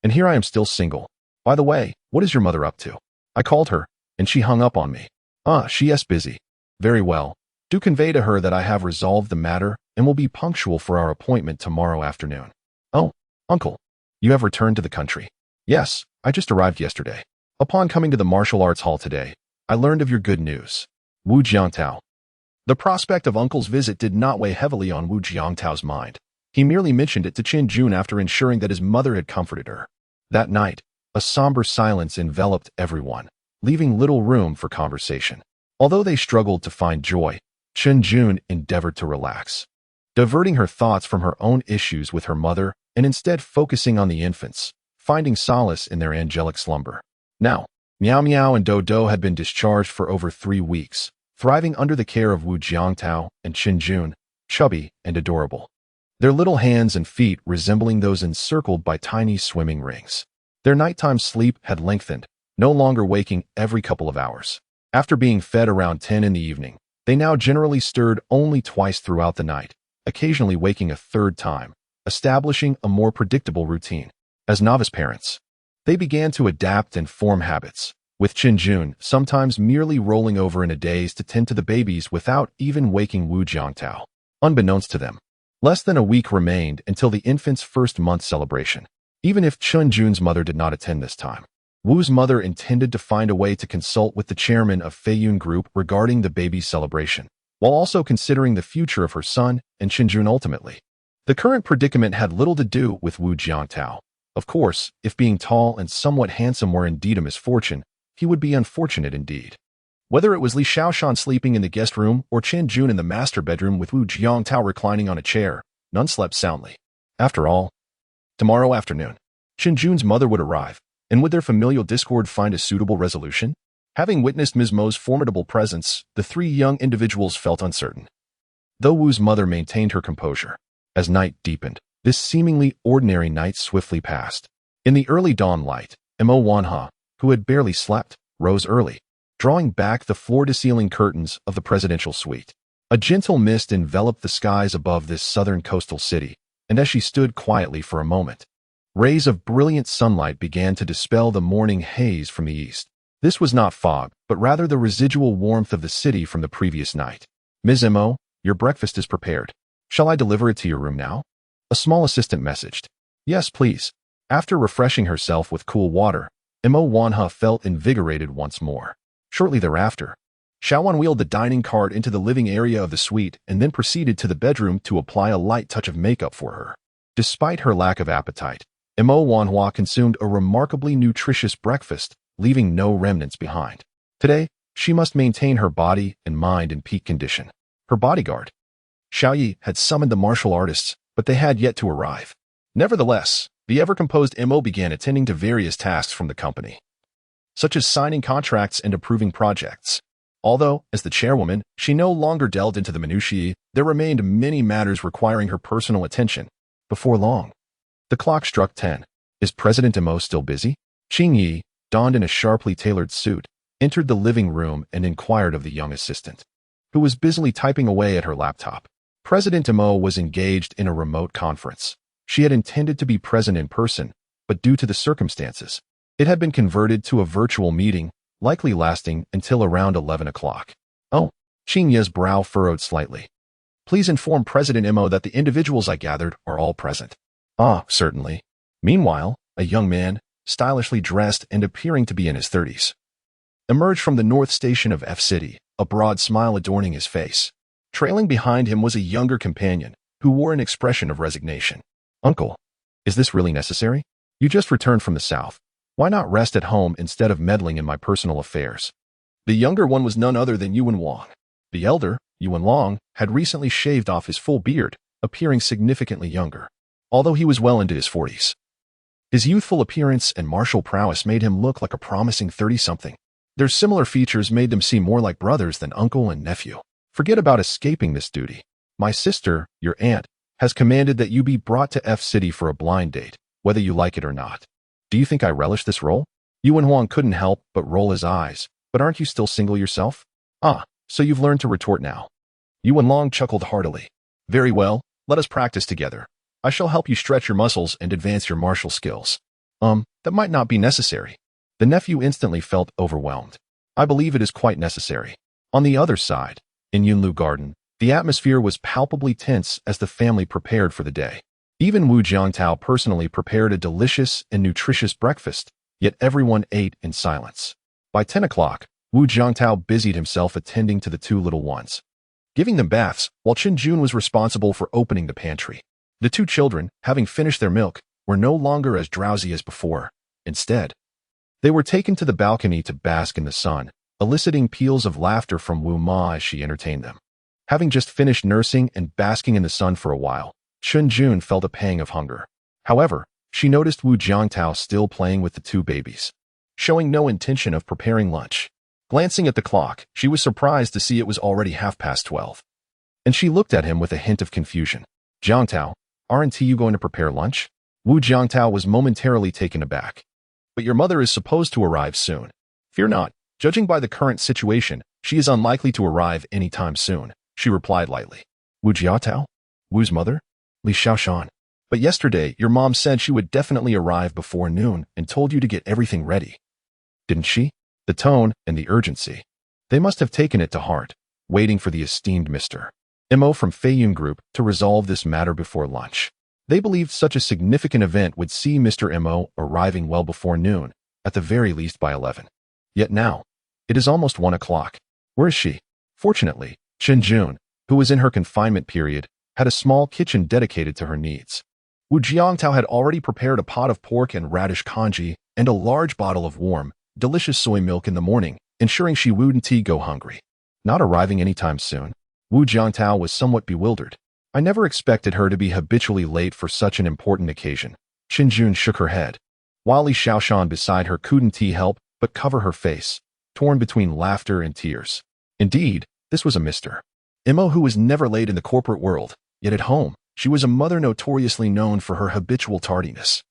And here I am still single. By the way, what is your mother up to? I called her, and she hung up on me. She's busy. Very well. Do convey to her that I have resolved the matter and will be punctual for our appointment tomorrow afternoon. Oh, uncle, you have returned to the country. Yes, I just arrived yesterday. Upon coming to the martial arts hall today, I learned of your good news. Wu Jiangtao. The prospect of uncle's visit did not weigh heavily on Wu Jiangtao's mind. He merely mentioned it to Qinjun after ensuring that his mother had comforted her. That night, a somber silence enveloped everyone, leaving little room for conversation. Although they struggled to find joy, Qinjun endeavored to relax, diverting her thoughts from her own issues with her mother and instead focusing on the infants, finding solace in their angelic slumber. Now, Miao Miao and Dodo had been discharged for over 3 weeks, thriving under the care of Wu Jiangtao and Qinjun, chubby and adorable, their little hands and feet resembling those encircled by tiny swimming rings. Their nighttime sleep had lengthened, no longer waking every couple of hours. After being fed around 10 in the evening, they now generally stirred only twice throughout the night, occasionally waking a third time, establishing a more predictable routine. As novice parents, they began to adapt and form habits, with Qinjun sometimes merely rolling over in a daze to tend to the babies without even waking Wu Jiangtao. Unbeknownst to them, less than a week remained until the infant's first month celebration. Even if Qinjun's mother did not attend this time, Wu's mother intended to find a way to consult with the chairman of Feiyun Group regarding the baby's celebration, while also considering the future of her son and Qinjun ultimately. The current predicament had little to do with Wu Jiangtao. Of course, if being tall and somewhat handsome were indeed a misfortune, he would be unfortunate indeed. Whether it was Li Shaoshan sleeping in the guest room or Qinjun in the master bedroom with Wu Jiangtao reclining on a chair, none slept soundly. After all, tomorrow afternoon, Qinjun's mother would arrive, and would their familial discord find a suitable resolution? Having witnessed Ms. Mo's formidable presence, the three young individuals felt uncertain. Though Wu's mother maintained her composure, as night deepened, this seemingly ordinary night swiftly passed. In the early dawn light, Mo Wanha, who had barely slept, rose early, drawing back the floor-to-ceiling curtains of the presidential suite. A gentle mist enveloped the skies above this southern coastal city, and as she stood quietly for a moment, rays of brilliant sunlight began to dispel the morning haze from the east. This was not fog, but rather the residual warmth of the city from the previous night. Ms. Mo, your breakfast is prepared. Shall I deliver it to your room now? A small assistant messaged. Yes, please. After refreshing herself with cool water, Mo Wanha felt invigorated once more. Shortly thereafter, Xiaowan wheeled the dining cart into the living area of the suite and then proceeded to the bedroom to apply a light touch of makeup for her. Despite her lack of appetite, Mo Wanhua consumed a remarkably nutritious breakfast, leaving no remnants behind. Today, she must maintain her body and mind in peak condition. Her bodyguard, Xiaoyi, had summoned the martial artists, but they had yet to arrive. Nevertheless, the ever-composed Mo began attending to various tasks from the company, such as signing contracts and approving projects. Although, as the chairwoman, she no longer delved into the minutiae, there remained many matters requiring her personal attention. Before long, the clock struck 10. Is President Mo still busy? Qing Yi, donned in a sharply tailored suit, entered the living room and inquired of the young assistant, who was busily typing away at her laptop. President Mo was engaged in a remote conference. She had intended to be present in person, but due to the circumstances, it had been converted to a virtual meeting, likely lasting until around 11 o'clock. Oh, Qing Yi's brow furrowed slightly. Please inform President Mo that the individuals I gathered are all present. Ah, certainly. Meanwhile, a young man, stylishly dressed and appearing to be in his 30s, emerged from the north station of F City, a broad smile adorning his face. Trailing behind him was a younger companion, who wore an expression of resignation. Uncle, is this really necessary? You just returned from the south. Why not rest at home instead of meddling in my personal affairs? The younger one was none other than Yuan Wang. The elder, Yuan Long, had recently shaved off his full beard, appearing significantly younger, although he was well into his 40s. His youthful appearance and martial prowess made him look like a promising 30-something. Their similar features made them seem more like brothers than uncle and nephew. Forget about escaping this duty. My sister, your aunt, has commanded that you be brought to F City for a blind date, whether you like it or not. Do you think I relish this role? Yuan Huang couldn't help but roll his eyes. But aren't you still single yourself? Ah, so you've learned to retort now. Yuan Long chuckled heartily. Very well, let us practice together. I shall help you stretch your muscles and advance your martial skills. That might not be necessary. The nephew instantly felt overwhelmed. I believe it is quite necessary. On the other side, in Yunlu Garden, the atmosphere was palpably tense as the family prepared for the day. Even Wu Jiangtao personally prepared a delicious and nutritious breakfast, yet everyone ate in silence. By 10 o'clock, Wu Jiangtao busied himself attending to the two little ones, giving them baths, while Qinjun was responsible for opening the pantry. The two children, having finished their milk, were no longer as drowsy as before. Instead, they were taken to the balcony to bask in the sun, eliciting peals of laughter from Wu Ma as she entertained them. Having just finished nursing and basking in the sun for a while, Qinjun felt a pang of hunger. However, she noticed Wu Jiangtao still playing with the two babies, showing no intention of preparing lunch. Glancing at the clock, she was surprised to see it was already 12:30. And she looked at him with a hint of confusion. Jiangtao, aren't you going to prepare lunch? Wu Jiangtao was momentarily taken aback. but your mother is supposed to arrive soon. Fear not. Judging by the current situation, she is unlikely to arrive anytime soon, she replied lightly. Wu Jiatao? Wu's mother? Li Xiaoshan. But yesterday, your mom said she would definitely arrive before noon and told you to get everything ready. Didn't she? The tone and the urgency. They must have taken it to heart, waiting for the esteemed Mr. Mo from Feiyun Group to resolve this matter before lunch. They believed such a significant event would see Mr. Mo arriving well before noon, at the very least by 11. Yet now, it is almost 1 o'clock. Where is she? Fortunately, Chen Jun, who was in her confinement period, had a small kitchen dedicated to her needs. Wu Jiangtao had already prepared a pot of pork and radish congee and a large bottle of warm, delicious soy milk in the morning, ensuring she wouldn't go hungry. Not arriving anytime soon, Wu Jiangtao was somewhat bewildered. I never expected her to be habitually late for such an important occasion. Chen Jun shook her head. While Li Xiaoshan beside her couldn't help but cover her face, torn between laughter and tears. Indeed, this was a Mr. Mo who was never late in the corporate world, yet at home, she was a mother notoriously known for her habitual tardiness.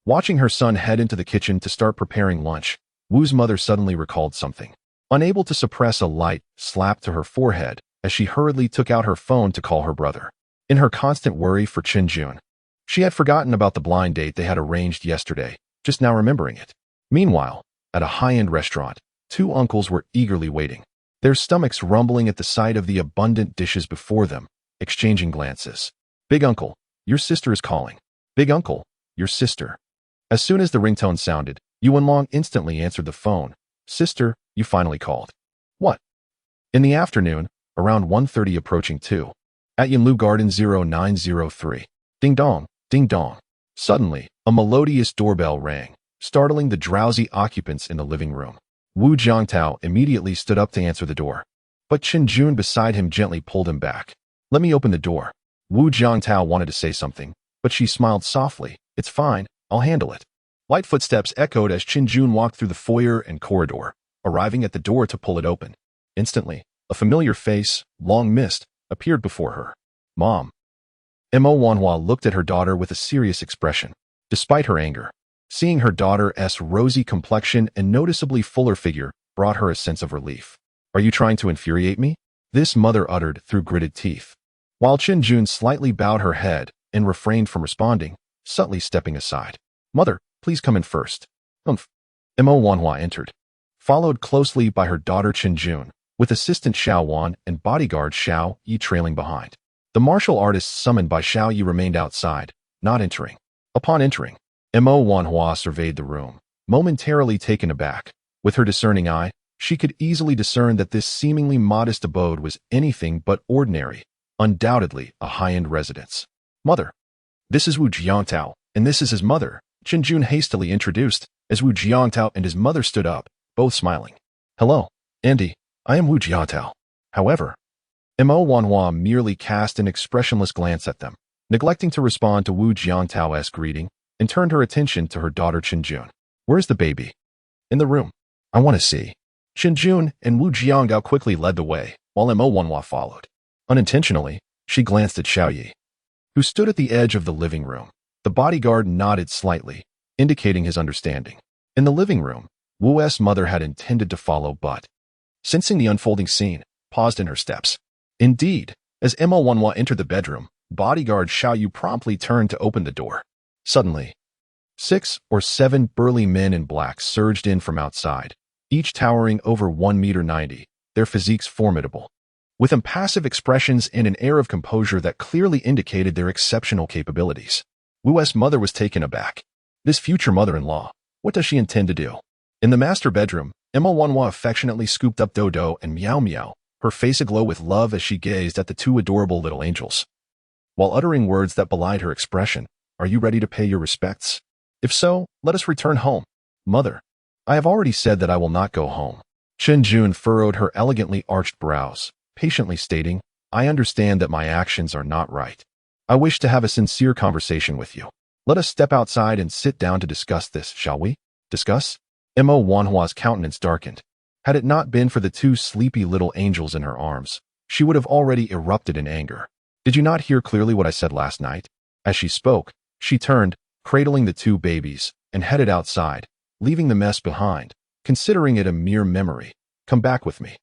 Watching her son head into the kitchen to start preparing lunch, Wu's mother suddenly recalled something. Unable to suppress a light slap to her forehead as she hurriedly took out her phone to call her brother. In her constant worry for Chen Jun, she had forgotten about the blind date they had arranged yesterday, just now remembering it. Meanwhile, at a high-end restaurant, two uncles were eagerly waiting, their stomachs rumbling at the sight of the abundant dishes before them, exchanging glances. Big uncle, your sister is calling. Big uncle, your sister. As soon as the ringtone sounded, Yuan Long instantly answered the phone. Sister, you finally called. What? In the afternoon, around 1:30 approaching 2. At Yanlu Garden 0903. Ding dong, ding dong. Suddenly, a melodious doorbell rang, startling the drowsy occupants in the living room. Wu Jiangtao immediately stood up to answer the door. But Chen Jun beside him gently pulled him back. Let me open the door. Wu Jiangtao wanted to say something, but she smiled softly. It's fine, I'll handle it. Light footsteps echoed as Chen Jun walked through the foyer and corridor, arriving at the door to pull it open. Instantly, a familiar face, long missed, appeared before her. Mom. Mo Wanhua looked at her daughter with a serious expression. Despite her anger, seeing her daughter's rosy complexion and noticeably fuller figure brought her a sense of relief. Are you trying to infuriate me? This mother uttered through gritted teeth. While Chen Jun slightly bowed her head and refrained from responding, subtly stepping aside. Mother, please come in first. Mo Wanhua entered, followed closely by her daughter Chen Jun, with assistant Xiao Wan and bodyguard Xiao Yi trailing behind. The martial artists summoned by Xiao Yi remained outside, not entering. Upon entering, Mo Wanhua surveyed the room, momentarily taken aback. With her discerning eye, she could easily discern that this seemingly modest abode was anything but ordinary, undoubtedly a high-end residence. Mother. This is Wu Jiangtao, and this is his mother, Chen Jun hastily introduced, as Wu Jiangtao and his mother stood up, both smiling. Hello, Andy. I am Wu Jiatao. However, Mo Wanhua merely cast an expressionless glance at them, neglecting to respond to Wu Jiangtao's greeting, and turned her attention to her daughter Chen Jun. Where's the baby? In the room. I want to see. Chen Jun and Wu Jiangtao quickly led the way, while Mo Wanhua followed. Unintentionally, she glanced at Xiao Yi, who stood at the edge of the living room. The bodyguard nodded slightly, indicating his understanding. In the living room, Wu's mother had intended to follow but, sensing the unfolding scene, paused in her steps. Indeed, as Mo Wanhua entered the bedroom, bodyguard Xiao Yu promptly turned to open the door. Suddenly, 6 or 7 burly men in black surged in from outside, each towering over 1.90 m, their physiques formidable, with impassive expressions and an air of composure that clearly indicated their exceptional capabilities. Wu's mother was taken aback. This future mother-in-law, what does she intend to do? In the master bedroom, Mo Wanhua affectionately scooped up Dodo and Meow Meow, her face aglow with love as she gazed at the two adorable little angels. While uttering words that belied her expression, are you ready to pay your respects? If so, let us return home. Mother, I have already said that I will not go home. Chen Jun furrowed her elegantly arched brows, patiently stating, I understand that my actions are not right. I wish to have a sincere conversation with you. Let us step outside and sit down to discuss this, shall we? Discuss? Mo Wanhua's countenance darkened. Had it not been for the two sleepy little angels in her arms, she would have already erupted in anger. Did you not hear clearly what I said last night? As she spoke, she turned, cradling the two babies, and headed outside, leaving the mess behind, considering it a mere memory. Come back with me.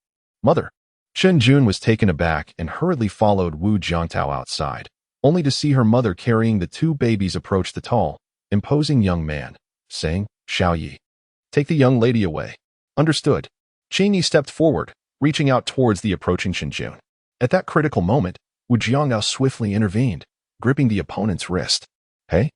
Mother. Chen Jun was taken aback and hurriedly followed Wu Jiangtao outside, only to see her mother carrying the two babies approach the tall, imposing young man, saying, Xiao Yi. Take the young lady away. Understood. Qing Yi stepped forward, reaching out towards the approaching Chen Jun. At that critical moment, Wu Jiangtao swiftly intervened, gripping the opponent's wrist. Hey?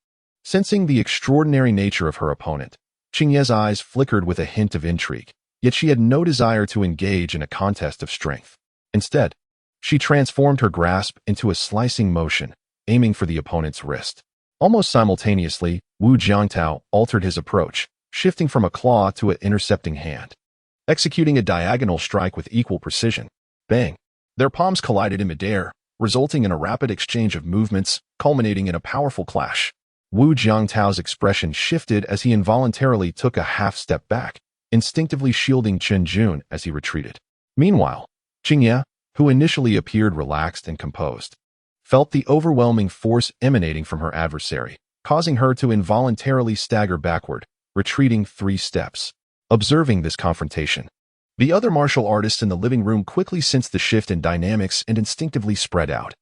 Sensing the extraordinary nature of her opponent, Qing Ye's eyes flickered with a hint of intrigue, yet she had no desire to engage in a contest of strength. Instead, she transformed her grasp into a slicing motion, aiming for the opponent's wrist. Almost simultaneously, Wu Jiangtao altered his approach, shifting from a claw to an intercepting hand, executing a diagonal strike with equal precision. Bang! Their palms collided in midair, resulting in a rapid exchange of movements, culminating in a powerful clash. Wu Jiangtao's expression shifted as he involuntarily took a half-step back, instinctively shielding Chen Jun as he retreated. Meanwhile, Qing Ye, who initially appeared relaxed and composed, felt the overwhelming force emanating from her adversary, causing her to involuntarily stagger backward, retreating 3 steps. Observing this confrontation, the other martial artists in the living room quickly sensed the shift in dynamics and instinctively spread out,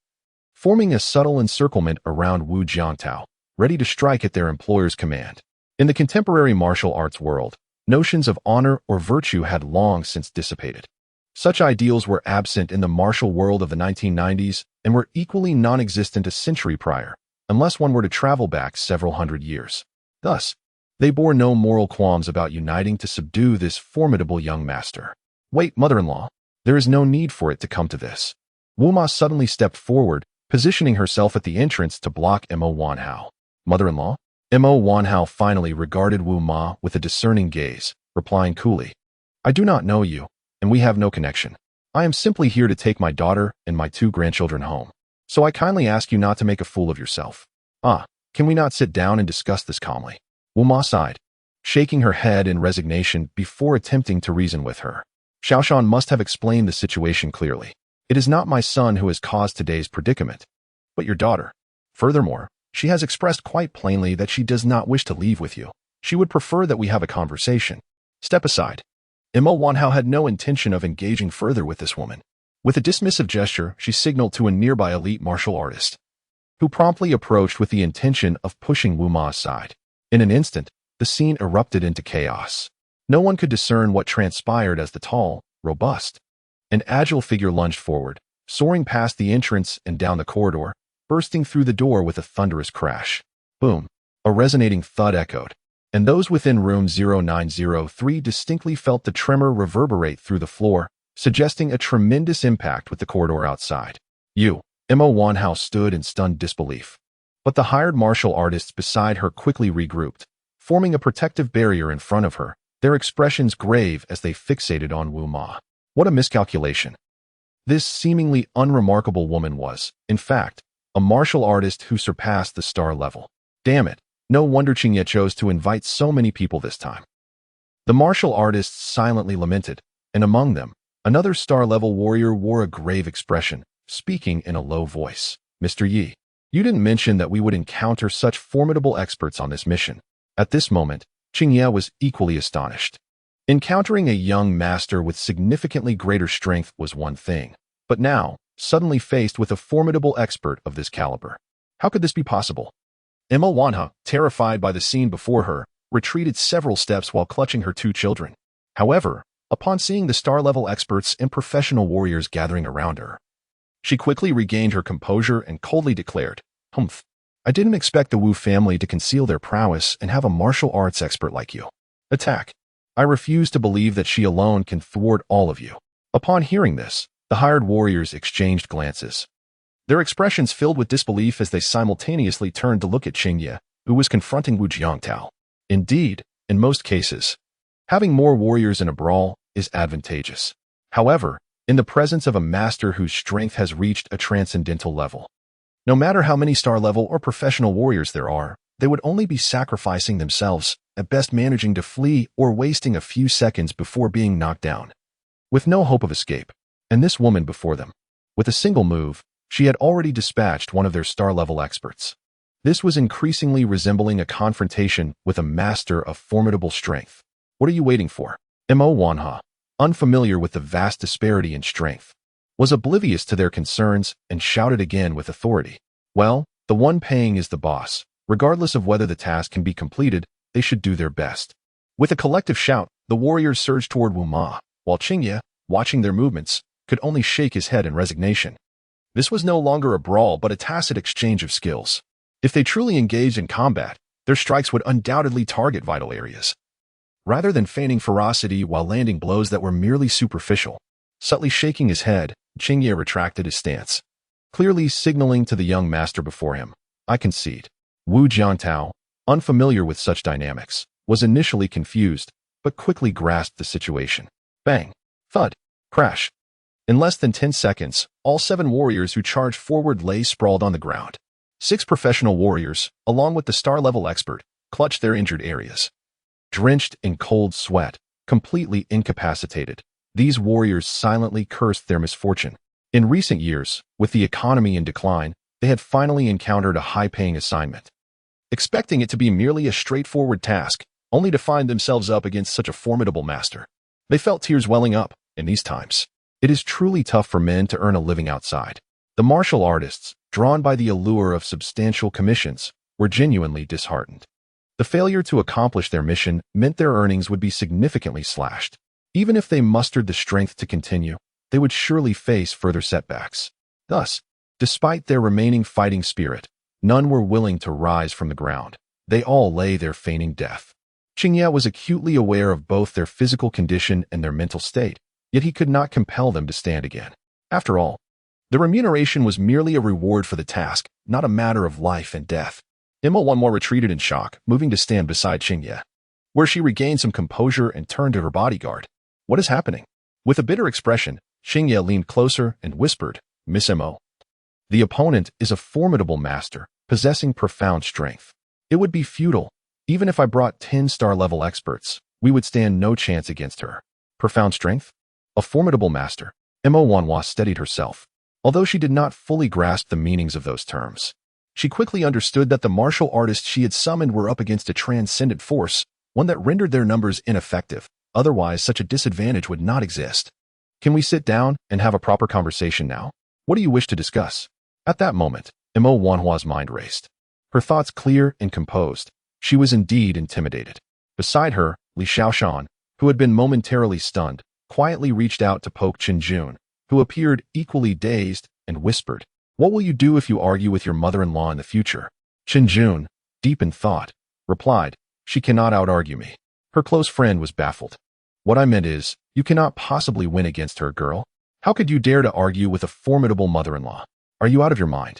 forming a subtle encirclement around Wu Jiangtao, ready to strike at their employer's command. In the contemporary martial arts world, notions of honor or virtue had long since dissipated. Such ideals were absent in the martial world of the 1990s and were equally non-existent a century prior, unless one were to travel back several hundred years. Thus, they bore no moral qualms about uniting to subdue this formidable young master. Wait, mother-in-law, there is no need for it to come to this. Wu Ma suddenly stepped forward, positioning herself at the entrance to block Mo Wanhao. Mother-in-law? Mo Wanhao finally regarded Wu Ma with a discerning gaze, replying coolly, I do not know you, and we have no connection. I am simply here to take my daughter and my 2 grandchildren home. So I kindly ask you not to make a fool of yourself. Can we not sit down and discuss this calmly? Wu Ma sighed, shaking her head in resignation before attempting to reason with her. Xiaoshan must have explained the situation clearly. It is not my son who has caused today's predicament, but your daughter. Furthermore, she has expressed quite plainly that she does not wish to leave with you. She would prefer that we have a conversation. Step aside. Mo Wanhao had no intention of engaging further with this woman. With a dismissive gesture, she signaled to a nearby elite martial artist, who promptly approached with the intention of pushing Wu Ma aside. In an instant, the scene erupted into chaos. No one could discern what transpired as the tall, robust, and agile figure lunged forward, soaring past the entrance and down the corridor, bursting through the door with a thunderous crash. Boom! A resonating thud echoed, and those within room 0903 distinctly felt the tremor reverberate through the floor, suggesting a tremendous impact with the corridor outside. Mo Wanhao stood in stunned disbelief. But the hired martial artists beside her quickly regrouped, forming a protective barrier in front of her, their expressions grave as they fixated on Wu Ma. What a miscalculation. This seemingly unremarkable woman was, in fact, a martial artist who surpassed the star level. Damn it, no wonder Qing Ye chose to invite so many people this time. The martial artists silently lamented, and among them, another star-level warrior wore a grave expression, speaking in a low voice. Mr. Yi, you didn't mention that we would encounter such formidable experts on this mission. At this moment, Qing Ye was equally astonished. Encountering a young master with significantly greater strength was one thing, but now, suddenly faced with a formidable expert of this caliber. How could this be possible? Mo Wanhao, terrified by the scene before her, retreated several steps while clutching her 2 children. However, upon seeing the star-level experts and professional warriors gathering around her, she quickly regained her composure and coldly declared, Humph, I didn't expect the Wu family to conceal their prowess and have a martial arts expert like you. Attack. I refuse to believe that she alone can thwart all of you. Upon hearing this, the hired warriors exchanged glances, their expressions filled with disbelief as they simultaneously turned to look at Qing Ye, who was confronting Wu Jiangtao. Indeed, in most cases, having more warriors in a brawl is advantageous. However, in the presence of a master whose strength has reached a transcendental level, no matter how many star-level or professional warriors there are, they would only be sacrificing themselves, at best managing to flee or wasting a few seconds before being knocked down, with no hope of escape. And this woman before them, with a single move, she had already dispatched one of their star-level experts. This was increasingly resembling a confrontation with a master of formidable strength. What are you waiting for? Mo Wanhua, unfamiliar with the vast disparity in strength, was oblivious to their concerns and shouted again with authority. Well, the one paying is the boss. Regardless of whether the task can be completed, they should do their best. With a collective shout, the warriors surged toward Wu Ma, while Qingye, watching their movements, could only shake his head in resignation. This was no longer a brawl but a tacit exchange of skills. If they truly engaged in combat, their strikes would undoubtedly target vital areas. Rather than feigning ferocity while landing blows that were merely superficial, subtly shaking his head, Qingye retracted his stance, clearly signaling to the young master before him, I concede. Wu Jiantao, unfamiliar with such dynamics, was initially confused, but quickly grasped the situation. Bang! Thud! Crash! In less than 10 seconds, all 7 warriors who charged forward lay sprawled on the ground. 6 professional warriors, along with the star-level expert, clutched their injured areas. Drenched in cold sweat, completely incapacitated, these warriors silently cursed their misfortune. In recent years, with the economy in decline, they had finally encountered a high-paying assignment. Expecting it to be merely a straightforward task, only to find themselves up against such a formidable master. They felt tears welling up. In these times, it is truly tough for men to earn a living outside. The martial artists, drawn by the allure of substantial commissions, were genuinely disheartened. The failure to accomplish their mission meant their earnings would be significantly slashed. Even if they mustered the strength to continue, they would surely face further setbacks. Thus, despite their remaining fighting spirit, none were willing to rise from the ground. They all lay there feigning death. Qingye was acutely aware of both their physical condition and their mental state, yet he could not compel them to stand again. After all, the remuneration was merely a reward for the task, not a matter of life and death. Mo Wanhua retreated in shock, moving to stand beside Qingye, where she regained some composure and turned to her bodyguard. What is happening? With a bitter expression, Qingye leaned closer and whispered, Miss Mo. The opponent is a formidable master, possessing profound strength. It would be futile. Even if I brought 10 star-level experts, we would stand no chance against her. Profound strength? A formidable master. Mo Wanhua steadied herself, although she did not fully grasp the meanings of those terms. She quickly understood that the martial artists she had summoned were up against a transcendent force, one that rendered their numbers ineffective. Otherwise, such a disadvantage would not exist. Can we sit down and have a proper conversation now? What do you wish to discuss? At that moment, Mo Wanhua's mind raced. Her thoughts clear and composed. She was indeed intimidated. Beside her, Li Xiaoshan, who had been momentarily stunned, quietly reached out to poke Chen Jun, who appeared equally dazed, and whispered, What will you do if you argue with your mother-in-law in the future? Chen Jun, deep in thought, replied, She cannot out-argue me. Her close friend was baffled. What I meant is, you cannot possibly win against her, girl. How could you dare to argue with a formidable mother-in-law? Are you out of your mind?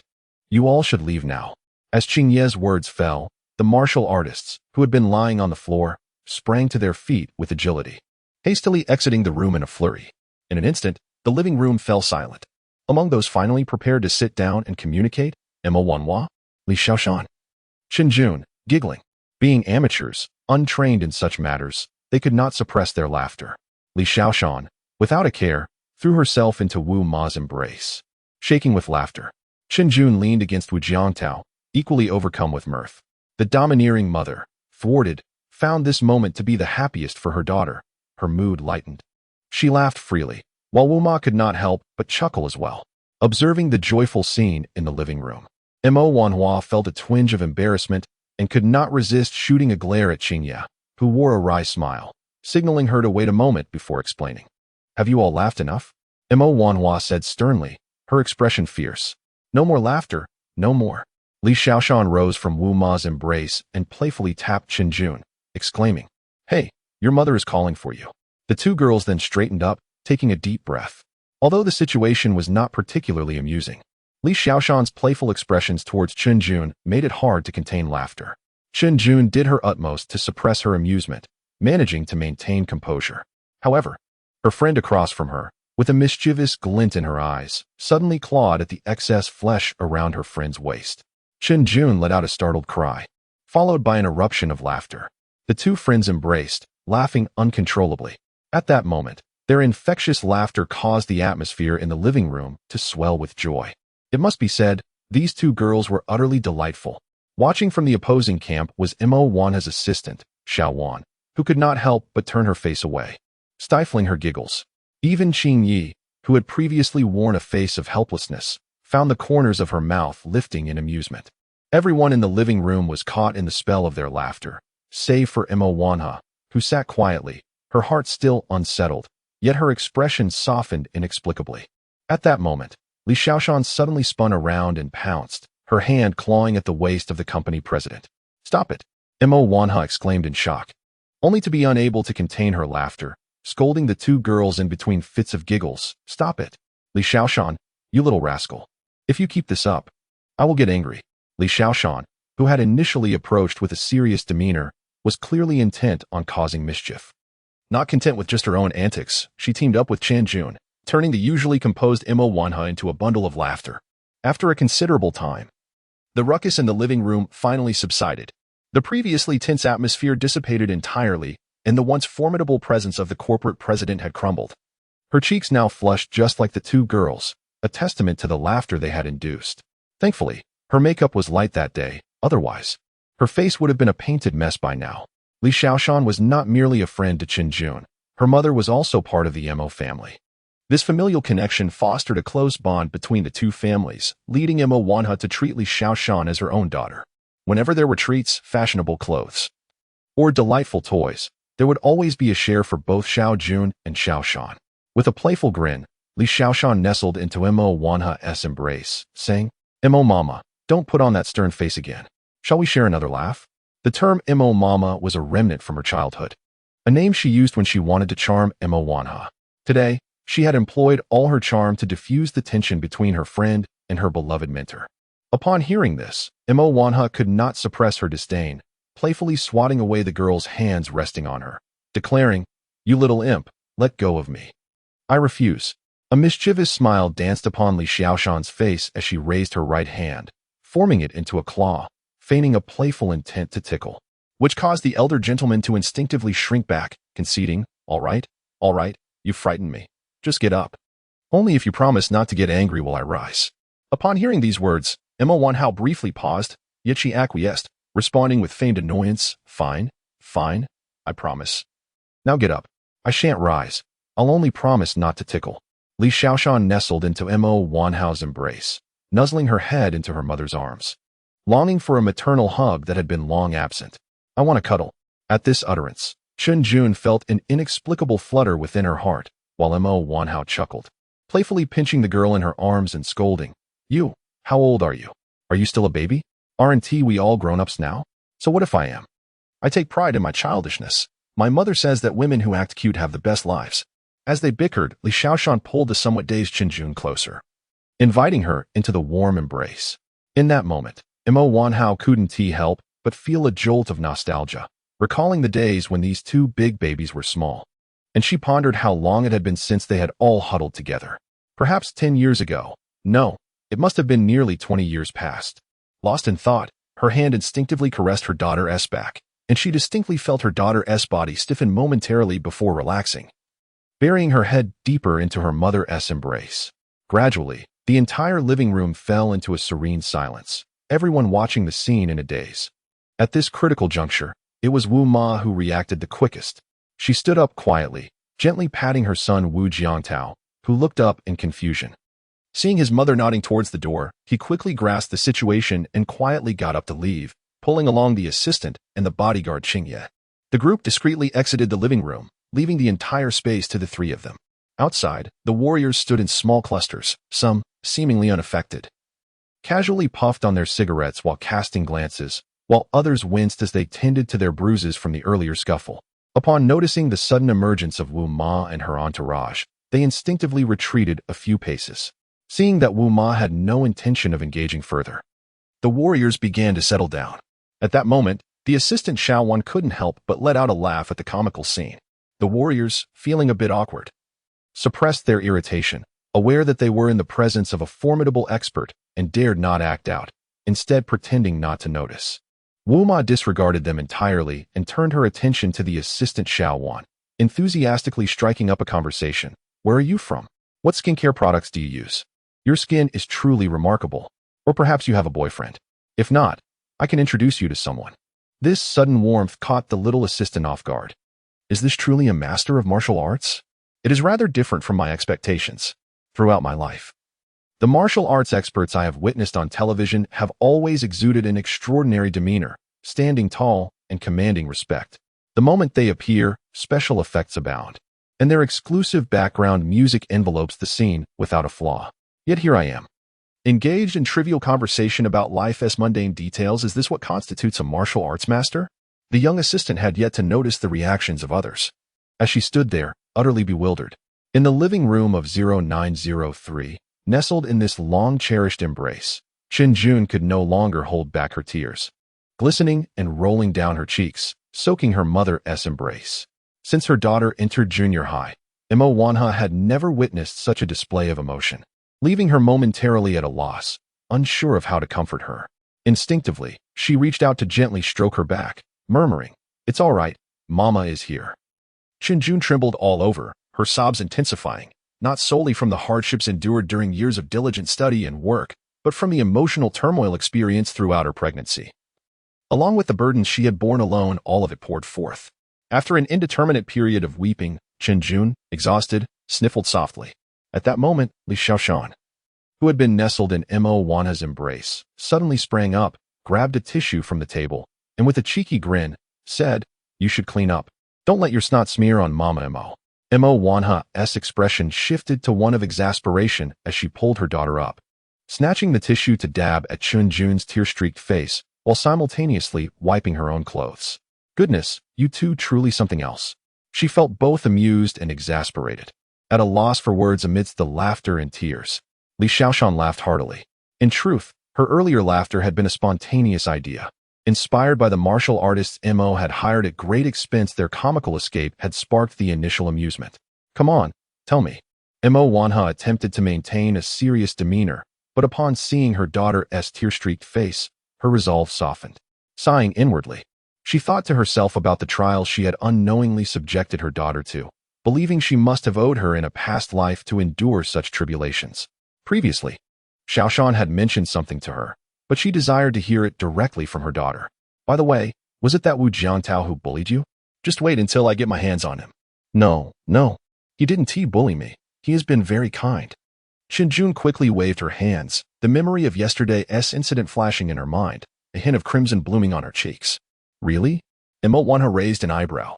You all should leave now. As Qingye's words fell, the martial artists, who had been lying on the floor, sprang to their feet with agility, hastily exiting the room in a flurry. In an instant, the living room fell silent. Among those finally prepared to sit down and communicate, Mo Wanhua, Li Xiaoshan, Chen Jun, giggling. Being amateurs, untrained in such matters, they could not suppress their laughter. Li Xiaoshan, without a care, threw herself into Wu Ma's embrace. Shaking with laughter, Chen Jun leaned against Wu Jiantao, equally overcome with mirth. The domineering mother, thwarted, found this moment to be the happiest for her daughter. Her mood lightened. She laughed freely, while Wu Ma could not help but chuckle as well, observing the joyful scene in the living room. Mo Wanhua felt a twinge of embarrassment and could not resist shooting a glare at Qingye, who wore a wry smile, signaling her to wait a moment before explaining. Have you all laughed enough? Mo Wanhua said sternly, her expression fierce. No more laughter, no more. Li Xiaoshan rose from Wu Ma's embrace and playfully tapped Chen Jun, exclaiming, Hey, your mother is calling for you. The two girls then straightened up, taking a deep breath. Although the situation was not particularly amusing, Li Xiaoshan's playful expressions towards Chen Jun made it hard to contain laughter. Chen Jun did her utmost to suppress her amusement, managing to maintain composure. However, her friend across from her, with a mischievous glint in her eyes, suddenly clawed at the excess flesh around her friend's waist. Chen Jun let out a startled cry, followed by an eruption of laughter. The two friends embraced, laughing uncontrollably. At that moment, their infectious laughter caused the atmosphere in the living room to swell with joy. It must be said, these two girls were utterly delightful. Watching from the opposing camp was Mo Wanha's assistant, Xiao Wan, who could not help but turn her face away, stifling her giggles. Even Qing Yi, who had previously worn a face of helplessness, found the corners of her mouth lifting in amusement. Everyone in the living room was caught in the spell of their laughter, save for Mo Wanha, who sat quietly, her heart still unsettled, yet her expression softened inexplicably. At that moment, Li Xiaoshan suddenly spun around and pounced, her hand clawing at the waist of the company president. "Stop it!" Mo Wanha exclaimed in shock, only to be unable to contain her laughter, scolding the two girls in between fits of giggles. "Stop it! Li Xiaoshan, you little rascal. If you keep this up, I will get angry." Li Xiaoshan, who had initially approached with a serious demeanor, was clearly intent on causing mischief. Not content with just her own antics, she teamed up with Chen Jun, turning the usually composed Mo Wanha into a bundle of laughter. After a considerable time, the ruckus in the living room finally subsided. The previously tense atmosphere dissipated entirely, and the once formidable presence of the corporate president had crumbled. Her cheeks now flushed just like the two girls, a testament to the laughter they had induced. Thankfully, her makeup was light that day, otherwise, her face would have been a painted mess by now. Li Xiaoshan was not merely a friend to Chen Jun, her mother was also part of the Mo family. This familial connection fostered a close bond between the two families, leading Mo Wanha to treat Li Xiaoshan as her own daughter. Whenever there were treats, fashionable clothes, or delightful toys, there would always be a share for both Xiao Jun and Xiao Shan. With a playful grin, Li Xiaoshan nestled into Mo Wanha's embrace, saying, "Mo Mama, don't put on that stern face again. Shall we share another laugh?" The term Mo Mama was a remnant from her childhood, a name she used when she wanted to charm Mo Wanha. Today, she had employed all her charm to diffuse the tension between her friend and her beloved mentor. Upon hearing this, Mo Wanha could not suppress her disdain, playfully swatting away the girl's hands resting on her, declaring, "You little imp, let go of me." "I refuse." A mischievous smile danced upon Li Xiaoshan's face as she raised her right hand, forming it into a claw, feigning a playful intent to tickle, which caused the elder gentleman to instinctively shrink back, conceding, all right, you frightened me. Just get up. Only if you promise not to get angry while I rise." Upon hearing these words, Mo Wanha briefly paused, yet she acquiesced, responding with feigned annoyance, "Fine, I promise. Now get up. I shan't rise. I'll only promise not to tickle." Li Xiaoshan nestled into Mo Wanha's embrace, nuzzling her head into her mother's arms, longing for a maternal hug that had been long absent. "I want to cuddle." At this utterance, Chen Jun felt an inexplicable flutter within her heart, while Mo Wanha chuckled, playfully pinching the girl in her arms and scolding, "You, how old are you? Are you still a baby? Aren't we all grown-ups now? So what if I am? I take pride in my childishness. My mother says that women who act cute have the best lives." As they bickered, Li Xiaoshan pulled the somewhat dazed Chen Jun closer, inviting her into the warm embrace. In that moment, Mo Wanha couldn't help but feel a jolt of nostalgia, recalling the days when these two big babies were small, and she pondered how long it had been since they had all huddled together. Perhaps 10 years ago. No, it must have been nearly 20 years past. Lost in thought, her hand instinctively caressed her daughter's back, and she distinctly felt her daughter's body stiffen momentarily before relaxing, burying her head deeper into her mother's embrace. Gradually, the entire living room fell into a serene silence, everyone watching the scene in a daze. At this critical juncture, it was Wu Ma who reacted the quickest. She stood up quietly, gently patting her son Wu Jiangtao, who looked up in confusion. Seeing his mother nodding towards the door, he quickly grasped the situation and quietly got up to leave, pulling along the assistant and the bodyguard Qingye. The group discreetly exited the living room, leaving the entire space to the three of them. Outside, the warriors stood in small clusters, some seemingly unaffected, casually puffed on their cigarettes while casting glances, while others winced as they tended to their bruises from the earlier scuffle. Upon noticing the sudden emergence of Wu Ma and her entourage, they instinctively retreated a few paces, seeing that Wu Ma had no intention of engaging further. The warriors began to settle down. At that moment, the assistant Xiao Wan couldn't help but let out a laugh at the comical scene. The warriors, feeling a bit awkward, suppressed their irritation, aware that they were in the presence of a formidable expert and dared not act out, instead pretending not to notice. Wu Ma disregarded them entirely and turned her attention to the assistant Xiao Wan, enthusiastically striking up a conversation. "Where are you from? What skincare products do you use? Your skin is truly remarkable. Or perhaps you have a boyfriend. If not, I can introduce you to someone." This sudden warmth caught the little assistant off guard. Is this truly a master of martial arts? It is rather different from my expectations. Throughout my life, the martial arts experts I have witnessed on television have always exuded an extraordinary demeanor, standing tall and commanding respect. The moment they appear, special effects abound, and their exclusive background music envelopes the scene without a flaw. Yet here I am, engaged in trivial conversation about life's mundane details. Is this what constitutes a martial arts master? The young assistant had yet to notice the reactions of others, as she stood there, utterly bewildered. In the living room of 0903, nestled in this long-cherished embrace, Chen Jun could no longer hold back her tears, glistening and rolling down her cheeks, soaking her mother's embrace. Since her daughter entered junior high, Imo Wanha had never witnessed such a display of emotion, leaving her momentarily at a loss, unsure of how to comfort her. Instinctively, she reached out to gently stroke her back, murmuring, "It's all right, Mama is here." Chen Jun trembled all over, her sobs intensifying, not solely from the hardships endured during years of diligent study and work, but from the emotional turmoil experienced throughout her pregnancy. Along with the burdens she had borne alone, all of it poured forth. After an indeterminate period of weeping, Chen Jun, exhausted, sniffled softly. At that moment, Li Xiaoshan, who had been nestled in Imo Wanha's embrace, suddenly sprang up, grabbed a tissue from the table, and with a cheeky grin, said, "You should clean up. Don't let your snot smear on Mama Imo." Imo Wanha's expression shifted to one of exasperation as she pulled her daughter up, snatching the tissue to dab at Chen Jun's tear-streaked face, while simultaneously wiping her own clothes. "Goodness, you two truly something else." She felt both amused and exasperated, at a loss for words amidst the laughter and tears. Li Xiaoshan laughed heartily. In truth, her earlier laughter had been a spontaneous idea. Inspired by the martial artists Imo had hired at great expense, their comical escape had sparked the initial amusement. "Come on, tell me." Imo Wanha attempted to maintain a serious demeanor, but upon seeing her daughter's tear-streaked face, her resolve softened. Sighing inwardly, she thought to herself about the trials she had unknowingly subjected her daughter to, believing she must have owed her in a past life to endure such tribulations. Previously, Xiaoshan had mentioned something to her, but she desired to hear it directly from her daughter. "By the way, was it that Wu Jiantao who bullied you? Just wait until I get my hands on him." No, he didn't bully me. He has been very kind." Chen Jun quickly waved her hands, the memory of yesterday's incident flashing in her mind, a hint of crimson blooming on her cheeks. "Really?" Imo Wanha raised an eyebrow,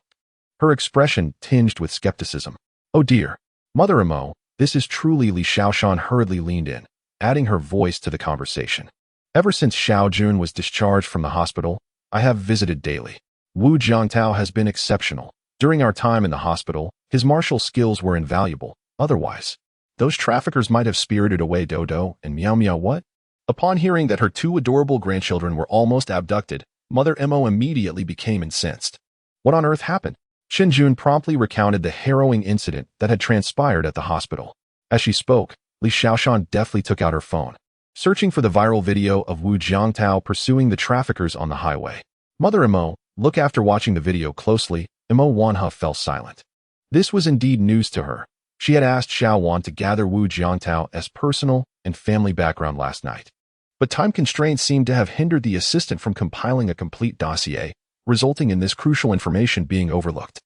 her expression tinged with skepticism. "Oh dear, Mother Imo, this is truly..." Li Xiaoshan hurriedly leaned in, adding her voice to the conversation. "Ever since Xiao Jun was discharged from the hospital, I have visited daily. Wu Jiantao has been exceptional. During our time in the hospital, his martial skills were invaluable. Otherwise, those traffickers might have spirited away Dodo and Miao Miao what?" Upon hearing that her two adorable grandchildren were almost abducted, Mother Imo immediately became incensed. What on earth happened? Chen Jun promptly recounted the harrowing incident that had transpired at the hospital. As she spoke, Li Xiaoshan deftly took out her phone, searching for the viral video of Wu Jiantao pursuing the traffickers on the highway. Mother Imo, look. After watching the video closely, Imo Wanha fell silent. This was indeed news to her. She had asked Xiao Wan to gather Wu Jiantao's personal and family background last night, but time constraints seemed to have hindered the assistant from compiling a complete dossier, resulting in this crucial information being overlooked.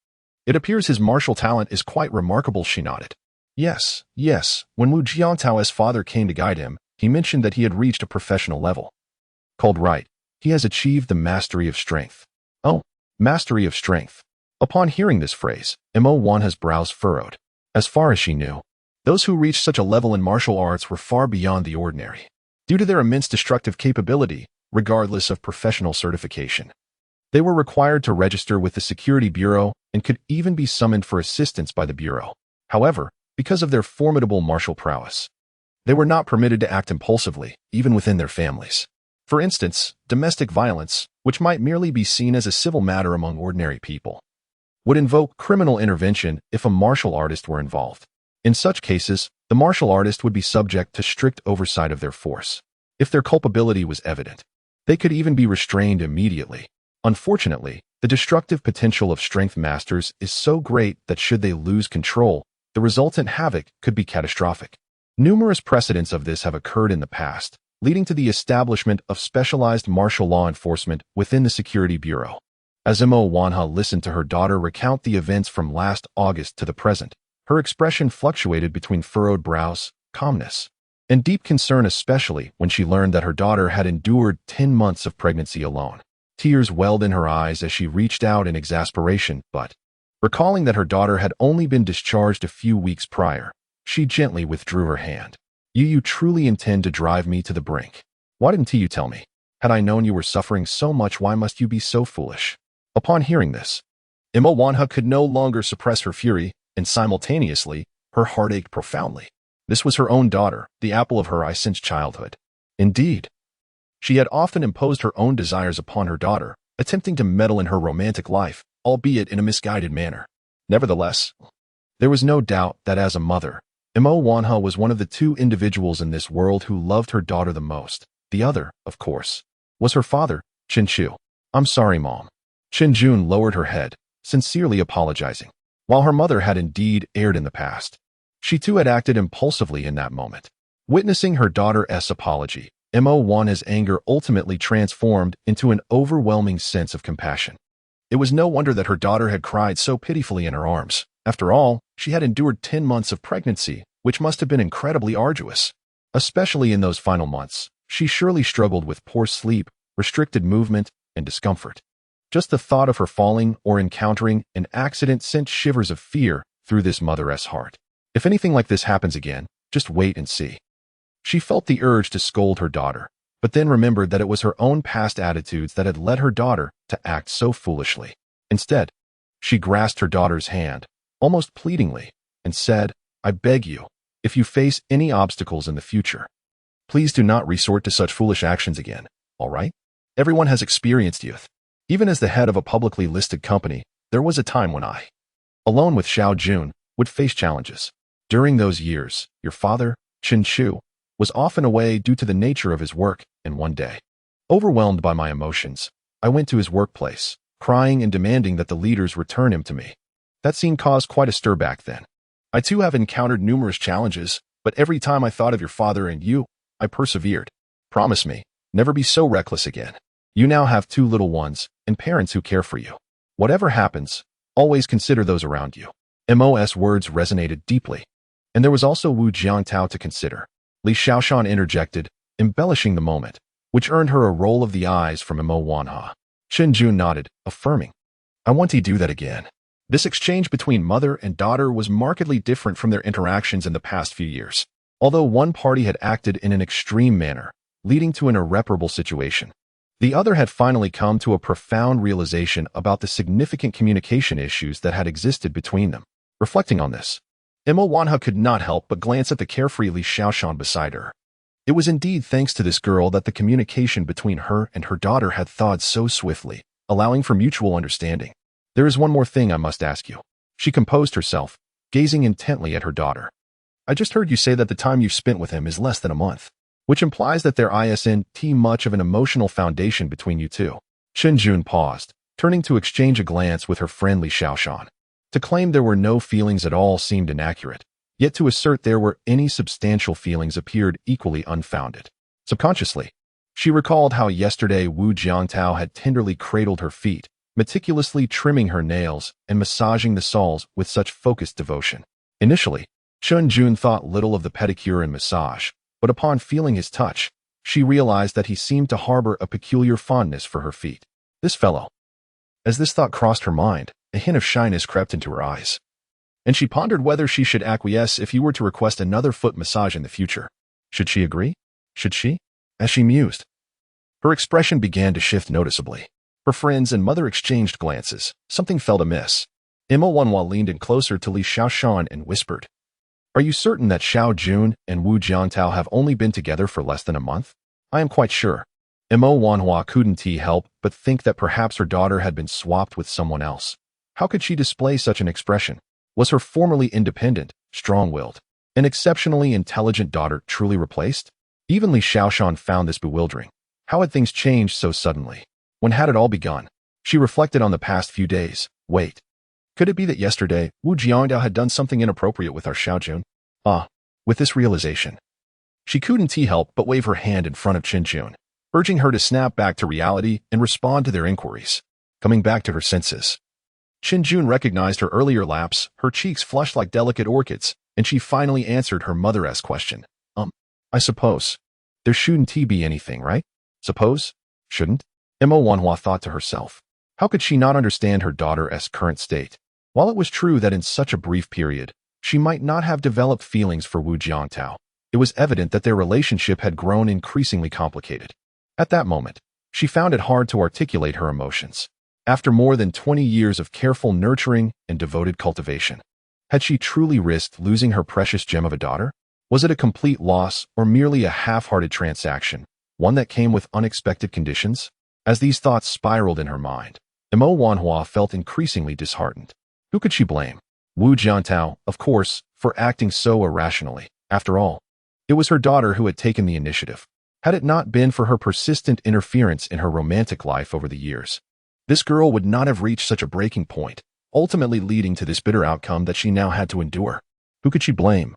"It appears his martial talent is quite remarkable," she nodded. Yes. When Wu Jiantao's father came to guide him, he mentioned that he had reached a professional level. Called right, he has achieved the mastery of strength." "Oh, mastery of strength." Upon hearing this phrase, Imo Wanha's brows furrowed. As far as she knew, those who reached such a level in martial arts were far beyond the ordinary, due to their immense destructive capability, regardless of professional certification. They were required to register with the Security Bureau and could even be summoned for assistance by the Bureau. However, because of their formidable martial prowess, they were not permitted to act impulsively, even within their families. For instance, domestic violence, which might merely be seen as a civil matter among ordinary people, would invoke criminal intervention if a martial artist were involved. In such cases, the martial artist would be subject to strict oversight of their force. If their culpability was evident, they could even be restrained immediately. Unfortunately, the destructive potential of strength masters is so great that should they lose control, the resultant havoc could be catastrophic. Numerous precedents of this have occurred in the past, leading to the establishment of specialized martial law enforcement within the Security Bureau. As Imo Wanha listened to her daughter recount the events from last August to the present, her expression fluctuated between furrowed brows, calmness, and deep concern, especially when she learned that her daughter had endured 10 months of pregnancy alone. Tears welled in her eyes as she reached out in exasperation, but, recalling that her daughter had only been discharged a few weeks prior, she gently withdrew her hand. You truly intend to drive me to the brink. Why didn't you tell me? Had I known you were suffering so much, why must you be so foolish? Upon hearing this, Imo Wanha could no longer suppress her fury, and simultaneously, her heart ached profoundly. This was her own daughter, the apple of her eye since childhood. Indeed, she had often imposed her own desires upon her daughter, attempting to meddle in her romantic life, albeit in a misguided manner. Nevertheless, there was no doubt that as a mother, Imo Wanha was one of the two individuals in this world who loved her daughter the most. The other, of course, was her father, Chen Chu. I'm sorry, Mom. Chen Jun lowered her head, sincerely apologizing. While her mother had indeed erred in the past, she too had acted impulsively in that moment. Witnessing her daughter's apology, Imo Wanha's anger ultimately transformed into an overwhelming sense of compassion. It was no wonder that her daughter had cried so pitifully in her arms. After all, she had endured 10 months of pregnancy, which must have been incredibly arduous. Especially in those final months, she surely struggled with poor sleep, restricted movement, and discomfort. Just the thought of her falling or encountering an accident sent shivers of fear through this mother's heart. If anything like this happens again, just wait and see. She felt the urge to scold her daughter, but then remembered that it was her own past attitudes that had led her daughter to act so foolishly. Instead, she grasped her daughter's hand, almost pleadingly, and said, I beg you, if you face any obstacles in the future, please do not resort to such foolish actions again, all right? Everyone has experienced youth. Even as the head of a publicly listed company, there was a time when I, alone with Xiao Jun, would face challenges. During those years, your father, Chen Chu, was often away due to the nature of his work, and one day, overwhelmed by my emotions, I went to his workplace, crying and demanding that the leaders return him to me. That scene caused quite a stir back then. I too have encountered numerous challenges, but every time I thought of your father and you, I persevered. Promise me, never be so reckless again. You now have 2 little ones, and parents who care for you. Whatever happens, always consider those around you. Mo's words resonated deeply, and there was also Wu Jiangtao to consider. Li Xiaoshan interjected, embellishing the moment, which earned her a roll of the eyes from Imo Wanha. Chen Jun nodded, affirming, I want to do that again. This exchange between mother and daughter was markedly different from their interactions in the past few years. Although one party had acted in an extreme manner, leading to an irreparable situation, the other had finally come to a profound realization about the significant communication issues that had existed between them. Reflecting on this, Imo Wanha could not help but glance at the carefree Li Xiaoshan beside her. It was indeed thanks to this girl that the communication between her and her daughter had thawed so swiftly, allowing for mutual understanding. There is one more thing I must ask you. She composed herself, gazing intently at her daughter. I just heard you say that the time you've spent with him is less than a month, which implies that there isn't much of an emotional foundation between you two. Chen Jun paused, turning to exchange a glance with her friend Li Xiaoshan. To claim there were no feelings at all seemed inaccurate, yet to assert there were any substantial feelings appeared equally unfounded. Subconsciously, she recalled how yesterday Wu Jiangtao had tenderly cradled her feet, meticulously trimming her nails and massaging the soles with such focused devotion. Initially, Chen Jun thought little of the pedicure and massage, but upon feeling his touch, she realized that he seemed to harbor a peculiar fondness for her feet. This fellow. As this thought crossed her mind, a hint of shyness crept into her eyes, and she pondered whether she should acquiesce if he were to request another foot massage in the future. Should she agree? Should she? As she mused, her expression began to shift noticeably. Her friends and mother exchanged glances. Something felt amiss. Imo Wanhua leaned in closer to Li Xiaoshan and whispered, Are you certain that Xiao Jun and Wu Jiangtao have only been together for less than a month? I am quite sure. Imo Wanhua couldn't help but think that perhaps her daughter had been swapped with someone else. How could she display such an expression? Was her formerly independent, strong-willed, and exceptionally intelligent daughter truly replaced? Even Li Xiaoshan found this bewildering. How had things changed so suddenly? When had it all begun? She reflected on the past few days. Wait. Could it be that yesterday, Wu Jiangtao had done something inappropriate with our Xiao Jun? With this realization, She couldn't help but wave her hand in front of Qin Jun, urging her to snap back to reality and respond to their inquiries. Coming back to her senses, Qin Jun recognized her earlier lapse, her cheeks flushed like delicate orchids, and she finally answered her mother-esque question. I suppose. There shouldn't be anything, right? Suppose? Shouldn't? Mo Wanhua thought to herself. How could she not understand her daughter's current state? While it was true that in such a brief period, she might not have developed feelings for Wu Jiangtao, it was evident that their relationship had grown increasingly complicated. At that moment, she found it hard to articulate her emotions. After more than 20 years of careful nurturing and devoted cultivation, had she truly risked losing her precious gem of a daughter? Was it a complete loss or merely a half-hearted transaction, one that came with unexpected conditions? As these thoughts spiraled in her mind, Mo Wanhua felt increasingly disheartened. Who could she blame? Wu Jiantao, of course, for acting so irrationally. After all, it was her daughter who had taken the initiative. Had it not been for her persistent interference in her romantic life over the years, this girl would not have reached such a breaking point, ultimately leading to this bitter outcome that she now had to endure. Who could she blame?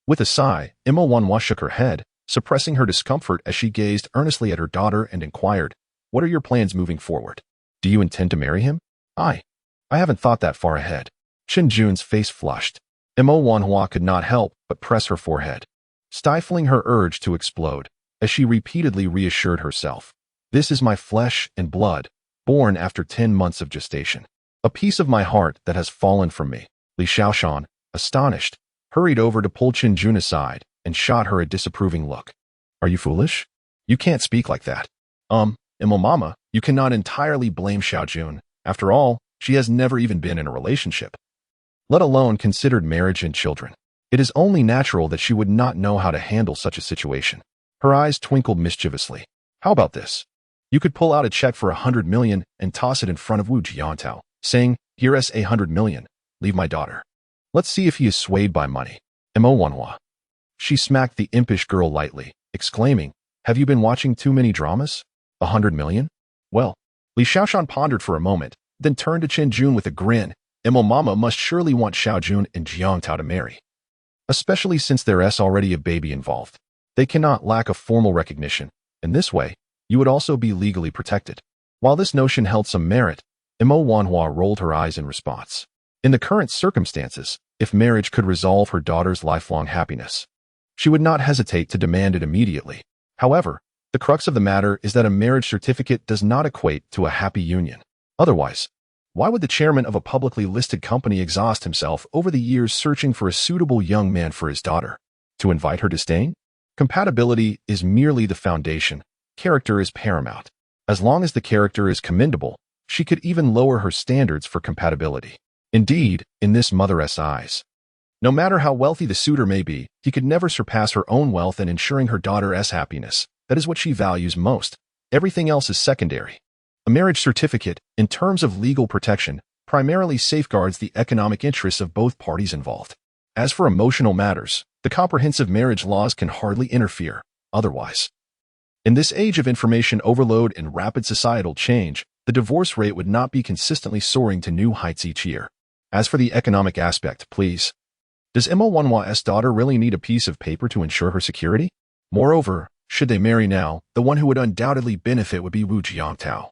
With a sigh, Mo Wanhua shook her head, suppressing her discomfort as she gazed earnestly at her daughter and inquired, "What are your plans moving forward? Do you intend to marry him?" I haven't thought that far ahead." Qin Jun's face flushed. Mo Wanhua could not help but press her forehead, stifling her urge to explode, as she repeatedly reassured herself. "This is my flesh and blood, born after 10 months of gestation. A piece of my heart that has fallen from me." Li Xiaoshan, astonished, hurried over to pull Qin Jun aside and shot her a disapproving look. "Are you foolish? You can't speak like that." Mo Mama, you cannot entirely blame Xiao Jun. After all, she has never even been in a relationship, let alone considered marriage and children. It is only natural that she would not know how to handle such a situation." Her eyes twinkled mischievously. "How about this? You could pull out a check for 100 million and toss it in front of Wu Jiantao, saying, 'Here's 100 million. Leave my daughter.' Let's see if he is swayed by money." Mo Wanhua. She smacked the impish girl lightly, exclaiming, "Have you been watching too many dramas? 100 million? Well." Li Xiaoshan pondered for a moment, then turned to Qin Jun with a grin. Mo Mama must surely want Xiao Jun and Jiangtao to marry, especially since there's already a baby involved. They cannot lack a formal recognition. In this way, you would also be legally protected. While this notion held some merit, Mo Wanhua rolled her eyes in response. In the current circumstances, if marriage could resolve her daughter's lifelong happiness, she would not hesitate to demand it immediately. However, the crux of the matter is that a marriage certificate does not equate to a happy union. Otherwise, why would the chairman of a publicly listed company exhaust himself over the years searching for a suitable young man for his daughter? To invite her to stay? Compatibility is merely the foundation. Character is paramount. As long as the character is commendable, she could even lower her standards for compatibility. Indeed, in this mother's eyes, no matter how wealthy the suitor may be, he could never surpass her own wealth in ensuring her daughter's happiness. That is what she values most. Everything else is secondary. A marriage certificate, in terms of legal protection, primarily safeguards the economic interests of both parties involved. As for emotional matters, the comprehensive marriage laws can hardly interfere. Otherwise, in this age of information overload and rapid societal change, the divorce rate would not be consistently soaring to new heights each year. As for the economic aspect, please. Does Mo Wanhua's daughter really need a piece of paper to ensure her security? Moreover, should they marry now, the one who would undoubtedly benefit would be Wu Jiangtao,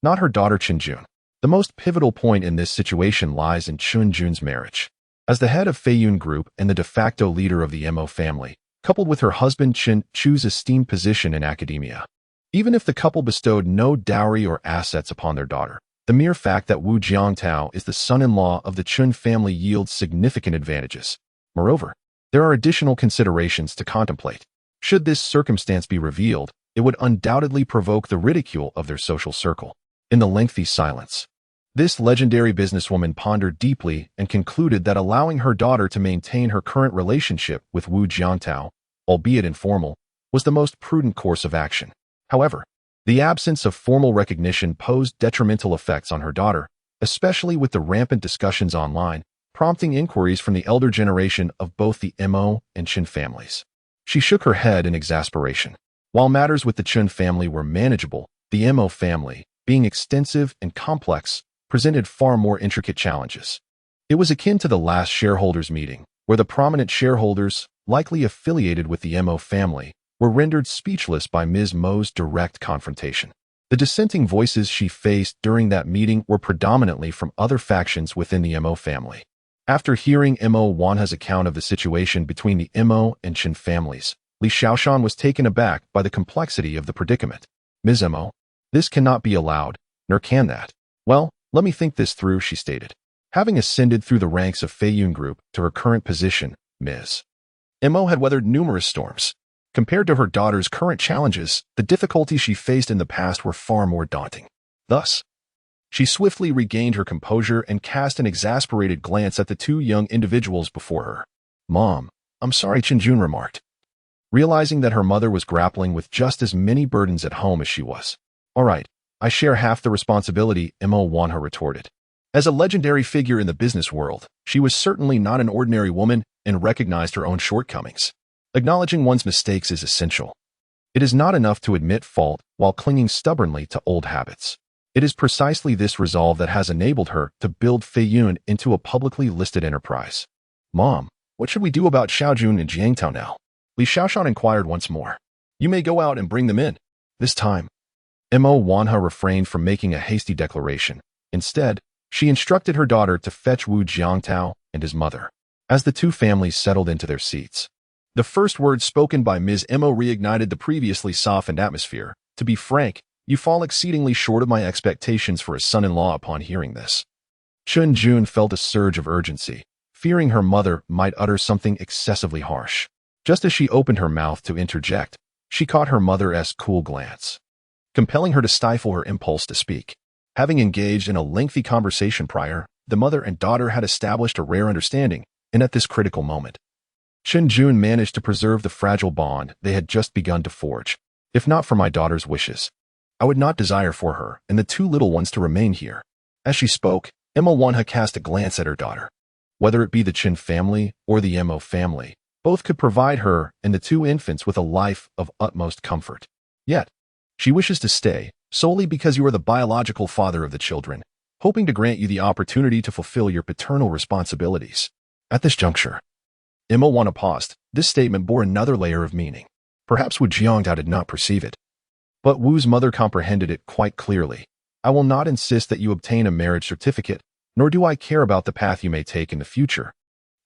not her daughter Qin Jun. The most pivotal point in this situation lies in Qin Jun's marriage. As the head of Feiyun Group and the de facto leader of the Mo family, coupled with her husband Qin Chu's esteemed position in academia, even if the couple bestowed no dowry or assets upon their daughter, the mere fact that Wu Jiangtao is the son-in-law of the Qin family yields significant advantages. Moreover, there are additional considerations to contemplate. Should this circumstance be revealed, it would undoubtedly provoke the ridicule of their social circle. In the lengthy silence, this legendary businesswoman pondered deeply and concluded that allowing her daughter to maintain her current relationship with Wu Jiangtao, albeit informal, was the most prudent course of action. However, the absence of formal recognition posed detrimental effects on her daughter, especially with the rampant discussions online, prompting inquiries from the elder generation of both the Mo and Qin families. She shook her head in exasperation. While matters with the Qin family were manageable, the Mo family, being extensive and complex, presented far more intricate challenges. It was akin to the last shareholders' meeting, where the prominent shareholders, likely affiliated with the Mo family, were rendered speechless by Ms. Mo's direct confrontation. The dissenting voices she faced during that meeting were predominantly from other factions within the Mo family. After hearing Mo Wanha's account of the situation between the Mo and Qin families, Li Xiaoshan was taken aback by the complexity of the predicament. Ms. Mo, this cannot be allowed, nor can that. Well, let me think this through, she stated. Having ascended through the ranks of Feiyun Group to her current position, Ms. Mo had weathered numerous storms. Compared to her daughter's current challenges, the difficulties she faced in the past were far more daunting. Thus, she swiftly regained her composure and cast an exasperated glance at the two young individuals before her. Mom, I'm sorry, Qin Jun remarked, realizing that her mother was grappling with just as many burdens at home as she was. All right, I share half the responsibility, Mo Wanha retorted. As a legendary figure in the business world, she was certainly not an ordinary woman and recognized her own shortcomings. Acknowledging one's mistakes is essential. It is not enough to admit fault while clinging stubbornly to old habits. It is precisely this resolve that has enabled her to build Feiyun into a publicly listed enterprise. Mom, what should we do about Xiaojun and Jiangtao now? Li Xiaoshan inquired once more. You may go out and bring them in. This time, Mo Wanha refrained from making a hasty declaration. Instead, she instructed her daughter to fetch Wu Jiangtao and his mother. As the two families settled into their seats, the first words spoken by Ms. Mo reignited the previously softened atmosphere. To be frank, you fall exceedingly short of my expectations for a son-in-law upon hearing this. Qin Jun felt a surge of urgency, fearing her mother might utter something excessively harsh. Just as she opened her mouth to interject, she caught her mother's cool glance, compelling her to stifle her impulse to speak. Having engaged in a lengthy conversation prior, the mother and daughter had established a rare understanding, and at this critical moment, Qin Jun managed to preserve the fragile bond they had just begun to forge. If not for my daughter's wishes, I would not desire for her and the two little ones to remain here. As she spoke, Mo Wanha cast a glance at her daughter. Whether it be the Qin family or the Mo family, both could provide her and the two infants with a life of utmost comfort. Yet, she wishes to stay, solely because you are the biological father of the children, hoping to grant you the opportunity to fulfill your paternal responsibilities. At this juncture, Mo Wanha paused. This statement bore another layer of meaning. Perhaps Wu Jiangtao did not perceive it, but Wu's mother comprehended it quite clearly. I will not insist that you obtain a marriage certificate, nor do I care about the path you may take in the future,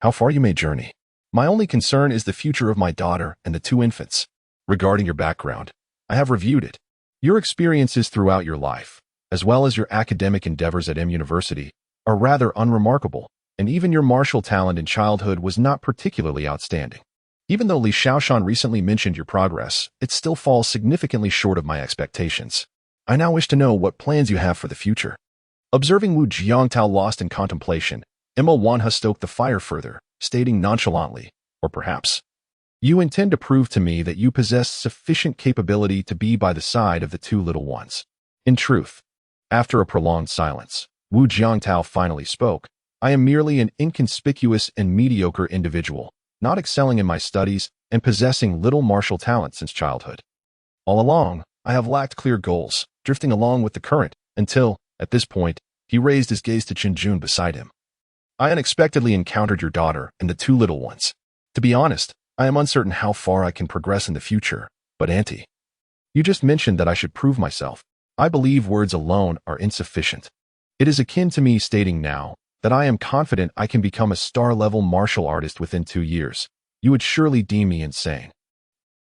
how far you may journey. My only concern is the future of my daughter and the two infants. Regarding your background, I have reviewed it. Your experiences throughout your life, as well as your academic endeavors at M University, are rather unremarkable, and even your martial talent in childhood was not particularly outstanding. Even though Li Xiaoshan recently mentioned your progress, it still falls significantly short of my expectations. I now wish to know what plans you have for the future. Observing Wu Jiangtao lost in contemplation, Mo Wanha stoked the fire further, stating nonchalantly, or perhaps, you intend to prove to me that you possess sufficient capability to be by the side of the two little ones. In truth, after a prolonged silence, Wu Jiangtao finally spoke. I am merely an inconspicuous and mediocre individual, not excelling in my studies and possessing little martial talent since childhood. All along, I have lacked clear goals, drifting along with the current, until, at this point, he raised his gaze to Qin Jun beside him. I unexpectedly encountered your daughter and the two little ones. To be honest, I am uncertain how far I can progress in the future, but Auntie, you just mentioned that I should prove myself. I believe words alone are insufficient. It is akin to me stating now that I am confident I can become a star-level martial artist within 2 years. You would surely deem me insane.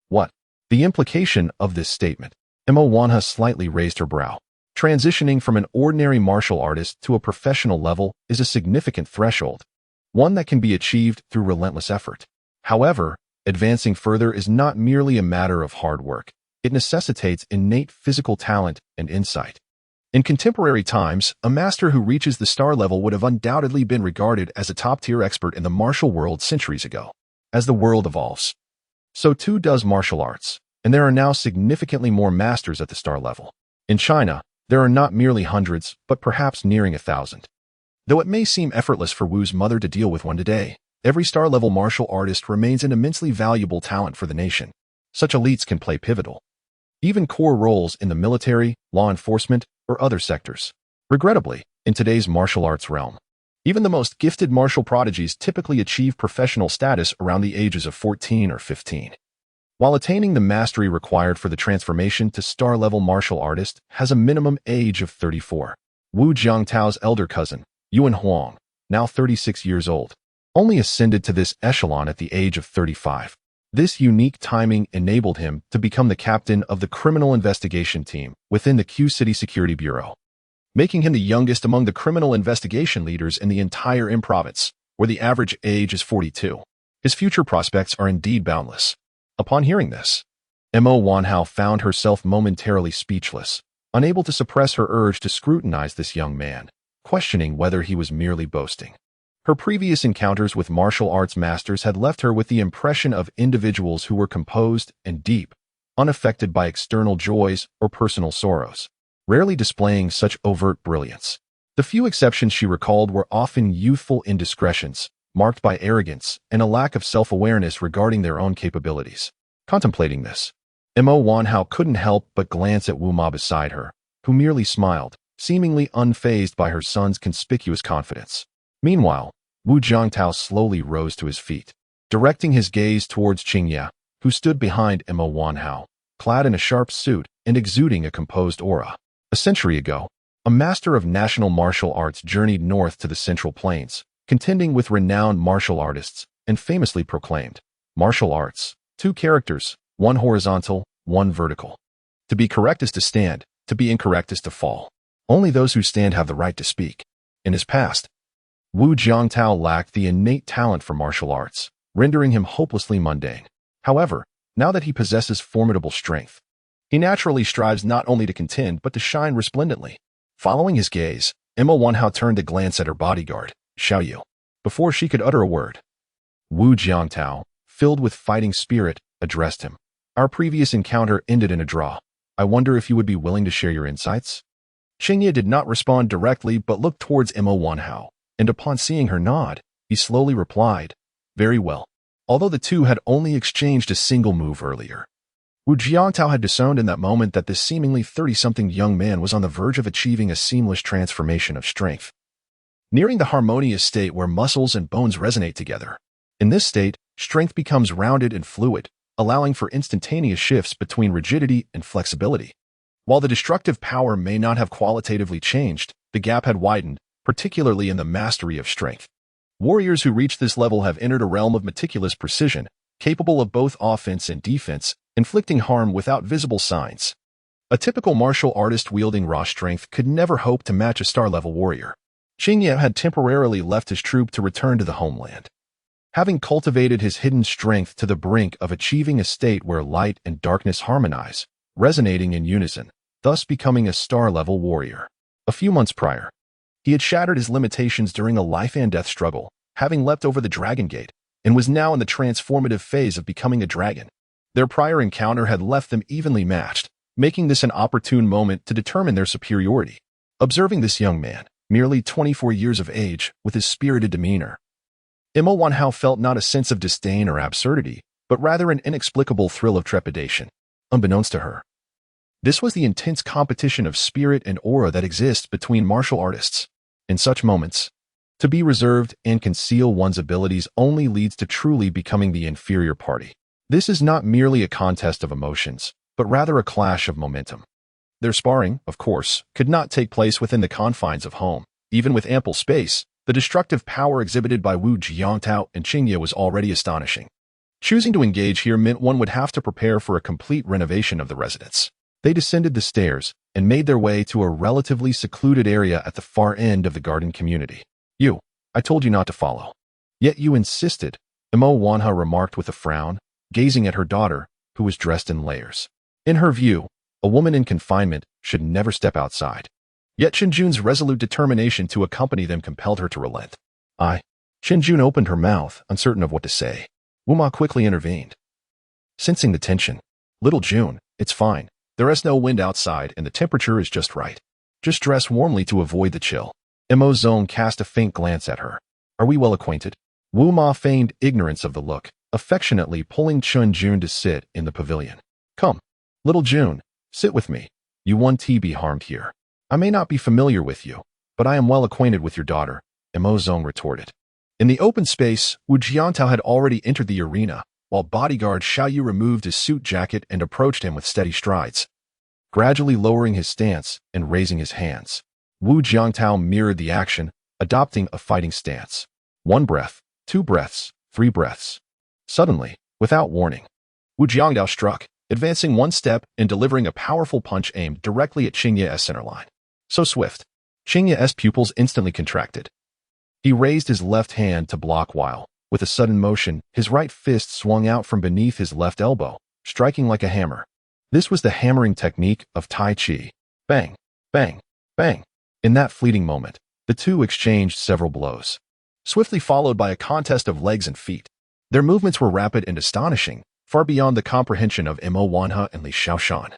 What? The implication of this statement? Mo Wanha slightly raised her brow. Transitioning from an ordinary martial artist to a professional level is a significant threshold, one that can be achieved through relentless effort. However, advancing further is not merely a matter of hard work. It necessitates innate physical talent and insight. In contemporary times, a master who reaches the star level would have undoubtedly been regarded as a top-tier expert in the martial world centuries ago. As the world evolves, so too does martial arts, and there are now significantly more masters at the star level. In China, there are not merely hundreds, but perhaps nearing 1,000. Though it may seem effortless for Wu's mother to deal with one today, every star-level martial artist remains an immensely valuable talent for the nation. Such elites can play pivotal, even core roles in the military, law enforcement, or other sectors. Regrettably, in today's martial arts realm, Even the most gifted martial prodigies typically achieve professional status around the ages of 14 or 15. While attaining the mastery required for the transformation to star-level martial artist has a minimum age of 34. Wu Jiangtao's elder cousin, Yuan Huang, now 36 years old, only ascended to this echelon at the age of 35. This unique timing enabled him to become the captain of the criminal investigation team within the Q-City Security Bureau, making him the youngest among the criminal investigation leaders in the entire Im province, where the average age is 42. His future prospects are indeed boundless. Upon hearing this, Mo Wanhao found herself momentarily speechless, unable to suppress her urge to scrutinize this young man, questioning whether he was merely boasting. Her previous encounters with martial arts masters had left her with the impression of individuals who were composed and deep, unaffected by external joys or personal sorrows, rarely displaying such overt brilliance. The few exceptions she recalled were often youthful indiscretions, marked by arrogance and a lack of self-awareness regarding their own capabilities. Contemplating this, Mo Wanhao couldn't help but glance at Wu Ma beside her, who merely smiled, seemingly unfazed by her son's conspicuous confidence. Meanwhile, Wu Jiangtao slowly rose to his feet, directing his gaze towards Qingye, who stood behind Mo Wanhao, clad in a sharp suit and exuding a composed aura. A century ago, a master of national martial arts journeyed north to the Central Plains, contending with renowned martial artists, and famously proclaimed, "Martial arts, two characters, one horizontal, one vertical. To be correct is to stand, to be incorrect is to fall. Only those who stand have the right to speak." In his past, Wu Jiangtao lacked the innate talent for martial arts, rendering him hopelessly mundane. However, now that he possesses formidable strength, he naturally strives not only to contend but to shine resplendently. Following his gaze, Mo Wanhao turned to glance at her bodyguard, Xiao Yu, before she could utter a word. Wu Jiangtao, filled with fighting spirit, addressed him. "Our previous encounter ended in a draw. I wonder if you would be willing to share your insights?" Qingye did not respond directly but looked towards Mo Wanhao, and upon seeing her nod, he slowly replied, "Very well." Although the two had only exchanged a single move earlier, Wu Jiangtao had discerned in that moment that this seemingly 30-something young man was on the verge of achieving a seamless transformation of strength, nearing the harmonious state where muscles and bones resonate together. In this state, strength becomes rounded and fluid, allowing for instantaneous shifts between rigidity and flexibility. While the destructive power may not have qualitatively changed, the gap had widened, particularly in the mastery of strength. Warriors who reach this level have entered a realm of meticulous precision, capable of both offense and defense, inflicting harm without visible signs. A typical martial artist wielding raw strength could never hope to match a star-level warrior. Qingye had temporarily left his troop to return to the homeland, having cultivated his hidden strength to the brink of achieving a state where light and darkness harmonize, resonating in unison, thus becoming a star-level warrior. A few months prior, he had shattered his limitations during a life-and-death struggle, having leapt over the Dragon Gate, and was now in the transformative phase of becoming a dragon. Their prior encounter had left them evenly matched, making this an opportune moment to determine their superiority. Observing this young man, merely 24 years of age, with his spirited demeanor, Mo Wanhao felt not a sense of disdain or absurdity, but rather an inexplicable thrill of trepidation. Unbeknownst to her, this was the intense competition of spirit and aura that exists between martial artists. In such moments, to be reserved and conceal one's abilities only leads to truly becoming the inferior party. This is not merely a contest of emotions, but rather a clash of momentum. Their sparring, of course, could not take place within the confines of home. Even with ample space, the destructive power exhibited by Wu Jiangtao and Qingye was already astonishing. Choosing to engage here meant one would have to prepare for a complete renovation of the residence. They descended the stairs and made their way to a relatively secluded area at the far end of the garden community. I told you not to follow. Yet you insisted," Mo Wanhao remarked with a frown, gazing at her daughter, who was dressed in layers. In her view, a woman in confinement should never step outside. Yet Qinjun's resolute determination to accompany them compelled her to relent. Qinjun opened her mouth, uncertain of what to say. Wu Ma quickly intervened, sensing the tension. "Little June, it's fine. There is no wind outside and the temperature is just right. Just dress warmly to avoid the chill." Mo Zong cast a faint glance at her. "Are we well acquainted?" Wu Ma feigned ignorance of the look, affectionately pulling Qinjun to sit in the pavilion. "Come, little June, sit with me. You won't be harmed here. I may not be familiar with you, but I am well acquainted with your daughter, Mo Zong retorted. In the open space, Wu Jiangtao had already entered the arena, while bodyguard Xiao Yu removed his suit jacket and approached him with steady strides, gradually lowering his stance and raising his hands. Wu Jiangtao mirrored the action, adopting a fighting stance. 1 breath, 2 breaths, 3 breaths. Suddenly, without warning, Wu Jiangtao struck, advancing 1 step and delivering a powerful punch aimed directly at Qing Ye's centerline. So swift, Qing Ye's pupils instantly contracted. He raised his left hand to block while, with a sudden motion, his right fist swung out from beneath his left elbow, striking like a hammer. This was the hammering technique of Tai Chi. Bang, bang, bang. In that fleeting moment, the two exchanged several blows, swiftly followed by a contest of legs and feet. Their movements were rapid and astonishing, far beyond the comprehension of Mo Wanhe and Li Shaoshan.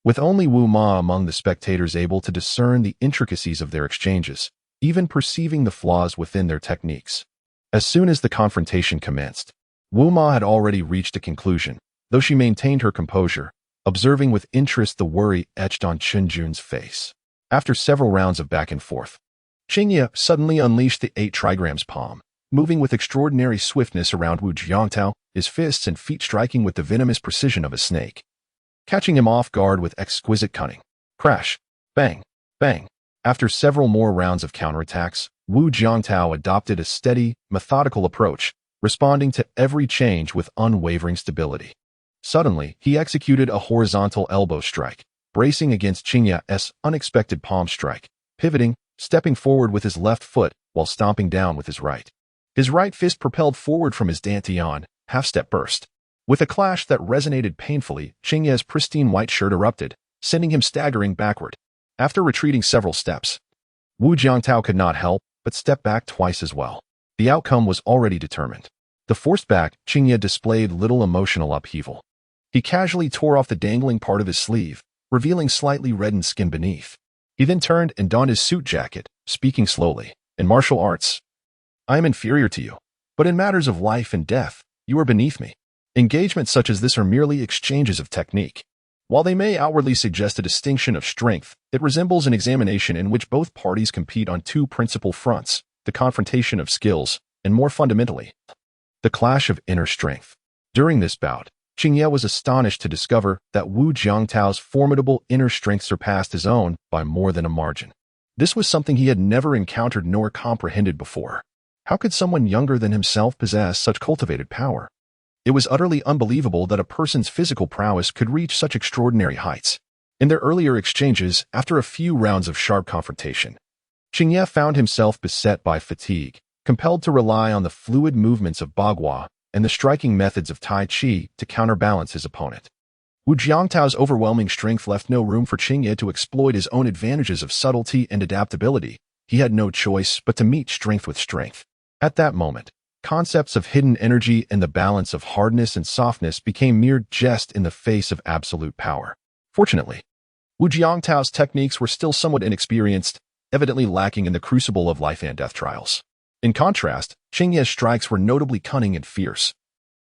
With only Wu Ma among the spectators able to discern the intricacies of their exchanges, even perceiving the flaws within their techniques. As soon as the confrontation commenced, Wu Ma had already reached a conclusion, though she maintained her composure, observing with interest the worry etched on Chen Jun's face. After several rounds of back and forth, Qing Ye suddenly unleashed the 8 trigrams palm, moving with extraordinary swiftness around Wu Jiangtao, his fists and feet striking with the venomous precision of a snake, catching him off guard with exquisite cunning. Crash, bang, bang. After several more rounds of counterattacks, Wu Jiangtao adopted a steady, methodical approach, responding to every change with unwavering stability. Suddenly, he executed a horizontal elbow strike, bracing against Qing Ye's unexpected palm strike, pivoting, stepping forward with his left foot while stomping down with his right. His right fist propelled forward from his dantian, half-step burst. With a clash that resonated painfully, Qing Ye's pristine white shirt erupted, sending him staggering backward. After retreating several steps, Wu Jiangtao could not help but step back twice as well. The outcome was already determined. The forced back, Qing Ye displayed little emotional upheaval. He casually tore off the dangling part of his sleeve, revealing slightly reddened skin beneath. He then turned and donned his suit jacket, speaking slowly. In martial arts, I am inferior to you, but in matters of life and death, you are beneath me. Engagements such as this are merely exchanges of technique. While they may outwardly suggest a distinction of strength, it resembles an examination in which both parties compete on 2 principal fronts, the confrontation of skills, and more fundamentally, the clash of inner strength. During this bout, Qing Ye was astonished to discover that Wu Jiangtao's formidable inner strength surpassed his own by more than a margin. This was something he had never encountered nor comprehended before. How could someone younger than himself possess such cultivated power? It was utterly unbelievable that a person's physical prowess could reach such extraordinary heights. In their earlier exchanges, after a few rounds of sharp confrontation, Qing Ye found himself beset by fatigue, compelled to rely on the fluid movements of Bagua and the striking methods of Tai Chi to counterbalance his opponent. Wu Jiangtao's overwhelming strength left no room for Qing Ye to exploit his own advantages of subtlety and adaptability. He had no choice but to meet strength with strength. At that moment, concepts of hidden energy and the balance of hardness and softness became mere jest in the face of absolute power. Fortunately, Wu Jiangtao's techniques were still somewhat inexperienced, evidently lacking in the crucible of life and death trials. In contrast, Qing Ye's strikes were notably cunning and fierce,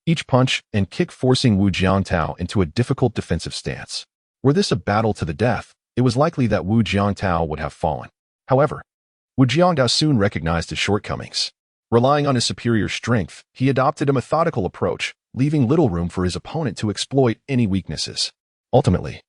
each punch and kick forcing Wu Jiangtao into a difficult defensive stance. Were this a battle to the death, it was likely that Wu Jiangtao would have fallen. However, Wu Jiangtao soon recognized his shortcomings. Relying on his superior strength, he adopted a methodical approach, leaving little room for his opponent to exploit any weaknesses. Ultimately,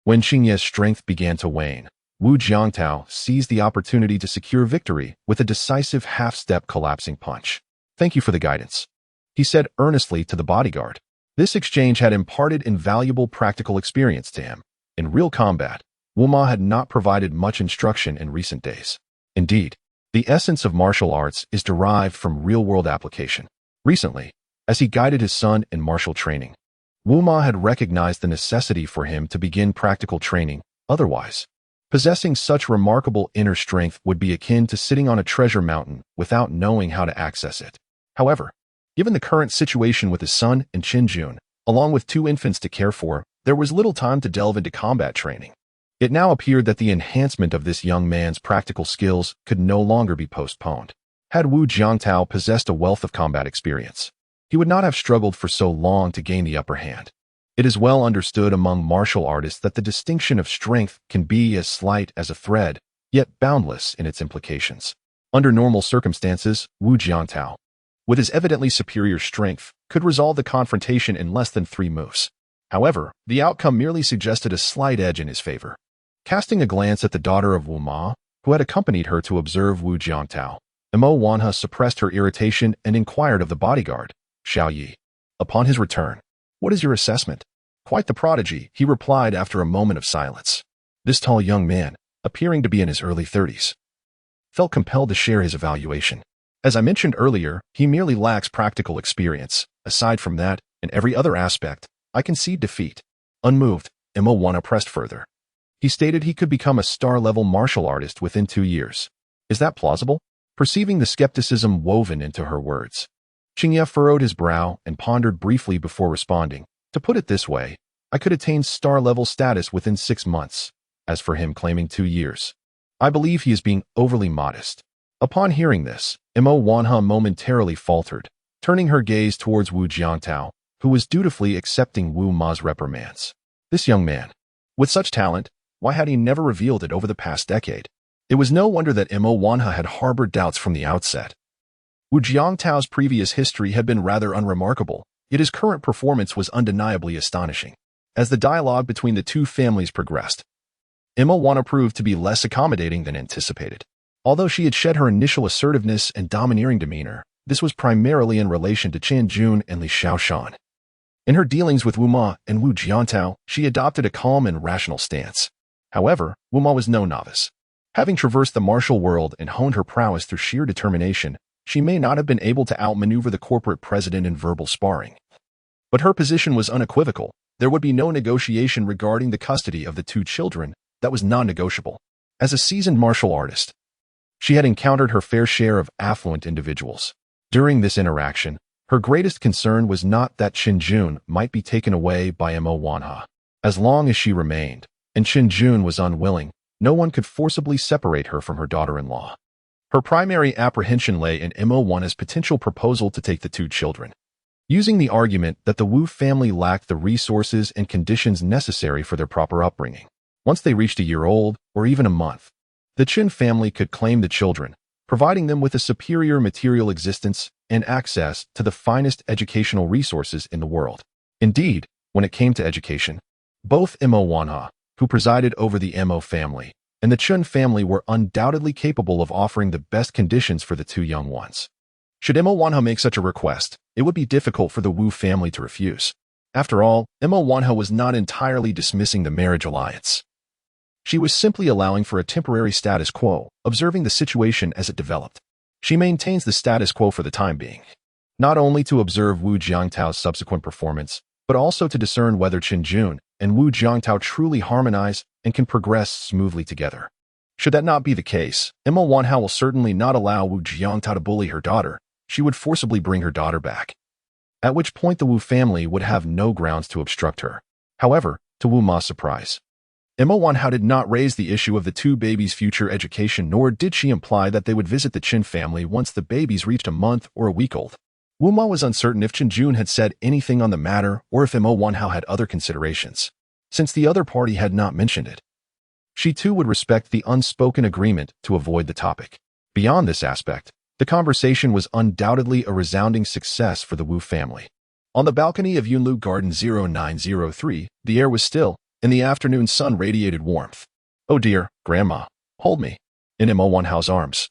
when Qing Ye's strength began to wane, Wu Jiangtao seized the opportunity to secure victory with a decisive half-step collapsing punch. Thank you for the guidance, he said earnestly to the bodyguard. This exchange had imparted invaluable practical experience to him. In real combat, Wu Ma had not provided much instruction in recent days. Indeed, the essence of martial arts is derived from real-world application. Recently, as he guided his son in martial training, Wu Ma had recognized the necessity for him to begin practical training. Otherwise, possessing such remarkable inner strength would be akin to sitting on a treasure mountain without knowing how to access it. However, given the current situation with his son and Chen Jun, along with 2 infants to care for, there was little time to delve into combat training. It now appeared that the enhancement of this young man's practical skills could no longer be postponed. Had Wu Jiangtao possessed a wealth of combat experience, he would not have struggled for so long to gain the upper hand. It is well understood among martial artists that the distinction of strength can be as slight as a thread, yet boundless in its implications. Under normal circumstances, Wu Jiangtao, with his evidently superior strength, could resolve the confrontation in less than 3 moves. However, the outcome merely suggested a slight edge in his favor. Casting a glance at the daughter of Wu Ma, who had accompanied her to observe Wu Jiangtao, Mo Wanha suppressed her irritation and inquired of the bodyguard, Xiao Yi. Upon his return, "What is your assessment?" "Quite the prodigy," he replied after a moment of silence. This tall young man, appearing to be in his early 30s, felt compelled to share his evaluation. As I mentioned earlier, he merely lacks practical experience. Aside from that, in every other aspect, I concede defeat. Unmoved, Mo Wanha pressed further. He stated he could become a star-level martial artist within 2 years. Is that plausible? Perceiving the skepticism woven into her words, Qingye furrowed his brow and pondered briefly before responding. To put it this way, I could attain star-level status within 6 months. As for him claiming 2 years, I believe he is being overly modest. Upon hearing this, Mo Wanha momentarily faltered, turning her gaze towards Wu Jiangtao, who was dutifully accepting Wu Ma's reprimands. This young man, with such talent, why had he never revealed it over the past decade? It was no wonder that Mo Wanha had harbored doubts from the outset. Wu Jiangtao's previous history had been rather unremarkable, yet his current performance was undeniably astonishing. As the dialogue between the two families progressed, Mo Wanha proved to be less accommodating than anticipated. Although she had shed her initial assertiveness and domineering demeanor, this was primarily in relation to Chen Jun and Li Xiaoshan. In her dealings with Wu Ma and Wu Jiangtao, she adopted a calm and rational stance. However, Wu Ma was no novice. Having traversed the martial world and honed her prowess through sheer determination, she may not have been able to outmaneuver the corporate president in verbal sparring. But her position was unequivocal. There would be no negotiation regarding the custody of the 2 children. That was non-negotiable. As a seasoned martial artist, she had encountered her fair share of affluent individuals. During this interaction, her greatest concern was not that Chen Jun might be taken away by Mo Wanha. As long as she remained, and Chen Jun was unwilling, no one could forcibly separate her from her daughter-in-law. Her primary apprehension lay in Mo Wanha's potential proposal to take the 2 children, using the argument that the Wu family lacked the resources and conditions necessary for their proper upbringing. Once they reached a year old, or even a month, the Chen family could claim the children, providing them with a superior material existence and access to the finest educational resources in the world. Indeed, when it came to education, both Mo Wanha, who presided over the Mo family, and the Chen family were undoubtedly capable of offering the best conditions for the 2 young ones. Should Mo Wanha make such a request, it would be difficult for the Wu family to refuse. After all, Mo Wanha was not entirely dismissing the marriage alliance. She was simply allowing for a temporary status quo, observing the situation as it developed. She maintains the status quo for the time being, not only to observe Wu Jiangtao's subsequent performance, but also to discern whether Chen Jun and Wu Jiangtao truly harmonize and can progress smoothly together. Should that not be the case, Mo Wanha will certainly not allow Wu Jiangtao to bully her daughter. She would forcibly bring her daughter back, at which point the Wu family would have no grounds to obstruct her. However, to Wu Ma's surprise, Mo Wanha did not raise the issue of the 2 babies' future education, nor did she imply that they would visit the Chen family once the babies reached a month or a week old. Wu Ma was uncertain if Chen Jun had said anything on the matter or if Mo Wanha had other considerations, since the other party had not mentioned it. She too would respect the unspoken agreement to avoid the topic. Beyond this aspect, the conversation was undoubtedly a resounding success for the Wu family. On the balcony of Yunlu Garden 0903, the air was still, and the afternoon sun radiated warmth. "Oh dear, Grandma, hold me," in Mo Wanha's arms.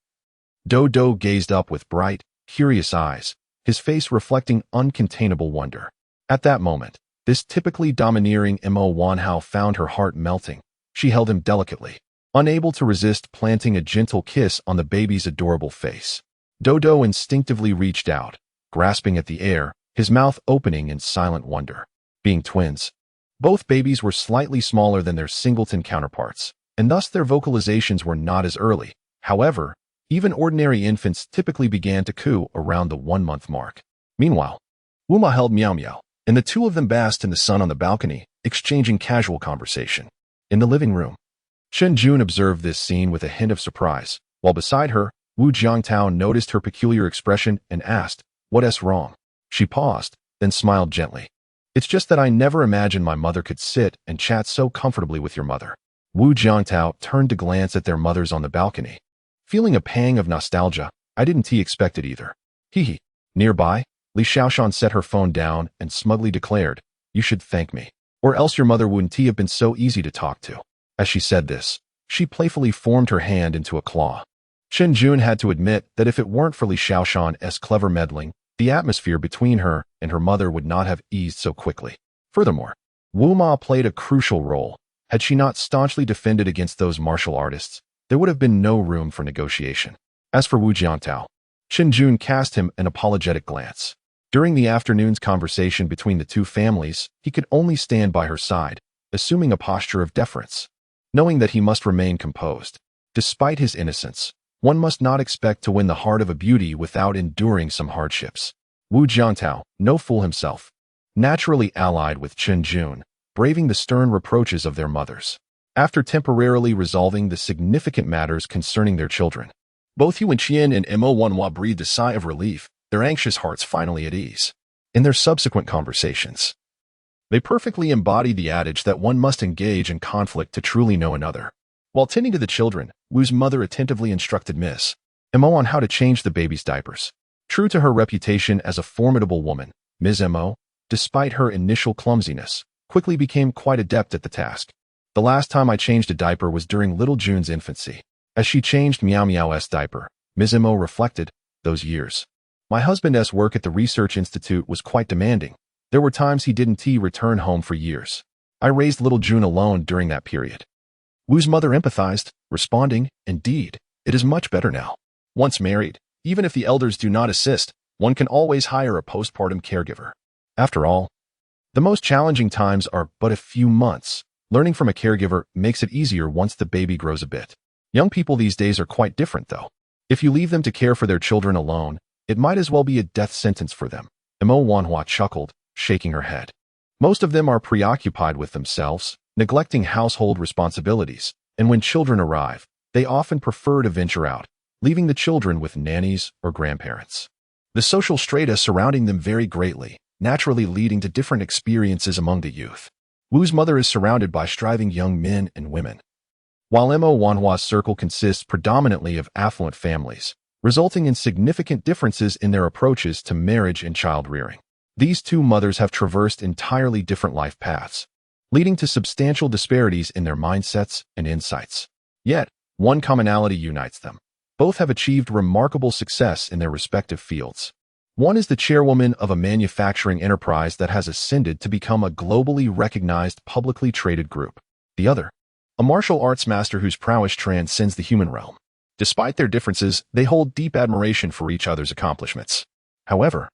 Do gazed up with bright, curious eyes, his face reflecting uncontainable wonder. At that moment, this typically domineering Mo Wanha found her heart melting. She held him delicately, unable to resist planting a gentle kiss on the baby's adorable face. Dodo instinctively reached out, grasping at the air, his mouth opening in silent wonder. Being twins, both babies were slightly smaller than their singleton counterparts, and thus their vocalizations were not as early. However, even ordinary infants typically began to coo around the 1-month mark. Meanwhile, Wu Ma held Meow Meow, and the 2 of them basked in the sun on the balcony, exchanging casual conversation. In the living room, Chen Jun observed this scene with a hint of surprise, while beside her, Wu Jiangtao noticed her peculiar expression and asked, "What's wrong?" She paused, then smiled gently. "It's just that I never imagined my mother could sit and chat so comfortably with your mother." Wu Jiangtao turned to glance at their mothers on the balcony. Feeling a pang of nostalgia, I didn't expect it either. Hee hee. Nearby, Li Xiaoshan set her phone down and smugly declared, "You should thank me, or else your mother wouldn't have been so easy to talk to." As she said this, she playfully formed her hand into a claw. Chen Jun had to admit that if it weren't for Li Xiaoshan's clever meddling, the atmosphere between her and her mother would not have eased so quickly. Furthermore, Wu Ma played a crucial role. Had she not staunchly defended against those martial artists, there would have been no room for negotiation. As for Wu Jiantao, Chen Jun cast him an apologetic glance. During the afternoon's conversation between the two families, he could only stand by her side, assuming a posture of deference, knowing that he must remain composed. Despite his innocence, one must not expect to win the heart of a beauty without enduring some hardships. Wu Jiantao, no fool himself, naturally allied with Chen Jun, braving the stern reproaches of their mothers. After temporarily resolving the significant matters concerning their children, both Hu Wenqian and Mo Wanhua breathed a sigh of relief, their anxious hearts finally at ease. In their subsequent conversations, they perfectly embodied the adage that one must engage in conflict to truly know another. While tending to the children, Wu's mother attentively instructed Miss Mo on how to change the baby's diapers. True to her reputation as a formidable woman, Ms. Mo, despite her initial clumsiness, quickly became quite adept at the task. "The last time I changed a diaper was during little Jun's infancy." As she changed Meow Meow's diaper, Ms. Mo reflected, "Those years. My husband's work at the Research Institute was quite demanding. There were times he didn't return home for years. I raised little June alone during that period." Wu's mother empathized, responding, "Indeed, it is much better now. Once married, even if the elders do not assist, one can always hire a postpartum caregiver. After all, the most challenging times are but a few months. Learning from a caregiver makes it easier once the baby grows a bit. Young people these days are quite different, though. If you leave them to care for their children alone, it might as well be a death sentence for them." Mo Wanhua chuckled, shaking her head. "Most of them are preoccupied with themselves, neglecting household responsibilities, and when children arrive, they often prefer to venture out, leaving the children with nannies or grandparents. The social strata surrounding them vary greatly, naturally leading to different experiences among the youth." Wu's mother is surrounded by striving young men and women, while Mo Wanhua's circle consists predominantly of affluent families, resulting in significant differences in their approaches to marriage and child-rearing. These two mothers have traversed entirely different life paths, leading to substantial disparities in their mindsets and insights. Yet, one commonality unites them. Both have achieved remarkable success in their respective fields. One is the chairwoman of a manufacturing enterprise that has ascended to become a globally recognized publicly traded group. The other, a martial arts master whose prowess transcends the human realm. Despite their differences, they hold deep admiration for each other's accomplishments. However,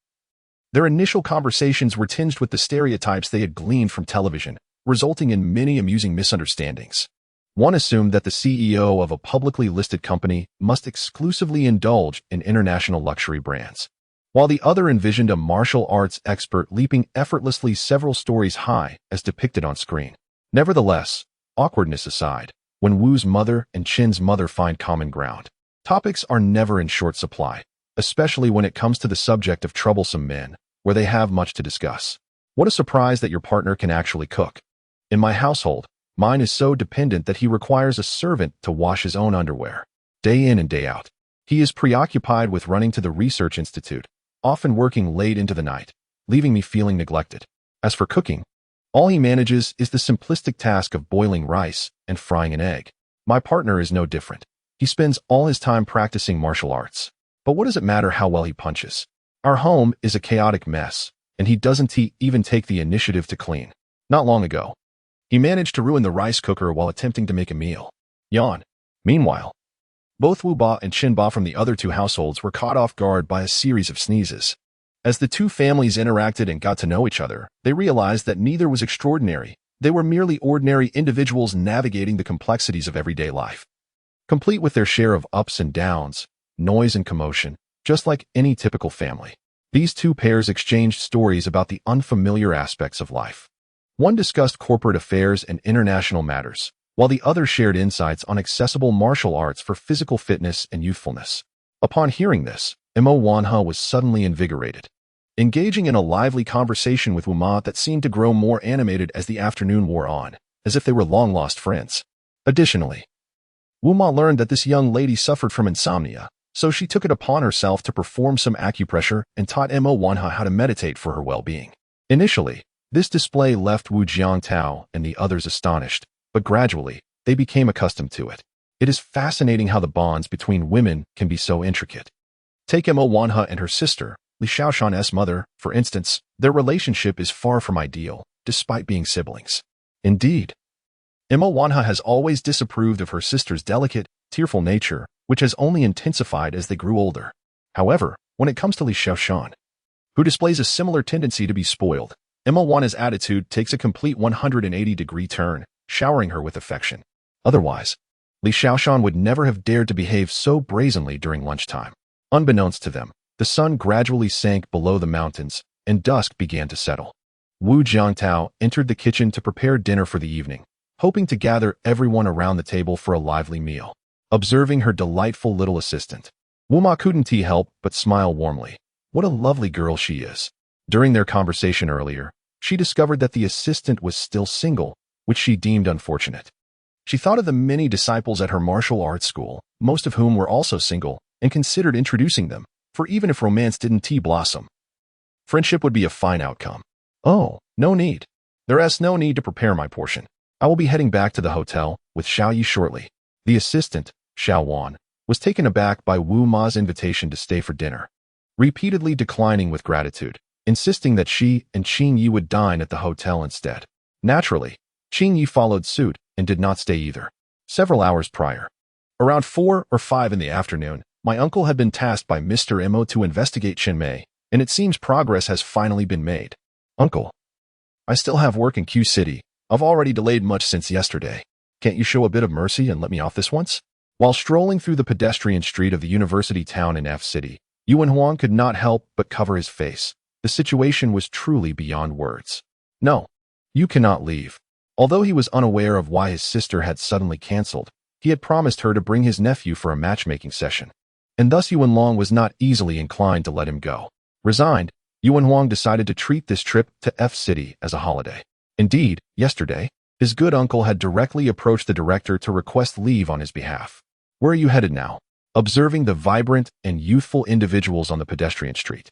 their initial conversations were tinged with the stereotypes they had gleaned from television, resulting in many amusing misunderstandings. One assumed that the CEO of a publicly listed company must exclusively indulge in international luxury brands, while the other envisioned a martial arts expert leaping effortlessly several stories high as depicted on screen. Nevertheless, awkwardness aside, when Wu's mother and Chen's mother find common ground, topics are never in short supply, especially when it comes to the subject of troublesome men, where they have much to discuss. What a surprise that your partner can actually cook. In my household, mine is so dependent that he requires a servant to wash his own underwear, day in and day out. He is preoccupied with running to the Research Institute, often working late into the night, leaving me feeling neglected. As for cooking, all he manages is the simplistic task of boiling rice and frying an egg. My partner is no different. He spends all his time practicing martial arts. But what does it matter how well he punches? Our home is a chaotic mess, and he doesn't even take the initiative to clean. Not long ago, he managed to ruin the rice cooker while attempting to make a meal. Yawn. Meanwhile, both Wu Ba and Qin Ba from the other two households were caught off guard by a series of sneezes. As the two families interacted and got to know each other, they realized that neither was extraordinary. They were merely ordinary individuals navigating the complexities of everyday life, complete with their share of ups and downs, noise and commotion, just like any typical family. These two pairs exchanged stories about the unfamiliar aspects of life. One discussed corporate affairs and international matters, while the other shared insights on accessible martial arts for physical fitness and youthfulness. Upon hearing this, Mo Wanhua was suddenly invigorated, engaging in a lively conversation with Wu Ma that seemed to grow more animated as the afternoon wore on, as if they were long-lost friends. Additionally, Wu Ma learned that this young lady suffered from insomnia, so she took it upon herself to perform some acupressure and taught Mo Wanha how to meditate for her well-being. Initially, this display left Wu Jiangtao and the others astonished, but gradually, they became accustomed to it. It is fascinating how the bonds between women can be so intricate. Take Mo Wanha and her sister, Li Xiaoshan's mother, for instance. Their relationship is far from ideal, despite being siblings. Indeed, Mo Wanha has always disapproved of her sister's delicate, tearful nature, which has only intensified as they grew older. However, when it comes to Li Xiaoshan, who displays a similar tendency to be spoiled, Mo Wanha's attitude takes a complete 180-degree turn, showering her with affection. Otherwise, Li Xiaoshan would never have dared to behave so brazenly during lunchtime. Unbeknownst to them, the sun gradually sank below the mountains, and dusk began to settle. Wu Jiangtao entered the kitchen to prepare dinner for the evening, hoping to gather everyone around the table for a lively meal. Observing her delightful little assistant, Wu Ma couldn't help but smile warmly. What a lovely girl she is. During their conversation earlier, she discovered that the assistant was still single, which she deemed unfortunate. She thought of the many disciples at her martial arts school, most of whom were also single, and considered introducing them, for even if romance didn't blossom, friendship would be a fine outcome. Oh, no need. There's no need to prepare my portion. I will be heading back to the hotel with Xiao Yi shortly. The assistant, Xiao Wan, was taken aback by Wu Ma's invitation to stay for dinner, repeatedly declining with gratitude, insisting that she and Qing Yi would dine at the hotel instead. Naturally, Qing Yi followed suit and did not stay either. Several hours prior, around 4 or 5 in the afternoon, my uncle had been tasked by Mr. Mo to investigate Chenmei, and it seems progress has finally been made. Uncle, I still have work in Q City. I've already delayed much since yesterday. Can't you show a bit of mercy and let me off this once? While strolling through the pedestrian street of the university town in F City, Yuan Huang could not help but cover his face. The situation was truly beyond words. No, you cannot leave. Although he was unaware of why his sister had suddenly cancelled, he had promised her to bring his nephew for a matchmaking session, and thus Yuan Long was not easily inclined to let him go. Resigned, Yuan Huang decided to treat this trip to F City as a holiday. Indeed, yesterday, his good uncle had directly approached the director to request leave on his behalf. Where are you headed now? Observing the vibrant and youthful individuals on the pedestrian street,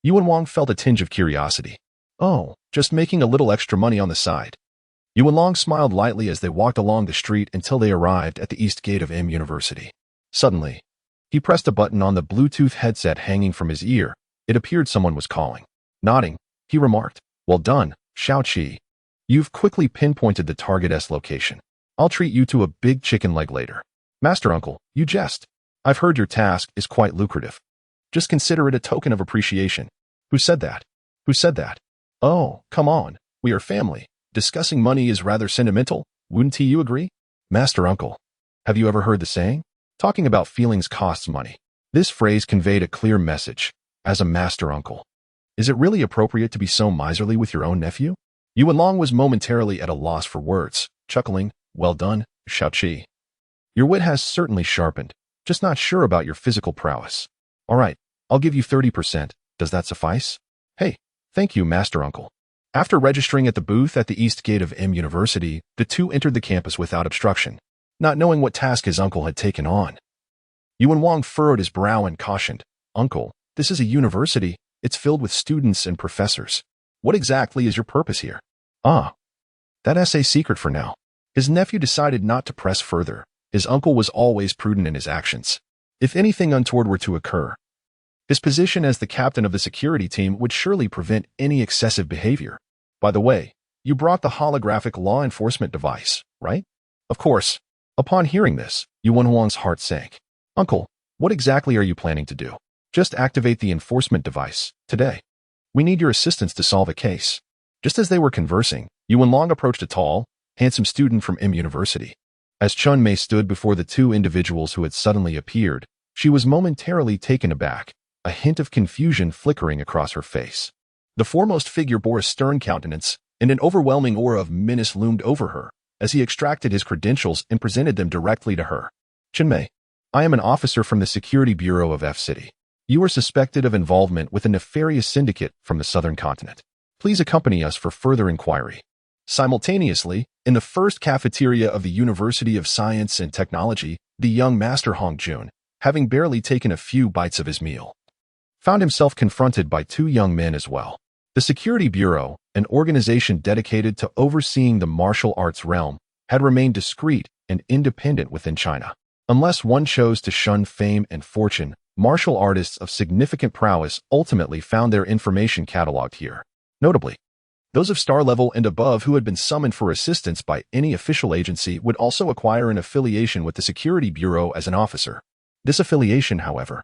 Yuan Huang felt a tinge of curiosity. Oh, just making a little extra money on the side. Yuan Long smiled lightly as they walked along the street until they arrived at the east gate of M University. Suddenly, he pressed a button on the Bluetooth headset hanging from his ear. It appeared someone was calling. Nodding, he remarked, "Well done, Xiao Qi. You've quickly pinpointed the target's location. I'll treat you to a big chicken leg later." "Master Uncle, you jest. I've heard your task is quite lucrative. Just consider it a token of appreciation." "Who said that? Who said that?" "Oh, come on. We are family. Discussing money is rather sentimental. Wouldn't you agree?" "Master Uncle, have you ever heard the saying? Talking about feelings costs money." This phrase conveyed a clear message. As a master uncle, is it really appropriate to be so miserly with your own nephew? Yuan Long was momentarily at a loss for words, chuckling, "Well done, Xiao Qi. Your wit has certainly sharpened, just not sure about your physical prowess. All right, I'll give you 30%. Does that suffice?" "Hey, thank you, Master Uncle." After registering at the booth at the east gate of M University, the two entered the campus without obstruction, not knowing what task his uncle had taken on. Yuan Wang furrowed his brow and cautioned, "Uncle, this is a university. It's filled with students and professors. What exactly is your purpose here?" "Ah, that's a secret for now." His nephew decided not to press further. His uncle was always prudent in his actions. If anything untoward were to occur, his position as the captain of the security team would surely prevent any excessive behavior. "By the way, you brought the holographic law enforcement device, right?" "Of course." Upon hearing this, Yuan Huang's heart sank. "Uncle, what exactly are you planning to do?" "Just activate the enforcement device, today. We need your assistance to solve a case." Just as they were conversing, Yuan Long approached a tall, handsome student from M University. As Chun Mei stood before the two individuals who had suddenly appeared, she was momentarily taken aback, a hint of confusion flickering across her face. The foremost figure bore a stern countenance, and an overwhelming aura of menace loomed over her, as he extracted his credentials and presented them directly to her. "Chun Mei, I am an officer from the Security Bureau of F City. You are suspected of involvement with a nefarious syndicate from the southern continent. Please accompany us for further inquiry." Simultaneously, in the first cafeteria of the University of Science and Technology, the young master Hong Jun, having barely taken a few bites of his meal, found himself confronted by two young men as well. The Security Bureau, an organization dedicated to overseeing the martial arts realm, had remained discreet and independent within China. Unless one chose to shun fame and fortune, martial artists of significant prowess ultimately found their information cataloged here. Notably, those of star level and above who had been summoned for assistance by any official agency would also acquire an affiliation with the Security Bureau as an officer. This affiliation, however,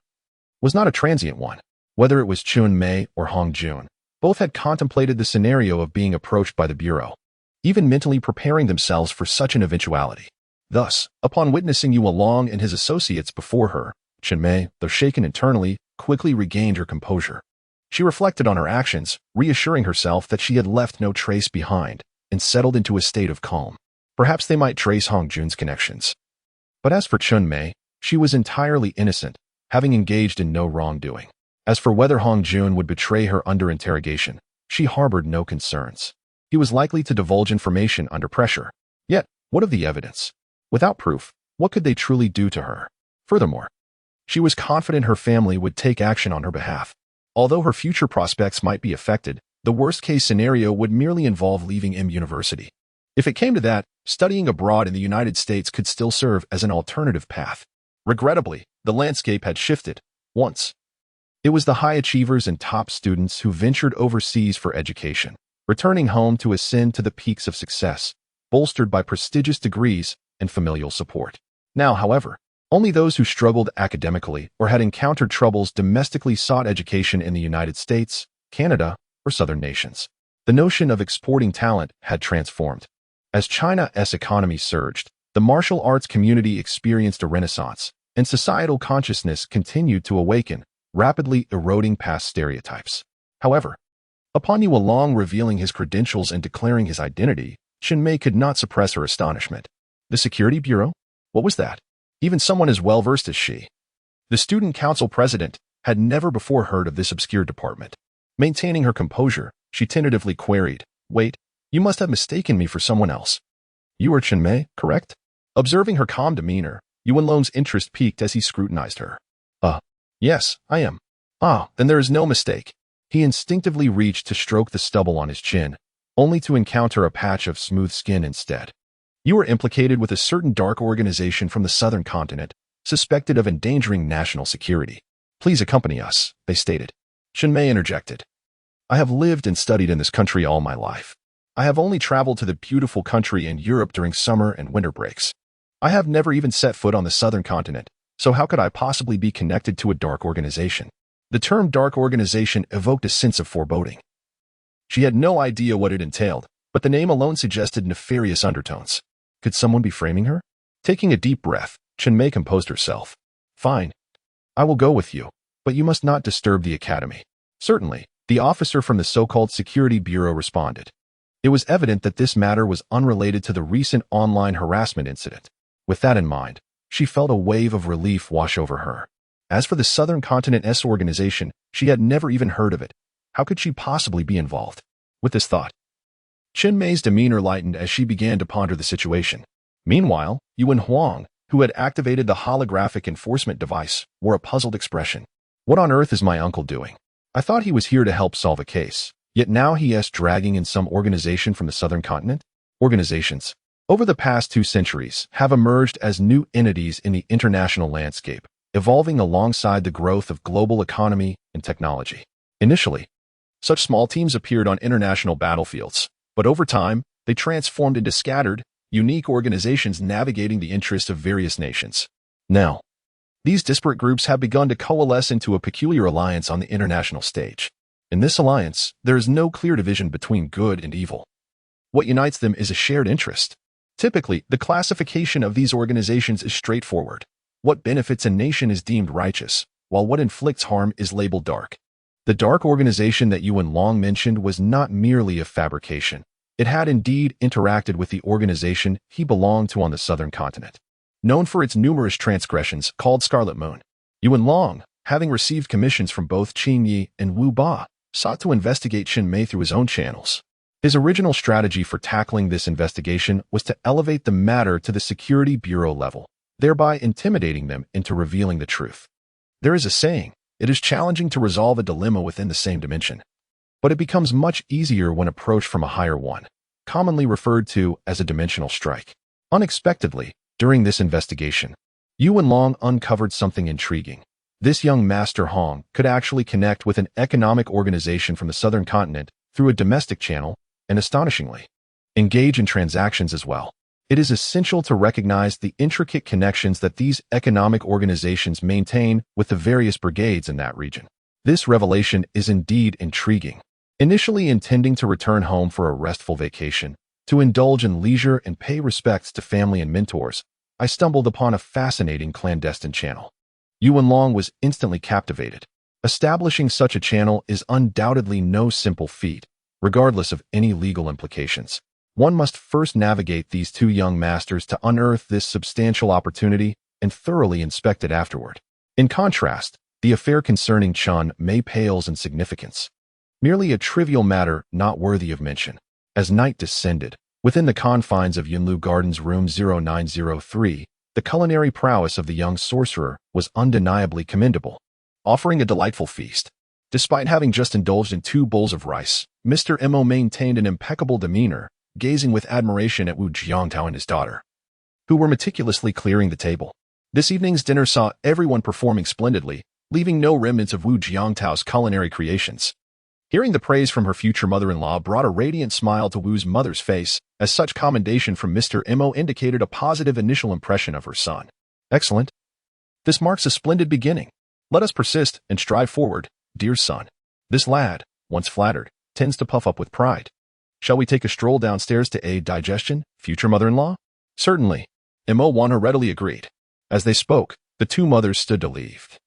was not a transient one. Whether it was Chun Mei or Hong Jun, both had contemplated the scenario of being approached by the Bureau, even mentally preparing themselves for such an eventuality. Thus, upon witnessing Yu Long and his associates before her, Chen Mei, though shaken internally, quickly regained her composure. She reflected on her actions, reassuring herself that she had left no trace behind, and settled into a state of calm. Perhaps they might trace Hong Jun's connections. But as for Chun Mei, she was entirely innocent, having engaged in no wrongdoing. As for whether Hong Jun would betray her under interrogation, she harbored no concerns. He was likely to divulge information under pressure. Yet, what of the evidence? Without proof, what could they truly do to her? Furthermore, she was confident her family would take action on her behalf. Although her future prospects might be affected, the worst-case scenario would merely involve leaving university. If it came to that, studying abroad in the United States could still serve as an alternative path. Regrettably, the landscape had shifted. Once, it was the high achievers and top students who ventured overseas for education, returning home to ascend to the peaks of success, bolstered by prestigious degrees and familial support. Now, however, only those who struggled academically or had encountered troubles domestically sought education in the United States, Canada, or southern nations. The notion of exporting talent had transformed. As China's economy surged, the martial arts community experienced a renaissance, and societal consciousness continued to awaken, rapidly eroding past stereotypes. However, upon Yu Long revealing his credentials and declaring his identity, Chen Mei could not suppress her astonishment. The Security Bureau? What was that? Even someone as well-versed as she, the Student Council president, had never before heard of this obscure department. Maintaining her composure, she tentatively queried, "Wait, you must have mistaken me for someone else. You are Chen Mei, correct?" Observing her calm demeanor, Yu Long's interest peaked as he scrutinized her. Yes, I am." "Ah, then there is no mistake." He instinctively reached to stroke the stubble on his chin, only to encounter a patch of smooth skin instead. "You are implicated with a certain dark organization from the southern continent, suspected of endangering national security. Please accompany us," they stated. Chen Mei interjected. "I have lived and studied in this country all my life. I have only traveled to the beautiful country in Europe during summer and winter breaks. I have never even set foot on the southern continent, so how could I possibly be connected to a dark organization?" The term dark organization evoked a sense of foreboding. She had no idea what it entailed, but the name alone suggested nefarious undertones. Could someone be framing her? Taking a deep breath, Chen Mei composed herself. "Fine. I will go with you, but you must not disturb the academy." "Certainly," the officer from the so-called Security Bureau responded. It was evident that this matter was unrelated to the recent online harassment incident. With that in mind, she felt a wave of relief wash over her. As for the Southern Continent's organization, she had never even heard of it. How could she possibly be involved? With this thought, Chen Mei's demeanor lightened as she began to ponder the situation. Meanwhile, Yuan Huang, who had activated the holographic enforcement device, wore a puzzled expression. "What on earth is my uncle doing? I thought he was here to help solve a case, yet now he is dragging in some organization from the Southern Continent?" Organizations, over the past 2 centuries, have emerged as new entities in the international landscape, evolving alongside the growth of global economy and technology. Initially, such small teams appeared on international battlefields, but over time, they transformed into scattered, unique organizations navigating the interests of various nations. Now, these disparate groups have begun to coalesce into a peculiar alliance on the international stage. In this alliance, there is no clear division between good and evil. What unites them is a shared interest. Typically, the classification of these organizations is straightforward. What benefits a nation is deemed righteous, while what inflicts harm is labeled dark. The dark organization that Yuan Long mentioned was not merely a fabrication. It had indeed interacted with the organization he belonged to on the southern continent. Known for its numerous transgressions, called Scarlet Moon, Yuan Long, having received commissions from both Qin Yi and Wu Ba, sought to investigate Chen Mei through his own channels. His original strategy for tackling this investigation was to elevate the matter to the Security Bureau level, thereby intimidating them into revealing the truth. There is a saying, it is challenging to resolve a dilemma within the same dimension, but it becomes much easier when approached from a higher one, commonly referred to as a dimensional strike. Unexpectedly, during this investigation, Yuan Long uncovered something intriguing. This young Master Hong could actually connect with an economic organization from the southern continent through a domestic channel and, astonishingly, engage in transactions as well. It is essential to recognize the intricate connections that these economic organizations maintain with the various brigades in that region. This revelation is indeed intriguing. Initially intending to return home for a restful vacation, to indulge in leisure and pay respects to family and mentors, I stumbled upon a fascinating clandestine channel. Yuan Long was instantly captivated. Establishing such a channel is undoubtedly no simple feat, regardless of any legal implications. One must first navigate these two young masters to unearth this substantial opportunity and thoroughly inspect it afterward. In contrast, the affair concerning Chun Mei pales in significance. Merely a trivial matter not worthy of mention. As night descended, within the confines of Yunlu Gardens Room 0903, the culinary prowess of the young sorcerer was undeniably commendable, offering a delightful feast. Despite having just indulged in 2 bowls of rice, Mr. Mo maintained an impeccable demeanor, gazing with admiration at Wu Jiangtao and his daughter, who were meticulously clearing the table. This evening's dinner saw everyone performing splendidly, leaving no remnants of Wu Jiangtao's culinary creations. Hearing the praise from her future mother-in-law brought a radiant smile to Wu's mother's face, as such commendation from Mr. Mo indicated a positive initial impression of her son. Excellent. This marks a splendid beginning. Let us persist and strive forward, dear son. This lad, once flattered, tends to puff up with pride. Shall we take a stroll downstairs to aid digestion, future mother-in-law? Certainly. Mo Wana readily agreed. As they spoke, the two mothers stood to leave,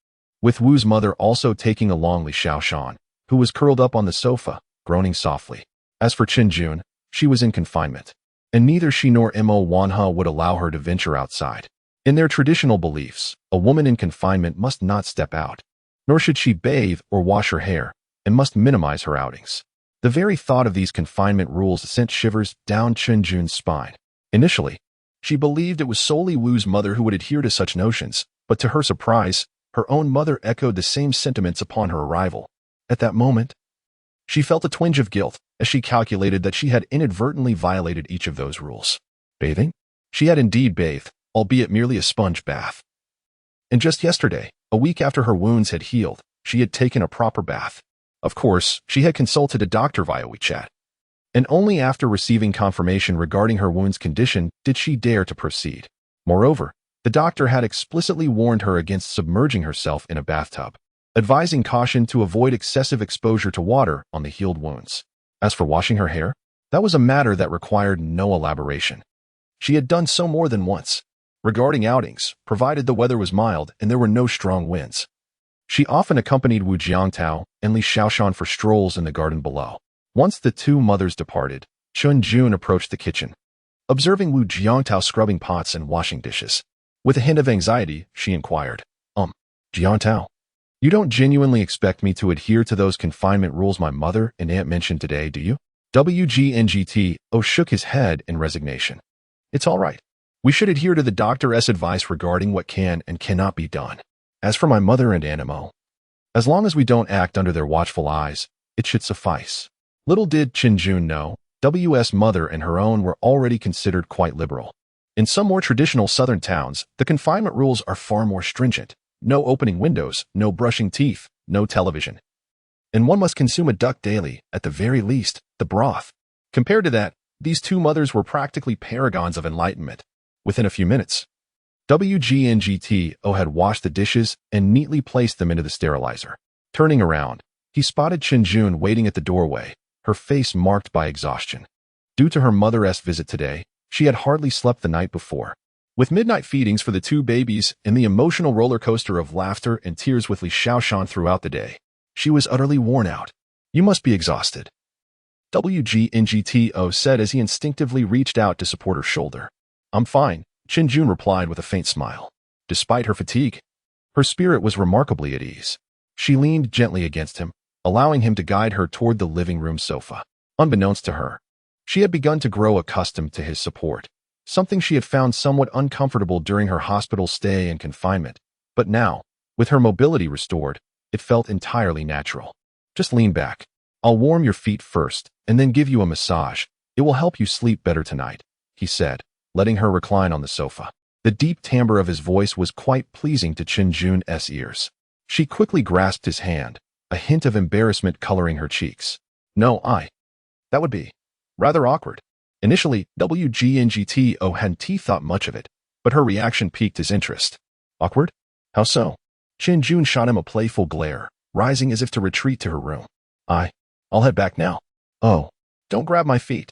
with Wu's mother also taking along Li Xiaoshan, who was curled up on the sofa, groaning softly. As for Chen Jun, she was in confinement, and neither she nor Mo Wanha would allow her to venture outside. In their traditional beliefs, a woman in confinement must not step out, nor should she bathe or wash her hair, and must minimize her outings. The very thought of these confinement rules sent shivers down Chen Jun's spine. Initially, she believed it was solely Wu's mother who would adhere to such notions, but to her surprise, her own mother echoed the same sentiments upon her arrival. At that moment, she felt a twinge of guilt as she calculated that she had inadvertently violated each of those rules. Bathing? She had indeed bathed, albeit merely a sponge bath. And just yesterday, a week after her wounds had healed, she had taken a proper bath. Of course, she had consulted a doctor via WeChat. And only after receiving confirmation regarding her wound's condition did she dare to proceed. Moreover, the doctor had explicitly warned her against submerging herself in a bathtub, advising caution to avoid excessive exposure to water on the healed wounds. As for washing her hair, that was a matter that required no elaboration. She had done so more than once. Regarding outings, provided the weather was mild and there were no strong winds, she often accompanied Wu Jiangtao and Li Xiaoshan for strolls in the garden below. Once the two mothers departed, Chen Jun approached the kitchen, observing Wu Jiangtao scrubbing pots and washing dishes. With a hint of anxiety, she inquired, Jiangtao, you don't genuinely expect me to adhere to those confinement rules my mother and aunt mentioned today, do you? WGNGT-O shook his head in resignation. It's all right. We should adhere to the doctor's advice regarding what can and cannot be done. As for my mother and Animo, as long as we don't act under their watchful eyes, it should suffice. Little did Chen Jun know, W.'s mother and her own were already considered quite liberal. In some more traditional southern towns, the confinement rules are far more stringent. No opening windows, no brushing teeth, no television. And one must consume a duck daily, at the very least, the broth. Compared to that, these two mothers were practically paragons of enlightenment. Within a few minutes, WGNGT-O had washed the dishes and neatly placed them into the sterilizer. Turning around, he spotted Chen Jun waiting at the doorway, her face marked by exhaustion. Due to her mother's visit today, she had hardly slept the night before. With midnight feedings for the two babies and the emotional roller coaster of laughter and tears with Li Xiaoshan throughout the day, she was utterly worn out. You must be exhausted, WGNGT-O said as he instinctively reached out to support her shoulder. I'm fine, Chen Jun replied with a faint smile. Despite her fatigue, her spirit was remarkably at ease. She leaned gently against him, allowing him to guide her toward the living room sofa. Unbeknownst to her, she had begun to grow accustomed to his support, something she had found somewhat uncomfortable during her hospital stay and confinement. But now, with her mobility restored, it felt entirely natural. Just lean back. I'll warm your feet first, and then give you a massage. It will help you sleep better tonight, he said, letting her recline on the sofa. The deep timbre of his voice was quite pleasing to Qin Jun's ears. She quickly grasped his hand, a hint of embarrassment coloring her cheeks. No, that would be rather awkward. Initially, WGNGTO hadn't thought much of it, but her reaction piqued his interest. Awkward? How so? Qin Jun shot him a playful glare, rising as if to retreat to her room. I'll head back now. Oh, don't grab my feet.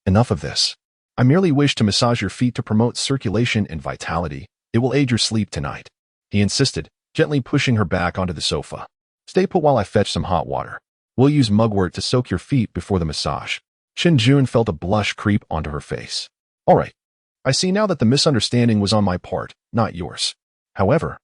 Enough of this. I merely wish to massage your feet to promote circulation and vitality. It will aid your sleep tonight, he insisted, gently pushing her back onto the sofa. Stay put while I fetch some hot water. We'll use mugwort to soak your feet before the massage. Qin Jun felt a blush creep onto her face. All right. I see now that the misunderstanding was on my part, not yours. However,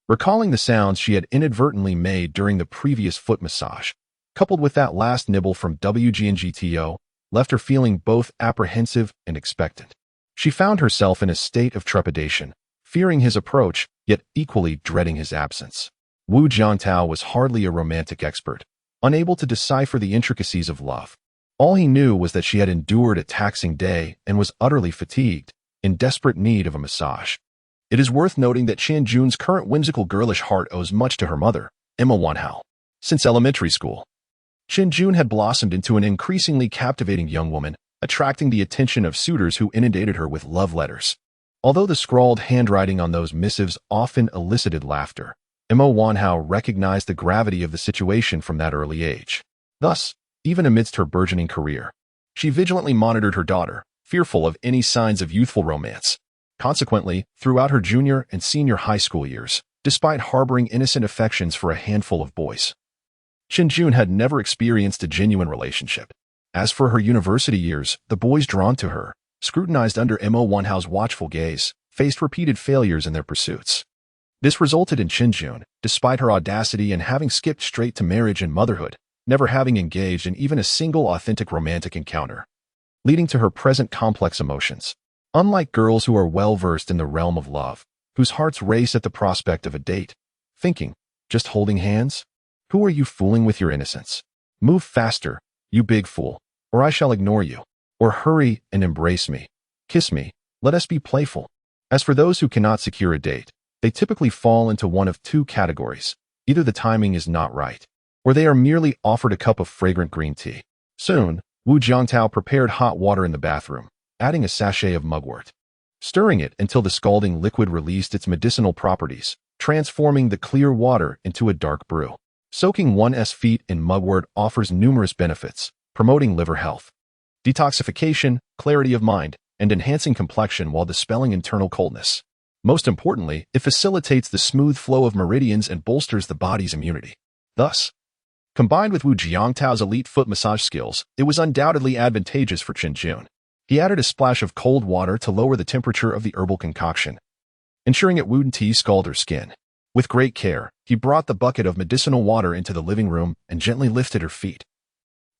recalling the sounds she had inadvertently made during the previous foot massage, coupled with that last nibble from WGNGTO, left her feeling both apprehensive and expectant. She found herself in a state of trepidation, fearing his approach, yet equally dreading his absence. Wu Jiangtao was hardly a romantic expert, unable to decipher the intricacies of love. All he knew was that she had endured a taxing day and was utterly fatigued, in desperate need of a massage. It is worth noting that Qin Jun's current whimsical girlish heart owes much to her mother, Emma Wanhao. Since elementary school, Qin Jun had blossomed into an increasingly captivating young woman, attracting the attention of suitors who inundated her with love letters. Although the scrawled handwriting on those missives often elicited laughter, Emma Wanhao recognized the gravity of the situation from that early age. Thus, even amidst her burgeoning career, she vigilantly monitored her daughter, fearful of any signs of youthful romance. Consequently, throughout her junior and senior high school years, despite harboring innocent affections for a handful of boys, Qin Jun had never experienced a genuine relationship. As for her university years, the boys drawn to her, scrutinized under Emma Wanhao's watchful gaze, faced repeated failures in their pursuits. This resulted in Qin Jun, despite her audacity and having skipped straight to marriage and motherhood, never having engaged in even a single authentic romantic encounter, leading to her present complex emotions. Unlike girls who are well-versed in the realm of love, whose hearts race at the prospect of a date, thinking, just holding hands? Who are you fooling with your innocence? Move faster, you big fool, or I shall ignore you. Or hurry and embrace me. Kiss me. Let us be playful. As for those who cannot secure a date, they typically fall into one of two categories. Either the timing is not right, or they are merely offered a cup of fragrant green tea. Soon, Wu Jiangtao prepared hot water in the bathroom, adding a sachet of mugwort. Stirring it until the scalding liquid released its medicinal properties, transforming the clear water into a dark brew. Soaking one's feet in mugwort offers numerous benefits, promoting liver health, detoxification, clarity of mind, and enhancing complexion while dispelling internal coldness. Most importantly, it facilitates the smooth flow of meridians and bolsters the body's immunity. Thus, combined with Wu Jiangtao's elite foot massage skills, it was undoubtedly advantageous for Qin Jun. He added a splash of cold water to lower the temperature of the herbal concoction, ensuring it wouldn't scald her skin. With great care, he brought the bucket of medicinal water into the living room and gently lifted her feet,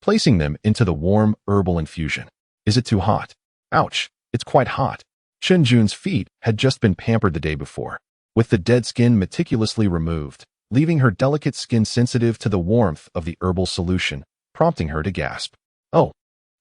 placing them into the warm herbal infusion. Is it too hot? Ouch, it's quite hot. Qin Jun's feet had just been pampered the day before, with the dead skin meticulously removed, leaving her delicate skin sensitive to the warmth of the herbal solution, prompting her to gasp. Oh,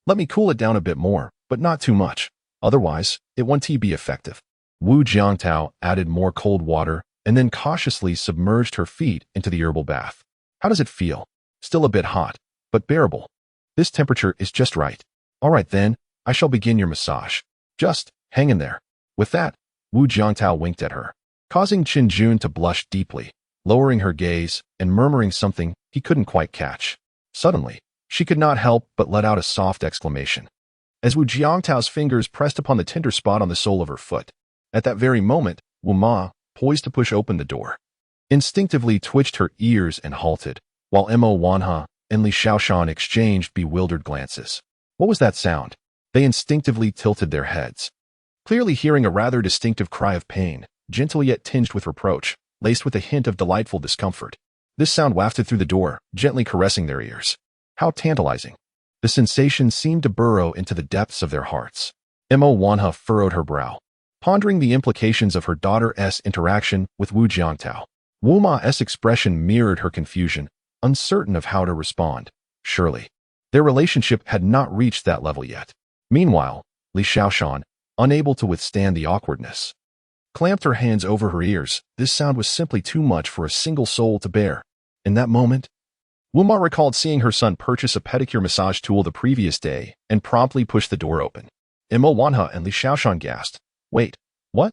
let me cool it down a bit more, but not too much. Otherwise, it won't be effective. Wu Jiangtao added more cold water and then cautiously submerged her feet into the herbal bath. How does it feel? Still a bit hot, but bearable. This temperature is just right. All right then, I shall begin your massage. Just hang in there. With that, Wu Jiangtao winked at her, causing Qin Jun to blush deeply, lowering her gaze and murmuring something he couldn't quite catch. Suddenly, she could not help but let out a soft exclamation, as Wu Jiangtao's fingers pressed upon the tender spot on the sole of her foot. At that very moment, Wu Ma, poised to push open the door, instinctively twitched her ears and halted, while Emma Wanhao and Li Shaoshan exchanged bewildered glances. What was that sound? They instinctively tilted their heads, clearly hearing a rather distinctive cry of pain, gentle yet tinged with reproach, laced with a hint of delightful discomfort. This sound wafted through the door, gently caressing their ears. How tantalizing. The sensation seemed to burrow into the depths of their hearts. Mo Wanha furrowed her brow, pondering the implications of her daughter's interaction with Wu Jiangtao. Wu Ma's expression mirrored her confusion, uncertain of how to respond. Surely, their relationship had not reached that level yet. Meanwhile, Li Xiaoshan, unable to withstand the awkwardness, clamped her hands over her ears. This sound was simply too much for a single soul to bear. In that moment, Wu Ma recalled seeing her son purchase a pedicure massage tool the previous day and promptly pushed the door open. Mo Wanha and Li Xiaoshan gasped. Wait, what?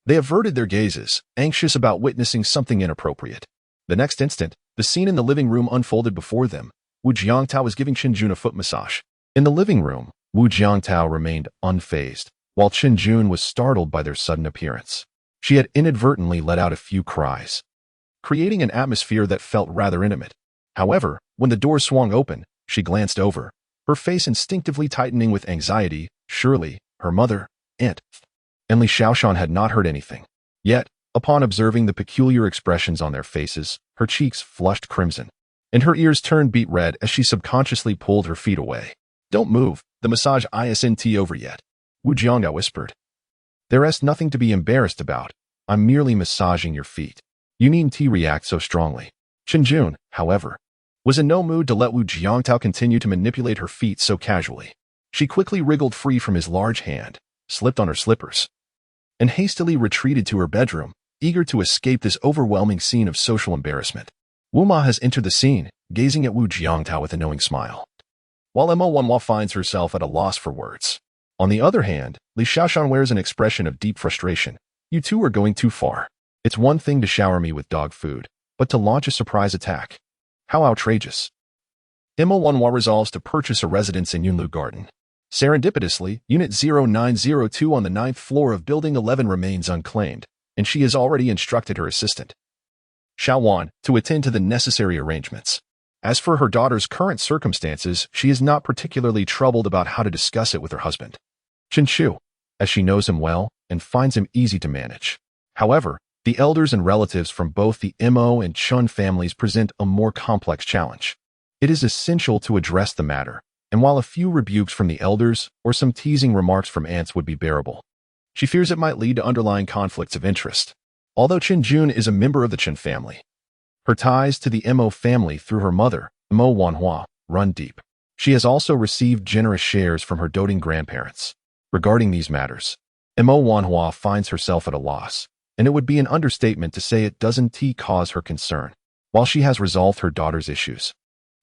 They averted their gazes, anxious about witnessing something inappropriate. The next instant, the scene in the living room unfolded before them. Wu Jiangtao was giving Qin Jun a foot massage. In the living room, Wu Jiangtao remained unfazed, while Qin Jun was startled by their sudden appearance. She had inadvertently let out a few cries, creating an atmosphere that felt rather intimate. However, when the door swung open, she glanced over, her face instinctively tightening with anxiety. Surely, her mother, Aunt and Li Xiaoshan had not heard anything. Yet, upon observing the peculiar expressions on their faces, her cheeks flushed crimson, and her ears turned beet red as she subconsciously pulled her feet away. Don't move, the massage isn't over yet, Wu Jiangtao whispered. There's nothing to be embarrassed about. I'm merely massaging your feet. You needn't react so strongly. Qin Jun, however, was in no mood to let Wu Jiangtao continue to manipulate her feet so casually. She quickly wriggled free from his large hand, slipped on her slippers, and hastily retreated to her bedroom, eager to escape this overwhelming scene of social embarrassment. Wu Ma has entered the scene, gazing at Wu Jiangtao with a knowing smile, while Mo Wanhua finds herself at a loss for words. On the other hand, Li Xiaoshan wears an expression of deep frustration. You two are going too far. It's one thing to shower me with dog food, but to launch a surprise attack. How outrageous. Mo Wanhua resolves to purchase a residence in Yunlu Garden. Serendipitously, Unit 0902 on the 9th floor of Building 11 remains unclaimed, and she has already instructed her assistant, Xiao Wan, to attend to the necessary arrangements. As for her daughter's current circumstances, she is not particularly troubled about how to discuss it with her husband, Qin Shu, as she knows him well and finds him easy to manage. However, the elders and relatives from both the Mo and Chun families present a more complex challenge. It is essential to address the matter, and while a few rebukes from the elders or some teasing remarks from aunts would be bearable, she fears it might lead to underlying conflicts of interest. Although Qin Jun is a member of the Qin family, her ties to the Mo family through her mother, Mo Wanhua, run deep. She has also received generous shares from her doting grandparents. Regarding these matters, Mo Wanhua finds herself at a loss, and it would be an understatement to say it doesn't cause her concern. While she has resolved her daughter's issues,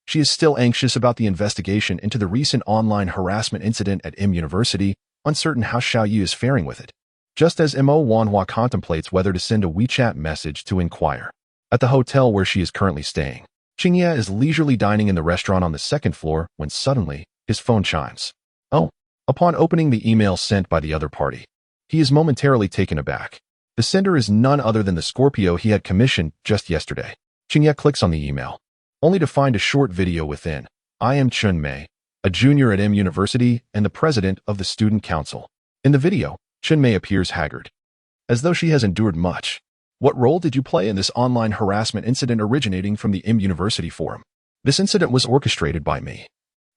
she is still anxious about the investigation into the recent online harassment incident at M University, uncertain how Xiao Yu is faring with it. Just as Mo Wanhua contemplates whether to send a WeChat message to inquire. At the hotel where she is currently staying, Qingye is leisurely dining in the restaurant on the 2nd floor when suddenly, his phone chimes. Oh. Upon opening the email sent by the other party, he is momentarily taken aback. The sender is none other than the Scorpio he had commissioned just yesterday. Qingye clicks on the email, only to find a short video within. I am Chun Mei, a junior at M University and the president of the student council. In the video, Chun Mei appears haggard, as though she has endured much. What role did you play in this online harassment incident originating from the M University forum? This incident was orchestrated by me,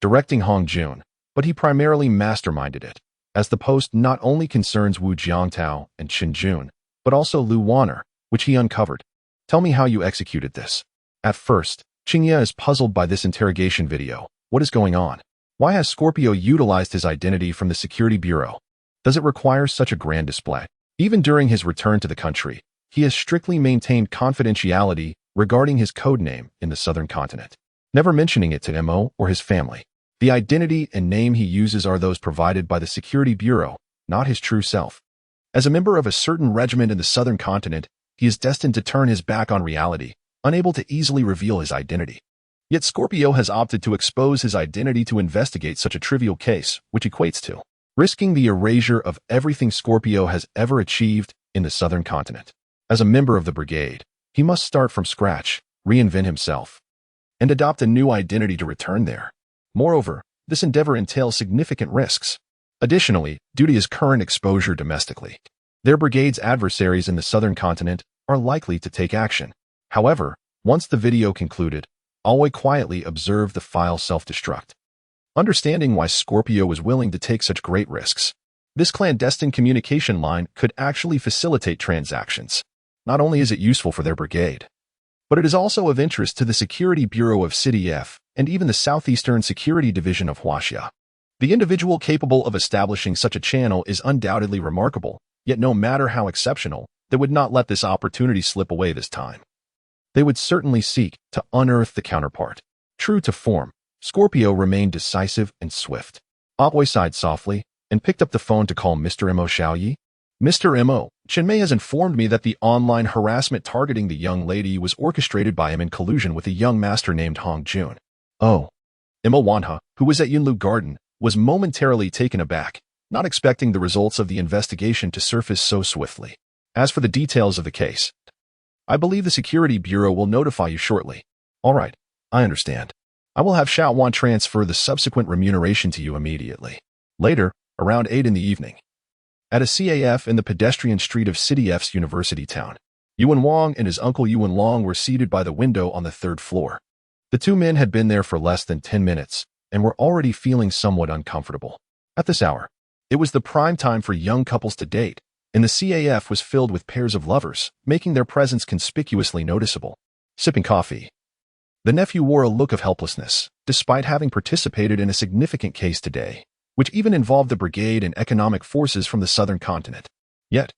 directing Hong Jun, but he primarily masterminded it, as the post not only concerns Wu Jiangtao and Qin Jun, but also Lu Wanner, which he uncovered. Tell me how you executed this. At first, Qingye is puzzled by this interrogation video. What is going on? Why has Scorpio utilized his identity from the Security Bureau? Does it require such a grand display? Even during his return to the country, he has strictly maintained confidentiality regarding his codename in the southern continent, never mentioning it to Mo or his family. The identity and name he uses are those provided by the Security Bureau, not his true self. As a member of a certain regiment in the southern continent, he is destined to turn his back on reality, unable to easily reveal his identity. Yet Scorpio has opted to expose his identity to investigate such a trivial case, which equates to risking the erasure of everything Scorpio has ever achieved in the southern continent. As a member of the brigade, he must start from scratch, reinvent himself, and adopt a new identity to return there. Moreover, this endeavor entails significant risks. Additionally, due to his current exposure domestically, their brigade's adversaries in the southern continent are likely to take action. However, once the video concluded, Alway quietly observed the file self-destruct. Understanding why Scorpio was willing to take such great risks, This clandestine communication line could actually facilitate transactions. Not only is it useful for their brigade, but it is also of interest to the Security Bureau of CDF and even the Southeastern Security Division of Huaxia. The individual capable of establishing such a channel is undoubtedly remarkable, yet no matter how exceptional, they would not let this opportunity slip away this time. They would certainly seek to unearth the counterpart. True to form, Scorpio remained decisive and swift. Aoi sighed softly and picked up the phone to call Mr. Mo Xiaoyi. Mr. Mo, Chen Mei has informed me that the online harassment targeting the young lady was orchestrated by him in collusion with a young master named Hong Jun. Oh. Mo Wanha, who was at Yunlu Garden, was momentarily taken aback, not expecting the results of the investigation to surface so swiftly. As for the details of the case, I believe the Security Bureau will notify you shortly. All right, I understand. I will have Xiao Wan transfer the subsequent remuneration to you immediately. Later, around 8 in the evening, at a CAF in the pedestrian street of CityF's University Town, Yuan Wang and his uncle Yuan Long were seated by the window on the 3rd floor. The two men had been there for less than 10 minutes and were already feeling somewhat uncomfortable. At this hour, it was the prime time for young couples to date, and the CAF was filled with pairs of lovers, making their presence conspicuously noticeable. Sipping coffee, the nephew wore a look of helplessness, despite having participated in a significant case today, which even involved the brigade and economic forces from the southern continent. Yet,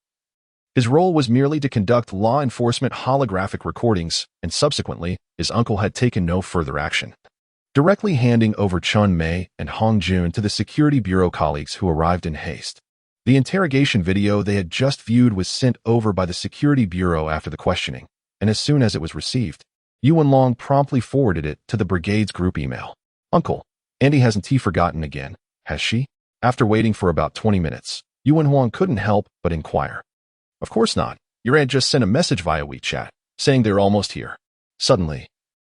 his role was merely to conduct law enforcement holographic recordings, and subsequently, his uncle had taken no further action, directly handing over Chun Mei and Hong Jun to the Security Bureau colleagues who arrived in haste. The interrogation video they had just viewed was sent over by the Security Bureau after the questioning, and as soon as it was received, Yuan Long promptly forwarded it to the brigade's group email. Uncle, Andy hasn't forgotten again, has she? After waiting for about 20 minutes, Yuan Huang couldn't help but inquire. Of course not. Your aunt just sent a message via WeChat, saying they're almost here. Suddenly,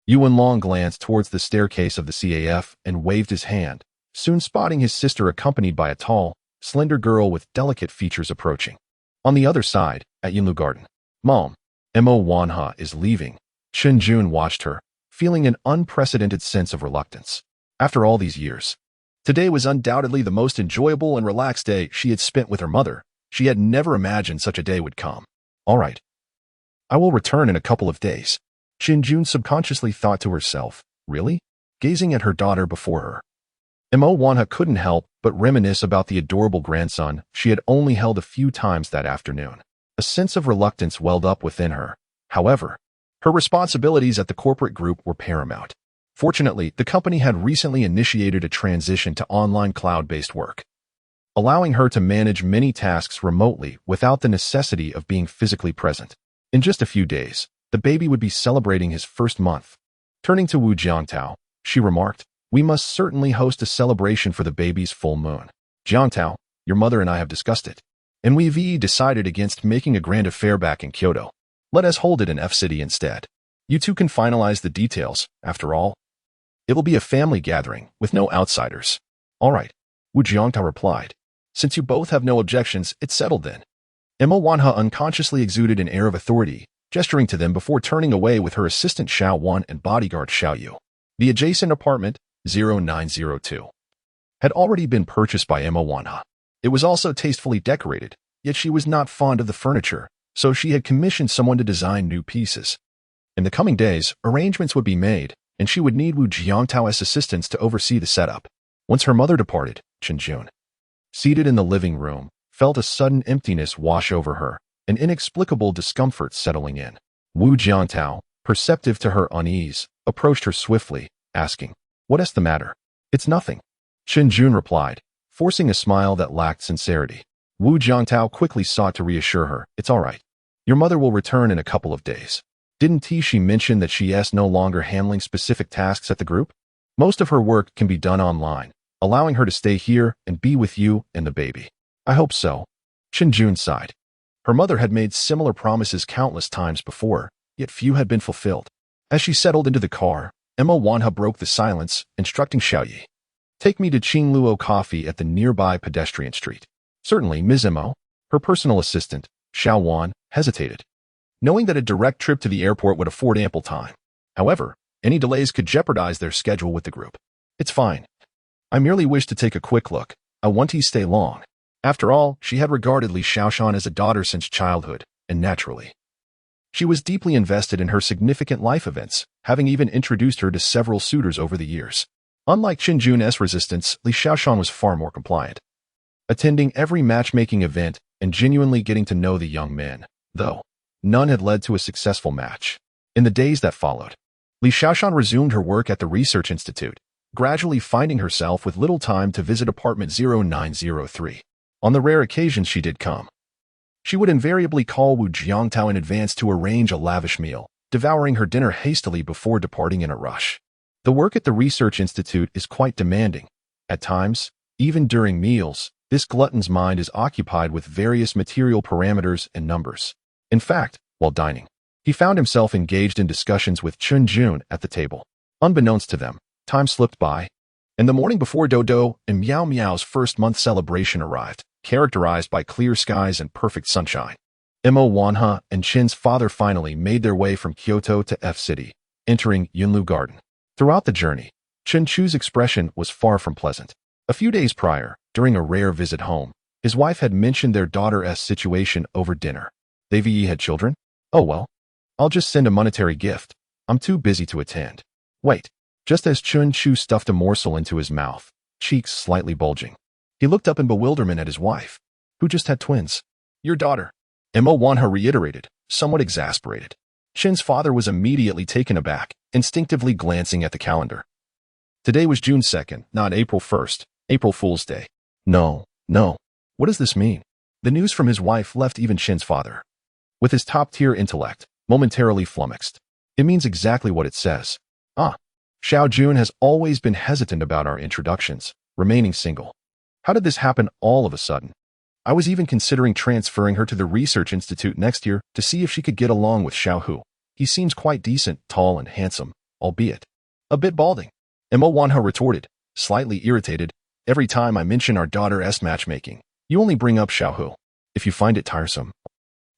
Yuan Long glanced towards the staircase of the CAF and waved his hand, soon spotting his sister accompanied by a tall, slender girl with delicate features approaching. On the other side, at Yunlu Garden, Mom, Mo Wanha is leaving. Chen Jun watched her, feeling an unprecedented sense of reluctance. After all these years, today was undoubtedly the most enjoyable and relaxed day she had spent with her mother. She had never imagined such a day would come. All right. I will return in a couple of days. Chen Jun subconsciously thought to herself, really? Gazing at her daughter before her. Mo Wanha couldn't help but reminisce about the adorable grandson she had only held a few times that afternoon. A sense of reluctance welled up within her. However, her responsibilities at the corporate group were paramount. Fortunately, the company had recently initiated a transition to online cloud-based work, allowing her to manage many tasks remotely without the necessity of being physically present. In just a few days, the baby would be celebrating his first month. Turning to Wu Jiangtao, she remarked, "We must certainly host a celebration for the baby's full moon. Jiangtao, your mother and I have discussed it, and we've decided against making a grand affair back in Kyoto. Let us hold it in F-City instead. You two can finalize the details, after all. It will be a family gathering, with no outsiders." "All right," Wu Jiangtao replied. "Since you both have no objections, it's settled then." Mo Wanha unconsciously exuded an air of authority, gesturing to them before turning away with her assistant Xiao Wan and bodyguard Xiao Yu. The adjacent apartment, 0902, had already been purchased by Mo Wanha. It was also tastefully decorated, yet she was not fond of the furniture, so she had commissioned someone to design new pieces. In the coming days, arrangements would be made, and she would need Wu Jiangtao's assistance to oversee the setup. Once her mother departed, Chen Jun, seated in the living room, felt a sudden emptiness wash over her, an inexplicable discomfort settling in. Wu Jiangtao, perceptive to her unease, approached her swiftly, asking, "What is the matter?" "It's nothing," Chen Jun replied, forcing a smile that lacked sincerity. Wu Jiangtao quickly sought to reassure her, "It's all right. Your mother will return in a couple of days. Didn't she mention that she is no longer handling specific tasks at the group? Most of her work can be done online, allowing her to stay here and be with you and the baby." "I hope so," Chen Jun sighed. Her mother had made similar promises countless times before, yet few had been fulfilled. As she settled into the car, Mo Wanha broke the silence, instructing Xiao Yi, "Take me to Qingluo Coffee at the nearby pedestrian street." "Certainly, Ms. Mo." Her personal assistant, Xiao Wan, hesitated, knowing that a direct trip to the airport would afford ample time. However, any delays could jeopardize their schedule with the group. "It's fine. I merely wish to take a quick look. I want to stay long." After all, she had regarded Li Xiaoshan as a daughter since childhood, and naturally, she was deeply invested in her significant life events, having even introduced her to several suitors over the years. Unlike Qin Jun's resistance, Li Xiaoshan was far more compliant, attending every matchmaking event and genuinely getting to know the young man, though none had led to a successful match. In the days that followed, Li Xiaoshan resumed her work at the Research Institute, gradually finding herself with little time to visit apartment 0903. On the rare occasions she did come, she would invariably call Wu Jiangtao in advance to arrange a lavish meal, devouring her dinner hastily before departing in a rush. The work at the Research Institute is quite demanding. At times, even during meals, this glutton's mind is occupied with various material parameters and numbers. In fact, while dining, he found himself engaged in discussions with Chun Jun at the table. Unbeknownst to them, time slipped by, and the morning before Dodo and Miao Miao's first-month celebration arrived, characterized by clear skies and perfect sunshine. Mo Wanhe and Chin's father finally made their way from Kyoto to F City, entering Yunlu Garden. Throughout the journey, Chen Chu's expression was far from pleasant. A few days prior, during a rare visit home, his wife had mentioned their daughter's situation over dinner. They had children? Oh well, I'll just send a monetary gift. I'm too busy to attend. Wait. Just as Chen Chu stuffed a morsel into his mouth, cheeks slightly bulging, he looked up in bewilderment at his wife, who just had twins. Your daughter, Mo Wanhe reiterated, somewhat exasperated. Chin's father was immediately taken aback, instinctively glancing at the calendar. Today was June 2nd, not April 1st, April Fool's Day. No. What does this mean? The news from his wife left even Chin's father, with his top-tier intellect, momentarily flummoxed. It means exactly what it says. Xiao Jun has always been hesitant about our introductions, remaining single. How did this happen all of a sudden? I was even considering transferring her to the Research Institute next year to see if she could get along with Xiao Hu. He seems quite decent, tall and handsome, albeit a bit balding. Mo Wanhe retorted, slightly irritated. Every time I mention our daughter's matchmaking, you only bring up Xiao Hu. If you find it tiresome,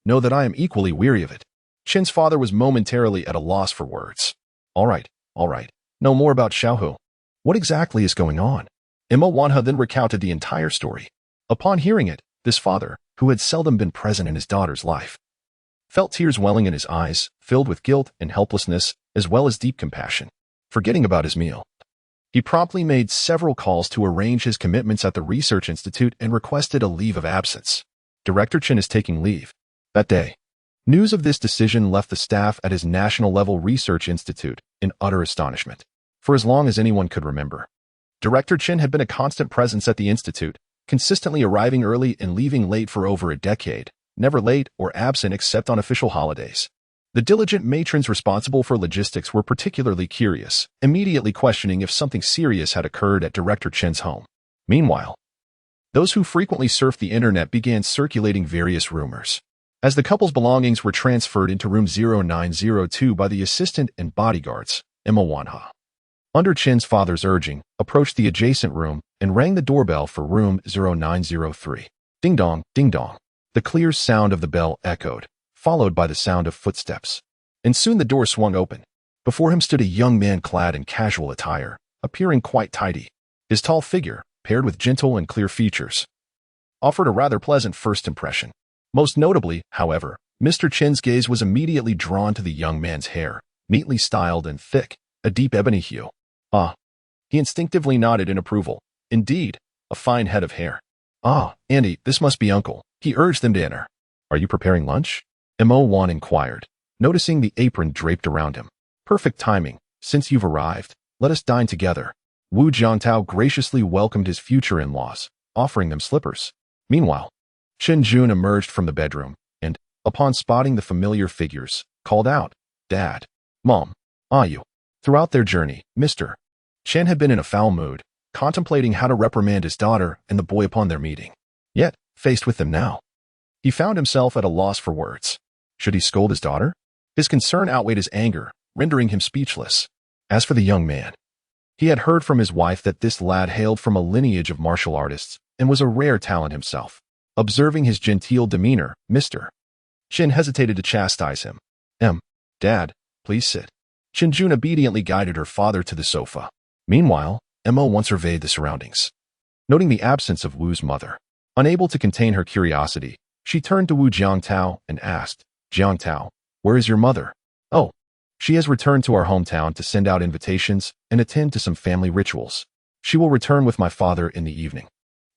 know that I am equally weary of it. Chin's father was momentarily at a loss for words. All right. No more about Xiao Hu. What exactly is going on? Mo Wanhe then recounted the entire story. Upon hearing it, this father, who had seldom been present in his daughter's life, felt tears welling in his eyes, filled with guilt and helplessness, as well as deep compassion. Forgetting about his meal, he promptly made several calls to arrange his commitments at the Research Institute and requested a leave of absence. Director Chen is taking leave. That day, news of this decision left the staff at his national-level research institute in utter astonishment. For as long as anyone could remember, Director Chen had been a constant presence at the institute, consistently arriving early and leaving late for over a decade, never late or absent except on official holidays. The diligent matrons responsible for logistics were particularly curious, immediately questioning if something serious had occurred at Director Chen's home. Meanwhile, those who frequently surfed the internet began circulating various rumors. As the couple's belongings were transferred into room 0902 by the assistant and bodyguards, Mo Wanhe, under Chin's father's urging, approached the adjacent room and rang the doorbell for room 0903. Ding dong, ding dong. The clear sound of the bell echoed, followed by the sound of footsteps. And soon the door swung open. Before him stood a young man clad in casual attire, appearing quite tidy. His tall figure, paired with gentle and clear features, offered a rather pleasant first impression. Most notably, however, Mr. Chen's gaze was immediately drawn to the young man's hair, neatly styled and thick, a deep ebony hue. He instinctively nodded in approval. Indeed, a fine head of hair. Andy, this must be Uncle. He urged them to enter. Are you preparing lunch? Mo Wanhe inquired, noticing the apron draped around him. Perfect timing. Since you've arrived, let us dine together. Wu Jiangtao graciously welcomed his future in-laws, offering them slippers. Meanwhile, Chen Jun emerged from the bedroom and, upon spotting the familiar figures, called out, Dad, Mom, you. Throughout their journey, Mr. Chen had been in a foul mood, contemplating how to reprimand his daughter and the boy upon their meeting. Yet, faced with them now, he found himself at a loss for words. Should he scold his daughter? His concern outweighed his anger, rendering him speechless. As for the young man, he had heard from his wife that this lad hailed from a lineage of martial artists and was a rare talent himself. Observing his genteel demeanor, Mr. Chen hesitated to chastise him. Dad, please sit. Chen Jun obediently guided her father to the sofa. Meanwhile, Mo once surveyed the surroundings. Noting the absence of Wu's mother, Unable to contain her curiosity, she turned to Wu Jiangtao and asked, Jiangtao, where is your mother? Oh, she has returned to our hometown to send out invitations and attend to some family rituals. She will return with my father in the evening.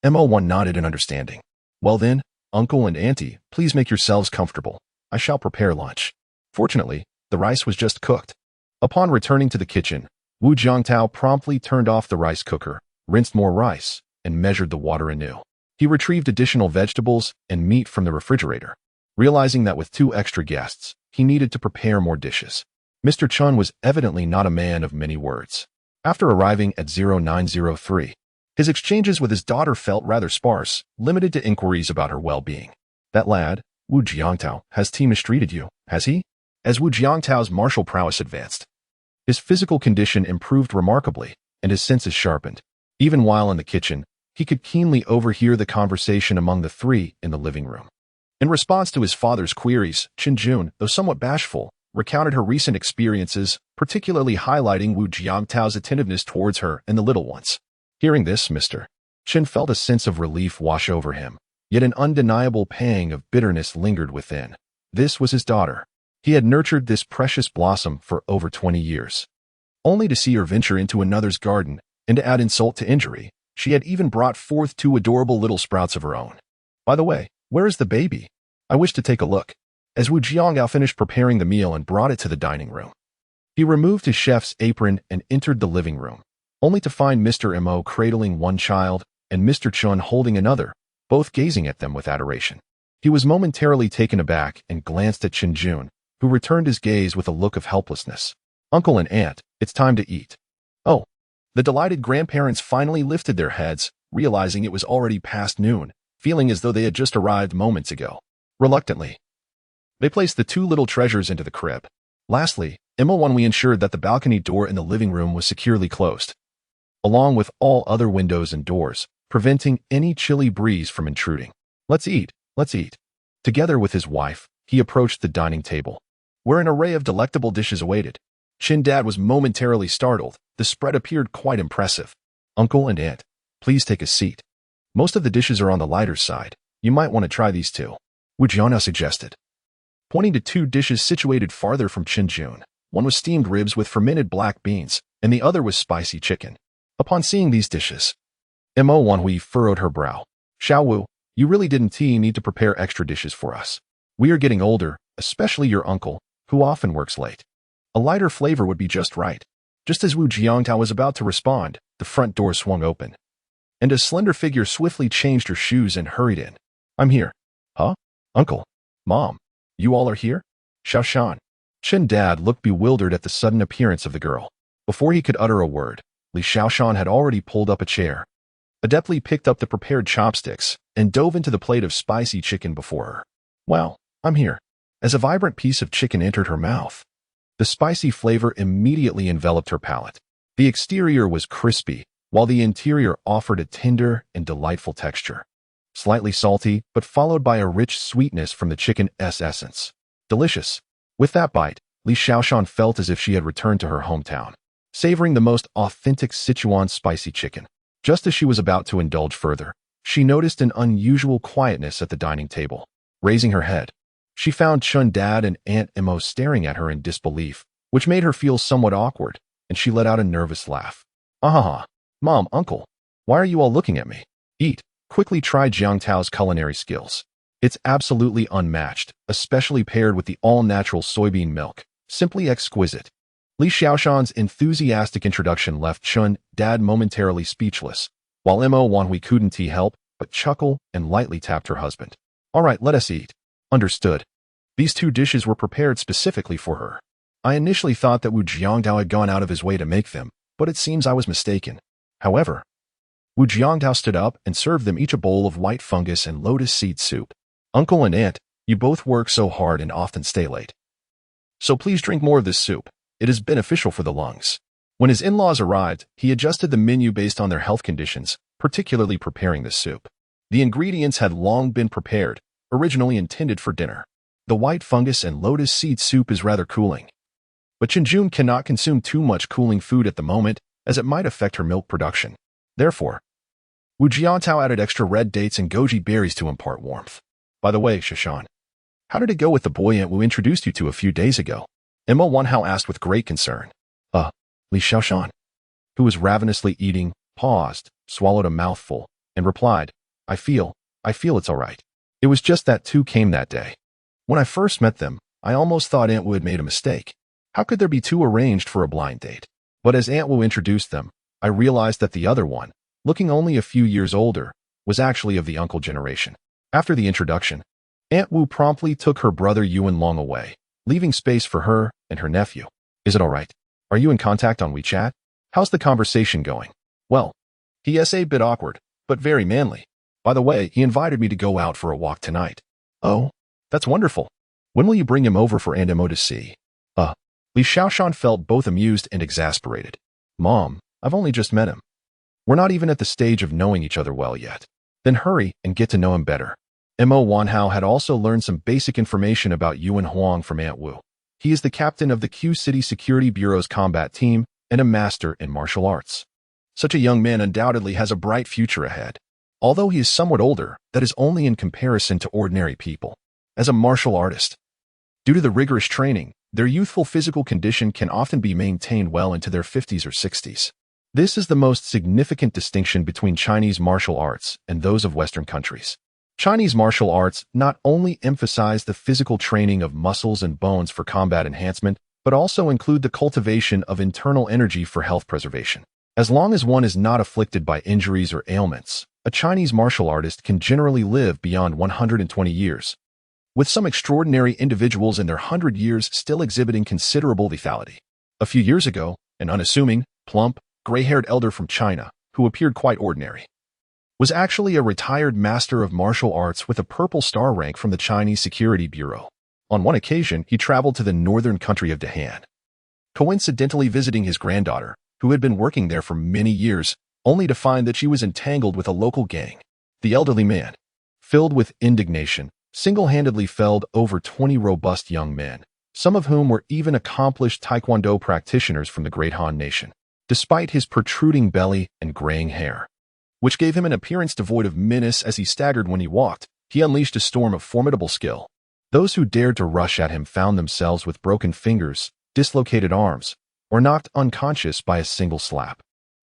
Mo1 nodded in understanding. Well then, uncle and auntie, please make yourselves comfortable. I shall prepare lunch. Fortunately, the rice was just cooked. Upon returning to the kitchen, Wu Jiangtao promptly turned off the rice cooker, rinsed more rice, and measured the water anew. He retrieved additional vegetables and meat from the refrigerator. Realizing that with 2 extra guests, he needed to prepare more dishes. Mr. Chun was evidently not a man of many words. After arriving at 0903, his exchanges with his daughter felt rather sparse, limited to inquiries about her well-being. That lad, Wu Jiangtao, has he mistreated you, has he? As Wu Jiangtao's martial prowess advanced, his physical condition improved remarkably, and his senses sharpened. Even while in the kitchen, he could keenly overhear the conversation among the 3 in the living room. In response to his father's queries, Qinjun, though somewhat bashful, recounted her recent experiences, particularly highlighting Wu Jiangtao's attentiveness towards her and the little ones. Hearing this, Mr. Qin felt a sense of relief wash over him, yet an undeniable pang of bitterness lingered within. This was his daughter. He had nurtured this precious blossom for over 20 years. Only to see her venture into another's garden, and to add insult to injury, she had even brought forth 2 adorable little sprouts of her own. By the way, where is the baby? I wish to take a look. As Wu Jiangtao finished preparing the meal and brought it to the dining room, he removed his chef's apron and entered the living room, only to find Mr. Mo cradling one child and Mr. Chun holding another, both gazing at them with adoration. He was momentarily taken aback and glanced at Qinjun, who returned his gaze with a look of helplessness. Uncle and aunt, it's time to eat. Oh. The delighted grandparents finally lifted their heads, realizing it was already past noon, feeling as though they had just arrived moments ago. Reluctantly, they placed the 2 little treasures into the crib. Lastly, we ensured that the balcony door in the living room was securely closed, along with all other windows and doors, preventing any chilly breeze from intruding. Let's eat, let's eat. Together with his wife, he approached the dining table, where an array of delectable dishes awaited. Qin Dad was momentarily startled. The spread appeared quite impressive. Uncle and aunt, please take a seat. Most of the dishes are on the lighter side. You might want to try these 2. Wu Jiangtao suggested, pointing to 2 dishes situated farther from Qinjun. One was steamed ribs with fermented black beans, and the other was spicy chicken. Upon seeing these dishes, Mo Wanhui furrowed her brow. Xiao Wu, you really didn't need to prepare extra dishes for us. We are getting older, especially your uncle, who often works late. A lighter flavor would be just right. Just as Wu Jiangtao was about to respond, the front door swung open, and a slender figure swiftly changed her shoes and hurried in. I'm here. Huh? Uncle? Mom? You all are here? Xiaoshan. Qin Dad looked bewildered at the sudden appearance of the girl. Before he could utter a word, Li Xiaoshan had already pulled up a chair, adeptly picked up the prepared chopsticks, and dove into the plate of spicy chicken before her. Well, I'm here. As a vibrant piece of chicken entered her mouth, the spicy flavor immediately enveloped her palate. The exterior was crispy, while the interior offered a tender and delightful texture. Slightly salty, but followed by a rich sweetness from the chicken's essence. Delicious. With that bite, Li Xiaoshan felt as if she had returned to her hometown, savoring the most authentic Sichuan spicy chicken. Just as she was about to indulge further, she noticed an unusual quietness at the dining table. Raising her head, she found Chun Dad and Aunt Mo staring at her in disbelief, which made her feel somewhat awkward, and she let out a nervous laugh. Ahaha. Mom, Uncle, why are you all looking at me? Eat. Quickly try Jiangtao's culinary skills. It's absolutely unmatched, especially paired with the all-natural soybean milk. Simply exquisite. Li Xiaoshan's enthusiastic introduction left Chun Dad momentarily speechless, while Mo Wanhui couldn't help but chuckle and lightly tapped her husband. All right, let us eat. Understood. These 2 dishes were prepared specifically for her. I initially thought that Wu Jiangtao had gone out of his way to make them, but it seems I was mistaken. However, Wu Jiangtao stood up and served them each a bowl of white fungus and lotus seed soup. Uncle and aunt, you both work so hard and often stay late. So please drink more of this soup. It is beneficial for the lungs. When his in-laws arrived, he adjusted the menu based on their health conditions, particularly preparing the soup. The ingredients had long been prepared, originally intended for dinner. The white fungus and lotus seed soup is rather cooling. But Qinjun cannot consume too much cooling food at the moment, as it might affect her milk production. Therefore, Wu Jiantao added extra red dates and goji berries to impart warmth. By the way, Shishan, how did it go with the boy Aunt Wu introduced you to a few days ago? Mo Wanhao asked with great concern. Li Xiaoshan, who was ravenously eating, paused, swallowed a mouthful, and replied, I feel it's all right. It was just that two came that day. When I first met them, I almost thought Aunt Wu had made a mistake. How could there be two arranged for a blind date? But as Aunt Wu introduced them, I realized that the other one, looking only a few years older, was actually of the uncle generation. After the introduction, Aunt Wu promptly took her brother Yuan Long away, leaving space for her and her nephew. Is it all right? Are you in contact on WeChat? How's the conversation going? Well, he's a bit awkward, but very manly. By the way, he invited me to go out for a walk tonight. Oh, that's wonderful. When will you bring him over for Aunt Mo to see? Li Xiaoshan felt both amused and exasperated. Mom, I've only just met him. We're not even at the stage of knowing each other well yet. Then hurry and get to know him better. Mo Wanhao had also learned some basic information about Yuan Huang from Aunt Wu. He is the captain of the Q City Security Bureau's combat team and a master in martial arts. Such a young man undoubtedly has a bright future ahead. Although he is somewhat older, that is only in comparison to ordinary people. As a martial artist, due to the rigorous training, their youthful physical condition can often be maintained well into their 50s or 60s. This is the most significant distinction between Chinese martial arts and those of Western countries. Chinese martial arts not only emphasize the physical training of muscles and bones for combat enhancement, but also include the cultivation of internal energy for health preservation. As long as one is not afflicted by injuries or ailments, a Chinese martial artist can generally live beyond 120 years, with some extraordinary individuals in their 100 years still exhibiting considerable lethality. A few years ago, an unassuming, plump, gray-haired elder from China, who appeared quite ordinary, was actually a retired master of martial arts with a purple star rank from the Chinese Security Bureau. On one occasion, he traveled to the northern country of Dahan, coincidentally visiting his granddaughter, who had been working there for many years, only to find that she was entangled with a local gang. The elderly man, filled with indignation, single-handedly felled over 20 robust young men, some of whom were even accomplished Taekwondo practitioners from the Great Han Nation, despite his protruding belly and graying hair, which gave him an appearance devoid of menace as he staggered when he walked. He unleashed a storm of formidable skill. Those who dared to rush at him found themselves with broken fingers, dislocated arms, or knocked unconscious by a single slap.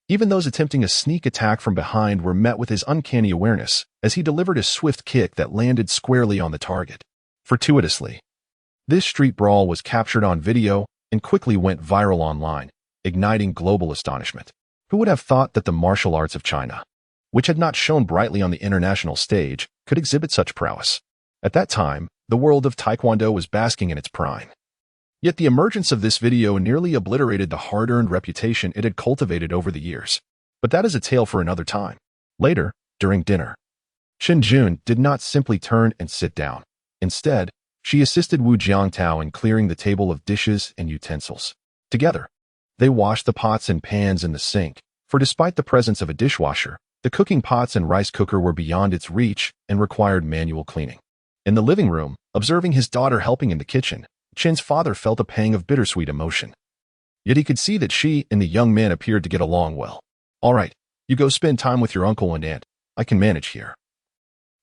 Even those attempting a sneak attack from behind were met with his uncanny awareness as he delivered a swift kick that landed squarely on the target. Fortuitously, this street brawl was captured on video and quickly went viral online, igniting global astonishment. Who would have thought that the martial arts of China, which had not shone brightly on the international stage, could exhibit such prowess? At that time, the world of Taekwondo was basking in its prime. Yet the emergence of this video nearly obliterated the hard-earned reputation it had cultivated over the years. But that is a tale for another time. Later, during dinner, Chen Jun did not simply turn and sit down. Instead, she assisted Wu Jiangtao in clearing the table of dishes and utensils. Together, they washed the pots and pans in the sink, for despite the presence of a dishwasher, the cooking pots and rice cooker were beyond its reach and required manual cleaning. In the living room, observing his daughter helping in the kitchen, Chen's father felt a pang of bittersweet emotion. Yet he could see that she and the young man appeared to get along well. All right, you go spend time with your uncle and aunt. I can manage here,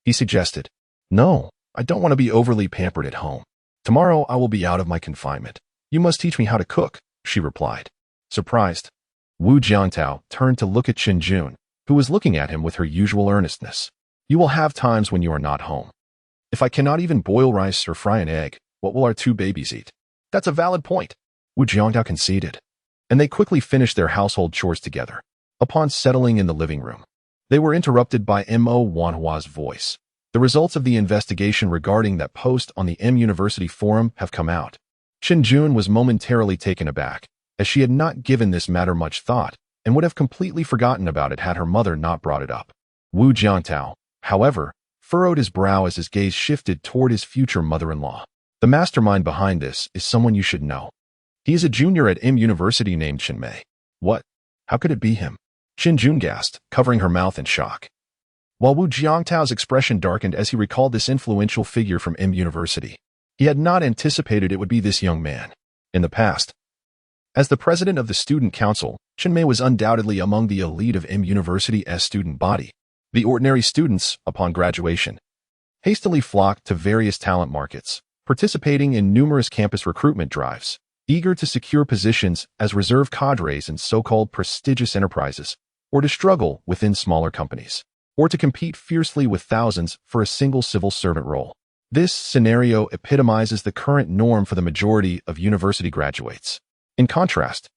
he suggested. No, I don't want to be overly pampered at home. Tomorrow I will be out of my confinement. You must teach me how to cook, she replied. Surprised, Wu Jiangtao turned to look at Chen Jun, who was looking at him with her usual earnestness. You will have times when you are not home. If I cannot even boil rice or fry an egg, what will our two babies eat? That's a valid point, Wu Jiangtao conceded. And they quickly finished their household chores together. Upon settling in the living room, they were interrupted by Mo Wanhua's voice. The results of the investigation regarding that post on the M University forum have come out. Chen Jun was momentarily taken aback, as she had not given this matter much thought and would have completely forgotten about it had her mother not brought it up. Wu Jiangtao, however, furrowed his brow as his gaze shifted toward his future mother-in-law. The mastermind behind this is someone you should know. He is a junior at M University named Chen Mei. What? How could it be him? Chen Jun gasped, covering her mouth in shock, while Wu Jiangtao's expression darkened as he recalled this influential figure from M University. He had not anticipated it would be this young man. In the past, as the president of the student council, Chen Mei was undoubtedly among the elite of M University's student body. The ordinary students, upon graduation, hastily flocked to various talent markets, participating in numerous campus recruitment drives, eager to secure positions as reserve cadres in so-called prestigious enterprises, or to struggle within smaller companies, or to compete fiercely with thousands for a single civil servant role. This scenario epitomizes the current norm for the majority of university graduates. In contrast,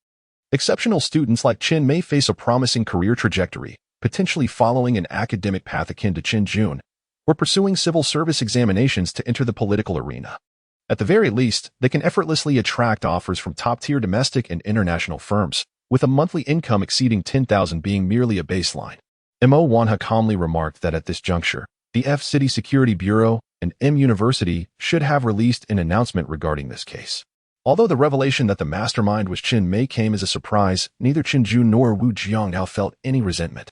exceptional students like Chen may face a promising career trajectory, potentially following an academic path akin to Chen Jun, or pursuing civil service examinations to enter the political arena. At the very least, they can effortlessly attract offers from top-tier domestic and international firms, with a monthly income exceeding 10,000 being merely a baseline. Mo Wanha calmly remarked that at this juncture, the F City Security Bureau and M University should have released an announcement regarding this case. Although the revelation that the mastermind was Chen Mei came as a surprise, neither Chen Jun nor Wu Jiangtao felt any resentment.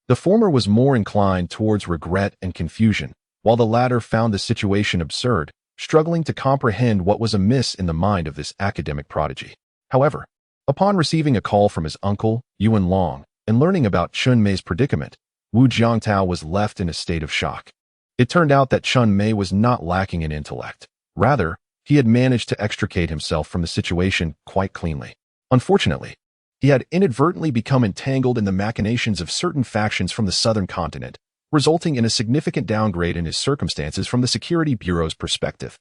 The former was more inclined towards regret and confusion, while the latter found the situation absurd, struggling to comprehend what was amiss in the mind of this academic prodigy. However, upon receiving a call from his uncle, Yuan Long, and learning about Chen Mei's predicament, Wu Jiangtao was left in a state of shock. It turned out that Chen Mei was not lacking in intellect. Rather, he had managed to extricate himself from the situation quite cleanly. Unfortunately, he had inadvertently become entangled in the machinations of certain factions from the southern continent, resulting in a significant downgrade in his circumstances from the Security Bureau's perspective.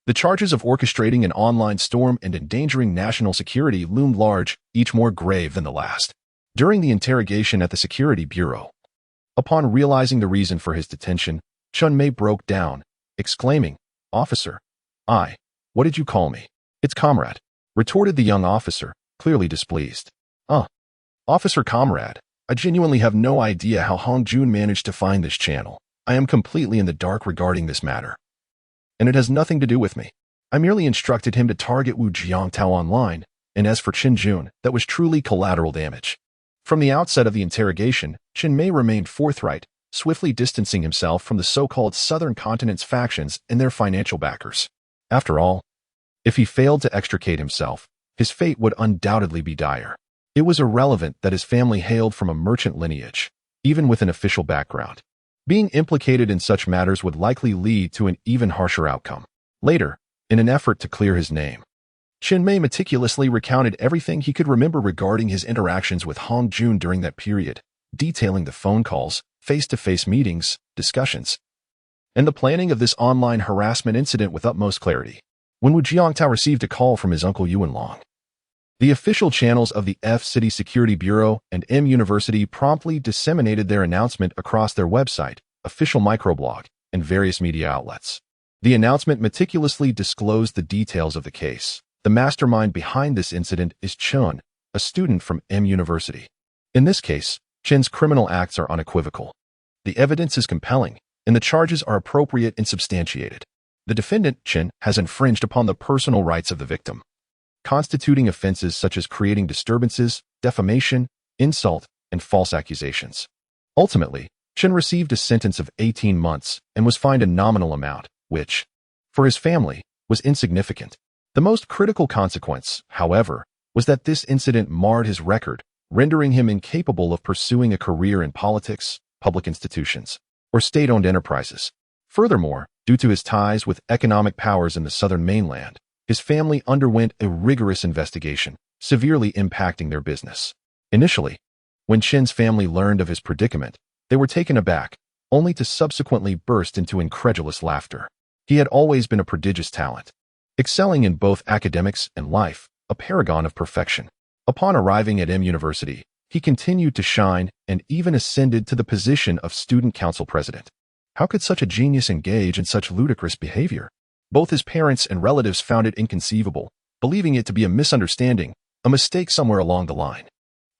The charges of orchestrating an online storm and endangering national security loomed large, each more grave than the last. During the interrogation at the Security Bureau, upon realizing the reason for his detention, Chen Mei broke down, exclaiming, "Officer, what did you call me?" "It's comrade," retorted the young officer, clearly displeased. Officer Comrade, I genuinely have no idea how Hong Jun managed to find this channel. I am completely in the dark regarding this matter. And it has nothing to do with me. I merely instructed him to target Wu Jiangtao online, and as for Chen Jun, that was truly collateral damage. From the outset of the interrogation, Chen Mei remained forthright, swiftly distancing himself from the so-called Southern Continent's factions and their financial backers. After all, if he failed to extricate himself, his fate would undoubtedly be dire. It was irrelevant that his family hailed from a merchant lineage, even with an official background. Being implicated in such matters would likely lead to an even harsher outcome. Later, in an effort to clear his name, Chen Mei meticulously recounted everything he could remember regarding his interactions with Hong Jun during that period, detailing the phone calls, face-to-face meetings, discussions, and the planning of this online harassment incident with utmost clarity. When Wu Jiangtao received a call from his uncle Yuan Long, the official channels of the F City Security Bureau and M University promptly disseminated their announcement across their website, official microblog, and various media outlets. The announcement meticulously disclosed the details of the case. The mastermind behind this incident is Chen, a student from M University. In this case, Chen's criminal acts are unequivocal. The evidence is compelling, and the charges are appropriate and substantiated. The defendant, Chen, has infringed upon the personal rights of the victim, constituting offenses such as creating disturbances, defamation, insult, and false accusations. Ultimately, Chen received a sentence of 18 months and was fined a nominal amount, which, for his family, was insignificant. The most critical consequence, however, was that this incident marred his record, rendering him incapable of pursuing a career in politics, public institutions, or state-owned enterprises. Furthermore, due to his ties with economic powers in the southern mainland, his family underwent a rigorous investigation, severely impacting their business. Initially, when Chen's family learned of his predicament, they were taken aback, only to subsequently burst into incredulous laughter. He had always been a prodigious talent, excelling in both academics and life, a paragon of perfection. Upon arriving at M University, he continued to shine and even ascended to the position of student council president. How could such a genius engage in such ludicrous behavior? Both his parents and relatives found it inconceivable, believing it to be a misunderstanding, a mistake somewhere along the line.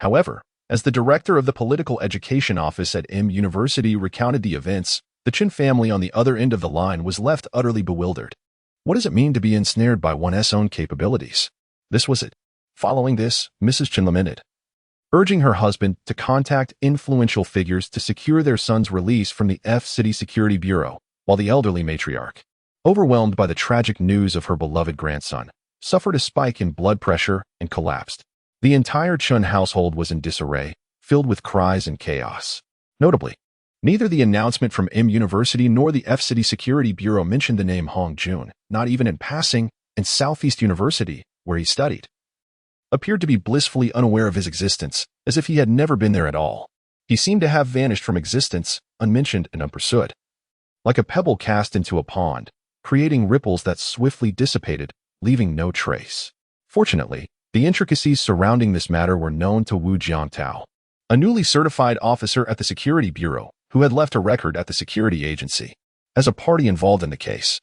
However, as the director of the political education office at M University recounted the events, the Chen family on the other end of the line was left utterly bewildered. What does it mean to be ensnared by one's own capabilities? This was it. Following this, Mrs. Chen lamented, urging her husband to contact influential figures to secure their son's release from the F City Security Bureau, while the elderly matriarch, overwhelmed by the tragic news of her beloved grandson, suffered a spike in blood pressure and collapsed. The entire Chen household was in disarray, filled with cries and chaos. Notably, Neither the announcement from M University nor the F-City Security Bureau mentioned the name Hong Jun, not even in passing, and Southeast University, where he studied, appeared to be blissfully unaware of his existence, as if he had never been there at all. He seemed to have vanished from existence, unmentioned and unpursued, like a pebble cast into a pond, creating ripples that swiftly dissipated, leaving no trace. Fortunately, the intricacies surrounding this matter were known to Wu Jiangtao, a newly certified officer at the Security Bureau who had left a record at the security agency as a party involved in the case.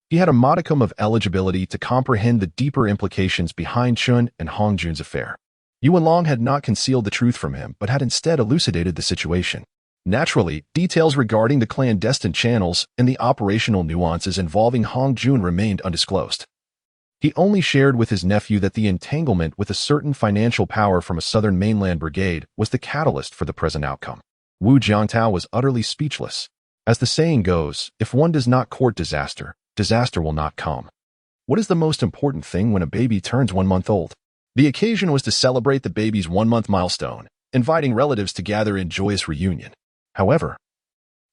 He had a modicum of eligibility to comprehend the deeper implications behind Chun and Hong Jun's affair. Yuan Long had not concealed the truth from him, but had instead elucidated the situation. Naturally, details regarding the clandestine channels and the operational nuances involving Hong Jun remained undisclosed. He only shared with his nephew that the entanglement with a certain financial power from a southern mainland brigade was the catalyst for the present outcome. Wu Jiangtao was utterly speechless. As the saying goes, if one does not court disaster, disaster will not come. What is the most important thing when a baby turns 1 month old? The occasion was to celebrate the baby's 1-month milestone, inviting relatives to gather in joyous reunion. However,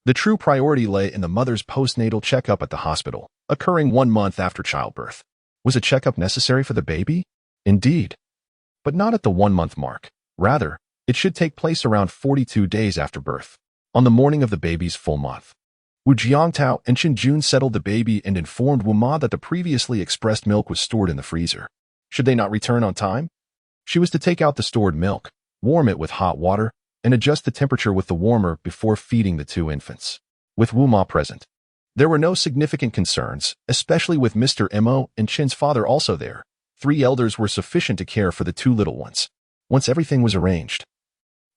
the true priority lay in the mother's postnatal checkup at the hospital, occurring 1 month after childbirth. Was a checkup necessary for the baby? Indeed. But not at the 1-month mark. Rather, it should take place around 42 days after birth, on the morning of the baby's full month. Wu Jiangtao and Chen Jun settled the baby and informed Wu Ma that the previously expressed milk was stored in the freezer. Should they not return on time? She was to take out the stored milk, warm it with hot water, and adjust the temperature with the warmer before feeding the 2 infants. With Wu Ma present, there were no significant concerns, especially with Mr. Mo and Chen's father also there. 3 elders were sufficient to care for the 2 little ones. Once everything was arranged,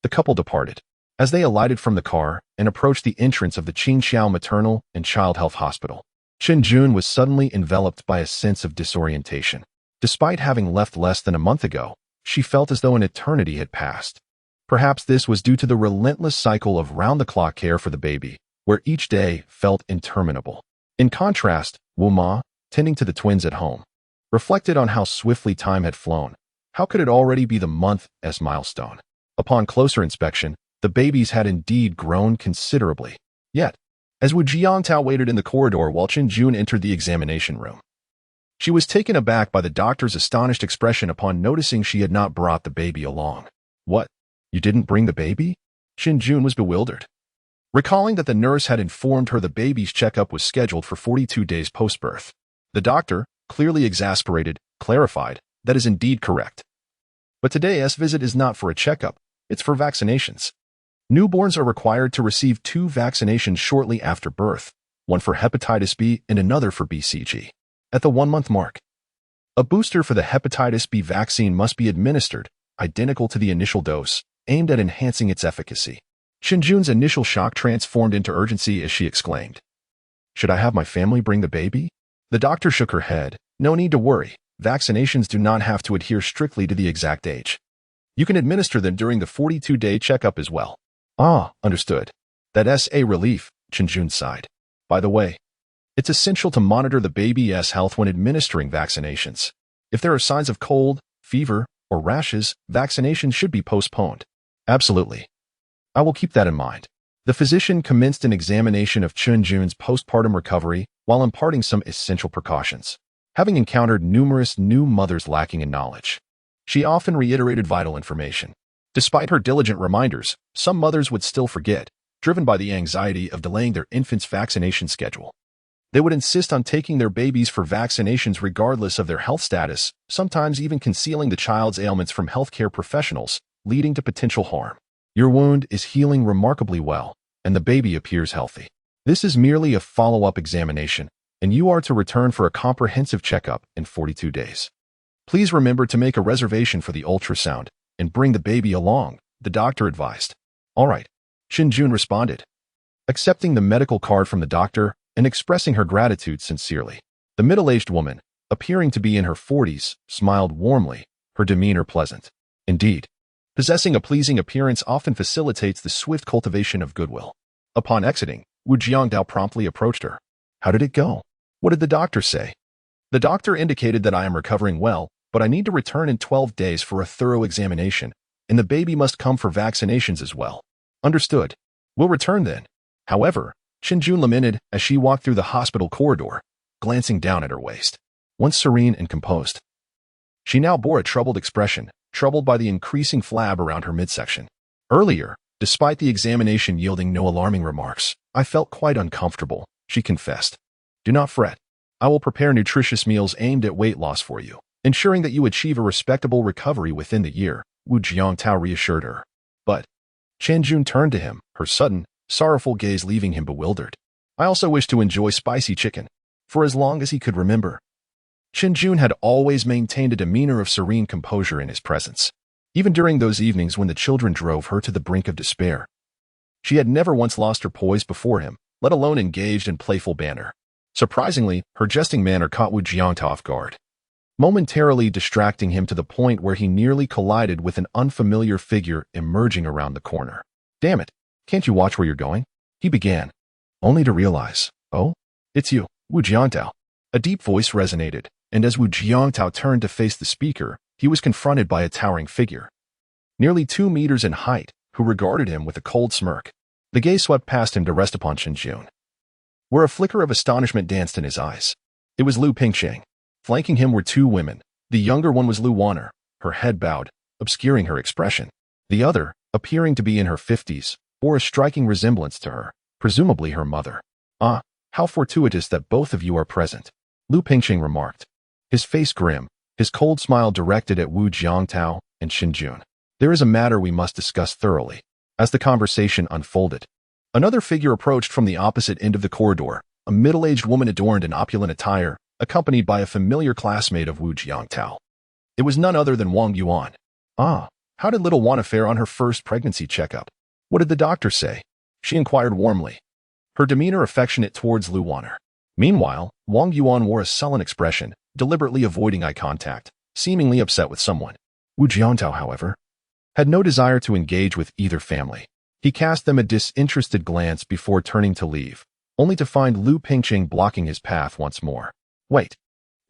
the couple departed. As they alighted from the car and approached the entrance of the Qingxiao Maternal and Child Health Hospital, Chen Jun was suddenly enveloped by a sense of disorientation. Despite having left less than a month ago, she felt as though an eternity had passed. Perhaps this was due to the relentless cycle of round-the-clock care for the baby, where each day felt interminable. In contrast, Wu Ma, tending to the twins at home, reflected on how swiftly time had flown. How could it already be the month's milestone? Upon closer inspection, the babies had indeed grown considerably. Yet, as Wu Jiangtao waited in the corridor while Chen Jun entered the examination room, she was taken aback by the doctor's astonished expression upon noticing she had not brought the baby along. What? You didn't bring the baby? Chen Jun was bewildered. Recalling that the nurse had informed her the baby's checkup was scheduled for 42 days post-birth, the doctor, clearly exasperated, clarified, that is indeed correct. But today's visit is not for a checkup, it's for vaccinations. Newborns are required to receive 2 vaccinations shortly after birth, one for hepatitis B and another for BCG. At the 1-month mark, a booster for the hepatitis B vaccine must be administered, identical to the initial dose, aimed at enhancing its efficacy. Chen Jun's initial shock transformed into urgency as she exclaimed, "Should I have my family bring the baby?" The doctor shook her head. "No need to worry. Vaccinations do not have to adhere strictly to the exact age. You can administer them during the 42-day checkup as well." "Ah, understood. That's a relief," Chen Jun sighed. "By the way, it's essential to monitor the baby's health when administering vaccinations. If there are signs of cold, fever, or rashes, vaccinations should be postponed." "Absolutely. I will keep that in mind." The physician commenced an examination of Chen Jun's postpartum recovery while imparting some essential precautions. Having encountered numerous new mothers lacking in knowledge, she often reiterated vital information. Despite her diligent reminders, some mothers would still forget, driven by the anxiety of delaying their infant's vaccination schedule. They would insist on taking their babies for vaccinations regardless of their health status, sometimes even concealing the child's ailments from healthcare professionals, leading to potential harm. Your wound is healing remarkably well, and the baby appears healthy. This is merely a follow-up examination, and you are to return for a comprehensive checkup in 42 days. Please remember to make a reservation for the ultrasound and bring the baby along, the doctor advised. All right, Chen Jun responded, accepting the medical card from the doctor and expressing her gratitude sincerely. The middle-aged woman, appearing to be in her 40s, smiled warmly, her demeanor pleasant. Indeed, possessing a pleasing appearance often facilitates the swift cultivation of goodwill. Upon exiting, Wu Jiangtao promptly approached her. "How did it go? What did the doctor say?" "The doctor indicated that I am recovering well, but I need to return in 12 days for a thorough examination, and the baby must come for vaccinations as well." "Understood." We'll return then. However, Qinjun lamented as she walked through the hospital corridor, glancing down at her waist. Once serene and composed, she now bore a troubled expression, troubled by the increasing flab around her midsection. Earlier, despite the examination yielding no alarming remarks, I felt quite uncomfortable, she confessed. Do not fret. I will prepare nutritious meals aimed at weight loss for you, ensuring that you achieve a respectable recovery within the year, Wu Jiangtao reassured her. But Qinjun turned to him, her sudden, sorrowful gaze leaving him bewildered. I also wish to enjoy spicy chicken, for as long as he could remember. Qinjun had always maintained a demeanor of serene composure in his presence, even during those evenings when the children drove her to the brink of despair. She had never once lost her poise before him, let alone engaged in playful banter. Surprisingly, her jesting manner caught Wu Jiangtao off guard, momentarily distracting him to the point where he nearly collided with an unfamiliar figure emerging around the corner. Damn it, can't you watch where you're going? He began, only to realize, oh, it's you, Wu Jiangtao. A deep voice resonated, and as Wu Jiangtao turned to face the speaker, he was confronted by a towering figure, nearly 2 meters in height, who regarded him with a cold smirk. The gaze swept past him to rest upon Qinjun, where a flicker of astonishment danced in his eyes. It was Lu Pingsheng. Flanking him were 2 women. The younger one was Lu Wanner, her head bowed, obscuring her expression. The other, appearing to be in her 50s, bore a striking resemblance to her, presumably her mother. Ah, how fortuitous that both of you are present, Lu Pingsheng remarked, his face grim, his cold smile directed at Wu Jiangtao and Qinjun. There is a matter we must discuss thoroughly. As the conversation unfolded, another figure approached from the opposite end of the corridor, a middle-aged woman adorned in opulent attire, accompanied by a familiar classmate of Wu Jiangtao. It was none other than Wang Yuan. Ah, how did little Wanna fare on her first pregnancy checkup? What did the doctor say? She inquired warmly, her demeanor affectionate towards Lu Wanner. Meanwhile, Wang Yuan wore a sullen expression, deliberately avoiding eye contact, seemingly upset with someone. Wu Jiangtao, however, had no desire to engage with either family. He cast them a disinterested glance before turning to leave, only to find Lu Pingsheng blocking his path once more. Wait.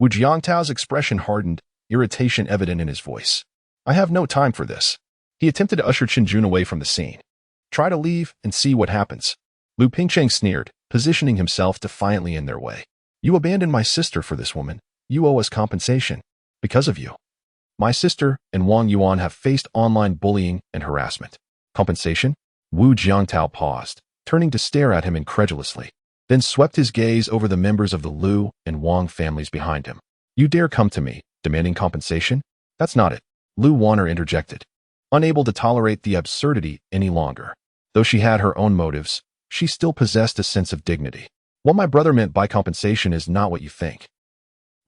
Wu Jiangtao's expression hardened, irritation evident in his voice. I have no time for this. He attempted to usher Qinjun away from the scene. Try to leave and see what happens. Lu Pingsheng sneered, positioning himself defiantly in their way. You abandoned my sister for this woman. You owe us compensation. Because of you, my sister and Wang Yuan have faced online bullying and harassment. Compensation? Wu Jiangtao paused, turning to stare at him incredulously, then swept his gaze over the members of the Lu and Wang families behind him. You dare come to me, demanding compensation? That's not it, Lu Wanner interjected, unable to tolerate the absurdity any longer. Though she had her own motives, she still possessed a sense of dignity. What my brother meant by compensation is not what you think.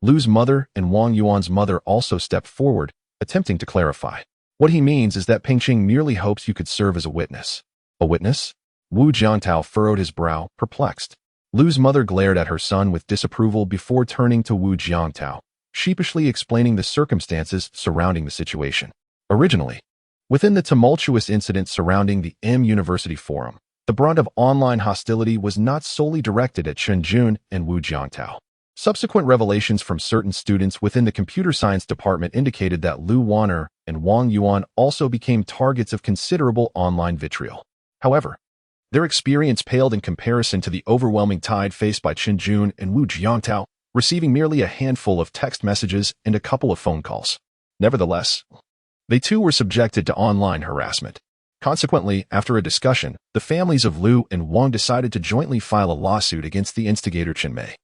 Lu's mother and Wang Yuan's mother also stepped forward, attempting to clarify. What he means is that Pingsheng merely hopes you could serve as a witness. A witness? Wu Jiangtao furrowed his brow, perplexed. Lu's mother glared at her son with disapproval before turning to Wu Jiangtao, sheepishly explaining the circumstances surrounding the situation. Originally, within the tumultuous incident surrounding the M University Forum, the brunt of online hostility was not solely directed at Qinjun and Wu Jiangtao. Subsequent revelations from certain students within the computer science department indicated that Lu Wanner and Wang Yuan also became targets of considerable online vitriol. However, their experience paled in comparison to the overwhelming tide faced by Qinjun and Wu Jiangtao, receiving merely a handful of text messages and a couple of phone calls. Nevertheless, they too were subjected to online harassment. Consequently, after a discussion, the families of Lu and Wang decided to jointly file a lawsuit against the instigator Chen Mei,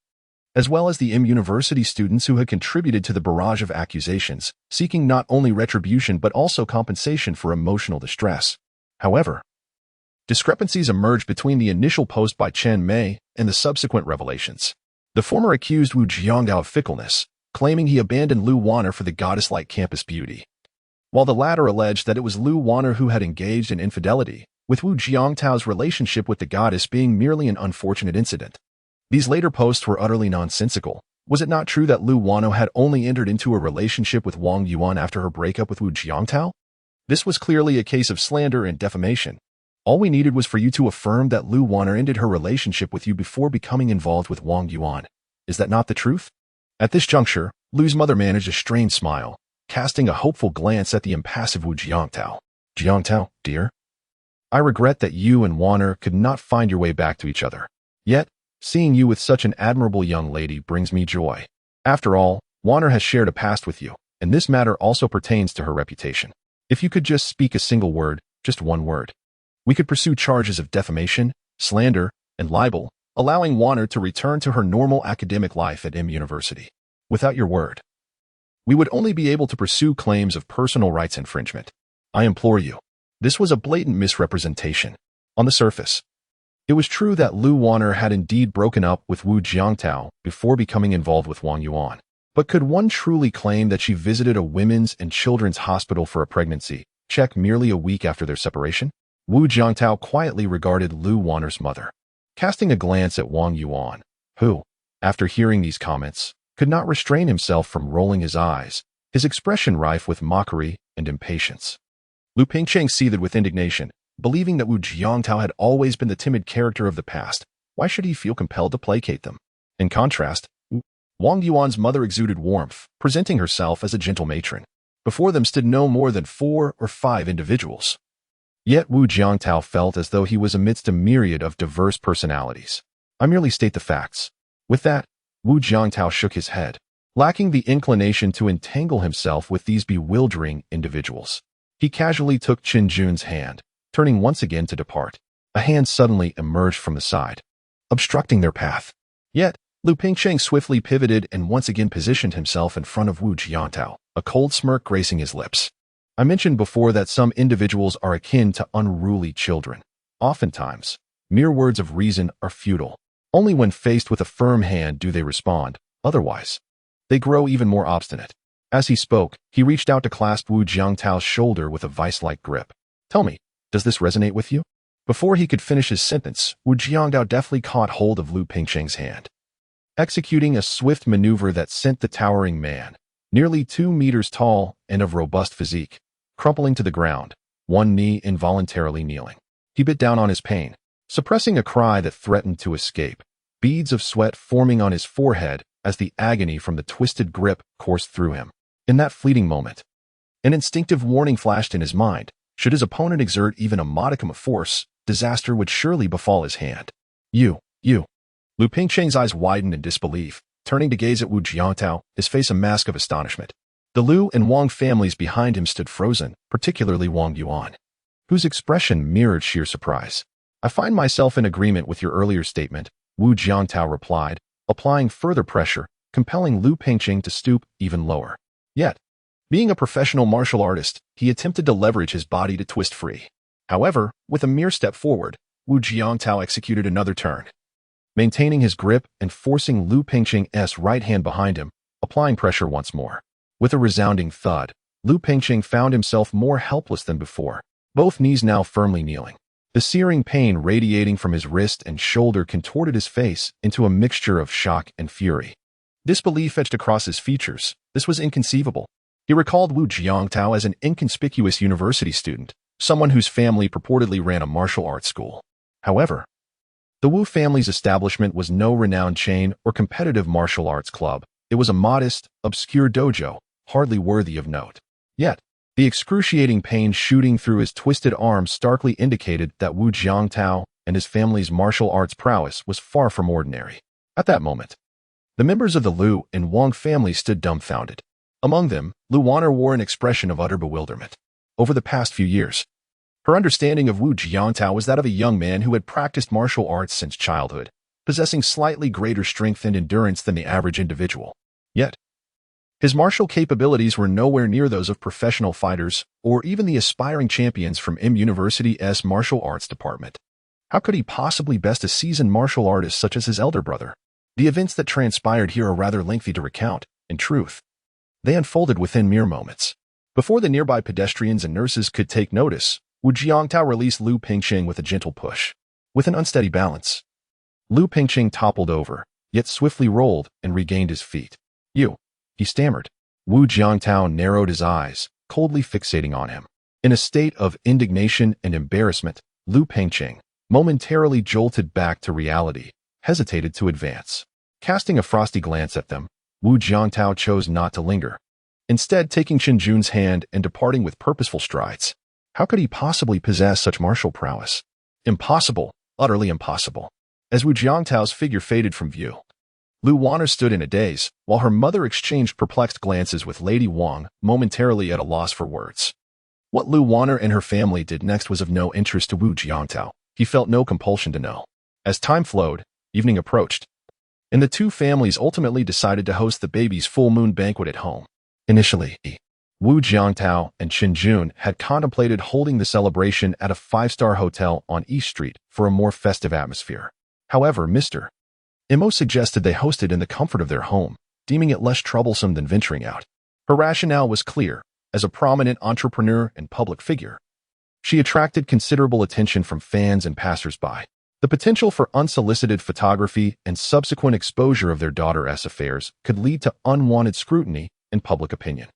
as well as the M University students who had contributed to the barrage of accusations, seeking not only retribution but also compensation for emotional distress. However, discrepancies emerged between the initial post by Chen Mei and the subsequent revelations. The former accused Wu Jiangtao of fickleness, claiming he abandoned Lu Wanner for the goddess-like campus beauty, while the latter alleged that it was Lu Wanner who had engaged in infidelity, with Wu Jiangtao's relationship with the goddess being merely an unfortunate incident. These later posts were utterly nonsensical. Was it not true that Lu Wanner had only entered into a relationship with Wang Yuan after her breakup with Wu Jiangtao? This was clearly a case of slander and defamation. All we needed was for you to affirm that Lu Wanner ended her relationship with you before becoming involved with Wang Yuan. Is that not the truth? At this juncture, Lu's mother managed a strained smile, casting a hopeful glance at the impassive Wu Jiangtao. Jiangtao, dear? I regret that you and Wanner could not find your way back to each other. Yet, seeing you with such an admirable young lady brings me joy. After all, Wanner has shared a past with you, and this matter also pertains to her reputation. If you could just speak a single word, just one word, we could pursue charges of defamation, slander, and libel, allowing Wanner to return to her normal academic life at University. Without your word, we would only be able to pursue claims of personal rights infringement. I implore you. This was a blatant misrepresentation. On the surface, it was true that Lu Wanner had indeed broken up with Wu Jiangtao before becoming involved with Wang Yuan. But could one truly claim that she visited a women's and children's hospital for a pregnancy check merely a week after their separation? Wu Jiangtao quietly regarded Lu Wanner's mother, casting a glance at Wang Yuan, who, after hearing these comments, could not restrain himself from rolling his eyes, his expression rife with mockery and impatience. Lu Pingcheng seethed with indignation, believing that Wu Jiangtao had always been the timid character of the past. Why should he feel compelled to placate them? In contrast, Wang Yuan's mother exuded warmth, presenting herself as a gentle matron. Before them stood no more than 4 or 5 individuals. Yet Wu Jiangtao felt as though he was amidst a myriad of diverse personalities. I merely state the facts. With that, Wu Jiangtao shook his head, lacking the inclination to entangle himself with these bewildering individuals. He casually took Qin Jun's hand, turning once again to depart. A hand suddenly emerged from the side, obstructing their path. Yet, Lu Pingcheng swiftly pivoted and once again positioned himself in front of Wu Jiangtao, a cold smirk gracing his lips. I mentioned before that some individuals are akin to unruly children. Oftentimes, mere words of reason are futile. Only when faced with a firm hand do they respond. Otherwise, they grow even more obstinate. As he spoke, he reached out to clasp Wu Jiangtao's shoulder with a vice-like grip. Tell me, does this resonate with you? Before he could finish his sentence, Wu Jiangtao deftly caught hold of Lu Pingcheng's hand, executing a swift maneuver that sent the towering man, nearly 2 meters tall and of robust physique, crumpling to the ground, one knee involuntarily kneeling. He bit down on his pain, suppressing a cry that threatened to escape, beads of sweat forming on his forehead as the agony from the twisted grip coursed through him. In that fleeting moment, an instinctive warning flashed in his mind. Should his opponent exert even a modicum of force, disaster would surely befall his hand. You. Lu Pingcheng's eyes widened in disbelief, turning to gaze at Wu Jiangtao, his face a mask of astonishment. The Lu and Wang families behind him stood frozen, particularly Wang Yuan, whose expression mirrored sheer surprise. I find myself in agreement with your earlier statement, Wu Jiangtao replied, applying further pressure, compelling Lu Pingcheng to stoop even lower. Yet, being a professional martial artist, he attempted to leverage his body to twist free. However, with a mere step forward, Wu Jiangtao executed another turn, maintaining his grip and forcing Lu Pingcheng's right hand behind him, applying pressure once more. With a resounding thud, Lu Pingcheng found himself more helpless than before, both knees now firmly kneeling. The searing pain radiating from his wrist and shoulder contorted his face into a mixture of shock and fury. Disbelief etched across his features. This was inconceivable. He recalled Wu Jiangtao as an inconspicuous university student, someone whose family purportedly ran a martial arts school. However, the Wu family's establishment was no renowned chain or competitive martial arts club. It was a modest, obscure dojo, hardly worthy of note. Yet, the excruciating pain shooting through his twisted arm starkly indicated that Wu Jiangtao and his family's martial arts prowess was far from ordinary. At that moment, the members of the Lu and Wang families stood dumbfounded. Among them, Lu Wanner wore an expression of utter bewilderment. Over the past few years, her understanding of Wu Jiangtao was that of a young man who had practiced martial arts since childhood, possessing slightly greater strength and endurance than the average individual. Yet, his martial capabilities were nowhere near those of professional fighters or even the aspiring champions from University's martial arts department. How could he possibly best a seasoned martial artist such as his elder brother? The events that transpired here are rather lengthy to recount. In truth, they unfolded within mere moments. Before the nearby pedestrians and nurses could take notice, Wu Jiangtao released Lu Pingcheng with a gentle push. With an unsteady balance, Lu Pingcheng toppled over, yet swiftly rolled and regained his feet. You, he stammered. Wu Jiangtao narrowed his eyes, coldly fixating on him. In a state of indignation and embarrassment, Lu Pingcheng, momentarily jolted back to reality, hesitated to advance. Casting a frosty glance at them, Wu Jiangtao chose not to linger, instead taking Qin Jun's hand and departing with purposeful strides. How could he possibly possess such martial prowess? Impossible, utterly impossible. As Wu Jiangtao's figure faded from view, Lu Wanner stood in a daze, while her mother exchanged perplexed glances with Lady Wang, momentarily at a loss for words. What Lu Wanner and her family did next was of no interest to Wu Jiangtao. He felt no compulsion to know. As time flowed, evening approached, and the two families ultimately decided to host the baby's full moon banquet at home. Initially, Wu Jiangtao and Qin Jun had contemplated holding the celebration at a five-star hotel on East Street for a more festive atmosphere. However, Mr. Imo suggested they host it in the comfort of their home, deeming it less troublesome than venturing out. Her rationale was clear. As a prominent entrepreneur and public figure, she attracted considerable attention from fans and passers-by. The potential for unsolicited photography and subsequent exposure of their daughter's affairs could lead to unwanted scrutiny and public opinion.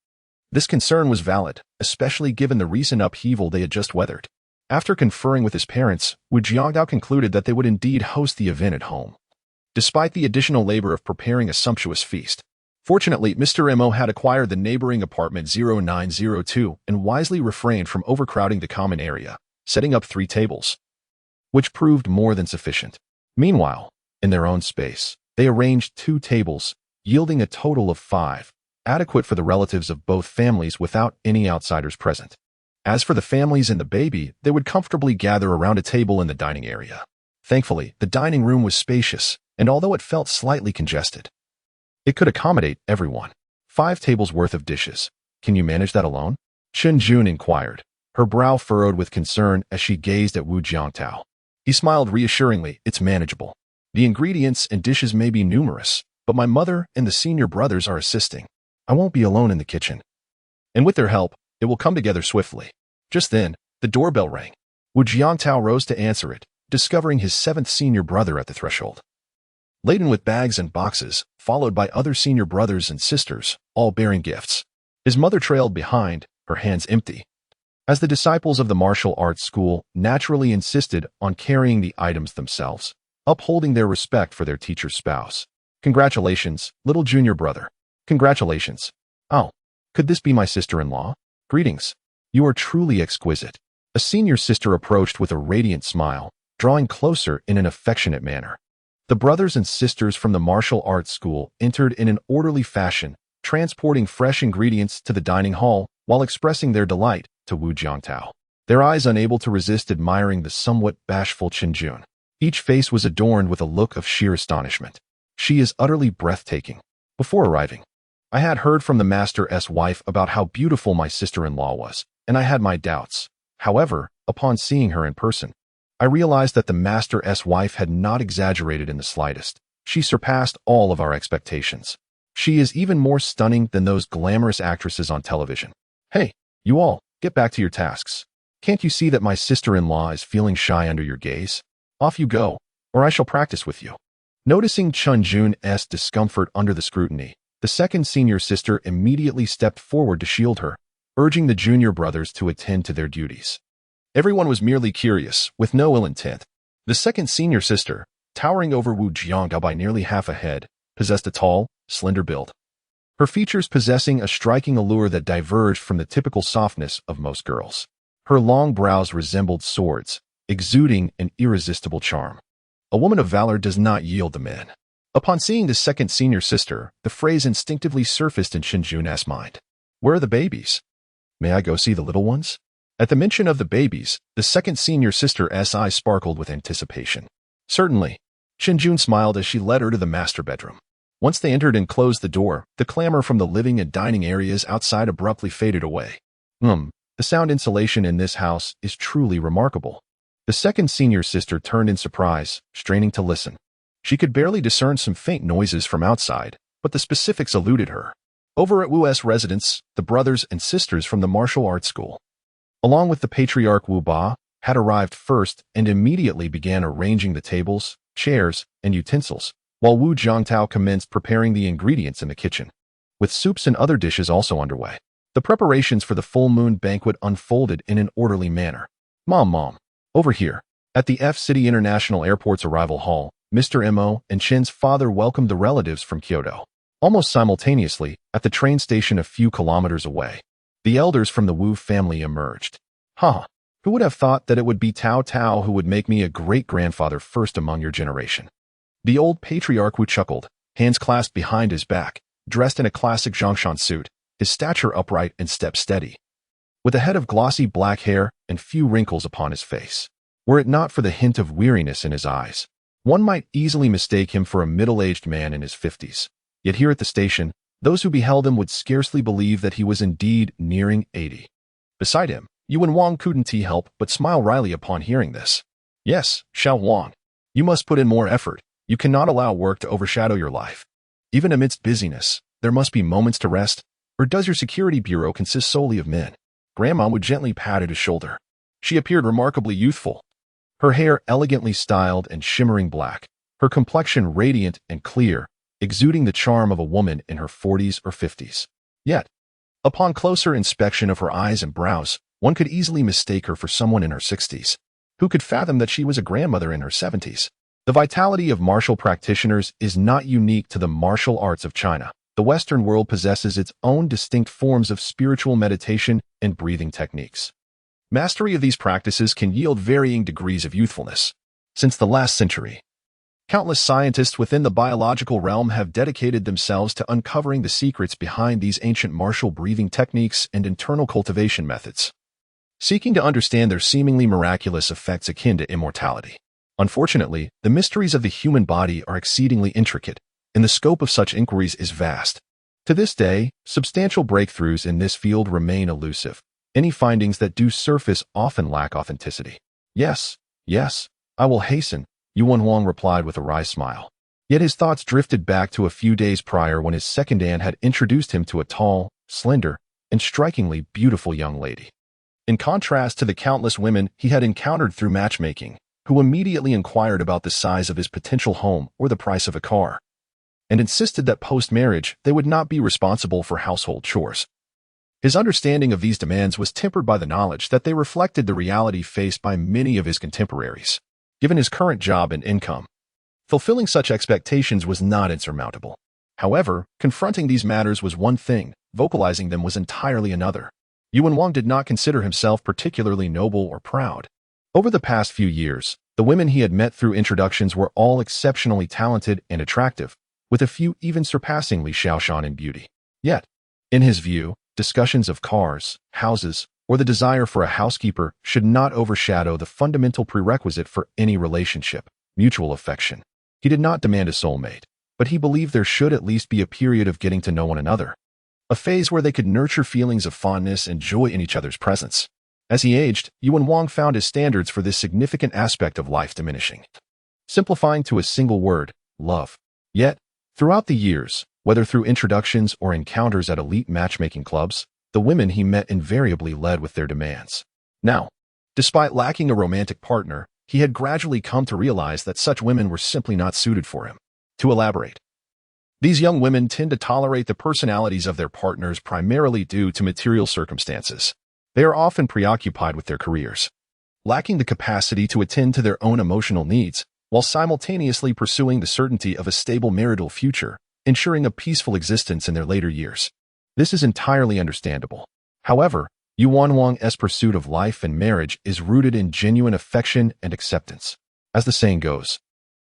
This concern was valid, especially given the recent upheaval they had just weathered. After conferring with his parents, Wu Jiangtao concluded that they would indeed host the event at home, despite the additional labor of preparing a sumptuous feast. Fortunately, Mr. Mo had acquired the neighboring apartment 0902 and wisely refrained from overcrowding the common area, setting up 3 tables, which proved more than sufficient. Meanwhile, in their own space, they arranged 2 tables, yielding a total of 5, adequate for the relatives of both families without any outsiders present. As for the families and the baby, they would comfortably gather around a table in the dining area. Thankfully, the dining room was spacious, and although it felt slightly congested, it could accommodate everyone. 5 tables worth of dishes. Can you manage that alone? Qin Jun inquired, her brow furrowed with concern as she gazed at Wu Jiangtao. He smiled reassuringly. It's manageable. The ingredients and dishes may be numerous, but my mother and the senior brothers are assisting. I won't be alone in the kitchen. And with their help, it will come together swiftly. Just then, the doorbell rang. Wu Jiangtao rose to answer it, discovering his 7th senior brother at the threshold, laden with bags and boxes, followed by other senior brothers and sisters, all bearing gifts. His mother trailed behind, her hands empty, as the disciples of the martial arts school naturally insisted on carrying the items themselves, upholding their respect for their teacher's spouse. Congratulations, little junior brother. Congratulations. Oh, could this be my sister-in-law? Greetings. You are truly exquisite. A senior sister approached with a radiant smile, drawing closer in an affectionate manner. The brothers and sisters from the martial arts school entered in an orderly fashion, transporting fresh ingredients to the dining hall while expressing their delight to Wu Jiangtao, their eyes unable to resist admiring the somewhat bashful Qin Jun. Each face was adorned with a look of sheer astonishment. She is utterly breathtaking. Before arriving, I had heard from the master's wife about how beautiful my sister-in-law was, and I had my doubts. However, upon seeing her in person, I realized that the master's wife had not exaggerated in the slightest. She surpassed all of our expectations. She is even more stunning than those glamorous actresses on television. Hey, you all, get back to your tasks. Can't you see that my sister-in-law is feeling shy under your gaze? Off you go, or I shall practice with you. Noticing Qin Jun's discomfort under the scrutiny, the 2nd senior sister immediately stepped forward to shield her, urging the junior brothers to attend to their duties. Everyone was merely curious, with no ill intent. The 2nd senior sister, towering over Wu Jiangtao by nearly half a head, possessed a tall, slender build, her features possessing a striking allure that diverged from the typical softness of most girls. Her long brows resembled swords, exuding an irresistible charm. A woman of valor does not yield to men. Upon seeing the 2nd senior sister, the phrase instinctively surfaced in Qin Jun's mind. Where are the babies? May I go see the little ones? At the mention of the babies, the 2nd senior sister's eyes sparkled with anticipation. Certainly. Qin Jun smiled as she led her to the master bedroom. Once they entered and closed the door, the clamor from the living and dining areas outside abruptly faded away. The sound insulation in this house is truly remarkable. The 2nd senior sister turned in surprise, straining to listen. She could barely discern some faint noises from outside, but the specifics eluded her. Over at Wu's residence, the brothers and sisters from the martial arts school, along with the patriarch Wu Ba, had arrived first and immediately began arranging the tables, chairs, and utensils, while Wu Jiangtao commenced preparing the ingredients in the kitchen, with soups and other dishes also underway. The preparations for the full moon banquet unfolded in an orderly manner. Mom, over here. At the F-City International Airport's arrival hall, Mr. Mo and Qin's father welcomed the relatives from Kyoto. Almost simultaneously, at the train station a few kilometers away, the elders from the Wu family emerged. Huh. Who would have thought that it would be Tao Tao who would make me a great-grandfather first among your generation? The old patriarch Wu chuckled, hands clasped behind his back, dressed in a classic Zhongshan suit, his stature upright and step steady. With a head of glossy black hair and few wrinkles upon his face. Were it not for the hint of weariness in his eyes, one might easily mistake him for a middle-aged man in his 50s. Yet here at the station, those who beheld him would scarcely believe that he was indeed nearing 80. Beside him, Yuan Wang couldn't help but smile wryly upon hearing this. Yes, Xiao Wang. You must put in more effort. You cannot allow work to overshadow your life. Even amidst busyness, there must be moments to rest, or does your security bureau consist solely of men? Grandma would gently pat at his shoulder. She appeared remarkably youthful. Her hair elegantly styled and shimmering black, her complexion radiant and clear, exuding the charm of a woman in her 40s or 50s. Yet, upon closer inspection of her eyes and brows, one could easily mistake her for someone in her 60s. Who could fathom that she was a grandmother in her 70s? The vitality of martial practitioners is not unique to the martial arts of China. The Western world possesses its own distinct forms of spiritual meditation and breathing techniques. Mastery of these practices can yield varying degrees of youthfulness. Since the last century, countless scientists within the biological realm have dedicated themselves to uncovering the secrets behind these ancient martial breathing techniques and internal cultivation methods, seeking to understand their seemingly miraculous effects akin to immortality. Unfortunately, the mysteries of the human body are exceedingly intricate, and the scope of such inquiries is vast. To this day, substantial breakthroughs in this field remain elusive. Any findings that do surface often lack authenticity. Yes, I will hasten, Yuan Huang replied with a wry smile. Yet his thoughts drifted back to a few days prior when his second aunt had introduced him to a tall, slender, and strikingly beautiful young lady. In contrast to the countless women he had encountered through matchmaking, who immediately inquired about the size of his potential home or the price of a car, and insisted that post-marriage they would not be responsible for household chores. His understanding of these demands was tempered by the knowledge that they reflected the reality faced by many of his contemporaries. Given his current job and income, fulfilling such expectations was not insurmountable. However, confronting these matters was one thing, vocalizing them was entirely another. Yuan Wang did not consider himself particularly noble or proud. Over the past few years, the women he had met through introductions were all exceptionally talented and attractive, with a few even surpassingly Xiaoshan in beauty. Yet, in his view, discussions of cars, houses, or the desire for a housekeeper should not overshadow the fundamental prerequisite for any relationship, mutual affection. He did not demand a soulmate, but he believed there should at least be a period of getting to know one another, a phase where they could nurture feelings of fondness and joy in each other's presence. As he aged, Yuan Wang found his standards for this significant aspect of life diminishing, simplifying to a single word, love. Yet, throughout the years, whether through introductions or encounters at elite matchmaking clubs, the women he met invariably led with their demands. Now, despite lacking a romantic partner, he had gradually come to realize that such women were simply not suited for him. To elaborate, these young women tend to tolerate the personalities of their partners primarily due to material circumstances. They are often preoccupied with their careers, lacking the capacity to attend to their own emotional needs, while simultaneously pursuing the certainty of a stable marital future, ensuring a peaceful existence in their later years. This is entirely understandable. However, Yuan Wang's pursuit of life and marriage is rooted in genuine affection and acceptance. As the saying goes,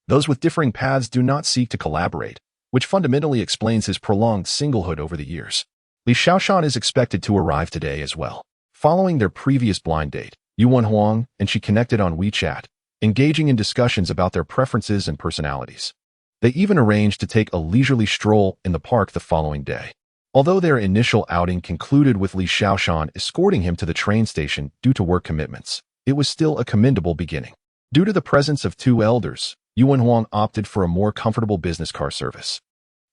those with differing paths do not seek to collaborate, which fundamentally explains his prolonged singlehood over the years. Li Xiaoshan is expected to arrive today as well. Following their previous blind date, Yuan Huang and she connected on WeChat, engaging in discussions about their preferences and personalities. They even arranged to take a leisurely stroll in the park the following day. Although their initial outing concluded with Li Xiaoshan escorting him to the train station due to work commitments, it was still a commendable beginning. Due to the presence of two elders, Yuan Huang opted for a more comfortable business car service,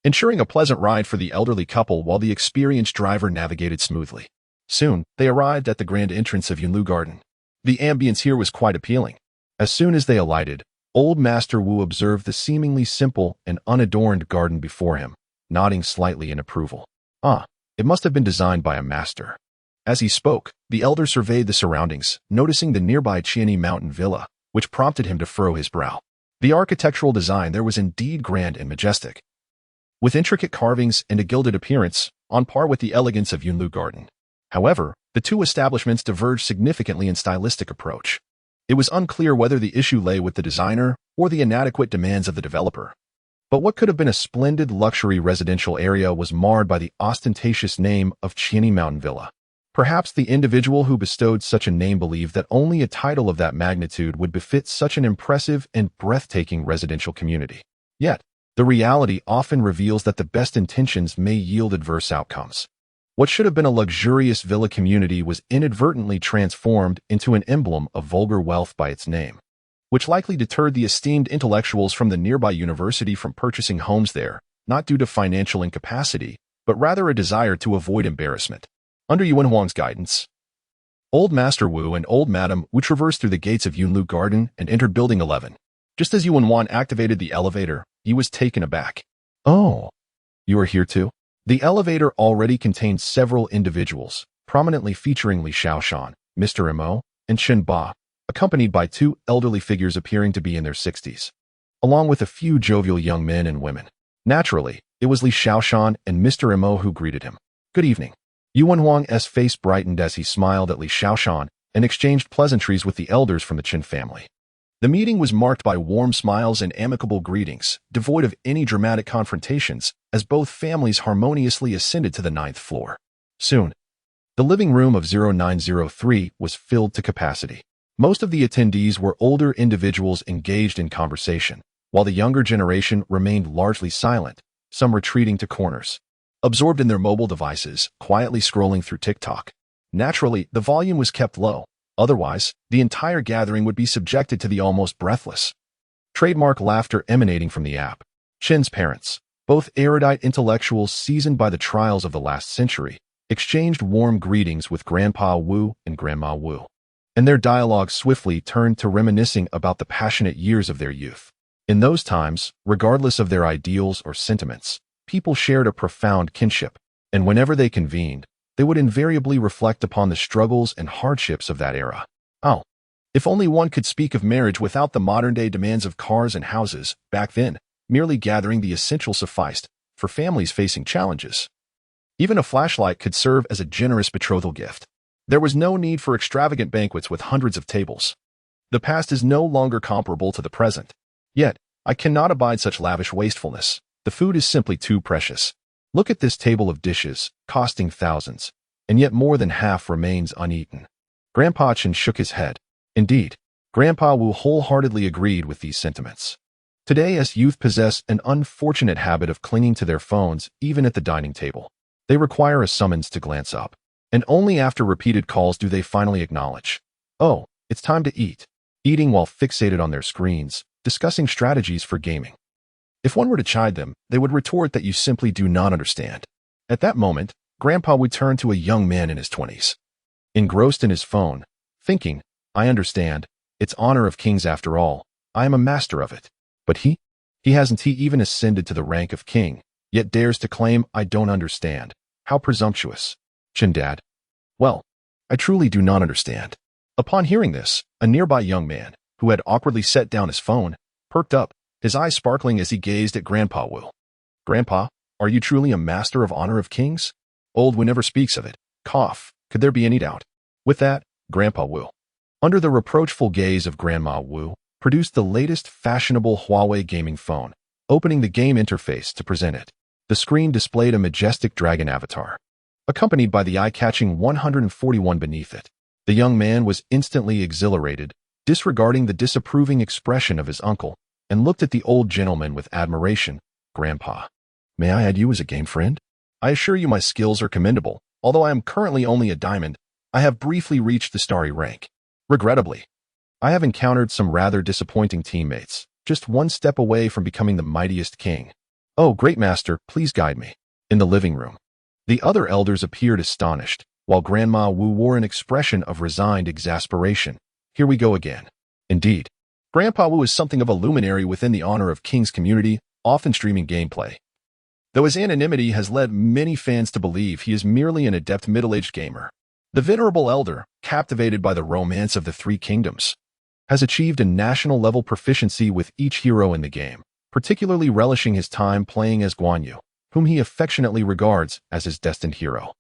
ensuring a pleasant ride for the elderly couple while the experienced driver navigated smoothly. Soon, they arrived at the grand entrance of Yunlu Garden. The ambience here was quite appealing. As soon as they alighted, Old Master Wu observed the seemingly simple and unadorned garden before him, nodding slightly in approval. It must have been designed by a master. As he spoke, the elder surveyed the surroundings, noticing the nearby Qianyi Mountain Villa, which prompted him to furrow his brow. The architectural design there was indeed grand and majestic, with intricate carvings and a gilded appearance, on par with the elegance of Yunlu Garden. However, The two establishments diverged significantly in stylistic approach. It was unclear whether the issue lay with the designer or the inadequate demands of the developer. But what could have been a splendid luxury residential area was marred by the ostentatious name of Chini Mountain Villa. Perhaps the individual who bestowed such a name believed that only a title of that magnitude would befit such an impressive and breathtaking residential community. Yet, the reality often reveals that the best intentions may yield adverse outcomes. What should have been a luxurious villa community was inadvertently transformed into an emblem of vulgar wealth by its name, which likely deterred the esteemed intellectuals from the nearby university from purchasing homes there, not due to financial incapacity, but rather a desire to avoid embarrassment. Under Yuan Huang's guidance, Old Master Wu and Old Madam Wu traversed through the gates of Yunlu Garden and entered Building 11. Just as Yuan Huang activated the elevator, he was taken aback. "Oh, you are here too?" The elevator already contained several individuals, prominently featuring Li Shaoshan, Mr. Mo, and Chen Ba, accompanied by two elderly figures appearing to be in their 60s, along with a few jovial young men and women. Naturally, it was Li Shaoshan and Mr. Mo who greeted him. "Good evening." Yuan Huang's face brightened as he smiled at Li Shaoshan and exchanged pleasantries with the elders from the Chen family. The meeting was marked by warm smiles and amicable greetings, devoid of any dramatic confrontations, as both families harmoniously ascended to the 9th floor. Soon, the living room of 0903 was filled to capacity. Most of the attendees were older individuals engaged in conversation, while the younger generation remained largely silent, some retreating to corners, absorbed in their mobile devices, quietly scrolling through TikTok. Naturally, the volume was kept low. Otherwise, the entire gathering would be subjected to the almost breathless, trademark laughter emanating from the app. Chen's parents, both erudite intellectuals seasoned by the trials of the last century, exchanged warm greetings with Grandpa Wu and Grandma Wu, and their dialogue swiftly turned to reminiscing about the passionate years of their youth. In those times, regardless of their ideals or sentiments, people shared a profound kinship, and whenever they convened, they would invariably reflect upon the struggles and hardships of that era. Oh, if only one could speak of marriage without the modern-day demands of cars and houses. Back then, merely gathering the essentials sufficed for families facing challenges. Even a flashlight could serve as a generous betrothal gift. There was no need for extravagant banquets with hundreds of tables. The past is no longer comparable to the present. Yet, I cannot abide such lavish wastefulness. The food is simply too precious. Look at this table of dishes, costing thousands, and yet more than half remains uneaten. Grandpa Chen shook his head. Indeed, Grandpa Wu wholeheartedly agreed with these sentiments. Today, as youth possess an unfortunate habit of clinging to their phones even at the dining table. They require a summons to glance up, and only after repeated calls do they finally acknowledge, "Oh, it's time to eat," eating while fixated on their screens, discussing strategies for gaming. If one were to chide them, they would retort that you simply do not understand. At that moment, Grandpa would turn to a young man in his 20s, engrossed in his phone, thinking, "I understand. It's honor of kings after all. I am a master of it." But he hasn't even ascended to the rank of king, yet dares to claim, "I don't understand." How presumptuous. Chen Dad. Well, I truly do not understand. Upon hearing this, a nearby young man, who had awkwardly set down his phone, perked up, his eyes sparkling as he gazed at Grandpa Wu. "Grandpa, are you truly a master of honor of kings?" "Old Wu never speaks of it." Cough. Could there be any doubt? With that, Grandpa Wu, under the reproachful gaze of Grandma Wu, produced the latest fashionable Huawei gaming phone, opening the game interface to present it. The screen displayed a majestic dragon avatar, accompanied by the eye-catching 141 beneath it. The young man was instantly exhilarated, disregarding the disapproving expression of his uncle, and looked at the old gentleman with admiration. "Grandpa, may I add you as a game friend? I assure you my skills are commendable. Although I am currently only a diamond, I have briefly reached the starry rank. Regrettably, I have encountered some rather disappointing teammates, just one step away from becoming the mightiest king." "Oh, great master, please guide me." In the living room, the other elders appeared astonished, while Grandma Wu wore an expression of resigned exasperation. "Here we go again." Indeed, Grandpa Wu is something of a luminary within the honor of kings community, often streaming gameplay, though his anonymity has led many fans to believe he is merely an adept middle-aged gamer. The venerable elder, captivated by the romance of the Three Kingdoms, has achieved a national-level proficiency with each hero in the game, particularly relishing his time playing as Guan Yu, whom he affectionately regards as his destined hero.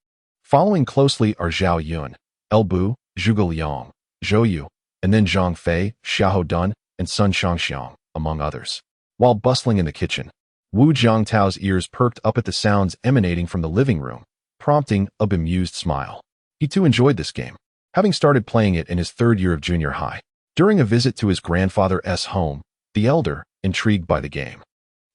Following closely are Zhao Yun, Elbu, Zhuge Liang, Zhou Yu, and then Zhang Fei, Xiahou Dun, and Sun Shangxiang, among others. While bustling in the kitchen, Wu Jiangtao's ears perked up at the sounds emanating from the living room, prompting a bemused smile. He too enjoyed this game, having started playing it in his third year of junior high. During a visit to his grandfather's home, the elder, intrigued by the game,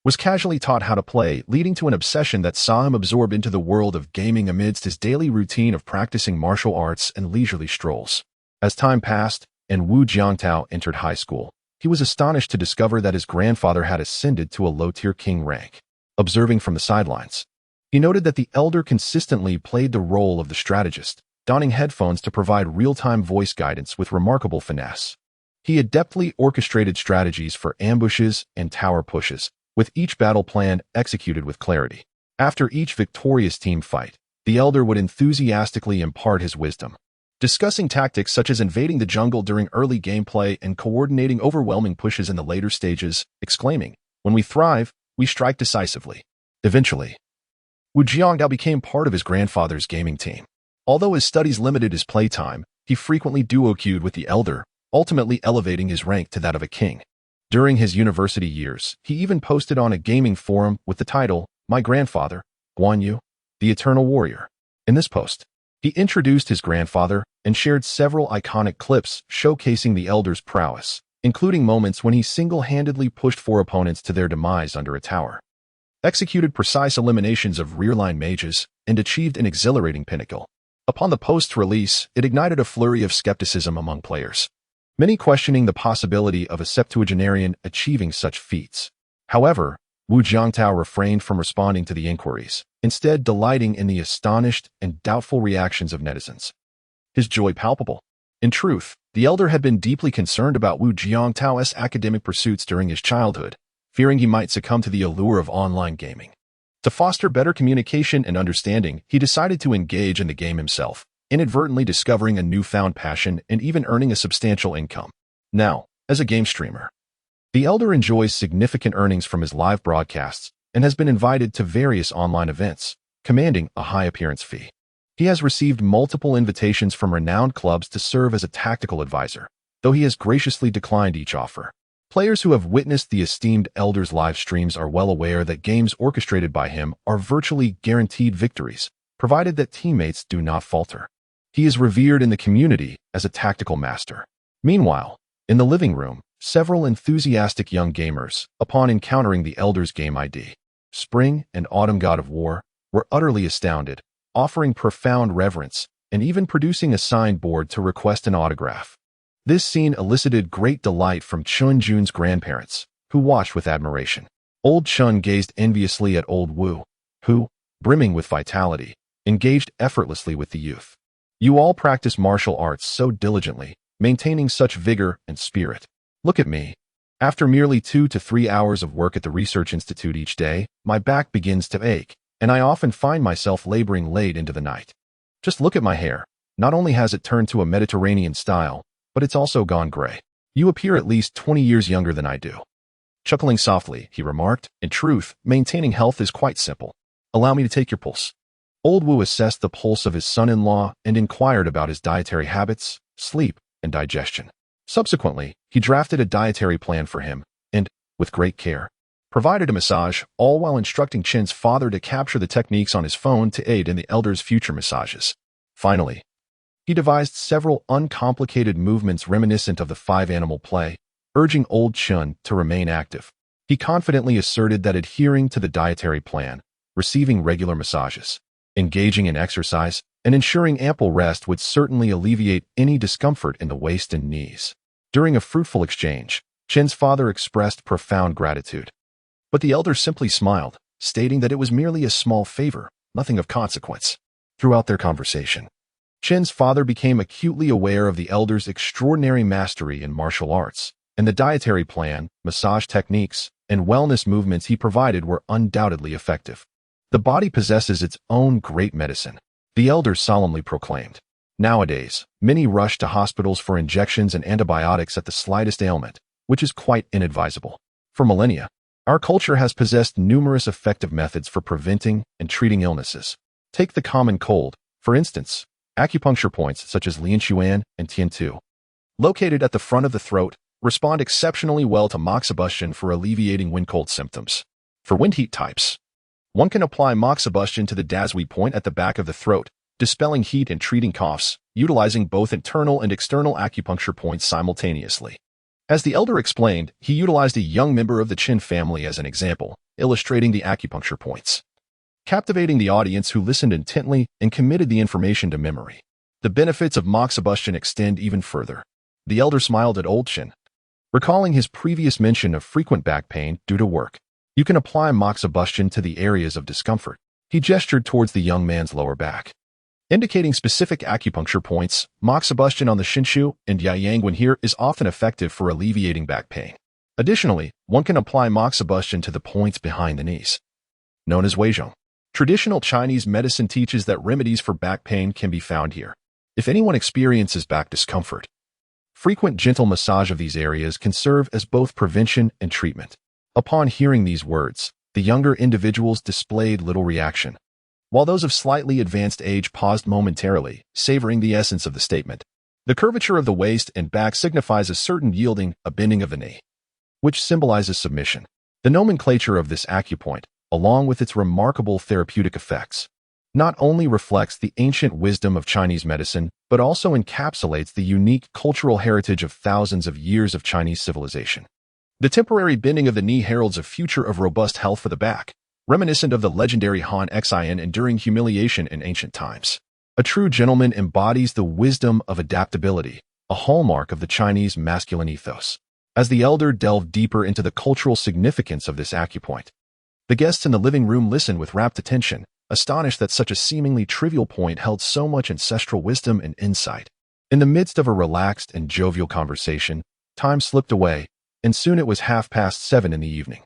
was casually taught how to play, leading to an obsession that saw him absorb into the world of gaming amidst his daily routine of practicing martial arts and leisurely strolls. As time passed, and Wu Jiangtao entered high school, he was astonished to discover that his grandfather had ascended to a low-tier king rank. Observing from the sidelines, he noted that the elder consistently played the role of the strategist, donning headphones to provide real-time voice guidance with remarkable finesse. He adeptly orchestrated strategies for ambushes and tower pushes, with each battle plan executed with clarity. After each victorious team fight, the elder would enthusiastically impart his wisdom, discussing tactics such as invading the jungle during early gameplay and coordinating overwhelming pushes in the later stages, exclaiming, "When we thrive, we strike decisively." Eventually, Wu Jiangtao became part of his grandfather's gaming team. Although his studies limited his playtime, he frequently duo-queued with the elder, ultimately elevating his rank to that of a king. During his university years, he even posted on a gaming forum with the title, "My Grandfather, Guan Yu, the Eternal Warrior." In this post, he introduced his grandfather and shared several iconic clips showcasing the elder's prowess, including moments when he single-handedly pushed 4 opponents to their demise under a tower, executed precise eliminations of rear-line mages, and achieved an exhilarating pinnacle. Upon the post's release, it ignited a flurry of skepticism among players, many questioning the possibility of a septuagenarian achieving such feats. However, Wu Jiangtao refrained from responding to the inquiries, instead delighting in the astonished and doubtful reactions of netizens. His joy palpable. In truth, the elder had been deeply concerned about Wu Jiangtao's academic pursuits during his childhood, fearing he might succumb to the allure of online gaming. To foster better communication and understanding, he decided to engage in the game himself, inadvertently discovering a newfound passion and even earning a substantial income. Now, as a game streamer, the elder enjoys significant earnings from his live broadcasts and has been invited to various online events, commanding a high appearance fee. He has received multiple invitations from renowned clubs to serve as a tactical advisor, though he has graciously declined each offer. Players who have witnessed the esteemed elder's live streams are well aware that games orchestrated by him are virtually guaranteed victories, provided that teammates do not falter. He is revered in the community as a tactical master. Meanwhile, in the living room, several enthusiastic young gamers, upon encountering the elder's game ID, Spring and Autumn God of War, were utterly astounded, offering profound reverence and even producing a signed board to request an autograph. This scene elicited great delight from Chun Jun's grandparents, who watched with admiration. Old Chun gazed enviously at old Wu, who, brimming with vitality, engaged effortlessly with the youth. "You all practice martial arts so diligently, maintaining such vigor and spirit. Look at me. After merely 2 to 3 hours of work at the Research Institute each day, my back begins to ache, and I often find myself laboring late into the night. Just look at my hair. Not only has it turned to a Mediterranean style, but it's also gone gray. You appear at least 20 years younger than I do." Chuckling softly, he remarked, "In truth, maintaining health is quite simple. Allow me to take your pulse." Old Wu assessed the pulse of his son-in-law and inquired about his dietary habits, sleep, and digestion. Subsequently, he drafted a dietary plan for him and, with great care, provided a massage, all while instructing Chen's father to capture the techniques on his phone to aid in the elder's future massages. Finally, he devised several uncomplicated movements reminiscent of the 5-animal play, urging old Chun to remain active. He confidently asserted that adhering to the dietary plan, receiving regular massages, engaging in exercise, and ensuring ample rest would certainly alleviate any discomfort in the waist and knees. During a fruitful exchange, Chen's father expressed profound gratitude. But the elder simply smiled, stating that it was merely a small favor, nothing of consequence. Throughout their conversation, Chen's father became acutely aware of the elder's extraordinary mastery in martial arts, and the dietary plan, massage techniques, and wellness movements he provided were undoubtedly effective. "The body possesses its own great medicine," the elder solemnly proclaimed. Nowadays, many rush to hospitals for injections and antibiotics at the slightest ailment, which is quite inadvisable. For millennia, our culture has possessed numerous effective methods for preventing and treating illnesses. Take the common cold, for instance. Acupuncture points such as Lianquan and Tiantu, located at the front of the throat, respond exceptionally well to moxibustion for alleviating wind cold symptoms. For wind heat types, one can apply moxibustion to the Dasui point at the back of the throat, dispelling heat and treating coughs, utilizing both internal and external acupuncture points simultaneously. As the elder explained, he utilized a young member of the Qin family as an example, illustrating the acupuncture points, captivating the audience who listened intently and committed the information to memory. The benefits of moxibustion extend even further. The elder smiled at old Qin, recalling his previous mention of frequent back pain due to work. You can apply moxibustion to the areas of discomfort. He gestured towards the young man's lower back, indicating specific acupuncture points. Moxibustion on the Shinshu and Yayangwen here is often effective for alleviating back pain. Additionally, one can apply moxibustion to the points behind the knees, known as Weizhong. Traditional Chinese medicine teaches that remedies for back pain can be found here. If anyone experiences back discomfort, frequent gentle massage of these areas can serve as both prevention and treatment. Upon hearing these words, the younger individuals displayed little reaction, while those of slightly advanced age paused momentarily, savoring the essence of the statement. The curvature of the waist and back signifies a certain yielding, a bending of the knee, which symbolizes submission. The nomenclature of this acupoint, along with its remarkable therapeutic effects, not only reflects the ancient wisdom of Chinese medicine, but also encapsulates the unique cultural heritage of thousands of years of Chinese civilization. The temporary bending of the knee heralds a future of robust health for the back, reminiscent of the legendary Han Xian enduring humiliation in ancient times. A true gentleman embodies the wisdom of adaptability, a hallmark of the Chinese masculine ethos. As the elder delved deeper into the cultural significance of this acupoint, the guests in the living room listened with rapt attention, astonished that such a seemingly trivial point held so much ancestral wisdom and insight. In the midst of a relaxed and jovial conversation, time slipped away, and soon it was 7:30 in the evening.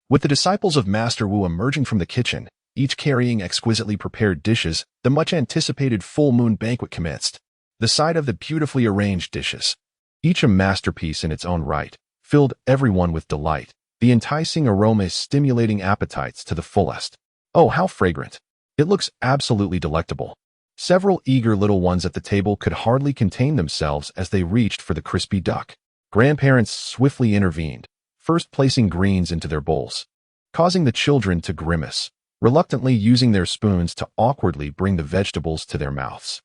With the disciples of Master Wu emerging from the kitchen, each carrying exquisitely prepared dishes, the much-anticipated full moon banquet commenced. The sight of the beautifully arranged dishes, each a masterpiece in its own right, filled everyone with delight, the enticing aroma stimulating appetites to the fullest. Oh, how fragrant! It looks absolutely delectable. Several eager little ones at the table could hardly contain themselves as they reached for the crispy duck. Grandparents swiftly intervened, first placing greens into their bowls, causing the children to grimace, reluctantly using their spoons to awkwardly bring the vegetables to their mouths.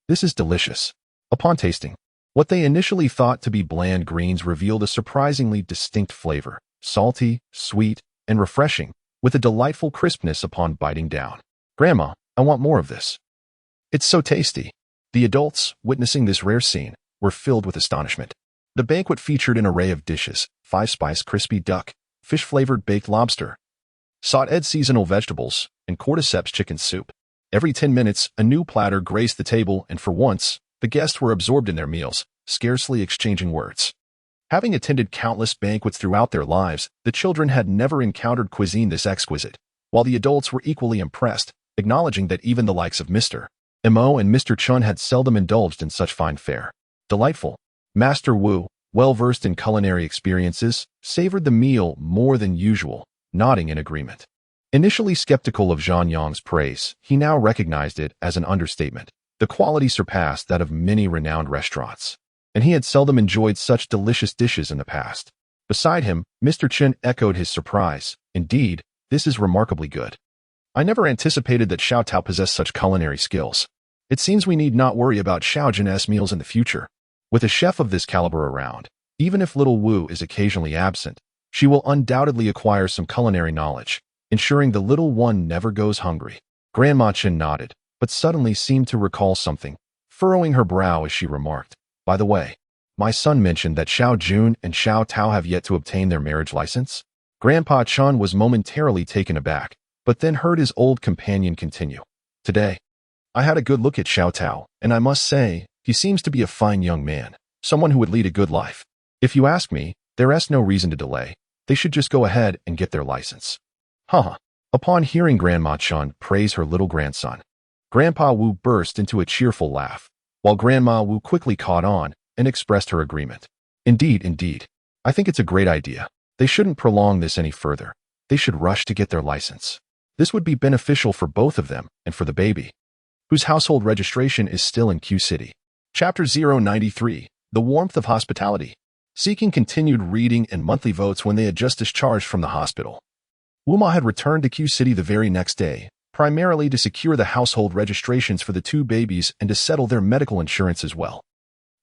This is delicious. Upon tasting, what they initially thought to be bland greens revealed a surprisingly distinct flavor, salty, sweet, and refreshing, with a delightful crispness upon biting down. Grandma, I want more of this. It's so tasty. The adults, witnessing this rare scene, were filled with astonishment. The banquet featured an array of dishes: 5-spice crispy duck, fish-flavored baked lobster, sautéed seasonal vegetables, and cordyceps chicken soup. Every 10 minutes, a new platter graced the table, and for once, the guests were absorbed in their meals, scarcely exchanging words. Having attended countless banquets throughout their lives, the children had never encountered cuisine this exquisite, while the adults were equally impressed, acknowledging that even the likes of Mr. Mo and Mr. Chun had seldom indulged in such fine fare. Delightful. Master Wu, well-versed in culinary experiences, savored the meal more than usual, nodding in agreement. Initially skeptical of Zhang Yang's praise, he now recognized it as an understatement. The quality surpassed that of many renowned restaurants, and he had seldom enjoyed such delicious dishes in the past. Beside him, Mr. Chen echoed his surprise. Indeed, this is remarkably good. I never anticipated that Xiao Tao possessed such culinary skills. It seems we need not worry about Xiao Jin's meals in the future. With a chef of this caliber around, even if little Wu is occasionally absent, she will undoubtedly acquire some culinary knowledge, ensuring the little one never goes hungry. Grandma Chen nodded, but suddenly seemed to recall something, furrowing her brow as she remarked, "By the way, my son mentioned that Xiao Jun and Xiao Tao have yet to obtain their marriage license." Grandpa Chun was momentarily taken aback, but then heard his old companion continue. "Today, I had a good look at Xiao Tao, and I must say, he seems to be a fine young man, someone who would lead a good life. If you ask me, there is no reason to delay. They should just go ahead and get their license." Upon hearing Grandma Chun praise her little grandson, Grandpa Wu burst into a cheerful laugh, while Grandma Wu quickly caught on and expressed her agreement. Indeed. I think it's a great idea. They shouldn't prolong this any further. They should rush to get their license. This would be beneficial for both of them and for the baby. whose household registration is still in Q City. Chapter 093, The Warmth of Hospitality. Seeking continued reading and monthly votes when they had just discharged from the hospital. Wu Ma had returned to Q City the very next day, primarily to secure the household registrations for the two babies and to settle their medical insurance as well.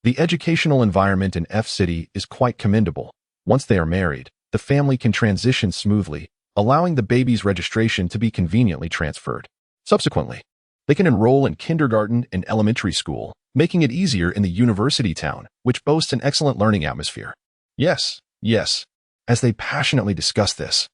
The educational environment in F City is quite commendable. Once they are married, the family can transition smoothly, allowing the baby's registration to be conveniently transferred. Subsequently, they can enroll in kindergarten and elementary school, making it easier in the university town, which boasts an excellent learning atmosphere. Yes, yes. As they passionately discussed this,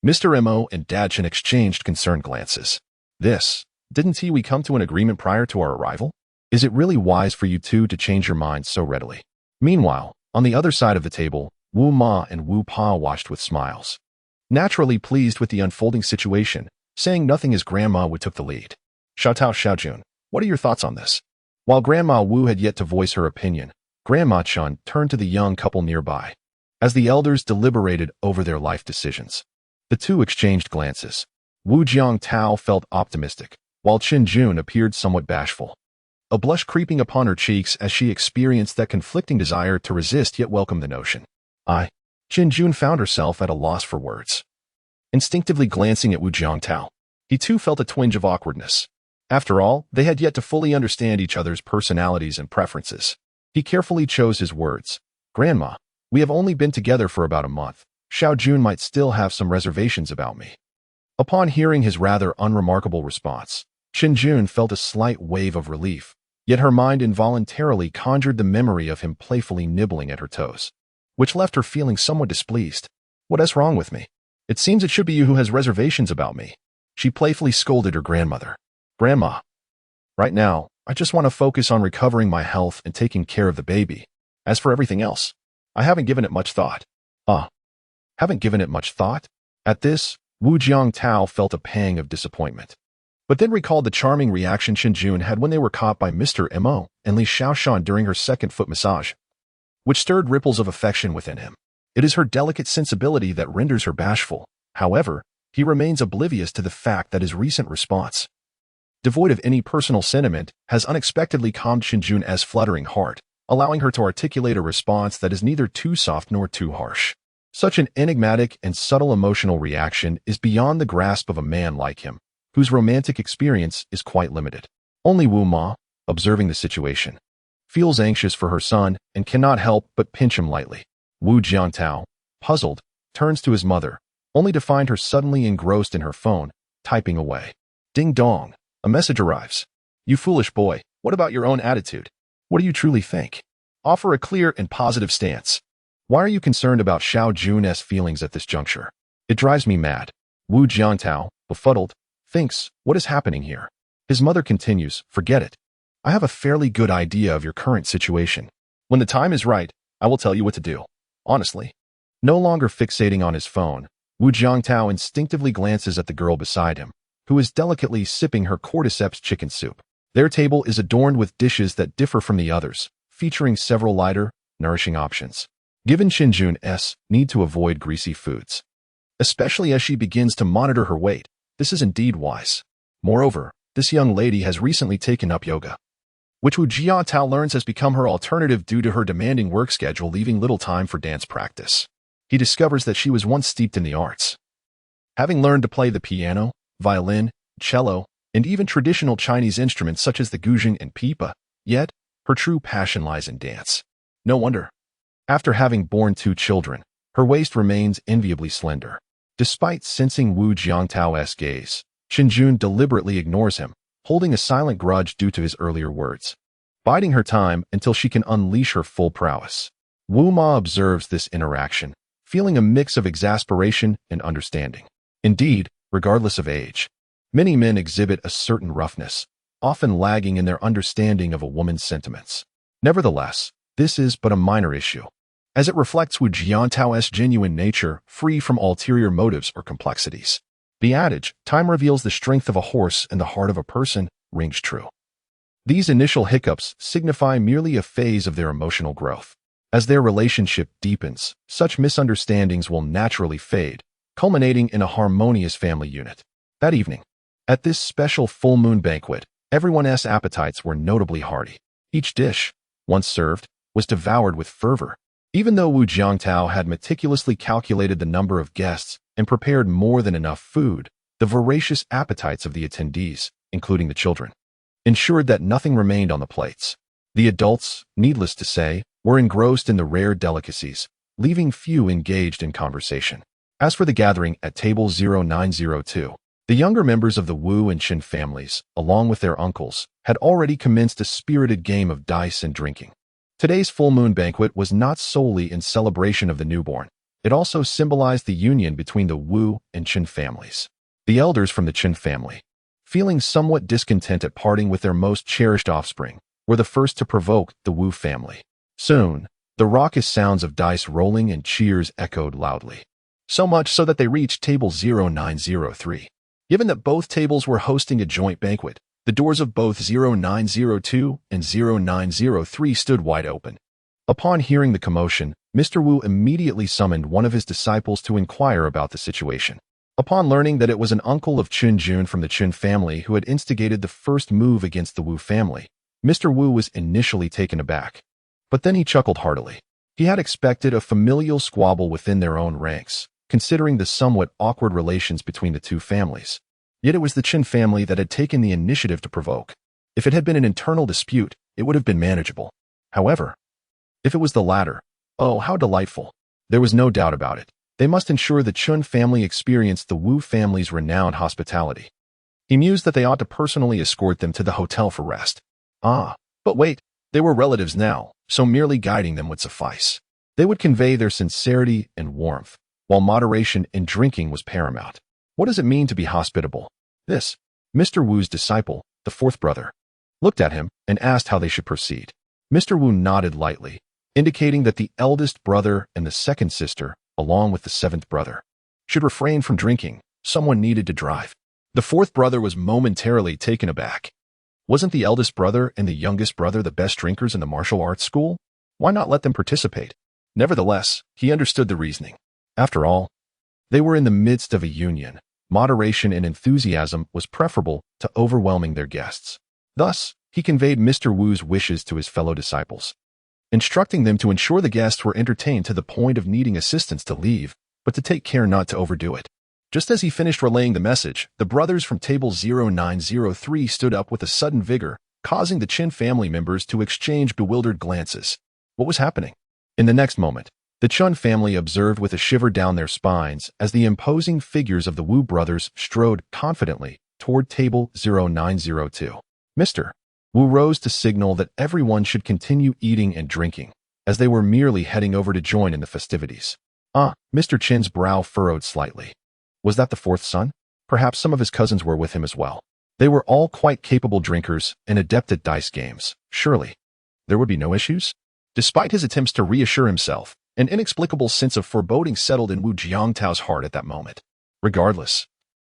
Mr. Mo and Dad Chen exchanged concerned glances. Didn't we come to an agreement prior to our arrival? Is it really wise for you two to change your minds so readily? Meanwhile, on the other side of the table, Wu Ma and Wu Pa watched with smiles. Naturally pleased with the unfolding situation, saying nothing as Grandma Wu took the lead. Xiaotao Xiaojun, what are your thoughts on this? While Grandma Wu had yet to voice her opinion, Grandma Chun turned to the young couple nearby. As the elders deliberated over their life decisions, the two exchanged glances. Wu Jiangtao felt optimistic, while Qin Jun appeared somewhat bashful. A blush creeping upon her cheeks as she experienced that conflicting desire to resist yet welcome the notion. Qin Jun found herself at a loss for words. Instinctively glancing at Wu Jiangtao, he too felt a twinge of awkwardness. After all, they had yet to fully understand each other's personalities and preferences. He carefully chose his words. Grandma, we have only been together for about a month. Xiao Jun might still have some reservations about me. Upon hearing his rather unremarkable response, Qin Jun felt a slight wave of relief, yet her mind involuntarily conjured the memory of him playfully nibbling at her toes, which left her feeling somewhat displeased. What is wrong with me? It seems it should be you who has reservations about me. She playfully scolded her grandmother. Grandma, right now, I just want to focus on recovering my health and taking care of the baby. As for everything else, I haven't given it much thought. Haven't given it much thought? At this, Wu Jiangtao felt a pang of disappointment, but then recalled the charming reaction Qin Jun had when they were caught by Mr. Mo and Li Xiaoshan during her second foot massage, which stirred ripples of affection within him. It is her delicate sensibility that renders her bashful. However, he remains oblivious to the fact that his recent response, devoid of any personal sentiment, has unexpectedly calmed Qin Jun's fluttering heart, allowing her to articulate a response that is neither too soft nor too harsh. Such an enigmatic and subtle emotional reaction is beyond the grasp of a man like him, whose romantic experience is quite limited. Only Wu Ma, observing the situation, feels anxious for her son and cannot help but pinch him lightly. Wu Jiangtao, puzzled, turns to his mother, only to find her suddenly engrossed in her phone, typing away. Ding dong. A message arrives. You foolish boy, what about your own attitude? What do you truly think? Offer a clear and positive stance. Why are you concerned about Xiao Jun's feelings at this juncture? It drives me mad. Wu Jiangtao, befuddled, thinks, what is happening here? His mother continues, forget it. I have a fairly good idea of your current situation. When the time is right, I will tell you what to do. Honestly. No longer fixating on his phone, Wu Jiangtao instinctively glances at the girl beside him, who is delicately sipping her cordyceps chicken soup. Their table is adorned with dishes that differ from the others, featuring several lighter, nourishing options. Given Qin Jun's need to avoid greasy foods, especially as she begins to monitor her weight, this is indeed wise. Moreover, this young lady has recently taken up yoga, which Wu Jiangtao learns has become her alternative due to her demanding work schedule, leaving little time for dance practice. He discovers that she was once steeped in the arts, having learned to play the piano, violin, cello, and even traditional Chinese instruments such as the guzheng and pipa, yet, her true passion lies in dance. No wonder. After having borne 2 children, her waist remains enviably slender. Despite sensing Wu Jiangtao's gaze, Qin Jun deliberately ignores him, holding a silent grudge due to his earlier words, biding her time until she can unleash her full prowess. Wu Ma observes this interaction, feeling a mix of exasperation and understanding. Indeed, regardless of age, many men exhibit a certain roughness, often lagging in their understanding of a woman's sentiments. Nevertheless, this is but a minor issue, as it reflects Wu Jiangtao's genuine nature, free from ulterior motives or complexities. The adage, time reveals the strength of a horse and the heart of a person, rings true. These initial hiccups signify merely a phase of their emotional growth. As their relationship deepens, such misunderstandings will naturally fade, culminating in a harmonious family unit. That evening, at this special full moon banquet, Everyone's appetites were notably hearty. Each dish, once served, was devoured with fervor. Even though Wu Jiangtao had meticulously calculated the number of guests and prepared more than enough food, the voracious appetites of the attendees, including the children, ensured that nothing remained on the plates. The adults, needless to say, were engrossed in the rare delicacies, leaving few engaged in conversation. As for the gathering at table 0902, the younger members of the Wu and Qin families, along with their uncles, had already commenced a spirited game of dice and drinking. Today's full moon banquet was not solely in celebration of the newborn. It also symbolized the union between the Wu and Qin families. The elders from the Qin family, feeling somewhat discontent at parting with their most cherished offspring, were the first to provoke the Wu family. Soon, the raucous sounds of dice rolling and cheers echoed loudly. So much so that they reached table 0903. Given that both tables were hosting a joint banquet, the doors of both 0902 and 0903 stood wide open. Upon hearing the commotion, Mr. Wu immediately summoned one of his disciples to inquire about the situation. Upon learning that it was an uncle of Qin Jun from the Qin family who had instigated the first move against the Wu family, Mr. Wu was initially taken aback. But then he chuckled heartily. He had expected a familial squabble within their own ranks, considering the somewhat awkward relations between the two families. Yet it was the Qin family that had taken the initiative to provoke. If it had been an internal dispute, it would have been manageable. However, if it was the latter, oh, how delightful. There was no doubt about it. They must ensure the Qin family experienced the Wu family's renowned hospitality. He mused that they ought to personally escort them to the hotel for rest. Ah, but wait, they were relatives now, so merely guiding them would suffice. They would convey their sincerity and warmth, while moderation in drinking was paramount. What does it mean to be hospitable? This, Mr. Wu's disciple, the fourth brother, looked at him and asked how they should proceed. Mr. Wu nodded lightly, indicating that the eldest brother and the second sister, along with the seventh brother, should refrain from drinking. Someone needed to drive. The fourth brother was momentarily taken aback. Wasn't the eldest brother and the youngest brother the best drinkers in the martial arts school? Why not let them participate? Nevertheless, he understood the reasoning. After all, they were in the midst of a union. Moderation and enthusiasm was preferable to overwhelming their guests. Thus, he conveyed Mr. Wu's wishes to his fellow disciples, instructing them to ensure the guests were entertained to the point of needing assistance to leave, but to take care not to overdo it. Just as he finished relaying the message, the brothers from table 0903 stood up with a sudden vigor, causing the Qin family members to exchange bewildered glances. What was happening? In the next moment, the Qin family observed with a shiver down their spines as the imposing figures of the Wu brothers strode confidently toward table 0902. Mr. Wu rose to signal that everyone should continue eating and drinking, as they were merely heading over to join in the festivities. Mr. Qin's brow furrowed slightly. Was that the fourth son? Perhaps some of his cousins were with him as well. They were all quite capable drinkers and adept at dice games. Surely, there would be no issues? Despite his attempts to reassure himself, an inexplicable sense of foreboding settled in Wu Jiangtao's heart at that moment. Regardless,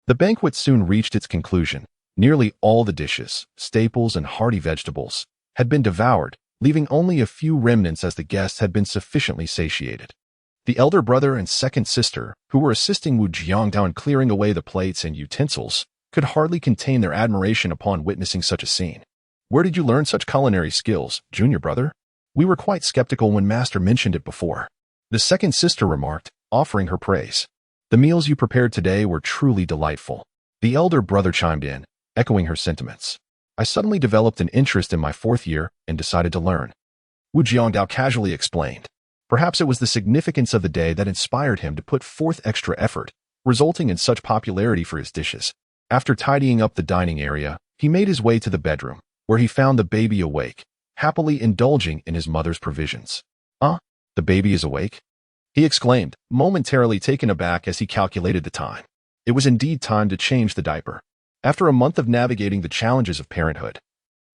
the banquet soon reached its conclusion. Nearly all the dishes, staples, and hearty vegetables had been devoured, leaving only a few remnants as the guests had been sufficiently satiated. The elder brother and second sister, who were assisting Wu Jiangtao in clearing away the plates and utensils, could hardly contain their admiration upon witnessing such a scene. Where did you learn such culinary skills, junior brother? We were quite skeptical when Master mentioned it before. The second sister remarked, offering her praise. The meals you prepared today were truly delightful. The elder brother chimed in, echoing her sentiments. I suddenly developed an interest in my fourth year and decided to learn. Wu Jiangtao casually explained. Perhaps it was the significance of the day that inspired him to put forth extra effort, resulting in such popularity for his dishes. After tidying up the dining area, he made his way to the bedroom, where he found the baby awake, happily indulging in his mother's provisions. The baby is awake? He exclaimed, momentarily taken aback as he calculated the time. It was indeed time to change the diaper. After a month of navigating the challenges of parenthood,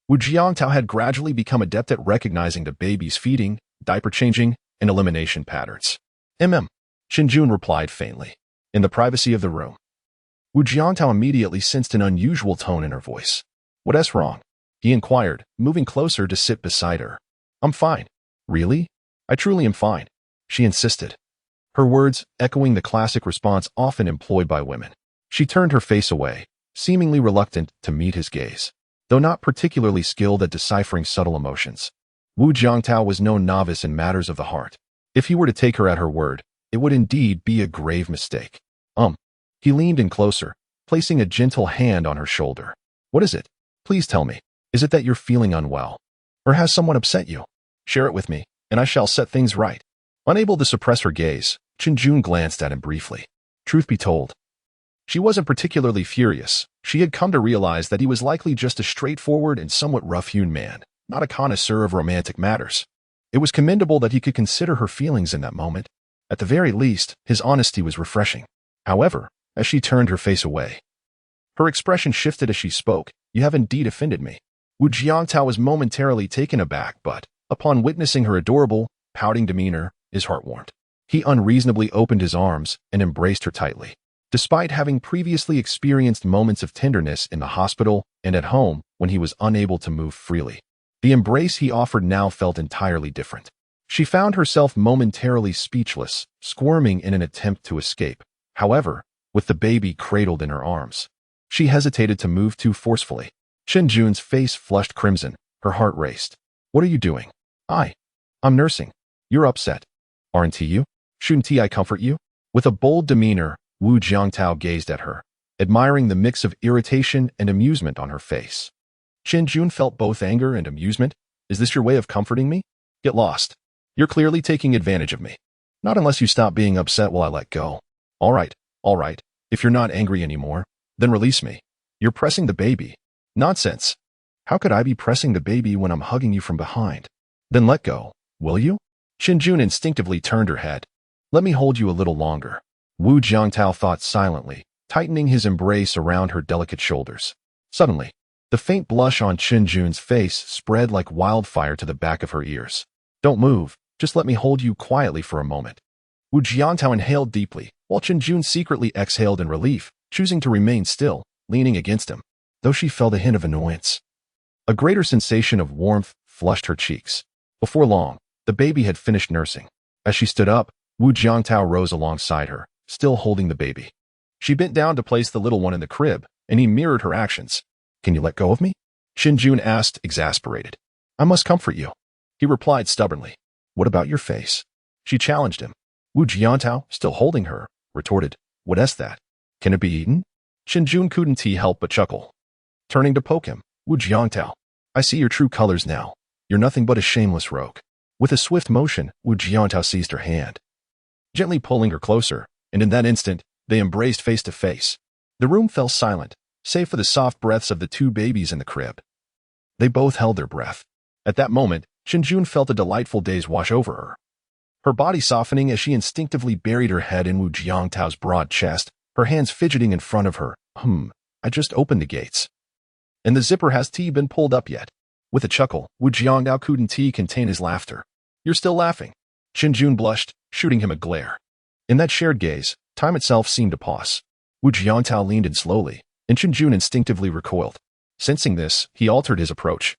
Wu Jiangtao had gradually become adept at recognizing the baby's feeding, diaper changing, and elimination patterns. Qin Jun replied faintly. In the privacy of the room, Wu Jiangtao immediately sensed an unusual tone in her voice. What's wrong? He inquired, moving closer to sit beside her. I'm fine. Really? I truly am fine, she insisted. Her words echoing the classic response often employed by women. She turned her face away, seemingly reluctant to meet his gaze. though not particularly skilled at deciphering subtle emotions. Wu Jiangtao was no novice in matters of the heart. If he were to take her at her word, it would indeed be a grave mistake. He leaned in closer, placing a gentle hand on her shoulder. What is it? Please tell me. Is it that you're feeling unwell? Or has someone upset you? Share it with me, and I shall set things right. Unable to suppress her gaze, Qinjun glanced at him briefly. Truth be told, she wasn't particularly furious. She had come to realize that he was likely just a straightforward and somewhat rough-hewn man, not a connoisseur of romantic matters. It was commendable that he could consider her feelings in that moment. At the very least, his honesty was refreshing. However, as she turned her face away, her expression shifted as she spoke. You have indeed offended me. Wu Jiangtao was momentarily taken aback, but, upon witnessing her adorable, pouting demeanor, his heart warmed. He unreasonably opened his arms and embraced her tightly. Despite having previously experienced moments of tenderness in the hospital and at home when he was unable to move freely, the embrace he offered now felt entirely different. She found herself momentarily speechless, squirming in an attempt to escape. However, with the baby cradled in her arms, she hesitated to move too forcefully. Qinjun's face flushed crimson. Her heart raced. What are you doing? I'm nursing. You're upset. Aren't you? Shouldn't I comfort you? With a bold demeanor, Wu Jiangtao gazed at her, admiring the mix of irritation and amusement on her face. Qinjun felt both anger and amusement. Is this your way of comforting me? Get lost. You're clearly taking advantage of me. Not unless you stop being upset while I let go. All right. If you're not angry anymore, then release me. You're pressing the baby. Nonsense. How could I be pressing the baby when I'm hugging you from behind? Then let go, will you? Qinjun instinctively turned her head. Let me hold you a little longer. Wu Jiangtao thought silently, tightening his embrace around her delicate shoulders. Suddenly, the faint blush on Qinjun's face spread like wildfire to the back of her ears. Don't move, just let me hold you quietly for a moment. Wu Jiangtao inhaled deeply, while Qinjun secretly exhaled in relief, choosing to remain still, leaning against him. Though she felt a hint of annoyance, a greater sensation of warmth flushed her cheeks. Before long, the baby had finished nursing. As she stood up, Wu Jiangtao rose alongside her, still holding the baby. She bent down to place the little one in the crib, and he mirrored her actions. Can you let go of me? Qinjun asked, exasperated. I must comfort you. He replied stubbornly. What about your face? She challenged him. Wu Jiangtao, still holding her, retorted. What is that? Can it be eaten? Qinjun couldn't help but chuckle. Turning to poke him, Wu Jiangtao, I see your true colors now. You're nothing but a shameless rogue. With a swift motion, Wu Jiangtao seized her hand, gently pulling her closer, and in that instant, they embraced face to face. The room fell silent, save for the soft breaths of the two babies in the crib. They both held their breath. At that moment, Qinjun felt a delightful daze wash over her. Her body softening as she instinctively buried her head in Wu Jiangtao's broad chest, her hands fidgeting in front of her. I just opened the gates. And the zipper has been pulled up yet? With a chuckle, Wu Jiangtao couldn't contain his laughter. You're still laughing. Qinjun blushed, shooting him a glare. In that shared gaze, time itself seemed to pause. Wu Jiangtao leaned in slowly, and Qinjun instinctively recoiled. Sensing this, he altered his approach,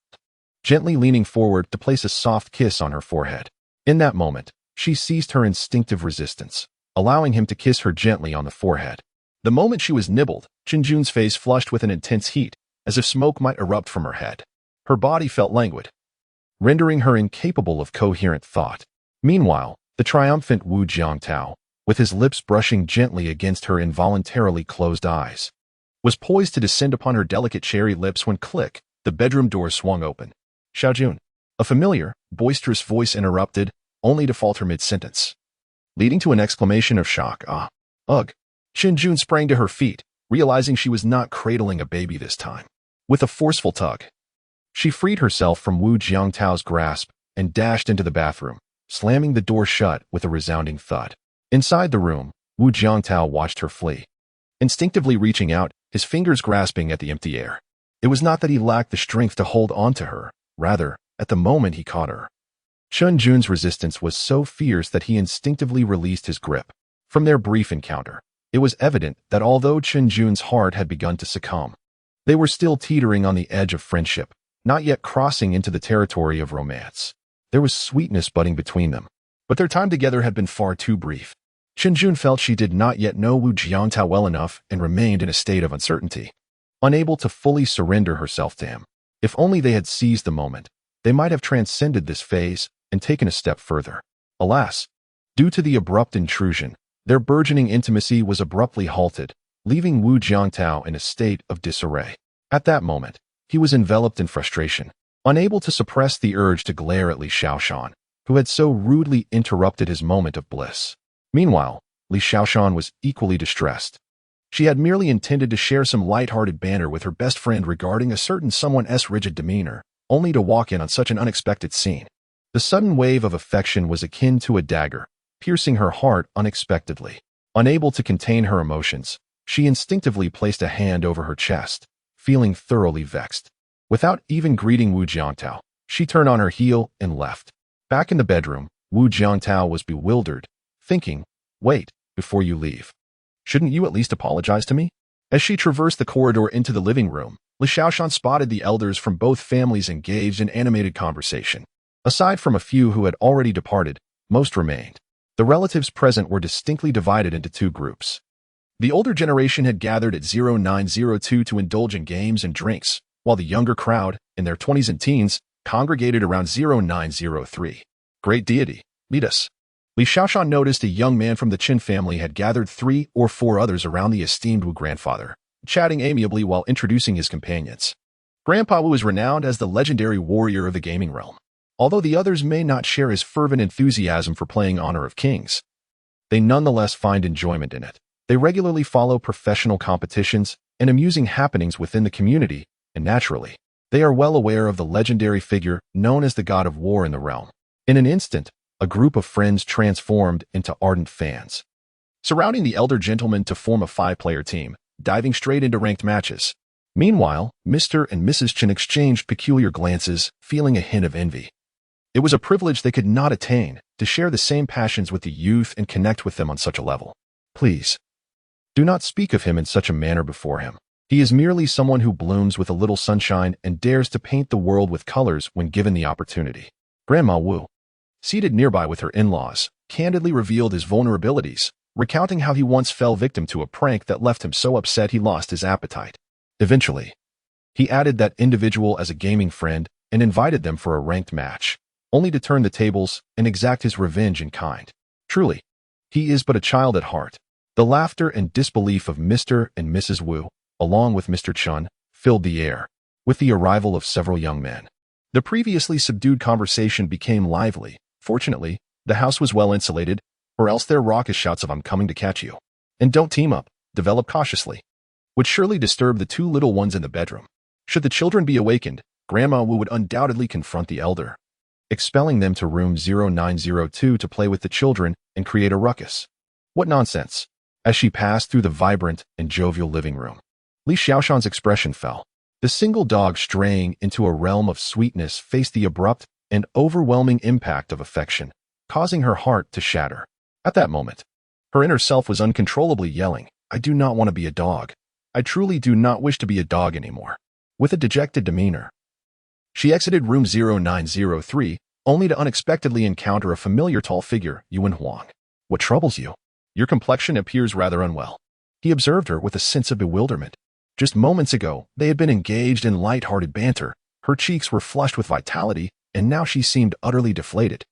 gently leaning forward to place a soft kiss on her forehead. In that moment, she ceased her instinctive resistance, allowing him to kiss her gently on the forehead. The moment she was nibbled, Qinjun's face flushed with an intense heat, as if smoke might erupt from her head. Her body felt languid, rendering her incapable of coherent thought. Meanwhile, the triumphant Wu Jiangtao, with his lips brushing gently against her involuntarily closed eyes, was poised to descend upon her delicate cherry lips when click, the bedroom door swung open. Xiaojun, a familiar, boisterous voice interrupted, only to falter mid-sentence, leading to an exclamation of shock. Ugh. Qinjun sprang to her feet, realizing she was not cradling a baby this time. With a forceful tug, she freed herself from Wu Jiangtao's grasp and dashed into the bathroom, slamming the door shut with a resounding thud. Inside the room, Wu Jiangtao watched her flee, instinctively reaching out, his fingers grasping at the empty air. It was not that he lacked the strength to hold on to her. Rather, at the moment he caught her, Qinjun's resistance was so fierce that he instinctively released his grip. From their brief encounter, it was evident that although Qinjun's heart had begun to succumb, they were still teetering on the edge of friendship, not yet crossing into the territory of romance. There was sweetness budding between them, but their time together had been far too brief. Qinjun felt she did not yet know Wu Jiangtao well enough and remained in a state of uncertainty, unable to fully surrender herself to him. If only they had seized the moment, they might have transcended this phase and taken a step further. Alas, due to the abrupt intrusion, their burgeoning intimacy was abruptly halted, leaving Wu Jiangtao in a state of disarray. At that moment, he was enveloped in frustration, unable to suppress the urge to glare at Li Xiaoshan, who had so rudely interrupted his moment of bliss. Meanwhile, Li Xiaoshan was equally distressed. She had merely intended to share some light-hearted banter with her best friend regarding a certain someone's rigid demeanor, only to walk in on such an unexpected scene. The sudden wave of affection was akin to a dagger, piercing her heart unexpectedly. Unable to contain her emotions, she instinctively placed a hand over her chest, feeling thoroughly vexed. Without even greeting Wu Jiangtao, she turned on her heel and left. Back in the bedroom, Wu Jiangtao was bewildered, thinking, "Wait, before you leave, shouldn't you at least apologize to me?" As she traversed the corridor into the living room, Li Xiaoshan spotted the elders from both families engaged in animated conversation. Aside from a few who had already departed, most remained. The relatives present were distinctly divided into two groups. The older generation had gathered at 0902 to indulge in games and drinks, while the younger crowd, in their 20s and teens, congregated around 0903. Great deity, lead us. Li Xiaoshan noticed a young man from the Qin family had gathered 3 or 4 others around the esteemed Wu grandfather, chatting amiably while introducing his companions. Grandpa Wu is renowned as the legendary warrior of the gaming realm. Although the others may not share his fervent enthusiasm for playing Honor of Kings, they nonetheless find enjoyment in it. They regularly follow professional competitions and amusing happenings within the community, and naturally, they are well aware of the legendary figure known as the God of War in the realm. In an instant, a group of friends transformed into ardent fans, surrounding the elder gentleman to form a 5-player team, diving straight into ranked matches. Meanwhile, Mr. and Mrs. Chen exchanged peculiar glances, feeling a hint of envy. It was a privilege they could not attain, to share the same passions with the youth and connect with them on such a level. Please, do not speak of him in such a manner before him. He is merely someone who blooms with a little sunshine and dares to paint the world with colors when given the opportunity. Grandma Wu, seated nearby with her in-laws, candidly revealed his vulnerabilities, recounting how he once fell victim to a prank that left him so upset he lost his appetite. Eventually, he added that individual as a gaming friend and invited them for a ranked match, only to turn the tables and exact his revenge in kind. Truly, he is but a child at heart. The laughter and disbelief of Mr. and Mrs. Wu, along with Mr. Chun, filled the air. With the arrival of several young men, the previously subdued conversation became lively. Fortunately, the house was well insulated, or else their raucous shouts of "I'm coming to catch you" and "Don't team up," developed cautiously, would surely disturb the 2 little ones in the bedroom. Should the children be awakened, Grandma Wu would undoubtedly confront the elder, expelling them to room 0902 to play with the children and create a ruckus. What nonsense! As she passed through the vibrant and jovial living room, Li Xiaoshan's expression fell. The single dog straying into a realm of sweetness faced the abrupt and overwhelming impact of affection, causing her heart to shatter. At that moment, her inner self was uncontrollably yelling, "I do not want to be a dog. I truly do not wish to be a dog anymore." With a dejected demeanor, she exited room 0903, only to unexpectedly encounter a familiar tall figure, Yuan Huang. "What troubles you? Your complexion appears rather unwell." He observed her with a sense of bewilderment. Just moments ago, they had been engaged in light-hearted banter. Her cheeks were flushed with vitality, and now she seemed utterly deflated.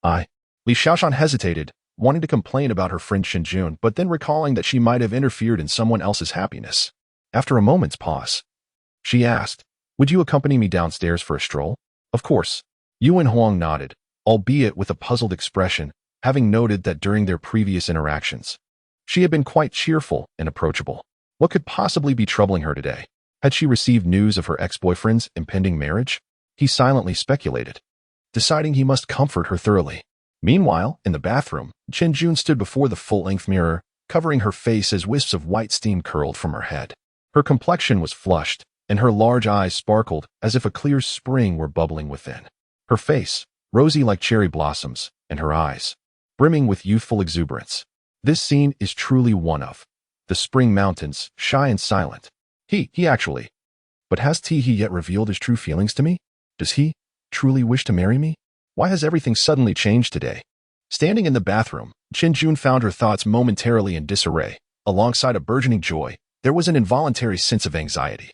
Li Xiaoshan hesitated, wanting to complain about her friend Shinjun, but then recalling that she might have interfered in someone else's happiness. After a moment's pause, she asked, "Would you accompany me downstairs for a stroll?" "Of course." Yuan Huang nodded, albeit with a puzzled expression, having noted that during their previous interactions, she had been quite cheerful and approachable. What could possibly be troubling her today? Had she received news of her ex-boyfriend's impending marriage? He silently speculated, deciding he must comfort her thoroughly. Meanwhile, in the bathroom, Chen Jun stood before the full-length mirror, covering her face as wisps of white steam curled from her head. Her complexion was flushed, and her large eyes sparkled as if a clear spring were bubbling within. Her face, rosy like cherry blossoms, and her eyes, brimming with youthful exuberance. This scene is truly one of the Spring Mountains, shy and silent. He actually. But has he yet revealed his true feelings to me? Does he truly wish to marry me? Why has everything suddenly changed today? Standing in the bathroom, Chen Jun found her thoughts momentarily in disarray. Alongside a burgeoning joy, there was an involuntary sense of anxiety.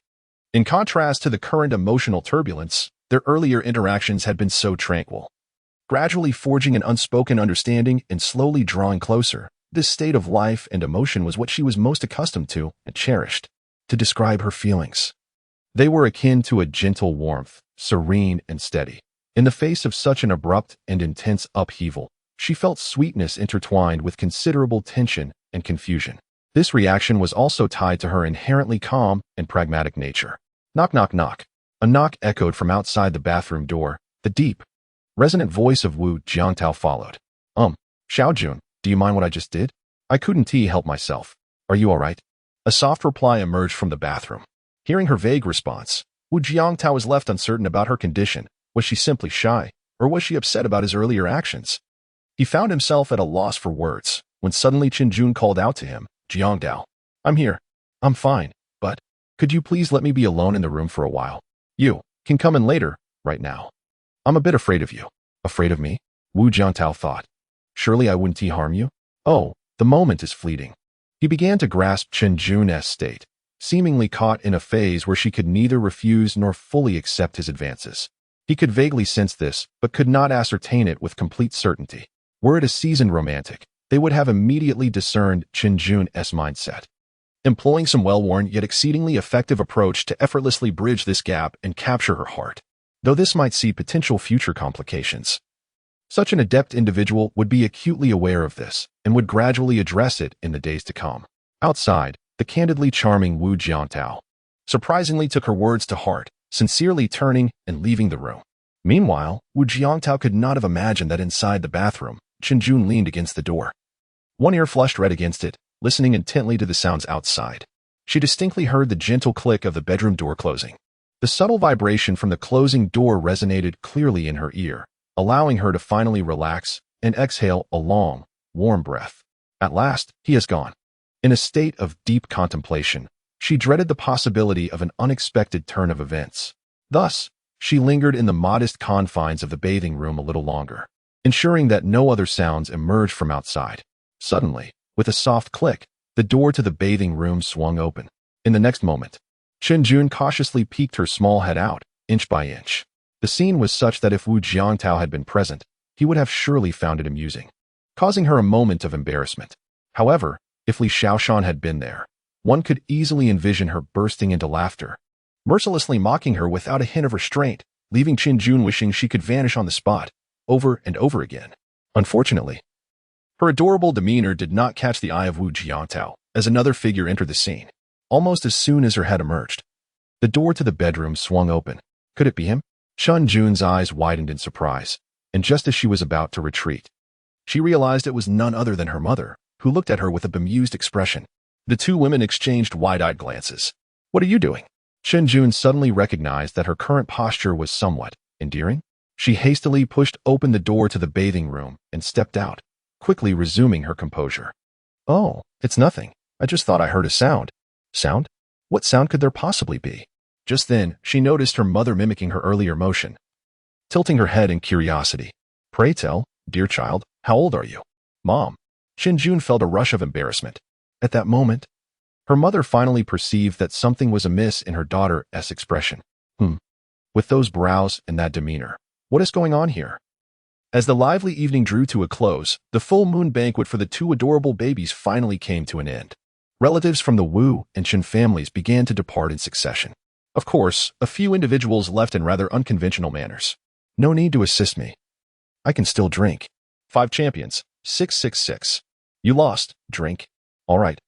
In contrast to the current emotional turbulence, their earlier interactions had been so tranquil. Gradually forging an unspoken understanding and slowly drawing closer, this state of life and emotion was what she was most accustomed to and cherished. To describe her feelings, they were akin to a gentle warmth, serene and steady. In the face of such an abrupt and intense upheaval, she felt sweetness intertwined with considerable tension and confusion. This reaction was also tied to her inherently calm and pragmatic nature. Knock, knock, knock. A knock echoed from outside the bathroom door. The deep, resonant voice of Wu Jiangtao followed. Xiaojun, do you mind what I just did? I couldn't help myself. Are you all right? A soft reply emerged from the bathroom. Hearing her vague response, Wu Jiangtao was left uncertain about her condition. Was she simply shy, or was she upset about his earlier actions? He found himself at a loss for words, when suddenly Chen Jun called out to him, Jiangdao, I'm here. I'm fine, but could you please let me be alone in the room for a while? You can come in later, right now. I'm a bit afraid of you. Afraid of me? Wu Jiangtao thought. Surely I wouldn't harm you? Oh, the moment is fleeting. He began to grasp Chen Jun's state, seemingly caught in a phase where she could neither refuse nor fully accept his advances. He could vaguely sense this, but could not ascertain it with complete certainty. Were it a seasoned romantic, they would have immediately discerned Chen Jun's mindset, employing some well-worn yet exceedingly effective approach to effortlessly bridge this gap and capture her heart. Though this might see potential future complications, such an adept individual would be acutely aware of this and would gradually address it in the days to come. Outside, the candidly charming Wu Jiangtao surprisingly took her words to heart, sincerely turning and leaving the room. Meanwhile, Wu Jiangtao could not have imagined that inside the bathroom, Chen Jun leaned against the door. One ear flushed red against it, listening intently to the sounds outside. She distinctly heard the gentle click of the bedroom door closing. The subtle vibration from the closing door resonated clearly in her ear, allowing her to finally relax and exhale a long, warm breath. At last, he has gone. In a state of deep contemplation, she dreaded the possibility of an unexpected turn of events. Thus, she lingered in the modest confines of the bathing room a little longer, ensuring that no other sounds emerged from outside. Suddenly, with a soft click, the door to the bathing room swung open. In the next moment, Chen Jun cautiously peeked her small head out, inch by inch. The scene was such that if Wu Jiangtao had been present, he would have surely found it amusing, causing her a moment of embarrassment. However, if Li Xiaoshan had been there, one could easily envision her bursting into laughter, mercilessly mocking her without a hint of restraint, leaving Chen Jun wishing she could vanish on the spot, over and over again. Unfortunately, her adorable demeanor did not catch the eye of Wu Jiangtao as another figure entered the scene. Almost as soon as her head emerged, the door to the bedroom swung open. Could it be him? Chen Jun's eyes widened in surprise, and just as she was about to retreat, she realized it was none other than her mother, who looked at her with a bemused expression. The two women exchanged wide-eyed glances. What are you doing? Chen Jun suddenly recognized that her current posture was somewhat endearing. She hastily pushed open the door to the bathing room and stepped out, quickly resuming her composure. Oh, it's nothing. I just thought I heard a sound. Sound? What sound could there possibly be? Just then, she noticed her mother mimicking her earlier motion, tilting her head in curiosity. Pray tell, dear child, how old are you? Mom. Chen Jun felt a rush of embarrassment. At that moment, her mother finally perceived that something was amiss in her daughter's expression. With those brows and that demeanor, what is going on here? As the lively evening drew to a close, the full moon banquet for the two adorable babies finally came to an end. Relatives from the Wu and Chen families began to depart in succession. Of course, a few individuals left in rather unconventional manners. No need to assist me. I can still drink. 5 champions, 666. You lost, drink. All right,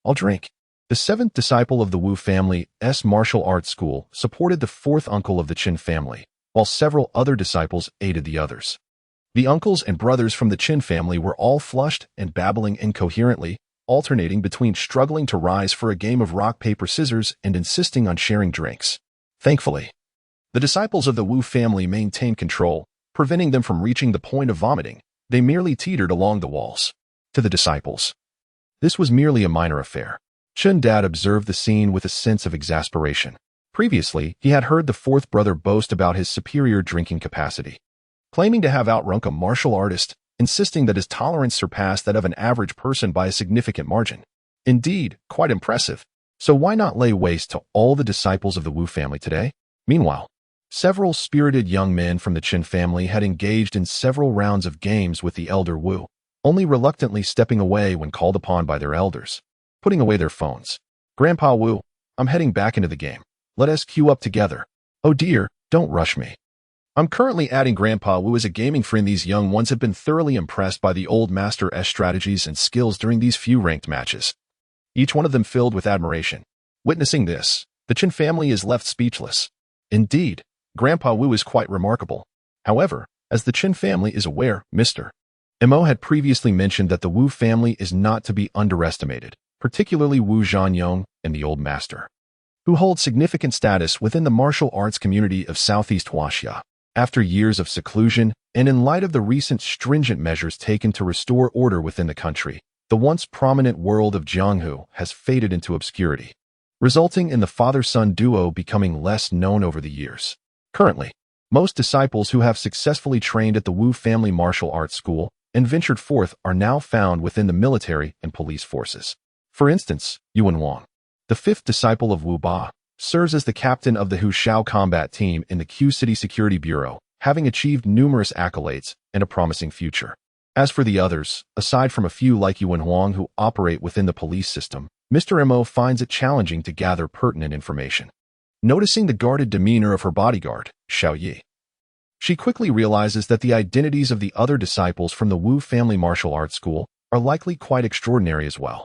I'll drink. The 7th disciple of the Wu family's martial arts school supported the 4th uncle of the Qin family, while several other disciples aided the others. The uncles and brothers from the Qin family were all flushed and babbling incoherently, alternating between struggling to rise for a game of rock, paper, scissors and insisting on sharing drinks. Thankfully, the disciples of the Wu family maintained control, preventing them from reaching the point of vomiting. They merely teetered along the walls. To the disciples, this was merely a minor affair. Chen Dad observed the scene with a sense of exasperation. Previously, he had heard the 4th brother boast about his superior drinking capacity, claiming to have outrunk a martial artist, insisting that his tolerance surpassed that of an average person by a significant margin. Indeed, quite impressive. So why not lay waste to all the disciples of the Wu family today? Meanwhile, several spirited young men from the Qin family had engaged in several rounds of games with the elder Wu, only reluctantly stepping away when called upon by their elders, putting away their phones. Grandpa Wu, I'm heading back into the game. Let us queue up together. Oh dear, don't rush me. I'm currently adding Grandpa Wu as a gaming friend. These young ones have been thoroughly impressed by the old master's strategies and skills during these few ranked matches. Each one of them filled with admiration. Witnessing this, the Qin family is left speechless. Indeed, Grandpa Wu is quite remarkable. However, as the Qin family is aware, Mr. Mo had previously mentioned that the Wu family is not to be underestimated, particularly Wu Zhanyong and the old master, who hold significant status within the martial arts community of Southeast Huaxia. After years of seclusion, and in light of the recent stringent measures taken to restore order within the country, the once prominent world of Jianghu has faded into obscurity, resulting in the father-son duo becoming less known over the years. Currently, most disciples who have successfully trained at the Wu family martial arts school and ventured forth are now found within the military and police forces. For instance, Yuan Wang, the fifth disciple of Wu Ba, serves as the captain of the Hushao combat team in the Q City Security Bureau, having achieved numerous accolades and a promising future. As for the others, aside from a few like Yuan Huang who operate within the police system, Mr. Mo finds it challenging to gather pertinent information. Noticing the guarded demeanor of her bodyguard, Xiao Yi, she quickly realizes that the identities of the other disciples from the Wu family martial arts school are likely quite extraordinary as well.